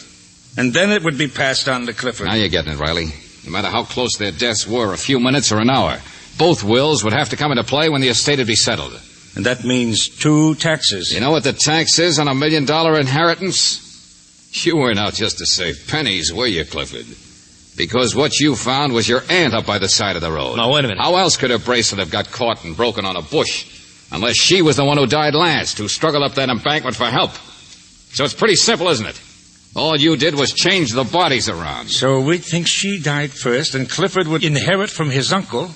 and then it would be passed on to Clifford. Now you're getting it, Riley. No matter how close their deaths were, a few minutes or an hour, both wills would have to come into play when the estate would be settled. And that means 2 taxes. You know what the tax is on $1 million inheritance? You weren't out just to save pennies, were you, Clifford? Because what you found was your aunt up by the side of the road. Now, wait a minute. How else could her bracelet have got caught and broken on a bush? Unless she was the one who died last, who struggled up that embankment for help. So it's pretty simple, isn't it? All you did was change the bodies around. So we'd think she died first, and Clifford would inherit from his uncle,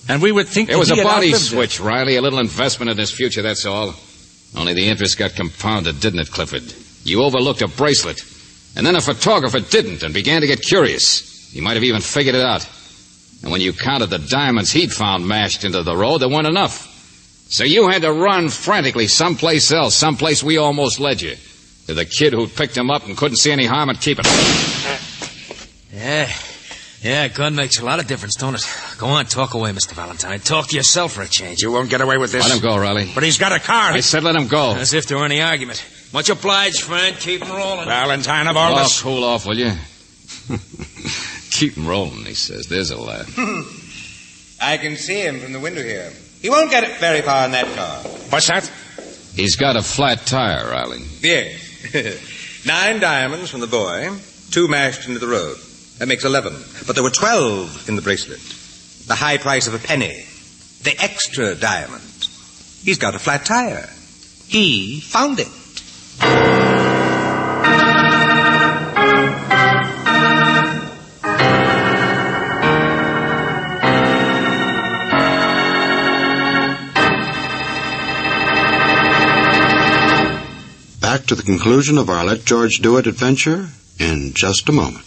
and we would think It was a he had body outlived switch, it. Riley. A little investment in his future, that's all. Only the interest got compounded, didn't it, Clifford? You overlooked a bracelet. And then a photographer didn't and began to get curious. He might have even figured it out. And when you counted the diamonds he'd found mashed into the road, there weren't enough. So you had to run frantically someplace else, someplace we almost led you. To the kid who picked him up and couldn't see any harm in keeping him. Yeah, a gun makes a lot of difference, don't it? Go on, talk away, Mr. Valentine. Talk to yourself for a change. You won't get away with this. Let him go, Riley. But he's got a car. I said let him go. As if there were any argument. Much obliged, friend. Keep him rolling. Valentine of all this. Cool off, will you? Keep him rolling, he says. There's a laugh. I can see him from the window here. He won't get it very far in that car. What's that? He's got a flat tire, Riley. Yes. 9 diamonds from the boy, 2 mashed into the road. That makes 11. But there were 12 in the bracelet. The high price of a penny. The extra diamond. He's got a flat tire. He found it. Back to the conclusion of our Let George Do It adventure. in just a moment.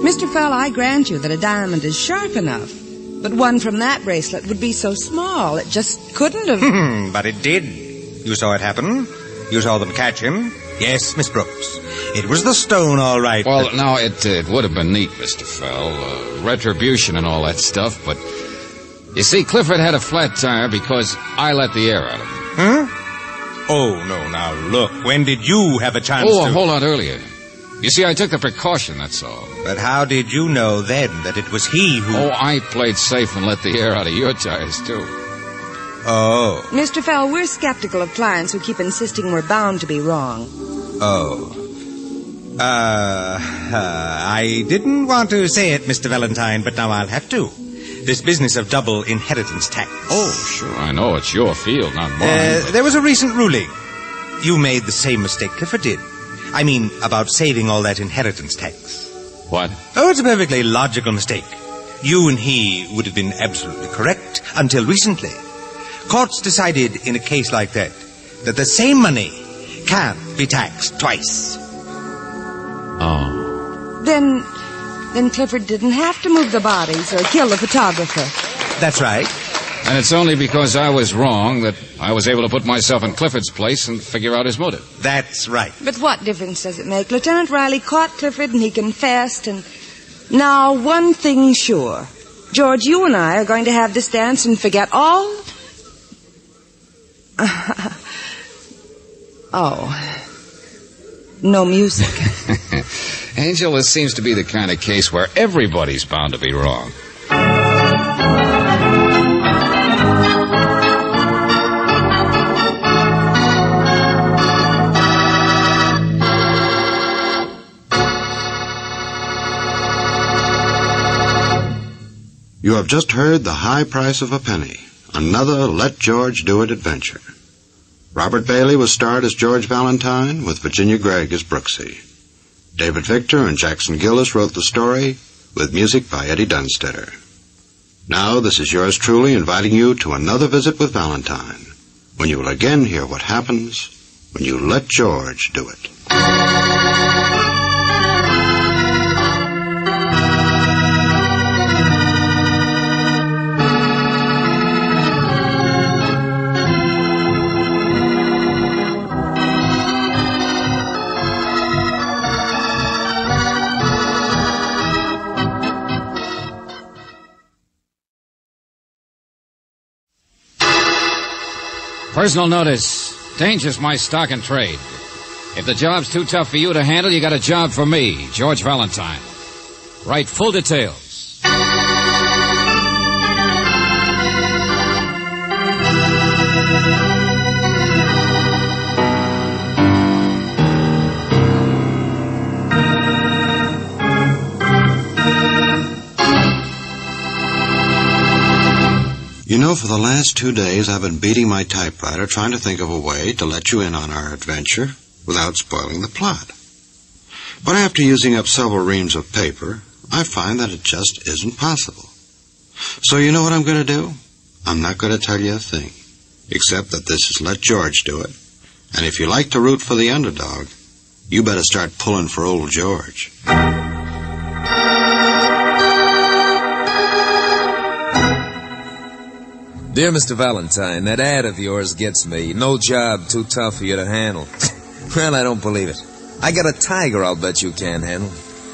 Mr. Fell, I grant you that a diamond is sharp enough. But one from that bracelet would be so small, it just couldn't have... But it did. You saw it happen. You saw them catch him. Yes, Miss Brooks. It was the stone, all right. Well, now, it would have been neat, Mr. Fell. Retribution and all that stuff, but... You see, Clifford had a flat tire because I let the air out of him. Huh? Oh, no, now, look. When did you have a chance to... Oh, a whole lot earlier. You see, I took the precaution, that's all. But how did you know then that it was he who... Oh, I played safe and let the air out of your tires, too. Oh. Mr. Fell, we're skeptical of clients who keep insisting we're bound to be wrong. Oh. I didn't want to say it, Mr. Valentine, but now I'll have to. This business of double inheritance tax. Oh, sure, I know. It's your field, not mine. There was a recent ruling. You made the same mistake Clifford did. I mean, about saving all that inheritance tax. What? Oh, it's a perfectly logical mistake. You and he would have been absolutely correct until recently. Courts decided in a case like that the same money can't be taxed twice. Oh. Then Clifford didn't have to move the bodies or kill the photographer. That's right. And it's only because I was wrong that I was able to put myself in Clifford's place and figure out his motive. That's right. But what difference does it make? Lieutenant Riley caught Clifford and he confessed, and now one thing's sure. George, you and I are going to have this dance and forget all... Oh. No music. Angel, this seems to be the kind of case where everybody's bound to be wrong. You have just heard The High Price of a Penny, another Let George Do It adventure. Robert Bailey was starred as George Valentine, with Virginia Gregg as Brooksy. David Victor and Jackson Gillis wrote the story, with music by Eddie Dunstetter. Now, this is yours truly inviting you to another visit with Valentine, when you will again hear what happens when you let George do it. Personal notice. Danger's my stock and trade. If the job's too tough for you to handle, you got a job for me, George Valentine. Write full details. You know, for the last 2 days, I've been beating my typewriter trying to think of a way to let you in on our adventure without spoiling the plot. But after using up several reams of paper, I find that it just isn't possible. So you know what I'm going to do? I'm not going to tell you a thing, except that this is Let George Do It. And if you like to root for the underdog, you better start pulling for old George. Dear Mr. Valentine, that ad of yours gets me. No job too tough for you to handle. Well, I don't believe it. I got a tiger I'll bet you can't handle.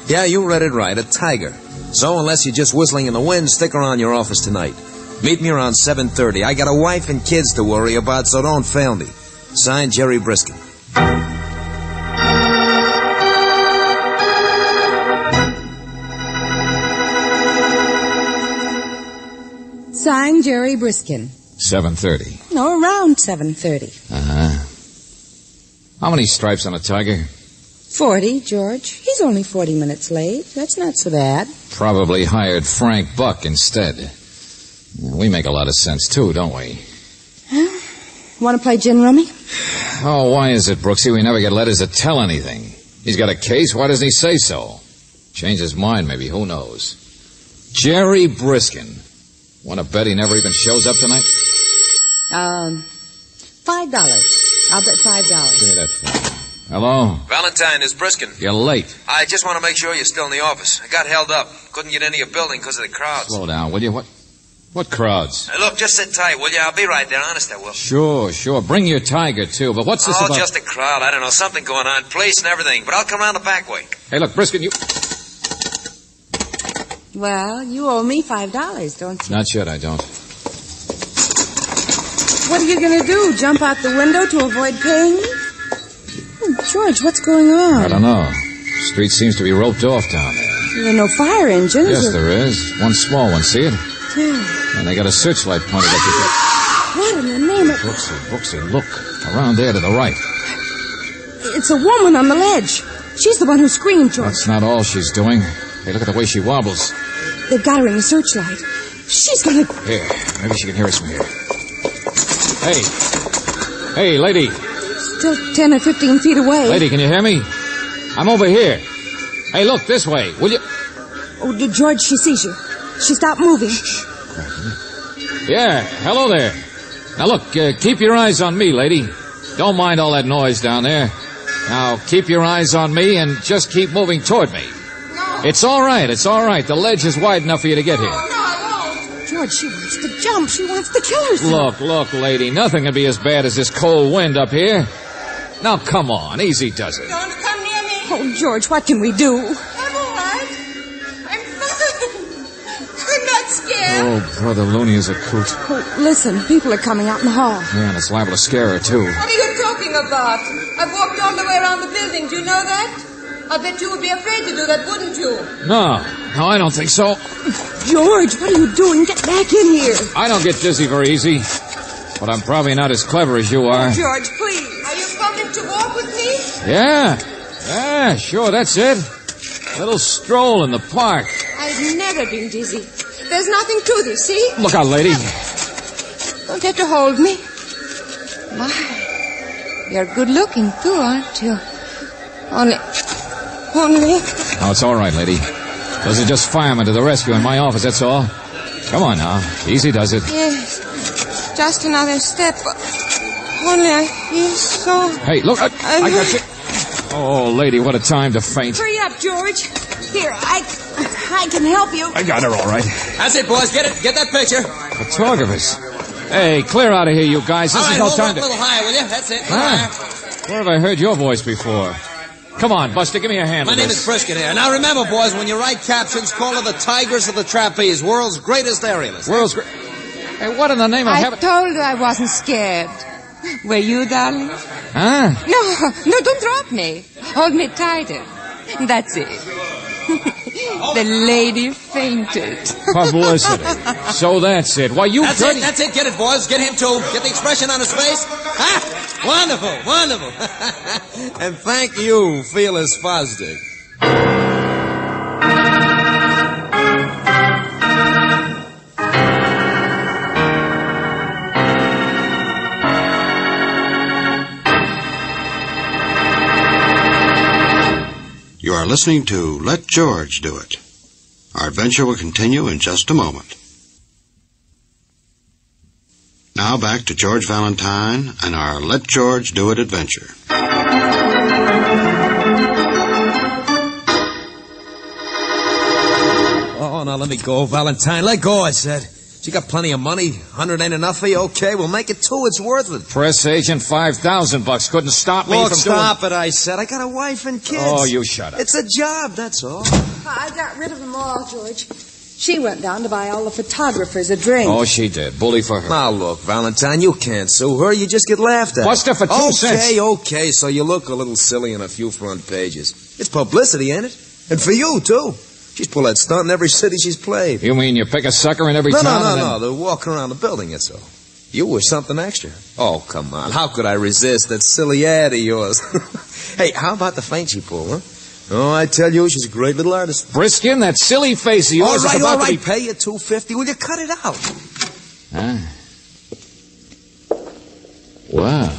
Yeah, you read it right, a tiger. So unless you're just whistling in the wind, stick around your office tonight. Meet me around 7:30. I got a wife and kids to worry about, so don't fail me. Signed, Jerry Briskin. Signed, Jerry Briskin. 7:30. No, around 7:30. Uh-huh. How many stripes on a tiger? 40, George. He's only 40 minutes late. That's not so bad. Probably hired Frank Buck instead. We make a lot of sense, too, don't we? Huh? Want to play gin rummy? Oh, why is it, Brooksy, we never get letters that tell anything? He's got a case. Why doesn't he say so? Change his mind, maybe. Who knows? Jerry Briskin. Want to bet he never even shows up tonight? $5. I'll bet $5. Give me that phone. Hello? Valentine, is Briskin. You're late. I just want to make sure you're still in the office. I got held up. Couldn't get into your building because of the crowds. Slow down, will you? What crowds? Hey, look, just sit tight, will you? I'll be right there. Honest, I will. Sure. Bring your tiger, too. But what's this about? Oh, just a crowd. I don't know. Something going on. Police and everything. But I'll come around the back way. Hey, look, Briskin, you... Well, you owe me $5, don't you? Not yet, I don't. What are you going to do? Jump out the window to avoid paying me? Oh, George, what's going on? I don't know. The street seems to be roped off down there. There are no fire engines. Yes, there is. One small one, see it? Yeah. And they got a searchlight pointed at you. What in the name of... Brooksy, look. Around there to the right. It's a woman on the ledge. She's the one who screamed, George. That's not all she's doing. Hey, look at the way she wobbles. They've got her in the searchlight. She's gonna... Here, maybe she can hear us from here. Hey, lady. Still 10 or 15 feet away. Lady, can you hear me? I'm over here. Hey, look, this way, will you? Oh, George, she sees you. She stopped moving. Yeah, hello there. Now, look, keep your eyes on me, lady. Don't mind all that noise down there. Now, keep your eyes on me and just keep moving toward me. It's all right. The ledge is wide enough for you to get here. George, she wants to jump. She wants to kill herself. Look, lady. Nothing can be as bad as this cold wind up here. Now, come on. Easy does it. Don't come near me. Oh, George, what can we do? I'm all right. I'm fine. I'm not scared. Oh, Brother Looney is a coot. Oh, listen, people are coming out in the hall. Yeah, and it's liable to scare her, too. What are you talking about? I've walked all the way around the building. Do you know that? I bet you would be afraid to do that, wouldn't you? No, I don't think so. George, what are you doing? Get back in here. I don't get dizzy very easy. But I'm probably not as clever as you are. Oh, George, please. Are you coming to walk with me? Yeah, sure, that's it. Little stroll in the park. I've never been dizzy. There's nothing to this, see? Look out, lady. Don't have to hold me. My, you're good looking, too, aren't you? Only... Oh, it's all right, lady. Those are just firemen to the rescue in my office, that's all. Come on now. Easy does it. Yes. Just another step. Only I feel so... Hey, look, I got you. Oh, lady, what a time to faint. Hurry up, George. Here, I can help you. I got her all right. That's it, boys. Get it. Get that picture. Photographers. Hey, clear out of here, you guys. This is no time to... Hold up a little higher, will you? That's it. Where have I heard your voice before? Come on, Buster, give me a hand. My name is Briskin here. Now remember, boys, when you write captions, call her the Tigers of the Trapeze, world's greatest aerialist. Hey, what in the name of heaven? I told you I wasn't scared. Were you, darling? Huh? No, don't drop me. Hold me tighter. That's it. The lady fainted. Publicity. So that's it. Why, you... That's it. Get it, boys. Get him, too. Get the expression on his face. Ah! Wonderful. And thank you, Fearless Fosdick. You are listening to Let George Do It. Our adventure will continue in just a moment. Now back to George Valentine and our Let George Do It adventure. Oh, now let me go, Valentine. Let go, I said. You got plenty of money. 100 ain't enough for you? Okay, we'll make it 2. It's worth it. Press agent, $5,000 couldn't stop me Look, from stop it, I said. I got a wife and kids. Oh, you shut up. It's a job, that's all. I got rid of them all, George. She went down to buy all the photographers a drink. Oh, she did. Bully for her. Now, look, Valentine, you can't sue her. You just get laughed at. Buster, for 2 cents. Okay, so you look a little silly in a few front pages. It's publicity, ain't it? And for you, too. She's pulled that stunt in every city she's played. You mean you pick a sucker in every town? No. They're walking around the building, that's all. You were something extra. Oh, come on. How could I resist that silly ad of yours? Hey, how about the feint she pulled, huh? Oh, I tell you, she's a great little artist. Briskin, that silly face of yours is about to be... Pay you $250. Will you cut it out? Huh? Wow.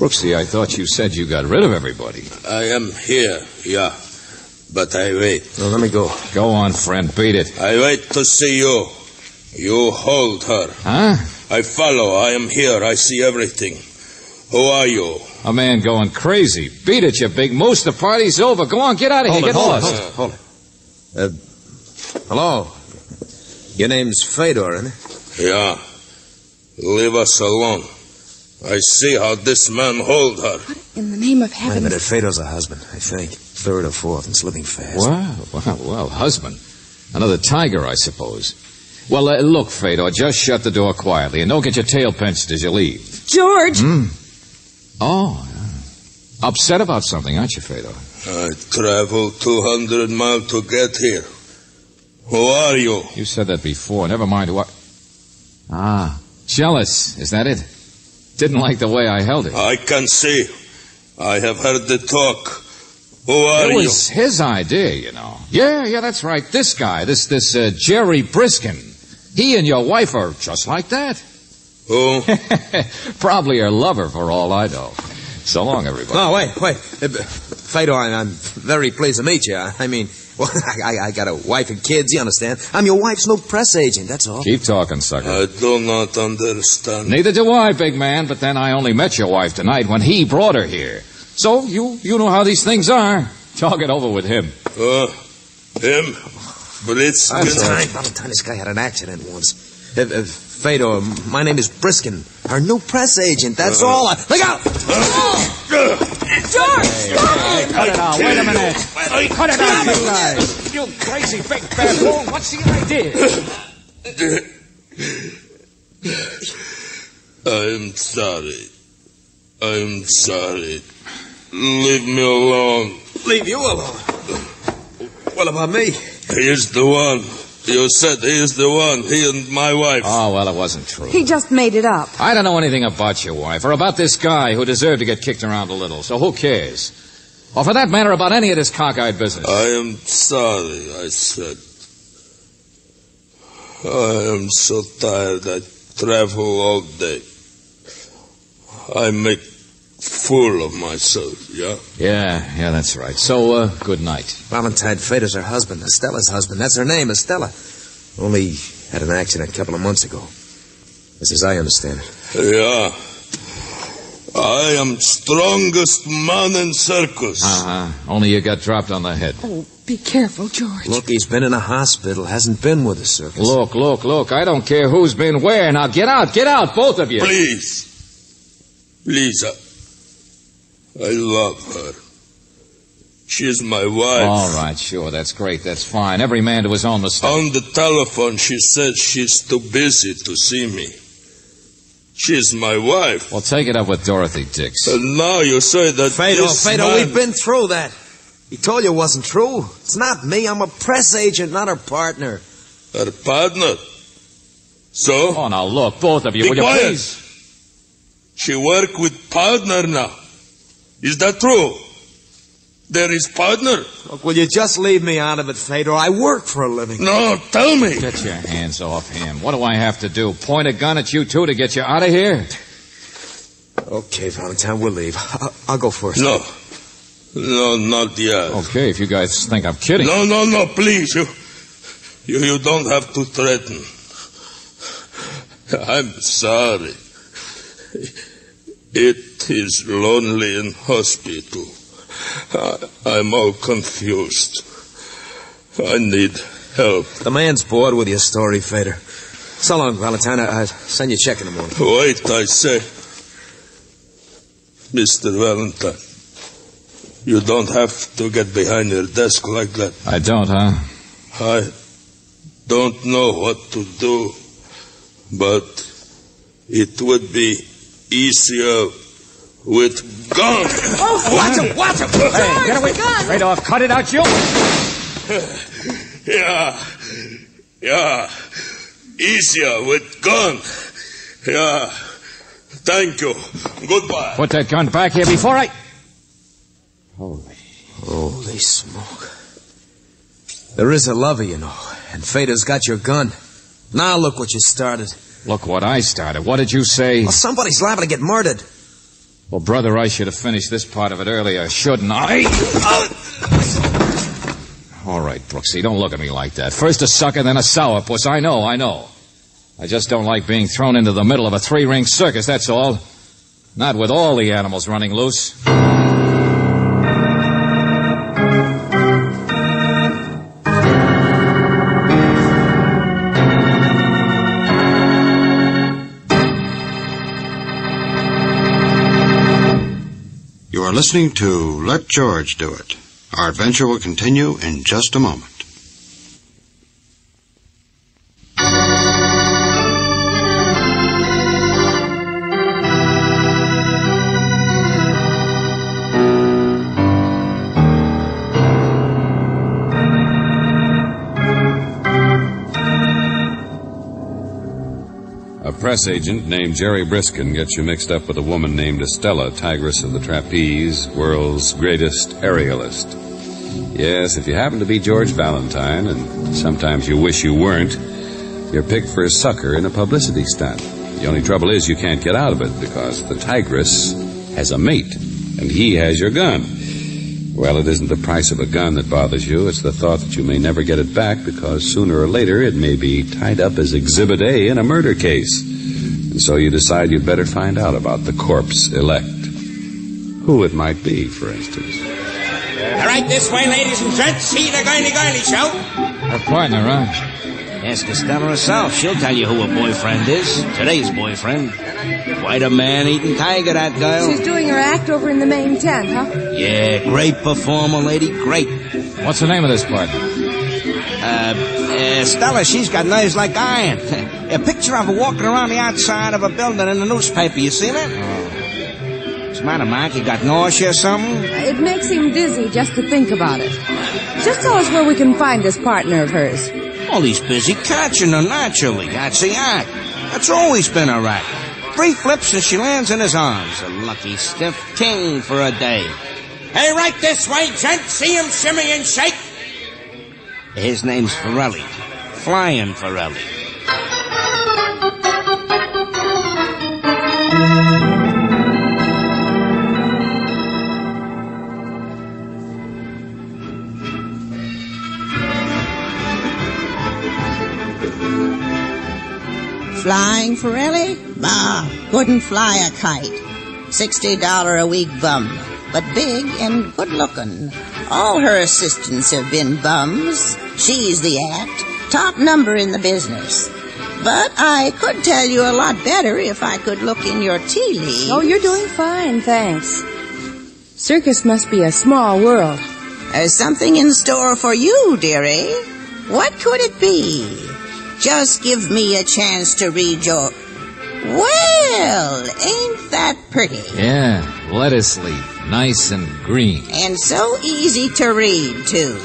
Brooksy, I thought you said you got rid of everybody. I am here, yeah. But I wait. Well, let me go. Go on, friend. Beat it. I wait to see you. You hold her. Huh? I follow. I am here. I see everything. Who are you? A man going crazy. Beat it, you big moose. The party's over. Go on, get out of here. Get lost. Hold it. Hello. Your name's Fedor, isn't it? Yeah. Leave us alone. I see how this man hold her. In the name of Wait a heaven. minute. Fedor's a husband, I think. Third or fourth and slipping fast. Well, husband. Another tiger, I suppose. Well, look, Fedor, just shut the door quietly and don't get your tail pinched as you leave. George! Oh, upset about something, aren't you, Fedor? I traveled 200 miles to get here. Who are you? You said that before. Never mind what. Jealous. Is that it? Didn't like the way I held it. I can see. I have heard the talk. Who are you? It was his idea, you know. Yeah, that's right. This guy, this Jerry Briskin. He and your wife are just like that. Who? Probably her lover, for all I know. So long, everybody. Oh, wait. Fedor, I'm very pleased to meet you. I mean, well, I got a wife and kids, you understand? I'm your wife's new press agent, that's all. Keep talking, sucker. I do not understand. Neither do I, big man, but then I only met your wife tonight when he brought her here. So, you know how these things are. Talk it over with him. Him? Briskin? Valentine, this guy had an accident once. Fedor, my name is Briskin. Our new press agent, that's all. Look out! George! Hey, cut it out. Wait a minute. Cut it out, you guys. You crazy big baboon. What's the idea? I'm sorry. Leave me alone. Leave you alone? What about me? He is the one. You said he is the one. He and my wife. Oh, well, it wasn't true. He just made it up. I don't know anything about your wife or about this guy who deserved to get kicked around a little, so who cares? Or for that matter, about any of this cockeyed business. I am sorry, I said. I am so tired. I travel all day. I make fool of myself, yeah? Yeah, that's right. So, good night. Valentine Fedor's her husband, Estella's husband. That's her name, Estella. Only had an accident a couple of months ago. As I understand it. Yeah. I am strongest man in circus. Only you got dropped on the head. Oh, be careful, George. Look, he's been in a hospital, hasn't been with the circus. Look. I don't care who's been where. Now get out, both of you. Please, I love her. She's my wife. All right, sure, that's great, that's fine. Every man to his own mistake. On the telephone, she said she's too busy to see me. She's my wife. Well, take it up with Dorothy Dix. And now you say that Fedor, we've been through that. He told you it wasn't true. It's not me. I'm a press agent, not her partner. Her partner? So? Oh, now look, both of you, Be will you quiet. please? She work with partner now. Is that true? There is partner? Look, will you just leave me out of it, Fedor? I work for a living. No, tell me. Get your hands off him. What do I have to do? Point a gun at you two to get you out of here? Okay, Valentine, we'll leave. I'll go first. No, not yet. Okay, if you guys think I'm kidding. No, please. You don't have to threaten. I'm sorry. It is lonely in hospital. I'm all confused. I need help. The man's bored with your story, Fedor. So long, Valentine. I'll send you a check in the morning. Wait, I say. Mr. Valentine, you don't have to get behind your desk like that. I don't, huh? I don't know what to do, but it would be easier with gun. Oh, watch him! Hey, get away! Right off, cut it out, you! Yeah. Easier with gun. Yeah. Thank you. Goodbye. Put that gun back here before I... Holy smoke. There is a lover, you know, and Fedor's got your gun. Now look what you started. Look what I started. What did you say? Well, somebody's liable to get murdered. Well, brother, I should have finished this part of it earlier, shouldn't I? All right, Brooksy, don't look at me like that. First a sucker, then a sourpuss. I know. I just don't like being thrown into the middle of a 3-ring circus, that's all. Not with all the animals running loose. You are listening to Let George Do It. Our adventure will continue in just a moment. A press agent named Jerry Briskin gets you mixed up with a woman named Estella, Tigress of the Trapeze, world's greatest aerialist. Yes, if you happen to be George Valentine, and sometimes you wish you weren't, you're picked for a sucker in a publicity stunt. The only trouble is you can't get out of it because the Tigress has a mate, and he has your gun. Well, it isn't the price of a gun that bothers you. It's the thought that you may never get it back because sooner or later it may be tied up as Exhibit A in a murder case. And so you decide you'd better find out about the corpse elect. Who it might be, for instance. All right, this way, ladies and gents. See the girly show. Her partner, huh? Ask Estella herself. She'll tell you who her boyfriend is. Today's boyfriend. Quite a man-eating tiger, that girl. She's doing her act over in the main tent, huh? Yeah, great performer, lady. Great. What's the name of this partner? Estella, she's got nerves like iron. A picture of her walking around the outside of a building in the newspaper. You seen it? What's the matter, Mike? You got nausea or something? It makes him dizzy just to think about it. Just tell us where we can find this partner of hers. Well, he's busy catching her, naturally. That's the act. That's always been her act. 3 flips and she lands in his arms. A lucky stiff king for a day. Hey, right this way, gent. See him shimmy and shake. His name's Forelli. Flying Forelli. Flying Forelli? Bah, couldn't fly a kite. $60 a week bum, but big and good looking. All her assistants have been bums. She's the act, top number in the business. But I could tell you a lot better if I could look in your tea leaves. Oh, you're doing fine, thanks. Circus must be a small world. There's something in store for you, dearie. What could it be? Just give me a chance to read your... Well, ain't that pretty? Yeah, lettuce leaf, nice and green. And so easy to read, too.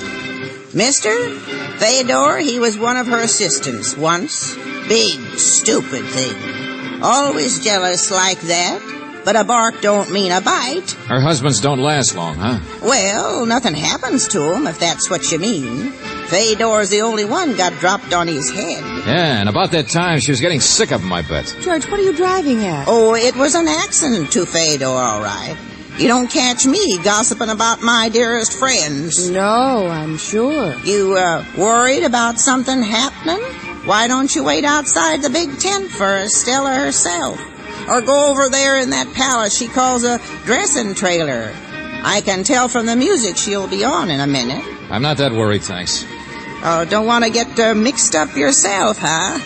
Mr. Fedor, he was one of her assistants once. Big, stupid thing. Always jealous like that. But a bark don't mean a bite. Her husbands don't last long, huh? Well, nothing happens to him, if that's what you mean. Fedor's the only one got dropped on his head. Yeah, and about that time she was getting sick of him, I bet. George, what are you driving at? Oh, it was an accident to Fedor, all right. You don't catch me gossiping about my dearest friends. No, I'm sure. You, worried about something happening? Why don't you wait outside the big tent for Estella herself? Or go over there in that palace she calls a dressing trailer. I can tell from the music she'll be on in a minute. I'm not that worried, thanks. Oh, don't want to get mixed up yourself, huh?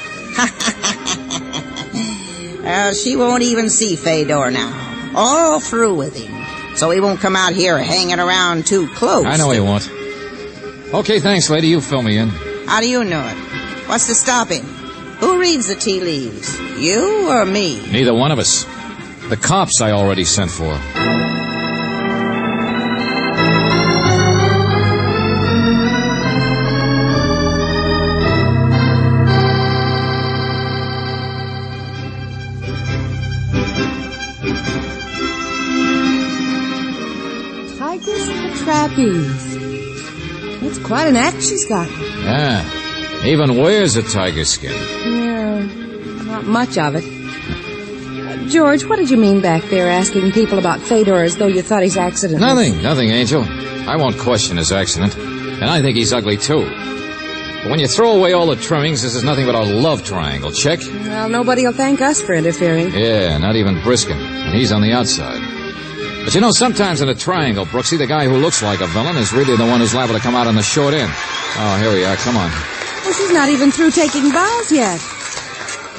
She won't even see Fedor now. All through with him. So he won't come out here hanging around too close. I know he won't. Okay, thanks, lady. You fill me in. How do you know it? What's the stopping? Who reads the tea leaves? You or me? Neither one of us. The cops I already sent for. Tigress of the Trapeze. That's quite an act she's got. Yeah. Even wears a tiger skin. Yeah, not much of it. George, what did you mean back there asking people about Fedor as though you thought his accident Nothing, Angel. I won't question his accident. And I think he's ugly, too. But when you throw away all the trimmings, this is nothing but a love triangle. Check? Well, nobody will thank us for interfering. Yeah, not even Briskin. And he's on the outside. But you know, sometimes in a triangle, Brooksy, the guy who looks like a villain is really the one who's liable to come out on the short end. Oh, here we are. Come on. Well, she's not even through taking bows yet.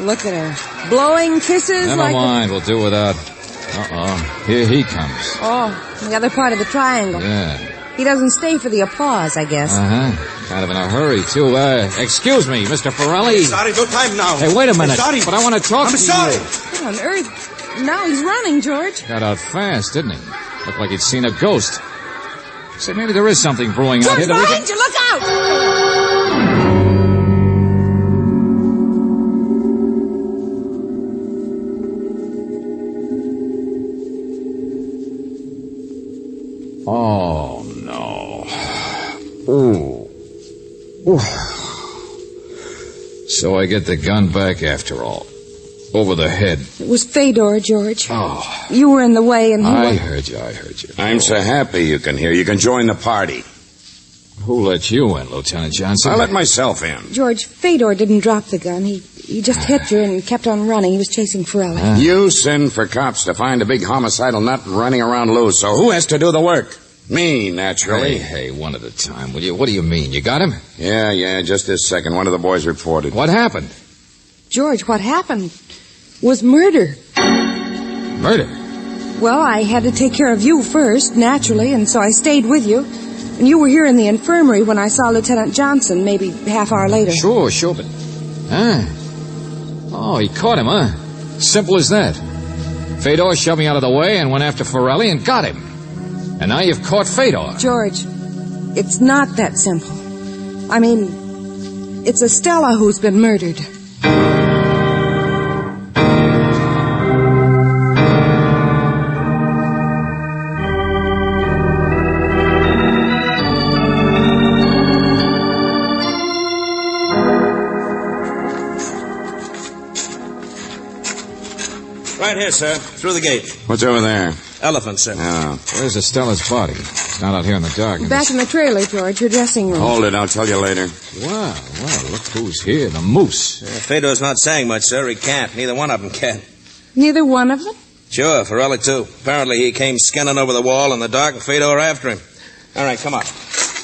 Look at her. Blowing kisses Never mind. We'll do without. Uh-oh. Here he comes. Oh, the other part of the triangle. Yeah. He doesn't stay for the applause, I guess. Uh-huh. Kind of in a hurry, too. Excuse me, Mr. Ferrelli. Sorry, no time now. Hey, wait a minute. Sorry. But I want to talk to you. I'm sorry. What on earth? Now he's running, George. Got out fast, didn't he? Looked like he'd seen a ghost. Say, maybe there is something brewing out here. George, behind you! Look out! Oh, no. Ooh. Ooh. So I get the gun back after all. Over the head. It was Fedor, George. Oh. You were in the way and he I heard you. I'm so happy you can hear. You can join the party. Who let you in, Lieutenant Johnson? I let myself in. George, Fedor didn't drop the gun. He just hit you and kept on running. He was chasing Ferrelli. You send for cops to find a big homicidal nut running around loose, so who has to do the work? Me, naturally. Hey, one at a time, will you? What do you mean? You got him? Yeah, just this second. One of the boys reported. What happened? George, what happened was murder. Murder? Well, I had to take care of you first, naturally, and so I stayed with you. And you were here in the infirmary when I saw Lieutenant Johnson, maybe half hour later. Sure, but... Oh, he caught him, huh? Simple as that. Fedor shoved me out of the way and went after Ferrelli and got him. And now you've caught Fedor. George, it's not that simple. I mean, it's Estella who's been murdered. Right here, sir. Through the gate. What's over there? Elephant, sir. Oh. Where's Estella's body? It's not out here in the dark. Back in the trailer, George, her dressing room. Hold it, I'll tell you later. Wow, look who's here. The moose. Fedor's not saying much, sir. He can't. Neither one of them can. Neither one of them? Sure, Ferrelli, too. Apparently he came skinning over the wall in the dark and Fedor after him. All right, come on.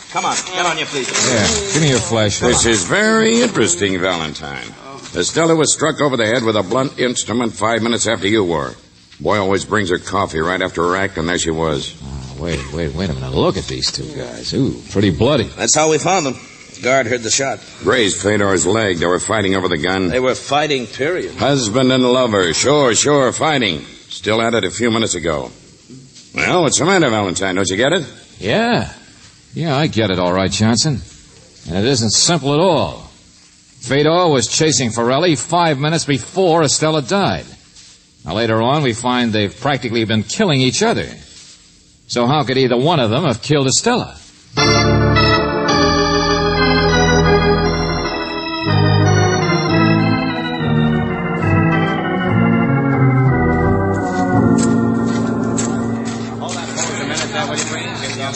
Come on, get on your feet. Yeah, give me your flashlight. This is very interesting, Valentine. Estella was struck over the head with a blunt instrument 5 minutes after you were. Boy always brings her coffee right after her act, and there she was. Oh, wait a minute. Look at these two guys. Ooh, pretty bloody. That's how we found them. The guard heard the shot. Grazed Fedor's leg. They were fighting over the gun. They were fighting, period. Husband and lover. Sure, fighting. Still at it a few minutes ago. Well, what's the matter, Valentine? Don't you get it? Yeah, I get it all right, Johnson. And it isn't simple at all. Fedor was chasing Ferrelli 5 minutes before Estella died. Now, later on, we find they've practically been killing each other. So how could either one of them have killed Estella?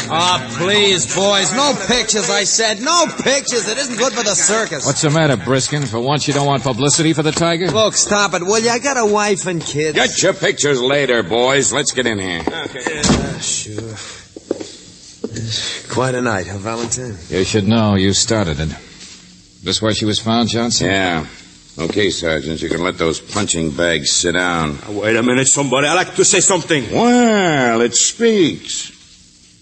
Oh, please, boys. No pictures, I said. No pictures. It isn't good for the circus. What's the matter, Briskin? For once you don't want publicity for the tiger? Look, stop it, will you? I got a wife and kids. Get your pictures later, boys. Let's get in here. Okay. Sure. Quite a night, huh, Valentine? You should know. You started it. This where she was found, Johnson? Yeah. Okay, Sergeant, you can let those punching bags sit down. Wait a minute, somebody. I'd like to say something. Well, it speaks.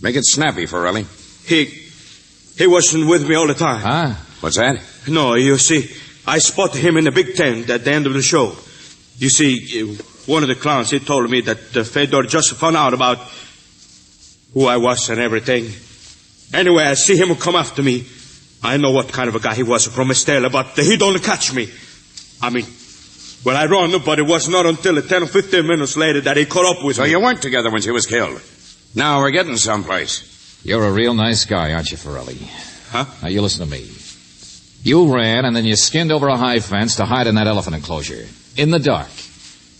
Make it snappy, Ferrelli. He wasn't with me all the time. Huh? What's that? No, you see, I spotted him in the big tent at the end of the show. You see, one of the clowns, he told me that Fedor just found out about who I was and everything. Anyway, I see him come after me. I know what kind of a guy he was from Estella, but he don't catch me. I mean, well, I run, but it was not until 10 or 15 minutes later that he caught up with me. So you weren't together when she was killed. Now we're getting someplace. You're a real nice guy, aren't you, Ferrelli? Huh? Now, you listen to me. You ran, and then you skinned over a high fence to hide in that elephant enclosure. In the dark.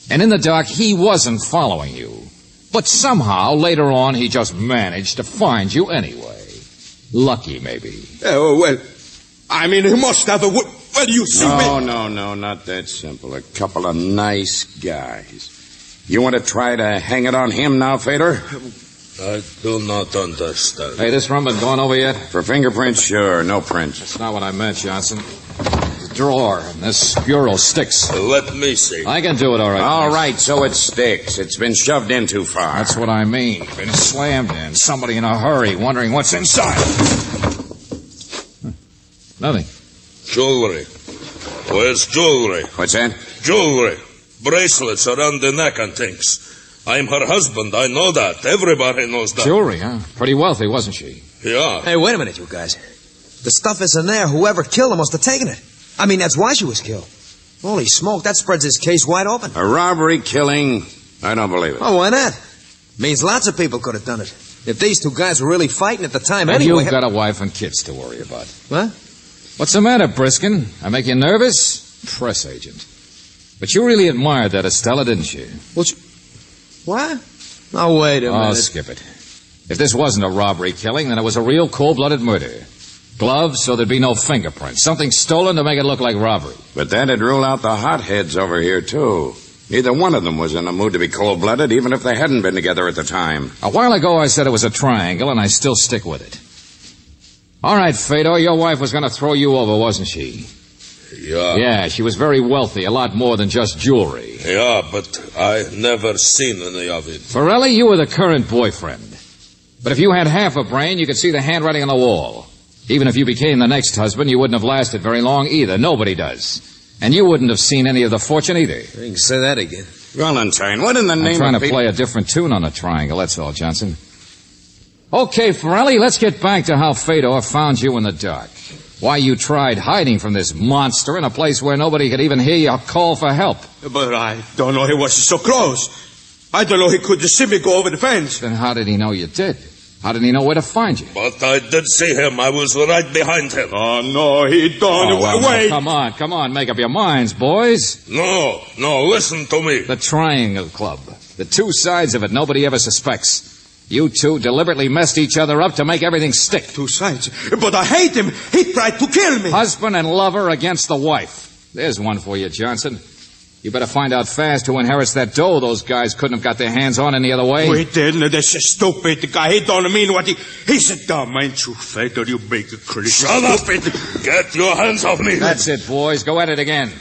And in the dark, he wasn't following you. But somehow, later on, he just managed to find you anyway. Lucky, maybe. Well, I mean, he must have a... Well, you see me... No, not that simple. A couple of nice guys. You want to try to hang it on him now, Fedor? I do not understand. Hey, this rum been gone over yet? For fingerprints, sure. No prints. That's not what I meant, Johnson. The drawer, and this bureau sticks. Let me see. I can do it, all right. All right, so it sticks. It's been shoved in too far. That's what I mean. Been slammed in. Somebody in a hurry, wondering what's inside. Nothing. Jewelry. Where's jewelry? What's that? Jewelry. Bracelets around the neck and things. I'm her husband. I know that. Everybody knows that. Jewelry, huh? Pretty wealthy, wasn't she? Yeah. Hey, wait a minute, you guys. The stuff isn't there. Whoever killed her must have taken it. I mean, that's why she was killed. Holy smoke, that spreads his case wide open. A robbery, killing? I don't believe it. Oh, why not? Means lots of people could have done it. If these two guys were really fighting at the time anyway... You've got a wife and kids to worry about. What? What's the matter, Briskin? I make you nervous? Press agent. But you really admired that Estella, didn't you? What? Oh, wait a minute. Oh, skip it. If this wasn't a robbery killing, then it was a real cold-blooded murder. Gloves, so there'd be no fingerprints. Something stolen to make it look like robbery. But that'd rule out the hotheads over here, too. Neither one of them was in the mood to be cold-blooded, even if they hadn't been together at the time. A while ago, I said it was a triangle, and I still stick with it. All right, Fedor, your wife was going to throw you over, wasn't she? Yeah. Yeah, she was very wealthy, a lot more than just jewelry. Yeah, but I never seen any of it. Forelli, you were the current boyfriend. But if you had half a brain, you could see the handwriting on the wall. Even if you became the next husband, you wouldn't have lasted very long either. Nobody does. And you wouldn't have seen any of the fortune either. You can say that again. Valentine, what in the name of... I'm trying to play a different tune on the triangle, that's all, Johnson. Okay, Forelli, let's get back to how Fedor found you in the dark. Why you tried hiding from this monster in a place where nobody could even hear your call for help. But I don't know he was so close. I don't know he could see me go over the fence. Then how did he know you did? How did he know where to find you? But I did see him. I was right behind him. Oh, no, he don't. Oh, well, wait. No, come on. Make up your minds, boys. No, listen to me. The Triangle Club. The two sides of it nobody ever suspects. You two deliberately messed each other up to make everything stick. Two sides? But I hate him. He tried to kill me. Husband and lover against the wife. There's one for you, Johnson. You better find out fast who inherits that dough those guys couldn't have got their hands on any other way. We didn't. This is stupid guy. He don't mean what he's a dumb, ain't you, Fedor? You big crazy. Shut up. Get your hands off me. That's it, boys. Go at it again.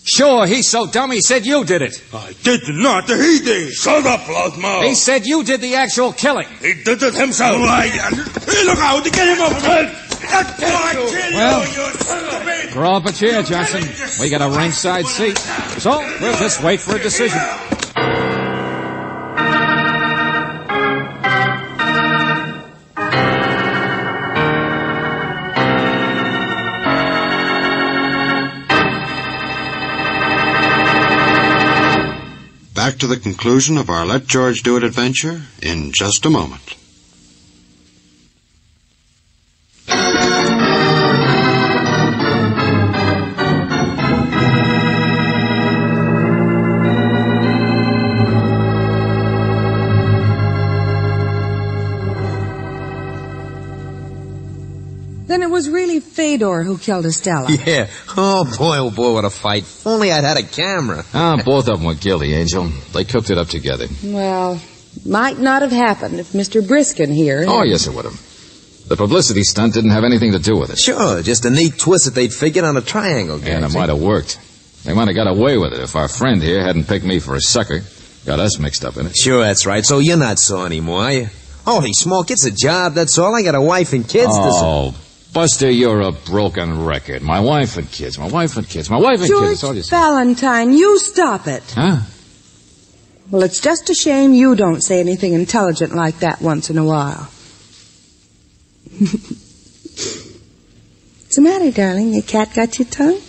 Sure, he's so dumb he said you did it. I did not. He did. Shut up, loudmouth. He said you did the actual killing. He did it himself. Look out. Get him off, man. Well, draw up a chair, Johnson. We got a ringside seat. So, we'll just wait for a decision. Back to the conclusion of our Let George Do It adventure in just a moment. Then it was really Fedor who killed Estella. Yeah. Oh, boy, what a fight. If only I'd had a camera. Both of them were guilty, Angel. They cooked it up together. Well, might not have happened if Mr. Briskin here... Oh, yes, it would have. The publicity stunt didn't have anything to do with it. Sure, just a neat twist that they'd figured on a triangle game. And it might have worked. They might have got away with it if our friend here hadn't picked me for a sucker. Got us mixed up in it. Sure, that's right. So you're not sore anymore, are you? Holy smoke, it's a job, that's all. I got a wife and kids to... Buster, you're a broken record. My wife and kids. George Valentine, you stop it. Huh? Well, it's just a shame you don't say anything intelligent like that once in a while. What's the matter, darling? Your cat got your tongue?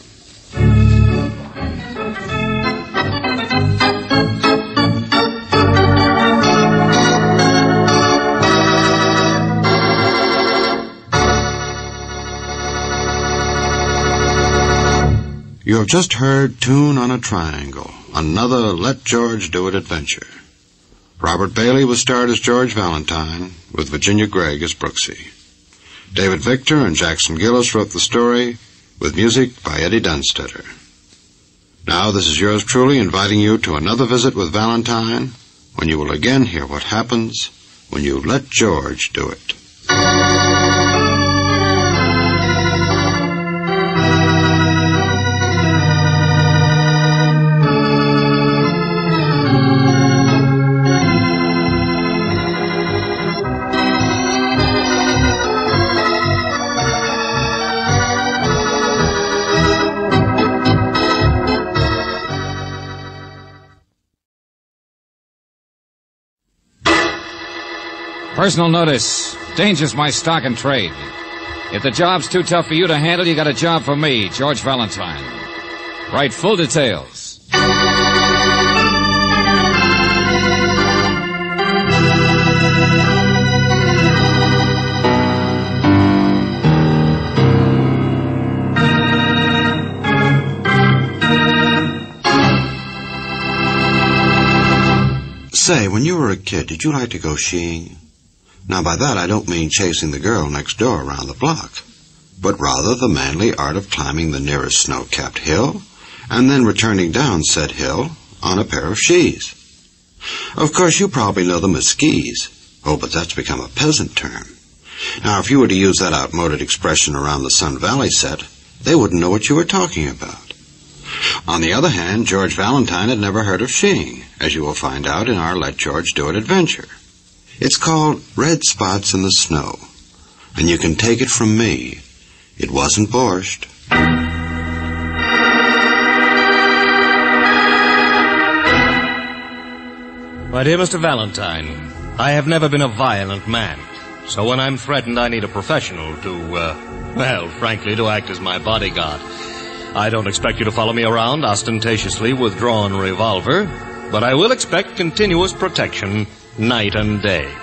You have just heard Tune on a Triangle, on another Let George Do It adventure. Robert Bailey was starred as George Valentine, with Virginia Gregg as Brooksy. David Victor and Jackson Gillis wrote the story, with music by Eddie Dunstetter. Now this is yours truly inviting you to another visit with Valentine, when you will again hear what happens when you let George do it. Personal notice. Danger's my stock and trade. If the job's too tough for you to handle, you got a job for me, George Valentine. Write full details. Say, when you were a kid, did you like to go skiing? Now, by that I don't mean chasing the girl next door around the block, but rather the manly art of climbing the nearest snow-capped hill and then returning down said hill on a pair of skis. Of course, you probably know them as skis. Oh, but that's become a peasant term. Now, if you were to use that outmoded expression around the Sun Valley set, they wouldn't know what you were talking about. On the other hand, George Valentine had never heard of skiing, as you will find out in our Let George Do It adventure. It's called Red Spots in the Snow, and you can take it from me. It wasn't borscht. My dear Mr. Valentine, I have never been a violent man, so when I'm threatened I need a professional to, frankly, to act as my bodyguard. I don't expect you to follow me around ostentatiously with drawn revolver, but I will expect continuous protection night and day.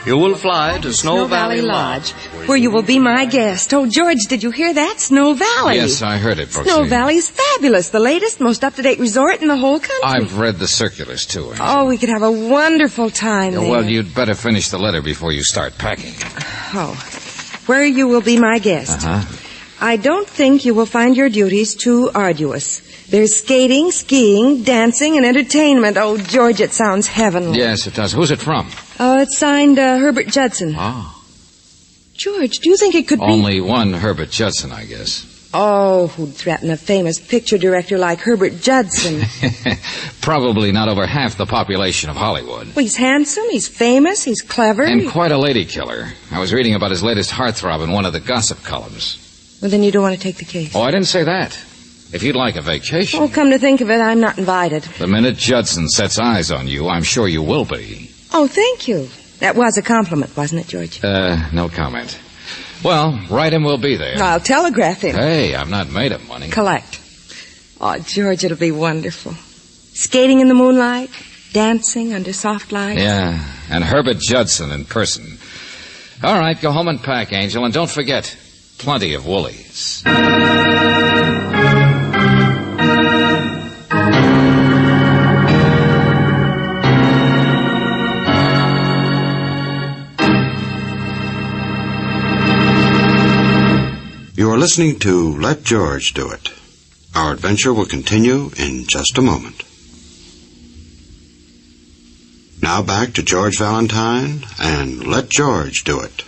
You will fly to Snow Valley Lodge, where you will be my guest. Oh, George, did you hear that? Snow Valley. Yes, I heard it, Brooksy. Snow Valley's fabulous. The latest, most up-to-date resort in the whole country. I've read the circulars, too, Angel. Oh, we could have a wonderful time there. Well, you'd better finish the letter before you start packing. Oh, where you will be my guest. Uh-huh. I don't think you will find your duties too arduous. There's skating, skiing, dancing, and entertainment. Oh, George, it sounds heavenly. Yes, it does. Who's it from? Oh, it's signed Herbert Judson. Oh. George, do you think it could be... Only one Herbert Judson, I guess. Oh, who'd threaten a famous picture director like Herbert Judson? Probably not over half the population of Hollywood. Well, he's handsome, he's famous, he's clever. And quite a lady killer. I was reading about his latest heartthrob in one of the gossip columns. Well, then you don't want to take the case. Oh, I didn't say that. If you'd like a vacation... Oh, come to think of it, I'm not invited. The minute Judson sets eyes on you, I'm sure you will be. Oh, thank you. That was a compliment, wasn't it, George? No comment. Well, write him we'll be there. I'll telegraph him. Hey, I'm not made of money. Collect. Oh, George, it'll be wonderful. Skating in the moonlight, dancing under soft lights. Yeah, and Herbert Judson in person. All right, go home and pack, Angel, and don't forget, plenty of woolies. You are listening to Let George Do It. Our adventure will continue in just a moment. Now back to George Valentine and Let George Do It.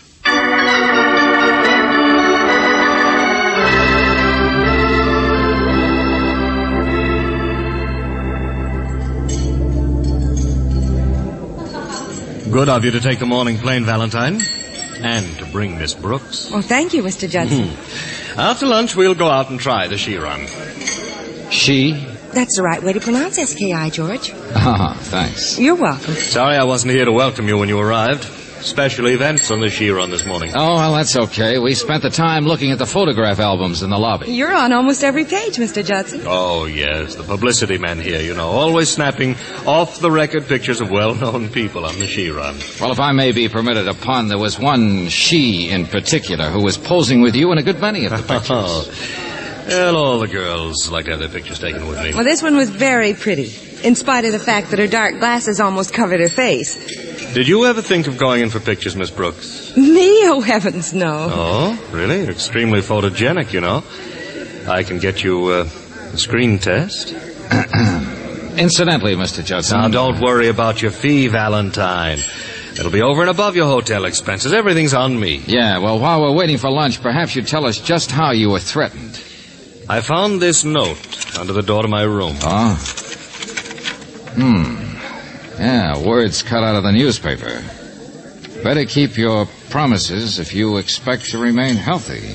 Good of you to take the morning plane, Valentine. And to bring Miss Brooks. Oh, thank you, Mr. Judson. After lunch, we'll go out and try the ski run. She? That's the right way to pronounce S-K-I, George. Ah, thanks. You're welcome. Sorry I wasn't here to welcome you when you arrived. Special events on the ski run this morning. Oh, well, that's okay. We spent the time looking at the photograph albums in the lobby. You're on almost every page, Mr. Judson. Oh, yes, the publicity man here, you know, always snapping off-the-record pictures of well-known people on the ski run. Well, if I may be permitted a pun, there was one she in particular who was posing with you in a good many of the pictures. Well, all the girls like to have their pictures taken with me. Well, this one was very pretty, in spite of the fact that her dark glasses almost covered her face. Did you ever think of going in for pictures, Miss Brooks? Me? Oh, heavens, no. Oh, really? You're extremely photogenic, you know. I can get you a screen test. Incidentally, Mr. Judson... Now, don't worry about your fee, Valentine. It'll be over and above your hotel expenses. Everything's on me. Yeah, well, while we're waiting for lunch, perhaps you'd tell us just how you were threatened. I found this note under the door to my room. Oh? Yeah, words cut out of the newspaper. Better keep your promises if you expect to remain healthy.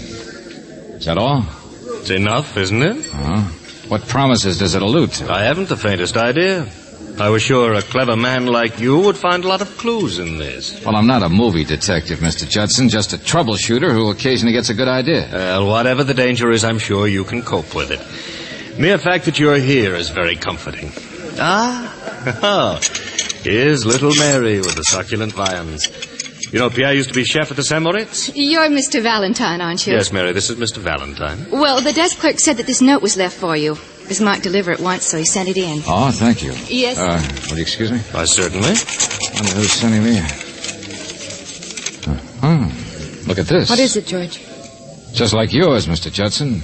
Is that all? It's enough, isn't it? What promises does it allude to? I haven't the faintest idea. I was sure a clever man like you would find a lot of clues in this. Well, I'm not a movie detective, Mr. Judson, just a troubleshooter who occasionally gets a good idea. Well, whatever the danger is, I'm sure you can cope with it. Mere fact that you're here is very comforting. Here's little Mary with the succulent viands. You know, Pierre used to be chef at the St. Moritz? You're Mr. Valentine, aren't you? Yes, Mary, this is Mr. Valentine. Well, the desk clerk said that this note was left for you. It was marked deliver at once, so he sent it in. Oh, thank you. Yes. Will you excuse me? Why, certainly. I wonder who's sending me. Look at this. What is it, George? Just like yours, Mr. Judson.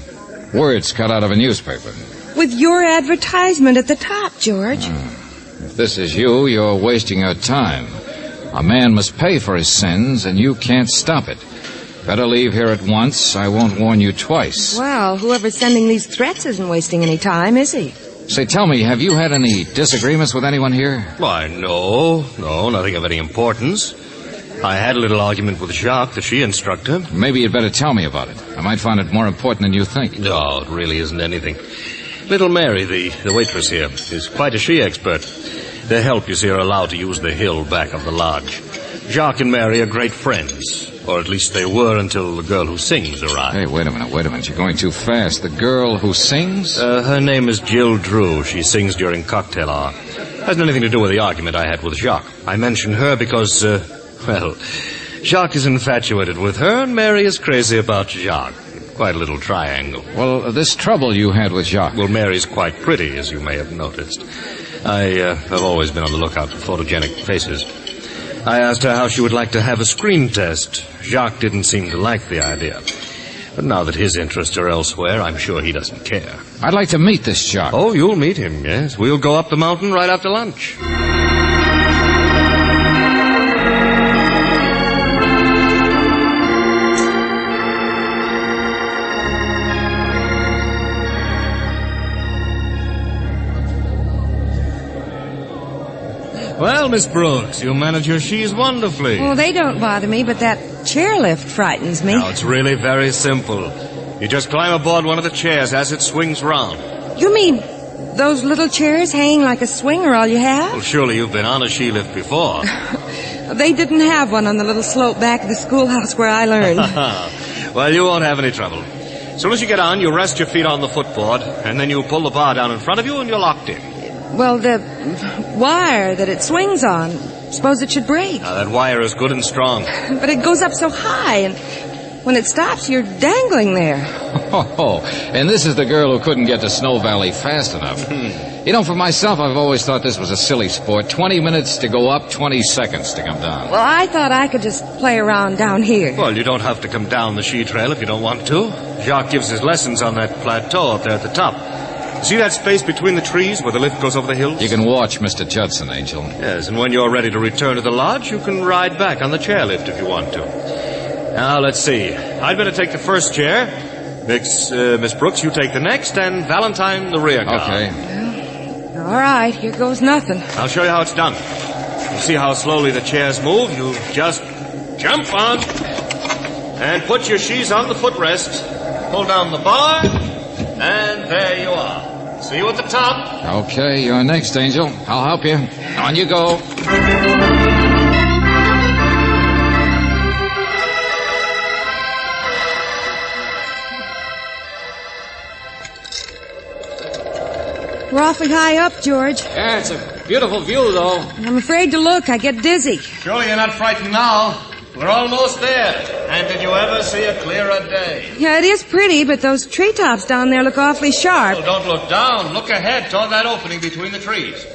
Words cut out of a newspaper. With your advertisement at the top, George. If this is you, you're wasting your time. A man must pay for his sins, and you can't stop it. Better leave here at once. I won't warn you twice. Well, whoever's sending these threats isn't wasting any time, is he? Say, tell me, have you had any disagreements with anyone here? Why, no, nothing of any importance. I had a little argument with Jacques, the she instructor. Maybe you'd better tell me about it. I might find it more important than you think. No, it really isn't anything. Little Mary, the waitress here, is quite a she expert. The help, you see, are allowed to use the hill back of the lodge. Jacques and Mary are great friends. Or at least they were until the girl who sings arrived. Hey, wait a minute. You're going too fast. The girl who sings? Her name is Jill Drew. She sings during cocktail hour. Hasn't anything to do with the argument I had with Jacques. I mention her because, Jacques is infatuated with her and Mary is crazy about Jacques. Quite a little triangle. Well, this trouble you had with Jacques... Well, Mary's quite pretty, as you may have noticed. I have always been on the lookout for photogenic faces. I asked her how she would like to have a screen test. Jacques didn't seem to like the idea. But now that his interests are elsewhere, I'm sure he doesn't care. I'd like to meet this Jacques. Oh, you'll meet him, yes. We'll go up the mountain right after lunch. Well, Miss Brooks, you manage your she's wonderfully. Well, they don't bother me, but that chairlift frightens me. Now, it's really very simple. You just climb aboard one of the chairs as it swings round. You mean those little chairs hanging like a swing are all you have? Well, surely you've been on a she lift before. They didn't have one on the little slope back of the schoolhouse where I learned. Well, you won't have any trouble. As soon as you get on, you rest your feet on the footboard, and then you pull the bar down in front of you, and you're locked in. Well, the wire that it swings on, suppose it should break. Now, that wire is good and strong. But it goes up so high, and when it stops, you're dangling there. Oh, and this is the girl who couldn't get to Snow Valley fast enough. You know, for myself, I've always thought this was a silly sport. 20 minutes to go up, 20 seconds to come down. Well, I thought I could just play around down here. Well, you don't have to come down the she trail if you don't want to. Jacques gives his lessons on that plateau up there at the top. See that space between the trees where the lift goes over the hills? You can watch Mr. Judson, Angel. Yes, and when you're ready to return to the lodge, you can ride back on the chairlift if you want to. Now, let's see. I'd better take the first chair. Miss Brooks, you take the next, and Valentine the rear car. Okay. All right, here goes nothing. I'll show you how it's done. You see how slowly the chairs move? You just jump on and put your she's on the footrest. Pull down the bar, and there you are. See you at the top. Okay, you're next, Angel. I'll help you. On you go. We're awfully high up, George. Yeah, it's a beautiful view, though. I'm afraid to look. I get dizzy. Surely you're not frightened now. We're almost there. And did you ever see a clearer day? Yeah, it is pretty, but those treetops down there look awfully sharp. Oh, don't look down. Look ahead toward that opening between the trees.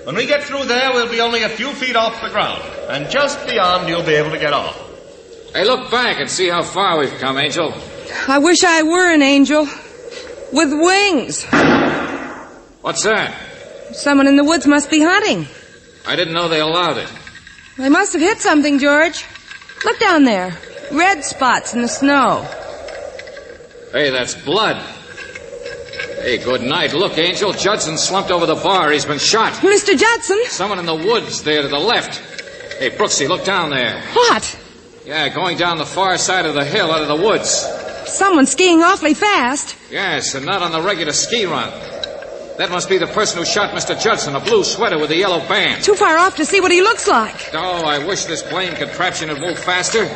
When we get through there, we'll be only a few feet off the ground. And just beyond, you'll be able to get off. Hey, look back and see how far we've come, Angel. I wish I were an angel. With wings. What's that? Someone in the woods must be hunting. I didn't know they allowed it. They must have hit something, George. Look down there. Red spots in the snow. Hey, that's blood. Hey, good night. Look, Angel, Judson slumped over the bar. He's been shot. Mr. Judson? Someone in the woods there to the left. Hey, Brooksy, look down there. What? Yeah, going down the far side of the hill out of the woods. Someone skiing awfully fast. Yes, and not on the regular ski run. That must be the person who shot Mr. Judson, a blue sweater with a yellow band. Too far off to see what he looks like. Oh, I wish this plane contraption would move faster.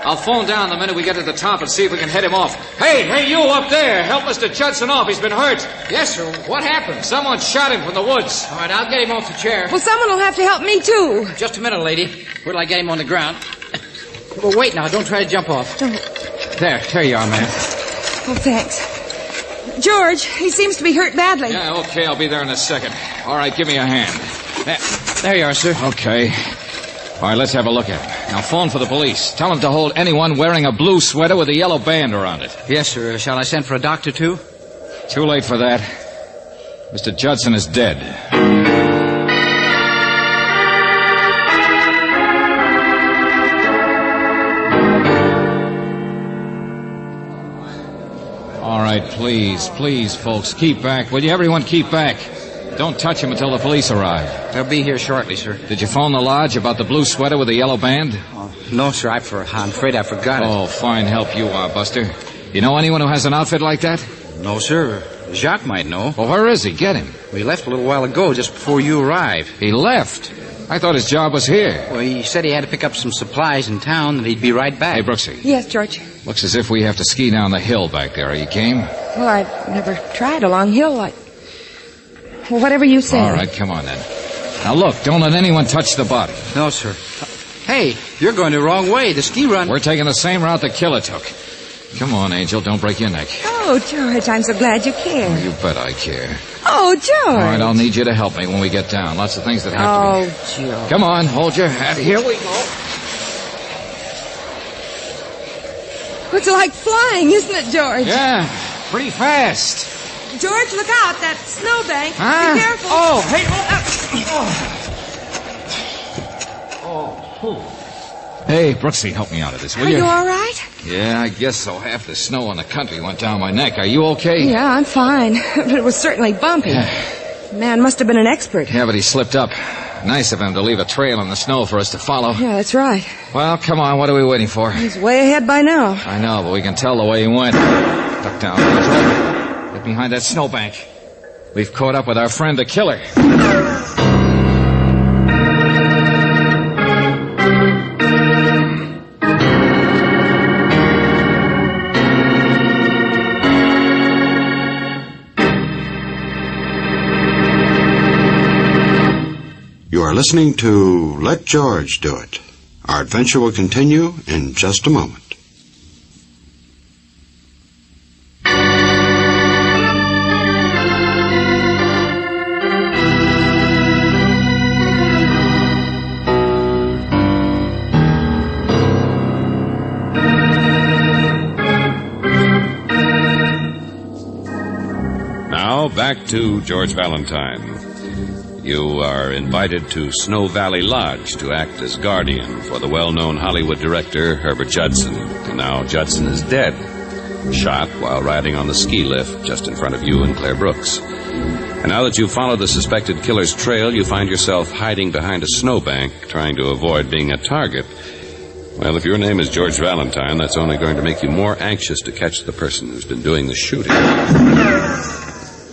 I'll phone down the minute we get to the top and see if we can head him off. Hey, you up there. Help Mr. Judson off. He's been hurt. Yes, sir. What happened? Someone shot him from the woods. All right, I'll get him off the chair. Well, someone will have to help me, too. Just a minute, lady. Wait till I get him on the ground. Well, wait now. Don't try to jump off. Don't. There you are, ma'am. Oh, thanks. George, he seems to be hurt badly. Yeah, okay, I'll be there in a second. All right, give me a hand. There you are, sir. Okay. All right, let's have a look at him. Now, phone for the police. Tell them to hold anyone wearing a blue sweater with a yellow band around it. Yes, sir. Shall I send for a doctor, too? Too late for that. Mr. Judson is dead. All right, please, folks, keep back. Will you, everyone, keep back? Don't touch him until the police arrive. They'll be here shortly, sir. Did you phone the lodge about the blue sweater with the yellow band? Oh, no, sir. I'm afraid I forgot it. Oh, fine help you are, Buster. You know anyone who has an outfit like that? No, sir. Jacques might know. Well, where is he? Get him. He left a little while ago, just before you arrived. He left? I thought his job was here. Well, he said he had to pick up some supplies in town and he'd be right back. Hey, Brooksy. Yes, George. Looks as if we have to ski down the hill back there. Are you game? Well, I've never tried a long hill like... Well, whatever you say. All right, come on then. Now, look, don't let anyone touch the body. No, sir. Hey, you're going the wrong way. The ski run... We're taking the same route the killer took. Come on, Angel, don't break your neck. Oh, George, I'm so glad you care. Oh, you bet I care. Oh, George. All right, I'll need you to help me when we get down. Lots of things that have to be... Oh, George. Come on, hold your hat. Here we go. It's like flying, isn't it, George? Yeah, pretty fast. George, look out. That snowbank. Huh? Be careful. Oh, hey. Hey, Brooksy, help me out of this, will you? Are you all right? Yeah, I guess so. Half the snow on the country went down my neck. Are you okay? Yeah, I'm fine. But it was certainly bumpy. Man must have been an expert. Yeah, but he slipped up. Nice of him to leave a trail in the snow for us to follow. Yeah, that's right. Well, come on. What are we waiting for? He's way ahead by now. I know, but we can tell the way he went. Duck down, Angel. Get behind that snowbank. We've caught up with our friend, the killer. You are listening to Let George Do It. Our adventure will continue in just a moment. Now, back to George Valentine. You are invited to Snow Valley Lodge to act as guardian for the well-known Hollywood director, Herbert Judson. And now Judson is dead, shot while riding on the ski lift just in front of you and Claire Brooks. And now that you've followed the suspected killer's trail, you find yourself hiding behind a snowbank, trying to avoid being a target. Well, if your name is George Valentine, that's only going to make you more anxious to catch the person who's been doing the shooting.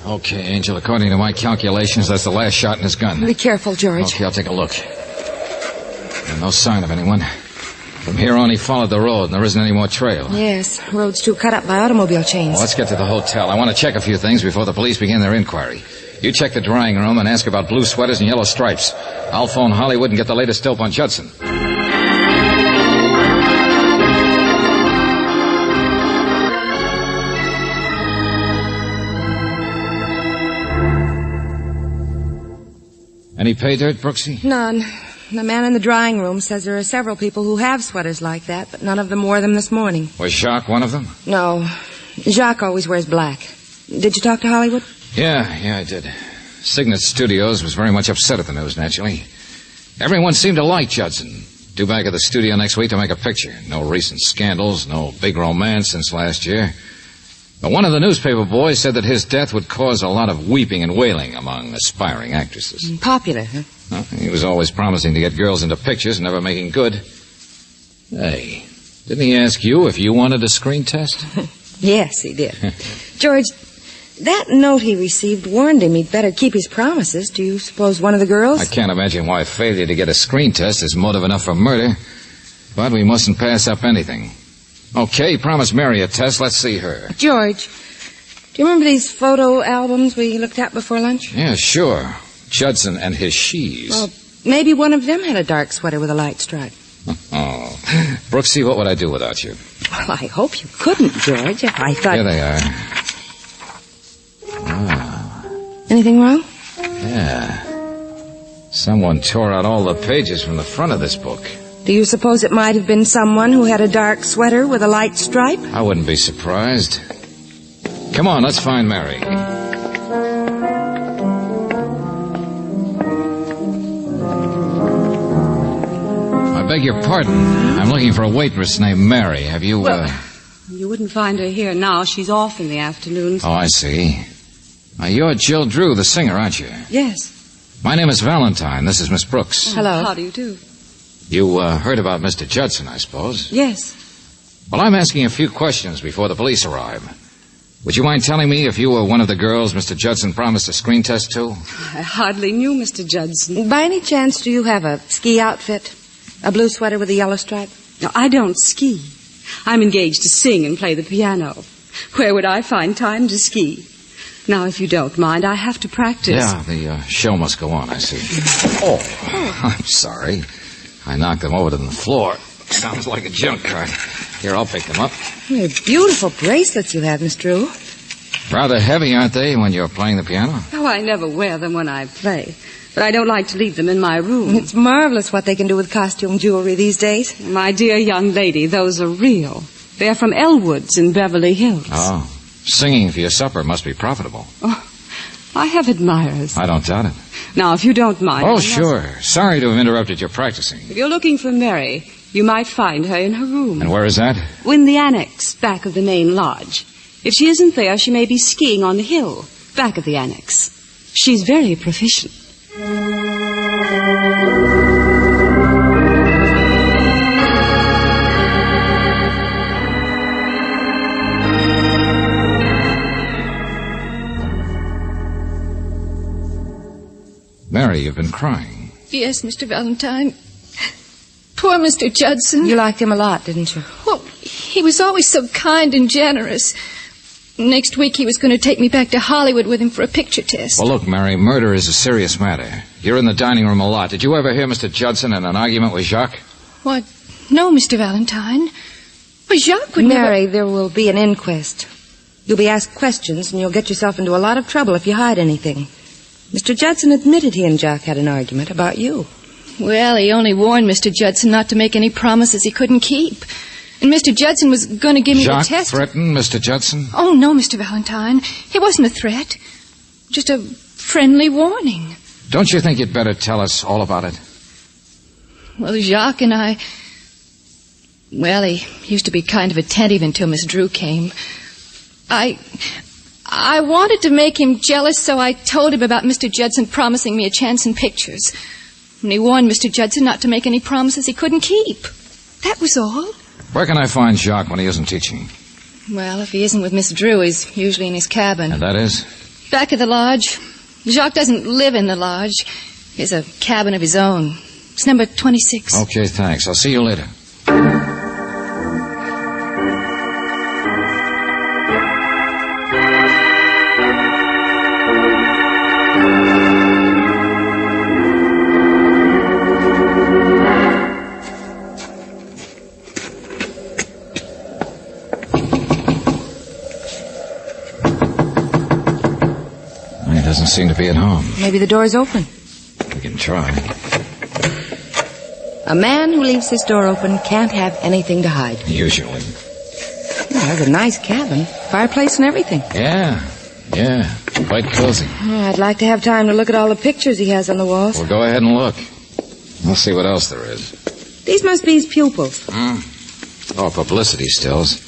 Okay, Angel, according to my calculations, that's the last shot in his gun. Be careful, George. Okay, I'll take a look. And no sign of anyone. From here on, he followed the road, and there isn't any more trail. Yes, road's too cut up by automobile chains. Well, let's get to the hotel. I want to check a few things before the police begin their inquiry. You check the drying room and ask about blue sweaters and yellow stripes. I'll phone Hollywood and get the latest dope on Judson. Any pay dirt, Brooksy? None. The man in the drying room says there are several people who have sweaters like that, but none of them wore them this morning. Was Jacques one of them? No. Jacques always wears black. Did you talk to Hollywood? Yeah, I did. Signet Studios was very much upset at the news, naturally. Everyone seemed to like Judson. Due back at the studio next week to make a picture. No recent scandals, no big romance since last year. But one of the newspaper boys said that his death would cause a lot of weeping and wailing among aspiring actresses. Popular, huh? Well, he was always promising to get girls into pictures and never making good. Hey, didn't he ask you if you wanted a screen test? Yes, he did. George, that note he received warned him he'd better keep his promises. Do you suppose one of the girls? I can't imagine why failure to get a screen test is motive enough for murder. But we mustn't pass up anything. Okay, promise Mary a test. Let's see her. George, do you remember these photo albums we looked at before lunch? Yeah, sure. Judson and his she's. Well, maybe one of them had a dark sweater with a light stripe. Oh. Brooksy, what would I do without you? Well, I hope you couldn't, George. If I thought... Here they are. Ah. Anything wrong? Yeah. Someone tore out all the pages from the front of this book. Do you suppose it might have been someone who had a dark sweater with a light stripe? I wouldn't be surprised. Come on, let's find Mary. I beg your pardon. I'm looking for a waitress named Mary. Have you, You wouldn't find her here now. She's off in the afternoons. Oh, I see. Now, you're Jill Drew, the singer, aren't you? Yes. My name is Valentine. This is Miss Brooks. Hello. How do you do? You heard about Mr. Judson, I suppose? Yes. Well, I'm asking a few questions before the police arrive. Would you mind telling me if you were one of the girls Mr. Judson promised a screen test to? I hardly knew Mr. Judson. By any chance, do you have a ski outfit? A blue sweater with a yellow stripe? No, I don't ski. I'm engaged to sing and play the piano. Where would I find time to ski? Now, if you don't mind, I have to practice. Yeah, the show must go on, I see. Oh, I'm sorry. I knocked them over to the floor. Sounds like a junk cart. Here, I'll pick them up. They're beautiful bracelets you have, Miss Drew. Rather heavy, aren't they, when you're playing the piano? Oh, I never wear them when I play. But I don't like to leave them in my room. It's marvelous what they can do with costume jewelry these days. My dear young lady, those are real. They're from Elwood's in Beverly Hills. Oh, singing for your supper must be profitable. Oh, I have admirers. I don't doubt it. Now, if you don't mind... Oh, sure. Sorry to have interrupted your practicing. If you're looking for Mary, you might find her in her room. And where is that? In the annex, back of the main lodge. If she isn't there, she may be skiing on the hill, back of the annex. She's very proficient. Mary, you've been crying. Yes, Mr. Valentine. Poor Mr. Judson. You liked him a lot, didn't you? Well, he was always so kind and generous. Next week he was going to take me back to Hollywood with him for a picture test. Well, look, Mary, murder is a serious matter. You're in the dining room a lot. Did you ever hear Mr. Judson in an argument with Jacques? What? No, Mr. Valentine. Well, Jacques would Mary, there will be an inquest. You'll be asked questions, and you'll get yourself into a lot of trouble if you hide anything. Mr. Judson admitted he and Jacques had an argument about you. Well, he only warned Mr. Judson not to make any promises he couldn't keep. And Mr. Judson was going to give me Jacques the test. threatened Mr. Judson? Oh, no, Mr. Valentine. It wasn't a threat. Just a friendly warning. Don't you think you'd better tell us all about it? Well, Jacques and I... Well, he used to be kind of attentive until Miss Drew came. I wanted to make him jealous, so I told him about Mr. Judson promising me a chance in pictures. And he warned Mr. Judson not to make any promises he couldn't keep. That was all. Where can I find Jacques when he isn't teaching? Well, if he isn't with Miss Drew, he's usually in his cabin. And that is? Back of the lodge. Jacques doesn't live in the lodge. He has a cabin of his own. It's number 26. Okay, thanks. I'll see you later. Doesn't seem to be at home. Maybe the door's open. We can try. A man who leaves his door open can't have anything to hide. Usually. There's a nice cabin, fireplace and everything. Yeah, quite cozy. Oh, I'd like to have time to look at all the pictures he has on the walls. Well, go ahead and look. We'll see what else there is. These must be his pupils. Oh, publicity stills.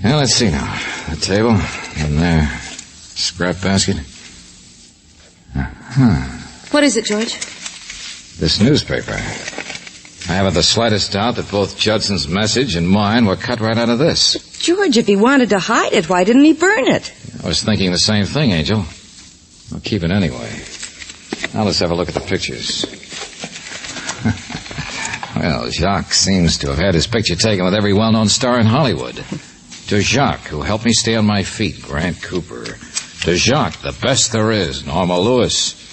Well, let's see now. The table, and there. Scrap basket. What is it, George? This newspaper. I haven't the slightest doubt that both Judson's message and mine were cut right out of this. George, if he wanted to hide it, why didn't he burn it? I was thinking the same thing, Angel. I'll keep it anyway. Now let's have a look at the pictures. Well, Jacques seems to have had his picture taken with every well-known star in Hollywood. To Jacques, who helped me stay on my feet, Grant Cooper. To Jacques, the best there is, Norma Lewis.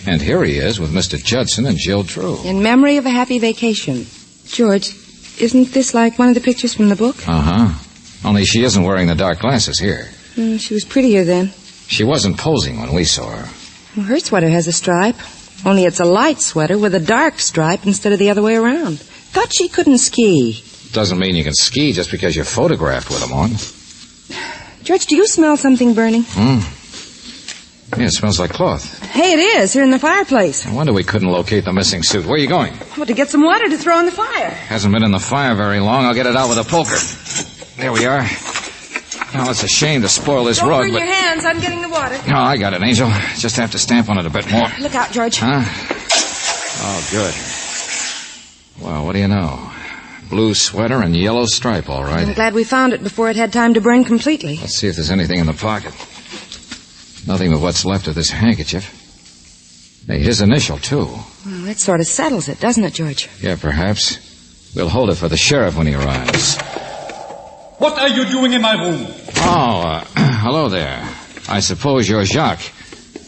And here he is with Mr. Judson and Jill Drew. In memory of a happy vacation. George, isn't this like one of the pictures from the book? Uh-huh. Only she isn't wearing the dark glasses here. She was prettier then. She wasn't posing when we saw her. Well, her sweater has a stripe. Only it's a light sweater with a dark stripe instead of the other way around. Thought she couldn't ski. Doesn't mean you can ski just because you're photographed with them on. George, do you smell something burning? Yeah, it smells like cloth. Hey, it is, here in the fireplace. I wonder we couldn't locate the missing suit. Where are you going? Well, to get some water to throw in the fire. Hasn't been in the fire very long. I'll get it out with a poker. There we are. Now, it's a shame to spoil this Don't rug, burn but... your hands. I'm getting the water. No, I got it, Angel. Just have to stamp on it a bit more. Look out, George. Huh? Oh, good. Well, what do you know? Blue sweater and yellow stripe, all right. I'm glad we found it before it had time to burn completely. Let's see if there's anything in the pocket. Nothing but what's left of this handkerchief. Hey, his initial, too. Well, that sort of settles it, doesn't it, George? Yeah, perhaps. We'll hold it for the sheriff when he arrives. What are you doing in my room? Oh, hello there. I suppose you're Jacques.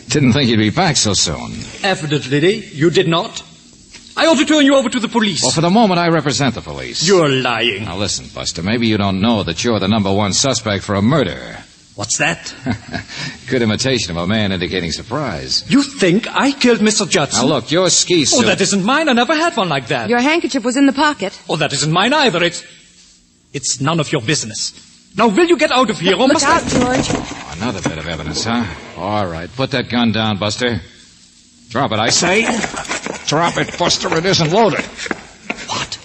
Didn't think you'd be back so soon. Evidently, you did not. I ought to turn you over to the police. Well, for the moment, I represent the police. You're lying. Now, listen, Buster, maybe you don't know that you're the #1 suspect for a murder. What's that? Good imitation of a man indicating surprise. You think I killed Mr. Judson? Now, look, your ski suit... Oh, that isn't mine. I never had one like that. Your handkerchief was in the pocket. Oh, that isn't mine either. It's none of your business. Now, will you get out of here, or Look must out, I... George. Oh, another bit of evidence, huh? All right, put that gun down, Buster. Drop it, I say. Drop it, Buster. It isn't loaded. What?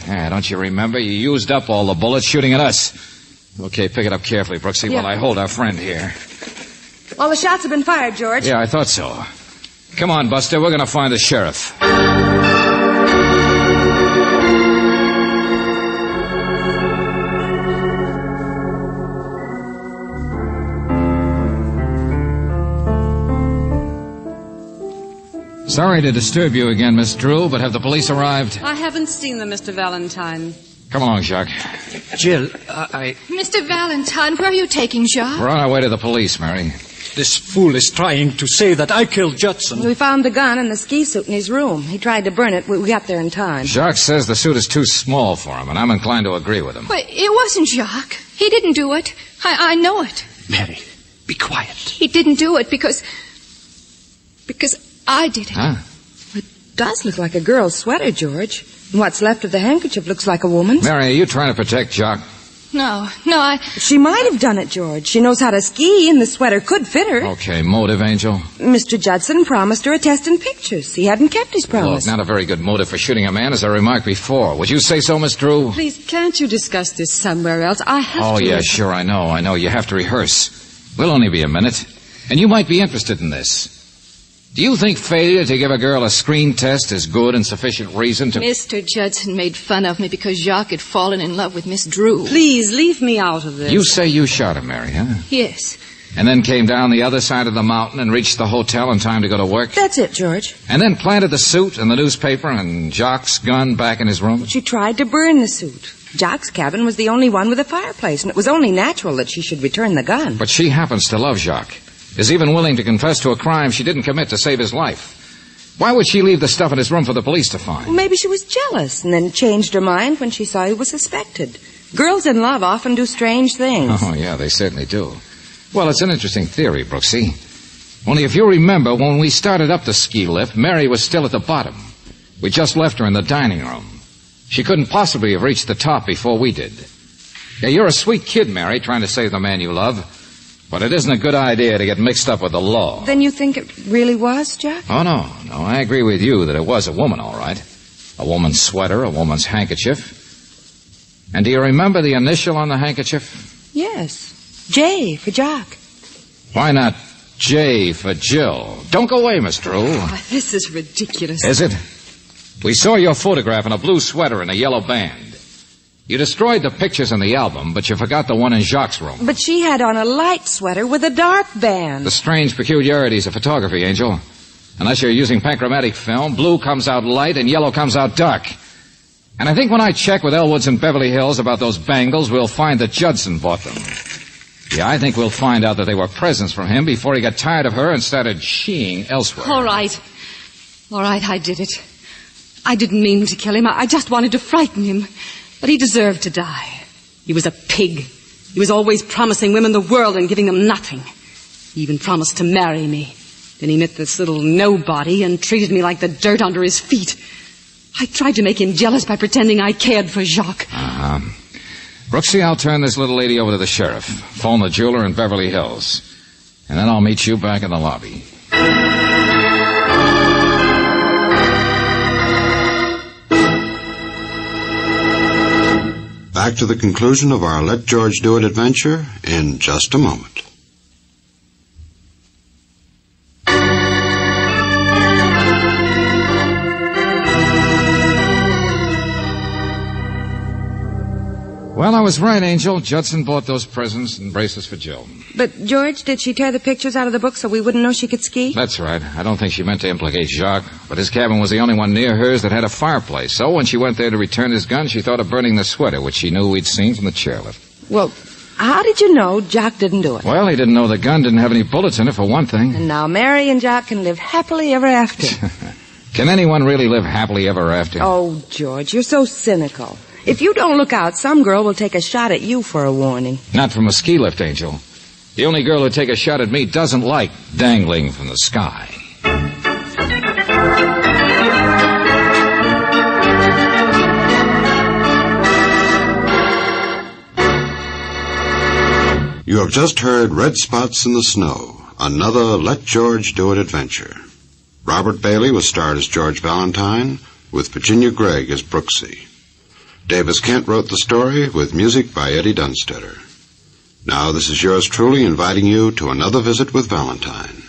Yeah, don't you remember? You used up all the bullets shooting at us. Okay, pick it up carefully, Brooksy, while I hold our friend here. All the shots have been fired, George. Yeah, I thought so. Come on, Buster. We're going to find the sheriff. Sorry to disturb you again, Miss Drew, but have the police arrived? I haven't seen them, Mr. Valentine. Come along, Jacques. Jill, Mr. Valentine, where are you taking Jacques? We're on our way to the police, Mary. This fool is trying to say that I killed Judson. We found the gun and the ski suit in his room. He tried to burn it. We got there in time. Jacques says the suit is too small for him, and I'm inclined to agree with him. But it wasn't Jacques. He didn't do it. I know it. Mary, be quiet. He didn't do it because I did it. Huh? It does look like a girl's sweater, George. And what's left of the handkerchief looks like a woman's. Mary, are you trying to protect Jacques? No, She might have done it, George. She knows how to ski, and the sweater could fit her. Okay, motive, Angel? Mr. Judson promised her a test in pictures. He hadn't kept his promise. Look, not a very good motive for shooting a man, as I remarked before. Would you say so, Miss Drew? Please, can't you discuss this somewhere else? I have to... Oh, yeah, sure, I know. You have to rehearse. We'll only be a minute. And you might be interested in this. Do you think failure to give a girl a screen test is good and sufficient reason to... Mr. Judson made fun of me because Jacques had fallen in love with Miss Drew. Please, leave me out of this. You say you shot him, Mary, huh? Yes. And then came down the other side of the mountain and reached the hotel in time to go to work? That's it, George. And then planted the suit and the newspaper and Jacques' gun back in his room? She tried to burn the suit. Jacques' cabin was the only one with a fireplace, and it was only natural that she should return the gun. But she happens to love Jacques. Is even willing to confess to a crime she didn't commit to save his life. Why would she leave the stuff in his room for the police to find? Well, maybe she was jealous and then changed her mind when she saw he was suspected. Girls in love often do strange things. Oh, yeah, they certainly do. Well, it's an interesting theory, Brooksy. Only if you remember, when we started up the ski lift, Mary was still at the bottom. We just left her in the dining room. She couldn't possibly have reached the top before we did. Yeah, you're a sweet kid, Mary, trying to save the man you love. But it isn't a good idea to get mixed up with the law. Then you think it really was, Jack? Oh, no. I agree with you that it was a woman, all right. A woman's sweater, a woman's handkerchief. And do you remember the initial on the handkerchief? Yes. J for Jack. Why not J for Jill? Don't go away, Miss Drew. Oh, this is ridiculous. Is it? We saw your photograph in a blue sweater and a yellow band. You destroyed the pictures in the album, but you forgot the one in Jacques' room. But she had on a light sweater with a dark band. The strange peculiarities of photography, Angel. Unless you're using panchromatic film, blue comes out light and yellow comes out dark. And I think when I check with Elwoods in Beverly Hills about those bangles, we'll find that Judson bought them. Yeah, I think we'll find out that they were presents from him before he got tired of her and started sheeing elsewhere. All right, I did it. I didn't mean to kill him. I just wanted to frighten him. But he deserved to die. He was a pig. He was always promising women the world and giving them nothing. He even promised to marry me. Then he met this little nobody and treated me like the dirt under his feet. I tried to make him jealous by pretending I cared for Jacques. Brooksy, I'll turn this little lady over to the sheriff. Phone the jeweler in Beverly Hills. And then I'll meet you back in the lobby. Back to the conclusion of our Let George Do It adventure in just a moment. Well, I was right, Angel. Judson bought those presents and bracelets for Jill. But, George, did she tear the pictures out of the book so we wouldn't know she could ski? That's right. I don't think she meant to implicate Jacques, but his cabin was the only one near hers that had a fireplace. So when she went there to return his gun, she thought of burning the sweater, which she knew we'd seen from the chairlift. Well, how did you know Jack didn't do it? Well, he didn't know the gun didn't have any bullets in it, for one thing. And now Mary and Jack can live happily ever after. Can anyone really live happily ever after? Oh, George, you're so cynical. If you don't look out, some girl will take a shot at you for a warning. Not from a ski lift, Angel. The only girl who'd take a shot at me doesn't like dangling from the sky. You have just heard Red Spots in the Snow, another Let George Do It adventure. Robert Bailey was starred as George Valentine, with Virginia Gregg as Brooksy. Davis Kent wrote the story with music by Eddie Dunstetter. Now this is yours truly inviting you to another visit with Valentine,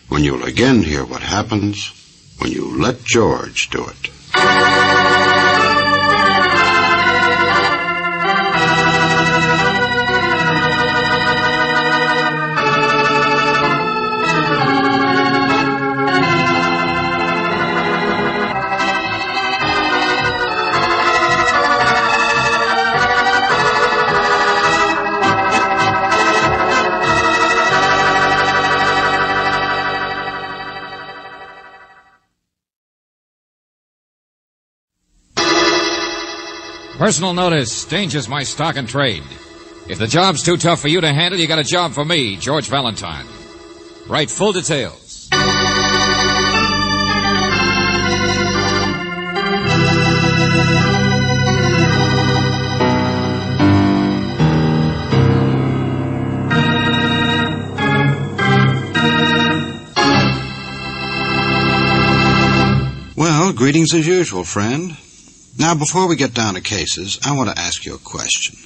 when you'll again hear what happens when you let George do it. Personal notice, danger's my stock and trade. If the job's too tough for you to handle, you got a job for me, George Valentine. Write full details. Well, greetings as usual, friend. Now, before we get down to cases, I want to ask you a question.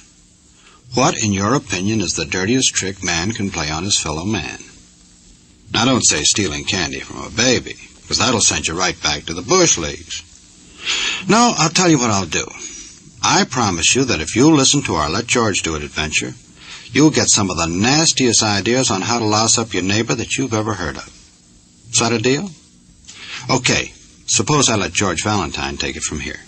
What, in your opinion, is the dirtiest trick man can play on his fellow man? Now, don't say stealing candy from a baby, because that'll send you right back to the bush leagues. No, I'll tell you what I'll do. I promise you that if you listen to our Let George Do It adventure, you'll get some of the nastiest ideas on how to louse up your neighbor that you've ever heard of. Is that a deal? Okay, suppose I let George Valentine take it from here.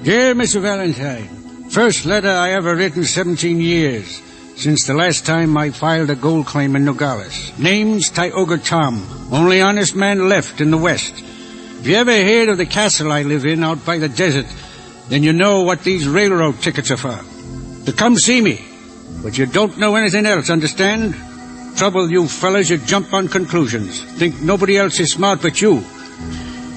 Dear Mr. Valentine, first letter I ever written 17 years, since the last time I filed a gold claim in Nogales. Name's Tioga Tom, only honest man left in the West. If you ever heard of the castle I live in out by the desert, then you know what these railroad tickets are for. to come see me. But you don't know anything else, understand? Trouble, you fellas, you jump on conclusions. Think nobody else is smart but you.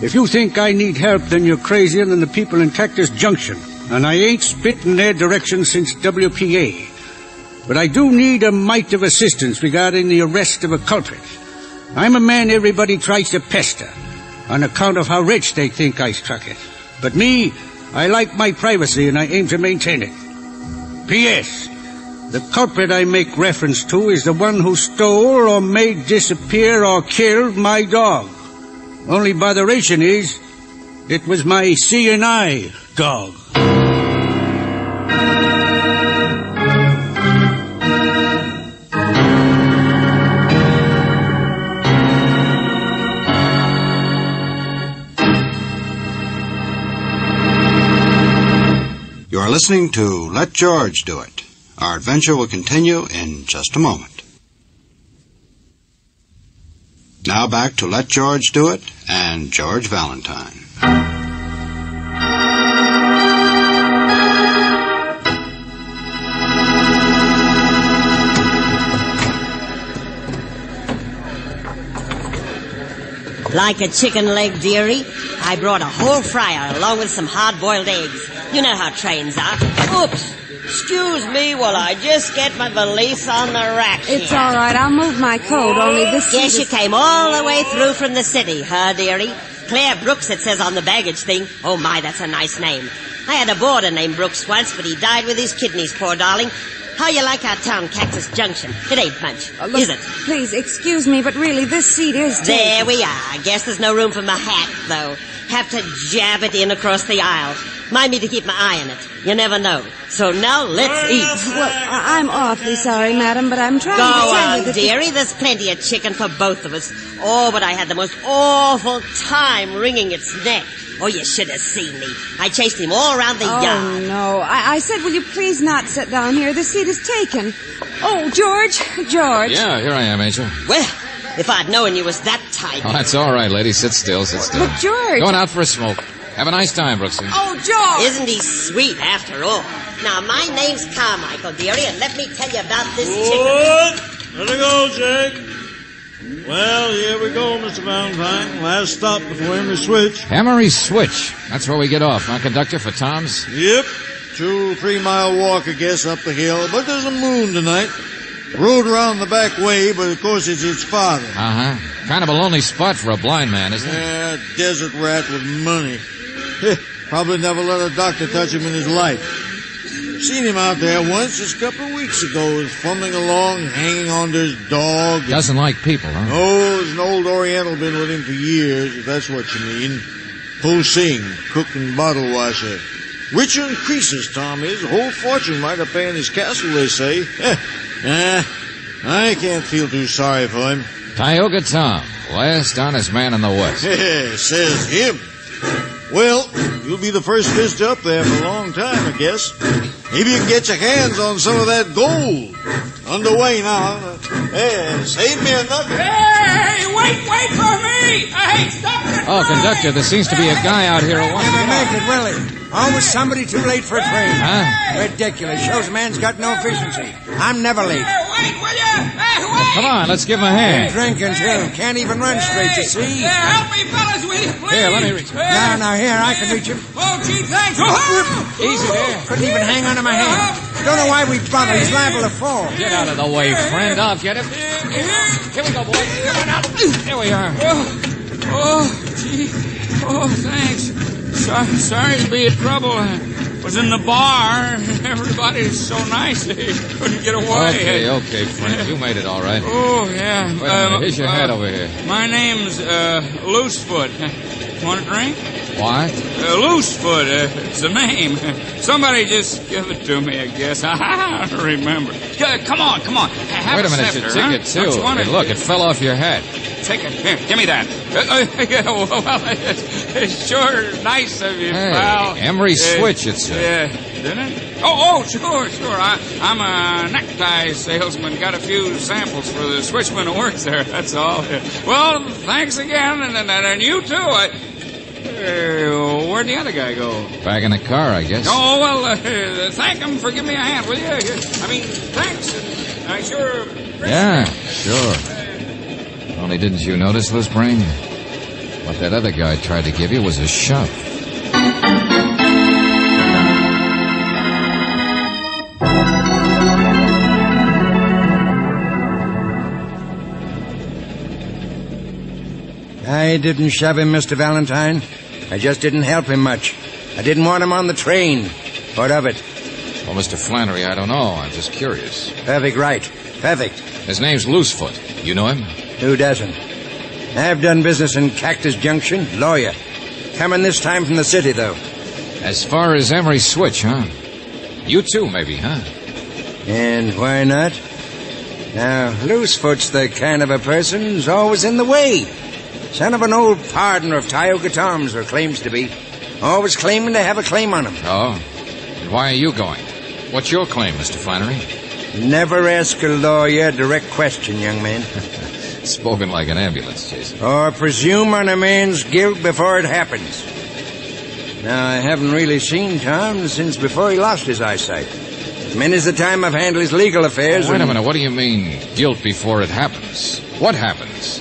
If you think I need help, then you're crazier than the people in Cactus Junction. And I ain't spit in their direction since WPA. But I do need a mite of assistance regarding the arrest of a culprit. I'm a man everybody tries to pester, on account of how rich they think I struck it. But me, I like my privacy and I aim to maintain it. P.S. The culprit I make reference to is the one who stole or made disappear or killed my dog. Only botheration is, it was my C&I dog. You are listening to Let George Do It. Our adventure will continue in just a moment. Now back to Let George Do It and George Valentine. Like a chicken leg, dearie, I brought a whole fryer along with some hard-boiled eggs. You know how trains are. Oops! Excuse me while I just get my valise on the rack here. It's all right. I'll move my coat, only this... Guess you came all the way through from the city, huh, dearie? Claire Brooks, it says on the baggage thing. Oh, my, that's a nice name. I had a boarder named Brooks once, but he died with his kidneys, poor darling. How you like our town, Cactus Junction? It ain't much, is it? Please, excuse me, but really, this seat is taken. There we are. I guess there's no room for my hat, though. Have to jab it in across the aisle. Mind me to keep my eye on it. You never know. So now let's eat. Well, I'm awfully sorry, madam, but I'm trying to tell you that... Go on, dearie. There's plenty of chicken for both of us. Oh, but I had the most awful time wringing its neck. Oh, you should have seen me. I chased him all around the yard. Oh, no. I said, will you please not sit down here? The seat is taken. Oh, George. Yeah, here I am, Angel. Well, if I'd known you was that tight. Oh, that's all right, lady. Sit still, sit still. But, George... Going out for a smoke. Have a nice time, Brooksy. Oh, George! Isn't he sweet, after all? Now, my name's Carmichael, dearie, and let me tell you about this chicken. Let it go, Jake. Well, here we go, Mr. Valentine. Last stop before Emery Switch. Emery Switch. That's where we get off, huh, conductor, for Tom's? Yep. 2-3 mile walk, I guess, up the hill. But there's a moon tonight. Road around the back way, but of course it's its father. Uh-huh. Kind of a lonely spot for a blind man, isn't it? Yeah, desert rat with money. Probably never let a doctor touch him in his life. Seen him out there once just a couple of weeks ago. He's fumbling along, hanging on to his dog. Doesn't like people, huh? Oh, there's an old Oriental been with him for years, if that's what you mean. Po Sing, cook and bottle washer. Richer in creases, Tom is. A whole fortune might have paid in his castle, they say. I can't feel too sorry for him. Tioga Tom, last honest man in the West. Says him. Well, you'll be the first visitor up there for a long time, I guess. Maybe you can get your hands on some of that gold. Underway now. Save me a nugget. Hey, wait for me! Hey, stop it! Oh, conductor, there seems to be a guy out here who wants to make it, Willie. Always somebody too late for a train. Huh? Ridiculous. Shows a man's got no efficiency. I'm never late. Wait, will you? Wait! Come on, let's give him a hand. Drinking, too. Can't even run straight, you see? Help me, fellas, will you, please? Here, let me reach him. Now, here, I can reach him. Oh, gee, thanks. Easy there. Couldn't even hang onto my hand. Don't know why we bother. He's liable to fall. Get out of the way, friend. I'll get him. Here we go, boys. Come on out. Here we are. Oh, gee. Oh, thanks. Sorry to be in trouble. I was in the bar. Everybody's so nice they couldn't get away. Okay, friend. You made it all right. Oh, yeah. Wait a minute. Here's your hat over here. My name's Loosefoot. Want a drink? What? Loosefoot. It's the name. Somebody just give it to me, I guess. I don't remember. Come on. Have Wait a minute. It's your ticket, too. Hey, look, it fell off your hat. Take it. Here, give me that. Yeah, well, it's sure nice of you, pal. Emery Switch, it said. Yeah, didn't it? Oh, sure. I'm a necktie salesman. Got a few samples for the switchman who works there, that's all. Well, thanks again, and you too. Where'd the other guy go? Back in the car, I guess. Oh, well, thank him for giving me a hand, will you? I mean, thanks. I sure... Yeah, sure. Only didn't you notice, Loose Brain? What that other guy tried to give you was a shove. I didn't shove him, Mr. Valentine. I just didn't help him much. I didn't want him on the train. What of it? Well, Mr. Flannery, I don't know. I'm just curious. Perfect right. Perfect. His name's Loosefoot. You know him? Who doesn't? I've done business in Cactus Junction. Lawyer. Coming this time from the city, though. As far as Emery Switch, huh? You too, maybe, huh? And why not? Now, Loosefoot's the kind of a person who's always in the way. Son of an old partner of Tioga Tom's, or claims to be. Always claiming to have a claim on him. Oh? And why are you going? What's your claim, Mr. Flannery? Never ask a lawyer a direct question, young man. Spoken like an ambulance chaser. Or presume on a man's guilt before it happens. Now, I haven't really seen Tom since before he lost his eyesight. Many's the time I've handled his legal affairs. Wait a minute, what do you mean, guilt before it happens? What happens?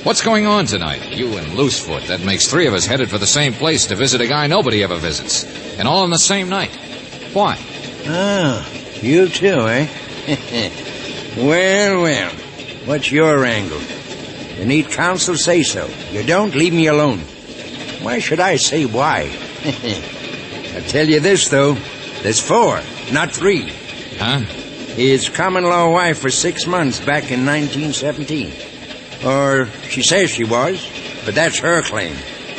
What's going on tonight? You and Loosefoot. That makes three of us headed for the same place to visit a guy nobody ever visits. And all on the same night. Why? Oh, you too, eh? Well. What's your angle? You need counsel, say so. You don't, leave me alone. Why should I say why? I tell you this, though. There's 4, not 3. Huh? His common-law wife for 6 months back in 1917. Or she says she was, but that's her claim.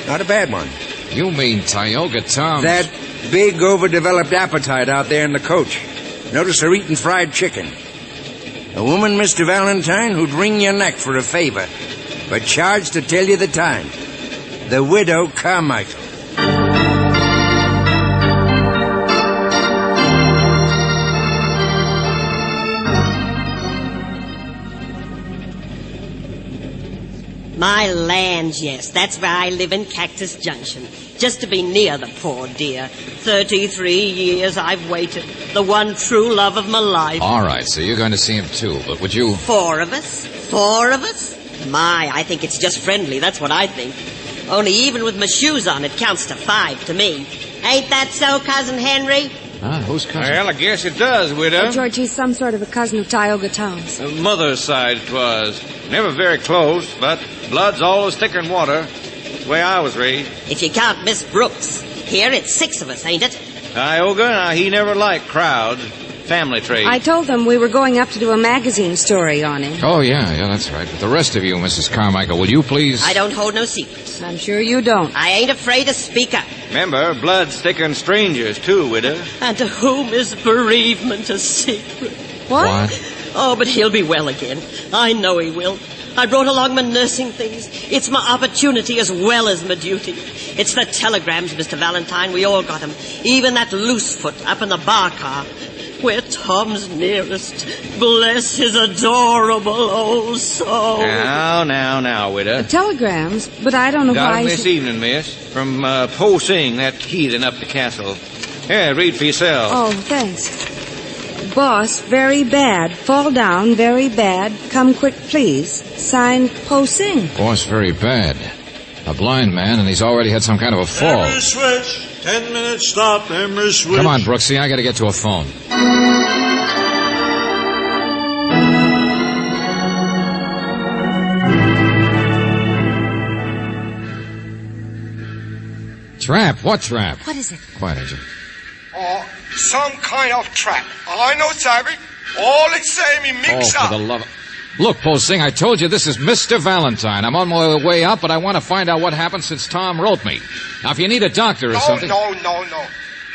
Not a bad one. You mean Tioga Tom's... That big, overdeveloped appetite out there in the coach. Notice her eating fried chicken. A woman, Mr. Valentine, who'd wring your neck for a favor, but charged to tell you the time. The widow Carmichael. My land, yes. That's where I live in Cactus Junction. Just to be near the poor dear. 33 years I've waited. The one true love of my life. All right, so you're going to see him too, but would you... 4 of us? 4 of us? My, I think it's just friendly. That's what I think. Only even with my shoes on, it counts to 5 to me. Ain't that so, Cousin Henry? Huh? Who's cousin? Well, I guess it does, widow. Oh, George, he's some sort of a cousin of Tioga Tom's. Mother's side 'twas. Never very close, but blood's always thicker than water. That's the way I was raised. If you count Miss Brooks. Here it's 6 of us, ain't it? Tioga, he never liked crowds. Family trait. I told them we were going up to do a magazine story on him. Oh, yeah, that's right. But the rest of you, Mrs. Carmichael, will you please... I don't hold no secrets. I'm sure you don't. I ain't afraid to speak up. Remember, blood's thicker than strangers, too, widow. And to whom is bereavement a secret? What? Oh, but he'll be well again. I know he will. I brought along my nursing things. It's my opportunity as well as my duty. It's the telegrams, Mr. Valentine. We all got 'em. Even that Loosefoot up in the bar car. We're Tom's nearest. Bless his adorable old soul. Now, widow. Telegrams, but I don't know Got why... him this evening, miss. From Po Sing, that heathen up the castle. Here, read for yourself. Oh, thanks. Boss, very bad. Fall down, very bad. Come quick, please. Signed, Po Sing. Boss, very bad. A blind man, and he's already had some kind of a fall. Emery Switch. 10 minutes stop, Emery Switch. Come on, Brooksy, I gotta get to a phone. Trap? What trap? What is it? Quiet, Angel. Oh, some kind of trap. I know, Tabby. All it's saying me mix Oh, up. for the love of... Look, Po Sing, I told you this is Mr. Valentine. I'm on my way up, but I want to find out what happened since Tom wrote me. Now, if you need a doctor or something... No.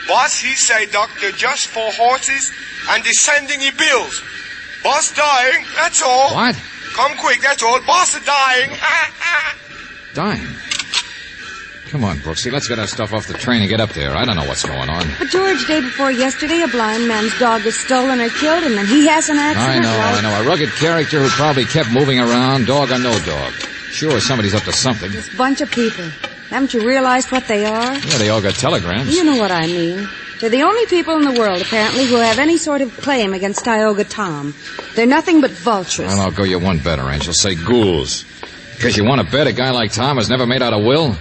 Boss, he say doctor just for horses and the sending he bills. Boss dying, that's all. What? Come quick, that's all. Boss dying. Dying? Come on, Brooksy, let's get our stuff off the train and get up there. I don't know what's going on. But George, day before yesterday, a blind man's dog was stolen or killed, and then he has an accident. I know. A rugged character who probably kept moving around, dog or no dog. Sure, somebody's up to something. This bunch of people. Haven't you realized what they are? Yeah, they all got telegrams. You know what I mean. They're the only people in the world, apparently, who have any sort of claim against Tioga Tom. They're nothing but vultures. Well, I'll go you one better, Angel. Say ghouls. Because you want to bet a guy like Tom has never made out a will?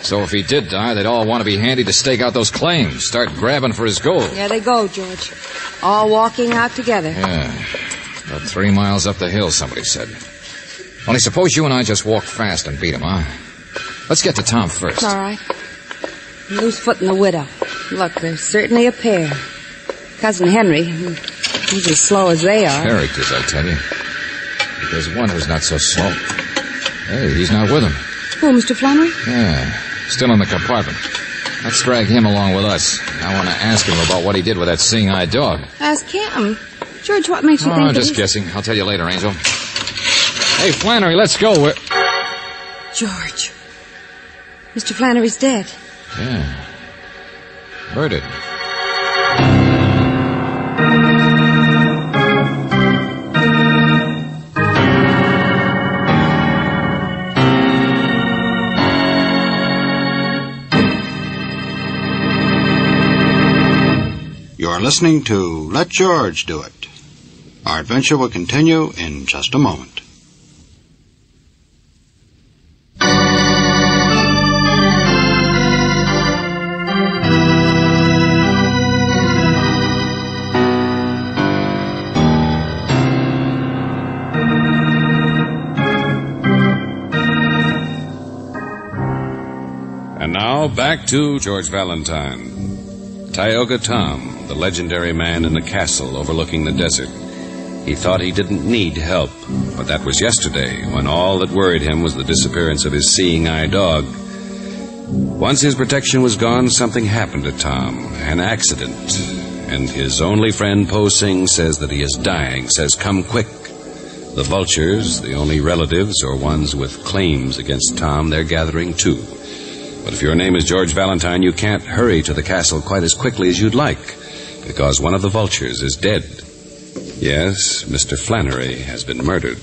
So if he did die, they'd all want to be handy to stake out those claims. Start grabbing for his gold. There they go, George. All walking out together. Yeah. About 3 miles up the hill, somebody said. Only suppose you and I just walk fast and beat him, huh? Let's get to Tom first. All right. Loosefoot and the widow. Look, they're certainly a pair. Cousin Henry, he's as slow as they are. Characters, I tell you. But there's one who's not so slow. Hey, he's not with him. Who, Mr. Flannery? Yeah, still in the compartment. Let's drag him along with us. I want to ask him about what he did with that seeing-eyed dog. Ask him. George, what makes you think I'm just guessing. I'll tell you later, Angel. Hey, Flannery, let's go. George. Mr. Flannery's dead. Yeah. Murdered. You're listening to Let George Do It. Our adventure will continue in just a moment. And now, back to George Valentine. Tioga Tom, the legendary man in the castle overlooking the desert. He thought he didn't need help, but that was yesterday, when all that worried him was the disappearance of his seeing-eye dog. Once his protection was gone, something happened to Tom, an accident. And his only friend, Po Sing, says that he is dying, says, come quick. The vultures, the only relatives or ones with claims against Tom, they're gathering too. But if your name is George Valentine, you can't hurry to the castle quite as quickly as you'd like, because one of the vultures is dead. Yes, Mr. Flannery has been murdered.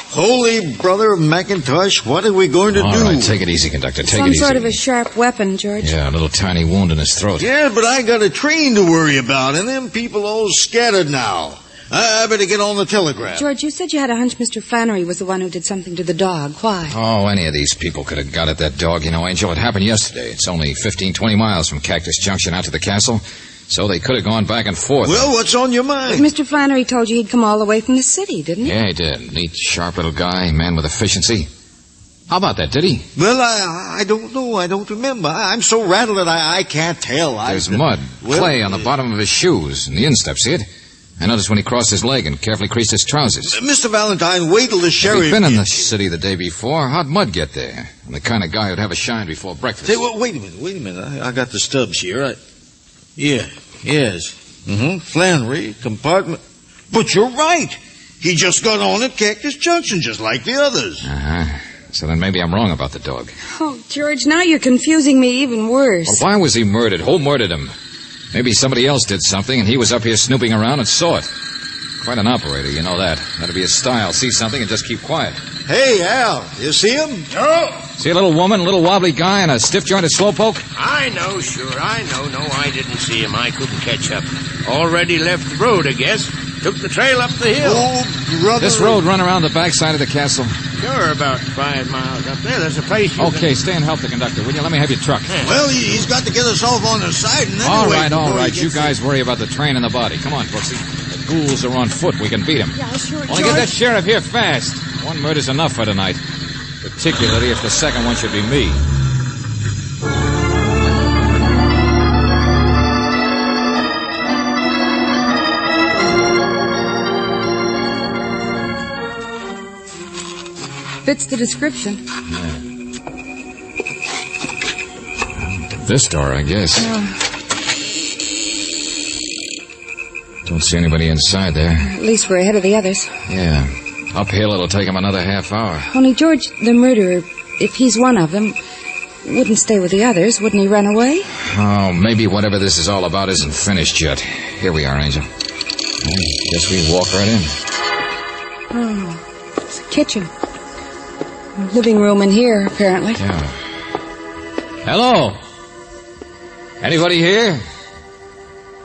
Holy brother of Macintosh, what are we going to do? All right, take it easy, conductor. Take it easy. Some sort of a sharp weapon, George. Yeah, a little tiny wound in his throat. Yeah, but I got a train to worry about, and them people all scattered now. I better get on the telegraph. George, you said you had a hunch Mr. Flannery was the one who did something to the dog. Why? Oh, any of these people could have got at that dog. You know, Angel, it happened yesterday. It's only 15-20 miles from Cactus Junction out to the castle, so they could have gone back and forth. Well, what's on your mind? But Mr. Flannery told you he'd come all the way from the city, didn't he? Yeah, he did. Neat, sharp little guy, man with efficiency. How about that, did he? Well, I don't know. I don't remember. I'm so rattled that I can't tell. There's mud, clay on the bottom of his shoes and the instep, see it? I noticed when he crossed his leg and carefully creased his trousers. Mr. Valentine, wait till the sheriff... If he'd been in the city the day before, how'd mud get there? I'm the kind of guy who'd have a shine before breakfast. Say, well, wait a minute. I got the stubs here. Yes. Flannery, compartment. But you're right. He just got on at Cactus Junction, just like the others. Uh-huh. So then maybe I'm wrong about the dog. Oh, George, now you're confusing me even worse. Well, why was he murdered? Who murdered him? Maybe somebody else did something, and he was up here snooping around and saw it. Quite an operator, you know that. That'd be his style. See something and just keep quiet. Hey, Al, you see him? No. See a little woman, a little wobbly guy, and a stiff-jointed slowpoke? I know, sure, I know. No, I didn't see him. I couldn't catch up. Already left the road, I guess. Took the trail up the hill. Oh, brother. This road run around the backside of the castle? Sure, about 5 miles up there. There's a place you Okay, stay and help the conductor, will you? Let me have your truck. Well, he's got to get us off on the side. And All right. You guys worry about the train and the body. Come on, Brooksy. The ghouls are on foot. We can beat them. Yeah, sure, Only get that sheriff here fast. One murder's enough for tonight. Particularly if the second one should be me. Fits the description. Yeah. This door, I guess. Don't see anybody inside there. At least we're ahead of the others. Yeah. Uphill, it'll take him another half hour. Only George, the murderer, if he's one of them, wouldn't stay with the others. Wouldn't he run away? Oh, maybe whatever this is all about isn't finished yet. Here we are, Angel. I guess we walk right in. Oh, it's a kitchen. Living room in here, apparently. Yeah. Hello? Anybody here?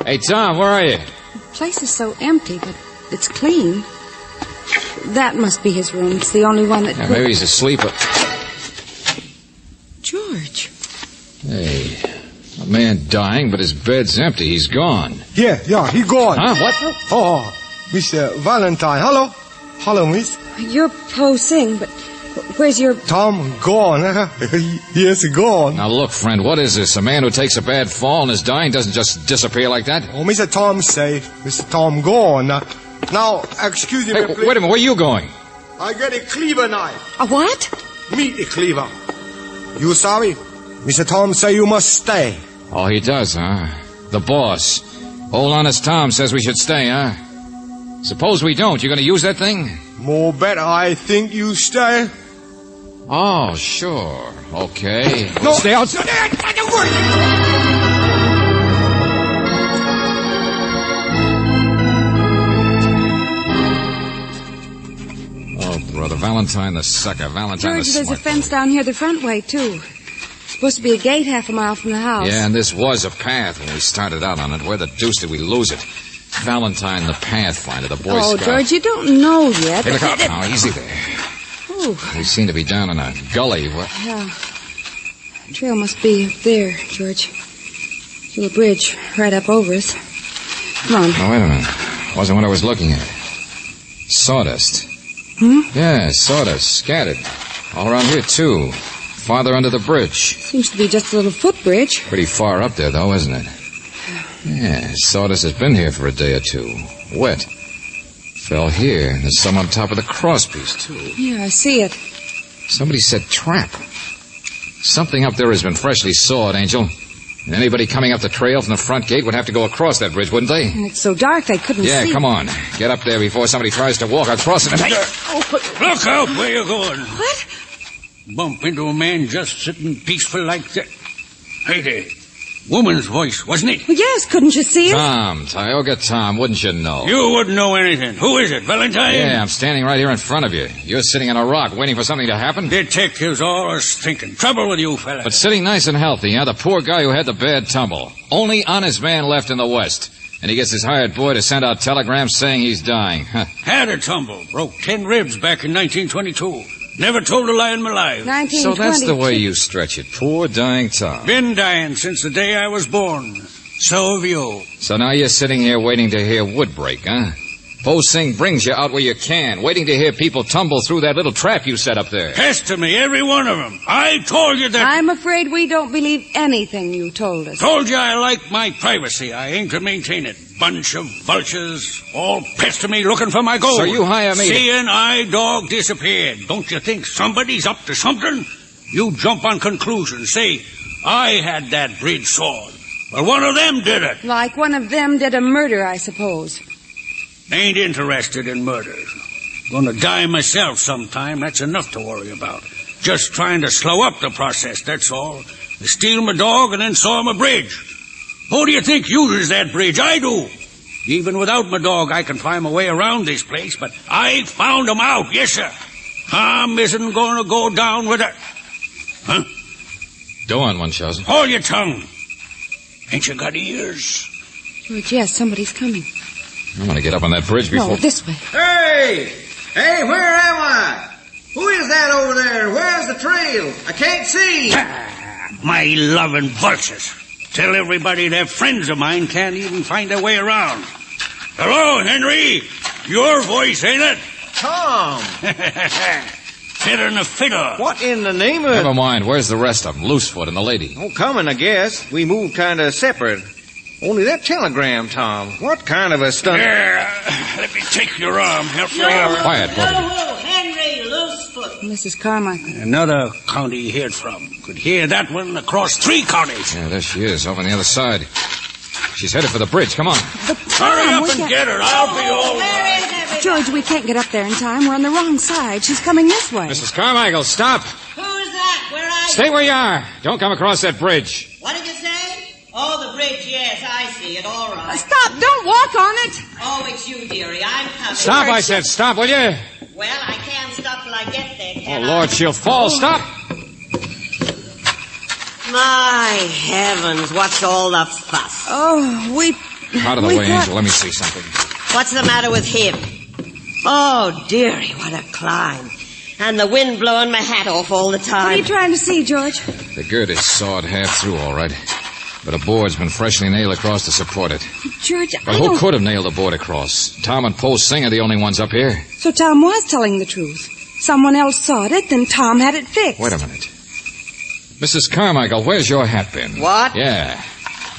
Hey, Tom, where are you? The place is so empty, but it's clean. That must be his room. It's the only one that... Yeah, maybe he's asleep. George. Hey, a man dying, but his bed's empty. He's gone. Yeah, he gone. Huh? What? Oh, Mr. Valentine. Hello, miss. You're Po Sing, but where's your... Tom gone. Yes, gone. Now, look, friend, what is this? A man who takes a bad fall and is dying doesn't just disappear like that? Oh, Mr. Tom say, Mr. Tom gone. Now, excuse me, hey, please. Wait a minute, where are you going? I get a cleaver knife. A what? Meat a cleaver. You sorry? Mr. Tom say you must stay. Oh, he does, huh? The boss. Old honest Tom says we should stay, huh? Suppose we don't. You gonna use that thing? More better I think you stay. Oh, sure. Okay. No. Stay outside. Oh, brother. Valentine the sucker. Valentine George, the there's a smart. fence down here the front way, too. Supposed to be a gate half a mile from the house. Yeah, and this was a path when we started out on it. Where the deuce did we lose it? Valentine the Pathfinder, the Boy Scout. Oh, George, you don't know yet. Hey, look out now. Easy there. Ooh. We seem to be down in a gully. What? Yeah. The trail must be up there, George. To the bridge right up over us. Come on. Oh, wait a minute. Wasn't what I was looking at. Sawdust. Hmm? Yeah, sawdust. Scattered. All around here, too. Farther under the bridge. Seems to be just a little footbridge. Pretty far up there, though, isn't it? Yeah, sawdust has been here for a day or two. Wet. Fell here, and there's some on top of the crosspiece, too. Yeah, I see it. Somebody said trap. Something up there has been freshly sawed, Angel. And anybody coming up the trail from the front gate would have to go across that bridge, wouldn't they? And it's so dark they couldn't see. Yeah, come on. Get up there before somebody tries to walk across it. Hey! Look out where you're going. What? Bump into a man just sitting peaceful like that. Hey there. Woman's voice, wasn't it? Well, yes, couldn't you see it? Tom, Tioga Tom, wouldn't you know? You wouldn't know anything. Who is it, Valentine? Yeah, I'm standing right here in front of you. You're sitting on a rock waiting for something to happen? Detectives always thinking. Trouble with you, fella. But sitting nice and healthy, huh? The poor guy who had the bad tumble. Only honest man left in the West. And he gets his hired boy to send out telegrams saying he's dying. Had a tumble. Broke 10 ribs back in 1922. Never told a lie in my life. 1922. So that's the way you stretch it. Poor dying Tom. Been dying since the day I was born. So have you. So now you're sitting here waiting to hear wood break, huh? Po Sing brings you out where you can, waiting to hear people tumble through that little trap you set up there. Pester me, every one of them. I told you that... I'm afraid we don't believe anything you told us. Told you I like my privacy. I aim to maintain it. Bunch of vultures, all pester me looking for my gold. So you hire me... Seeing I dog disappeared. Don't you think somebody's up to something? You jump on conclusions. Say, I had that bridge sawed. Well, one of them did it. Like one of them did a murder, I suppose. Ain't interested in murder. Gonna die myself sometime. That's enough to worry about. Just trying to slow up the process, that's all. They steal my dog and then saw my bridge. Who do you think uses that bridge? I do. Even without my dog, I can find my way around this place, but I found him out, yes, sir. Tom isn't gonna go down with it. Huh? Go on, Munchausen. Hold your tongue. Ain't you got ears? George, yes, somebody's coming. I'm gonna get up on that bridge before... No, this way. Hey! Hey, where am I? Who is that over there? Where's the trail? I can't see. My loving vultures. Tell everybody they're friends of mine can't even find their way around. Hello, Henry. Your voice, ain't it? Tom. Fitter than a fiddle. What in the name of... Never mind. Where's the rest of them? Loosefoot and the lady. Oh, coming, I guess. We moved kind of separate. Only that telegram, Tom. What kind of a stunt... Let me take your arm. Help me up. Quiet, both of you. Henry Loosefoot. Mrs. Carmichael. Another county you heard from. Could hear that one across 3 counties. Yeah, there she is, over on the other side. She's headed for the bridge. Come on. Hurry up and get her. I'll be all right. George, we can't get up there in time. We're on the wrong side. She's coming this way. Mrs. Carmichael, stop. Who is that? Where are you? Stay where you are. Don't come across that bridge. What did you say? Oh, the bridge, yes, I see it, all right. Stop! Don't walk on it! Oh, it's you, dearie, I'm coming. Stop, I said. Stop, will you? Well, I can't stop till I get there, Oh, can I? Lord, she'll fall. Stop! My heavens, what's all the fuss? Oh, we... Out of the way, Angel. Let me see something. What's the matter with him? Oh, dearie, what a climb. And the wind blowing my hat off all the time. What are you trying to see, George? The gird is sawed half through, all right. But a board's been freshly nailed across to support it. George, But who could have nailed the board across? Tom and Poe Singh are the only ones up here. So Tom was telling the truth. Someone else sawed it, then Tom had it fixed. Wait a minute. Mrs. Carmichael, where's your hatpin? What? Yeah.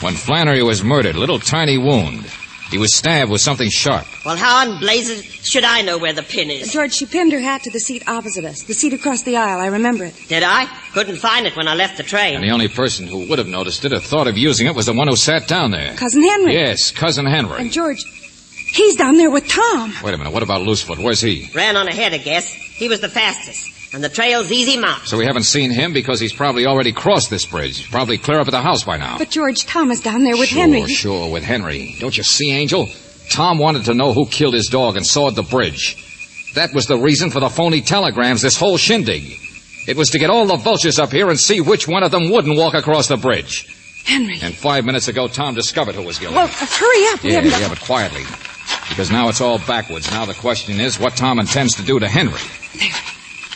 When Flannery was murdered, little tiny wound. He was stabbed with something sharp. Well, how in blazes should I know where the pin is? George, she pinned her hat to the seat opposite us. The seat across the aisle. I remember it. Did I? Couldn't find it when I left the train. And the only person who would have noticed it or thought of using it was the one who sat down there. Cousin Henry. Yes, Cousin Henry. And George, he's down there with Tom. Wait a minute, what about Loosefoot? Where's he? Ran on ahead, I guess. He was the fastest. And the trail's easy marked. So we haven't seen him because he's probably already crossed this bridge. Probably clear up at the house by now. But George, Tom is down there with Henry. Sure, with Henry. Don't you see, Angel? Tom wanted to know who killed his dog and sawed the bridge. That was the reason for the phony telegrams, this whole shindig. It was to get all the vultures up here and see which one of them wouldn't walk across the bridge. Henry. And 5 minutes ago, Tom discovered who was guilty. Well, hurry up. Yeah, but quietly. Because now it's all backwards. Now the question is what Tom intends to do to Henry.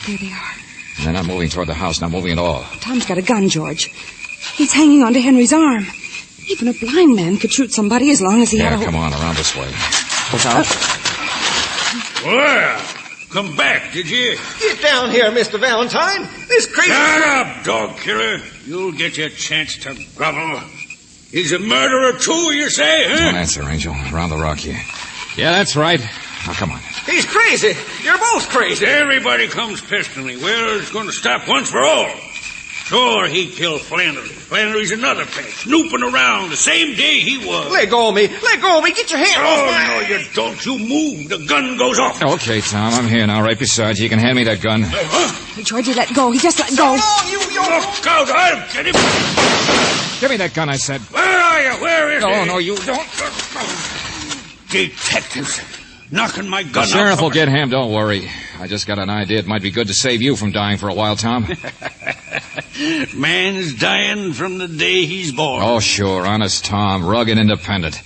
There they are. And they're not moving toward the house, not moving at all. Tom's got a gun, George. He's hanging onto Henry's arm. Even a blind man could shoot somebody as long as he had a... Yeah, come on, around this way. Look out. Well, come back, did you? Get down here, Mr. Valentine. This crazy... Shut up, dog killer. You'll get your chance to grovel. He's a murderer, too, you say, huh? Don't answer, Angel. Around the rock here. Yeah, that's right. Now, come on. He's crazy. You're both crazy. Everybody comes pestering me. Well, it's going to stop once for all. Sure, he killed Flannery. Flannery's another pet, snooping around the same day he was. Let go of me. Let go of me. Get your hand off my... Oh, no, you don't. You move. The gun goes off. Okay, Tom, I'm here now, right beside you. You can hand me that gun. George, he let go. He just let go. Look out. I'll get him. Give me that gun, I said. Where are you? Where is he? No, you don't. Detectives. Knocking my gun The sheriff out. will get him, don't worry. I just got an idea. It might be good to save you from dying for a while, Tom. Man's dying from the day he's born. Oh, sure, honest Tom, rugged independent.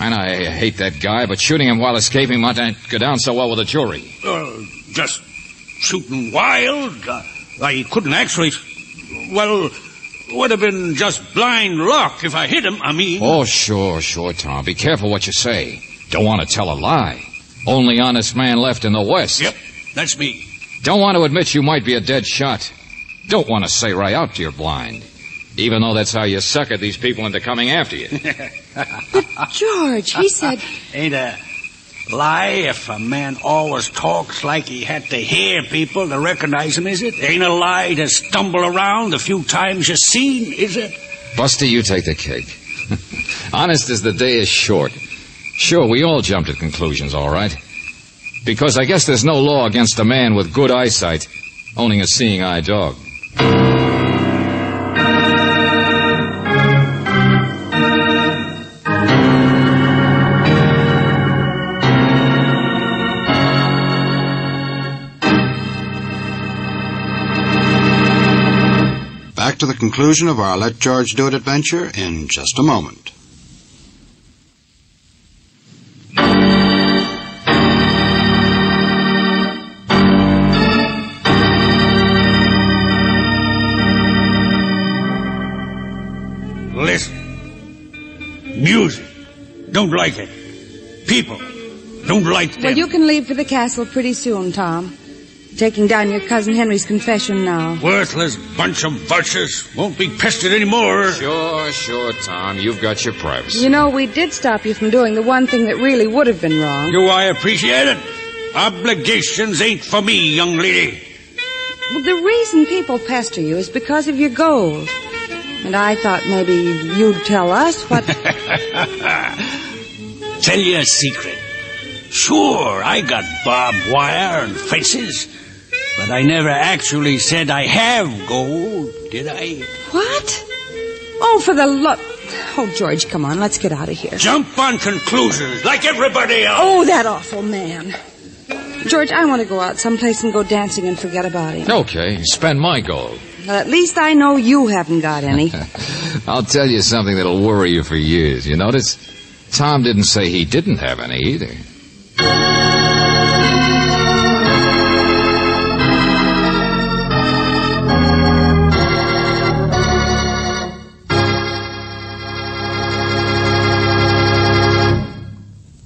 And I hate that guy, but shooting him while escaping might not go down so well with the jury. Just shooting wild? I couldn't actually... Well, would have been just blind luck if I hit him, I mean. Oh, sure, Tom. Be careful what you say. Don't want to tell a lie. Only honest man left in the West. Yep, that's me. Don't want to admit you might be a dead shot. Don't want to say right out you're blind. Even though that's how you suckered these people into coming after you. But, George, he said... Ain't a lie if a man always talks like he had to hear people to recognize him, is it? Ain't a lie to stumble around the few times you've seen, is it? Buster, you take the cake. Honest as the day is short. Sure, we all jumped at conclusions, all right. Because I guess there's no law against a man with good eyesight owning a seeing-eye dog. Back to the conclusion of our Let George Do It adventure in just a moment. Listen. Music. Don't like it. People. Don't like them. Well, you can leave for the castle pretty soon, Tom. Taking down your cousin Henry's confession now. Worthless bunch of vultures. Won't be pestered anymore. Sure, Tom. You've got your privacy. You know, we did stop you from doing the one thing that really would have been wrong. Do I appreciate it? Obligations ain't for me, young lady. Well, the reason people pester you is because of your gold. And I thought maybe you'd tell us what... Tell you a secret. Sure, I got barbed wire and fences, but I never actually said I have gold, did I? What? Oh, for the luck... Oh, George, come on, let's get out of here. Jump on conclusions like everybody else. Oh, that awful man. George, I want to go out someplace and go dancing and forget about him. Okay, spend my gold. Well, at least I know you haven't got any. I'll tell you something that'll worry you for years. You notice? Tom didn't say he didn't have any either.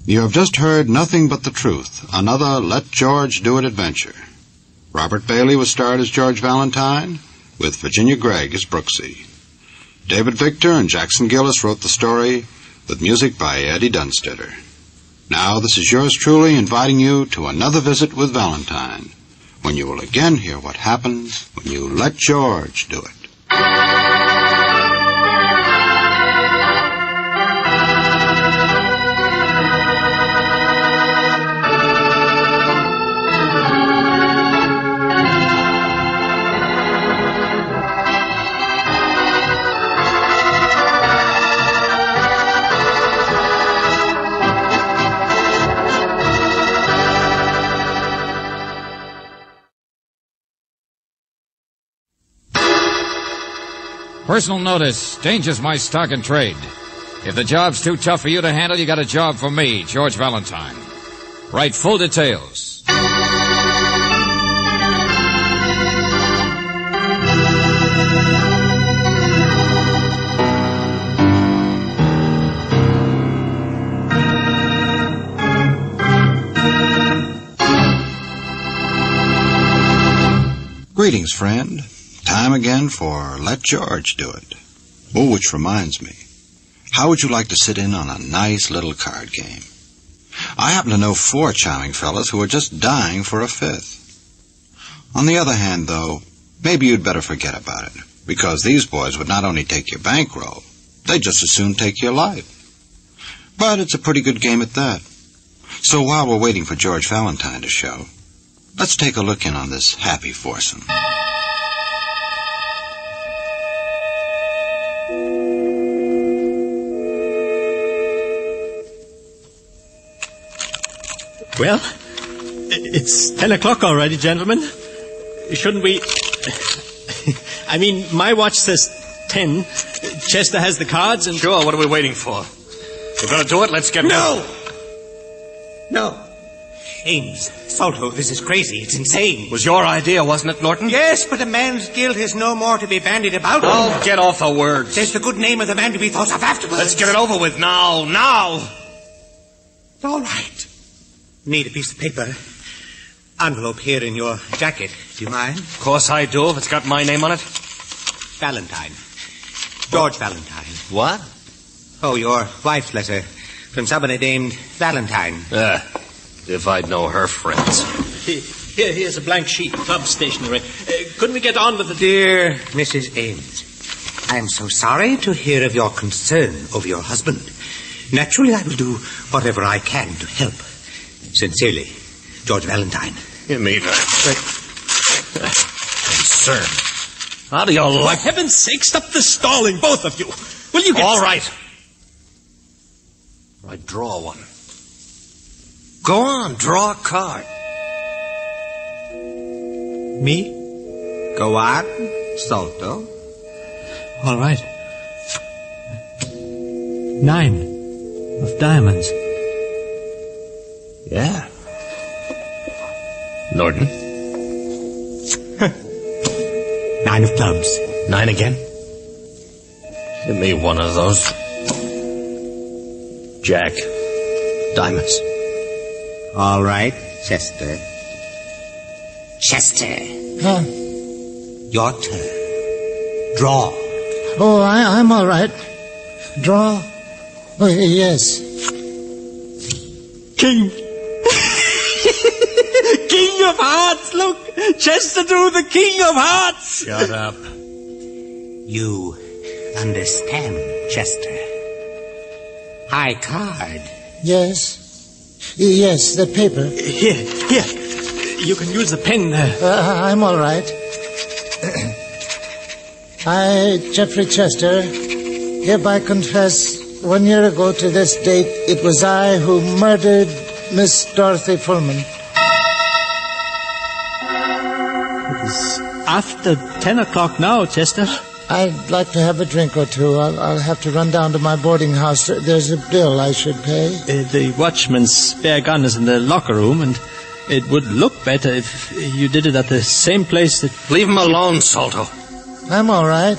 You have just heard Nothing But the Truth, another Let George Do It adventure. Robert Bailey was starred as George Valentine, with Virginia Gregg as Brooksy. David Victor and Jackson Gillis wrote the story, with music by Eddie Dunstetter. Now, this is yours truly inviting you to another visit with Valentine, when you will again hear what happens when you let George do it. Personal notice. Danger's my stock and trade. If the job's too tough for you to handle, you got a job for me, George Valentine. Write full details. Greetings, friend. Time again for Let George Do It. Oh, which reminds me, how would you like to sit in on a nice little card game? I happen to know 4 charming fellows who are just dying for a 5th. On the other hand, though, maybe you'd better forget about it, because these boys would not only take your bankroll, they'd just as soon take your life. But it's a pretty good game at that. So while we're waiting for George Valentine to show, let's take a look in on this happy foursome. Well, it's 10 o'clock already, gentlemen. Shouldn't we... I mean, my watch says 10. Chester has the cards and... Sure, what are we waiting for? We're going to do it, let's get... No! No. Ames, Salto, this is crazy. It's insane. Was your idea, wasn't it, Norton? Yes, but a man's guilt is no more to be bandied about. Oh, get off the words. There's the good name of the man to be thought of afterwards. Let's get it over with now, now! All right. Need a piece of paper. Envelope here in your jacket. Do you mind? Of course I do, if it's got my name on it. Valentine. George Valentine. What? Oh, your wife's letter. From somebody named Valentine. If I'd know her friends. Here's a blank sheet, club stationery. Couldn't we get on with it? Dear Mrs. Ames, I am so sorry to hear of your concern over your husband. Naturally, I will do whatever I can to help. Sincerely, George Valentine. You mean concern? How do you like... For heaven's sake, stop the stalling, both of you. Will you get... All right. I draw one. Go on, draw a card. Me? Go on, Salto. All right. 9 of diamonds. Yeah. Norton. 9 of clubs. 9 again? Give me one of those. Jack. Diamonds. All right, Chester. Chester. Huh? Your turn. Draw. Oh, I'm all right. Draw? Oh, yes. King. King of Hearts, look! Chester drew the King of Hearts! Shut up. You understand, Chester. High card. Yes. Yes, the paper. Here. You can use the pen there. I'm all right. I, Geoffrey Chester, hereby confess 1 year ago to this date it was I who murdered Miss Dorothy Pullman. It was after 10 o'clock now, Chester. I'd like to have a drink or two. I'll have to run down to my boarding house. There's a bill I should pay. The watchman's spare gun is in the locker room, and it would look better if you did it at the same place that... Leave him alone, Salto. I'm all right.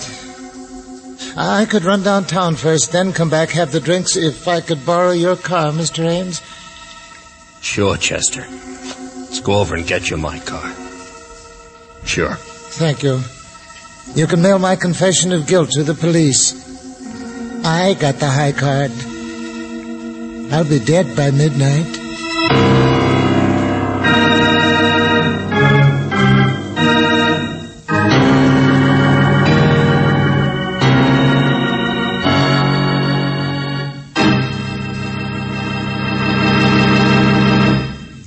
I could run downtown first, then come back, have the drinks. If I could borrow your car, Mr. Ames. Sure, Chester. Let's go over and get you my car. Sure. Thank you. You can mail my confession of guilt to the police. I got the high card. I'll be dead by midnight.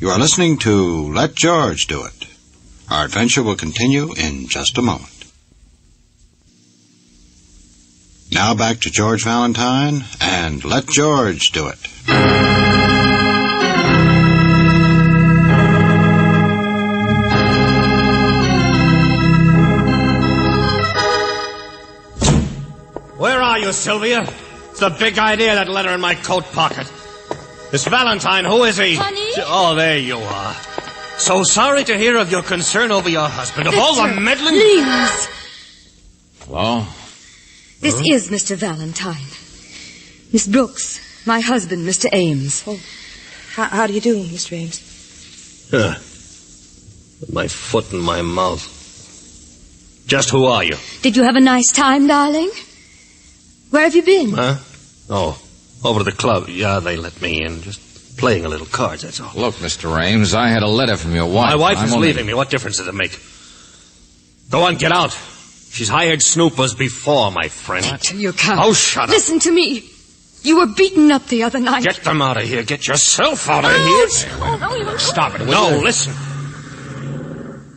You are listening to Let George Do It. Our adventure will continue in just a moment. Now back to George Valentine and Let George Do It. Where are you, Sylvia? It's the big idea, that letter in my coat pocket. Miss Valentine, who is he? Honey? Oh, there you are. So sorry to hear of your concern over your husband. Of all the meddling... Please. Hello? This is Mr. Valentine. Miss Brooks, my husband, Mr. Ames. Oh, how do you do, Mr. Ames? With my foot in my mouth. Just who are you? Did you have a nice time, darling? Where have you been? Huh? Oh, over to the club. Yeah, they let me in. Just playing a little cards, that's all. Look, Mr. Ames, I had a letter from your wife. My wife is leaving me. What difference does it make? Go on, get out. She's hired snoopers before, my friend. What? You can't. Oh, shut up. Listen to me. You were beaten up the other night. Get them out of here. Get yourself out of here. Oh, no, you Stop it. No, listen.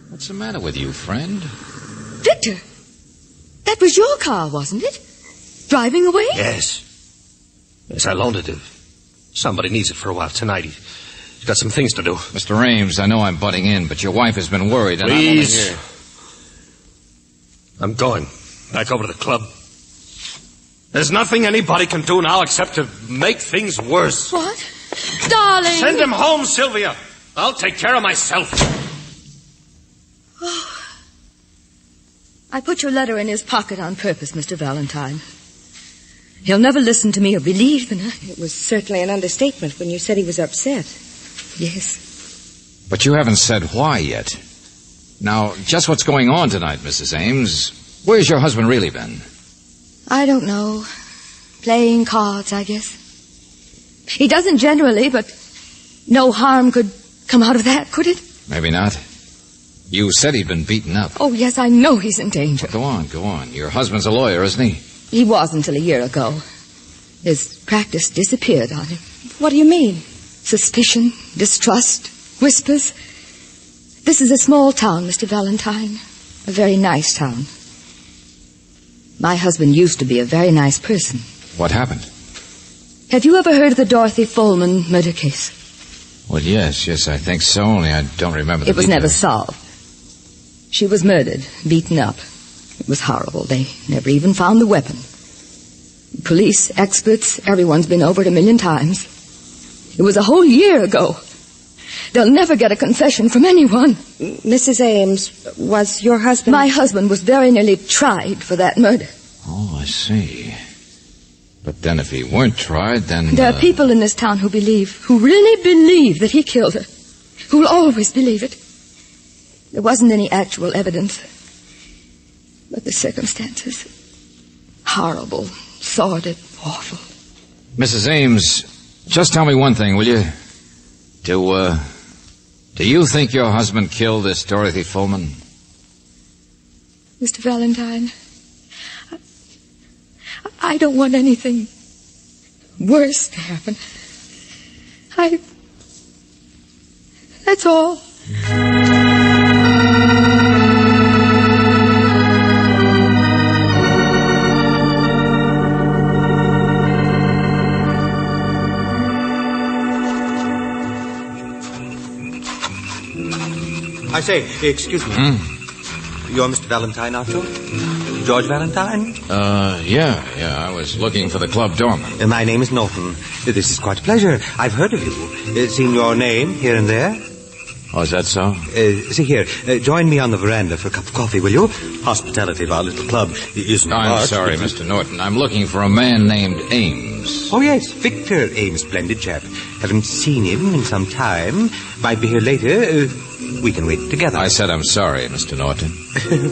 What's the matter with you, friend? Victor, that was your car, wasn't it? Driving away? Yes. Yes, I loaned it to somebody needs it for a while tonight. He's got some things to do. Mr. Ames, I know I'm butting in, but your wife has been worried, and Please. I'm only here. I'm going back over to the club. There's nothing anybody can do now except to make things worse. What? Darling! Send him home, Sylvia. I'll take care of myself. Oh. I put your letter in his pocket on purpose, Mr. Valentine. He'll never listen to me or believe in it. It was certainly an understatement when you said he was upset. Yes. But you haven't said why yet. Now, just what's going on tonight, Mrs. Ames? Where's your husband really been? I don't know. Playing cards, I guess. He doesn't generally, but no harm could come out of that, could it? Maybe not. You said he'd been beaten up. Oh, yes, I know he's in danger. Go on, go on. Your husband's a lawyer, isn't he? He was until a year ago. His practice disappeared on him. What do you mean? Suspicion, distrust, whispers. This is a small town, Mr. Valentine. A very nice town. My husband used to be a very nice person. What happened? Have you ever heard of the Dorothy Folman murder case? Well, yes, I think so, only I don't remember the It was details. never solved. She was murdered, beaten up. It was horrible. They never even found the weapon. Police, experts, everyone's been over it 1,000,000 times. It was a whole year ago. They'll never get a confession from anyone. Mrs. Ames, was your husband... My husband was very nearly tried for that murder. Oh, I see. But then if he weren't tried, then... There are people in this town who really believe that he killed her. Who'll always believe it. There wasn't any actual evidence. But the circumstances... horrible, sordid, awful. Mrs. Ames, just tell me one thing, will you? Do you think your husband killed this Dorothy Folman? Mr. Valentine, I don't want anything worse to happen. That's all. I say, excuse me. You're Mr. Valentine, aren't you? George Valentine? Yeah. I was looking for the club doorman. My name is Norton. This is quite a pleasure. I've heard of you. Seen your name here and there. Oh, is that so? See here, join me on the veranda for a cup of coffee, will you? Hospitality of our little club isn't I'm much, sorry, but- Mr. Norton. I'm looking for a man named Ames. Oh, yes, Victor Ames, splendid chap. Haven't seen him in some time. Might be here later. We can wait together. I said I'm sorry, Mr. Norton.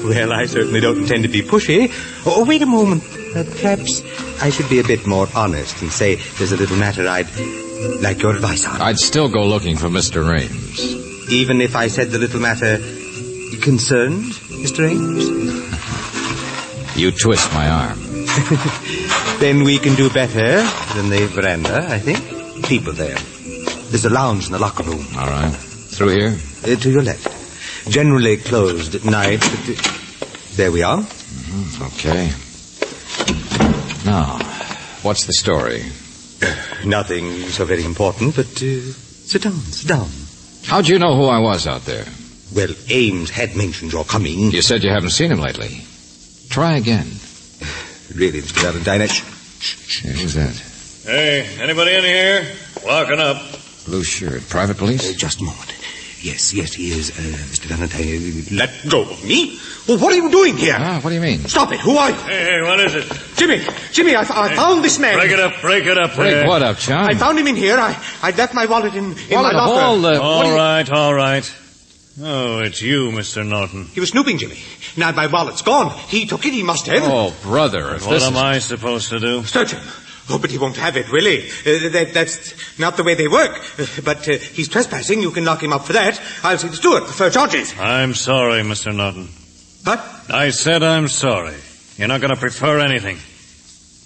Well, I certainly don't intend to be pushy. Oh, wait a moment. Perhaps I should be a bit more honest and say there's a little matter I'd like your advice on. I'd still go looking for Mr. Ames. Even if I said the little matter concerned Mr. Ames? You twist my arm. Then we can do better than the veranda, I think. People there. There's a lounge in the locker room. All right. Through here? To your left. Generally closed at night, but there we are. Okay. Now, what's the story? Nothing so very important, but sit down. How'd you know who I was out there? Well, Ames had mentioned your coming. You said you haven't seen him lately. Try again. Really, Mr. Valentine, Who's that? Hey, anybody in here? Walking up. Blue shirt. Private police? Just a moment. Yes, he is, Mr. Valentine. Let go of me. Well, what are you doing here? What do you mean? Stop it. Who are you? Hey, what is it? Jimmy, I found this man. Break it up. Break what up, John? I found him in here. I left my wallet in my locker. All right. Oh, it's you, Mr. Norton. He was snooping, Jimmy. Now my wallet's gone. He took it. He must have. Oh, brother. What am I supposed to do? Search him. Oh, but he won't have it, really. That's not the way they work. But he's trespassing. You can lock him up for that. I'll see the steward. Prefer charges. I'm sorry, Mr. Norton. What? I said I'm sorry. You're not going to prefer anything.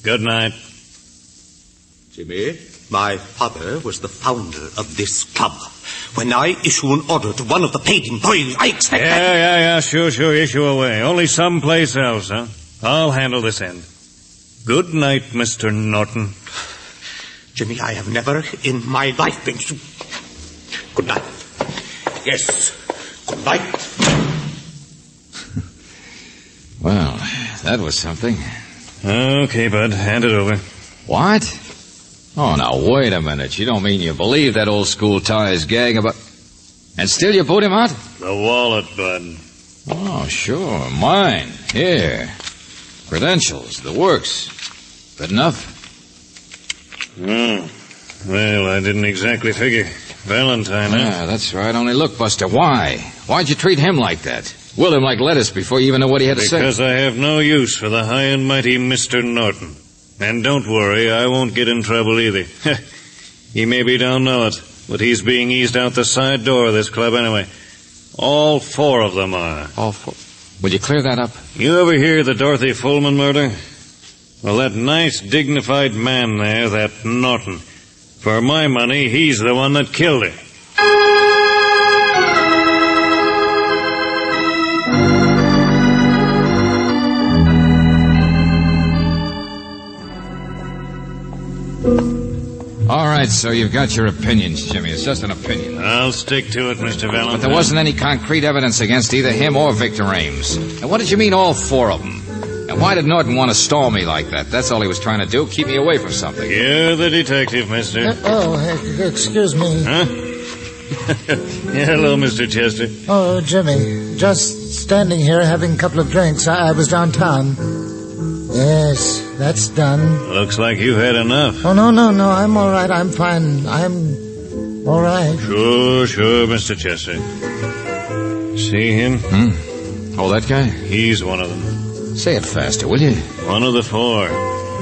Good night. Jimmy, my father was the founder of this club. When I issue an order to one of the paid employees, I expect Yeah, sure. Issue away. Only someplace else, huh? I'll handle this end. Good night, Mr. Norton. Jimmy, I have never in my life been so... Good night. Yes, good night. Well, that was something. Okay, bud. Hand it over. What? Oh, now, wait a minute. You don't mean you believe that old school ties gag about... And still you boot him out? The wallet, bud. Oh, sure. Mine. Here. Credentials. The works. Good enough? Well, I didn't exactly figure. Valentine, huh? Yeah, that's right. Only look, Buster, why? Why'd you treat him like that? Will him like lettuce before you even know what he had to say? Because I have no use for the high and mighty Mr. Norton. And don't worry, I won't get in trouble either. He maybe don't know it, but he's being eased out the side door of this club anyway. All 4 of them are. All 4? Will you clear that up? You ever hear the Dorothy Fullman murder? Well, that nice, dignified man there, that Norton, for my money, he's the one that killed her. All right, so you've got your opinions, Jimmy. It's just an opinion. I'll stick to it, Mr. Valentine. But there wasn't any concrete evidence against either him or Victor Ames. And what did you mean, all 4 of them? And why did Norton want to stall me like that? That's all he was trying to do, keep me away from something. You're the detective, mister. Excuse me. Huh? Hello, Mr. Chester. Oh, Jimmy, just standing here having a couple of drinks. I was downtown. Yes, that's done. Looks like you've had enough. Oh, no, I'm all right. I'm fine. I'm all right. Sure, Mr. Chester. See him? Oh, that guy? He's one of them. Say it faster, will you? One of the 4.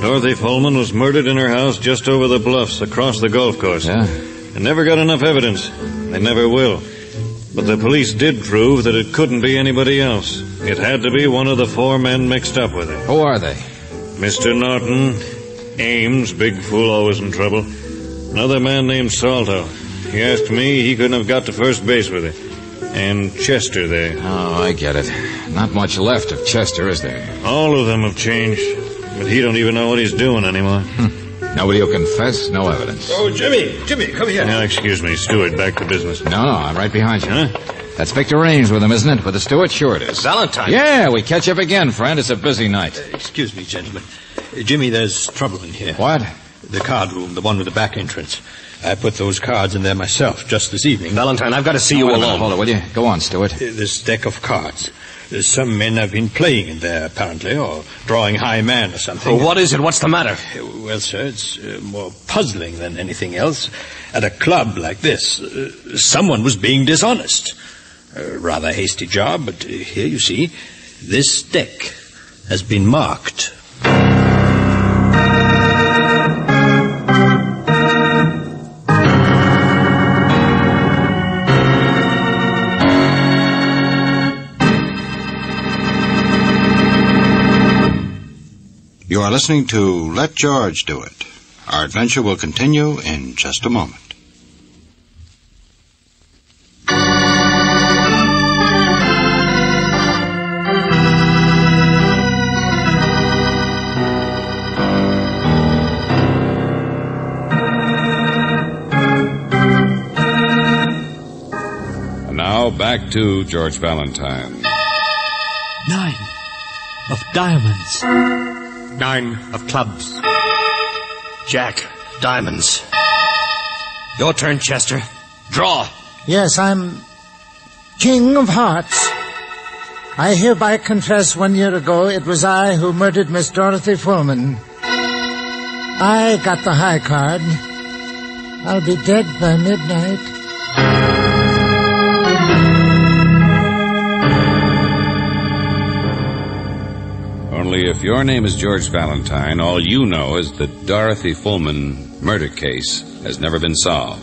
Dorothy Fullman was murdered in her house just over the bluffs across the golf course. Yeah? And never got enough evidence. They never will. But the police did prove that it couldn't be anybody else. It had to be one of the 4 men mixed up with her. Who are they? Mr. Norton, Ames, big fool, always in trouble. Another man named Salto. He asked me, he couldn't have got to first base with her. And Chester there. Oh, I get it. Not much left of Chester, is there? All of them have changed. But he don't even know what he's doing anymore. Nobody will confess, no evidence. Oh, Jimmy, come here. Now, excuse me, Stewart, back to business. No, I'm right behind you. Huh? That's Victor Ames with him, isn't it? With the steward? Sure it is. Valentine? Yeah, we catch up again, friend. It's a busy night. Excuse me, gentlemen. Jimmy, there's trouble in here. What? The card room, the one with the back entrance. I put those cards in there myself just this evening. Valentine, I've got to see you alone. Hold it, will you? Go on, Stewart. This deck of cards. Some men have been playing in there, apparently, or drawing high man or something. Well, what is it? What's the matter? Well, sir, it's more puzzling than anything else. At a club like this, someone was being dishonest. A rather hasty job, but here you see, this deck has been marked. You are listening to Let George Do It. Our adventure will continue in just a moment. And now back to George Valentine. 9 of diamonds. 9 of clubs. Jack, diamonds. Your turn, Chester. Draw. Yes, I'm King of Hearts. I hereby confess 1 year ago it was I who murdered Miss Dorothy Fullman. I got the high card. I'll be dead by midnight. Only if your name is George Valentine, all you know is that Dorothy Fullman murder case has never been solved.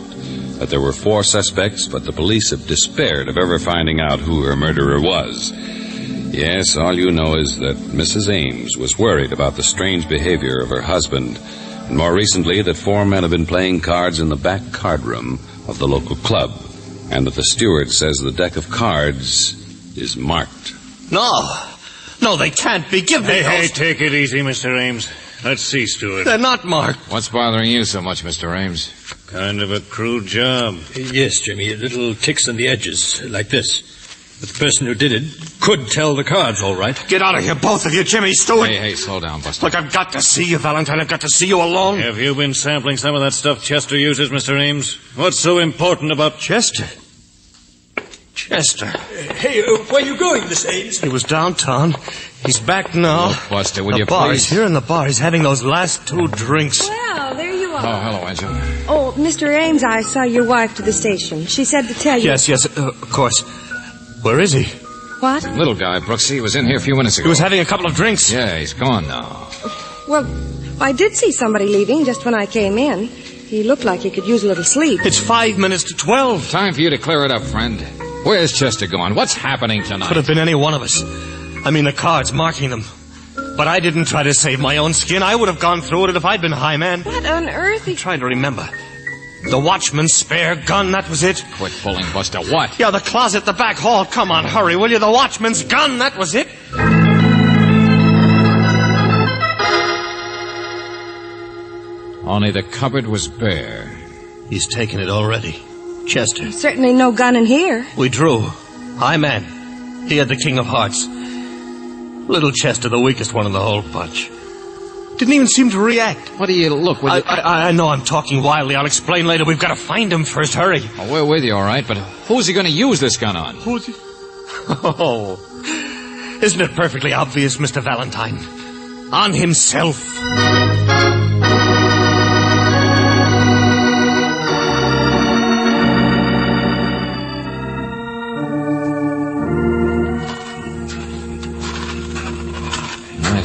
That there were 4 suspects, but the police have despaired of ever finding out who her murderer was. Yes, all you know is that Mrs. Ames was worried about the strange behavior of her husband, and more recently that 4 men have been playing cards in the back card room of the local club, and that the steward says the deck of cards is marked. No, they can't be. Give me those. Hey, take it easy, Mr. Ames. Let's see, Stewart. They're not marked. What's bothering you so much, Mr. Ames? Kind of a crude job. Yes, Jimmy, little ticks on the edges, like this. But the person who did it could tell the cards, all right. Get out of here, both of you, Jimmy, Stewart. Hey, slow down, Buster. Look, I've got to see you, Valentine. I've got to see you alone. Have you been sampling some of that stuff Chester uses, Mr. Ames? What's so important about Chester? Hey, where are you going, Miss Ames? He was downtown. He's back now. Look, Buster, will you bar. please? He's here in the bar. He's having those last 2 drinks. Well, there you are. Oh, hello, Angel. Oh, Mr. Ames, I saw your wife to the station. She said to tell you... Yes, of course. Where is he? What? Little guy, Brooksy. He was in here a few minutes ago. He was having a couple of drinks. Yeah, he's gone now. Well, I did see somebody leaving just when I came in. He looked like he could use a little sleep. It's 5 minutes to 12. Time for you to clear it up, friend. Where's Chester going? What's happening tonight? Could have been any one of us. I mean, the cards marking them. But I didn't try to save my own skin. I would have gone through with it if I'd been high man. What on earth? I'm trying to remember. The watchman's spare gun, that was it. Quit pulling, Buster. What? Yeah, the closet, the back hall. Come on, hurry, will you? The watchman's gun, that was it. Only the cupboard was bare. He's taken it already. Chester. Certainly no gun in here. We drew. High man. He had the King of Hearts. Little Chester, the weakest one in the whole bunch. Didn't even seem to react. What do you look? I know I'm talking wildly. I'll explain later. We've got to find him first. Hurry. Oh, we're with you, all right, but who's he going to use this gun on? Who's he? Oh, isn't it perfectly obvious, Mr. Valentine? On himself.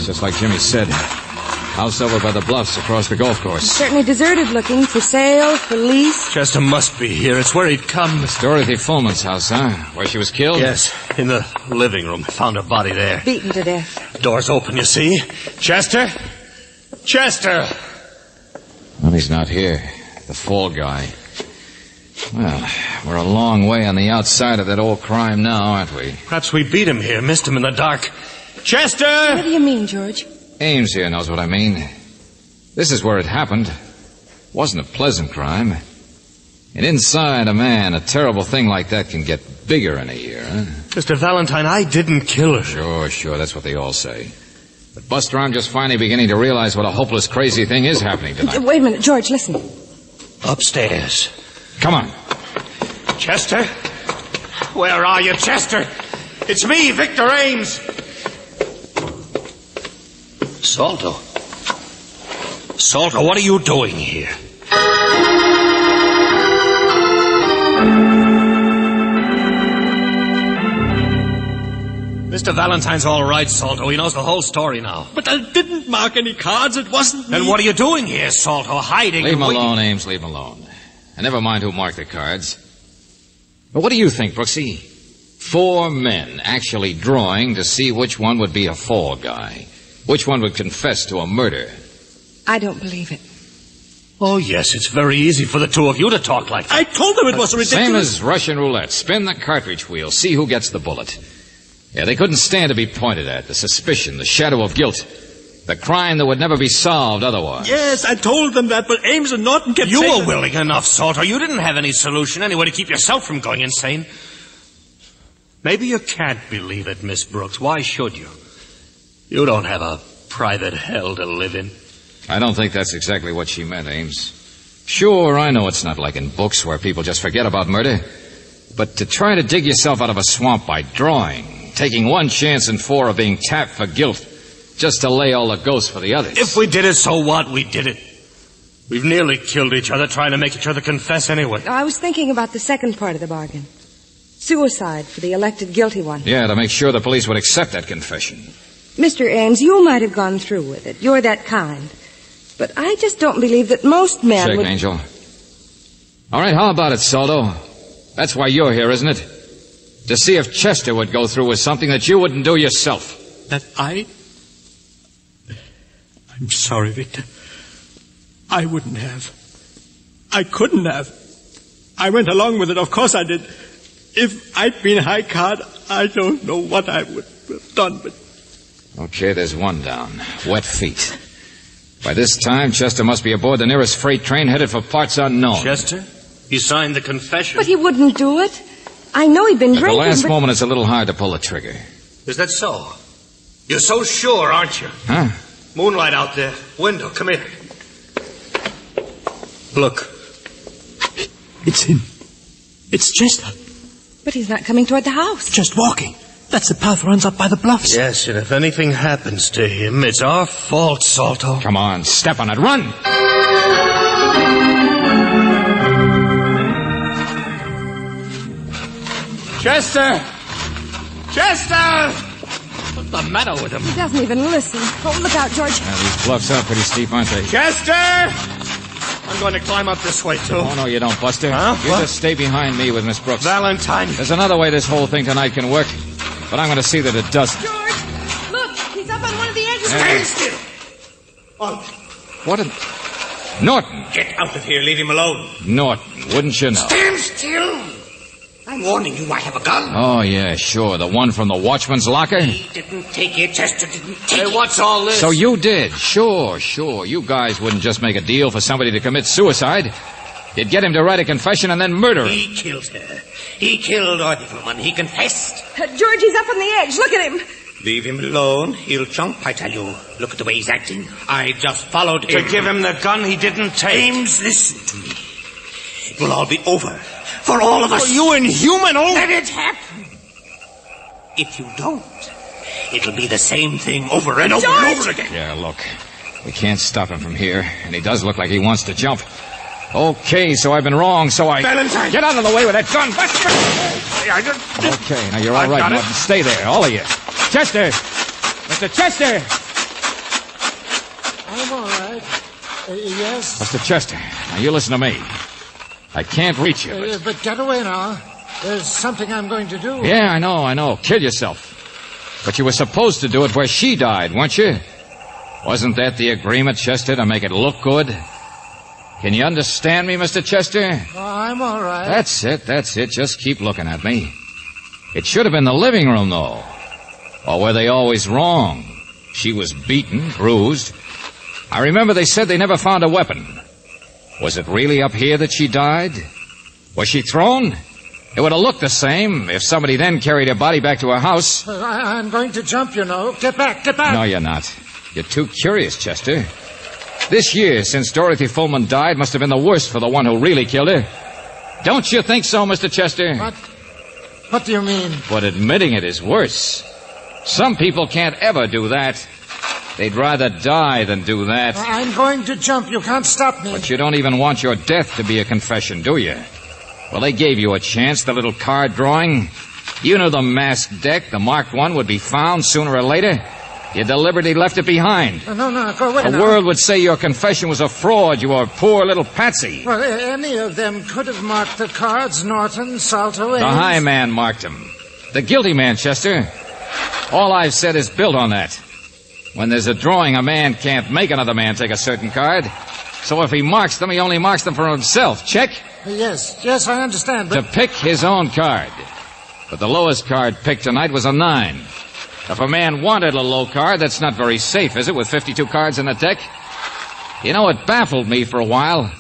Just like Jimmy said. House over by the bluffs across the golf course. Certainly deserted looking. For sale, for lease. Chester must be here. It's where he'd come. It's Dorothy Fullman's house, huh? Where she was killed? Yes, in the living room. Found her body there. Beaten to death. Door's open, you see. Chester? Chester! Well, he's not here. The fall guy. Well, we're a long way on the outside of that old crime now, aren't we? Perhaps we beat him here, missed him in the dark. Chester! What do you mean, George? Ames here knows what I mean. This is where it happened. Wasn't a pleasant crime. And inside a man, a terrible thing like that can get bigger in a year, huh? Mr. Valentine, I didn't kill her. Sure, that's what they all say. But, Buster, I'm just finally beginning to realize what a hopeless, crazy thing is happening tonight. Wait a minute, George, listen. Upstairs. Come on. Chester? Where are you, Chester? It's me, Victor Ames. Salto. Salto, what are you doing here? Mr. Valentine's all right, Salto. He knows the whole story now. But I didn't mark any cards. It wasn't me. Then what are you doing here, Salto? Hiding? Leave him alone, Ames. Leave him alone. And never mind who marked the cards. But what do you think, Brooksy? 4 men actually drawing to see which one would be a fall guy. Which one would confess to a murder. I don't believe it. Oh, yes, it's very easy for the two of you to talk like that. I told them it was ridiculous. Same as Russian roulette. Spin the cartridge wheel. See who gets the bullet. Yeah, they couldn't stand to be pointed at. The suspicion, the shadow of guilt. The crime that would never be solved otherwise. Yes, I told them that, but Ames and Norton kept saying... You were willing enough, Salto. You didn't have any solution anyway to keep yourself from going insane. Maybe you can't believe it, Miss Brooks. Why should you? You don't have a private hell to live in. I don't think that's exactly what she meant, Ames. Sure, I know it's not like in books where people just forget about murder. But to try to dig yourself out of a swamp by drawing, taking 1 chance in 4 of being tapped for guilt, just to lay all the ghosts for the others. If we did it, so what? We did it. We've nearly killed each other trying to make each other confess anyway. I was thinking about the second part of the bargain. Suicide for the elected guilty one. Yeah, to make sure the police would accept that confession. Mr. Ames, you might have gone through with it. You're that kind. But I just don't believe that most men Shake, would... Angel. All right, how about it, Saldo? That's why you're here, isn't it? To see if Chester would go through with something that you wouldn't do yourself. That I'm sorry, Victor. I wouldn't have. I couldn't have. I went along with it, of course I did. If I'd been high card, I don't know what I would have done, but... Okay, there's one down. Wet feet. By this time, Chester must be aboard the nearest freight train headed for parts unknown. Chester? He signed the confession. But he wouldn't do it. I know he'd been drinking, At the last but... moment, it's a little hard to pull the trigger. Is that so? You're so sure, aren't you? Huh? Moonlight out there. Window, come here. Look. It's him. It's Chester. But he's not coming toward the house. Just walking. That's the path runs up by the bluffs. Yes, and if anything happens to him, it's our fault, Salto. Come on, step on it. Run! Chester! Chester! What's the matter with him? He doesn't even listen. Oh, look out, George. These bluffs are pretty steep, aren't they? Chester! I'm going to climb up this way, too. Oh, no, you don't, Buster. Huh? You What? just stay behind me with Miss Brooks. Valentine. There's another way this whole thing tonight can work, but I'm going to see that it doesn't. George, look, he's up on one of the edges. Hey. Stand still! Oh, What a... Norton. Get out of here. Leave him alone. Norton, wouldn't you know? Stand still. I'm warning you, I have a gun. Oh, yeah, sure. The one from the watchman's locker? He didn't take it. Chester didn't take it. hey, what's all this? So you did. Sure. You guys wouldn't just make a deal for somebody to commit suicide. You'd get him to write a confession and then murder him. He killed her. He killed Dorothy Fullman. He confessed. George, he's up on the edge. Look at him. Leave him alone. He'll jump, I tell you. Look at the way he's acting. I just followed him. To give him the gun he didn't take. Ames, listen to me. It will all be over. For all of us. For you inhuman old... Let it happen. If you don't, it'll be the same thing over and over and over again. Yeah, look. We can't stop him from here, and he does look like he wants to jump. Okay, so I've been wrong, so I... Valentine! Get out of the way with that gun! Okay, now you're all right, Norton. Stay there, all of you. Chester! Mr. Chester! I'm all right. Yes? Mr. Chester, now you listen to me. I can't reach you, But get away now. There's something I'm going to do. Yeah, I know. Kill yourself. But you were supposed to do it where she died, weren't you? Wasn't that the agreement, Chester, to make it look good? Can you understand me, Mr. Chester? Oh, I'm all right. That's it. Just keep looking at me. It should have been the living room, though. Or were they always wrong? She was beaten, bruised. I remember they said they never found a weapon. Was it really up here that she died? Was she thrown? It would have looked the same if somebody then carried her body back to her house. I'm going to jump, you know. Get back, get back. No, you're not. You're too curious, Chester. This year, since Dorothy Fullman died, must have been the worst for the one who really killed her. Don't you think so, Mr. Chester? What do you mean? But admitting it is worse. Some people can't ever do that. They'd rather die than do that. I'm going to jump. You can't stop me. But you don't even want your death to be a confession, do you? Well, they gave you a chance, the little card drawing. You knew the masked deck, the marked one, would be found sooner or later. You deliberately left it behind. No, go away. The world would say your confession was a fraud. You were a poor little patsy. Well, any of them could have marked the cards. Norton, Salto, Ames. The high man marked them. The guilty man, Chester. All I've said is built on that. When there's a drawing, a man can't make another man take a certain card. So if he marks them, he only marks them for himself. Check? Yes, I understand, but... To pick his own card. But the lowest card picked tonight was a 9. If a man wanted a low card, that's not very safe, is it, with 52 cards in the deck? You know, it baffled me for a while,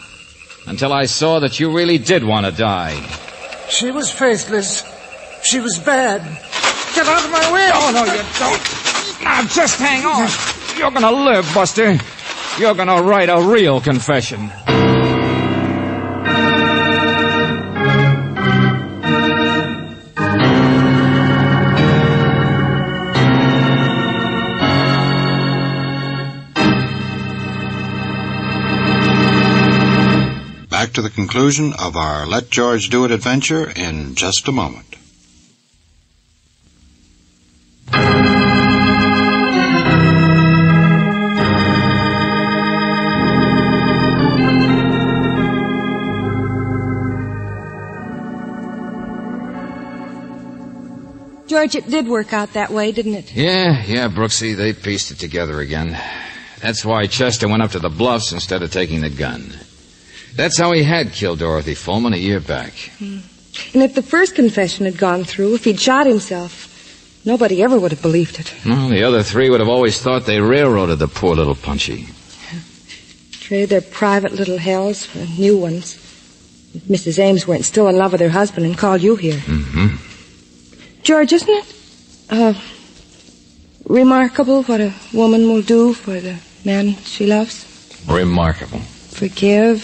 until I saw that you really did want to die. She was faithless. She was bad. Get out of my way! Oh, no, you don't. Now, just hang on. You're gonna live, Buster. You're gonna write a real confession. Back to the conclusion of our Let George Do It adventure in just a moment. George, it did work out that way, didn't it? Yeah, Brooksy, they pieced it together again. That's why Chester went up to the bluffs instead of taking the gun. That's how he had killed Dorothy Fullman a year back. And if the first confession had gone through, if he'd shot himself, nobody ever would have believed it. Well, the other 3 would have always thought they railroaded the poor little Punchy. Trade their private little hells for new ones. If Mrs. Ames weren't still in love with her husband and called you here. Mm-hmm. George, isn't it remarkable what a woman will do for the man she loves? Remarkable. Forgive,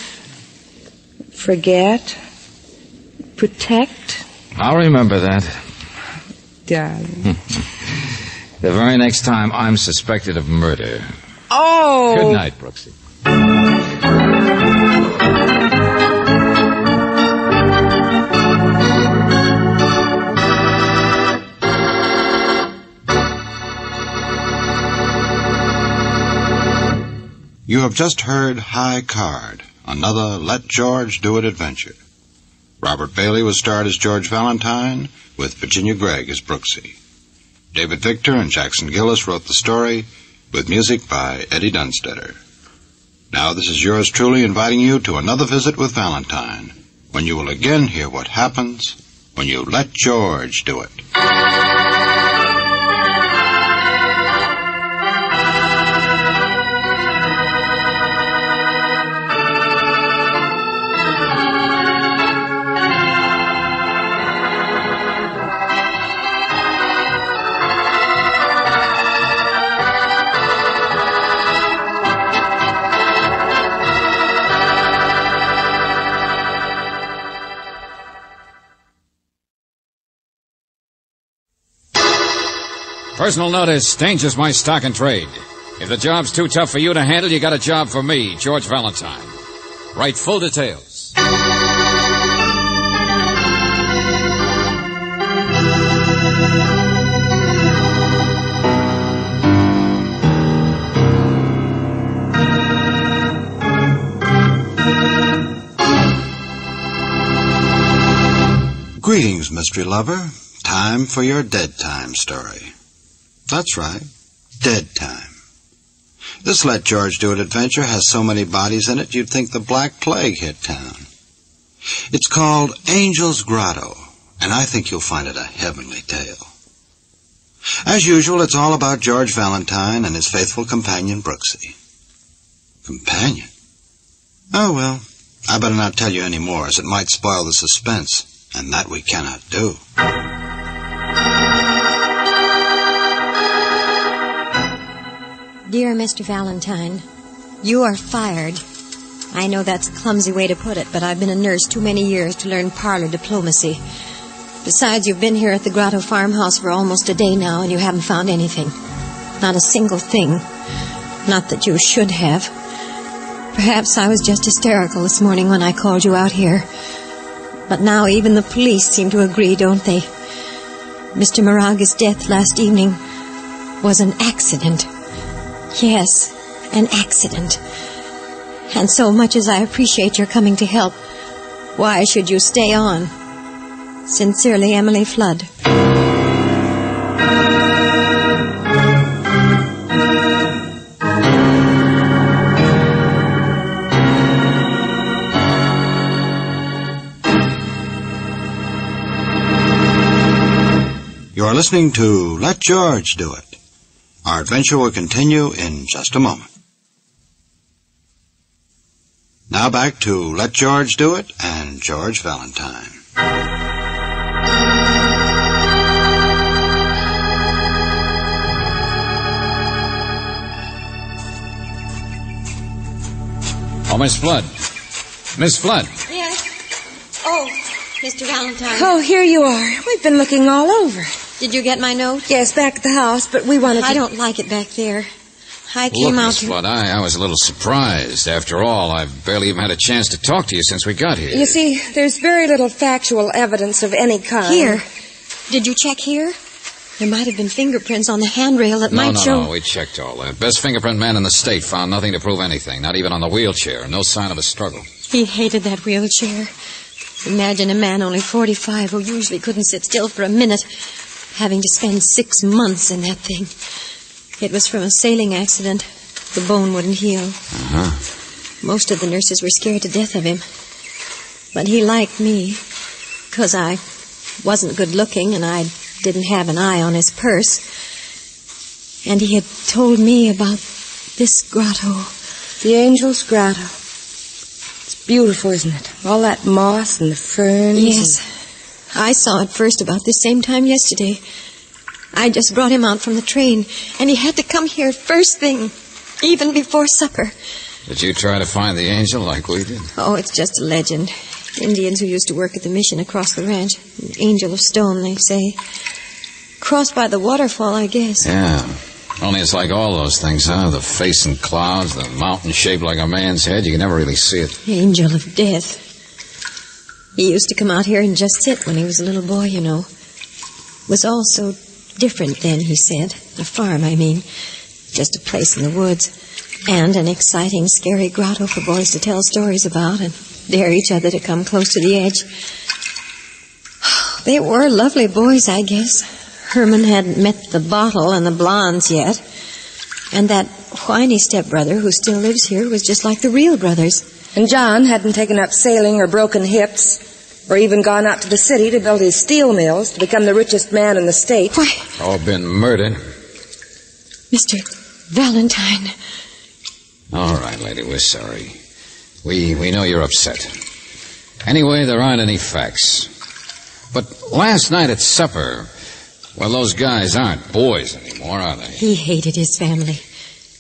forget, protect. I'll remember that. Darling. The very next time I'm suspected of murder. Oh! Good night, Brooksy. You have just heard High Card, another Let George Do It adventure. Robert Bailey was starred as George Valentine, with Virginia Gregg as Brooksy. David Victor and Jackson Gillis wrote the story, with music by Eddie Dunstetter. Now this is yours truly inviting you to another visit with Valentine, when you will again hear what happens when you let George do it. Personal notice, danger's my stock and trade. If the job's too tough for you to handle, you got a job for me, George Valentine. Write full details. Greetings, mystery lover. Time for your dead time story. That's right, dead time. This Let George Do It adventure has so many bodies in it you'd think the Black Plague hit town. It's called Angel's Grotto, and I think you'll find it a heavenly tale. As usual, it's all about George Valentine and his faithful companion, Brooksy. Companion? Oh, well, I better not tell you any more, as it might spoil the suspense, and that we cannot do. Dear Mr. Valentine, you are fired. I know that's a clumsy way to put it, but I've been a nurse too many years to learn parlor diplomacy. Besides, you've been here at the Grotto farmhouse for almost a day now, and you haven't found anything. Not a single thing. Not that you should have. Perhaps I was just hysterical this morning when I called you out here. But now even the police seem to agree, don't they? Mr. Moraga's death last evening was an accident. Yes, an accident. And so much as I appreciate your coming to help, why should you stay on? Sincerely, Emily Flood. You are listening to Let George Do It. Our adventure will continue in just a moment. Now back to Let George Do It and George Valentine. Oh, Miss Flood. Miss Flood. Yes? Oh, Mr. Valentine. Oh, here you are. We've been looking all over. Did you get my note? Yes, back at the house, but we wanted to... I don't like it back there. I came Look, out Miss to... Flood, I was a little surprised. After all, I've barely even had a chance to talk to you since we got here. You see, there's very little factual evidence of any kind. Here. Did you check here? There might have been fingerprints on the handrail that might show... No, we checked all that. Best fingerprint man in the state found nothing to prove anything, not even on the wheelchair. No sign of a struggle. He hated that wheelchair. Imagine a man only 45 who usually couldn't sit still for a minute, having to spend 6 months in that thing. It was from a sailing accident. The bone wouldn't heal. Uh-huh. Most of the nurses were scared to death of him. But he liked me, because I wasn't good looking and I didn't have an eye on his purse. And he had told me about this grotto. The Angel's Grotto. It's beautiful, isn't it? All that moss and the ferns. Yes. I saw it first about the same time yesterday. I just brought him out from the train, and he had to come here first thing, even before supper. Did you try to find the angel like we did? Oh, it's just a legend. Indians who used to work at the mission across the ranch. An angel of stone, they say. Crossed by the waterfall, I guess. Yeah. Only it's like all those things, huh? The face in clouds, the mountain shaped like a man's head. You can never really see it. Angel of death. He used to come out here and just sit when he was a little boy, you know. It was all so different then, he said. A farm, I mean. Just a place in the woods. And an exciting, scary grotto for boys to tell stories about and dare each other to come close to the edge. They were lovely boys, I guess. Herman hadn't met the bottle and the blondes yet. And that whiny stepbrother who still lives here was just like the real brothers. And John hadn't taken up sailing or broken hips, or even gone out to the city to build his steel mills to become the richest man in the state. Why? All been murdered. Mr. Valentine. All right, lady, we're sorry. We know you're upset. Anyway, there aren't any facts. But last night at supper, well, those guys aren't boys anymore, are they? He hated his family.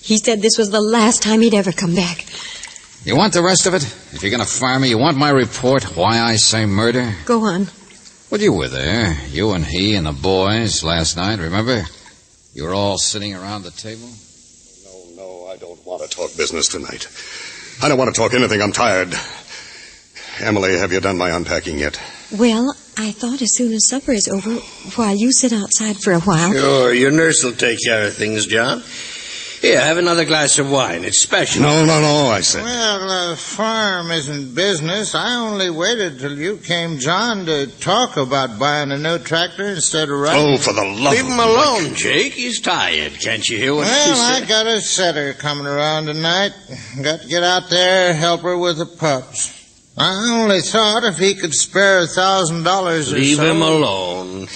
He said this was the last time he'd ever come back. You want the rest of it? If you're going to fire me, you want my report, why I say murder? Go on. Well, you were there. You and he and the boys last night, remember? You were all sitting around the table. No, I don't want to talk business tonight. I don't want to talk anything. I'm tired. Emily, have you done my unpacking yet? Well, I thought as soon as supper is over, while you sit outside for a while... Sure, your nurse will take care of things, John. Here, have another glass of wine. It's special. No, I said. Well, a farm isn't business. I only waited till you came, John, to talk about buying a new tractor instead of riding. Oh, for the love Leave him alone, Jake. He's tired. Can't you hear what he said? Well, I got a setter coming around tonight. Got to get out there, help her with the pups. I only thought if he could spare $1,000 or so... Leave him alone.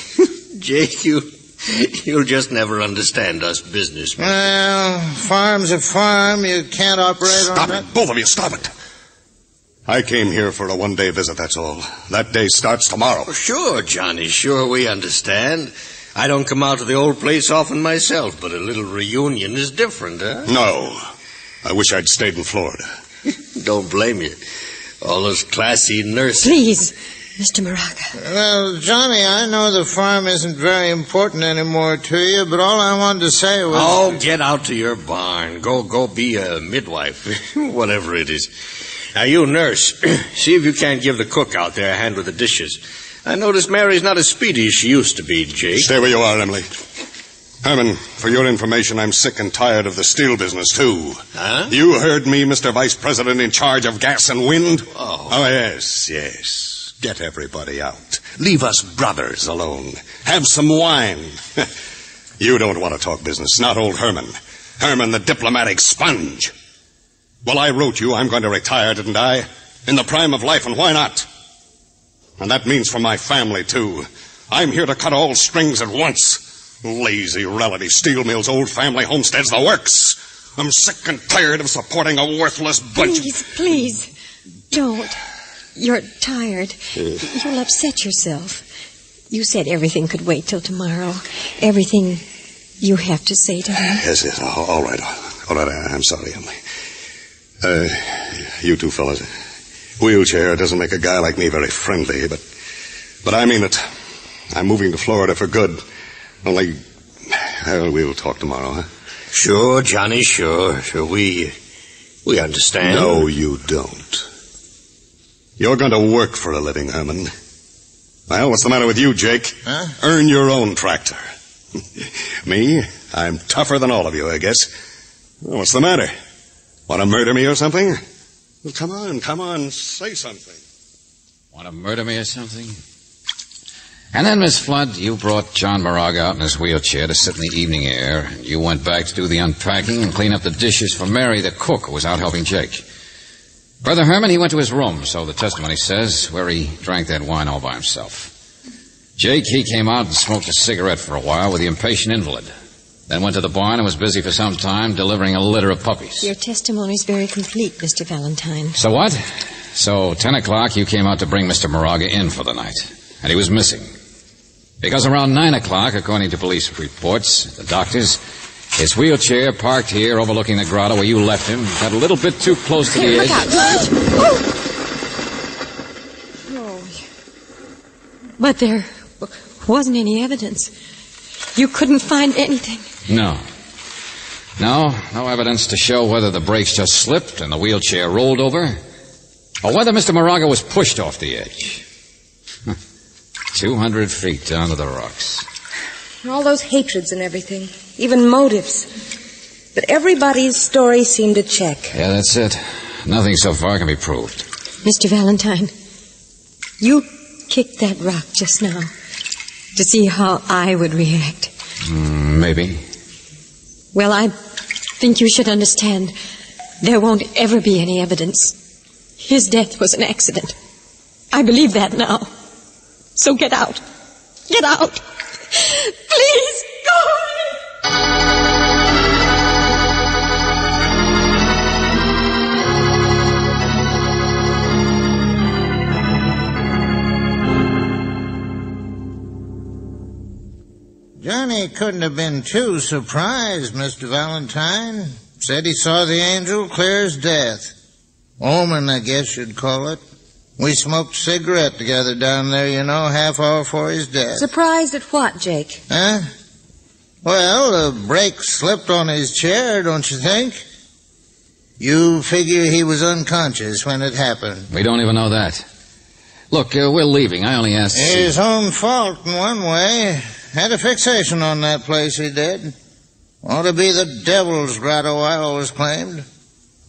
Jake, you'll just never understand us businessmen. Well, farm's a farm. You can't operate on that. Stop it. Both of you, stop it. I came here for a one-day visit, that's all. That day starts tomorrow. Oh, sure, Johnny, sure, we understand. I don't come out to the old place often myself, but a little reunion is different, huh? No. I wish I'd stayed in Florida. Don't blame you. All those classy nurses. Please, Mr. Moraga. Well, Johnny, I know the farm isn't very important anymore to you, but all I wanted to say was... Oh, get out to your barn. Go be a midwife. Whatever it is. Now, you nurse, see if you can't give the cook out there a hand with the dishes. I notice Mary's not as speedy as she used to be, Jake. Stay where you are, Emily. Herman, for your information, I'm sick and tired of the steel business, too. Huh? You heard me, Mr. Vice President, in charge of gas and wind? Oh, yes. Get everybody out. Leave us brothers alone. Have some wine. You don't want to talk business, not old Herman. Herman, the diplomatic sponge. Well, I wrote you I'm going to retire, didn't I? In the prime of life, and why not? And that means for my family, too. I'm here to cut all strings at once. Lazy relative steel mills, old family homesteads, the works. I'm sick and tired of supporting a worthless bunch. Please, don't. You're tired. You'll upset yourself. You said everything could wait till tomorrow. Everything you have to say to him. Yes. All right. I'm sorry, Emily. You two fellas. Wheelchair doesn't make a guy like me very friendly, but I mean it. I'm moving to Florida for good. Only, well, we'll talk tomorrow, huh? Sure, Johnny, sure. We understand. No, you don't. You're going to work for a living, Herman. Well, what's the matter with you, Jake? Huh? Earn your own tractor. Me? I'm tougher than all of you, I guess. Well, what's the matter? Want to murder me or something? Well, come on, say something. Want to murder me or something? And then, Miss Flood, you brought John Moraga out in his wheelchair to sit in the evening air. And you went back to do the unpacking and clean up the dishes for Mary, the cook, who was out helping Jake. Brother Herman, he went to his room, so the testimony says, where he drank that wine all by himself. Jake, he came out and smoked a cigarette for a while with the impatient invalid. Then went to the barn and was busy for some time delivering a litter of puppies. Your testimony's very complete, Mr. Valentine. So what? So 10 o'clock you came out to bring Mr. Moraga in for the night. And he was missing. Because around 9 o'clock, according to police reports, the doctors, his wheelchair parked here overlooking the grotto where you left him, got a little bit too close to the edge. Look out, George! Oh. But there wasn't any evidence. You couldn't find anything. No evidence to show whether the brakes just slipped and the wheelchair rolled over, or whether Mr. Moraga was pushed off the edge. 200 feet down to the rocks. All those hatreds and everything, even motives. But everybody's story seemed to check. Yeah, that's it. Nothing so far can be proved. Mr. Valentine, you kicked that rock just now to see how I would react. Maybe. Well, I think you should understand there won't ever be any evidence. His death was an accident. I believe that now. So get out. Get out. Please, go away. Johnny couldn't have been too surprised, Mr. Valentine. Said he saw the angel clear as death. Omen, I guess you'd call it. We smoked a cigarette together down there, half hour before his death. Surprised at what, Jake? Huh? Well, the brake slipped on his chair, don't you think? You figure he was unconscious when it happened. We don't even know that. Look, we're leaving. I only asked... His own fault in one way. Had a fixation on that place, he did. Ought to be the devil's grotto, I always claimed.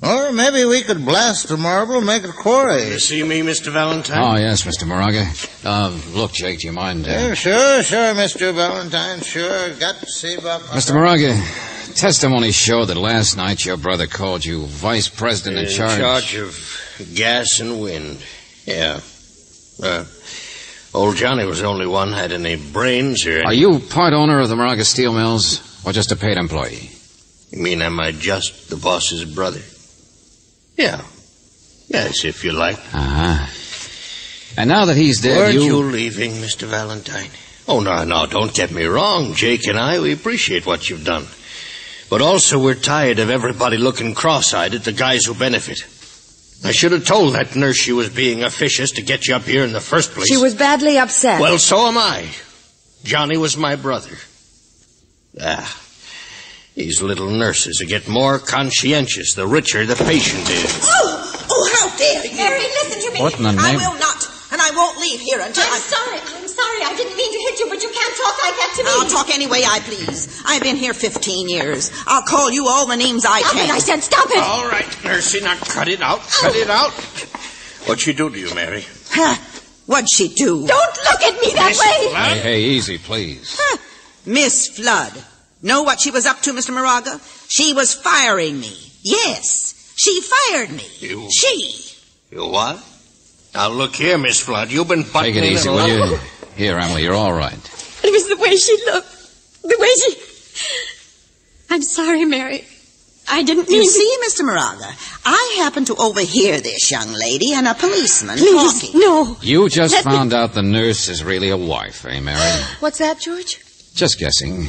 Or maybe we could blast the marble and make a quarry. You see me, Mr. Valentine? Oh, yes, Mr. Moraga. Look, Jake, do you mind... Sure, Mr. Valentine, sure. Got to see about... Mr. Moraga, testimony showed that last night your brother called you vice president in charge... In charge of gas and wind. Yeah. Old Johnny was the only one had any brains or... Are you part owner of the Moraga Steel Mills, or just a paid employee? You mean am I just the boss's brother? Yeah. Yes, if you like. Uh-huh. And now that he's dead, Weren't you leaving, Mr. Valentine? Oh, no, don't get me wrong. Jake and I, we appreciate what you've done. But also we're tired of everybody looking cross-eyed at the guys who benefit. I should have told that nurse she was being officious to get you up here in the first place. She was badly upset. Well, so am I. Johnny was my brother. These little nurses get more conscientious the richer the patient is. Oh, how dare you! Mary, listen to me. What in the I name? will not, and I won't leave here until I'm sorry. I didn't mean to hit you, but you can't talk like that to me. I'll talk any way I please. I've been here 15 years. I'll call you all the names I can. Stop it, I said stop it. All right, Nursey, now cut it out. Cut it out. What'd she do to you, Mary? What'd she do? Don't look at me that way. Hey, easy, please. Miss Flood. Know what she was up to, Mr. Moraga? She was firing me. Yes, she fired me. You what? Now, look here, Miss Flood. You've been butting Take it easy, in will you? Here, Emily, you're all right. It was the way she looked. The way she... I'm sorry, Mary. I didn't mean You see, Mr. Moraga, I happened to overhear this young lady and a policeman Please, talking. no. You just found out the nurse is really a wife, eh, Mary? What's that, George? Just guessing.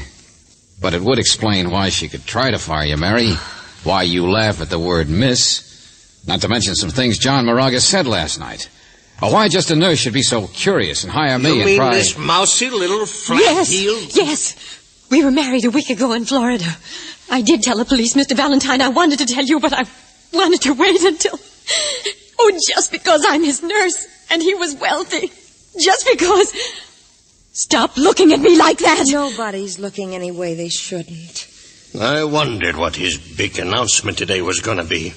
But it would explain why she could try to fire you, Mary. Why you laugh at the word miss. Not to mention some things John Moraga said last night. Or why just a nurse should be so curious and hire me You and mean try... this mousy little flat-heeled... Yes. We were married a week ago in Florida. I did tell the police, Mr. Valentine. I wanted to tell you, but I wanted to wait until... Oh, just because I'm his nurse and he was wealthy. Just because... Stop looking at me like that. Nobody's looking any way they shouldn't. I wondered what his big announcement today was going to be.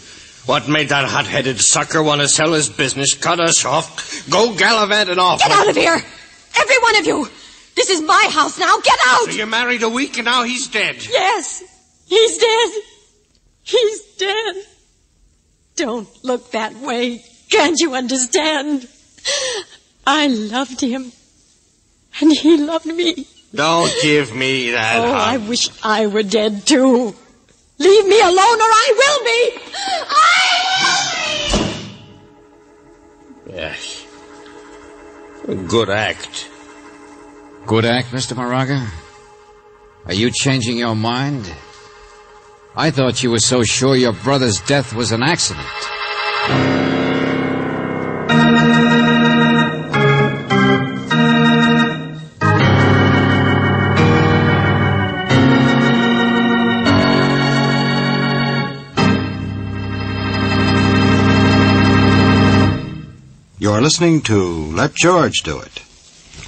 What made that hot-headed sucker want to sell his business, cut us off, go gallivanting off? Get out of here! Every one of you! This is my house now. Get out! So you married a week and now he's dead. Yes, he's dead. He's dead. Don't look that way. Can't you understand? I loved him. And he loved me. Don't give me that Oh, hug. I wish I were dead, too. Leave me alone or I will be! Yes. A good act. Good act, Mr. Moraga? Are you changing your mind? I thought you were so sure your brother's death was an accident. You're listening to Let George Do It.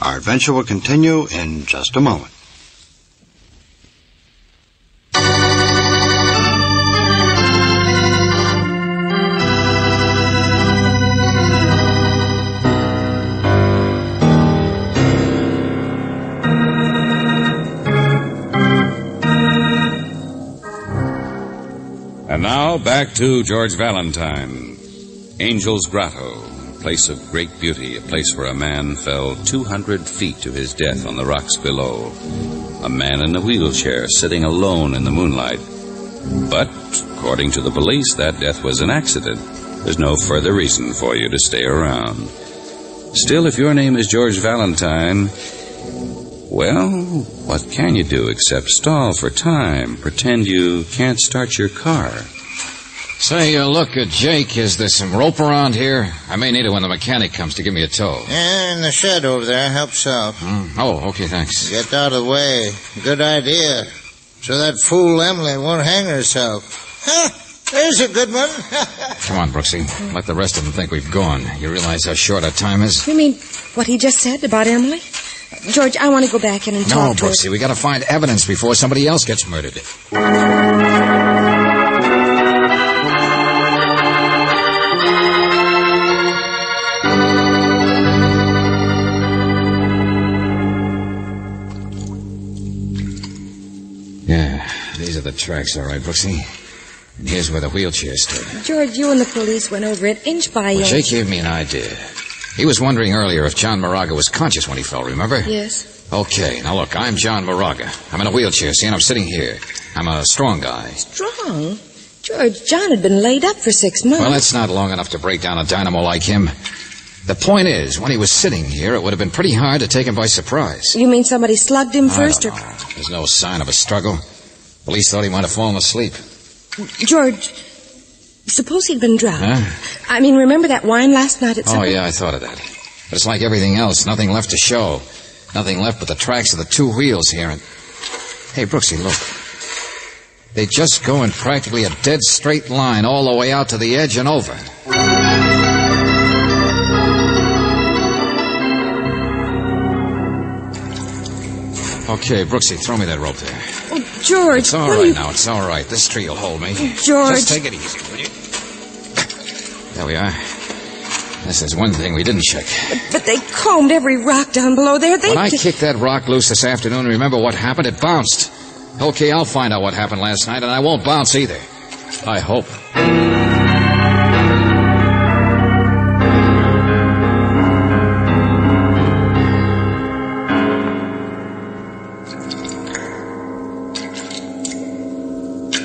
Our adventure will continue in just a moment. And now back to George Valentine. Angel's Grotto, a place of great beauty, a place where a man fell 200 feet to his death on the rocks below. A man in a wheelchair sitting alone in the moonlight. But, according to the police, that death was an accident. There's no further reason for you to stay around. Still, if your name is George Valentine, well, what can you do except stall for time, pretend you can't start your car? Say, look, Jake, is there some rope around here? I may need it when the mechanic comes to give me a tow. Yeah, in the shed over there helps out. Oh, okay, thanks. Get out of the way. Good idea. So that fool Emily won't hang herself. Huh, there's a good one. Come on, Brooksy. Let the rest of them think we've gone. You realize how short our time is? You mean what he just said about Emily? George, I want to go back in and No, talk to her. Brooksy, we gotta find evidence before somebody else gets murdered. Yeah, these are the tracks, all right, Brooksy. And here's where the wheelchair stood. George, you and the police went over it inch by Well, inch. Jake gave me an idea. He was wondering earlier if John Moraga was conscious when he fell, remember? Yes. Okay, now look, I'm John Moraga. I'm in a wheelchair, see, and I'm sitting here. I'm a strong guy. Strong? George, John had been laid up for 6 months. Well, that's not long enough to break down a dynamo like him. The point is, when he was sitting here, it would have been pretty hard to take him by surprise. You mean somebody slugged him first? I don't know. There's no sign of a struggle. Police thought he might have fallen asleep. George, suppose he'd been drugged. Huh? I mean, remember that wine last night at supper? Oh, yeah, I thought of that. But it's like everything else. Nothing left to show. Nothing left but the tracks of the 2 wheels here. And hey, Brooksy, look. They just go in practically a dead straight line all the way out to the edge and over. Okay, Brooksy, throw me that rope there. Oh, George. It's all right now. It's all right. This tree will hold me. George. Just take it easy, will you? There we are. This is one thing we didn't check. But they combed every rock down below there. When I kicked that rock loose this afternoon, remember what happened? It bounced. Okay, I'll find out what happened last night, and I won't bounce either. I hope.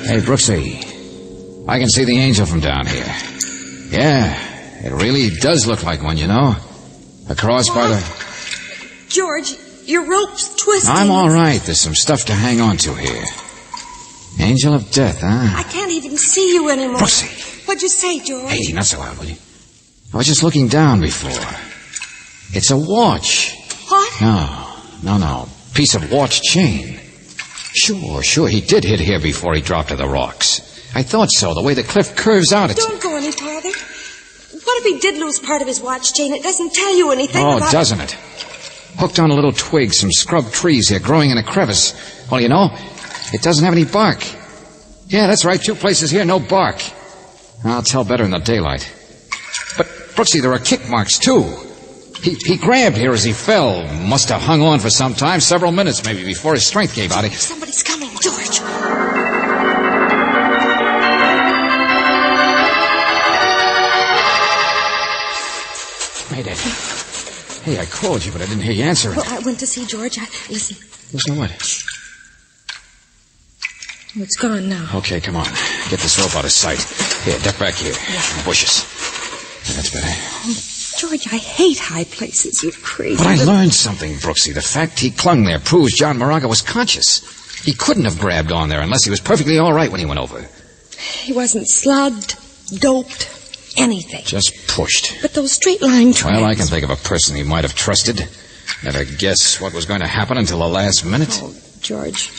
Hey, Brooksy, I can see the angel from down here. Yeah, it really does look like one, you know. Across by the... George, your rope's twisting. I'm all right. There's some stuff to hang on to here. Angel of death, huh? I can't even see you anymore. Brooksy. What'd you say, George? Hey, not so loud, will you? I was just looking down before. It's a watch. What? No. Piece of watch chain. Sure. He did hit here before he dropped to the rocks. I thought so. The way the cliff curves out, it's... Don't go any farther. What if he did lose part of his watch chain? It doesn't tell you anything about... Oh, doesn't it? Hooked on a little twig, some scrub trees here growing in a crevice. Well, you know, it doesn't have any bark. Yeah, that's right. 2 places here, no bark. I'll tell better in the daylight. But, Brooksy, there are kick marks, too. He grabbed here as he fell. Must have hung on for some time, several minutes maybe, before his strength gave out. Somebody's coming, George. Mayday. Hey, I called you, but I didn't hear you answer it. Well, I went to see George. Listen. Listen to what? Oh, it's gone now. Okay, come on. Get this rope out of sight. Here, duck back here. In the bushes. Yeah, that's better. Oh, George, I hate high places. You're crazy. But I learned something, Brooksy. The fact he clung there proves John Moraga was conscious. He couldn't have grabbed on there unless he was perfectly all right when he went over. He wasn't slugged, doped, anything. Just pushed. But those straight line tracks... Well, I can think of a person he might have trusted. Never guess what was going to happen until the last minute. Oh, George...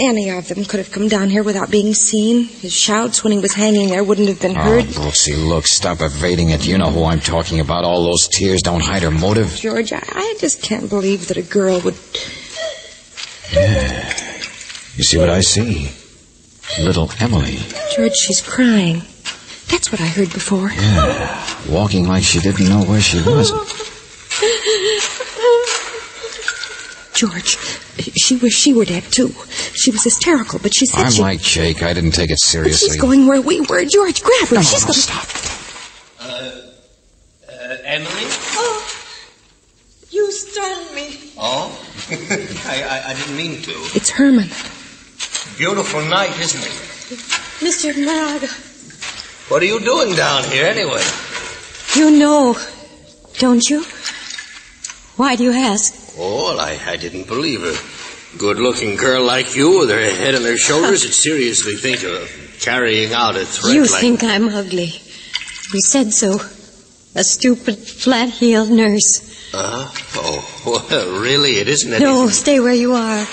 Any of them could have come down here without being seen. His shouts when he was hanging there wouldn't have been heard. Oh, Brooksy, look, stop evading it. You know who I'm talking about. All those tears don't hide her motive. George, I just can't believe that a girl would... Yeah. You see what I see? Little Emily. George, she's crying. That's what I heard before. Yeah, walking like she didn't know where she was. George, she wished she were dead, too. She was hysterical, but she said I'm like Jake. I didn't take it seriously. But she's going where we were. George, grab her. No, she's going to... Stop. Emily? Oh, you startled me. Oh? I didn't mean to. It's Herman. Beautiful night, isn't it? Mr. Moraga. What are you doing down here, anyway? You know, don't you? Why do you ask? Oh, well, I didn't believe a good-looking girl like you with her head on her shoulders would seriously think of carrying out a threat You like... think I'm ugly. You said so. A stupid, flat-heeled nurse. Oh, well, really, it isn't anything... No, stay where you are.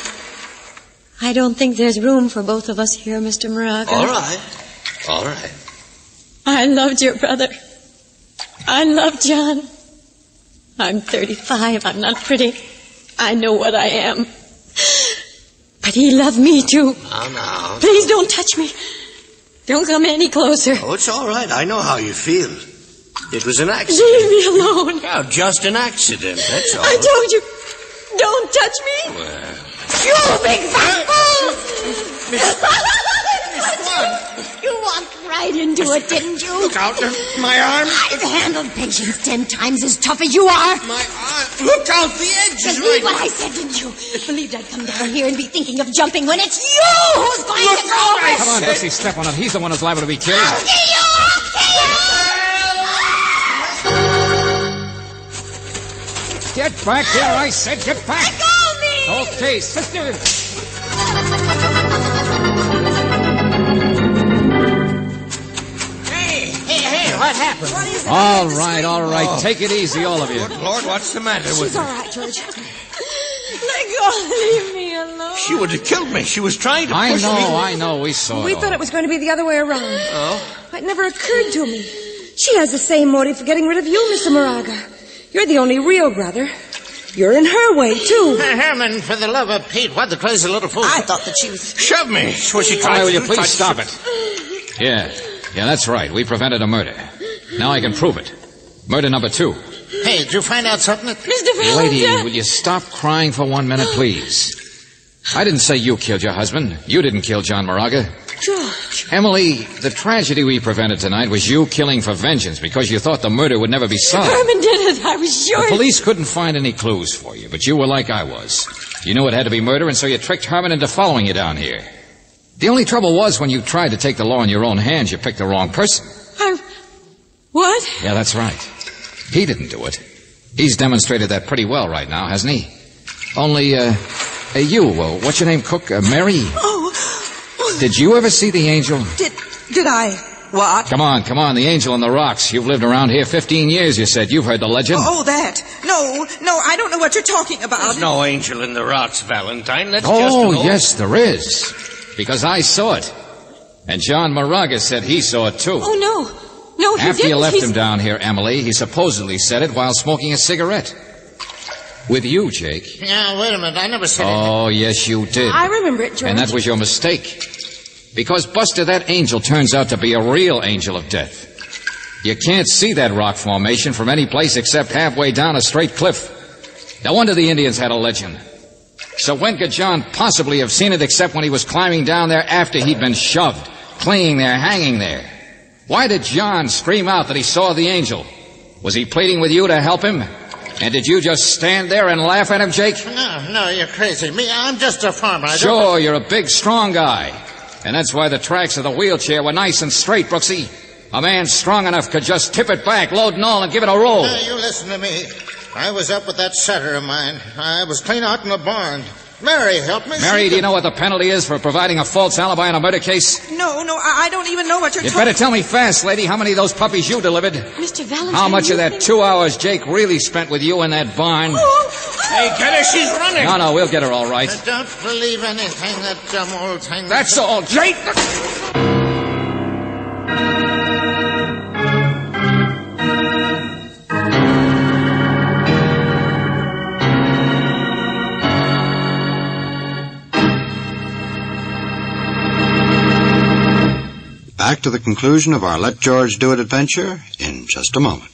I don't think there's room for both of us here, Mr. Moraga. All right. I loved your brother. I loved John. I'm 35. I'm not pretty. I know what I am. But he loved me, too. Now. Please don't touch me. Don't come any closer. Oh, it's all right. I know how you feel. It was an accident. Leave me alone. Yeah, just an accident, that's all. I told you, don't touch me. Well... You big fat fool! Miss Swan! You want right into it, didn't you? Look out, my arm. I've handled patients 10 times as tough as you are. My arm. Look out, the edge is Believe right. what I said, didn't you? Believed I'd come down here and be thinking of jumping when it's you who's going to go. Come on, Dixie, step on it. He's the one who's liable to be killed. I'll see you! Get back here, I said. Get back. Let go of me! Okay, sister. Hey, what happened? What is it? All right. Take it easy, all of you. Good Lord, what's the matter with She's all her? right, George. Let go. Leave me alone. She would have killed me. She was trying to push me. I know. We saw it. We all. thought it was going to be the other way around. Oh? It never occurred to me. She has the same motive for getting rid of you, Mr. Moraga. You're the only real brother. You're in her way, too. Herman, for the love of Pete, what the crazy little fool... I thought that she was... Shove me. Was she trying Will to you please touch- stop it? Yeah, that's right. We prevented a murder. Now I can prove it. Murder number 2. Hey, did you find out something? Mr. Valentine. Lady, will you stop crying for 1 minute, please? I didn't say you killed your husband. You didn't kill John Moraga. George. Emily, the tragedy we prevented tonight was you killing for vengeance because you thought the murder would never be solved. Herman did it. I was sure. The police couldn't find any clues for you, but you were like I was. You knew it had to be murder, and so you tricked Herman into following you down here. The only trouble was when you tried to take the law in your own hands, you picked the wrong person. What? Yeah, that's right. He didn't do it. He's demonstrated that pretty well right now, hasn't he? Only, you, what's your name, Cook? Mary? Oh. Did you ever see the angel? Did I? What? Come on, the angel on the rocks. You've lived around here 15 years, you said. You've heard the legend. Oh, that. No, I don't know what you're talking about. There's no angel in the rocks, Valentine. That's just an old... Yes, there is. Because I saw it. And John Moraga said he saw it, too. Oh, no, he After didn't. you left him down here, Emily, he supposedly said it while smoking a cigarette. With you, Jake. Yeah, wait a minute. I never said it. Oh, yes, you did. I remember it, George. And that was your mistake. Because, Buster, that angel turns out to be a real angel of death. You can't see that rock formation from any place except halfway down a straight cliff. No wonder the Indians had a legend. So when could John possibly have seen it except when he was climbing down there after he'd been shoved, clinging there, hanging there? Why did John scream out that he saw the angel? Was he pleading with you to help him? And did you just stand there and laugh at him, Jake? No, you're crazy. I'm just a farmer. Sure, you're a big, strong guy. And that's why the tracks of the wheelchair were nice and straight, Brooksy. A man strong enough could just tip it back, load and all, and give it a roll. Now, you listen to me. I was up with that setter of mine. I was clean out in the barn. Mary helped me. Mary, do you know what the penalty is for providing a false alibi in a murder case? No, I don't even know what you're You talking... better tell me fast, lady, how many of those puppies you delivered? Mr. Valentine. How much of that 2 hours Jake really spent with you in that barn? Hey, get her, she's running. No, we'll get her all right. I don't believe anything that dumb old thing... That's all, Jake! Back to the conclusion of our Let George Do It adventure in just a moment.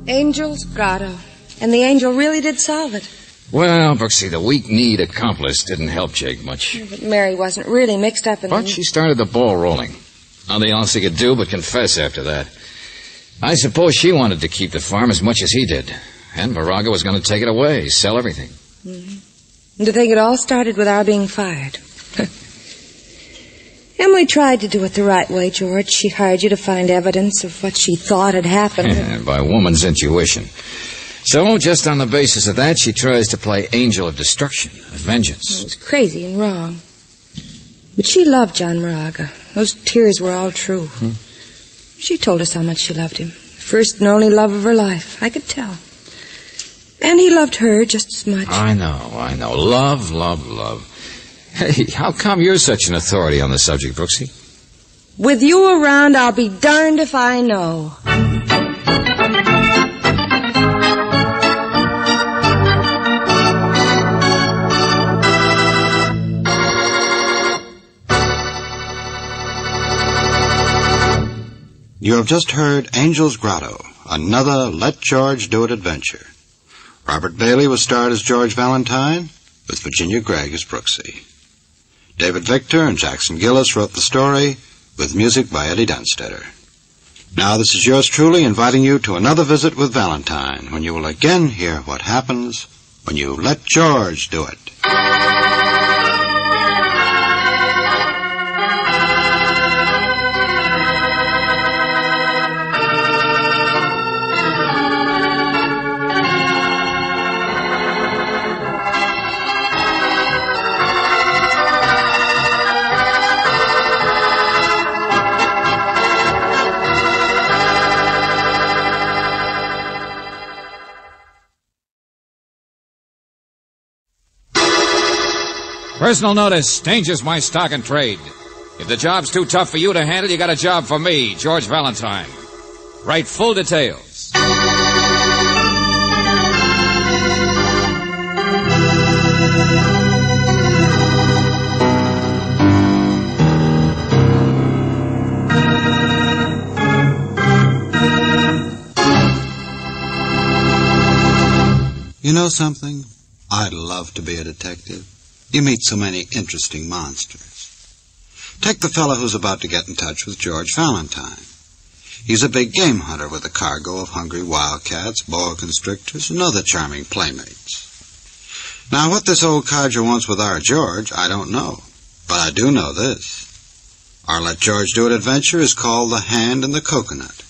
Angel's grotto. And the angel really did solve it. Well, Brooksy, the weak-kneed accomplice didn't help Jake much. But Mary wasn't really mixed up in But she started the ball rolling. Nothing else he could do but confess after that. I suppose she wanted to keep the farm as much as he did. And Moraga was going to take it away, sell everything. And to think it all started with our being fired. Emily tried to do it the right way, George. She hired you to find evidence of what she thought had happened. By woman's intuition. So, just on the basis of that, she tries to play angel of destruction, of vengeance. It was crazy and wrong. But she loved John Moraga. Those tears were all true. She told us how much she loved him. First and only love of her life. I could tell. And he loved her just as much. I know. Love. Hey, how come you're such an authority on the subject, Brooksy? With you around, I'll be darned if I know. You have just heard Angel's Grotto, another Let George Do It adventure. Robert Bailey was starred as George Valentine, with Virginia Gregg as Brooksy. David Victor and Jackson Gillis wrote the story, with music by Eddie Dunstetter. Now this is yours truly inviting you to another visit with Valentine, when you will again hear what happens when you let George do it. Personal notice, danger's my stock and trade. If the job's too tough for you to handle, you got a job for me, George Valentine. Write full details. You know something? I'd love to be a detective. You meet so many interesting monsters. Take the fellow who's about to get in touch with George Valentine. He's a big game hunter with a cargo of hungry wildcats, boa constrictors, and other charming playmates. Now, what this old codger wants with our George, I don't know. But I do know this. Our Let George Do It adventure is called The Hand in the Coconut.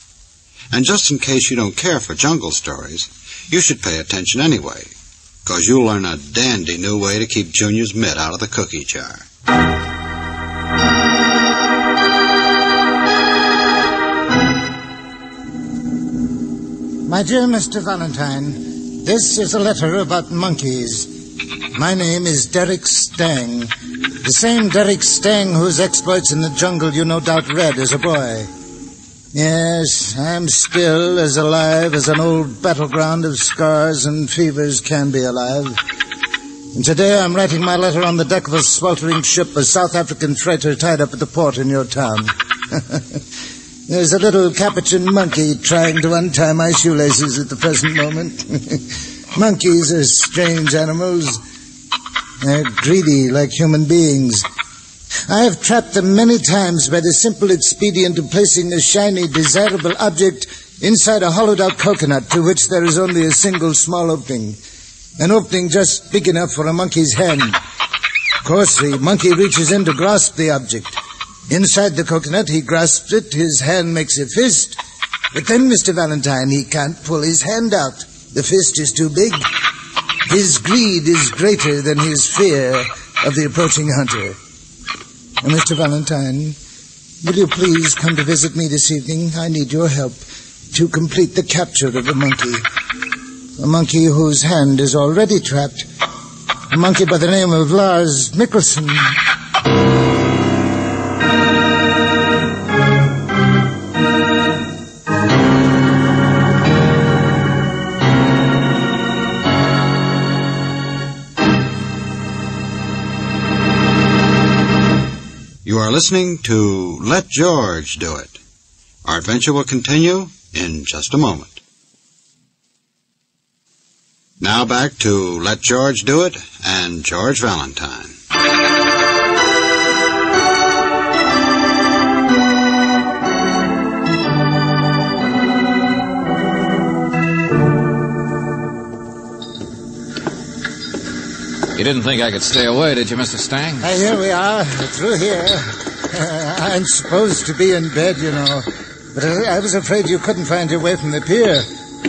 And just in case you don't care for jungle stories, you should pay attention anyway, 'cause you'll learn a dandy new way to keep Junior's mitt out of the cookie jar. My dear Mr. Valentine, this is a letter about monkeys. My name is Derek Stang, the same Derek Stang whose exploits in the jungle you no doubt read as a boy. Yes, I'm still as alive as an old battleground of scars and fevers can be alive. And today I'm writing my letter on the deck of a sweltering ship, a South African freighter tied up at the port in your town. There's a little capuchin monkey trying to untie my shoelaces at the present moment. Monkeys are strange animals. They're greedy like human beings. I have trapped them many times by the simple expedient of placing a shiny, desirable object inside a hollowed-out coconut to which there is only a single small opening. An opening just big enough for a monkey's hand. Of course, the monkey reaches in to grasp the object. Inside the coconut, he grasps it, his hand makes a fist. But then, Mr. Valentine, he can't pull his hand out. The fist is too big. His greed is greater than his fear of the approaching hunter. Mr. Valentine, will you please come to visit me this evening? I need your help to complete the capture of a monkey. A monkey whose hand is already trapped. A monkey by the name of Lars Mikkelsen. You are listening to Let George Do It. Our adventure will continue in just a moment. Now back to Let George Do It and George Valentine. You didn't think I could stay away, did you, Mr. Stang? Here we are, through here. I'm supposed to be in bed, you know. But I was afraid you couldn't find your way from the pier.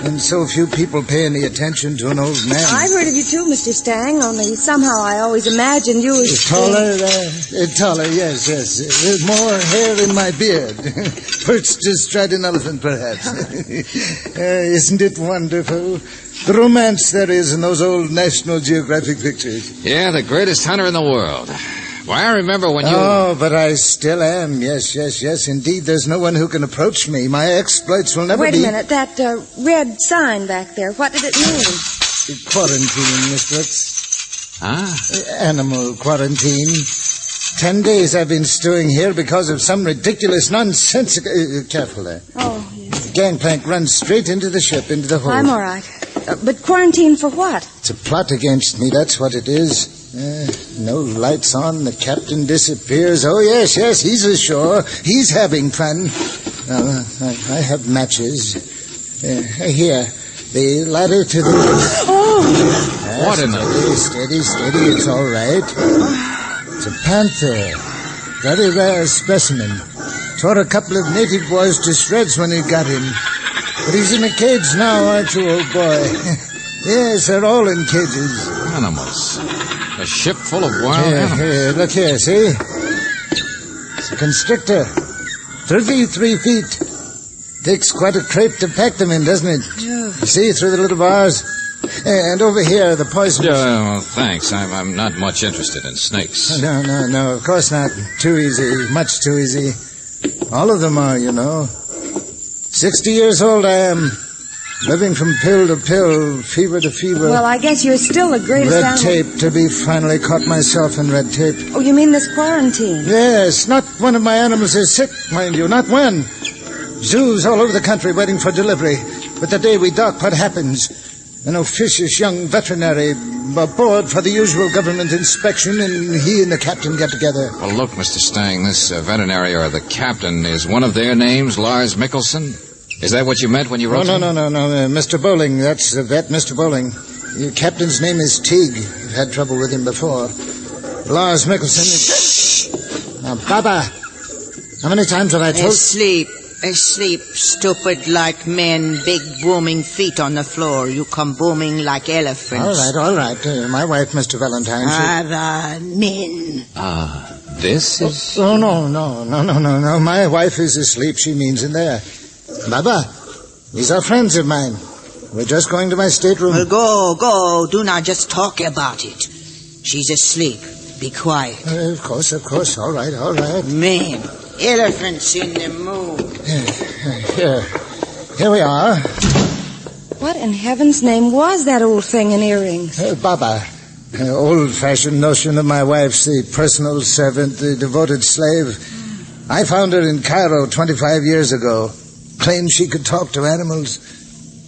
And so few people pay any attention to an old man. I've heard of you too, Mr. Stang, only somehow I always imagined you as... Taller, yes. More hair in my beard. Perched astride an elephant, perhaps. Isn't it wonderful? The romance there is in those old National Geographic pictures. Yeah, the greatest hunter in the world. Why, I remember when you... Oh, but I still am. Yes. Indeed, there's no one who can approach me. My exploits will never be... Wait a minute. That red sign back there, what did it mean? Quarantine, Miss Brooks. Ah. Animal quarantine. 10 days I've been stewing here because of some ridiculous nonsensical... careful there. Oh, yes. The gangplank runs straight into the ship, into the hold. I'm all right. But quarantine for what? It's a plot against me, that's what it is. No lights on, the captain disappears. Oh, yes, he's ashore. He's having fun. I have matches. Here, the ladder to the... Oh! What in the... Steady, it's all right. It's a panther. Very rare specimen. Tore a couple of native boys to shreds when he got him. But he's in a cage now, aren't you, old boy? Yes, they're all in cages. Animals. A ship full of wild animals. Here, look here, see? It's a constrictor. 33 feet. Takes quite a crate to pack them in, doesn't it? Yeah. You see, through the little bars? And over here, the poison... Well, thanks. I'm not much interested in snakes. No, of course not. Too easy, much too easy. All of them are, you know. 60 years old I am. Living from pill to pill, fever to fever. Well, I guess you're still the greatest Red animal... tape, to be finally caught myself in red tape. Oh, you mean this quarantine? Yes, not one of my animals is sick, mind you, not one. Zoos all over the country waiting for delivery. But the day we dock, what happens? An officious young veterinary aboard for the usual government inspection, and he and the captain get together. Well, look, Mr. Stang, this veterinary or the captain, is one of their names Lars Mikkelsen? Is that what you meant when you wrote No, Mr. Bowling. That's the vet, Mr. Bowling. Your captain's name is Teague. You've had trouble with him before. Lars Mikkelsen is... Now, Baba, how many times have I told... Asleep, stupid like men, big booming feet on the floor. You come booming like elephants. All right. My wife, Mr. Valentine, men. This is... Oh, no. My wife is asleep, she means in there. Baba, these are friends of mine. We're just going to my stateroom. Well, go. Do not just talk about it. She's asleep. Be quiet. Of course. All right. Man, elephants in the moon. Here we are. What in heaven's name was that old thing in earrings? Baba. Old-fashioned notion of my wife's the personal servant, the devoted slave. I found her in Cairo 25 years ago. Claimed she could talk to animals.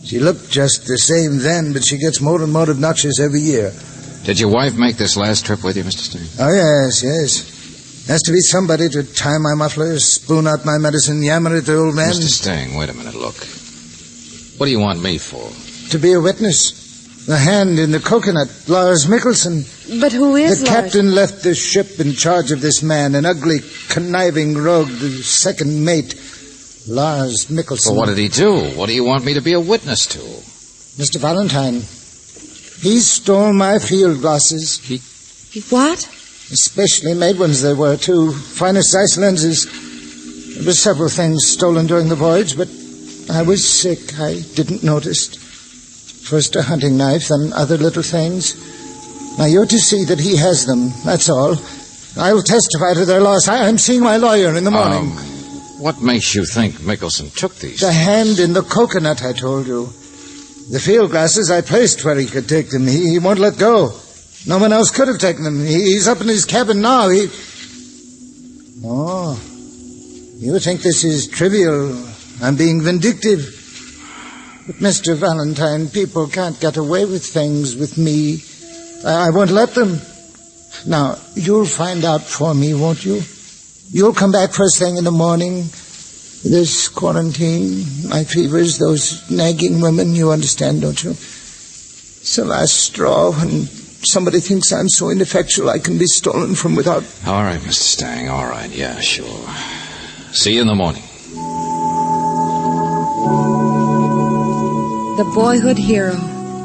She looked just the same then, but she gets more and more obnoxious every year. Did your wife make this last trip with you, Mr. Stang? Oh, yes. Has to be somebody to tie my muffler, spoon out my medicine, yammer at the old man. Mr. Stang, wait a minute, look. What do you want me for? To be a witness. The hand in the coconut, Lars Mikkelsen. But who is The Lars? captain left the ship in charge of this man, an ugly, conniving rogue, the second mate, Lars Mikkelsen. Well, what did he do? What do you want me to be a witness to? Mr. Valentine, he stole my field glasses. He what? Especially made ones they were, too. Finest ice lenses. There were several things stolen during the voyage, but I was sick. I didn't notice. First a hunting knife, then other little things. Now you're to see that he has them, that's all. I will testify to their loss. I'm seeing my lawyer in the morning. What makes you think Mikkelsen took these? The hand in the coconut, I told you. The field glasses I placed where he could take them. He won't let go. No one else could have taken them. He's up in his cabin now. Oh, you think this is trivial. I'm being vindictive. But, Mr. Valentine, people can't get away with things with me. I won't let them. Now, you'll find out for me, won't you? You'll come back first thing in the morning. This quarantine, my fevers, those nagging women, you understand, don't you? It's the last straw when somebody thinks I'm so ineffectual I can be stolen from without... All right, Mr. Stang, all right. Yeah, sure. See you in the morning. The boyhood hero.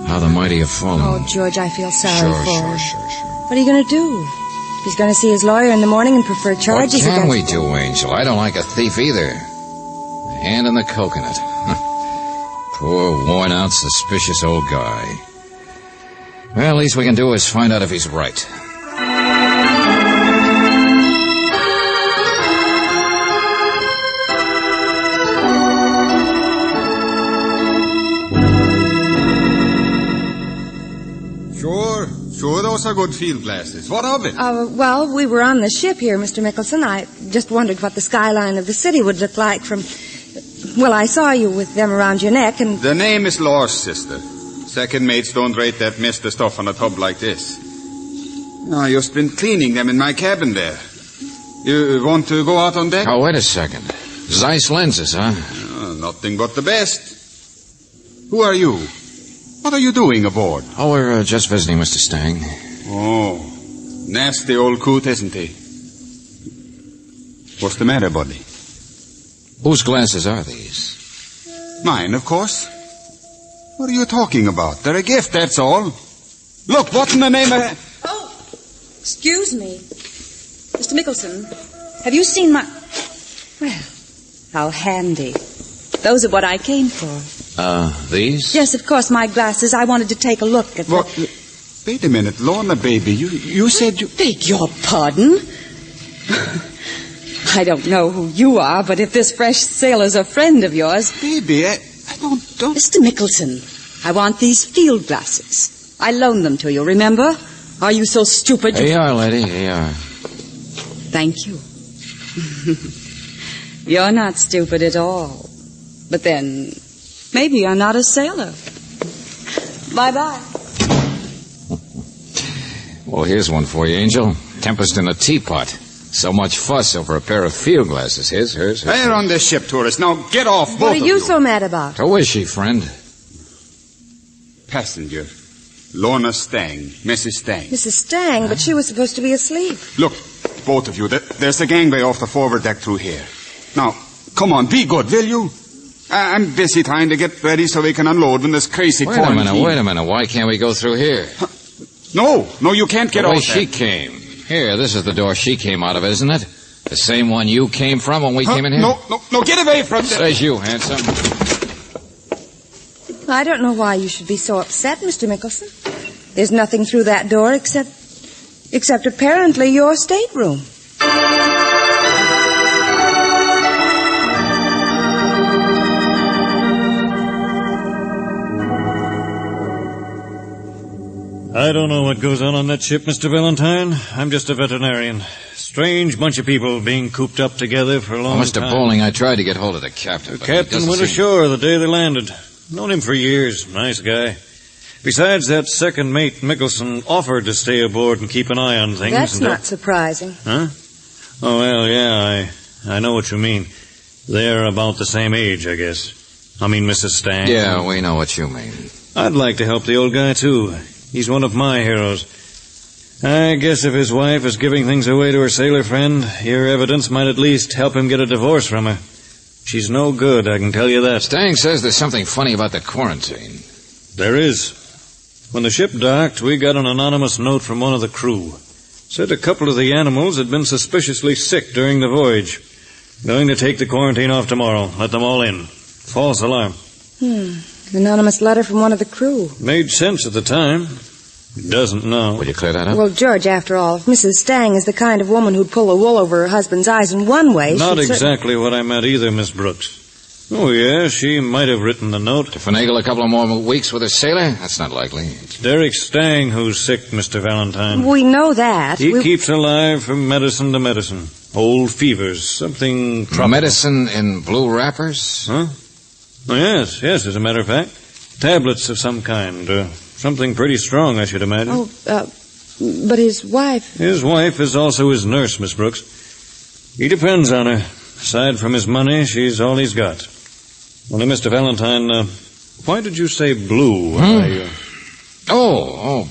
How the mighty have fallen. Oh, George, I feel sorry for him. Sure. What are you going to do? He's going to see his lawyer in the morning and prefer charges What can against... we do, Angel? I don't like a thief either. The hand in the coconut. Poor, worn-out, suspicious old guy. Well, least we can do is find out if he's right. Sure us are good field glasses. What of it? Well, we were on the ship here, Mr. Mickelson. I just wondered what the skyline of the city would look like from... Well, I saw you with them around your neck, and... The name is Lars, sister. Second mates don't rate that mist stuff on a tub like this. I just been cleaning them in my cabin there. You want to go out on deck? Oh, wait a second. Zeiss lenses, huh? Nothing but the best. Who are you? What are you doing aboard? Oh, we're just visiting Mr. Stang. Oh, nasty old coot, isn't he? What's the matter, buddy? Whose glasses are these? Mine, of course. What are you talking about? They're a gift, that's all. Look, what in the name of... Oh, excuse me. Mr. Mickelson, have you seen my... Well, how handy. Those are what I came for. These? Yes, of course, my glasses. I wanted to take a look at what? Wait a minute, Lorna, baby. You said you... Beg your pardon? I don't know who you are, but if this fresh sailor's a friend of yours... Baby, I don't... Mr. Mickelson, I want these field glasses. I loaned them to you, remember? Are you so stupid? Here you are, lady. Here you are. Thank you. You're not stupid at all. But then, maybe you're not a sailor. Bye-bye. Well, here's one for you, Angel. Tempest in a teapot. So much fuss over a pair of field glasses. Here's. They're on this ship, tourist. Now get off, both of you. What are you so mad about? Who is she, friend? Passenger. Lorna Stang. Mrs. Stang. Mrs. Stang, but she was supposed to be asleep. Look, both of you, there's a gangway off the forward deck through here. Now, come on, be good, will you? I'm busy trying to get ready so we can unload when this crazy quarantine... Wait a minute. Why can't we go through here? No, you can't get off off she came. Here, this is the door she came out of, isn't it? The same one you came from when we came in here? No, get away from there. Says you, handsome. I don't know why you should be so upset, Mr. Mickelson. There's nothing through that door except apparently your stateroom. I don't know what goes on that ship, Mr. Valentine. I'm just a veterinarian. Strange bunch of people being cooped up together for a long time. Mr. Bowling, I tried to get hold of the captain. The captain went ashore the day they landed. Known him for years. Nice guy. Besides, that second mate, Mickelson, offered to stay aboard and keep an eye on things. That's not surprising. Huh? Oh, well, yeah, I know what you mean. They're about the same age, I guess. I mean, Mrs. Stang. Yeah, we know what you mean. I'd like to help the old guy, too. He's one of my heroes. I guess if his wife is giving things away to her sailor friend, your evidence might at least help him get a divorce from her. She's no good, I can tell you that. Stang says there's something funny about the quarantine. There is. When the ship docked, we got an anonymous note from one of the crew. Said a couple of the animals had been suspiciously sick during the voyage. Going to take the quarantine off tomorrow. Let them all in. False alarm. Anonymous letter from one of the crew. Made sense at the time. Doesn't now. Will you clear that up? Well, George, after all, if Mrs. Stang is the kind of woman who'd pull the wool over her husband's eyes in one way... Not exactly what I meant either, Miss Brooks. Oh, yeah, she might have written the note. To finagle a couple of more weeks with a sailor? That's not likely. It's Derek Stang who's sick, Mr. Valentine. We know that. He keeps alive from medicine to medicine. Old fevers, something tropical. Medicine in blue wrappers? Huh? Oh, yes, as a matter of fact. Tablets of some kind. Something pretty strong, I should imagine. But his wife... His wife is also his nurse, Miss Brooks. He depends on her. Aside from his money, she's all he's got. Only, Mr. Valentine, why did you say blue?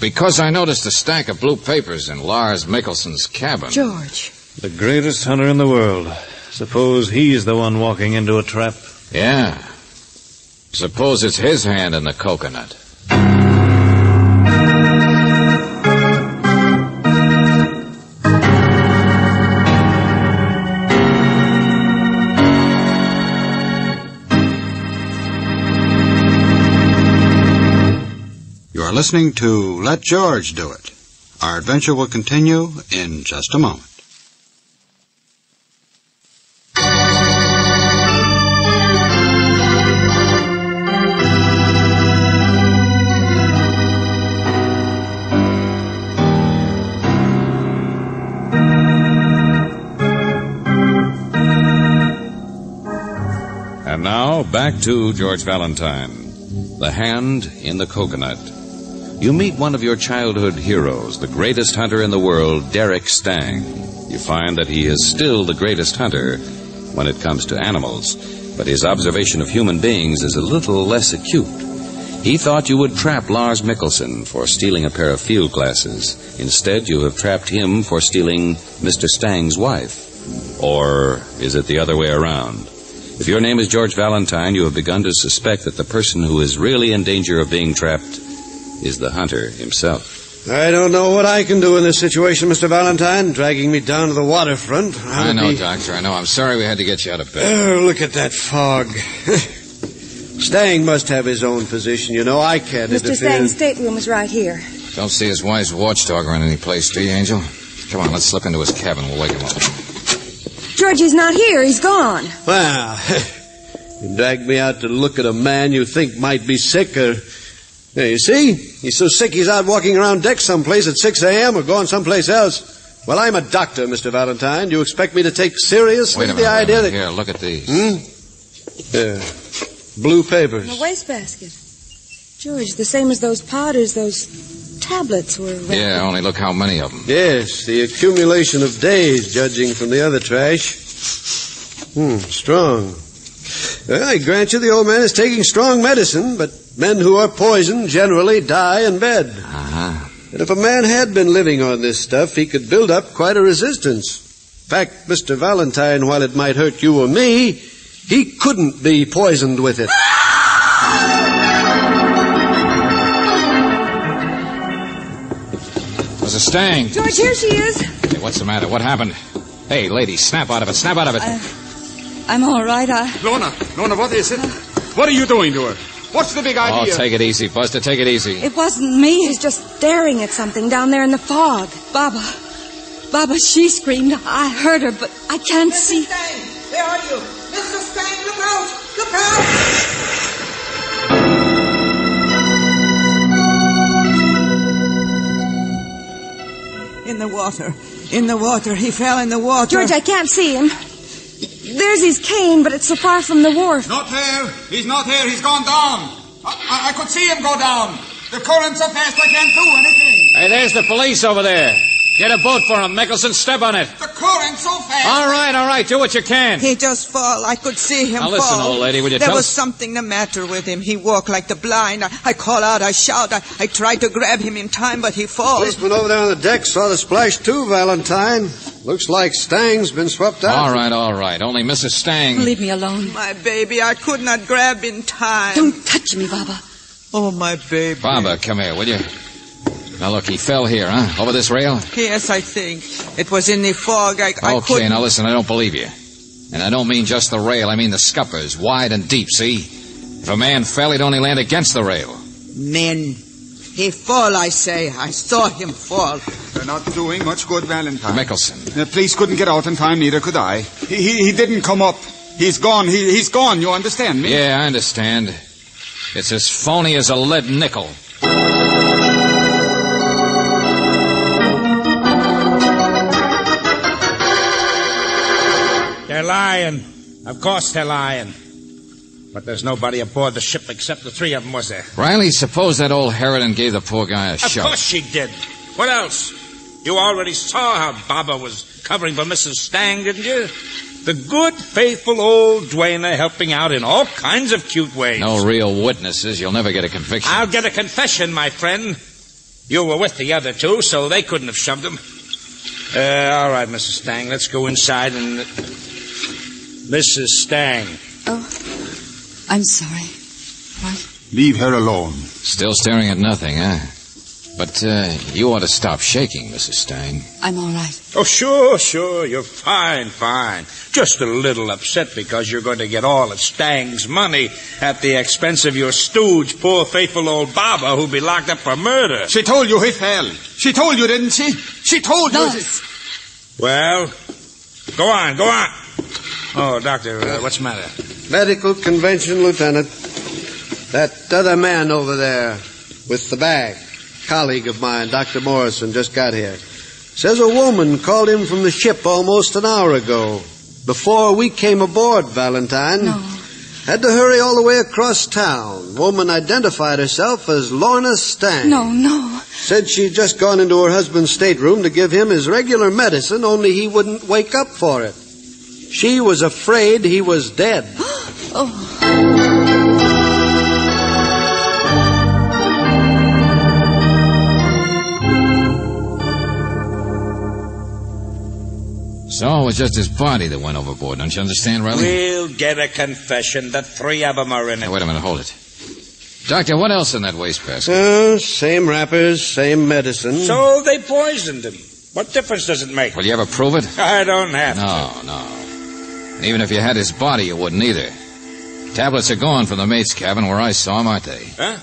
Because I noticed a stack of blue papers in Lars Mickelson's cabin. George. The greatest hunter in the world. Suppose he's the one walking into a trap. Yeah. Suppose it's his hand in the coconut. You are listening to Let George Do It. Our adventure will continue in just a moment. And now, back to George Valentine. The Hand in the Coconut. You meet one of your childhood heroes, the greatest hunter in the world, Derek Stang. You find that he is still the greatest hunter when it comes to animals, but his observation of human beings is a little less acute. He thought you would trap Lars Mikkelsen for stealing a pair of field glasses. Instead, you have trapped him for stealing Mr. Stang's wife. Or is it the other way around? If your name is George Valentine, you have begun to suspect that the person who is really in danger of being trapped is the hunter himself. I don't know what I can do in this situation, Mr. Valentine, dragging me down to the waterfront. I know, Doctor, I know. I'm sorry we had to get you out of bed. Oh, look at that fog. Stang must have his own position, you know. I can't interfere. Mr. Stang's stateroom is right here. Don't see his wife's watchdog around any place, do you, Angel? Come on, let's slip into his cabin. We'll wake him up. Georgie's not here. He's gone. Well, you dragged me out to look at a man you think might be sick or... There, you see? He's so sick he's out walking around deck someplace at 6 a.m. or going someplace else. Well, I'm a doctor, Mr. Valentine. Do you expect me to take seriously the idea that... Here, look at these. Blue papers. In a wastebasket. George, the same as those powders, those tablets were... Yeah, only look how many of them. Yes, the accumulation of days, judging from the other trash. Strong. Well, I grant you the old man is taking strong medicine, but men who are poisoned generally die in bed. Uh-huh. And if a man had been living on this stuff, he could build up quite a resistance. In fact, Mr. Valentine, while it might hurt you or me, he couldn't be poisoned with it. Mrs. Stang. George, here she is. Hey, what's the matter? What happened? Hey, lady, snap out of it. Snap out of it. I'm all right. Lorna, what is it? What are you doing to her? What's the big idea? Oh, take it easy, Buster. Take it easy. It wasn't me. She's just staring at something down there in the fog. Baba, she screamed. I heard her, but I can't see. Mr. Stang, where are you? Mr. Stang, look out! Look out! In the water. He fell in the water. George, I can't see him. There's his cane, but it's so far from the wharf. Not there. He's not here. He's gone down. I could see him go down. The current's so fast I can't do anything. Hey, there's the police over there. Get a boat for him, Mickelson. Step on it. The current's so fast. All right. Do what you can. He just fall. I could see him fall. Now listen, old lady, will you There tell was us? something the matter with him. He walked like the blind. I call out, I shout. I tried to grab him in time, but he falls. Policeman over there on the deck saw the splash too, Valentine. Looks like Stang's been swept out. All right. Only Mrs. Stang. Leave me alone. My baby, I could not grab in time. Don't touch me, Baba. Oh, my baby. Baba, come here, will you? Now, look, he fell here, huh? Over this rail? Yes, I think. It was in the fog. I couldn't... Okay, now listen, I don't believe you. And I don't mean just the rail, I mean the scuppers, wide and deep, see? If a man fell, he'd only land against the rail. Men. He fall, I say. I saw him fall. They're not doing much good, Valentine. Mickelson. The police couldn't get out in time, neither could I. He didn't come up. He's gone. He's gone, you understand me? Yeah, I understand. It's as phony as a lead nickel. They're lying. Of course they're lying. But there's nobody aboard the ship except the three of them, was there? Riley, suppose that old harridan gave the poor guy a shot. Of course she did. What else? You already saw how Baba was covering for Mrs. Stang, didn't you? The good, faithful old duenna helping out in all kinds of cute ways. No real witnesses. You'll never get a conviction. I'll get a confession, my friend. You were with the other two, so they couldn't have shoved him. All right, Mrs. Stang, let's go inside and... Mrs. Stang. Oh, I'm sorry. What? Leave her alone. Still staring at nothing, huh? But you ought to stop shaking, Mrs. Stang. I'm all right. Oh, sure. You're fine. Just a little upset because you're going to get all of Stang's money at the expense of your stooge, poor faithful old Baba, who'll be locked up for murder. She told you he fell. She told you, didn't she? She told you. Well, go on. Oh, Doctor, what's the matter? Medical convention, Lieutenant. That other man over there with the bag, colleague of mine, Dr. Morrison, just got here. Says a woman called him from the ship almost an hour ago. Before we came aboard, Valentine. No. Had to hurry all the way across town. Woman identified herself as Lorna Stang. No. Said she'd just gone into her husband's stateroom to give him his regular medicine, only he wouldn't wake up for it. She was afraid he was dead. Oh. So it was just his body that went overboard. Don't you understand, Riley? We'll get a confession. The three of them are in it. Now, wait a minute, hold it. Doctor, what else in that wastebasket? Same wrappers, same medicine. So they poisoned him. What difference does it make? Will you ever prove it? I don't have to. No. And even if you had his body, you wouldn't either. Tablets are gone from the mate's cabin where I saw him, aren't they? Huh?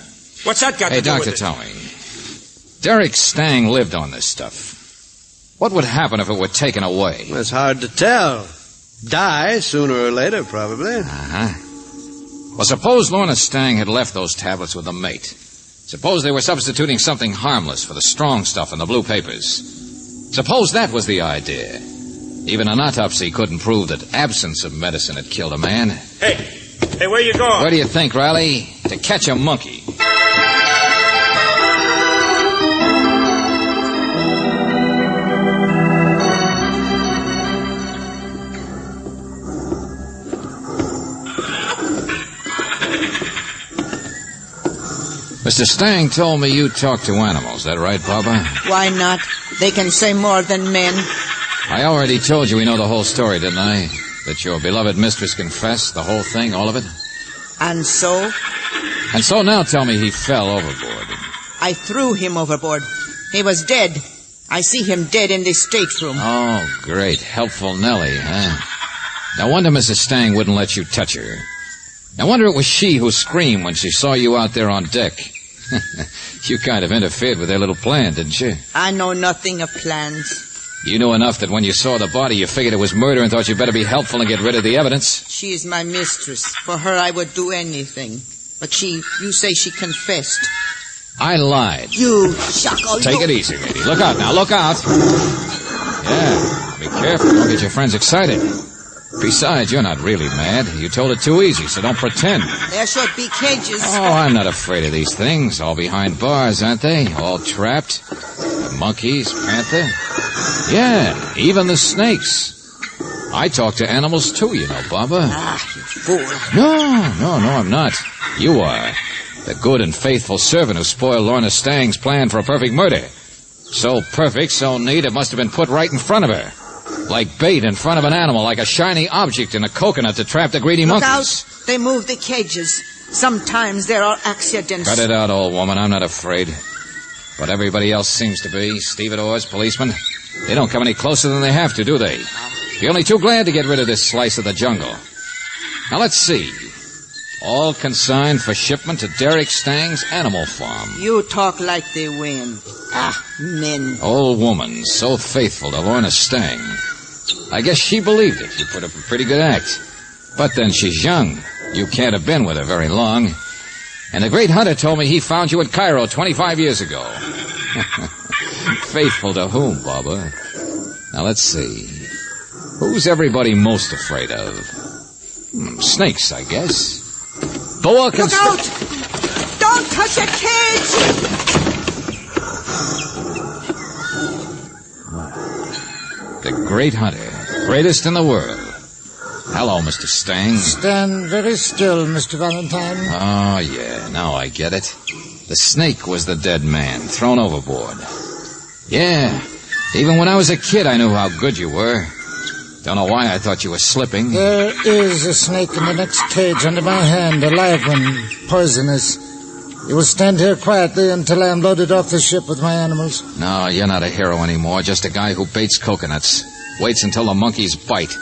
What's that got to do Doctor, with it? tell me. Derek Stang lived on this stuff. What would happen if it were taken away? It's hard to tell. Die sooner or later, probably. Well, suppose Lorna Stang had left those tablets with the mate. Suppose they were substituting something harmless for the strong stuff in the blue papers. Suppose that was the idea. Even an autopsy couldn't prove that absence of medicine had killed a man. Hey, where you going? Where do you think, Riley? To catch a monkey. Mr. Stang told me you talk to animals. Is that right, Papa? Why not? They can say more than men. I already told you we know the whole story, didn't I? That your beloved mistress confessed the whole thing, all of it? And so? And so now tell me he fell overboard. I threw him overboard. He was dead. I see him dead in this stateroom. Oh, great. Helpful Nellie, huh? No wonder Mrs. Stang wouldn't let you touch her. No wonder it was she who screamed when she saw you out there on deck. You kind of interfered with their little plan, didn't you? I know nothing of plans. You knew enough that when you saw the body, you figured it was murder and thought you'd better be helpful and get rid of the evidence. She is my mistress. For her, I would do anything. But you say she confessed. I lied. You shuckle. Take it easy, lady. Look out now, look out. Yeah, be careful. Don't get your friends excited. Besides, you're not really mad. You told it too easy, so don't pretend. There should be cages. Oh, I'm not afraid of these things. All behind bars, aren't they? All trapped. The monkeys, panther. Yeah, even the snakes. I talk to animals too, you know, Baba. You fool. No, I'm not. You are. The good and faithful servant who spoiled Lorna Stang's plan for a perfect murder. So perfect, so neat, it must have been put right in front of her. Like bait in front of an animal, like a shiny object in a coconut to trap the greedy monkeys. Look out. They move the cages. Sometimes there are accidents. Cut it out, old woman. I'm not afraid. But everybody else seems to be. Stevedores, policemen. They don't come any closer than they have to, do they? You're only too glad to get rid of this slice of the jungle. Now, let's see. All consigned for shipment to Derek Stang's animal farm. You talk like the wind. Men. Old woman, so faithful to Lorna Stang. I guess she believed it. You put up a pretty good act. But then she's young. You can't have been with her very long. And the great hunter told me he found you in Cairo 25 years ago. Faithful to whom, Baba? Now, let's see. Who's everybody most afraid of? Snakes, I guess. Boa Look out! Don't touch a cage! The great hunter. Greatest in the world. Hello, Mr. Stang. Stand very still, Mr. Valentine. Oh, yeah. Now I get it. The snake was the dead man, thrown overboard. Yeah. Even when I was a kid, I knew how good you were. Don't know why I thought you were slipping. There is a snake in the next cage under my hand, a live one, poisonous. You will stand here quietly until I am loaded off the ship with my animals. No, you're not a hero anymore, just a guy who baits coconuts. Waits until the monkeys bite.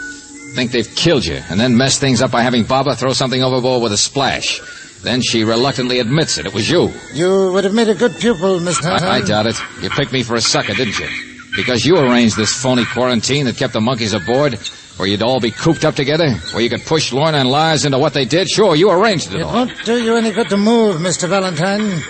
Think they've killed you, and then mess things up by having Baba throw something overboard with a splash. Then she reluctantly admits it was you. You would have made a good pupil, Mr. Hunter. I doubt it. You picked me for a sucker, didn't you? Because you arranged this phony quarantine that kept the monkeys aboard, where you'd all be cooped up together, where you could push Lorna and Lars into what they did. Sure, you arranged it all. It won't do you any good to move, Mr. Valentine.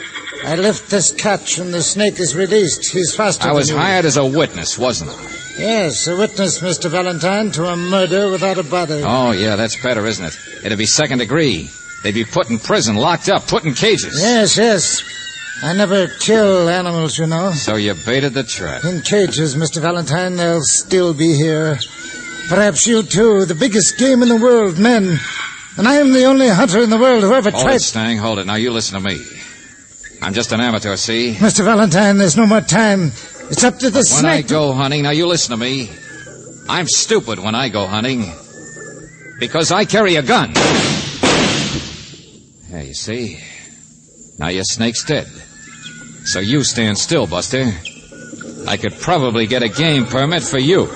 I lift this catch and the snake is released. He's faster than you. I was hired as a witness, wasn't I? Yes, a witness, Mr. Valentine, to a murder without a body. Oh, yeah, that's better, isn't it? It'd be second degree. They'd be put in prison, locked up, put in cages. Yes. I never kill animals, you know. So you baited the trap. In cages, Mr. Valentine, they'll still be here. Perhaps you, too. The biggest game in the world, men. And I am the only hunter in the world who ever tried... Hold it, Stang, hold it. Now, you listen to me. I'm just an amateur, see? Mr. Valentine, there's no more time. It's up to the snake. When I go hunting, now you listen to me. I'm stupid when I go hunting. Because I carry a gun. Yeah, you see? Now your snake's dead. So you stand still, Buster. I could probably get a game permit for you.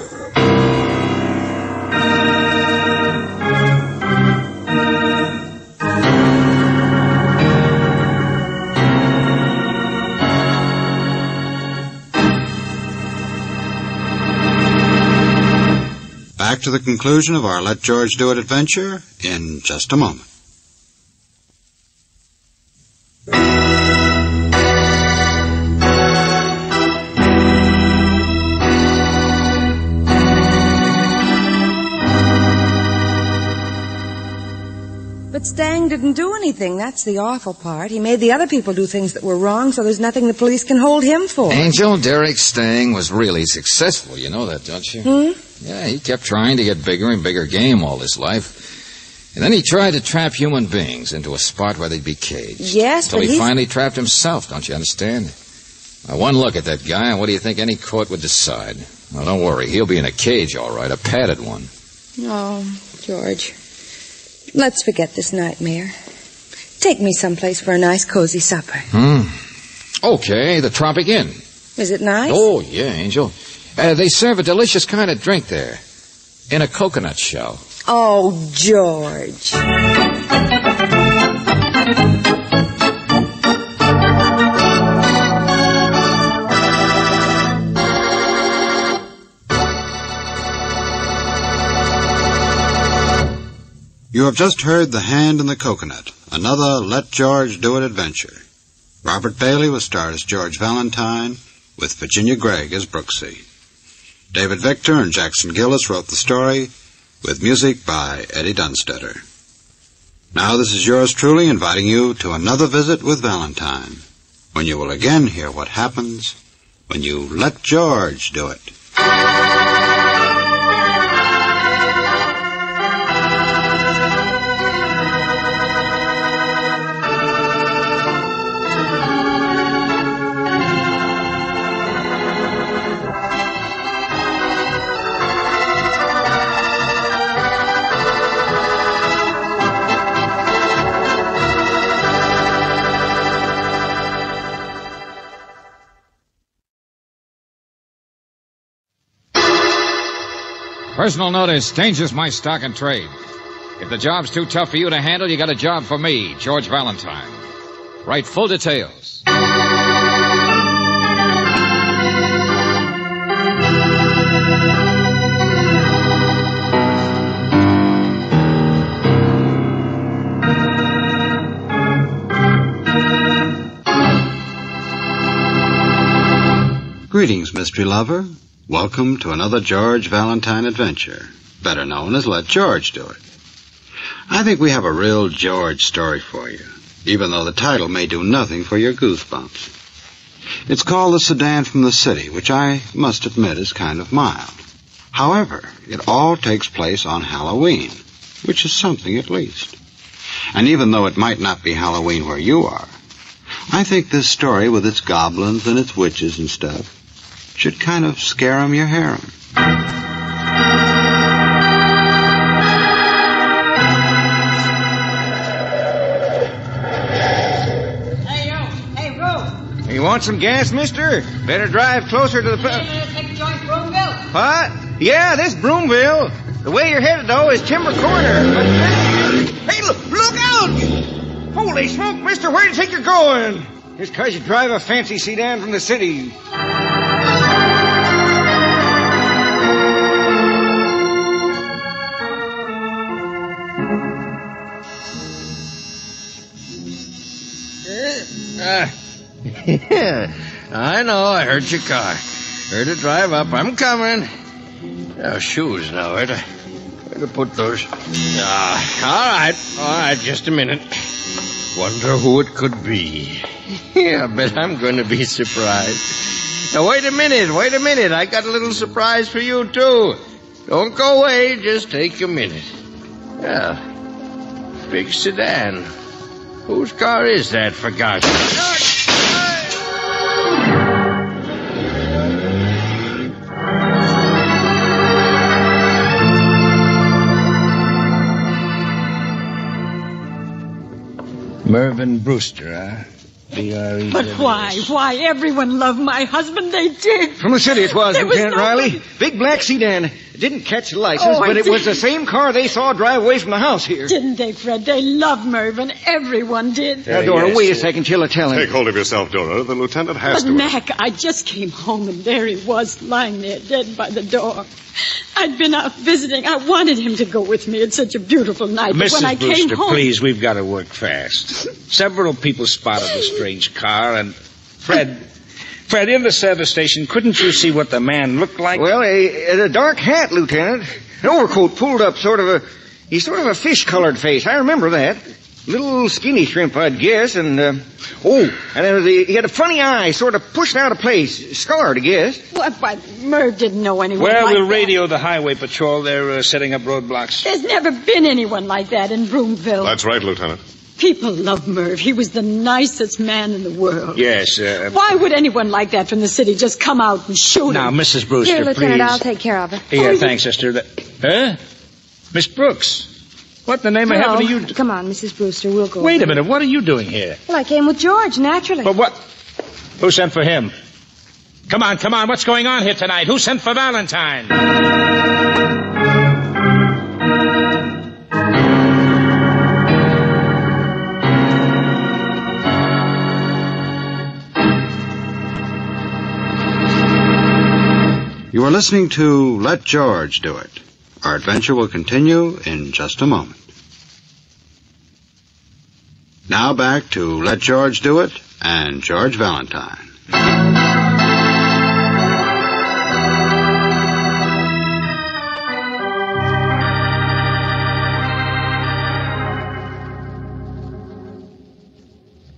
Back to the conclusion of our Let George Do It adventure in just a moment. But Stang didn't do anything. That's the awful part. He made the other people do things that were wrong, so there's nothing the police can hold him for. Angel, Derek Stang was really successful. You know that, don't you? Yeah, he kept trying to get bigger and bigger game all his life. And then he tried to trap human beings into a spot where they'd be caged. Yes, Till but he finally trapped himself, don't you understand? Now, one look at that guy, and what do you think any court would decide? Well, don't worry. He'll be in a cage, all right, a padded one. Oh, George. Let's forget this nightmare. Take me someplace for a nice, cozy supper. Okay, the Tropic Inn. Is it nice? Oh, yeah, Angel. They serve a delicious kind of drink there. In a coconut shell. Oh, George. You have just heard The Hand in the Coconut, another Let George Do It adventure. Robert Bailey was starred as George Valentine, with Virginia Gregg as Brooksy. David Victor and Jackson Gillis wrote the story, with music by Eddie Dunstetter. Now this is yours truly inviting you to another visit with Valentine, when you will again hear what happens when you let George do it. Personal notice, changes my stock and trade. If the job's too tough for you to handle, you got a job for me, George Valentine. Write full details. Greetings, mystery lover. Welcome to another George Valentine adventure, better known as Let George Do It. I think we have a real George story for you, even though the title may do nothing for your goosebumps. It's called The Sedan from the City, which I must admit is kind of mild. However, it all takes place on Halloween, which is something at least. And even though it might not be Halloween where you are, I think this story with its goblins and its witches and stuff should kind of scare 'em your harem. Hey, Roo. You want some gas, mister? Better drive closer to the... Take a joint, Broomville? What? Yeah, this Broomville. The way you're headed, though, is Timber Corner. Hey, look out! Holy smoke, mister, where do you think you're going? Just 'cause you drive a fancy sedan from the city. Yeah, I know. I heard your car. Heard it drive up. I'm coming. Now, shoes now, where to put those? All right, just a minute. Wonder who it could be. Yeah, I bet I'm going to be surprised. Now, wait a minute. I got a little surprise for you, too. Don't go away, just take a minute. Yeah, big sedan. Whose car is that, for God's sake? Mervyn Brewster, huh? B-R-E-W-S. But why? Why? Everyone loved my husband. They did. From the city it was, Lieutenant nobody... Riley. Big black sedan. It didn't catch the license, but it was the same car they saw drive away from the house here. Didn't they, Fred? They loved Mervyn. Everyone did. Now, Dora, wait a second till I tell him. Take hold of yourself, Dora. The lieutenant has But to... Mac, I just came home, and there he was, lying there dead by the door. I'd been out visiting. I wanted him to go with me. It's such a beautiful night. But when I Mrs. Brewster, came home... please, we've got to work fast. Several people spotted the strange car, and Fred, in the service station, couldn't you see what the man looked like? Well, a dark hat, Lieutenant. An overcoat pulled up, he's sort of a fish-colored face. I remember that. Little skinny shrimp, I'd guess, and he had a funny eye, sort of pushed out of place. Scarred, I guess. But Merv didn't know anyone Well, like we'll that. radio the highway patrol. They're setting up roadblocks. There's never been anyone like that in Broomville. That's right, Lieutenant. People love Merv. He was the nicest man in the world. Yes. Why would anyone like that from the city just come out and shoot him? Now, Mrs. Brewster, Here, Lieutenant, please. I'll take care of it. Here, thanks, sister. Miss Brooks. What in the name of heaven are you... Come on, Mrs. Brewster, we'll go. Wait a minute, what are you doing here? Well, I came with George, naturally. But what? Who sent for him? Come on, what's going on here tonight? Who sent for Valentine? You are listening to Let George Do It. Our adventure will continue in just a moment. Now back to Let George Do It and George Valentine.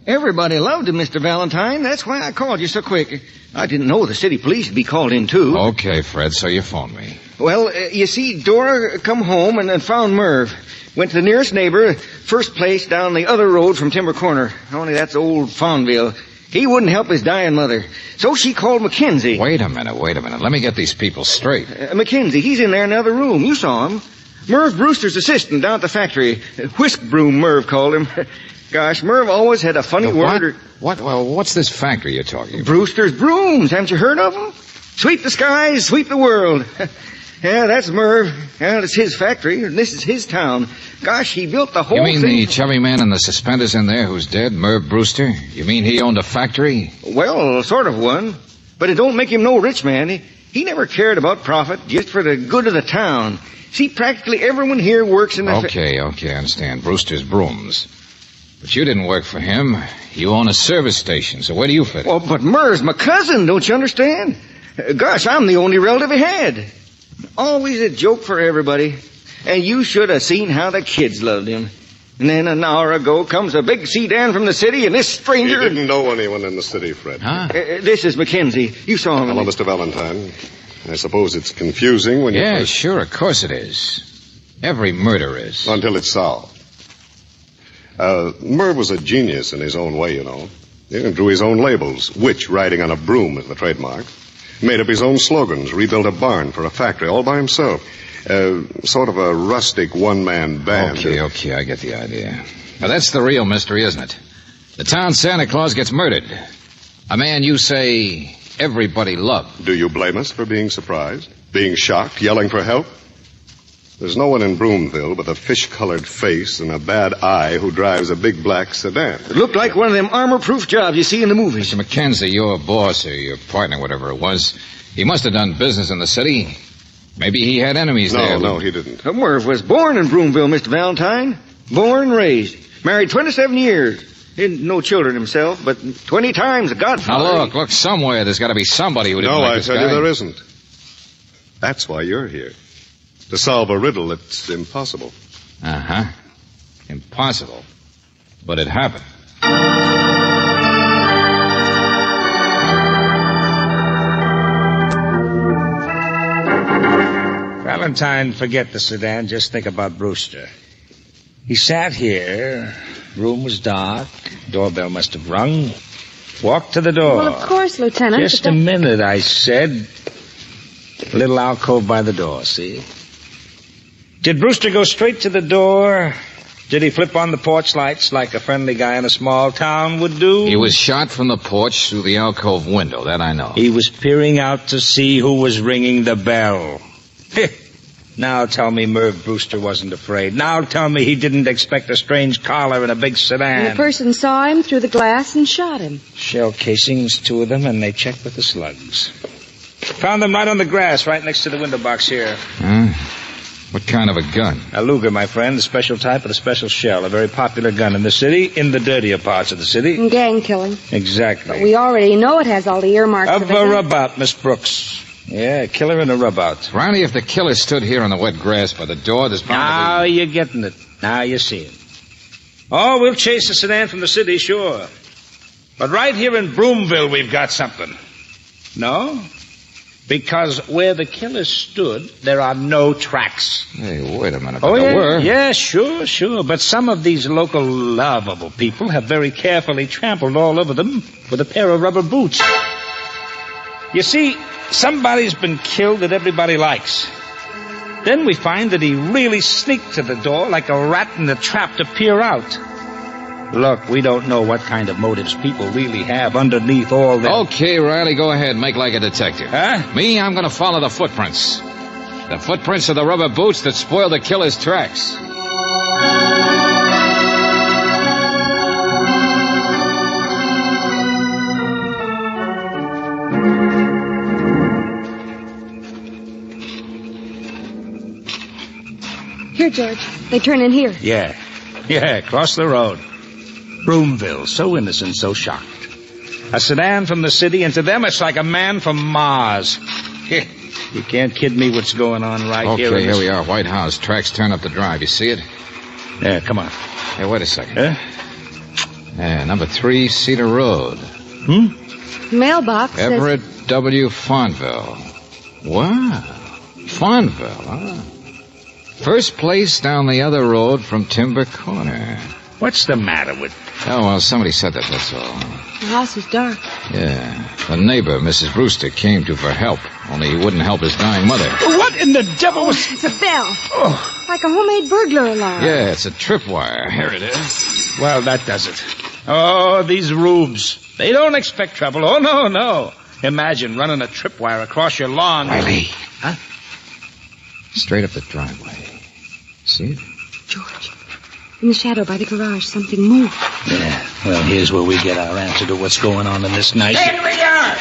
Everybody loved him, Mr. Valentine. That's why I called you so quick. I didn't know the city police would be called in, too. Okay, Fred, so you phoned me. Well, you see, Dora come home and found Merv. Went to the nearest neighbor, first place down the other road from Timber Corner. Only that's old Fawnville. He wouldn't help his dying mother. So she called Mackenzie. Wait a minute. Let me get these people straight. Mackenzie, he's in there in the other room. You saw him. Merv Brewster's assistant down at the factory. Whisk Broom, Merv called him. Gosh, Merv always had a funny word. What's this factory you're talking about? Brewster's Brooms. Haven't you heard of them? Sweep the skies, sweep the world. Yeah, that's Merv. Yeah, it's his factory, and this is his town. Gosh, he built the whole thing. You mean the chubby man in the suspenders in there who's dead, Merv Brewster? You mean he owned a factory? Well, sort of one. But it don't make him no rich man. He never cared about profit, just for the good of the town. See, practically everyone here works in the... Okay, I understand. Brewster's Brooms. But you didn't work for him. You own a service station, so where do you fit in? Well, but Merv's my cousin, don't you understand? Gosh, I'm the only relative he had. Always a joke for everybody. And you should have seen how the kids loved him. And then an hour ago comes a big sedan from the city, and this stranger... He didn't know anyone in the city, Fred. Huh? This is Mackenzie. You saw him. Hello, Mr. Valentine. I suppose it's confusing when you... Yeah, sure, of course it is. Every murder is. Until it's solved. Merv was a genius in his own way, you know. He drew his own labels. Witch riding on a broom is the trademark. Made up his own slogans. Rebuilt a barn for a factory all by himself. Sort of a rustic one-man band. Okay, I get the idea. Now, that's the real mystery, isn't it? The town Santa Claus gets murdered. A man you say everybody loved. Do you blame us for being surprised? Being shocked? Yelling for help? There's no one in Broomville with a fish-colored face and a bad eye who drives a big black sedan. It looked like one of them armor-proof jobs you see in the movies. Mr. Mackenzie, your boss or your partner, whatever it was, he must have done business in the city. Maybe he had enemies there. No, he didn't. Merv was born in Broomville, Mr. Valentine. Born and raised. Married 27 years. Didn't no children himself, but 20 times a godfather. Now look, somewhere there's got to be somebody who didn't like this guy. No, I tell you there isn't. That's why you're here. To solve a riddle that's impossible. Uh-huh. Impossible. But it happened. Valentine, forget the sedan. Just think about Brewster. He sat here. Room was dark. Doorbell must have rung. Walked to the door. Well, of course, Lieutenant. Just a minute, I said. A little alcove by the door, see? Did Brewster go straight to the door? Did he flip on the porch lights like a friendly guy in a small town would do? He was shot from the porch through the alcove window, that I know. He was peering out to see who was ringing the bell. Now tell me Merv Brewster wasn't afraid. Now tell me he didn't expect a strange caller in a big sedan. And the person saw him through the glass and shot him. Shell casings, 2 of them, and they checked with the slugs. Found them right on the grass, right next to the window box here. What kind of a gun? A Luger, my friend, a special type with a special shell. A very popular gun in the city, in the dirtier parts of the city. And gang killing. Exactly. But we already know it has all the earmarks of a rubout, Miss Brooks. Yeah, a killer in a rubout. Ronnie, if the killer stood here in the wet grass by the door, there's probably... Now you're getting it. Now you see it. Oh, we'll chase the sedan from the city, sure. But right here in Broomville, we've got something. No? Because where the killer stood, there are no tracks. Hey, wait a minute. Oh, there yeah? were. Yeah, sure. But some of these local lovable people have very carefully trampled all over them with a pair of rubber boots. You see, somebody's been killed that everybody likes. Then we find that he really sneaked to the door like a rat in a trap to peer out. Look, we don't know what kind of motives people really have underneath all that. Okay, Riley, go ahead. Make like a detective. Huh? Me, I'm going to follow the footprints. The footprints of the rubber boots that spoiled the killer's tracks. Here, George. They turn in here. Yeah, across the road. Broomville, so innocent, so shocked. A sedan from the city, and to them it's like a man from Mars. You can't kid me what's going on right here. Okay, here we are, White House. Tracks turn up the drive. You see it? Yeah, come on. Hey, wait a second. Yeah, number 3, Cedar Road. Mailbox Everett W. Fonville. Wow. Fonville, huh? First place down the other road from Timber Corner. What's the matter with... Oh, well, somebody said that's all. The house is dark. Yeah. The neighbor, Mrs. Brewster, came to for help, only he wouldn't help his dying mother. What in the devil was... It's a bell. Like a homemade burglar alarm. Yeah, it's a tripwire. Here it is. Well, that does it. Oh, these rubes. They don't expect trouble. Oh, no. Imagine running a tripwire across your lawn. Riley. Huh? Straight up the driveway. See it? George. In the shadow by the garage, something moved. Yeah, well, here's where we get our answer to what's going on in this night. There we are!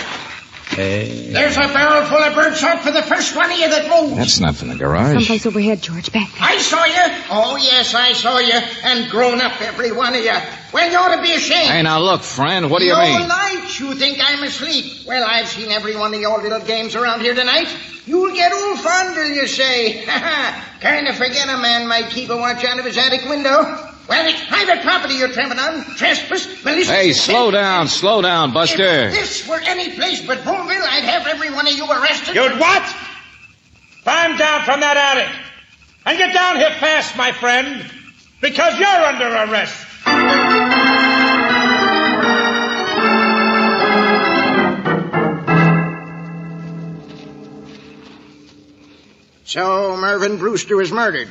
Hey. There's a barrel full of birdshot for the first one of you that moves. That's not from the garage. Someplace overhead, George. Back there. I saw you. Oh, yes, I saw you. And grown up, every one of you. Well, you ought to be ashamed. Hey, now look, friend, what do you No mean? light. You think I'm asleep. Well, I've seen every one of your little games around here tonight. You'll get old fondle, you say. Kind of forget a man might keep a watch out of his attic window. Well, it's private property you're trampling on. Trespass, malicious... Hey, slow down, Buster. If this were any place but Boomville, I'd have every one of you arrested. You'd what? Climb down from that attic. And get down here fast, my friend. Because you're under arrest. So, Mervyn Brewster was murdered.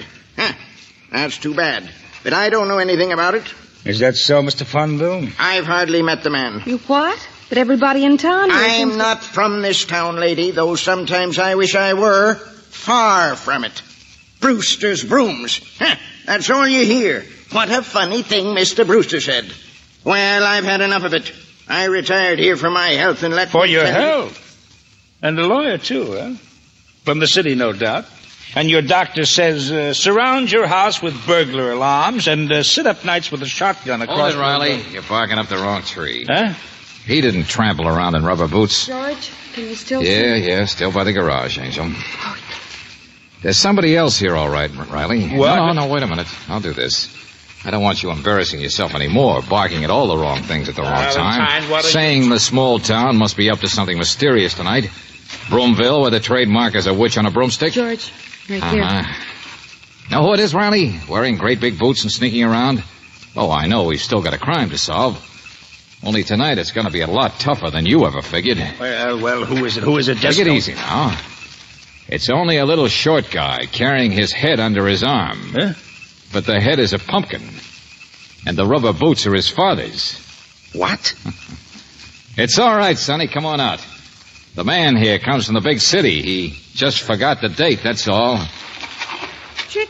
That's too bad. But I don't know anything about it. Is that so, Mr. Fonville? I've hardly met the man. You what? But everybody in town... I'm not from this town, lady, though sometimes I wish I were. Far from it. Brewster's brooms. That's all you hear. What a funny thing Mr. Brewster said. Well, I've had enough of it. I retired here for my health and let... For your health? And a lawyer, too, huh? From the city, no doubt. And your doctor says, surround your house with burglar alarms and sit up nights with a shotgun across... Hold it, Riley. You're barking up the wrong tree. Huh? He didn't trample around in rubber boots. George, can you still... Yeah, still by the garage, Angel. Oh, There's somebody else here, all right, Riley. What? No, wait a minute. I'll do this. I don't want you embarrassing yourself anymore, barking at all the wrong things at the wrong Valentine, time. what are Saying the small town must be up to something mysterious tonight. Broomville with a trademark as a witch on a broomstick. George, right here. Know who it is, Riley? Wearing great big boots and sneaking around? Oh, I know. We've still got a crime to solve. Only tonight it's going to be a lot tougher than you ever figured. Well, who is it? Who is it? Take it easy now. It's only a little short guy carrying his head under his arm. Huh? But the head is a pumpkin. And the rubber boots are his father's. What? It's all right, Sonny. Come on out. The man here comes from the big city. He just forgot the date, that's all. Trick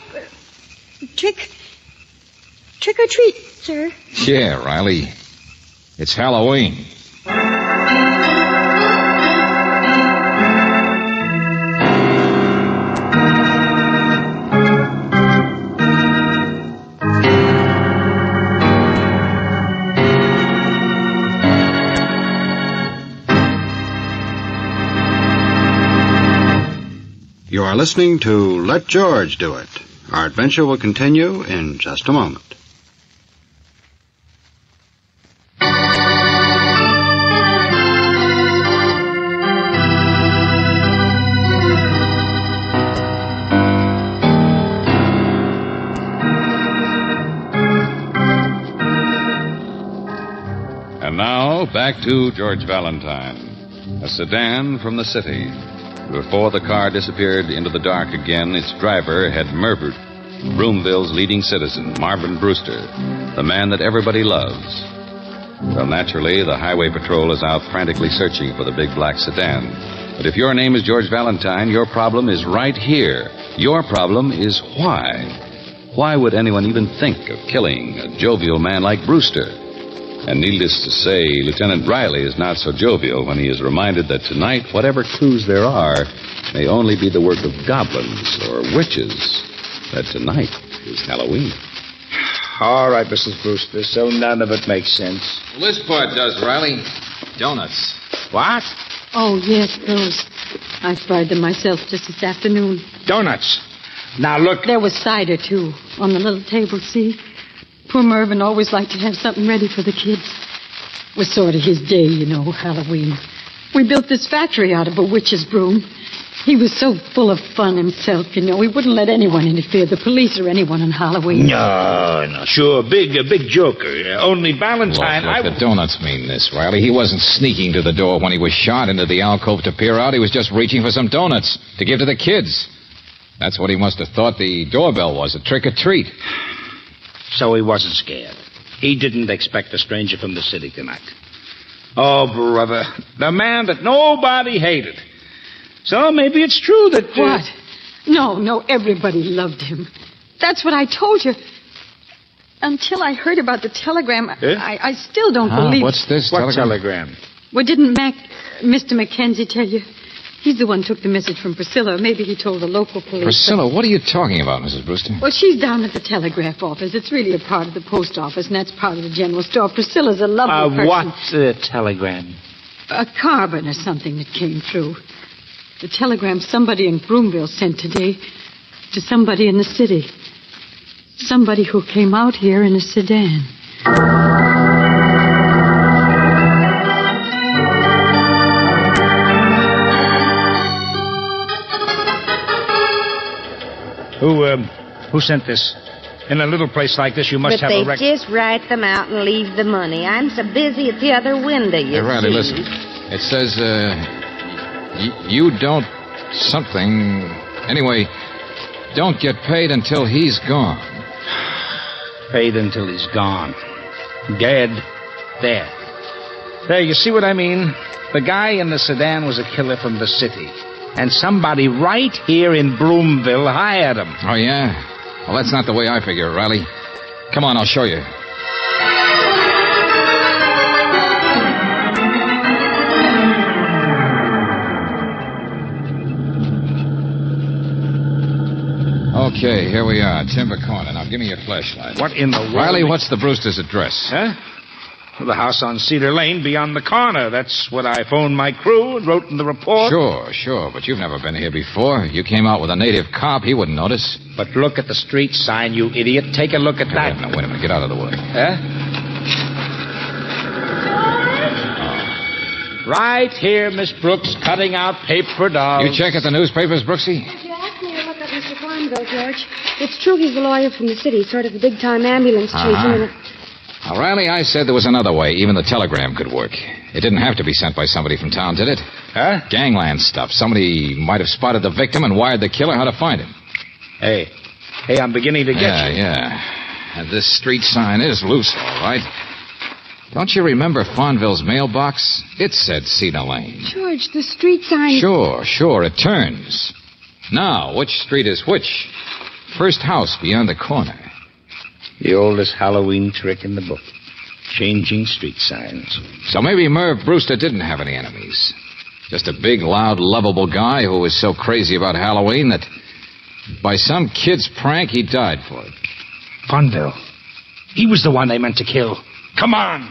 or treat, sir. Yeah, Riley. It's Halloween. You are listening to Let George Do It. Our adventure will continue in just a moment. And now, back to George Valentine. A sedan from the city. Before the car disappeared into the dark again, its driver had murdered Broomville's leading citizen, Marvin Brewster, the man that everybody loves. Well, naturally, the highway patrol is out frantically searching for the big black sedan. But if your name is George Valentine, your problem is right here. Your problem is why. Why would anyone even think of killing a jovial man like Brewster? And needless to say, Lieutenant Riley is not so jovial when he is reminded that tonight, whatever clues there are, may only be the work of goblins or witches. That tonight is Halloween. All right, Mrs. Brewster, so none of it makes sense. Well, this part does, Riley. Donuts. What? Oh, yes, those. I fried them myself just this afternoon. Donuts. Now, look. There was cider, too, on the little table, see? Poor Mervyn always liked to have something ready for the kids. It was sort of his day, you know, Halloween. We built this factory out of a witch's broom. He was so full of fun himself, you know. He wouldn't let anyone interfere, the police or anyone on Halloween. No, sure. A big joker. Only Valentine... Look, the donuts mean this, Riley. He wasn't sneaking to the door when he was shot into the alcove to peer out. He was just reaching for some donuts to give to the kids. That's what he must have thought the doorbell was, a trick or treat. So he wasn't scared. He didn't expect a stranger from the city tonight. Oh, brother. The man that nobody hated. So maybe it's true that... What? No, everybody loved him. That's what I told you. Until I heard about the telegram, I still don't believe... What's this telegram? Well, didn't Mr. Mackenzie tell you? He's the one who took the message from Priscilla. Maybe he told the local police. Priscilla, what are you talking about, Mrs. Brewster? Well, she's down at the telegraph office. It's really a part of the post office, and that's part of the general store. Priscilla's a lovely person. What telegram? A carbon or something that came through. The telegram somebody in Broomville sent today to somebody in the city. Somebody who came out here in a sedan. Who sent this? In a little place like this, you must have a record. But they just write them out and leave the money. I'm so busy at the other window, you Riley, see. listen. It says, you don't something... Anyway, don't get paid until he's gone. Paid until he's gone. Dead. There. There, you see what I mean? The guy in the sedan was a killer from the city. And somebody right here in Broomville hired him. Oh, yeah? Well, that's not the way I figure it, Riley. Come on, I'll show you. Okay, here we are, Timber Corner. Now, give me your flashlight. What in the world? Riley, what's the Brewster's address? Huh? The house on Cedar Lane beyond the corner. That's what I phoned my crew and wrote in the report. Sure, but you've never been here before. You came out with a native cop, he wouldn't notice. But look at the street sign, you idiot. Take a look at that. Wait a minute, get out of the way. Huh? Right here, Miss Brooks, cutting out paper dolls. You check at the newspapers, Brooksy? If you ask me to look up Mr. Farmville, George, it's true he's a lawyer from the city, sort of a big-time ambulance chief. Now, Riley, I said there was another way. Even the telegram could work. It didn't have to be sent by somebody from town, did it? Huh? Gangland stuff. Somebody might have spotted the victim and wired the killer how to find him. Hey, I'm beginning to get you. Yeah. And this street sign is loose, all right. Don't you remember Fonville's mailbox? It said Cedar Lane. George, the street sign... Sure, it turns. Now, which street is which? First house beyond the corner. The oldest Halloween trick in the book. Changing street signs. So maybe Merv Brewster didn't have any enemies. Just a big, loud, lovable guy who was so crazy about Halloween that by some kid's prank he died for it. Fonville. He was the one they meant to kill. Come on!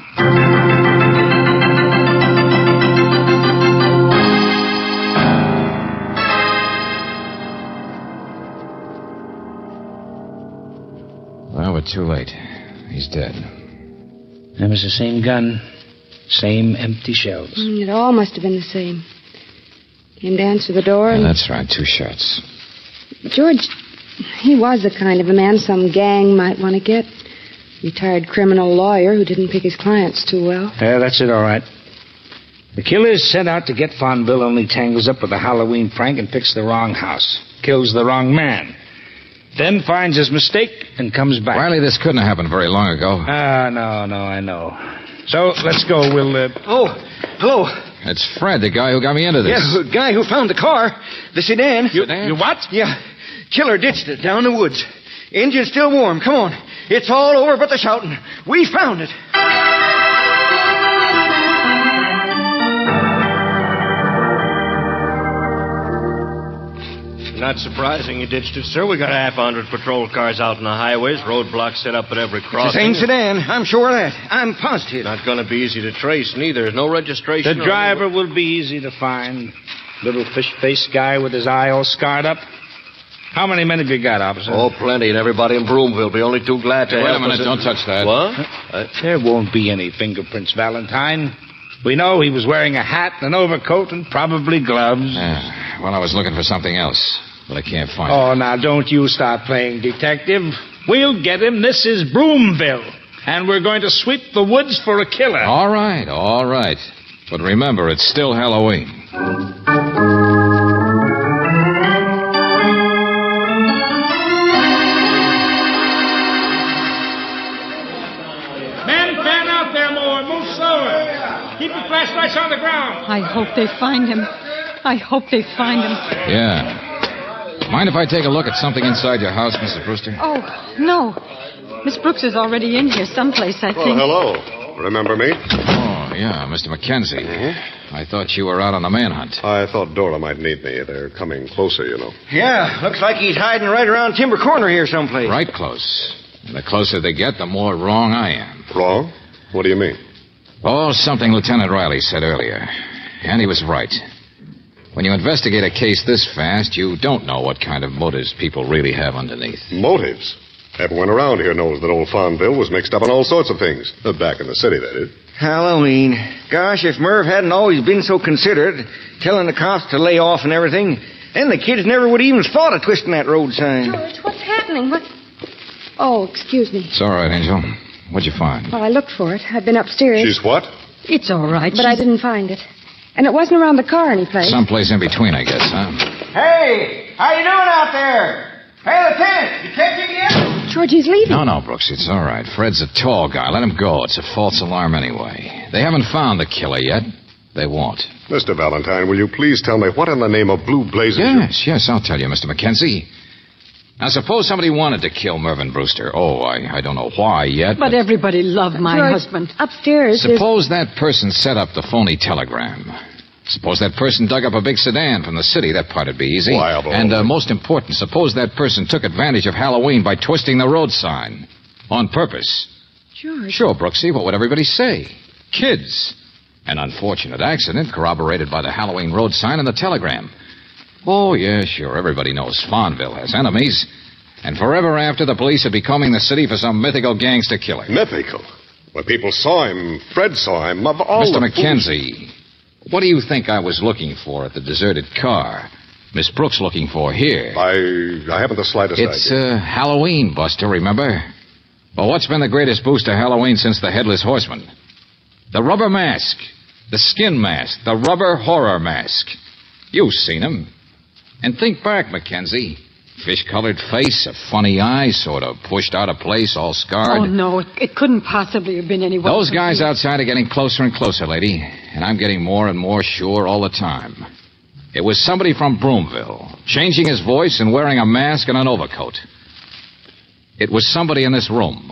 Well, we're too late. He's dead. That was the same gun. Same empty shells. It all must have been the same. Came to answer the door and... Yeah, that's right, 2 shots. George, he was the kind of a man some gang might want to get. Retired criminal lawyer who didn't pick his clients too well. Yeah, that's it, all right. The killer's set out to get Fonville, only tangles up with a Halloween prank and picks the wrong house. Kills the wrong man. Then finds his mistake and comes back. Riley, this couldn't have happened very long ago. No, I know. So, let's go. We'll, Oh, hello. It's Fred, the guy who got me into this. Yeah, the guy who found the car. The sedan. You what? Yeah. Killer ditched it down the woods. Engine's still warm. Come on. It's all over but the shouting. We found it. Not surprising you ditched it, sir. We got 100 patrol cars out on the highways, roadblocks set up at every crossing. It's the same sedan. I'm sure of that. I'm positive. Not going to be easy to trace, neither. There's no registration. The driver will be easy to find. Little fish-faced guy with his eye all scarred up. How many men have you got, officer? Oh, plenty, and everybody in Broomville will be only too glad to help us. Wait a minute, don't touch that. What? There won't be any fingerprints, Valentine. We know he was wearing a hat, an overcoat, and probably gloves. Yeah. Well, I was looking for something else, but I can't find it. Oh, now, don't you start playing detective. We'll get him. This is Broomville, and we're going to sweep the woods for a killer. All right. But remember, it's still Halloween. Keep the flashlights on the ground. I hope they find him. Yeah. Mind if I take a look at something inside your house, Mrs. Brewster? Oh, no. Miss Brooks is already in here someplace, I think. Well, hello. Remember me? Oh, yeah, Mr. Mackenzie. Mm-hmm. I thought you were out on a manhunt. I thought Dora might need me. They're coming closer, you know. Yeah, looks like he's hiding right around Timber Corner here someplace. Right close. And the closer they get, the more wrong I am. Wrong? What do you mean? Oh, something Lieutenant Riley said earlier. And he was right. When you investigate a case this fast, you don't know what kind of motives people really have underneath. Motives? Everyone around here knows that old Fonville was mixed up in all sorts of things. Back in the city, that is. Halloween. Gosh, if Merv hadn't always been so considerate, telling the cops to lay off and everything, then the kids never would even thought of twisting that road sign. George, what's happening? What? Oh, excuse me. It's all right, Angel. What'd you find? Well, I looked for it. I've been upstairs. She's what? It's all right. But I didn't find it. And it wasn't around the car anyplace. Someplace in between, I guess, huh? Hey! How you doing out there? Hey, Lieutenant, you catching yet? George, he's leaving. No, Brooks, it's all right. Fred's a tall guy. Let him go. It's a false alarm anyway. They haven't found the killer yet. They won't. Mr. Valentine, will you please tell me what in the name of blue blazes... Yes, I'll tell you, Mr. Mackenzie. Now, suppose somebody wanted to kill Mervyn Brewster. Oh, I don't know why yet. But everybody loved my George, husband. Upstairs. Suppose that person set up the phony telegram. Suppose that person dug up a big sedan from the city. That part'd be easy. And most important, suppose that person took advantage of Halloween by twisting the road sign. On purpose. George. Sure, Brooksy, what would everybody say? Kids. An unfortunate accident corroborated by the Halloween road sign and the telegram. Oh, yeah, sure, everybody knows Farnville has enemies. And forever after, the police would be combing the city for some mythical gangster killer. Mythical? When people saw him, Fred saw him, of all Mr. the Mackenzie, what do you think I was looking for at the deserted car? Miss Brooks looking for here? I haven't the slightest idea. It's Halloween, Buster, remember? Well, what's been the greatest boost to Halloween since the Headless Horseman? The rubber mask. The skin mask. The rubber horror mask. You've seen him. And think back, Mackenzie. Fish-colored face, a funny eye, sort of pushed out of place, all scarred. Oh, no, it couldn't possibly have been anyone. Those guys outside are getting closer and closer, lady. And I'm getting more and more sure all the time. It was somebody from Broomville, changing his voice and wearing a mask and an overcoat. It was somebody in this room.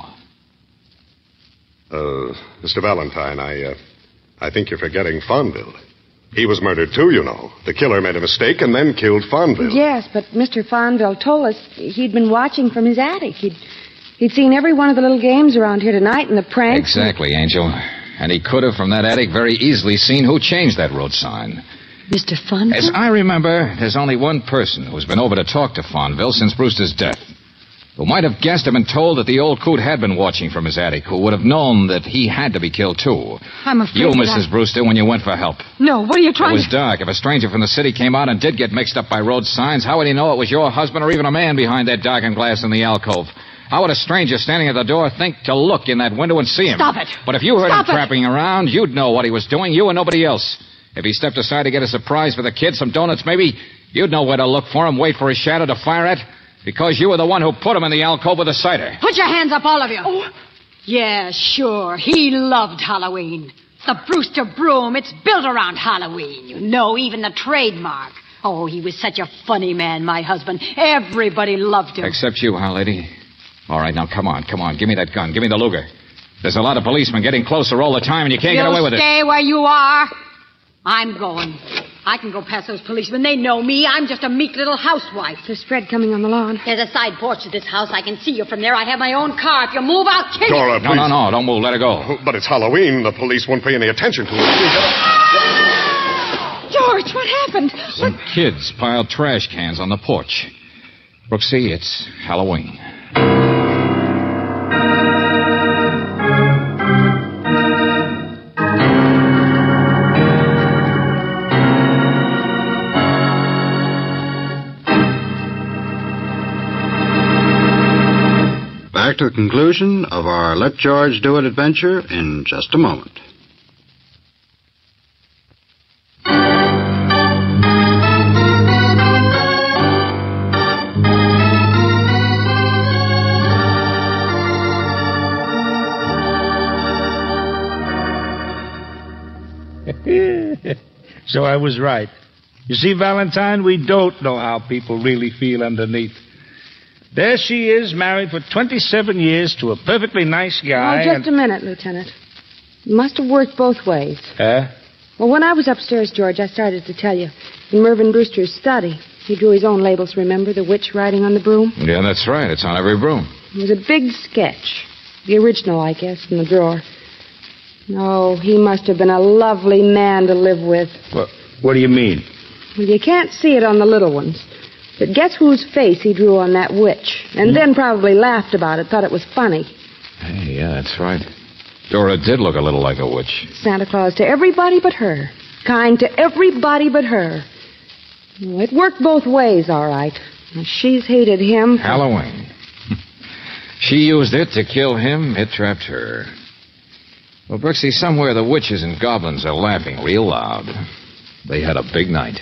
Mr. Valentine, I think you're forgetting Farnville. He was murdered too, you know. The killer made a mistake and then killed Farnville. Yes, but Mr. Farnville told us he'd been watching from his attic. He'd seen every one of the little games around here tonight and the pranks. Exactly, Angel. And he could have, from that attic, very easily seen who changed that road sign. Mr. Farnville? As I remember, there's only one person who's been over to talk to Farnville since Brewster's death. Who might have guessed and been told that the old coot had been watching from his attic, who would have known that he had to be killed, too. I'm afraid You, Mrs. Brewster, when you went for help. No, what are you trying It was dark. If a stranger from the city came out and did get mixed up by road signs, how would he know it was your husband or even a man behind that darkened glass in the alcove? How would a stranger standing at the door think to look in that window and see him? Stop it. But if you heard Stop him it. trapping around, you'd know what he was doing, you and nobody else. If he stepped aside to get a surprise for the kids, some donuts maybe, you'd know where to look for him, wait for his shadow to fire at. Because you were the one who put him in the alcove with the cider. Put your hands up, all of you. Oh. Yeah, sure. He loved Halloween. The Brewster Broom, it's built around Halloween. You know, even the trademark. Oh, he was such a funny man, my husband. Everybody loved him. Except you, huh, lady? All right, now, come on. Give me that gun. Give me the Luger. There's a lot of policemen getting closer all the time, and you can't get away with it. Stay where you are. I'm going. I can go past those policemen. They know me. I'm just a meek little housewife. There's Fred coming on the lawn. There's a side porch to this house. I can see you from there. I have my own car. If you move, I'll kill you. Dora, please. No, don't move. Let her go. But it's Halloween. The police won't pay any attention to it. George, what happened? Some kids piled trash cans on the porch. Brooksy, it's Halloween. Back to the conclusion of our Let George Do It adventure in just a moment. So I was right. You see, Valentine, we don't know how people really feel underneath. There she is, married for 27 years to a perfectly nice guy. Oh, just a minute, Lieutenant. It must have worked both ways. Huh? Well, when I was upstairs, George, I started to tell you. In Mervyn Brewster's study, he drew his own labels, remember? The witch riding on the broom? Yeah, that's right. It's on every broom. It was a big sketch. The original, I guess, in the drawer. Oh, he must have been a lovely man to live with. What do you mean? Well, you can't see it on the little ones. But guess whose face he drew on that witch? And then probably laughed about it, thought it was funny. Hey, yeah, that's right. Dora did look a little like a witch. Santa Claus to everybody but her. Kind to everybody but her. Well, it worked both ways, all right. She's hated him. Halloween. She used it to kill him. It trapped her. Well, Brooksy, somewhere the witches and goblins are laughing real loud. They had a big night.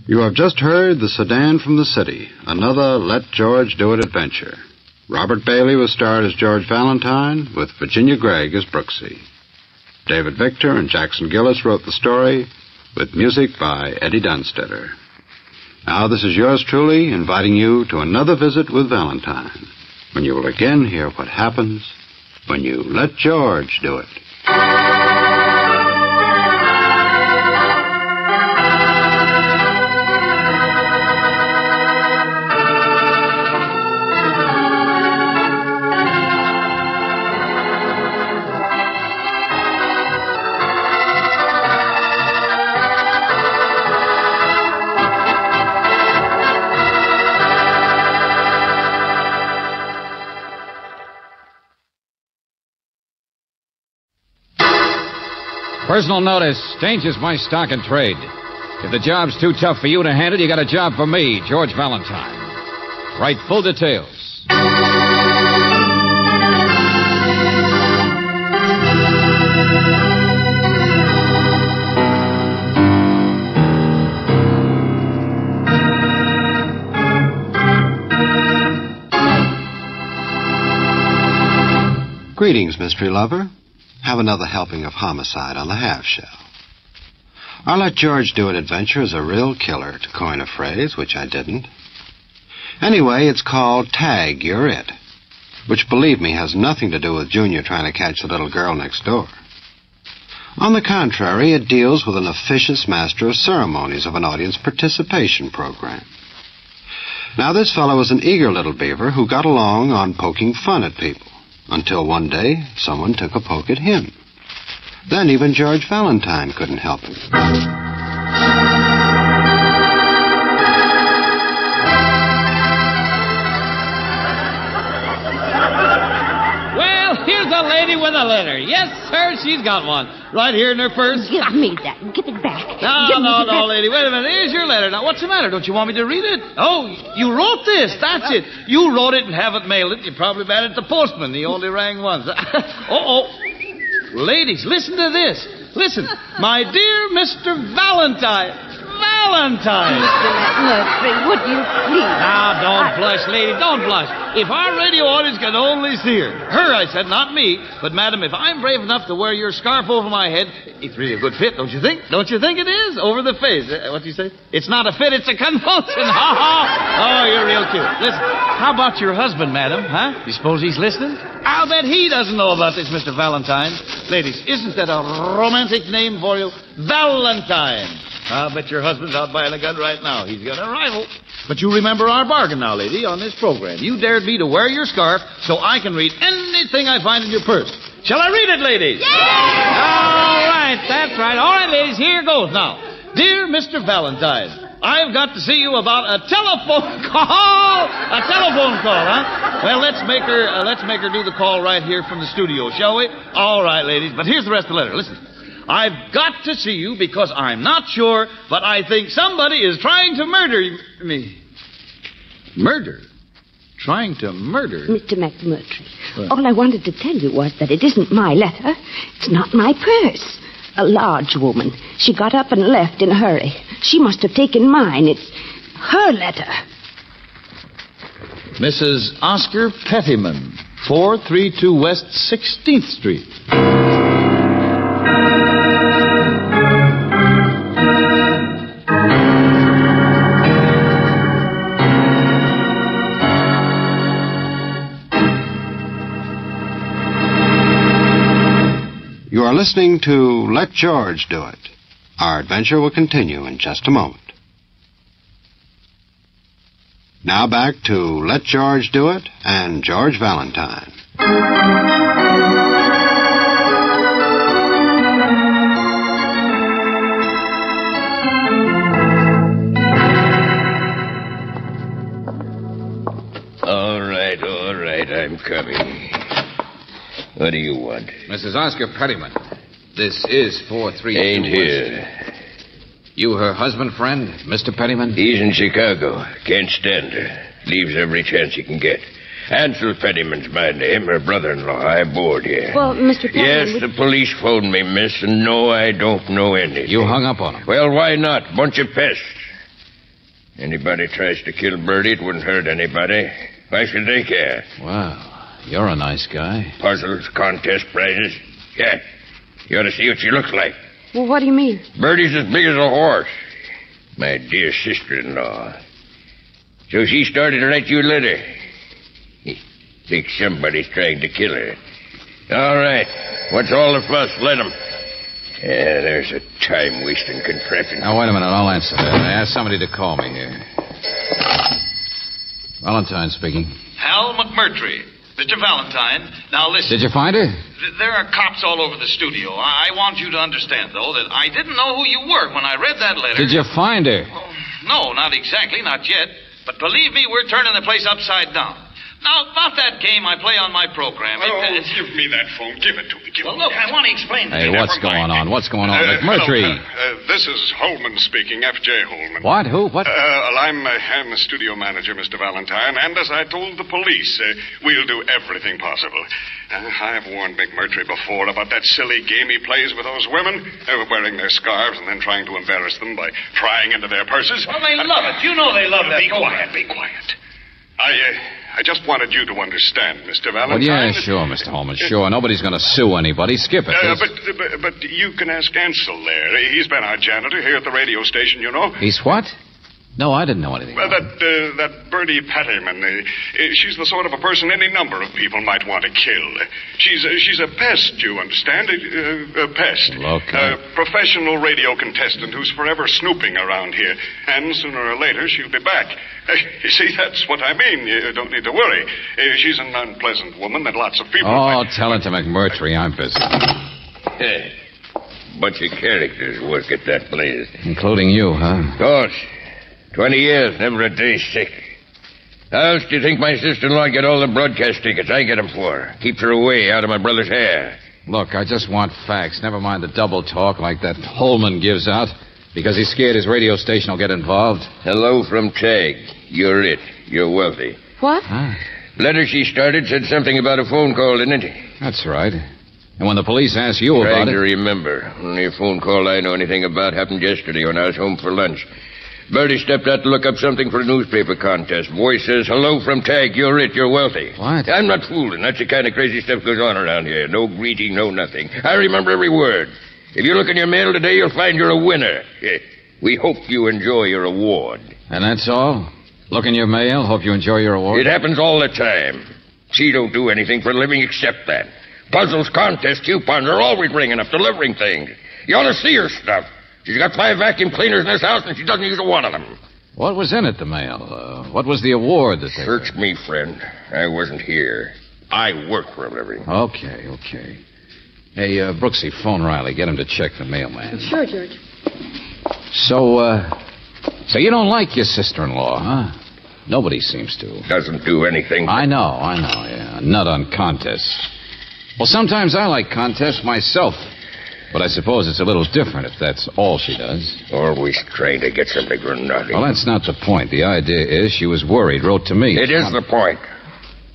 You have just heard The Sedan from the City, another Let George Do It adventure. Robert Bailey was starred as George Valentine, with Virginia Gregg as Brooksy. David Victor and Jackson Gillis wrote the story, with music by Eddie Dunstetter. Now, this is yours truly, inviting you to another visit with Valentine, when you will again hear what happens when you let George do it. Personal notice. Danger's my stock and trade. If the job's too tough for you to handle, you got a job for me, George Valentine. Write full details. Greetings, mystery lover. Have another helping of homicide on the half-shell. Our Let George Do It adventure is a real killer, to coin a phrase, which I didn't. Anyway, it's called Tag, You're It, which, believe me, has nothing to do with Junior trying to catch the little girl next door. On the contrary, it deals with an officious master of ceremonies of an audience participation program. Now, this fellow was an eager little beaver who got along on poking fun at people. Until one day, someone took a poke at him. Then even George Valentine couldn't help him. Well, here's a lady with a letter. Yes, sir, she's got one. Right here in her purse. Give me that. Give it back. No, lady. Wait a minute. Here's your letter. Now, what's the matter? Don't you want me to read it? Oh, you wrote this. That's it. You wrote it and haven't mailed it. You probably mad at the postman. He only rang once. Ladies, listen to this. Listen. My dear Mr. Valentine. Valentine. Mr. McMurtry, would you please? Now, don't blush, lady. Don't blush. If our radio audience could only see her. Her, I said, not me. But, madam, if I'm brave enough to wear your scarf over my head, it's really a good fit, don't you think? Don't you think it is? Over the face. What do you say? It's not a fit, it's a convulsion. Oh, you're real cute. Listen, how about your husband, madam? Huh? You suppose he's listening? I'll bet he doesn't know about this, Mr. Valentine. Ladies, isn't that a romantic name for you? Valentine. I'll bet your husband's out buying a gun right now. He's got a rival. But you remember our bargain now, lady, on this program. You dared me to wear your scarf so I can read anything I find in your purse. Shall I read it, ladies? Yeah! All right, that's right. All right, ladies, here goes now. Dear Mr. Valentine, I've got to see you about a telephone call. A telephone call, huh? Well, let's make her do the call right here from the studio, shall we? All right, ladies, but here's the rest of the letter. Listen. I've got to see you because I'm not sure, but I think somebody is trying to murder me. Murder? Trying to murder? Mr. McMurtry, all I wanted to tell you was that it isn't my letter. It's not my purse. A large woman. She got up and left in a hurry. She must have taken mine. It's her letter. Mrs. Oscar Pettyman, 432 West 16th Street. You are listening to Let George Do It. Our adventure will continue in just a moment. Now back to Let George Do It and George Valentine. All right, I'm coming. What do you want? Mrs. Oscar Pettyman, this is 432 Ain't West. here. You her husband, friend, Mr. Pettyman? He's in Chicago. Can't stand her. Leaves every chance he can get. Ansel Pettyman's my name, her brother-in-law. I board here. Well, Mr. Pettyman... Yes, the police phoned me, miss, and no, I don't know anything. You hung up on him? Well, why not? Bunch of pests. Anybody tries to kill Birdie, it wouldn't hurt anybody. Why should they care? Wow. You're a nice guy. Puzzles, contest prizes. Yeah. You ought to see what she looks like. Well, what do you mean? Birdie's as big as a horse. My dear sister-in-law. So she started to write you a letter. Think somebody's trying to kill her. All right. What's all the fuss? Let him. Yeah, there's a time-wasting contraption. Now, wait a minute. I'll answer that. I asked somebody to call me here. Valentine speaking. Hal McMurtry. Mr. Valentine, now listen. Did you find her? There are cops all over the studio. I want you to understand, though, that I didn't know who you were when I read that letter. Did you find her? No, not exactly, not yet. But believe me, we're turning the place upside down. Now, about that game I play on my program. Give me that phone. Give it to me. Well, look, I want to explain to Hey, you. what's going on? What's going on? McMurtry. This is Holman speaking, F.J. Holman. What? Who? What? I'm the studio manager, Mr. Valentine, and as I told the police, we'll do everything possible. I've warned McMurtry before about that silly game he plays with those women, wearing their scarves and then trying to embarrass them by prying into their purses. Well, they love it. You know they love that. Be quiet. I just wanted you to understand, Mr. Valentine. Well, yeah, sure, Mr. Holman, sure. Nobody's going to sue anybody. Skip it. But you can ask Ansel there. He's been our janitor here at the radio station, you know. He's what? No, I didn't know anything. That Bertie Pettyman, she's the sort of a person any number of people might want to kill. She's a pest, you understand? A pest. Look. A professional radio contestant who's forever snooping around here. And sooner or later, she'll be back. You see, that's what I mean. You don't need to worry. She's an unpleasant woman that lots of people Oh, tell it to McMurtry. I'm busy. Bunch of characters work at that place. Including you, huh? Of course. 20 years, never a day sick. How else do you think my sister-in-law get all the broadcast tickets I get them for? Keeps her away out of my brother's hair. Look, I just want facts. Never mind the double talk like that Holman gives out. Because he's scared his radio station will get involved. Hello from Tag. You're it. You're wealthy. What? Huh? Letter she started said something about a phone call, didn't it? That's right. And when the police asked you Trying about it... to remember. Only a phone call I know anything about happened yesterday when I was home for lunch. Bertie stepped out to look up something for a newspaper contest. Voice says, hello from Tag. You're it. You're wealthy. What? I'm not fooling. That's the kind of crazy stuff goes on around here. No greeting, no nothing. I remember every word. If you look in your mail today, you'll find you're a winner. We hope you enjoy your award. And that's all? Look in your mail, hope you enjoy your award? It happens all the time. She don't do anything for a living except that. Puzzles, contests, coupons are always ringing up, delivering things. You ought to see her stuff. She's got 5 vacuum cleaners in this house, and she doesn't use one of them. What was in it, the mail? What was the award that they... Search me, friend. I wasn't here. I work for a living. Okay. Hey, Brooksy, phone Riley. Get him to check the mailman. Sure, George. So you don't like your sister-in-law, huh? Nobody seems to. Doesn't do anything. I know, yeah. Nut on contests. Well, sometimes I like contests myself. But I suppose it's a little different if that's all she does. Always trying to get something for nothing. Well, that's not the point. The idea is she was worried, wrote to me. It is the point.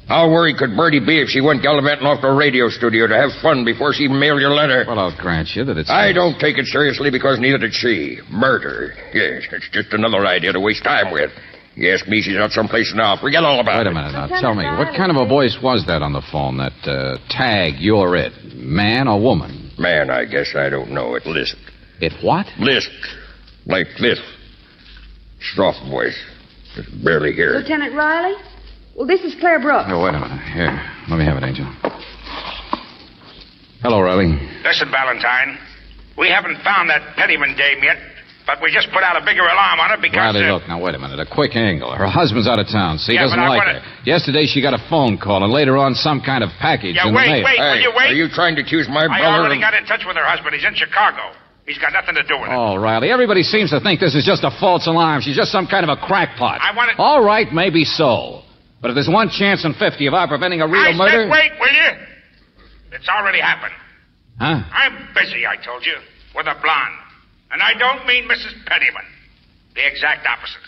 How worried could Bertie be if she went gallivanting off to a radio studio to have fun before she mailed your letter? Well, I'll grant you that it's... I don't take it seriously because neither did she. Murder. Yes, it's just another idea to waste time with. You ask me, she's out someplace now. Forget all about it. Wait a minute now. Tell me, what kind of a voice was that on the phone? That, Tag, you're it. Man or woman? Man, I guess. I don't know. It lisped. It what? Lisped. Like this. Soft voice. Just barely hear it. Lieutenant Riley? Well, this is Claire Brooks. Oh, wait a minute. Here, let me have it, Angel. Hello, Riley. Listen, Valentine. We haven't found that Pettyman dame yet, but we just put out a bigger alarm on her because... Riley, look, now, wait a minute. A quick angle. Her husband's out of town, so he doesn't like her. Yesterday, she got a phone call, and later on, some kind of package in the mail. Will you wait? Are you trying to accuse my brother? I already got in touch with her husband. He's in Chicago. He's got nothing to do with it. Oh, Riley, everybody seems to think this is just a false alarm. She's just some kind of a crackpot. I want it... All right, maybe so. But if there's 1 chance in 50 of our preventing a real murder... I said wait, will you? It's already happened. Huh? I'm busy, I told you, with a blonde. And I don't mean Mrs. Pettyman. The exact opposite.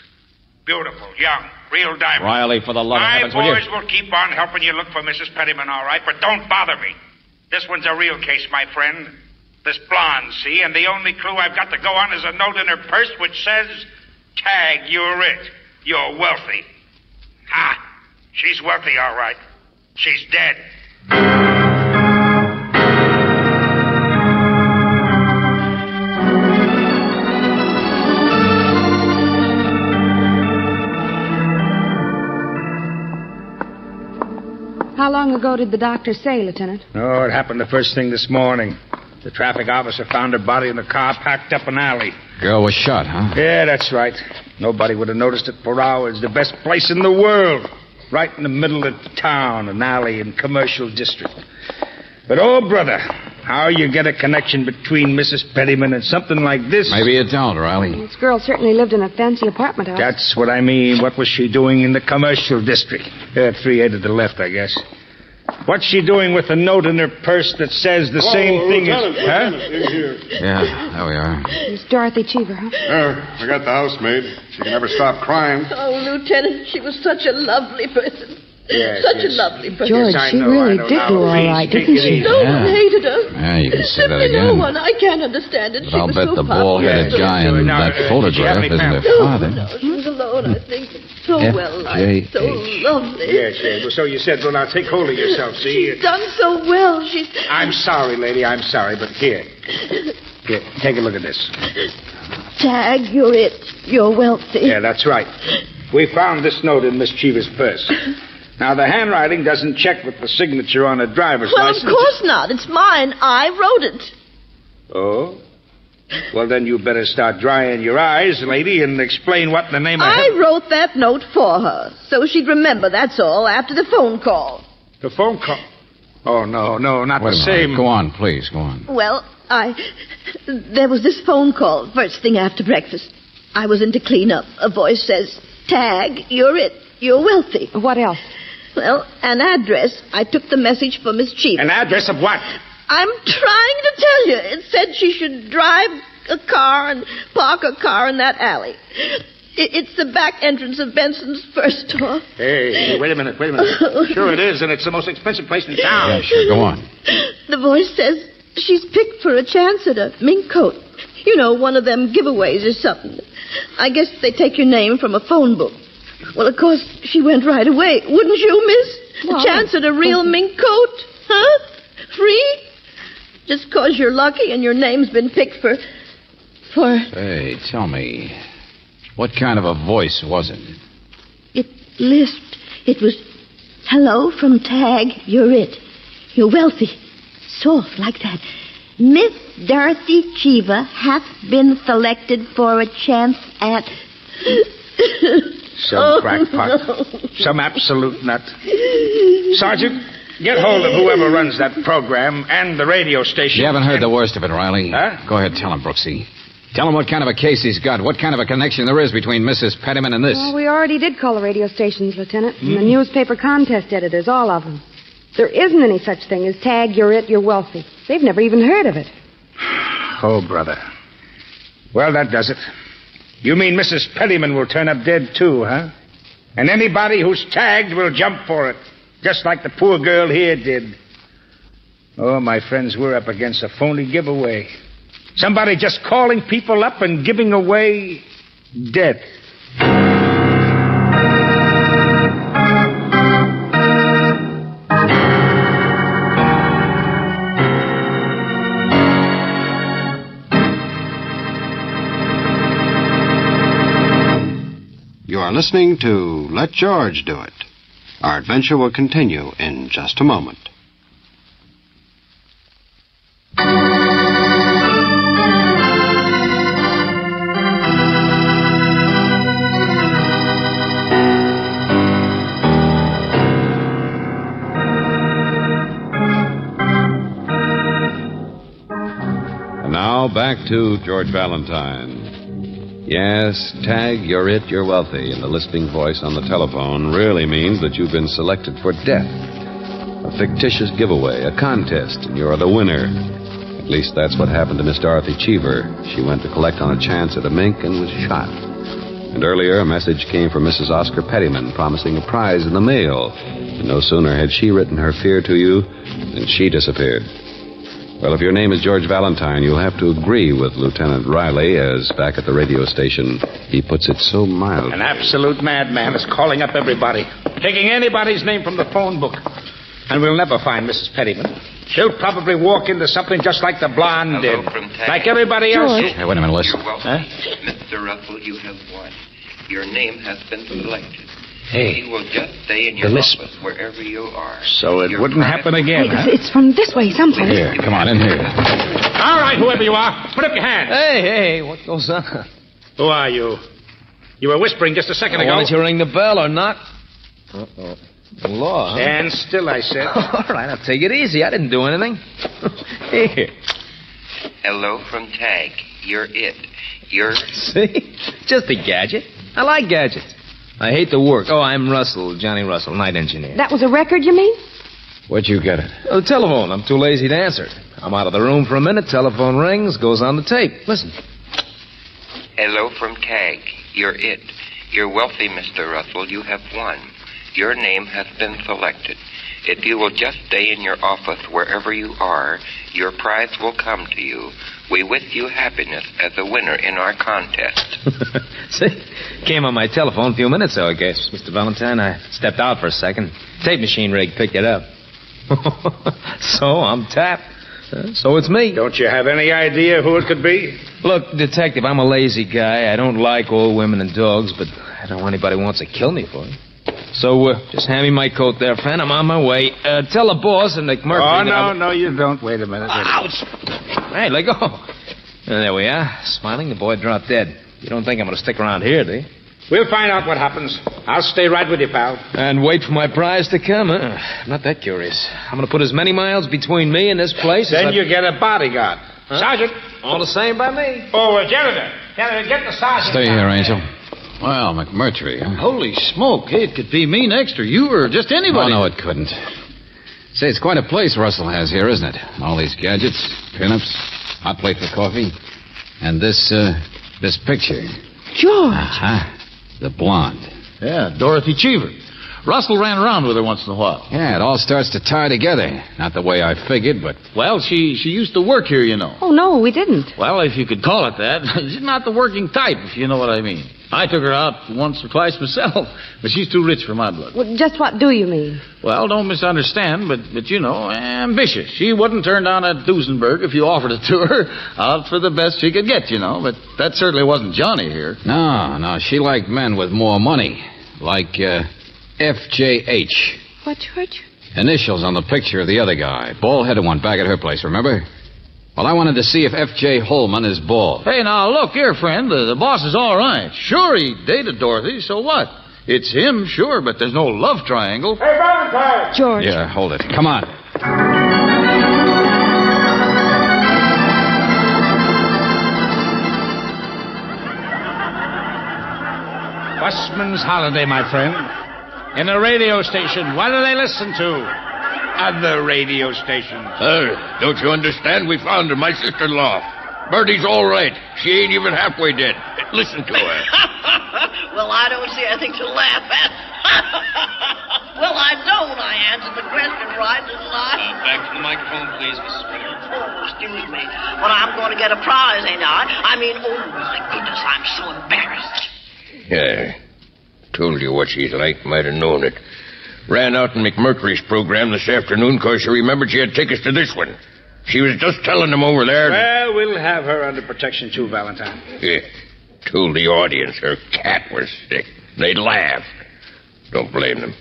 Beautiful, young, real diamond. Riley, for the love of heavens, will you... My boys will keep on helping you look for Mrs. Pettyman, all right, but don't bother me. This one's a real case, my friend. This blonde, see, and the only clue I've got to go on is a note in her purse which says, Tag, you're it. You're wealthy. Ha! She's wealthy, all right. She's dead. How long ago did the doctor say, Lieutenant? Oh, it happened the first thing this morning. The traffic officer found her body in the car packed up an alley. Girl was shot, huh? Yeah, that's right. Nobody would have noticed it for hours. The best place in the world. Right in the middle of town, an alley in commercial district. But, oh, brother, how you get a connection between Mrs. Pettyman and something like this? Maybe you don't, Riley. This girl certainly lived in a fancy apartment house. That's what I mean. What was she doing in the commercial district? 3A to the left, I guess. What's she doing with a note in her purse that says the same thing as... Huh? In here. Yeah, there we are. Miss Dorothy Cheever, huh? I got the housemaid. She can never stop crying. Oh, Lieutenant, she was such a lovely person. Yes, such a lovely person. George, she really did do all right, didn't she? No one hated her. Yeah, you can say that Simply no again. one. I can't understand it. But I'll bet the popular. bald-headed guy in that photograph isn't her father. No, she was alone, I think. So well liked, so lovely. Yes. Well, so you said, well, now take hold of yourself, see? She's done so well. I'm sorry, lady, I'm sorry, but here, take a look at this. Tag, you're it. You're wealthy. Yeah, that's right. We found this note in Miss Cheever's purse. Now, the handwriting doesn't check with the signature on a driver's license. Well, of course not. It's mine. I wrote it. Oh? Well, then you better start drying your eyes, lady, and explain what in the name of... I wrote that note for her, so she'd remember, that's all, after the phone call. The phone call? Oh, no, not Wait the a same... minute. Go on, please, go on. Well, there was this phone call first thing after breakfast. I was in to clean up. A voice says, Tag, you're it. You're wealthy. What else? Well, an address. I took the message for Miss Cheever. An address of what? I'm trying to tell you. It said she should drive a car and park a car in that alley. It's the back entrance of Benson's first store. Hey, wait a minute. Sure it is, and it's the most expensive place in town. Yeah, sure, go on. The voice says she's picked for a chance at a mink coat. You know, one of them giveaways or something. I guess they take your name from a phone book. Well, of course, she went right away. Wouldn't you, miss? A chance at a real mink coat? Huh? Free? Just 'cause you're lucky and your name's been picked for... Hey, tell me, what kind of a voice was it? It lisped. It was, hello from Tag, you're it. You're wealthy. Soft like that. Miss Dorothy Cheever hath been selected for a chance at... Some crackpot. No. Some absolute nut. Sergeant, get hold of whoever runs that program and the radio station. You haven't heard the worst of it, Riley. Huh? Go ahead, tell him, Brooksy. Tell him what kind of a case he's got, what kind of a connection there is between Mrs. Pettyman and this. Well, we already did call the radio stations, Lieutenant, and the newspaper contest editors, all of them. There isn't any such thing as Tag, you're it, you're wealthy. They've never even heard of it. Oh, brother. Well, that does it. You mean Mrs. Pettyman will turn up dead, too, huh? And anybody who's tagged will jump for it, just like the poor girl here did. Oh, my friends, we're up against a phony giveaway. Somebody just calling people up and giving away death. You are listening to Let George Do It. Our adventure will continue in just a moment. And now back to George Valentine. Yes, Tag, you're it, you're wealthy, and the lisping voice on the telephone really means that you've been selected for death. A fictitious giveaway, a contest, and you're the winner. At least that's what happened to Miss Dorothy Cheever. She went to collect on a chance at a mink and was shot. And earlier, a message came from Mrs. Oscar Pettyman promising a prize in the mail. And no sooner had she written her fear to you than she disappeared. Well, if your name is George Valentine, you'll have to agree with Lieutenant Riley, as back at the radio station, he puts it so mildly. An absolute madman is calling up everybody, taking anybody's name from the phone book. And we'll never find Mrs. Pettyman. She'll probably walk into something just like the blonde did. Like everybody else. Hey, wait a minute, listen. You're welcome. Mr. Russell, you have won. Your name has been selected. Hey, You will just stay in the your lisp. office wherever you are. So it Your wouldn't private- happen again, Hey, huh? it's from this way someplace. Here, come on, in here. All right, whoever you are, put up your hands. Hey, what goes on? Who are you? You were whispering just a second ago. Why don't you ring the bell or not? Uh-oh. The law, huh? Stand still, I said. All right, I'll take it easy. I didn't do anything. Here. Hello from Tag. You're it. You're... See? Just a gadget. I like gadgets. I hate the work. Oh, I'm Russell, Johnny Russell, night engineer. That was a record, you mean? Where'd you get it? The telephone. I'm too lazy to answer it. I'm out of the room for a minute. Telephone rings, goes on the tape. Listen. Hello from Tag. You're it. You're wealthy, Mr. Russell. You have won. Your name has been selected. If you will just stay in your office wherever you are, your prize will come to you. We wish you happiness as a winner in our contest. See? Came on my telephone a few minutes ago, I guess. Mr. Valentine, I stepped out for a second. Tape machine rig picked it up. So I'm tapped. So it's me. Don't you have any idea who it could be? Look, Detective, I'm a lazy guy. I don't like old women and dogs, but I don't want anybody who wants to kill me for it. So just hand me my coat there, friend. I'm on my way. Tell the boss and McMurphy... Oh, no, you don't. Wait a minute. Ouch! Hey, let go. There we are. Smiling, the boy dropped dead. You don't think I'm going to stick around here, do you? We'll find out what happens. I'll stay right with you, pal. And wait for my prize to come, huh? I'm not that curious. I'm going to put as many miles between me and this place Then as you get a bodyguard. Huh? Sergeant. All the same by me. Oh, janitor. Janitor, get the sergeant. Stay here, Angel. Well, McMurtry, huh? Holy smoke. Hey, it could be me next, or you, or just anybody. Oh, no, it couldn't. Say, it's quite a place Russell has here, isn't it? All these gadgets, pinups, hot plate for coffee, and this picture. George. Uh-huh. The blonde. Yeah, Dorothy Cheever. Russell ran around with her once in a while. Yeah, it all starts to tie together. Not the way I figured, but... Well, she used to work here, you know. Oh, no, we didn't. Well, if you could call it that. She's not the working type, if you know what I mean. I took her out once or twice myself, but she's too rich for my blood. Well, just what do you mean? Well, don't misunderstand, but you know, ambitious. She wouldn't turn down that Duesenberg if you offered it to her. Out for the best she could get, you know. But that certainly wasn't Johnny here. No, she liked men with more money. Like, FJH. What, George? Initials on the picture of the other guy. Bald-headed one back at her place, remember? Well, I wanted to see if F.J. Holman is bald. Hey, now, look here, friend. The boss is all right. Sure, he dated Dorothy, so what? It's him, sure, but there's no love triangle. Hey, Valentine! George. Yeah, hold it. Come on. Busman's holiday, my friend. In a radio station. What do they listen to? Other radio stations. Don't you understand? We found her, my sister-in-law. Bertie's all right. She ain't even halfway dead. Listen to her. Well, I don't see anything to laugh at. Well, I don't. I answered the question right, didn't I? Back to the microphone, please, Mrs. Ritter. Oh, excuse me. Well, I'm going to get a prize, ain't I? I mean, oh, my goodness, I'm so embarrassed. Yeah. Told you what she's like. Might have known it. Ran out in McMurtry's program this afternoon because she remembered she had tickets to this one. She was just telling them over there. Well, we'll have her under protection, too, Valentine. Yeah. Told the audience her cat was sick. They'd laugh. Don't blame them.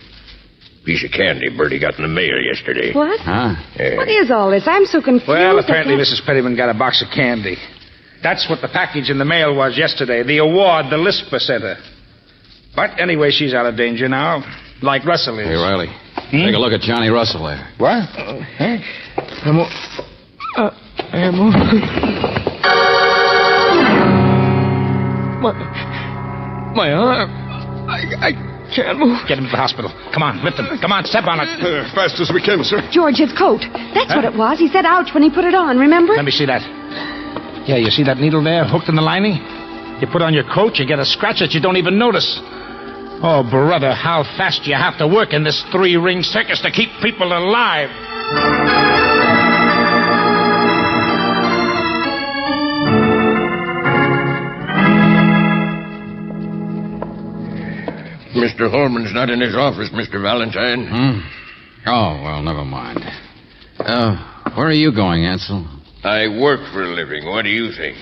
Piece of candy Bertie got in the mail yesterday. What? Huh? Yeah. What is all this? I'm so confused. Well, apparently Mrs. Pettyman got a box of candy. That's what the package in the mail was yesterday. The award the Lisper sent her. But anyway, she's out of danger now. Like Russell is. Hey, Riley. Take a look at Johnny Russell there. What? My arm. I can't move. Get him to the hospital. Come on, lift him. Come on, step on it. Fast as we can, sir. George, his coat. That's what it was. He said ouch when he put it on, remember? Let me see that. Yeah, you see that needle there hooked in the lining? You put on your coat, you get a scratch that you don't even notice. Oh, brother, how fast you have to work in this three-ring circus to keep people alive. Mr. Holman's not in his office, Mr. Valentine. Oh, well, never mind. Where are you going, Ansel? I work for a living. What do you think?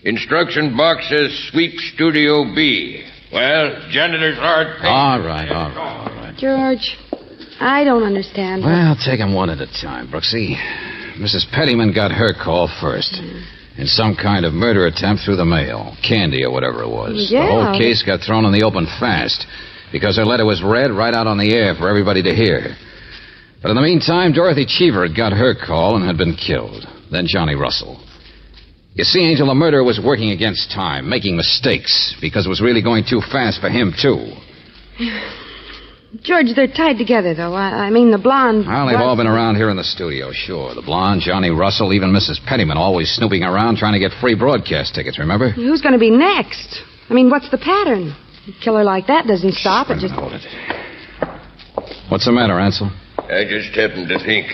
Instruction box says sweep Studio B. Well, janitor's hard thing. All right. George, I don't understand. Well, take them one at a time, Brooksy. Mrs. Pettyman got her call first. In some kind of murder attempt through the mail. Candy or whatever it was. Yeah. The whole case got thrown in the open fast because her letter was read right out on the air for everybody to hear. But in the meantime, Dorothy Cheever had got her call and had been killed. Then Johnny Russell. You see, Angel, the murderer was working against time, making mistakes, because it was really going too fast for him, too. George, they're tied together, though. I mean, the blonde... Well, they've all been around here in the studio, sure. The blonde, Johnny Russell, even Mrs. Pettyman, always snooping around trying to get free broadcast tickets, remember? Who's going to be next? I mean, what's the pattern? A killer like that doesn't stop. It just... Hold it. What's the matter, Ansel? I just happened to think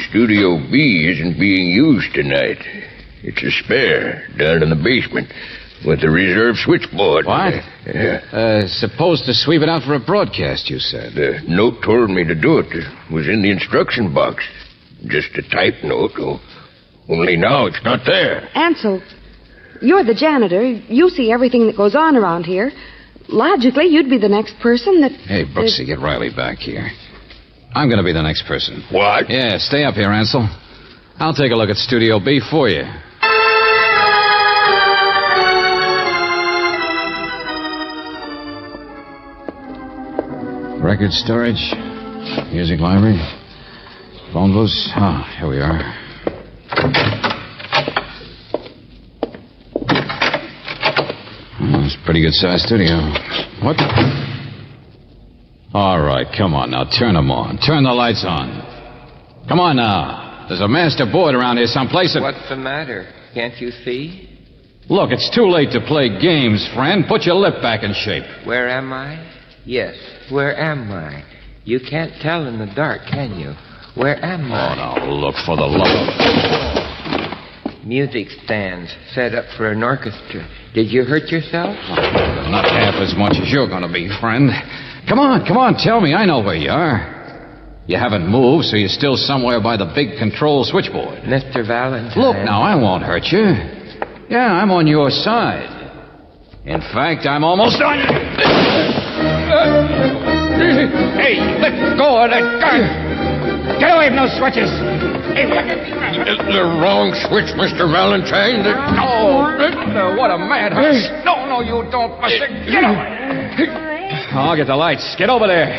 Studio B isn't being used tonight. It's a spare down in the basement with the reserve switchboard. What? Yeah. Supposed to sweep it out for a broadcast, you said. The note told me to do it. It was in the instruction box. Just a type note. Only now it's not there. Ansel, you're the janitor. You see everything that goes on around here. Logically, you'd be the next person that... Hey, Brooksy, get Riley back here. I'm going to be the next person. What? Yeah, stay up here, Ansel. I'll take a look at Studio B for you. Record storage, music library, phone booths. Here we are. It's a pretty good-sized studio. What? All right, come on now, turn them on. Turn the lights on. Come on now. There's a master board around here someplace. What's the matter? Can't you see? Look, it's too late to play games, friend. Put your lip back in shape. Where am I? Yes, where am I? You can't tell in the dark, can you? Where am I? Oh, now, look, for the love of... Music stands set up for an orchestra. Did you hurt yourself? Not half as much as you're going to be, friend. Come on, tell me. I know where you are. You haven't moved, so you're still somewhere by the big control switchboard. Mr. Valentine. Look, now, I won't hurt you. Yeah, I'm on your side. In fact, I'm almost on you. Hey, let go of that gun. Get away from those switches. The wrong switch, Mr. Valentine. No, what a madhouse. No, you don't, Buster. Get away. I'll get the lights. Get over there.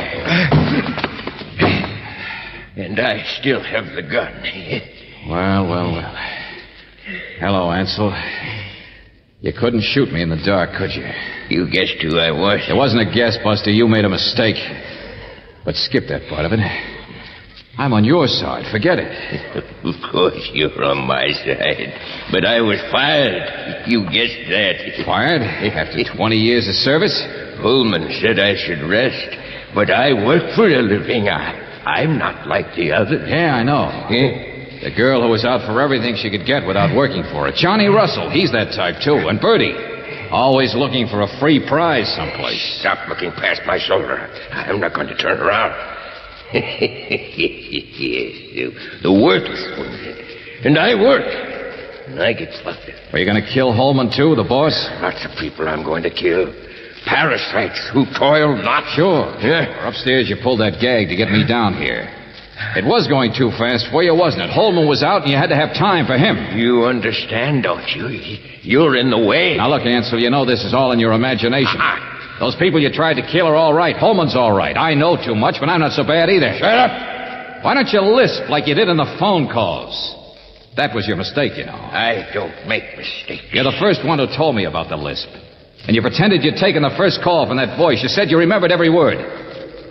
And I still have the gun. Well. Hello, Ansel. You couldn't shoot me in the dark, could you? You guessed who I was. It wasn't a guess, Buster. You made a mistake. But skip that part of it. I'm on your side. Forget it. Of course you're on my side. But I was fired. You guessed that. Fired? After 20 years of service? Holman said I should rest. But I work for a living. I'm not like the others. Yeah, I know. The girl who was out for everything she could get without working for it. Johnny Russell, he's that type, too. And Bertie, always looking for a free prize someplace. Stop looking past my shoulder. I'm not going to turn around. Yes, the worthless one. And I work. And I get flustered. Are you going to kill Holman, too, the boss? Lots of people I'm going to kill. Parasites who toil not. Sure. Yeah. Upstairs you pulled that gag to get me down here. It was going too fast for you, wasn't it? Holman was out and you had to have time for him. You understand, don't you? You're in the way. Now look, Ansel, you know this is all in your imagination. Those people you tried to kill are all right. Holman's all right. I know too much, but I'm not so bad either. Shut up! Why don't you lisp like you did in the phone calls? That was your mistake, you know. I don't make mistakes. You're the first one who told me about the lisp. And you pretended you'd taken the first call from that voice. You said you remembered every word.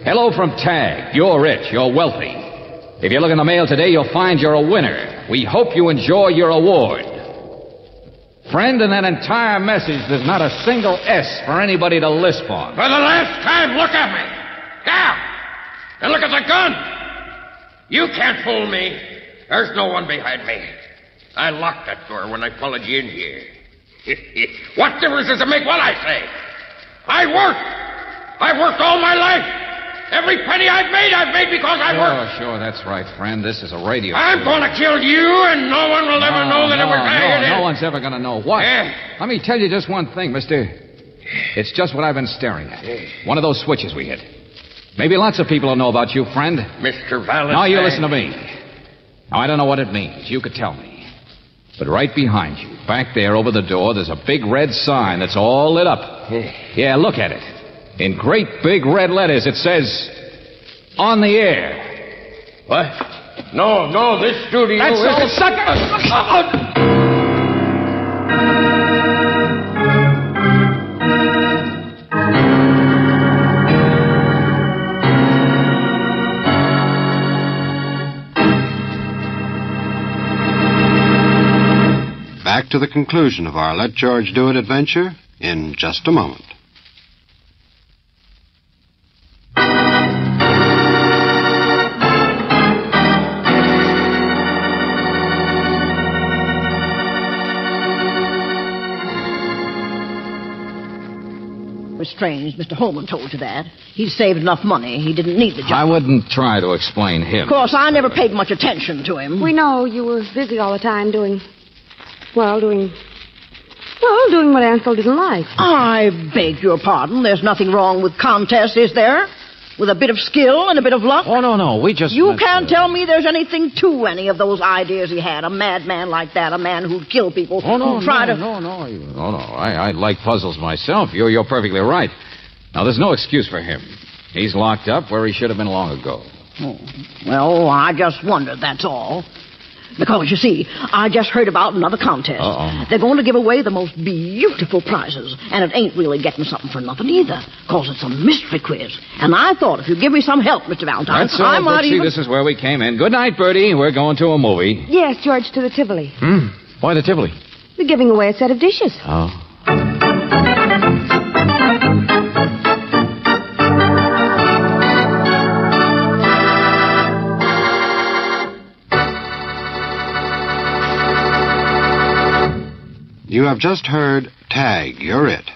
Hello from Tag. You're rich. You're wealthy. If you look in the mail today, you'll find you're a winner. We hope you enjoy your award. Friend, in that entire message, there's not a single S for anybody to lisp on. For the last time, look at me. Now! And look at the gun. You can't fool me. There's no one behind me. I locked that door when I followed you in here. What difference does it make what I say? I've worked all my life. Every penny I've made because I worked. Sure, that's right, friend. This is a radio. I'm going to kill you, and no one will ever know that it was I. No one's ever going to know what. Let me tell you just one thing, mister. It's just what I've been staring at. One of those switches we hit. Maybe lots of people will know about you, friend. Mr. Valentine. Now you listen to me. Now, I don't know what it means. You could tell me. But right behind you, back there over the door, there's a big red sign that's all lit up. Yeah, look at it. In great big red letters, it says, "On the air." What? No, this studio That's is... all, sucker! Back to the conclusion of our Let George Do It adventure in just a moment. It was strange. Mr. Holman told you that. He'd saved enough money. He didn't need the job. I wouldn't try to explain him. Of course, I never paid much attention to him. We know you were busy all the time doing what Ansel didn't like. I beg your pardon. There's nothing wrong with contests, is there? With a bit of skill and a bit of luck? Oh, no. We just... You can't tell me there's anything to any of those ideas he had. A madman like that, a man who'd kill people. Oh, no, who'd try to... No. I like puzzles myself. You're perfectly right. Now, there's no excuse for him. He's locked up where he should have been long ago. Oh. Well, I just wondered, that's all. Because, you see, I just heard about another contest. Uh-oh. They're going to give away the most beautiful prizes. And it ain't really getting something for nothing either. Because it's a mystery quiz. And I thought if you'd give me some help, Mr. Valentine, That's all, I might Brooksy. even... This is where we came in. Good night, Bertie. We're going to a movie. Yes, George, to the Tivoli. Why the Tivoli? They're giving away a set of dishes. Oh. You have just heard Tag, You're It,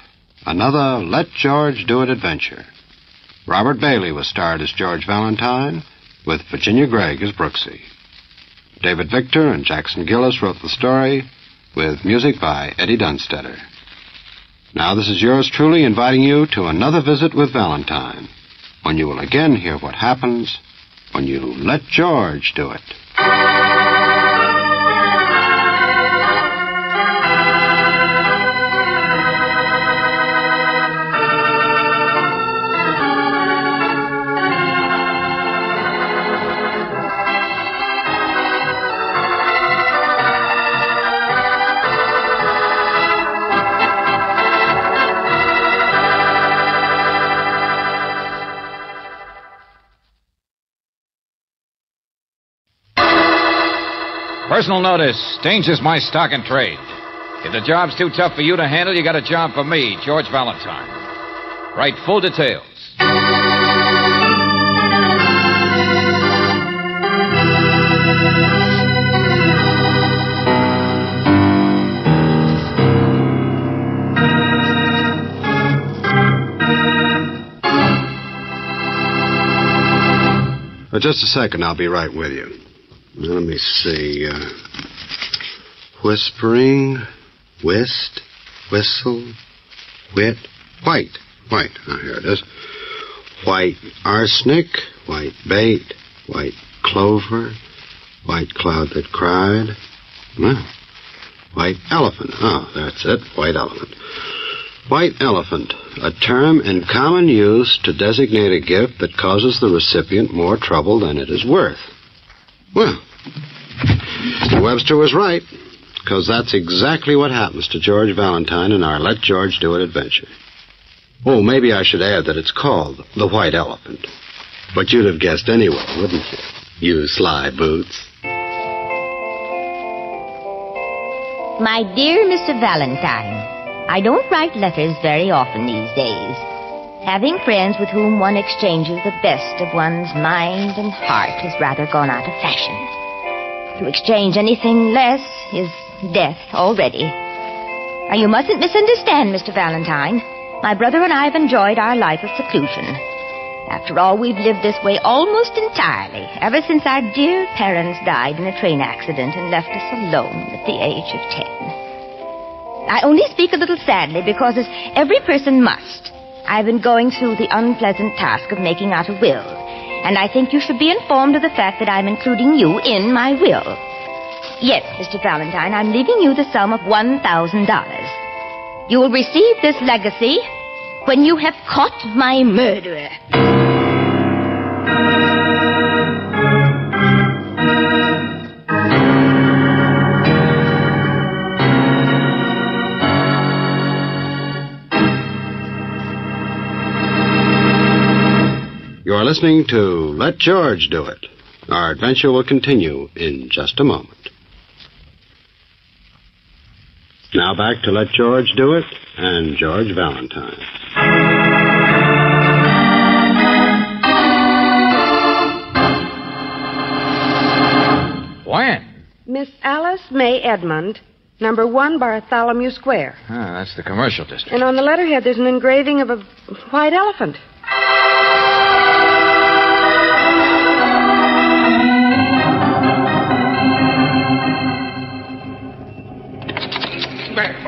another Let George Do It adventure. Robert Bailey was starred as George Valentine, with Virginia Gregg as Brooksy. David Victor and Jackson Gillis wrote the story, with music by Eddie Dunstetter. Now this is yours truly inviting you to another visit with Valentine, when you will again hear what happens when you let George do it. Personal notice. Danger's my stock and trade. If the job's too tough for you to handle, you got a job for me, George Valentine. Write full details. Just a second, I'll be right with you. Let me see. Whispering, whist, whistle, wit, white. Oh, here it is. White arsenic, white bait, white clover, white cloud that cried. Well, white elephant. Oh, that's it. White elephant. White elephant, a term in common use to designate a gift that causes the recipient more trouble than it is worth. Well, Mr. Webster was right, because that's exactly what happens to George Valentine in our Let George Do It adventure. Oh, maybe I should add that it's called The White Elephant. But you'd have guessed anyway, wouldn't you? You sly boots. My dear Mr. Valentine, I don't write letters very often these days. Having friends with whom one exchanges the best of one's mind and heart has rather gone out of fashion. To exchange anything less is death already. Now, you mustn't misunderstand, Mr. Valentine. My brother and I have enjoyed our life of seclusion. After all, we've lived this way almost entirely, ever since our dear parents died in a train accident and left us alone at the age of 10. I only speak a little sadly because, as every person must, I've been going through the unpleasant task of making out a will. And I think you should be informed of the fact that I'm including you in my will. Yes, Mr. Valentine, I'm leaving you the sum of $1,000. You will receive this legacy when you have caught my murderer. You are listening to Let George Do It. Our adventure will continue in just a moment. Now back to Let George Do It and George Valentine. When? Miss Alice May Edmond, number 1 Bartholomew Square. Ah, that's the commercial district. And on the letterhead, there's an engraving of a white elephant.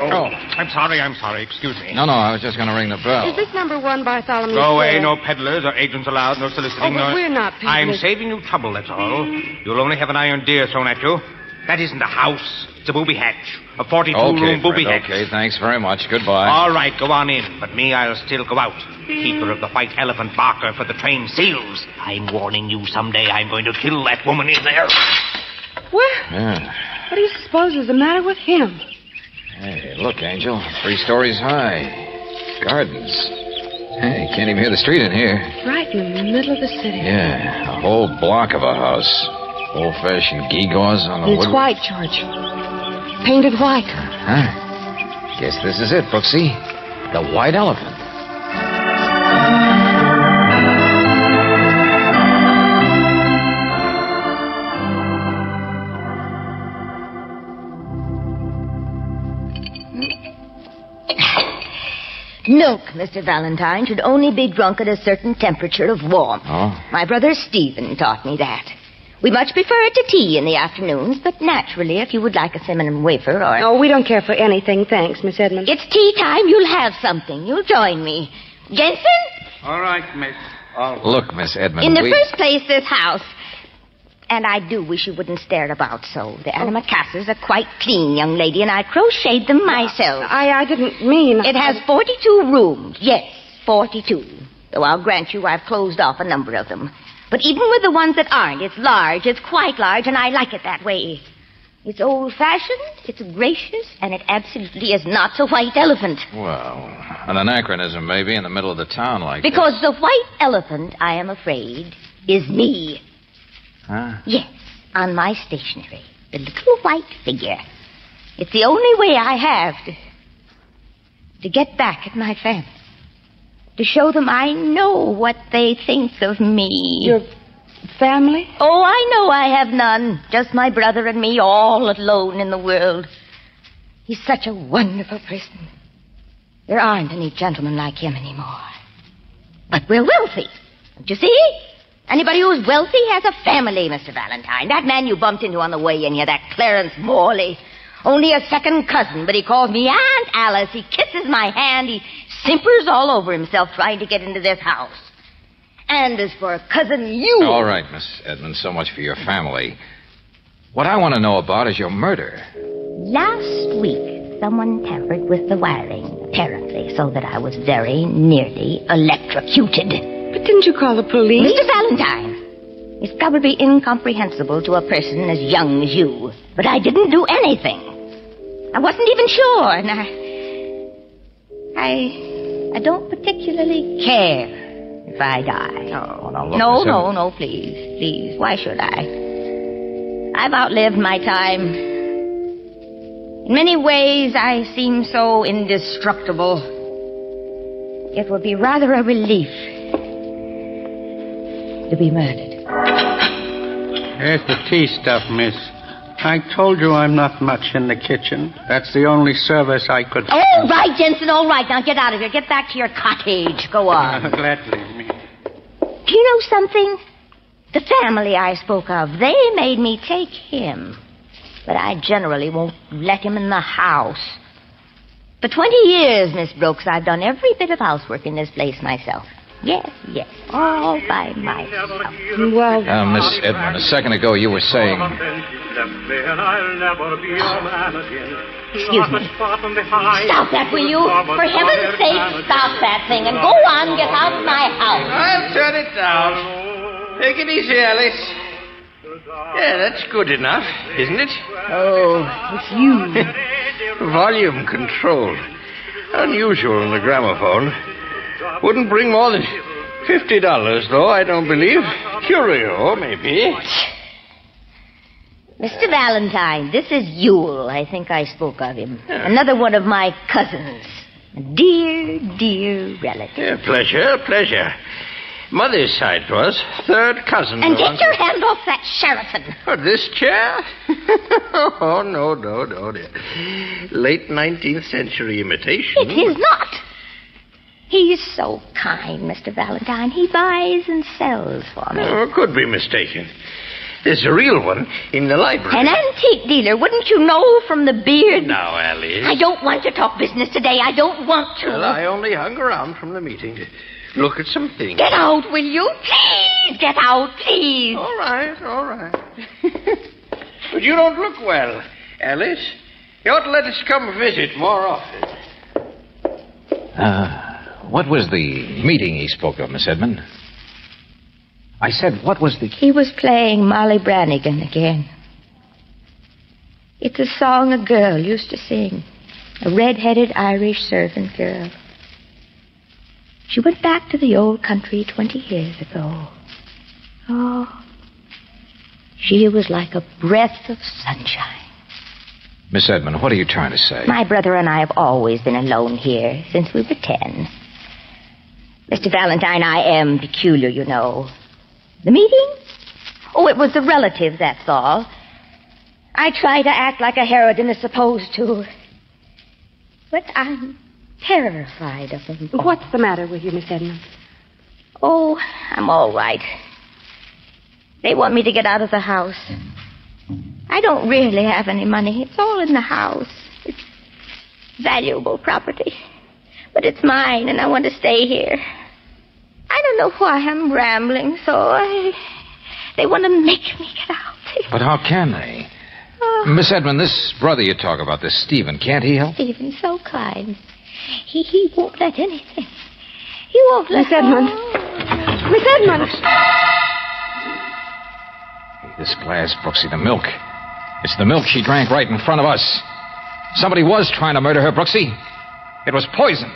Oh, I'm sorry. Excuse me. No, I was just going to ring the bell. Is this number 1 Bartholomew Go Square? away. No peddlers or agents allowed. No soliciting. Oh, but we're not peddlers. I'm saving you trouble, that's all. You'll only have an iron deer thrown at you. That isn't a house. It's a booby hatch. A 42-room booby hatch. Okay, thanks very much. Goodbye. All right, go on in. But me, I'll still go out. Keeper of the white elephant barker for the trained seals. I'm warning you, someday I'm going to kill that woman in there. Well, Yeah. what do you suppose is the matter with him? Hey, look, Angel. 3 stories high. Gardens. Hey, can't even hear the street in here. Right in the middle of the city. Yeah, a whole block of a house. Old-fashioned gewgaws on the And it's wood. white, George. Painted white. Huh? Guess this is it, Brooksy. The white elephant. Milk, Mr. Valentine, should only be drunk at a certain temperature of warmth. Oh? My brother Stephen taught me that. We much prefer it to tea in the afternoons, but naturally, if you would like a cinnamon wafer or... Oh, we don't care for anything, thanks, Miss Edmond. It's tea time. You'll have something. You'll join me. Jensen? All right, miss. Look, Miss Edmond, In the first place, this house... And I do wish you wouldn't stare about so. The antimacassars are quite clean, young lady, and I crocheted them myself. I didn't mean... It has 42 rooms. Yes, 42. Though I'll grant you I've closed off a number of them. But even with the ones that aren't, it's large. It's quite large, and I like it that way. It's old-fashioned, it's gracious, and it absolutely is not a white elephant. Well, an anachronism, maybe, in the middle of the town like Because the white elephant, I am afraid, is me. this. Huh? Yes, on my stationery. The little white figure. It's the only way I have to get back at my family. To show them I know what they think of me. Your family? Oh, I know I have none. Just my brother and me, all alone in the world. He's such a wonderful person. There aren't any gentlemen like him anymore. But we're wealthy. Don't you see? Anybody who's wealthy has a family, Mr. Valentine. That man you bumped into on the way in here, that Clarence Morley. Only a second cousin, but he calls me Aunt Alice. He kisses my hand. He simpers all over himself trying to get into this house. And as for Cousin you... All right, Miss Edmond, so much for your family. What I want to know about is your murder. Last week, someone tampered with the wiring, apparently, so that I was very nearly electrocuted. But didn't you call the police? Mr. Valentine, it's probably incomprehensible to a person as young as you, but I didn't do anything. I wasn't even sure, and I don't particularly care if I die. Oh, now look, No, please. Why should I? I've outlived my time. In many ways, I seem so indestructible. It would be rather a relief to be murdered. Here's the tea stuff, miss. I told you I'm not much in the kitchen. That's the only service I could... All right, Jensen, all right. Now get out of here. Get back to your cottage. Go on. Gladly. Do you know something? The family I spoke of, they made me take him. But I generally won't let him in the house. For 20 years, Miss Brooks, I've done every bit of housework in this place myself. Yes, all by myself. Well, Miss Edmund, a second ago you were saying... Excuse me. Stop that, will you? For heaven's sake, stop that thing and go on, get out of my house. I'll turn it down. Take it easy, Alice. Yeah, that's good enough, isn't it? Oh, it's you. Volume control. Unusual in the gramophone. Wouldn't bring more than $50, though, I don't believe. Curio, maybe. Mr. Valentine, this is Yule. I think I spoke of him. Another one of my cousins. A dear relative. Yeah, pleasure. Mother's side was third cousin. And get your hand off that Sheraton. What, this chair? Oh, no, dear. Late 19th century imitation. It is not. He's so kind, Mr. Valentine. He buys and sells for me. Oh, could be mistaken. There's a real one in the library. An antique dealer, wouldn't you know from the beard? Now, Alice. I don't want to talk business today. I don't want to. Well, I only hung around from the meeting to look at some things. Get out, will you? Please, get out, please. All right. But you don't look well, Alice. You ought to let us come visit more often. What was the meeting he spoke of, Miss Edmund? I said, what was the... He was playing Molly Brannigan again. It's a song a girl used to sing. A red-headed Irish servant girl. She went back to the old country 20 years ago. Oh, she was like a breath of sunshine. Miss Edmund, what are you trying to say? My brother and I have always been alone here since we were 10. Mr. Valentine, I am peculiar, you know. The meeting? Oh, it was the relative, that's all. I try to act like a Herodin is supposed to. But I'm terrified of them. What's the matter with you, Miss Edmund? Oh, I'm all right. They want me to get out of the house. I don't really have any money. It's all in the house. It's valuable property. But it's mine, and I want to stay here. I don't know why I'm rambling, they want to make me get out. But how can they? Miss Edmund, this brother you talk about, this Stephen, can't he help? Stephen's so kind. He won't let anything. He won't let... Miss Edmund. Miss Edmund! Hey, this glass, Brooksy, the milk. It's the milk she drank right in front of us. Somebody was trying to murder her, Brooksy. It was poisoned.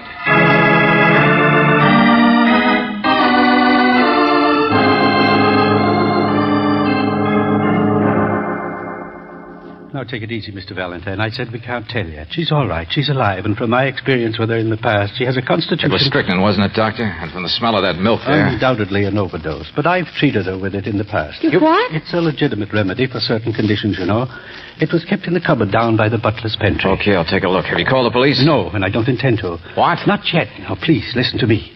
Now, take it easy, Mr. Valentine. I said we can't tell yet. She's all right. She's alive. And from my experience with her in the past, she has a constitution... It was strychnine, wasn't it, Doctor? And from the smell of that milk there... Undoubtedly an overdose. But I've treated her with it in the past. What? It's a legitimate remedy for certain conditions, you know. It was kept in the cupboard down by the butler's pantry. Okay, I'll take a look. Have you called the police? No, and I don't intend to. What? Not yet. Now, please, listen to me.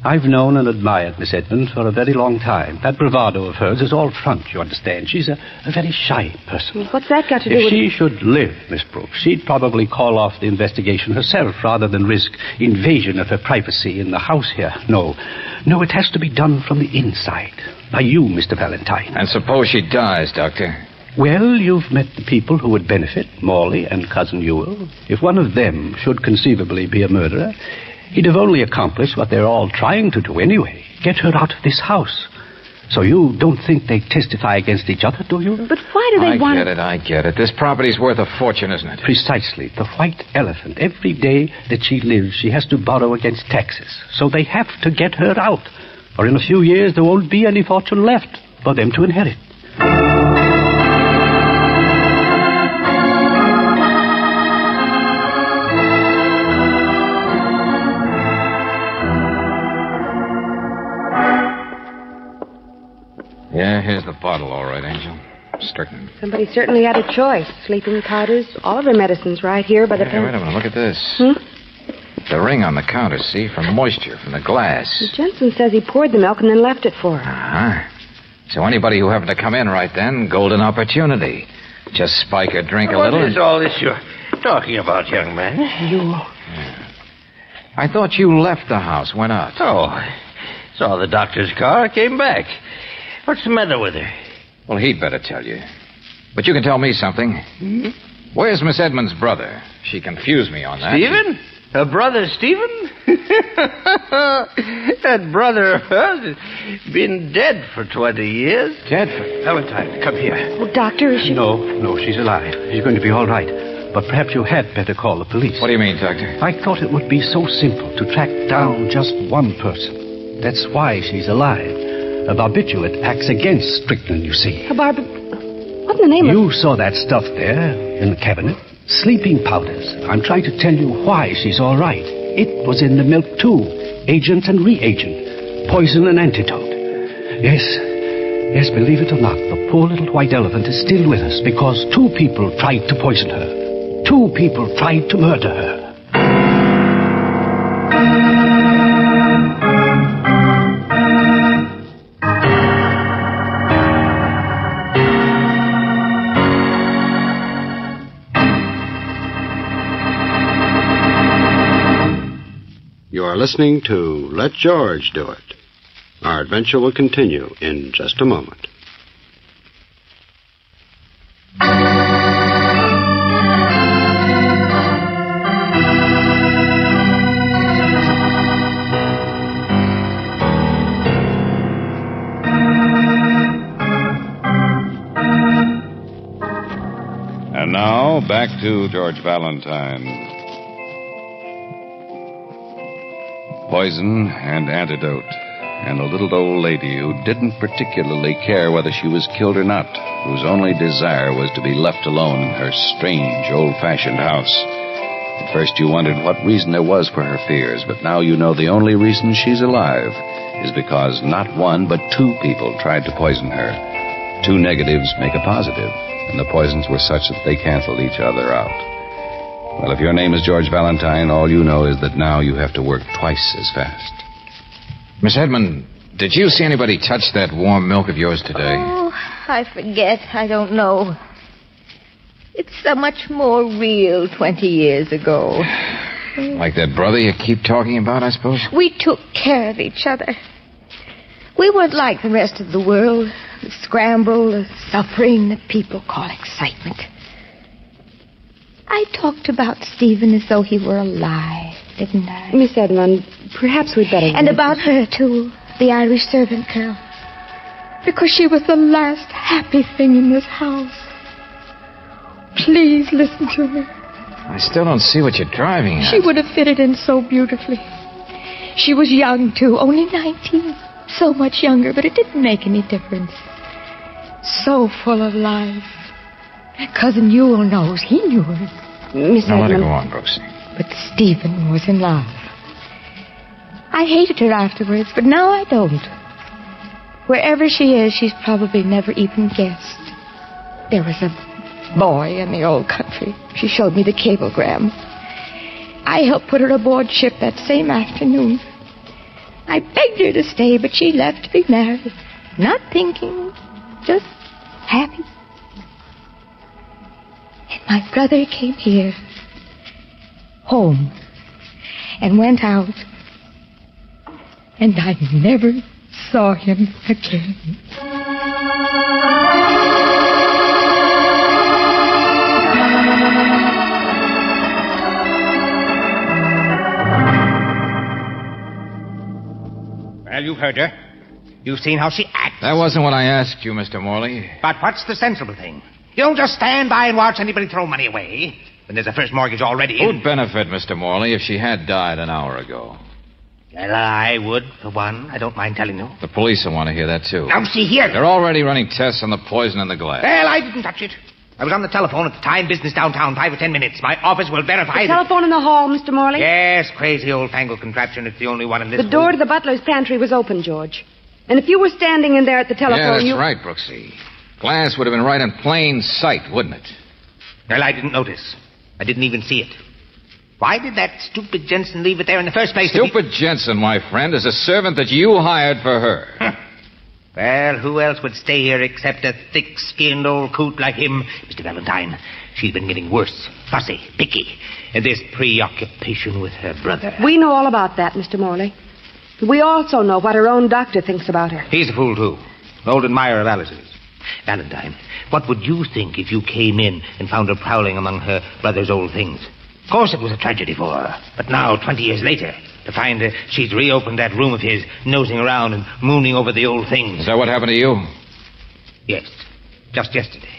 I've known and admired Miss Edmund for a very long time. That bravado of hers is all front, you understand. She's a very shy person. What's that got to do with... If she should live, Miss Brooks, she'd probably call off the investigation herself rather than risk invasion of her privacy in the house here. No, it has to be done from the inside. By you, Mr. Valentine. And suppose she dies, Doctor? Well, you've met the people who would benefit, Morley and Cousin Ewell. If one of them should conceivably be a murderer... he'd have only accomplished what they're all trying to do anyway. Get her out of this house. So you don't think they testify against each other, do you? But why do they want... I get it. This property's worth a fortune, isn't it? Precisely. The white elephant. Every day that she lives, she has to borrow against taxes. So they have to get her out. Or in a few years, there won't be any fortune left for them to inherit. Yeah, here's the bottle, all right, Angel. Strychnine. Somebody certainly had a choice. Sleeping powders, all of her medicines right here by the... Hey, wait a minute, look at this. The ring on the counter, see, from moisture, from the glass. Jensen says he poured the milk and then left it for her. Uh-huh. So anybody who happened to come in right then, golden opportunity. Just spike her drink a little. What is all this you're talking about, young man? I thought you left the house, went out. Oh, saw the doctor's car, came back. What's the matter with her? Well, he'd better tell you. But you can tell me something. Hmm? Where's Miss Edmonds' brother? She confused me on that. Stephen? Her brother, Stephen? That brother of hers has been dead for 20 years. Dead? Valentine, come here. Oh, Doctor, is she... No, she's alive. She's going to be all right. But perhaps you had better call the police. What do you mean, Doctor? I thought it would be so simple to track down just one person. That's why she's alive. A barbiturate acts against strychnine, you see. What in the name of... You saw that stuff there in the cabinet. Sleeping powders. I'm trying to tell you why she's all right. It was in the milk, too. Agent and reagent. Poison and antidote. Yes, believe it or not, the poor little white elephant is still with us because 2 people tried to poison her. 2 people tried to murder her. You are listening to Let George Do It. Our adventure will continue in just a moment. And now, back to George Valentine. Poison and antidote, and a little old lady who didn't particularly care whether she was killed or not, whose only desire was to be left alone in her strange, old-fashioned house. At first you wondered what reason there was for her fears, but now you know the only reason she's alive is because not 1 but 2 people tried to poison her. 2 negatives make a positive, and the poisons were such that they canceled each other out. Well, if your name is George Valentine, all you know is that now you have to work twice as fast. Miss Edmond, did you see anybody touch that warm milk of yours today? Oh, I forget. I don't know. It's so much more real 20 years ago. Like that brother you keep talking about, I suppose? We took care of each other. We weren't like the rest of the world. The scramble, the suffering that people call excitement. I talked about Stephen as though he were alive, didn't I? Miss Edmond, perhaps we'd better... And about her, too, the Irish servant girl. Because she was the last happy thing in this house. Please listen to me. I still don't see what you're driving at. She would have fitted in so beautifully. She was young, too, only 19. So much younger, but it didn't make any difference. So full of life. Cousin Ewell knows. He knew her. Miss Now Edmond... let her go on, Brooksy. But Stephen was in love. I hated her afterwards, but now I don't. Wherever she is, she's probably never even guessed. There was a boy in the old country. She showed me the cablegram. I helped put her aboard ship that same afternoon. I begged her to stay, but she left to be married. Not thinking, just happy. And my brother came here, home, and went out. And I never saw him again. Well, you've heard her. You've seen how she acts. That wasn't what I asked you, Mr. Morley. But what's the sensible thing? You don't just stand by and watch anybody throw money away when there's a first mortgage already in. Who'd benefit, Mr. Morley, if she had died an hour ago? Well, I would, for one. I don't mind telling you. The police will want to hear that, too. Now, see here. They're already running tests on the poison in the glass. Well, I didn't touch it. I was on the telephone at the time business downtown, 5 or 10 minutes. My office will verify The telephone in the hall, Mr. Morley? Yes, crazy old-fangled contraption. It's the only one in this The door to the butler's pantry was open, George. And if you were standing in there at the telephone, Yeah, that's right, Brooksy. Glass would have been right in plain sight, wouldn't it? Well, I didn't notice. I didn't even see it. Why did that stupid Jensen leave it there in the first place? Stupid Jensen, my friend, is a servant that you hired for her. Well, who else would stay here except a thick-skinned old coot like him? Mr. Valentine, She's been getting worse, fussy, picky. This preoccupation with her brother. We know all about that, Mr. Morley. We also know what her own doctor thinks about her. He's a fool, too. An old admirer of Alice's. Valentine, what would you think if you came in and found her prowling among her brother's old things? Of course it was a tragedy for her. But now, 20 years later, to find she's reopened that room of his, nosing around and mooning over the old things. Is that what happened to you? Yes. Just yesterday.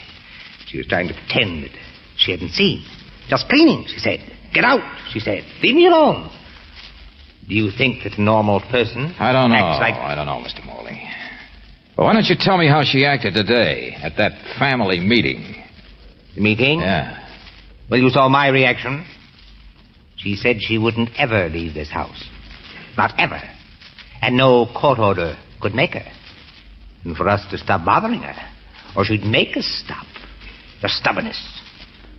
She was trying to pretend that she hadn't seen. Just cleaning, she said. Get out, she said. Leave me alone. Do you think that a normal person I don't know. acts like... I don't know, Mr. Morley. But why don't you tell me how she acted today at that family meeting? The meeting? Yeah. Well, you saw my reaction. She said she wouldn't ever leave this house. Not ever. And no court order could make her. And for us to stop bothering her, or she'd make us stop. Just stubbornness.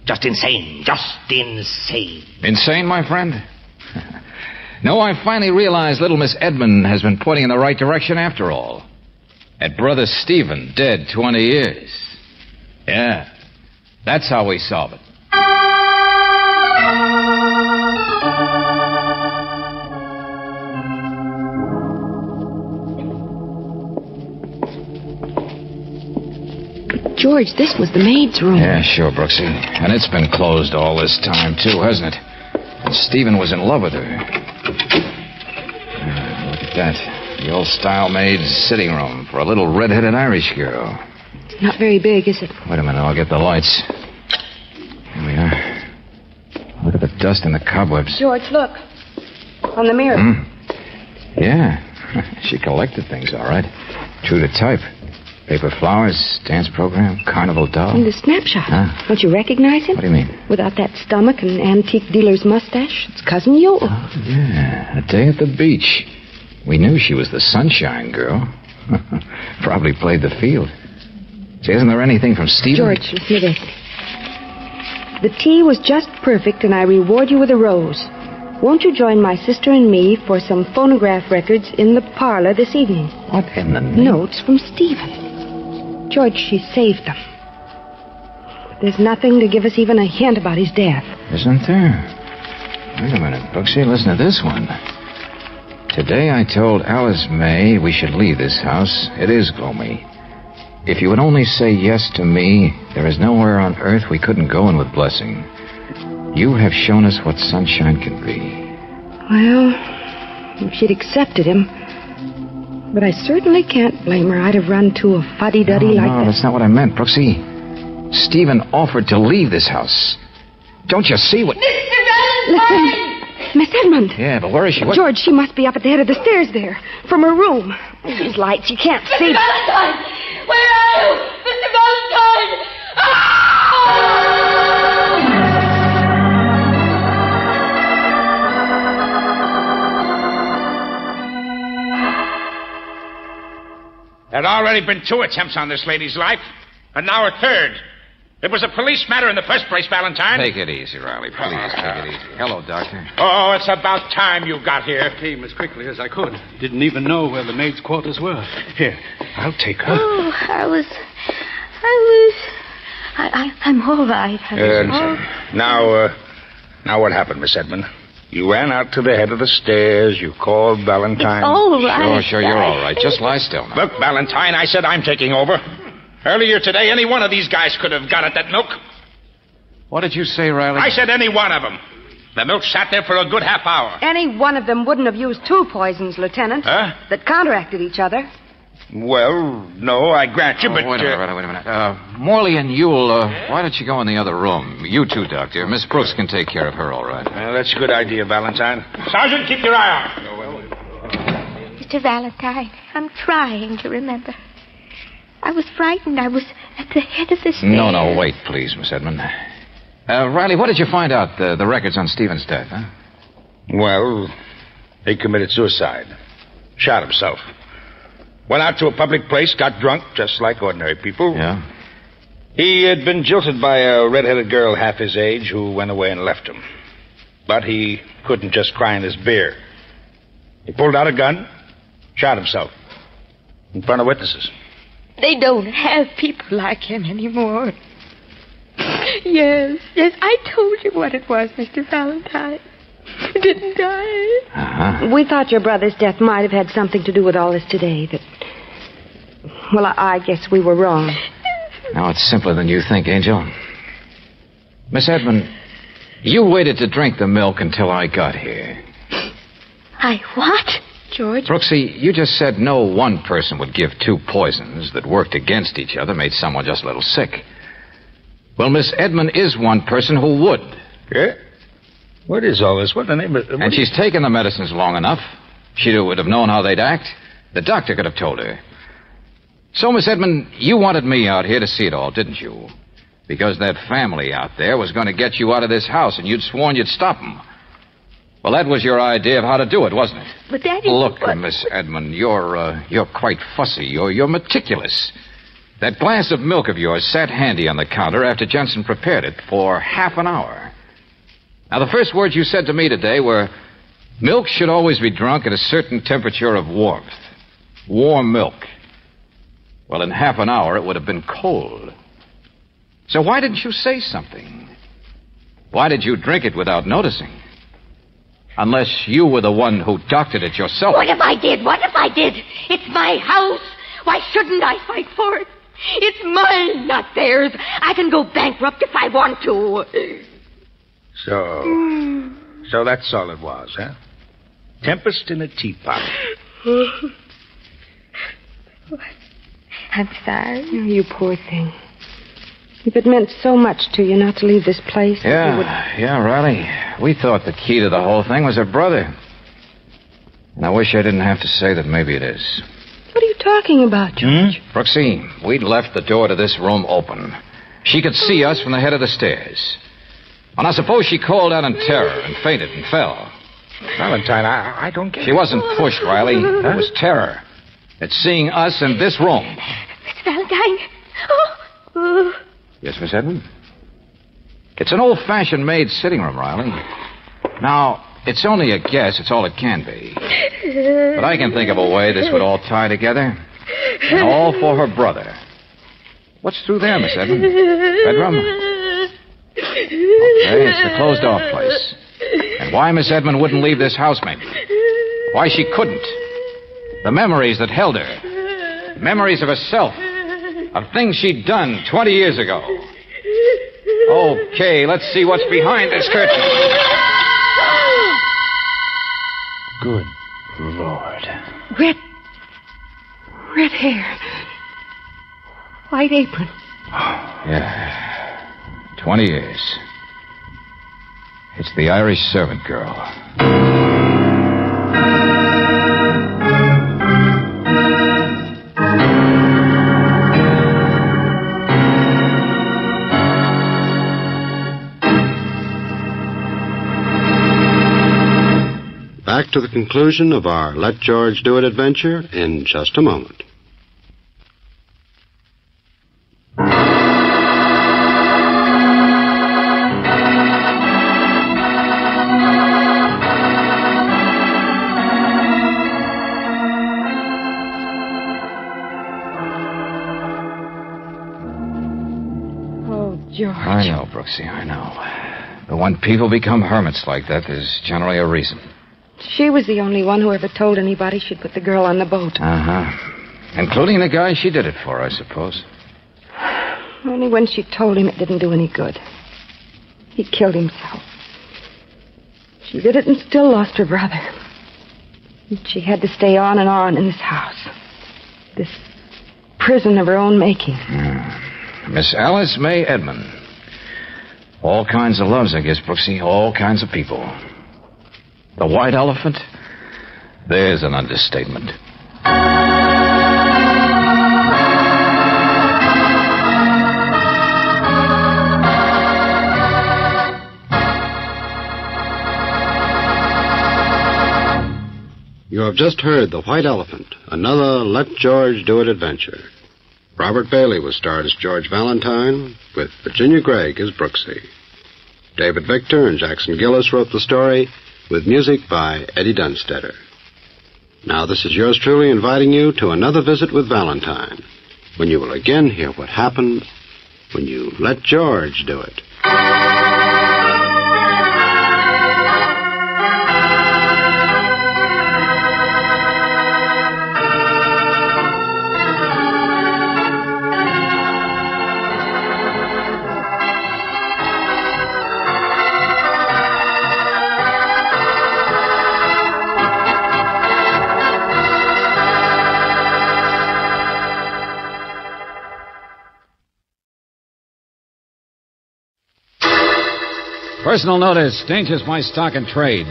Just insane. Just insane. Insane, my friend? No, I finally realized little Miss Edmund has been pointing in the right direction after all. That brother Stephen, dead 20 years. Yeah. That's how we solve it. George, this was the maid's room. Yeah, sure, Brooksy. And it's been closed all this time, too, hasn't it? And Stephen was in love with her. Look at that. The old-style maid's sitting room for a little red-headed Irish girl. It's not very big, is it? Wait a minute, I'll get the lights. Here we are. Look at the dust and the cobwebs. George, look. On the mirror. Yeah. She collected things, all right. True to type. Paper flowers, dance program, carnival doll. And the snapshot. Huh? Don't you recognize him? What do you mean? Without that stomach and antique dealer's mustache. It's Cousin Yule. Oh, yeah. A day at the beach. We knew she was the sunshine girl. Probably played the field. See, isn't there anything from Stephen? George, listen to this. The tea was just perfect, and I reward you with a rose. Won't you join my sister and me for some phonograph records in the parlor this evening? What in the name? Notes from Stephen. George, she saved them. There's nothing to give us even a hint about his death. Isn't there? Wait a minute, Brooksy. Listen to this one. Today I told Alice May we should leave this house. It is gloomy. If you would only say yes to me, there is nowhere on earth we couldn't go in with blessing. You have shown us what sunshine can be. Well, if she'd accepted him. But I certainly can't blame her. I'd have run to a fuddy-duddy like that. No, that's not what I meant, Brooksy. Stephen offered to leave this house. Don't you see what... Mr. Valentine! Listen, Miss Edmund. Yeah, but where is she? What... George, she must be up at the head of the stairs there. From her room. These lights, you can't see. Mr. Valentine! Where are you? Mr. Valentine! There'd already been 2 attempts on this lady's life, and now a third. It was a police matter in the first place, Valentine. Take it easy, Riley. Please, take it easy. Hello, Doctor. Oh, it's about time you got here. Came as quickly as I could. Didn't even know where the maid's quarters were. Here, I'll take her. Oh, I'm all right. Now what happened, Miss Edmund? You ran out to the head of the stairs. You called Valentine. It's all right. Sure, you're all right. Just lie still now. Look, Valentine, I said I'm taking over. Earlier today, any one of these guys could have got at that milk. What did you say, Riley? I said any one of them. The milk sat there for a good half hour. Any one of them wouldn't have used 2 poisons, Lieutenant. Huh? That counteracted each other. Well, no, I grant you, but... Wait a minute. Morley and Yule, why don't you go in the other room? You too, Doctor. Miss Brooks can take care of her, all right. Well, that's a good idea, Valentine. Sergeant, keep your eye on. Mr. Valentine, I'm trying to remember. I was frightened. I was at the head of the stairs. No, wait, please, Miss Edmund. Riley, what did you find out, the records on Stephen's death, huh? Well, he committed suicide. Shot himself. Went out to a public place, got drunk, just like ordinary people. Yeah? He had been jilted by a red-headed girl half his age who went away and left him. But he couldn't just cry in his beer. He pulled out a gun, shot himself. In front of witnesses. They don't have people like him anymore. Yes, I told you what it was, Mr. Valentine. Didn't I? Uh-huh. We thought your brother's death might have had something to do with all this today. Well, I guess we were wrong. Now, it's simpler than you think, Angel. Miss Edmund, you waited to drink the milk until I got here. I what? George? Brooksy, you just said no one person would give two poisons that worked against each other, made someone just a little sick. Well, Miss Edmund is one person who would. Yeah? What is all this? What the name of... And she's taken the medicines long enough. She would have known how they'd act. The doctor could have told her. So, Miss Edmund, you wanted me out here to see it all, didn't you? Because that family out there was going to get you out of this house, and you'd sworn you'd stop them. Well, that was your idea of how to do it, wasn't it? But Daddy... Look, Miss Edmund, you're quite fussy. You're meticulous. That glass of milk of yours sat handy on the counter after Jensen prepared it for half an hour. Now, the first words you said to me today were, milk should always be drunk at a certain temperature of warmth. Warm milk. Well, in half an hour, it would have been cold. So why didn't you say something? Why did you drink it without noticing? Unless you were the one who doctored it yourself. What if I did? What if I did? It's my house. Why shouldn't I fight for it? It's mine, not theirs. I can go bankrupt if I want to. So that's all it was, huh? Tempest in a teapot. I'm sorry. Oh, you poor thing. If it meant so much to you not to leave this place... Yeah, Riley. We thought the key to the whole thing was her brother. And I wish I didn't have to say that maybe it is. What are you talking about, George? Brooksy, we'd left the door to this room open. She could see us from the head of the stairs. Well, now suppose she called out in terror and fainted and fell. Valentine, I don't get it. She wasn't pushed, Riley. It was terror. It's seeing us in this room. Mr. Valentine. Oh. Yes, Miss Edmund? It's an old-fashioned maid sitting room, Riley. Now, it's only a guess. It's all it can be. But I can think of a way this would all tie together. And all for her brother. What's through there, Miss Edmund? Bedroom? Okay, it's the closed-off place. And why Miss Edmund wouldn't leave this house, maybe. Why she couldn't. The memories that held her. Memories of herself. Of things she'd done 20 years ago. Okay, let's see what's behind this curtain. Good Lord. Red hair. White apron. Yeah. 20 years. It's the Irish servant girl. Back to the conclusion of our Let George Do It adventure in just a moment. Oh, George. I know, Brooksy, I know. But when people become hermits like that, there's generally a reason. She was the only one who ever told anybody she'd put the girl on the boat. Uh-huh. Including the guy she did it for, I suppose. Only when she told him it didn't do any good. He killed himself. She did it and still lost her brother. And she had to stay on and on in this house. This prison of her own making. Miss Alice May Edmund. All kinds of loves, I guess, Brooksy. All kinds of people. The white elephant? There's an understatement. You have just heard The White Elephant, another Let George Do It adventure. Robert Bailey was starred as George Valentine, with Virginia Gregg as Brooksy. David Victor and Jackson Gillis wrote the story, with music by Eddie Dunstetter. Now, this is yours truly inviting you to another visit with Valentine, when you will again hear what happened when you let George do it. Personal notice, danger's my stock and trade.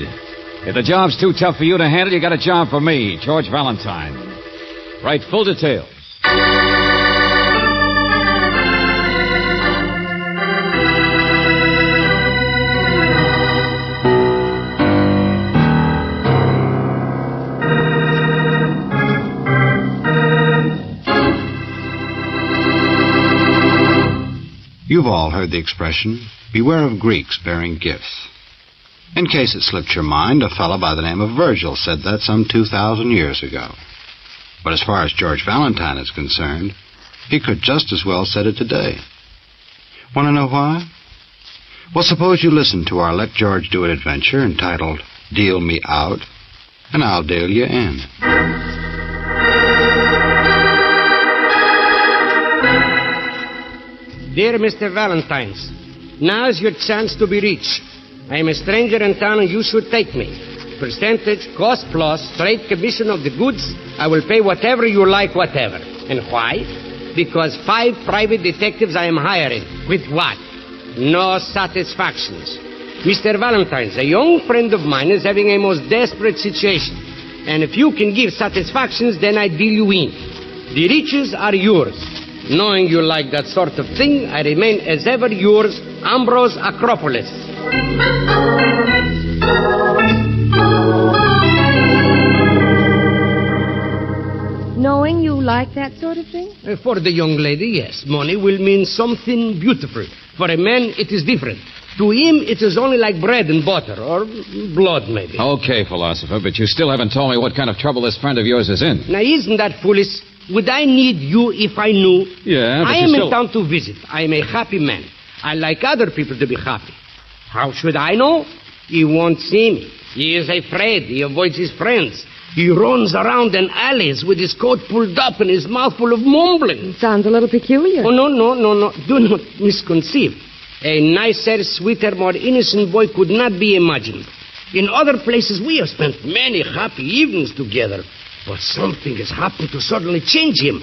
If the job's too tough for you to handle, you got a job for me, George Valentine. Write full details. You've all heard the expression, beware of Greeks bearing gifts. In case it slipped your mind, a fellow by the name of Virgil said that some 2,000 years ago. But as far as George Valentine is concerned, he could just as well said it today. Want to know why? Well, suppose you listen to our Let George Do It adventure entitled Deal Me Out, and I'll deal you in. Dear Mr. Valentines, now's your chance to be rich. I am a stranger in town and you should take me. Percentage, cost plus, straight commission of the goods, I will pay whatever you like, whatever. And why? Because 5 private detectives I am hiring. With what? No satisfactions. Mr. Valentines, a young friend of mine is having a most desperate situation. And if you can give satisfactions, then I deal you in. The riches are yours. Knowing you like that sort of thing, I remain as ever yours, Ambrose Acropolis. Knowing you like that sort of thing? For the young lady, yes. Money will mean something beautiful. For a man, it is different. To him, it is only like bread and butter, or blood, maybe. Okay, philosopher, but you still haven't told me what kind of trouble this friend of yours is in. Now, isn't that foolish? Would I need you if I knew? Yeah, but I am in town to visit. I am a happy man. I like other people to be happy. How should I know? He won't see me. He is afraid. He avoids his friends. He runs around in alleys with his coat pulled up and his mouth full of mumbling. Sounds a little peculiar. Oh, no. Do not misconceive. A nicer, sweeter, more innocent boy could not be imagined. In other places, we have spent many happy evenings together. But something has happened to suddenly change him.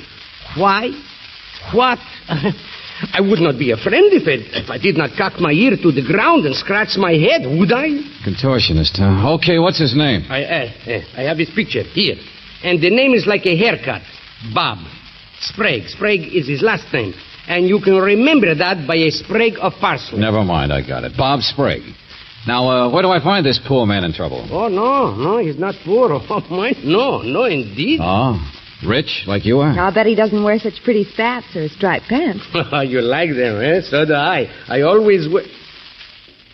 Why? What? I would not be a friend if I did not cock my ear to the ground and scratch my head, would I? Contortionist, huh? Okay, what's his name? I have his picture here. And the name is like a haircut. Bob Sprague. Sprague is his last name. And you can remember that by a sprig of parsley. Never mind, I got it. Bob Sprague. Now, where do I find this poor man in trouble? Oh, no, he's not poor. Oh, my, no, indeed. Oh, rich, like you are? I'll bet he doesn't wear such pretty spats or striped pants. You like them, eh? So do I. I always wear...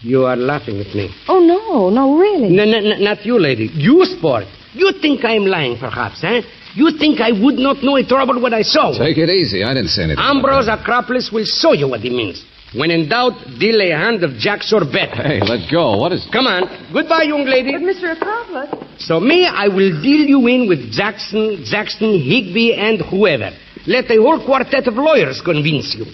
You are laughing at me. Oh, no, really. No, not you, lady. You, sport. You think I am lying, perhaps, eh? You think I would not know a trouble what I saw? Take it easy. I didn't say anything. Ambrose Acropolis will show you what he means. When in doubt, deal a hand of jacks or bet. Hey, let go. What is... Come on. Goodbye, young lady. But, Mr. Acropolis... So me, I will deal you in with Jackson, Higby, and whoever. Let a whole quartet of lawyers convince you.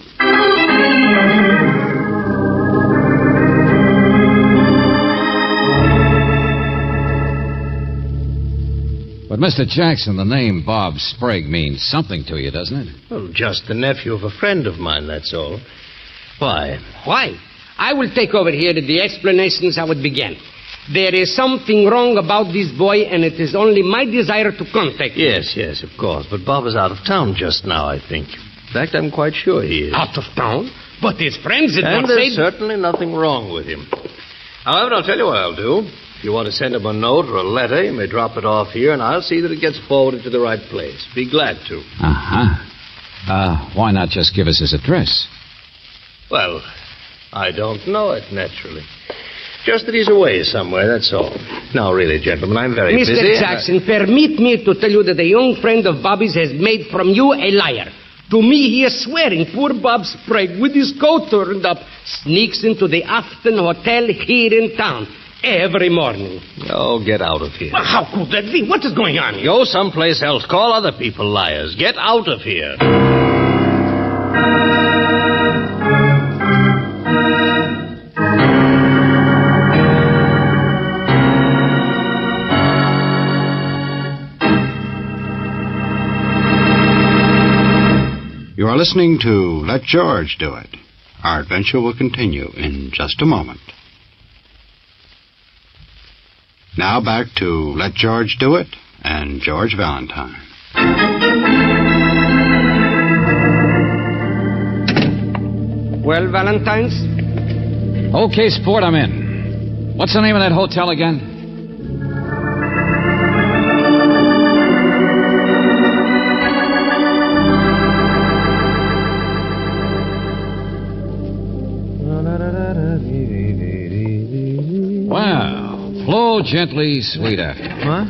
But, Mr. Jackson, the name Bob Sprague means something to you, doesn't it? Well, just the nephew of a friend of mine, that's all. Why? Why? I will take over here the explanations how it began. There is something wrong about this boy, and it is only my desire to contact him. Yes, of course. But Bob is out of town just now, I think. In fact, I'm quite sure he is. Out of town? But his friends did and not there's say... certainly nothing wrong with him. However, I'll tell you what I'll do. If you want to send him a note or a letter, you may drop it off here, and I'll see that it gets forwarded to the right place. Be glad to. Uh-huh. Why not just give us his address? Well, I don't know it, naturally. Just that he's away somewhere, that's all. Now, really, gentlemen, I'm very busy. Mr. Jackson, permit me to tell you that a young friend of Bobby's has made from you a liar. To me, he is swearing poor Bob Sprague, with his coat turned up, sneaks into the Afton Hotel here in town every morning. Oh, get out of here. Well, how could that be? What is going on here? Go someplace else. Call other people liars. Get out of here. You are listening to Let George Do It. Our adventure will continue in just a moment. Now back to Let George Do It and George Valentine. Well, Valentines? Okay, sport, I'm in. What's the name of that hotel again? Wow. Flow gently, sweet after. What?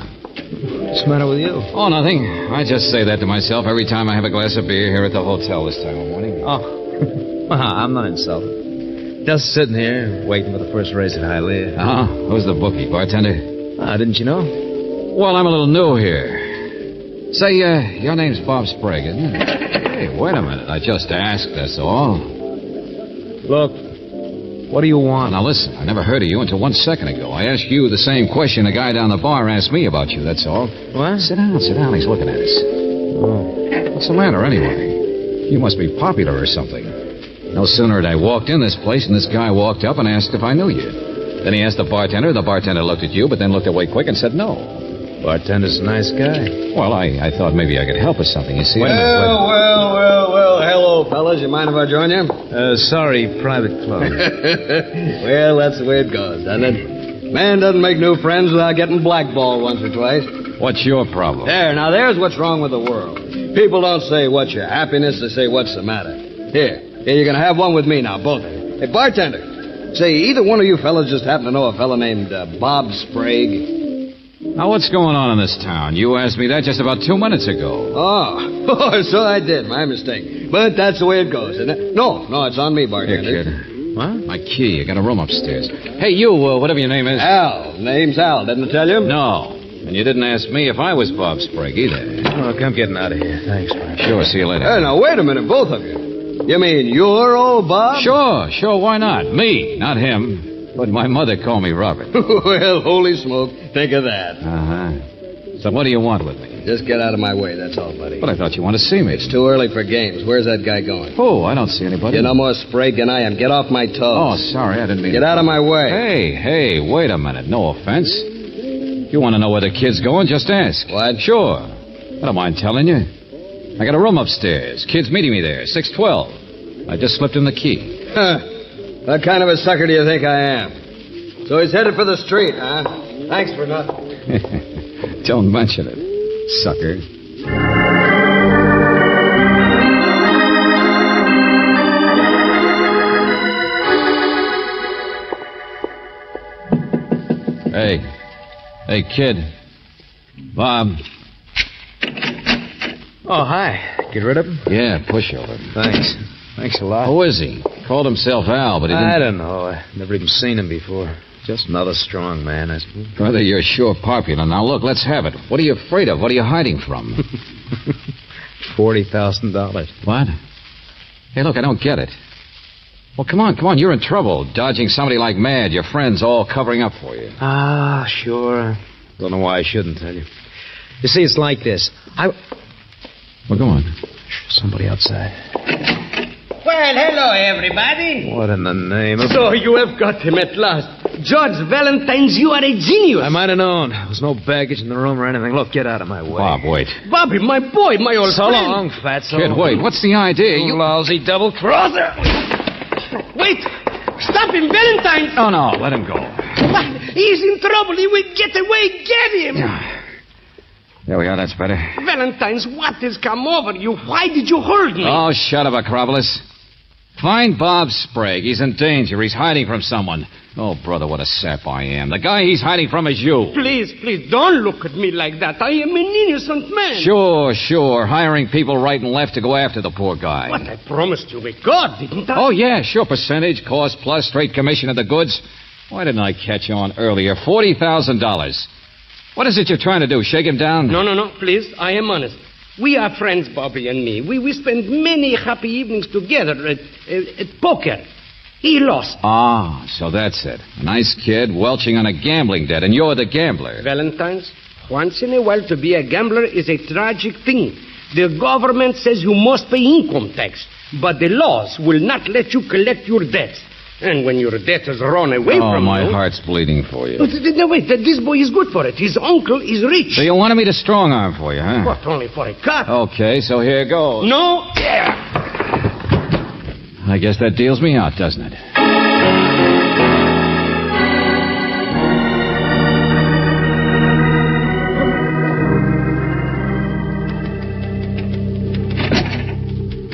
What's the matter with you? Oh, nothing. I just say that to myself every time I have a glass of beer here at the hotel this time of morning. Oh. Well, I'm not insulted. Just sitting here, waiting for the first race at Hialeah. Uh-huh. Who's the bookie, bartender? Didn't you know? Well, I'm a little new here. Say, your name's Bob Sprague, isn't it? Hey, wait a minute. I just asked, that's all. Look, what do you want? Now, listen, I never heard of you until 1 second ago. I asked you the same question a guy down the bar asked me about you, that's all. What? Sit down. He's looking at us. Oh. What's the matter, anyway? You must be popular or something. No sooner had I walked in this place than this guy walked up and asked if I knew you. Then he asked the bartender. The bartender looked at you, but then looked away quick and said no. Bartender's a nice guy. Well, I thought maybe I could help with something, you see. Well, hello, fellas. You mind if I join you? Sorry, private club. Well, that's the way it goes, doesn't it? Man doesn't make new friends without getting blackballed once or twice. What's your problem? There's what's wrong with the world. People don't say what's your happiness, they say what's the matter. Here, you're going to have one with me now, both of you. Hey, bartender, say, either one of you fellas just happen to know a fella named Bob Sprague? Now, what's going on in this town? You asked me that just about 2 minutes ago. Oh, so I did. My mistake. But that's the way it goes, isn't it? No, it's on me, bartender. Here, kid. What? My key. I got a room upstairs. Hey, you, whatever your name is. Al. Name's Al. Didn't I tell you? No. And you didn't ask me if I was Bob Sprague either. Look, I'm getting out of here. Thanks, man. Sure, see you later. Hey, now, wait a minute, both of you. You mean you're old Bob? Sure, why not? Me, not him. But my mother called me Robert. Well, holy smoke, think of that. Uh-huh. So what do you want with me? Just get out of my way, that's all, buddy. But I thought you wanted to see me. It's too early for games. Where's that guy going? Oh, I don't see anybody. You're no more Sprague than I am. Get off my toes. Oh, sorry, I didn't mean Get out of my way. Hey, wait a minute. No offense. You want to know where the kid's going? Just ask. What? Sure. I don't mind telling you. I got a room upstairs. Kid's meeting me there, 612. I just slipped him the key. Huh. What kind of a sucker do you think I am? So he's headed for the street, huh? Thanks for nothing. Don't mention it, sucker. Hey, kid. Bob. Oh, hi. Get rid of him? Yeah, pushover. Thanks a lot. Who is he? Called himself Al, but he didn't... I don't know. I've never even seen him before. Just another strong man, I suppose. Brother, you're sure popular. Now, look, let's have it. What are you afraid of? What are you hiding from? $40,000. What? Hey, look, I don't get it. Well, come on. You're in trouble. Dodging somebody like mad. Your friends all covering up for you. Ah, sure. Don't know why I shouldn't tell you. You see, it's like this. Well, go on. Somebody outside. Well, hello, everybody. What in the name of... So you have got him at last. George Valentine, you are a genius. I might have known. There was no baggage in the room or anything. Look, get out of my way. Bob, wait. Bobby, my boy, my old so friend. So long, fatso. Kid, wait. What's the idea? You lousy double-crosser. Wait. Stop him, Valentine. Oh, no. Let him go. He's in trouble. He will get away. Get him. There we are. That's better. Valentine's, what has come over you? Why did you hold me? Oh, shut up, Acropolis. Find Bob Sprague. He's in danger. He's hiding from someone. Oh, brother, what a sap I am. The guy he's hiding from is you. Please, don't look at me like that. I am an innocent man. Sure. Hiring people right and left to go after the poor guy. But I promised you with God, didn't I? Oh, yeah, sure. Percentage, cost plus, straight commission of the goods. Why didn't I catch on earlier? $40,000. What is it you're trying to do? Shake him down? No. Please, I am honest. We are friends, Bobby and me. We spend many happy evenings together at poker. He lost. Ah, so that's it. A nice kid welching on a gambling debt, and you're the gambler. Valentine's, once in a while to be a gambler is a tragic thing. The government says you must pay income tax, but the laws will not let you collect your debts. And when your debtors run away from you... Oh, my heart's bleeding for you. No, wait, this boy is good for it. His uncle is rich. So you wanted me to strong-arm for you, huh? What, only for a cut? Okay, so here goes. No? I guess that deals me out, doesn't it?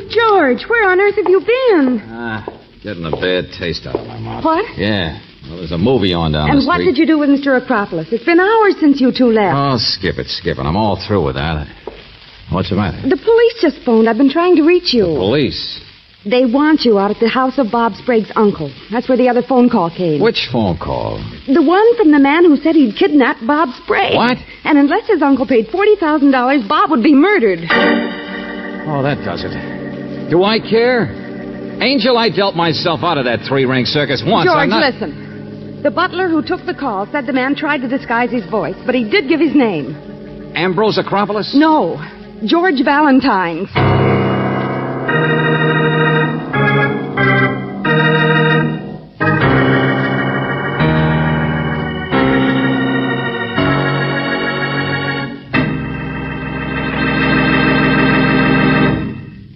George, where on earth have you been? Getting a bad taste out of my mouth. What? Yeah. Well, there's a movie on down the And street. what did you do with Mr. Acropolis? It's been hours since you two left. Oh, skip it. I'm all through with that. What's the matter? The police just phoned. I've been trying to reach you. Police? They want you out at the house of Bob Sprague's uncle. That's where the other phone call came. Which phone call? The one from the man who said he'd kidnapped Bob Sprague. What? And unless his uncle paid $40,000, Bob would be murdered. Oh, that does it. Do I care? Angel, I dealt myself out of that three-ring circus once. George, listen. The butler who took the call said the man tried to disguise his voice, but he did give his name. Ambrose Acropolis? No. George Valentine.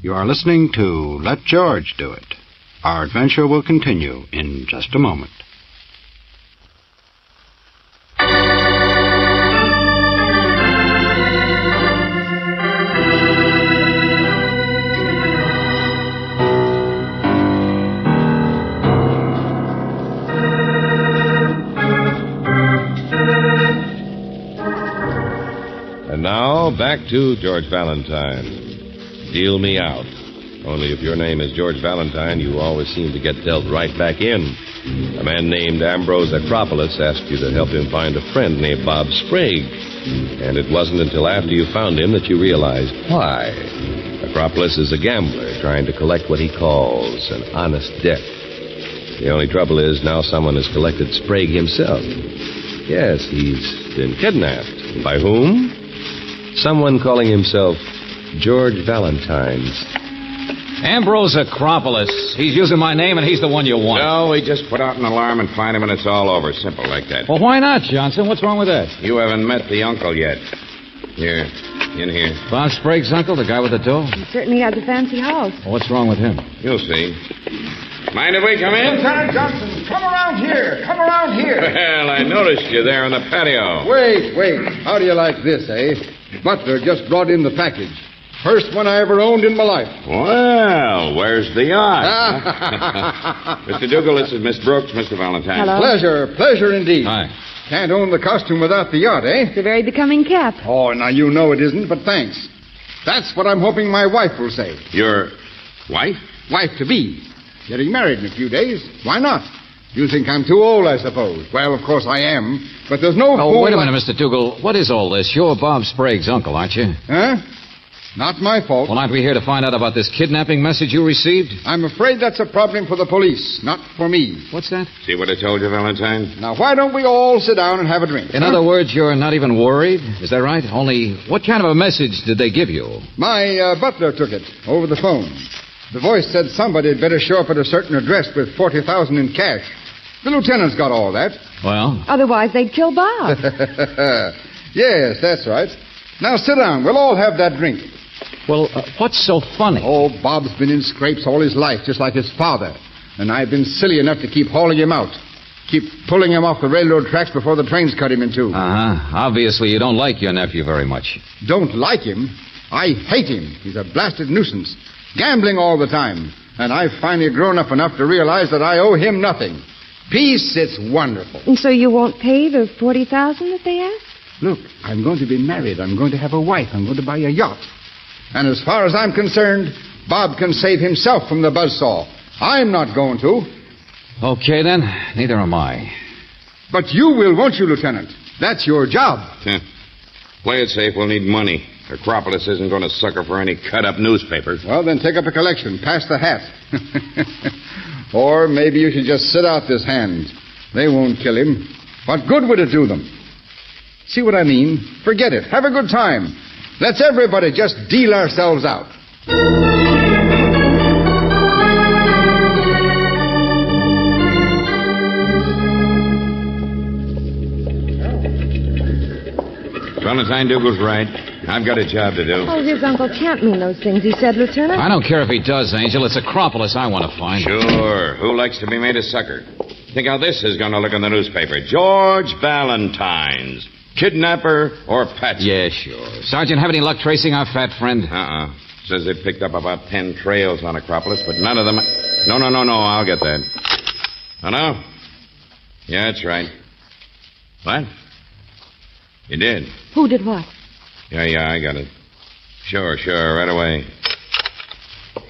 You are listening to Let George Do It. Our adventure will continue in just a moment. And now, back to George Valentine. Deal me out. Only if your name is George Valentine, you always seem to get dealt right back in. A man named Ambrose Acropolis asked you to help him find a friend named Bob Sprague. And it wasn't until after you found him that you realized why. Acropolis is a gambler trying to collect what he calls an honest debt. The only trouble is now someone has collected Sprague himself. Yes, he's been kidnapped. By whom? Someone calling himself George Valentine's. Ambrose Acropolis. He's using my name, and he's the one you want. No, we just put out an alarm and find him, and it's all over. Simple like that. Well, why not, Johnson? What's wrong with that? You haven't met the uncle yet. Here, in here. Bob Sprague's uncle, the guy with the dough? He certainly has a fancy house. Well, what's wrong with him? You'll see. Mind if we come in? Lieutenant Johnson, come around here. Come around here. Well, I noticed you there on the patio. Wait. How do you like this, eh? Butler just brought in the package. First one I ever owned in my life. Well, where's the yacht? Mr. Dougal, this is Miss Brooks, Mr. Valentine. Hello. Pleasure indeed. Hi. Can't own the costume without the yacht, eh? It's a very becoming cap. Oh, now you know it isn't, but thanks. That's what I'm hoping my wife will say. Your wife? Wife-to-be. Getting married in a few days. Why not? You think I'm too old, I suppose. Well, of course I am, but there's no... Oh, wait a minute, Mr. Dougal. What is all this? You're Bob Sprague's uncle, aren't you? Huh? Not my fault. Well, aren't we here to find out about this kidnapping message you received? I'm afraid that's a problem for the police, not for me. What's that? See what I told you, Valentine? Now, why don't we all sit down and have a drink? In other words, you're not even worried? Is that right? Only, what kind of a message did they give you? My butler took it over the phone. The voice said somebody had better show up at a certain address with $40,000 in cash. The lieutenant's got all that. Well? Otherwise, they'd kill Bob. Yes, that's right. Now, sit down. We'll all have that drink. Well, what's so funny? Oh, Bob's been in scrapes all his life, just like his father. And I've been silly enough to keep hauling him out. Keep pulling him off the railroad tracks before the trains cut him in two. Uh-huh. Obviously, you don't like your nephew very much. Don't like him? I hate him. He's a blasted nuisance. Gambling all the time. And I've finally grown up enough to realize that I owe him nothing. Peace, it's wonderful. And so you won't pay the $40,000 that they asked? Look, I'm going to be married. I'm going to have a wife. I'm going to buy a yacht. And as far as I'm concerned, Bob can save himself from the buzzsaw. I'm not going to. Okay, then. Neither am I. But you will, won't you, Lieutenant? That's your job. Play it safe. We'll need money. Acropolis isn't going to sucker for any cut-up newspapers. Well, then take up a collection. Pass the hat. Or maybe you should just sit out this hand. They won't kill him. What good would it do them? See what I mean? Forget it. Have a good time. Let's everybody just deal ourselves out. Valentine Dougal's right. I've got a job to do. Oh, his uncle can't mean those things he said, Lieutenant. I don't care if he does, Angel. It's Acropolis I want to find. Sure. Who likes to be made a sucker? Think how this is going to look in the newspaper. George Valentine's kidnapper or patsy. Yeah, sure. Sergeant, have any luck tracing our fat friend? Says they picked up about 10 trails on Acropolis, but none of them... No, I'll get that. Oh, no? Yeah, that's right. What? You did? Who did what? Yeah, I got it. Sure, right away.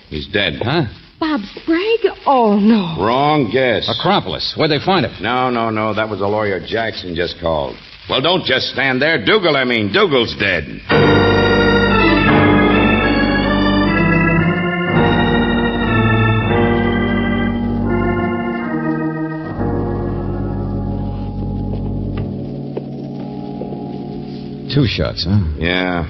He's dead. Huh? Bob Sprague? Oh, no. Wrong guess. Acropolis. Where'd they find him? No. That was the lawyer Jackson just called. Well, don't just stand there. Dougal's dead. Two shots, huh? Yeah.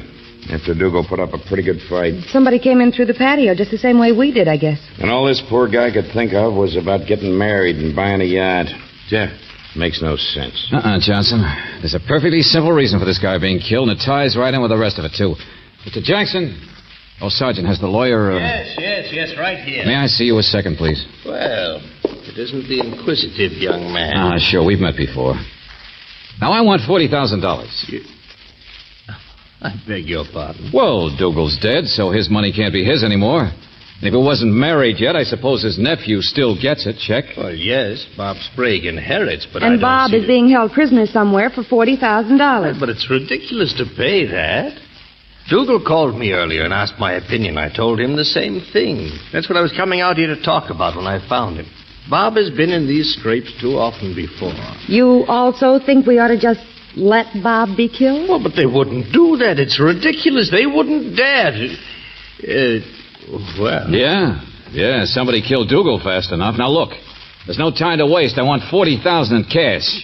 After Dougal put up a pretty good fight. Somebody came in through the patio just the same way we did, I guess. And all this poor guy could think of was about getting married and buying a yacht. Yeah, makes no sense. Johnson. There's a perfectly simple reason for this guy being killed, and it ties right in with the rest of it, too. Mr. Jackson. Oh, Sergeant, has the lawyer... Yes, right here. May I see you a second, please? Well, it isn't the inquisitive young man. Sure, we've met before. Now, I want $40,000. I beg your pardon. Well, Dougal's dead, so his money can't be his anymore. And if he wasn't married yet, I suppose his nephew still gets it. Check. Well, yes, Bob Sprague inherits, but and Bob is being held prisoner somewhere for $40,000. But it's ridiculous to pay that. Dougal called me earlier and asked my opinion. I told him the same thing. That's what I was coming out here to talk about when I found him. Bob has been in these scrapes too often before. You also think we ought to just let Bob be killed? Well, but they wouldn't do that. It's ridiculous. They wouldn't dare. Well. Yeah, somebody killed Dougal fast enough. Now, look, there's no time to waste. I want $40,000 in cash.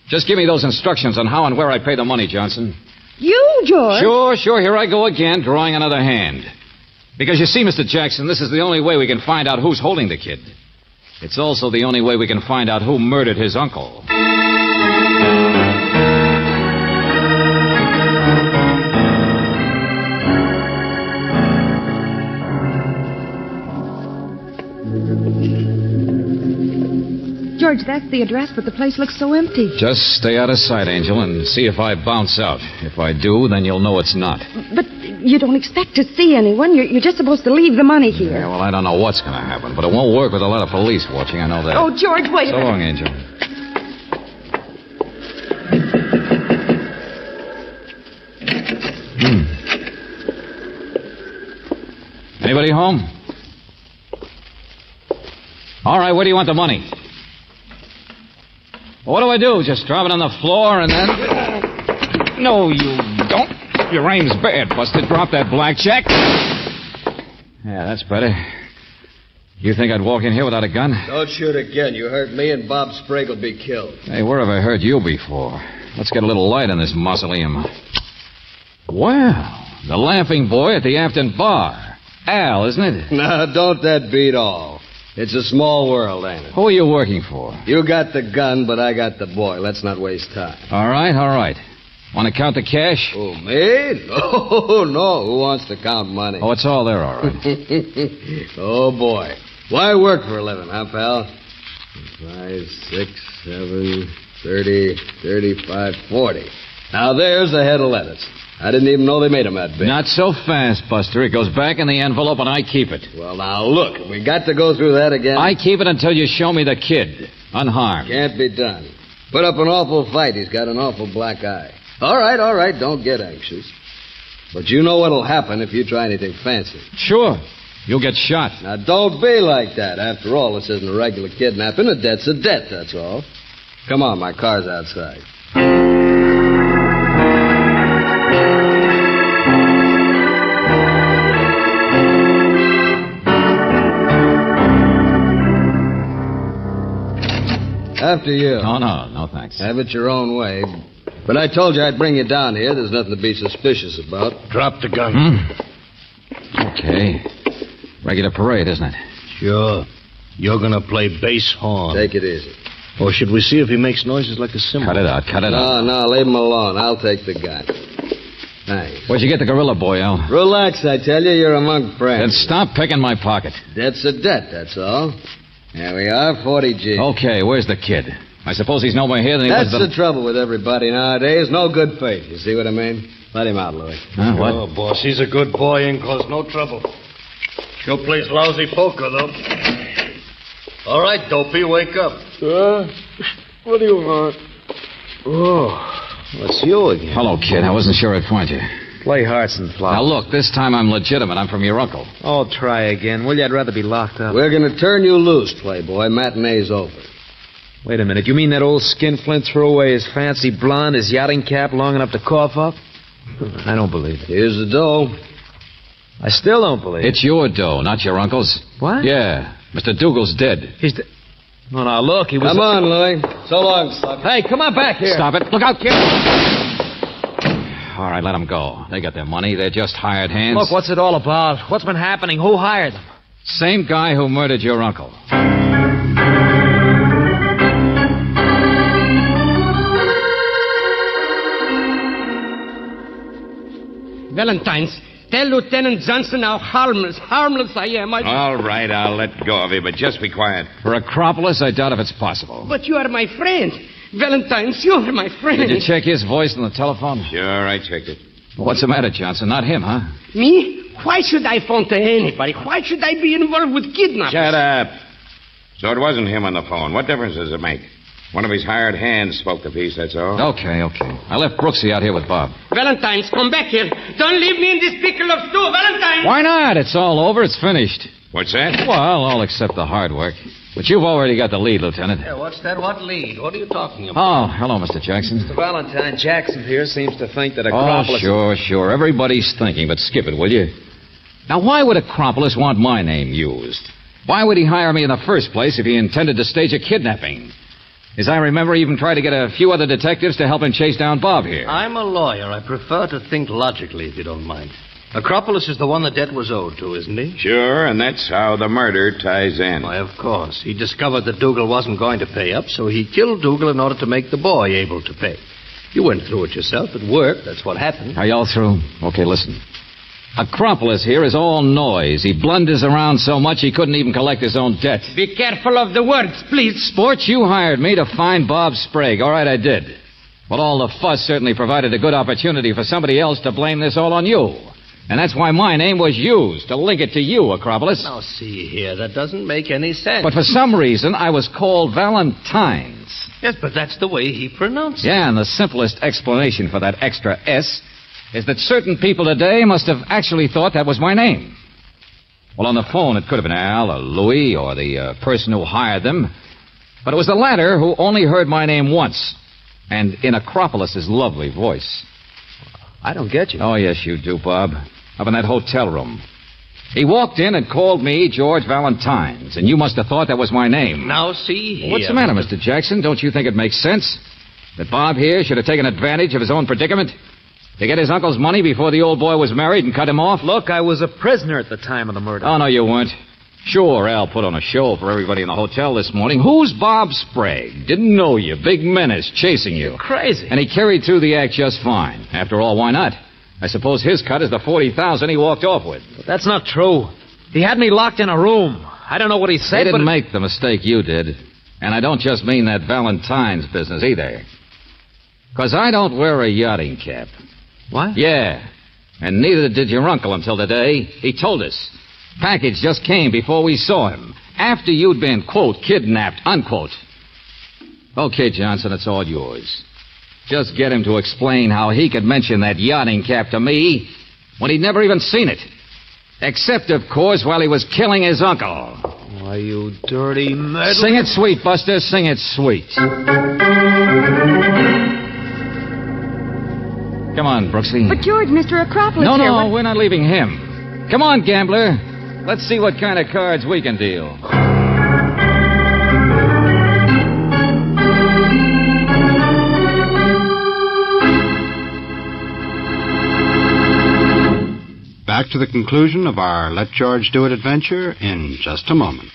Just give me those instructions on how and where I pay the money, Johnson. You, George? Sure. Here I go again, drawing another hand. Because you see, Mr. Jackson, this is the only way we can find out who's holding the kid. It's also the only way we can find out who murdered his uncle. George, that's the address, but the place looks so empty. Just stay out of sight, Angel, and see if I bounce out. If I do, then you'll know it's not. But you don't expect to see anyone. You're just supposed to leave the money here. Yeah, well, I don't know what's going to happen, but it won't work with a lot of police watching. I know that. Oh, George, wait So a minute. long, Angel. Anybody home? All right, where do you want the money? What do I do? Just drop it on the floor and then... No, you don't. Your aim's bad, Buster. Drop that blackjack. Yeah, that's better. You think I'd walk in here without a gun? Don't shoot again. You hurt me and Bob Sprague will be killed. Hey, where have I heard you before? Let's get a little light in this mausoleum. Well, the laughing boy at the Afton Bar. Al, isn't it? Now, don't that beat all. It's a small world, ain't it? Who are you working for? You got the gun, but I got the boy. Let's not waste time. All right. Want to count the cash? Oh, me? Oh, no. Who wants to count money? Oh, it's all there, all right. Oh, boy. Why work for a living, huh, pal? 5, 6, 7, 30, 35, 40. Now, there's a head of lettuce. I didn't even know they made them that big. Not so fast, Buster. It goes back in the envelope and I keep it. Well, now, look, we got to go through that again. I keep it until you show me the kid. Unharmed. Can't be done. Put up an awful fight. He's got an awful black eye. All right. Don't get anxious. But you know what'll happen if you try anything fancy. Sure. You'll get shot. Now, don't be like that. After all, this isn't a regular kidnapping. A debt's a debt, that's all. Come on, my car's outside. After you. Oh, no, thanks. Have it your own way. But I told you I'd bring you down here. There's nothing to be suspicious about. Drop the gun. Okay. Regular parade, isn't it? Sure. You're going to play bass horn. Take it easy. Or should we see if he makes noises like a cymbal? Cut it out. No, leave him alone. I'll take the gun. Thanks. Where'd you get the gorilla boy, Al? Relax, I tell you. You're among friends. Then stop picking my pocket. Debt's a debt, that's all. There we are, 40 G. Okay, where's the kid? I suppose he's nowhere here than he That's was the trouble with everybody nowadays. No good faith. You see what I mean? Let him out, Louis. Huh, what? Oh, boss, he's a good boy. Ain't caused no trouble. Sure plays lousy poker, though. All right, Dopey, wake up. What do you want? Oh, it's you again. Hello, kid. I wasn't sure I'd find you. Play hearts and flowers. Now, look, this time I'm legitimate. I'm from your uncle. Oh, try again. Will you? I'd rather be locked up. We're going to turn you loose, Playboy. Matinee's over. Wait a minute. You mean that old skinflint threw away his fancy blonde, his yachting cap long enough to cough up? I don't believe it. Here's the dough. I still don't believe it. It's your dough, not your uncle's. What? Yeah. Mr. Dougal's dead. He's dead. Oh, now, look, he was... Come on, Louis. So long, sucker. Hey, come on back here. Stop it. Look out, kid. All right, let them go. They got their money. They're just hired hands. Look, what's it all about? What's been happening? Who hired them? Same guy who murdered your uncle. Valentine's, tell Lieutenant Johnson how harmless I am. All right, I'll let go of you, but just be quiet. For Acropolis, I doubt if it's possible. But you are my friend. Valentine's, you are my friend. Did you check his voice on the telephone? Sure, I checked it. What's the matter, Johnson? Not him, huh? Me? Why should I phone to anybody? Why should I be involved with kidnappers? Shut up. So it wasn't him on the phone. What difference does it make? One of his hired hands spoke the piece, that's all. Okay. I left Brooksy out here with Bob. Valentine's, come back here. Don't leave me in this pickle of stew, Valentine. Why not? It's all over. It's finished. What's that? Well, all except the hard work. But you've already got the lead, Lieutenant. Yeah, what's that? What lead? What are you talking about? Oh, hello, Mr. Jackson. Mr. Valentine, Jackson here seems to think that Acropolis... Oh, sure. Everybody's thinking, but skip it, will you? Now, why would Acropolis want my name used? Why would he hire me in the first place if he intended to stage a kidnapping? As I remember, he even tried to get a few other detectives to help him chase down Bob here. I'm a lawyer. I prefer to think logically, if you don't mind. Acropolis is the one the debt was owed to, isn't he? Sure, and that's how the murder ties in. Why, of course. He discovered that Dougal wasn't going to pay up, so he killed Dougal in order to make the boy able to pay. You went through it yourself. It worked. That's what happened. Are y'all through? Okay, listen. Acropolis here is all noise. He blunders around so much he couldn't even collect his own debt. Be careful of the words, please. Sports, you hired me to find Bob Sprague. All right, I did. Well, all the fuss certainly provided a good opportunity for somebody else to blame this all on you. And that's why my name was used, to link it to you, Acropolis. Now, see here, that doesn't make any sense. But for some reason, I was called Valentine's. Yes, but that's the way he pronounced it. Yeah, and the simplest explanation for that extra S is that certain people today must have actually thought that was my name. Well, on the phone, it could have been Al or Louis or the person who hired them. But it was the latter who only heard my name once, and in Acropolis's lovely voice. I don't get you. Oh, yes, you do, Bob. Up in that hotel room. He walked in and called me George Valentine's, and you must have thought that was my name. Now, see here. What's the matter, Mr. Jackson? Don't you think it makes sense that Bob here should have taken advantage of his own predicament to get his uncle's money before the old boy was married and cut him off? Look, I was a prisoner at the time of the murder. Oh, no, you weren't. Sure, Al put on a show for everybody in the hotel this morning. Who's Bob Sprague? Didn't know you. Big menace chasing you. You're crazy. And he carried through the act just fine. After all, why not? I suppose his cut is the $40,000 he walked off with. But that's not true. He had me locked in a room. I don't know what he said, They didn't make the mistake you did. And I don't just mean that Valentine's business either. Because I don't wear a yachting cap. What? Yeah. And neither did your uncle until today. He told us. Package just came before we saw him. After you'd been, quote, kidnapped, unquote. Okay, Johnson, it's all yours. Just get him to explain how he could mention that yachting cap to me when he'd never even seen it. Except, of course, while he was killing his uncle. Why, you dirty meddler. Sing it sweet, Buster. Sing it sweet. Come on, Brooksy. But, George, Mr. Acropolis No, here... no, we're not leaving him. Come on, gambler. Let's see what kind of cards we can deal. Back to the conclusion of our Let George Do It adventure in just a moment.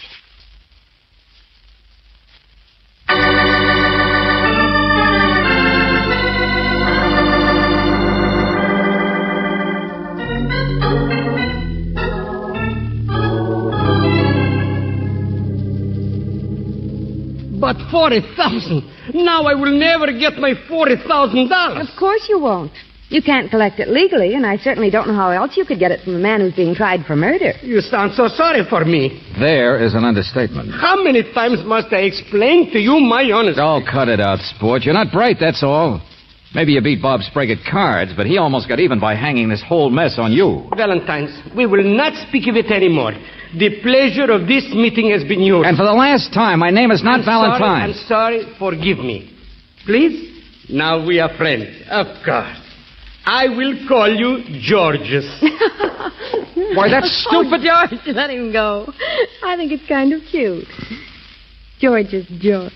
But 40,000. Now I will never get my $40,000. Of course you won't. You can't collect it legally, and I certainly don't know how else you could get it from a man who's being tried for murder. You sound so sorry for me. There is an understatement. How many times must I explain to you my honesty? Oh, cut it out, sport. You're not bright, that's all. Maybe you beat Bob Sprague at cards, but he almost got even by hanging this whole mess on you. Valentine's, we will not speak of it anymore. The pleasure of this meeting has been yours. And for the last time, my name is not Valentine. I'm sorry. Forgive me. Please? Now we are friends. Of course. I will call you Georges. Why, that's stupid. Oh, George, let him go. I think it's kind of cute. George is George.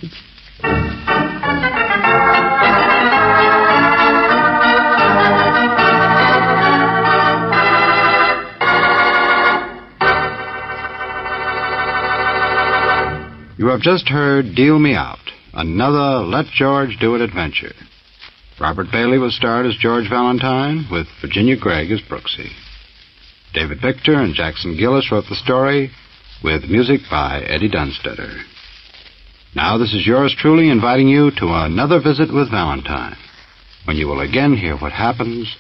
You have just heard Deal Me Out, another Let George Do It adventure. Robert Bailey was starred as George Valentine, with Virginia Gregg as Brooksy. David Victor and Jackson Gillis wrote the story, with music by Eddie Dunstetter. Now this is yours truly inviting you to another visit with Valentine, when you will again hear what happens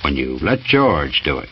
when you let George do it.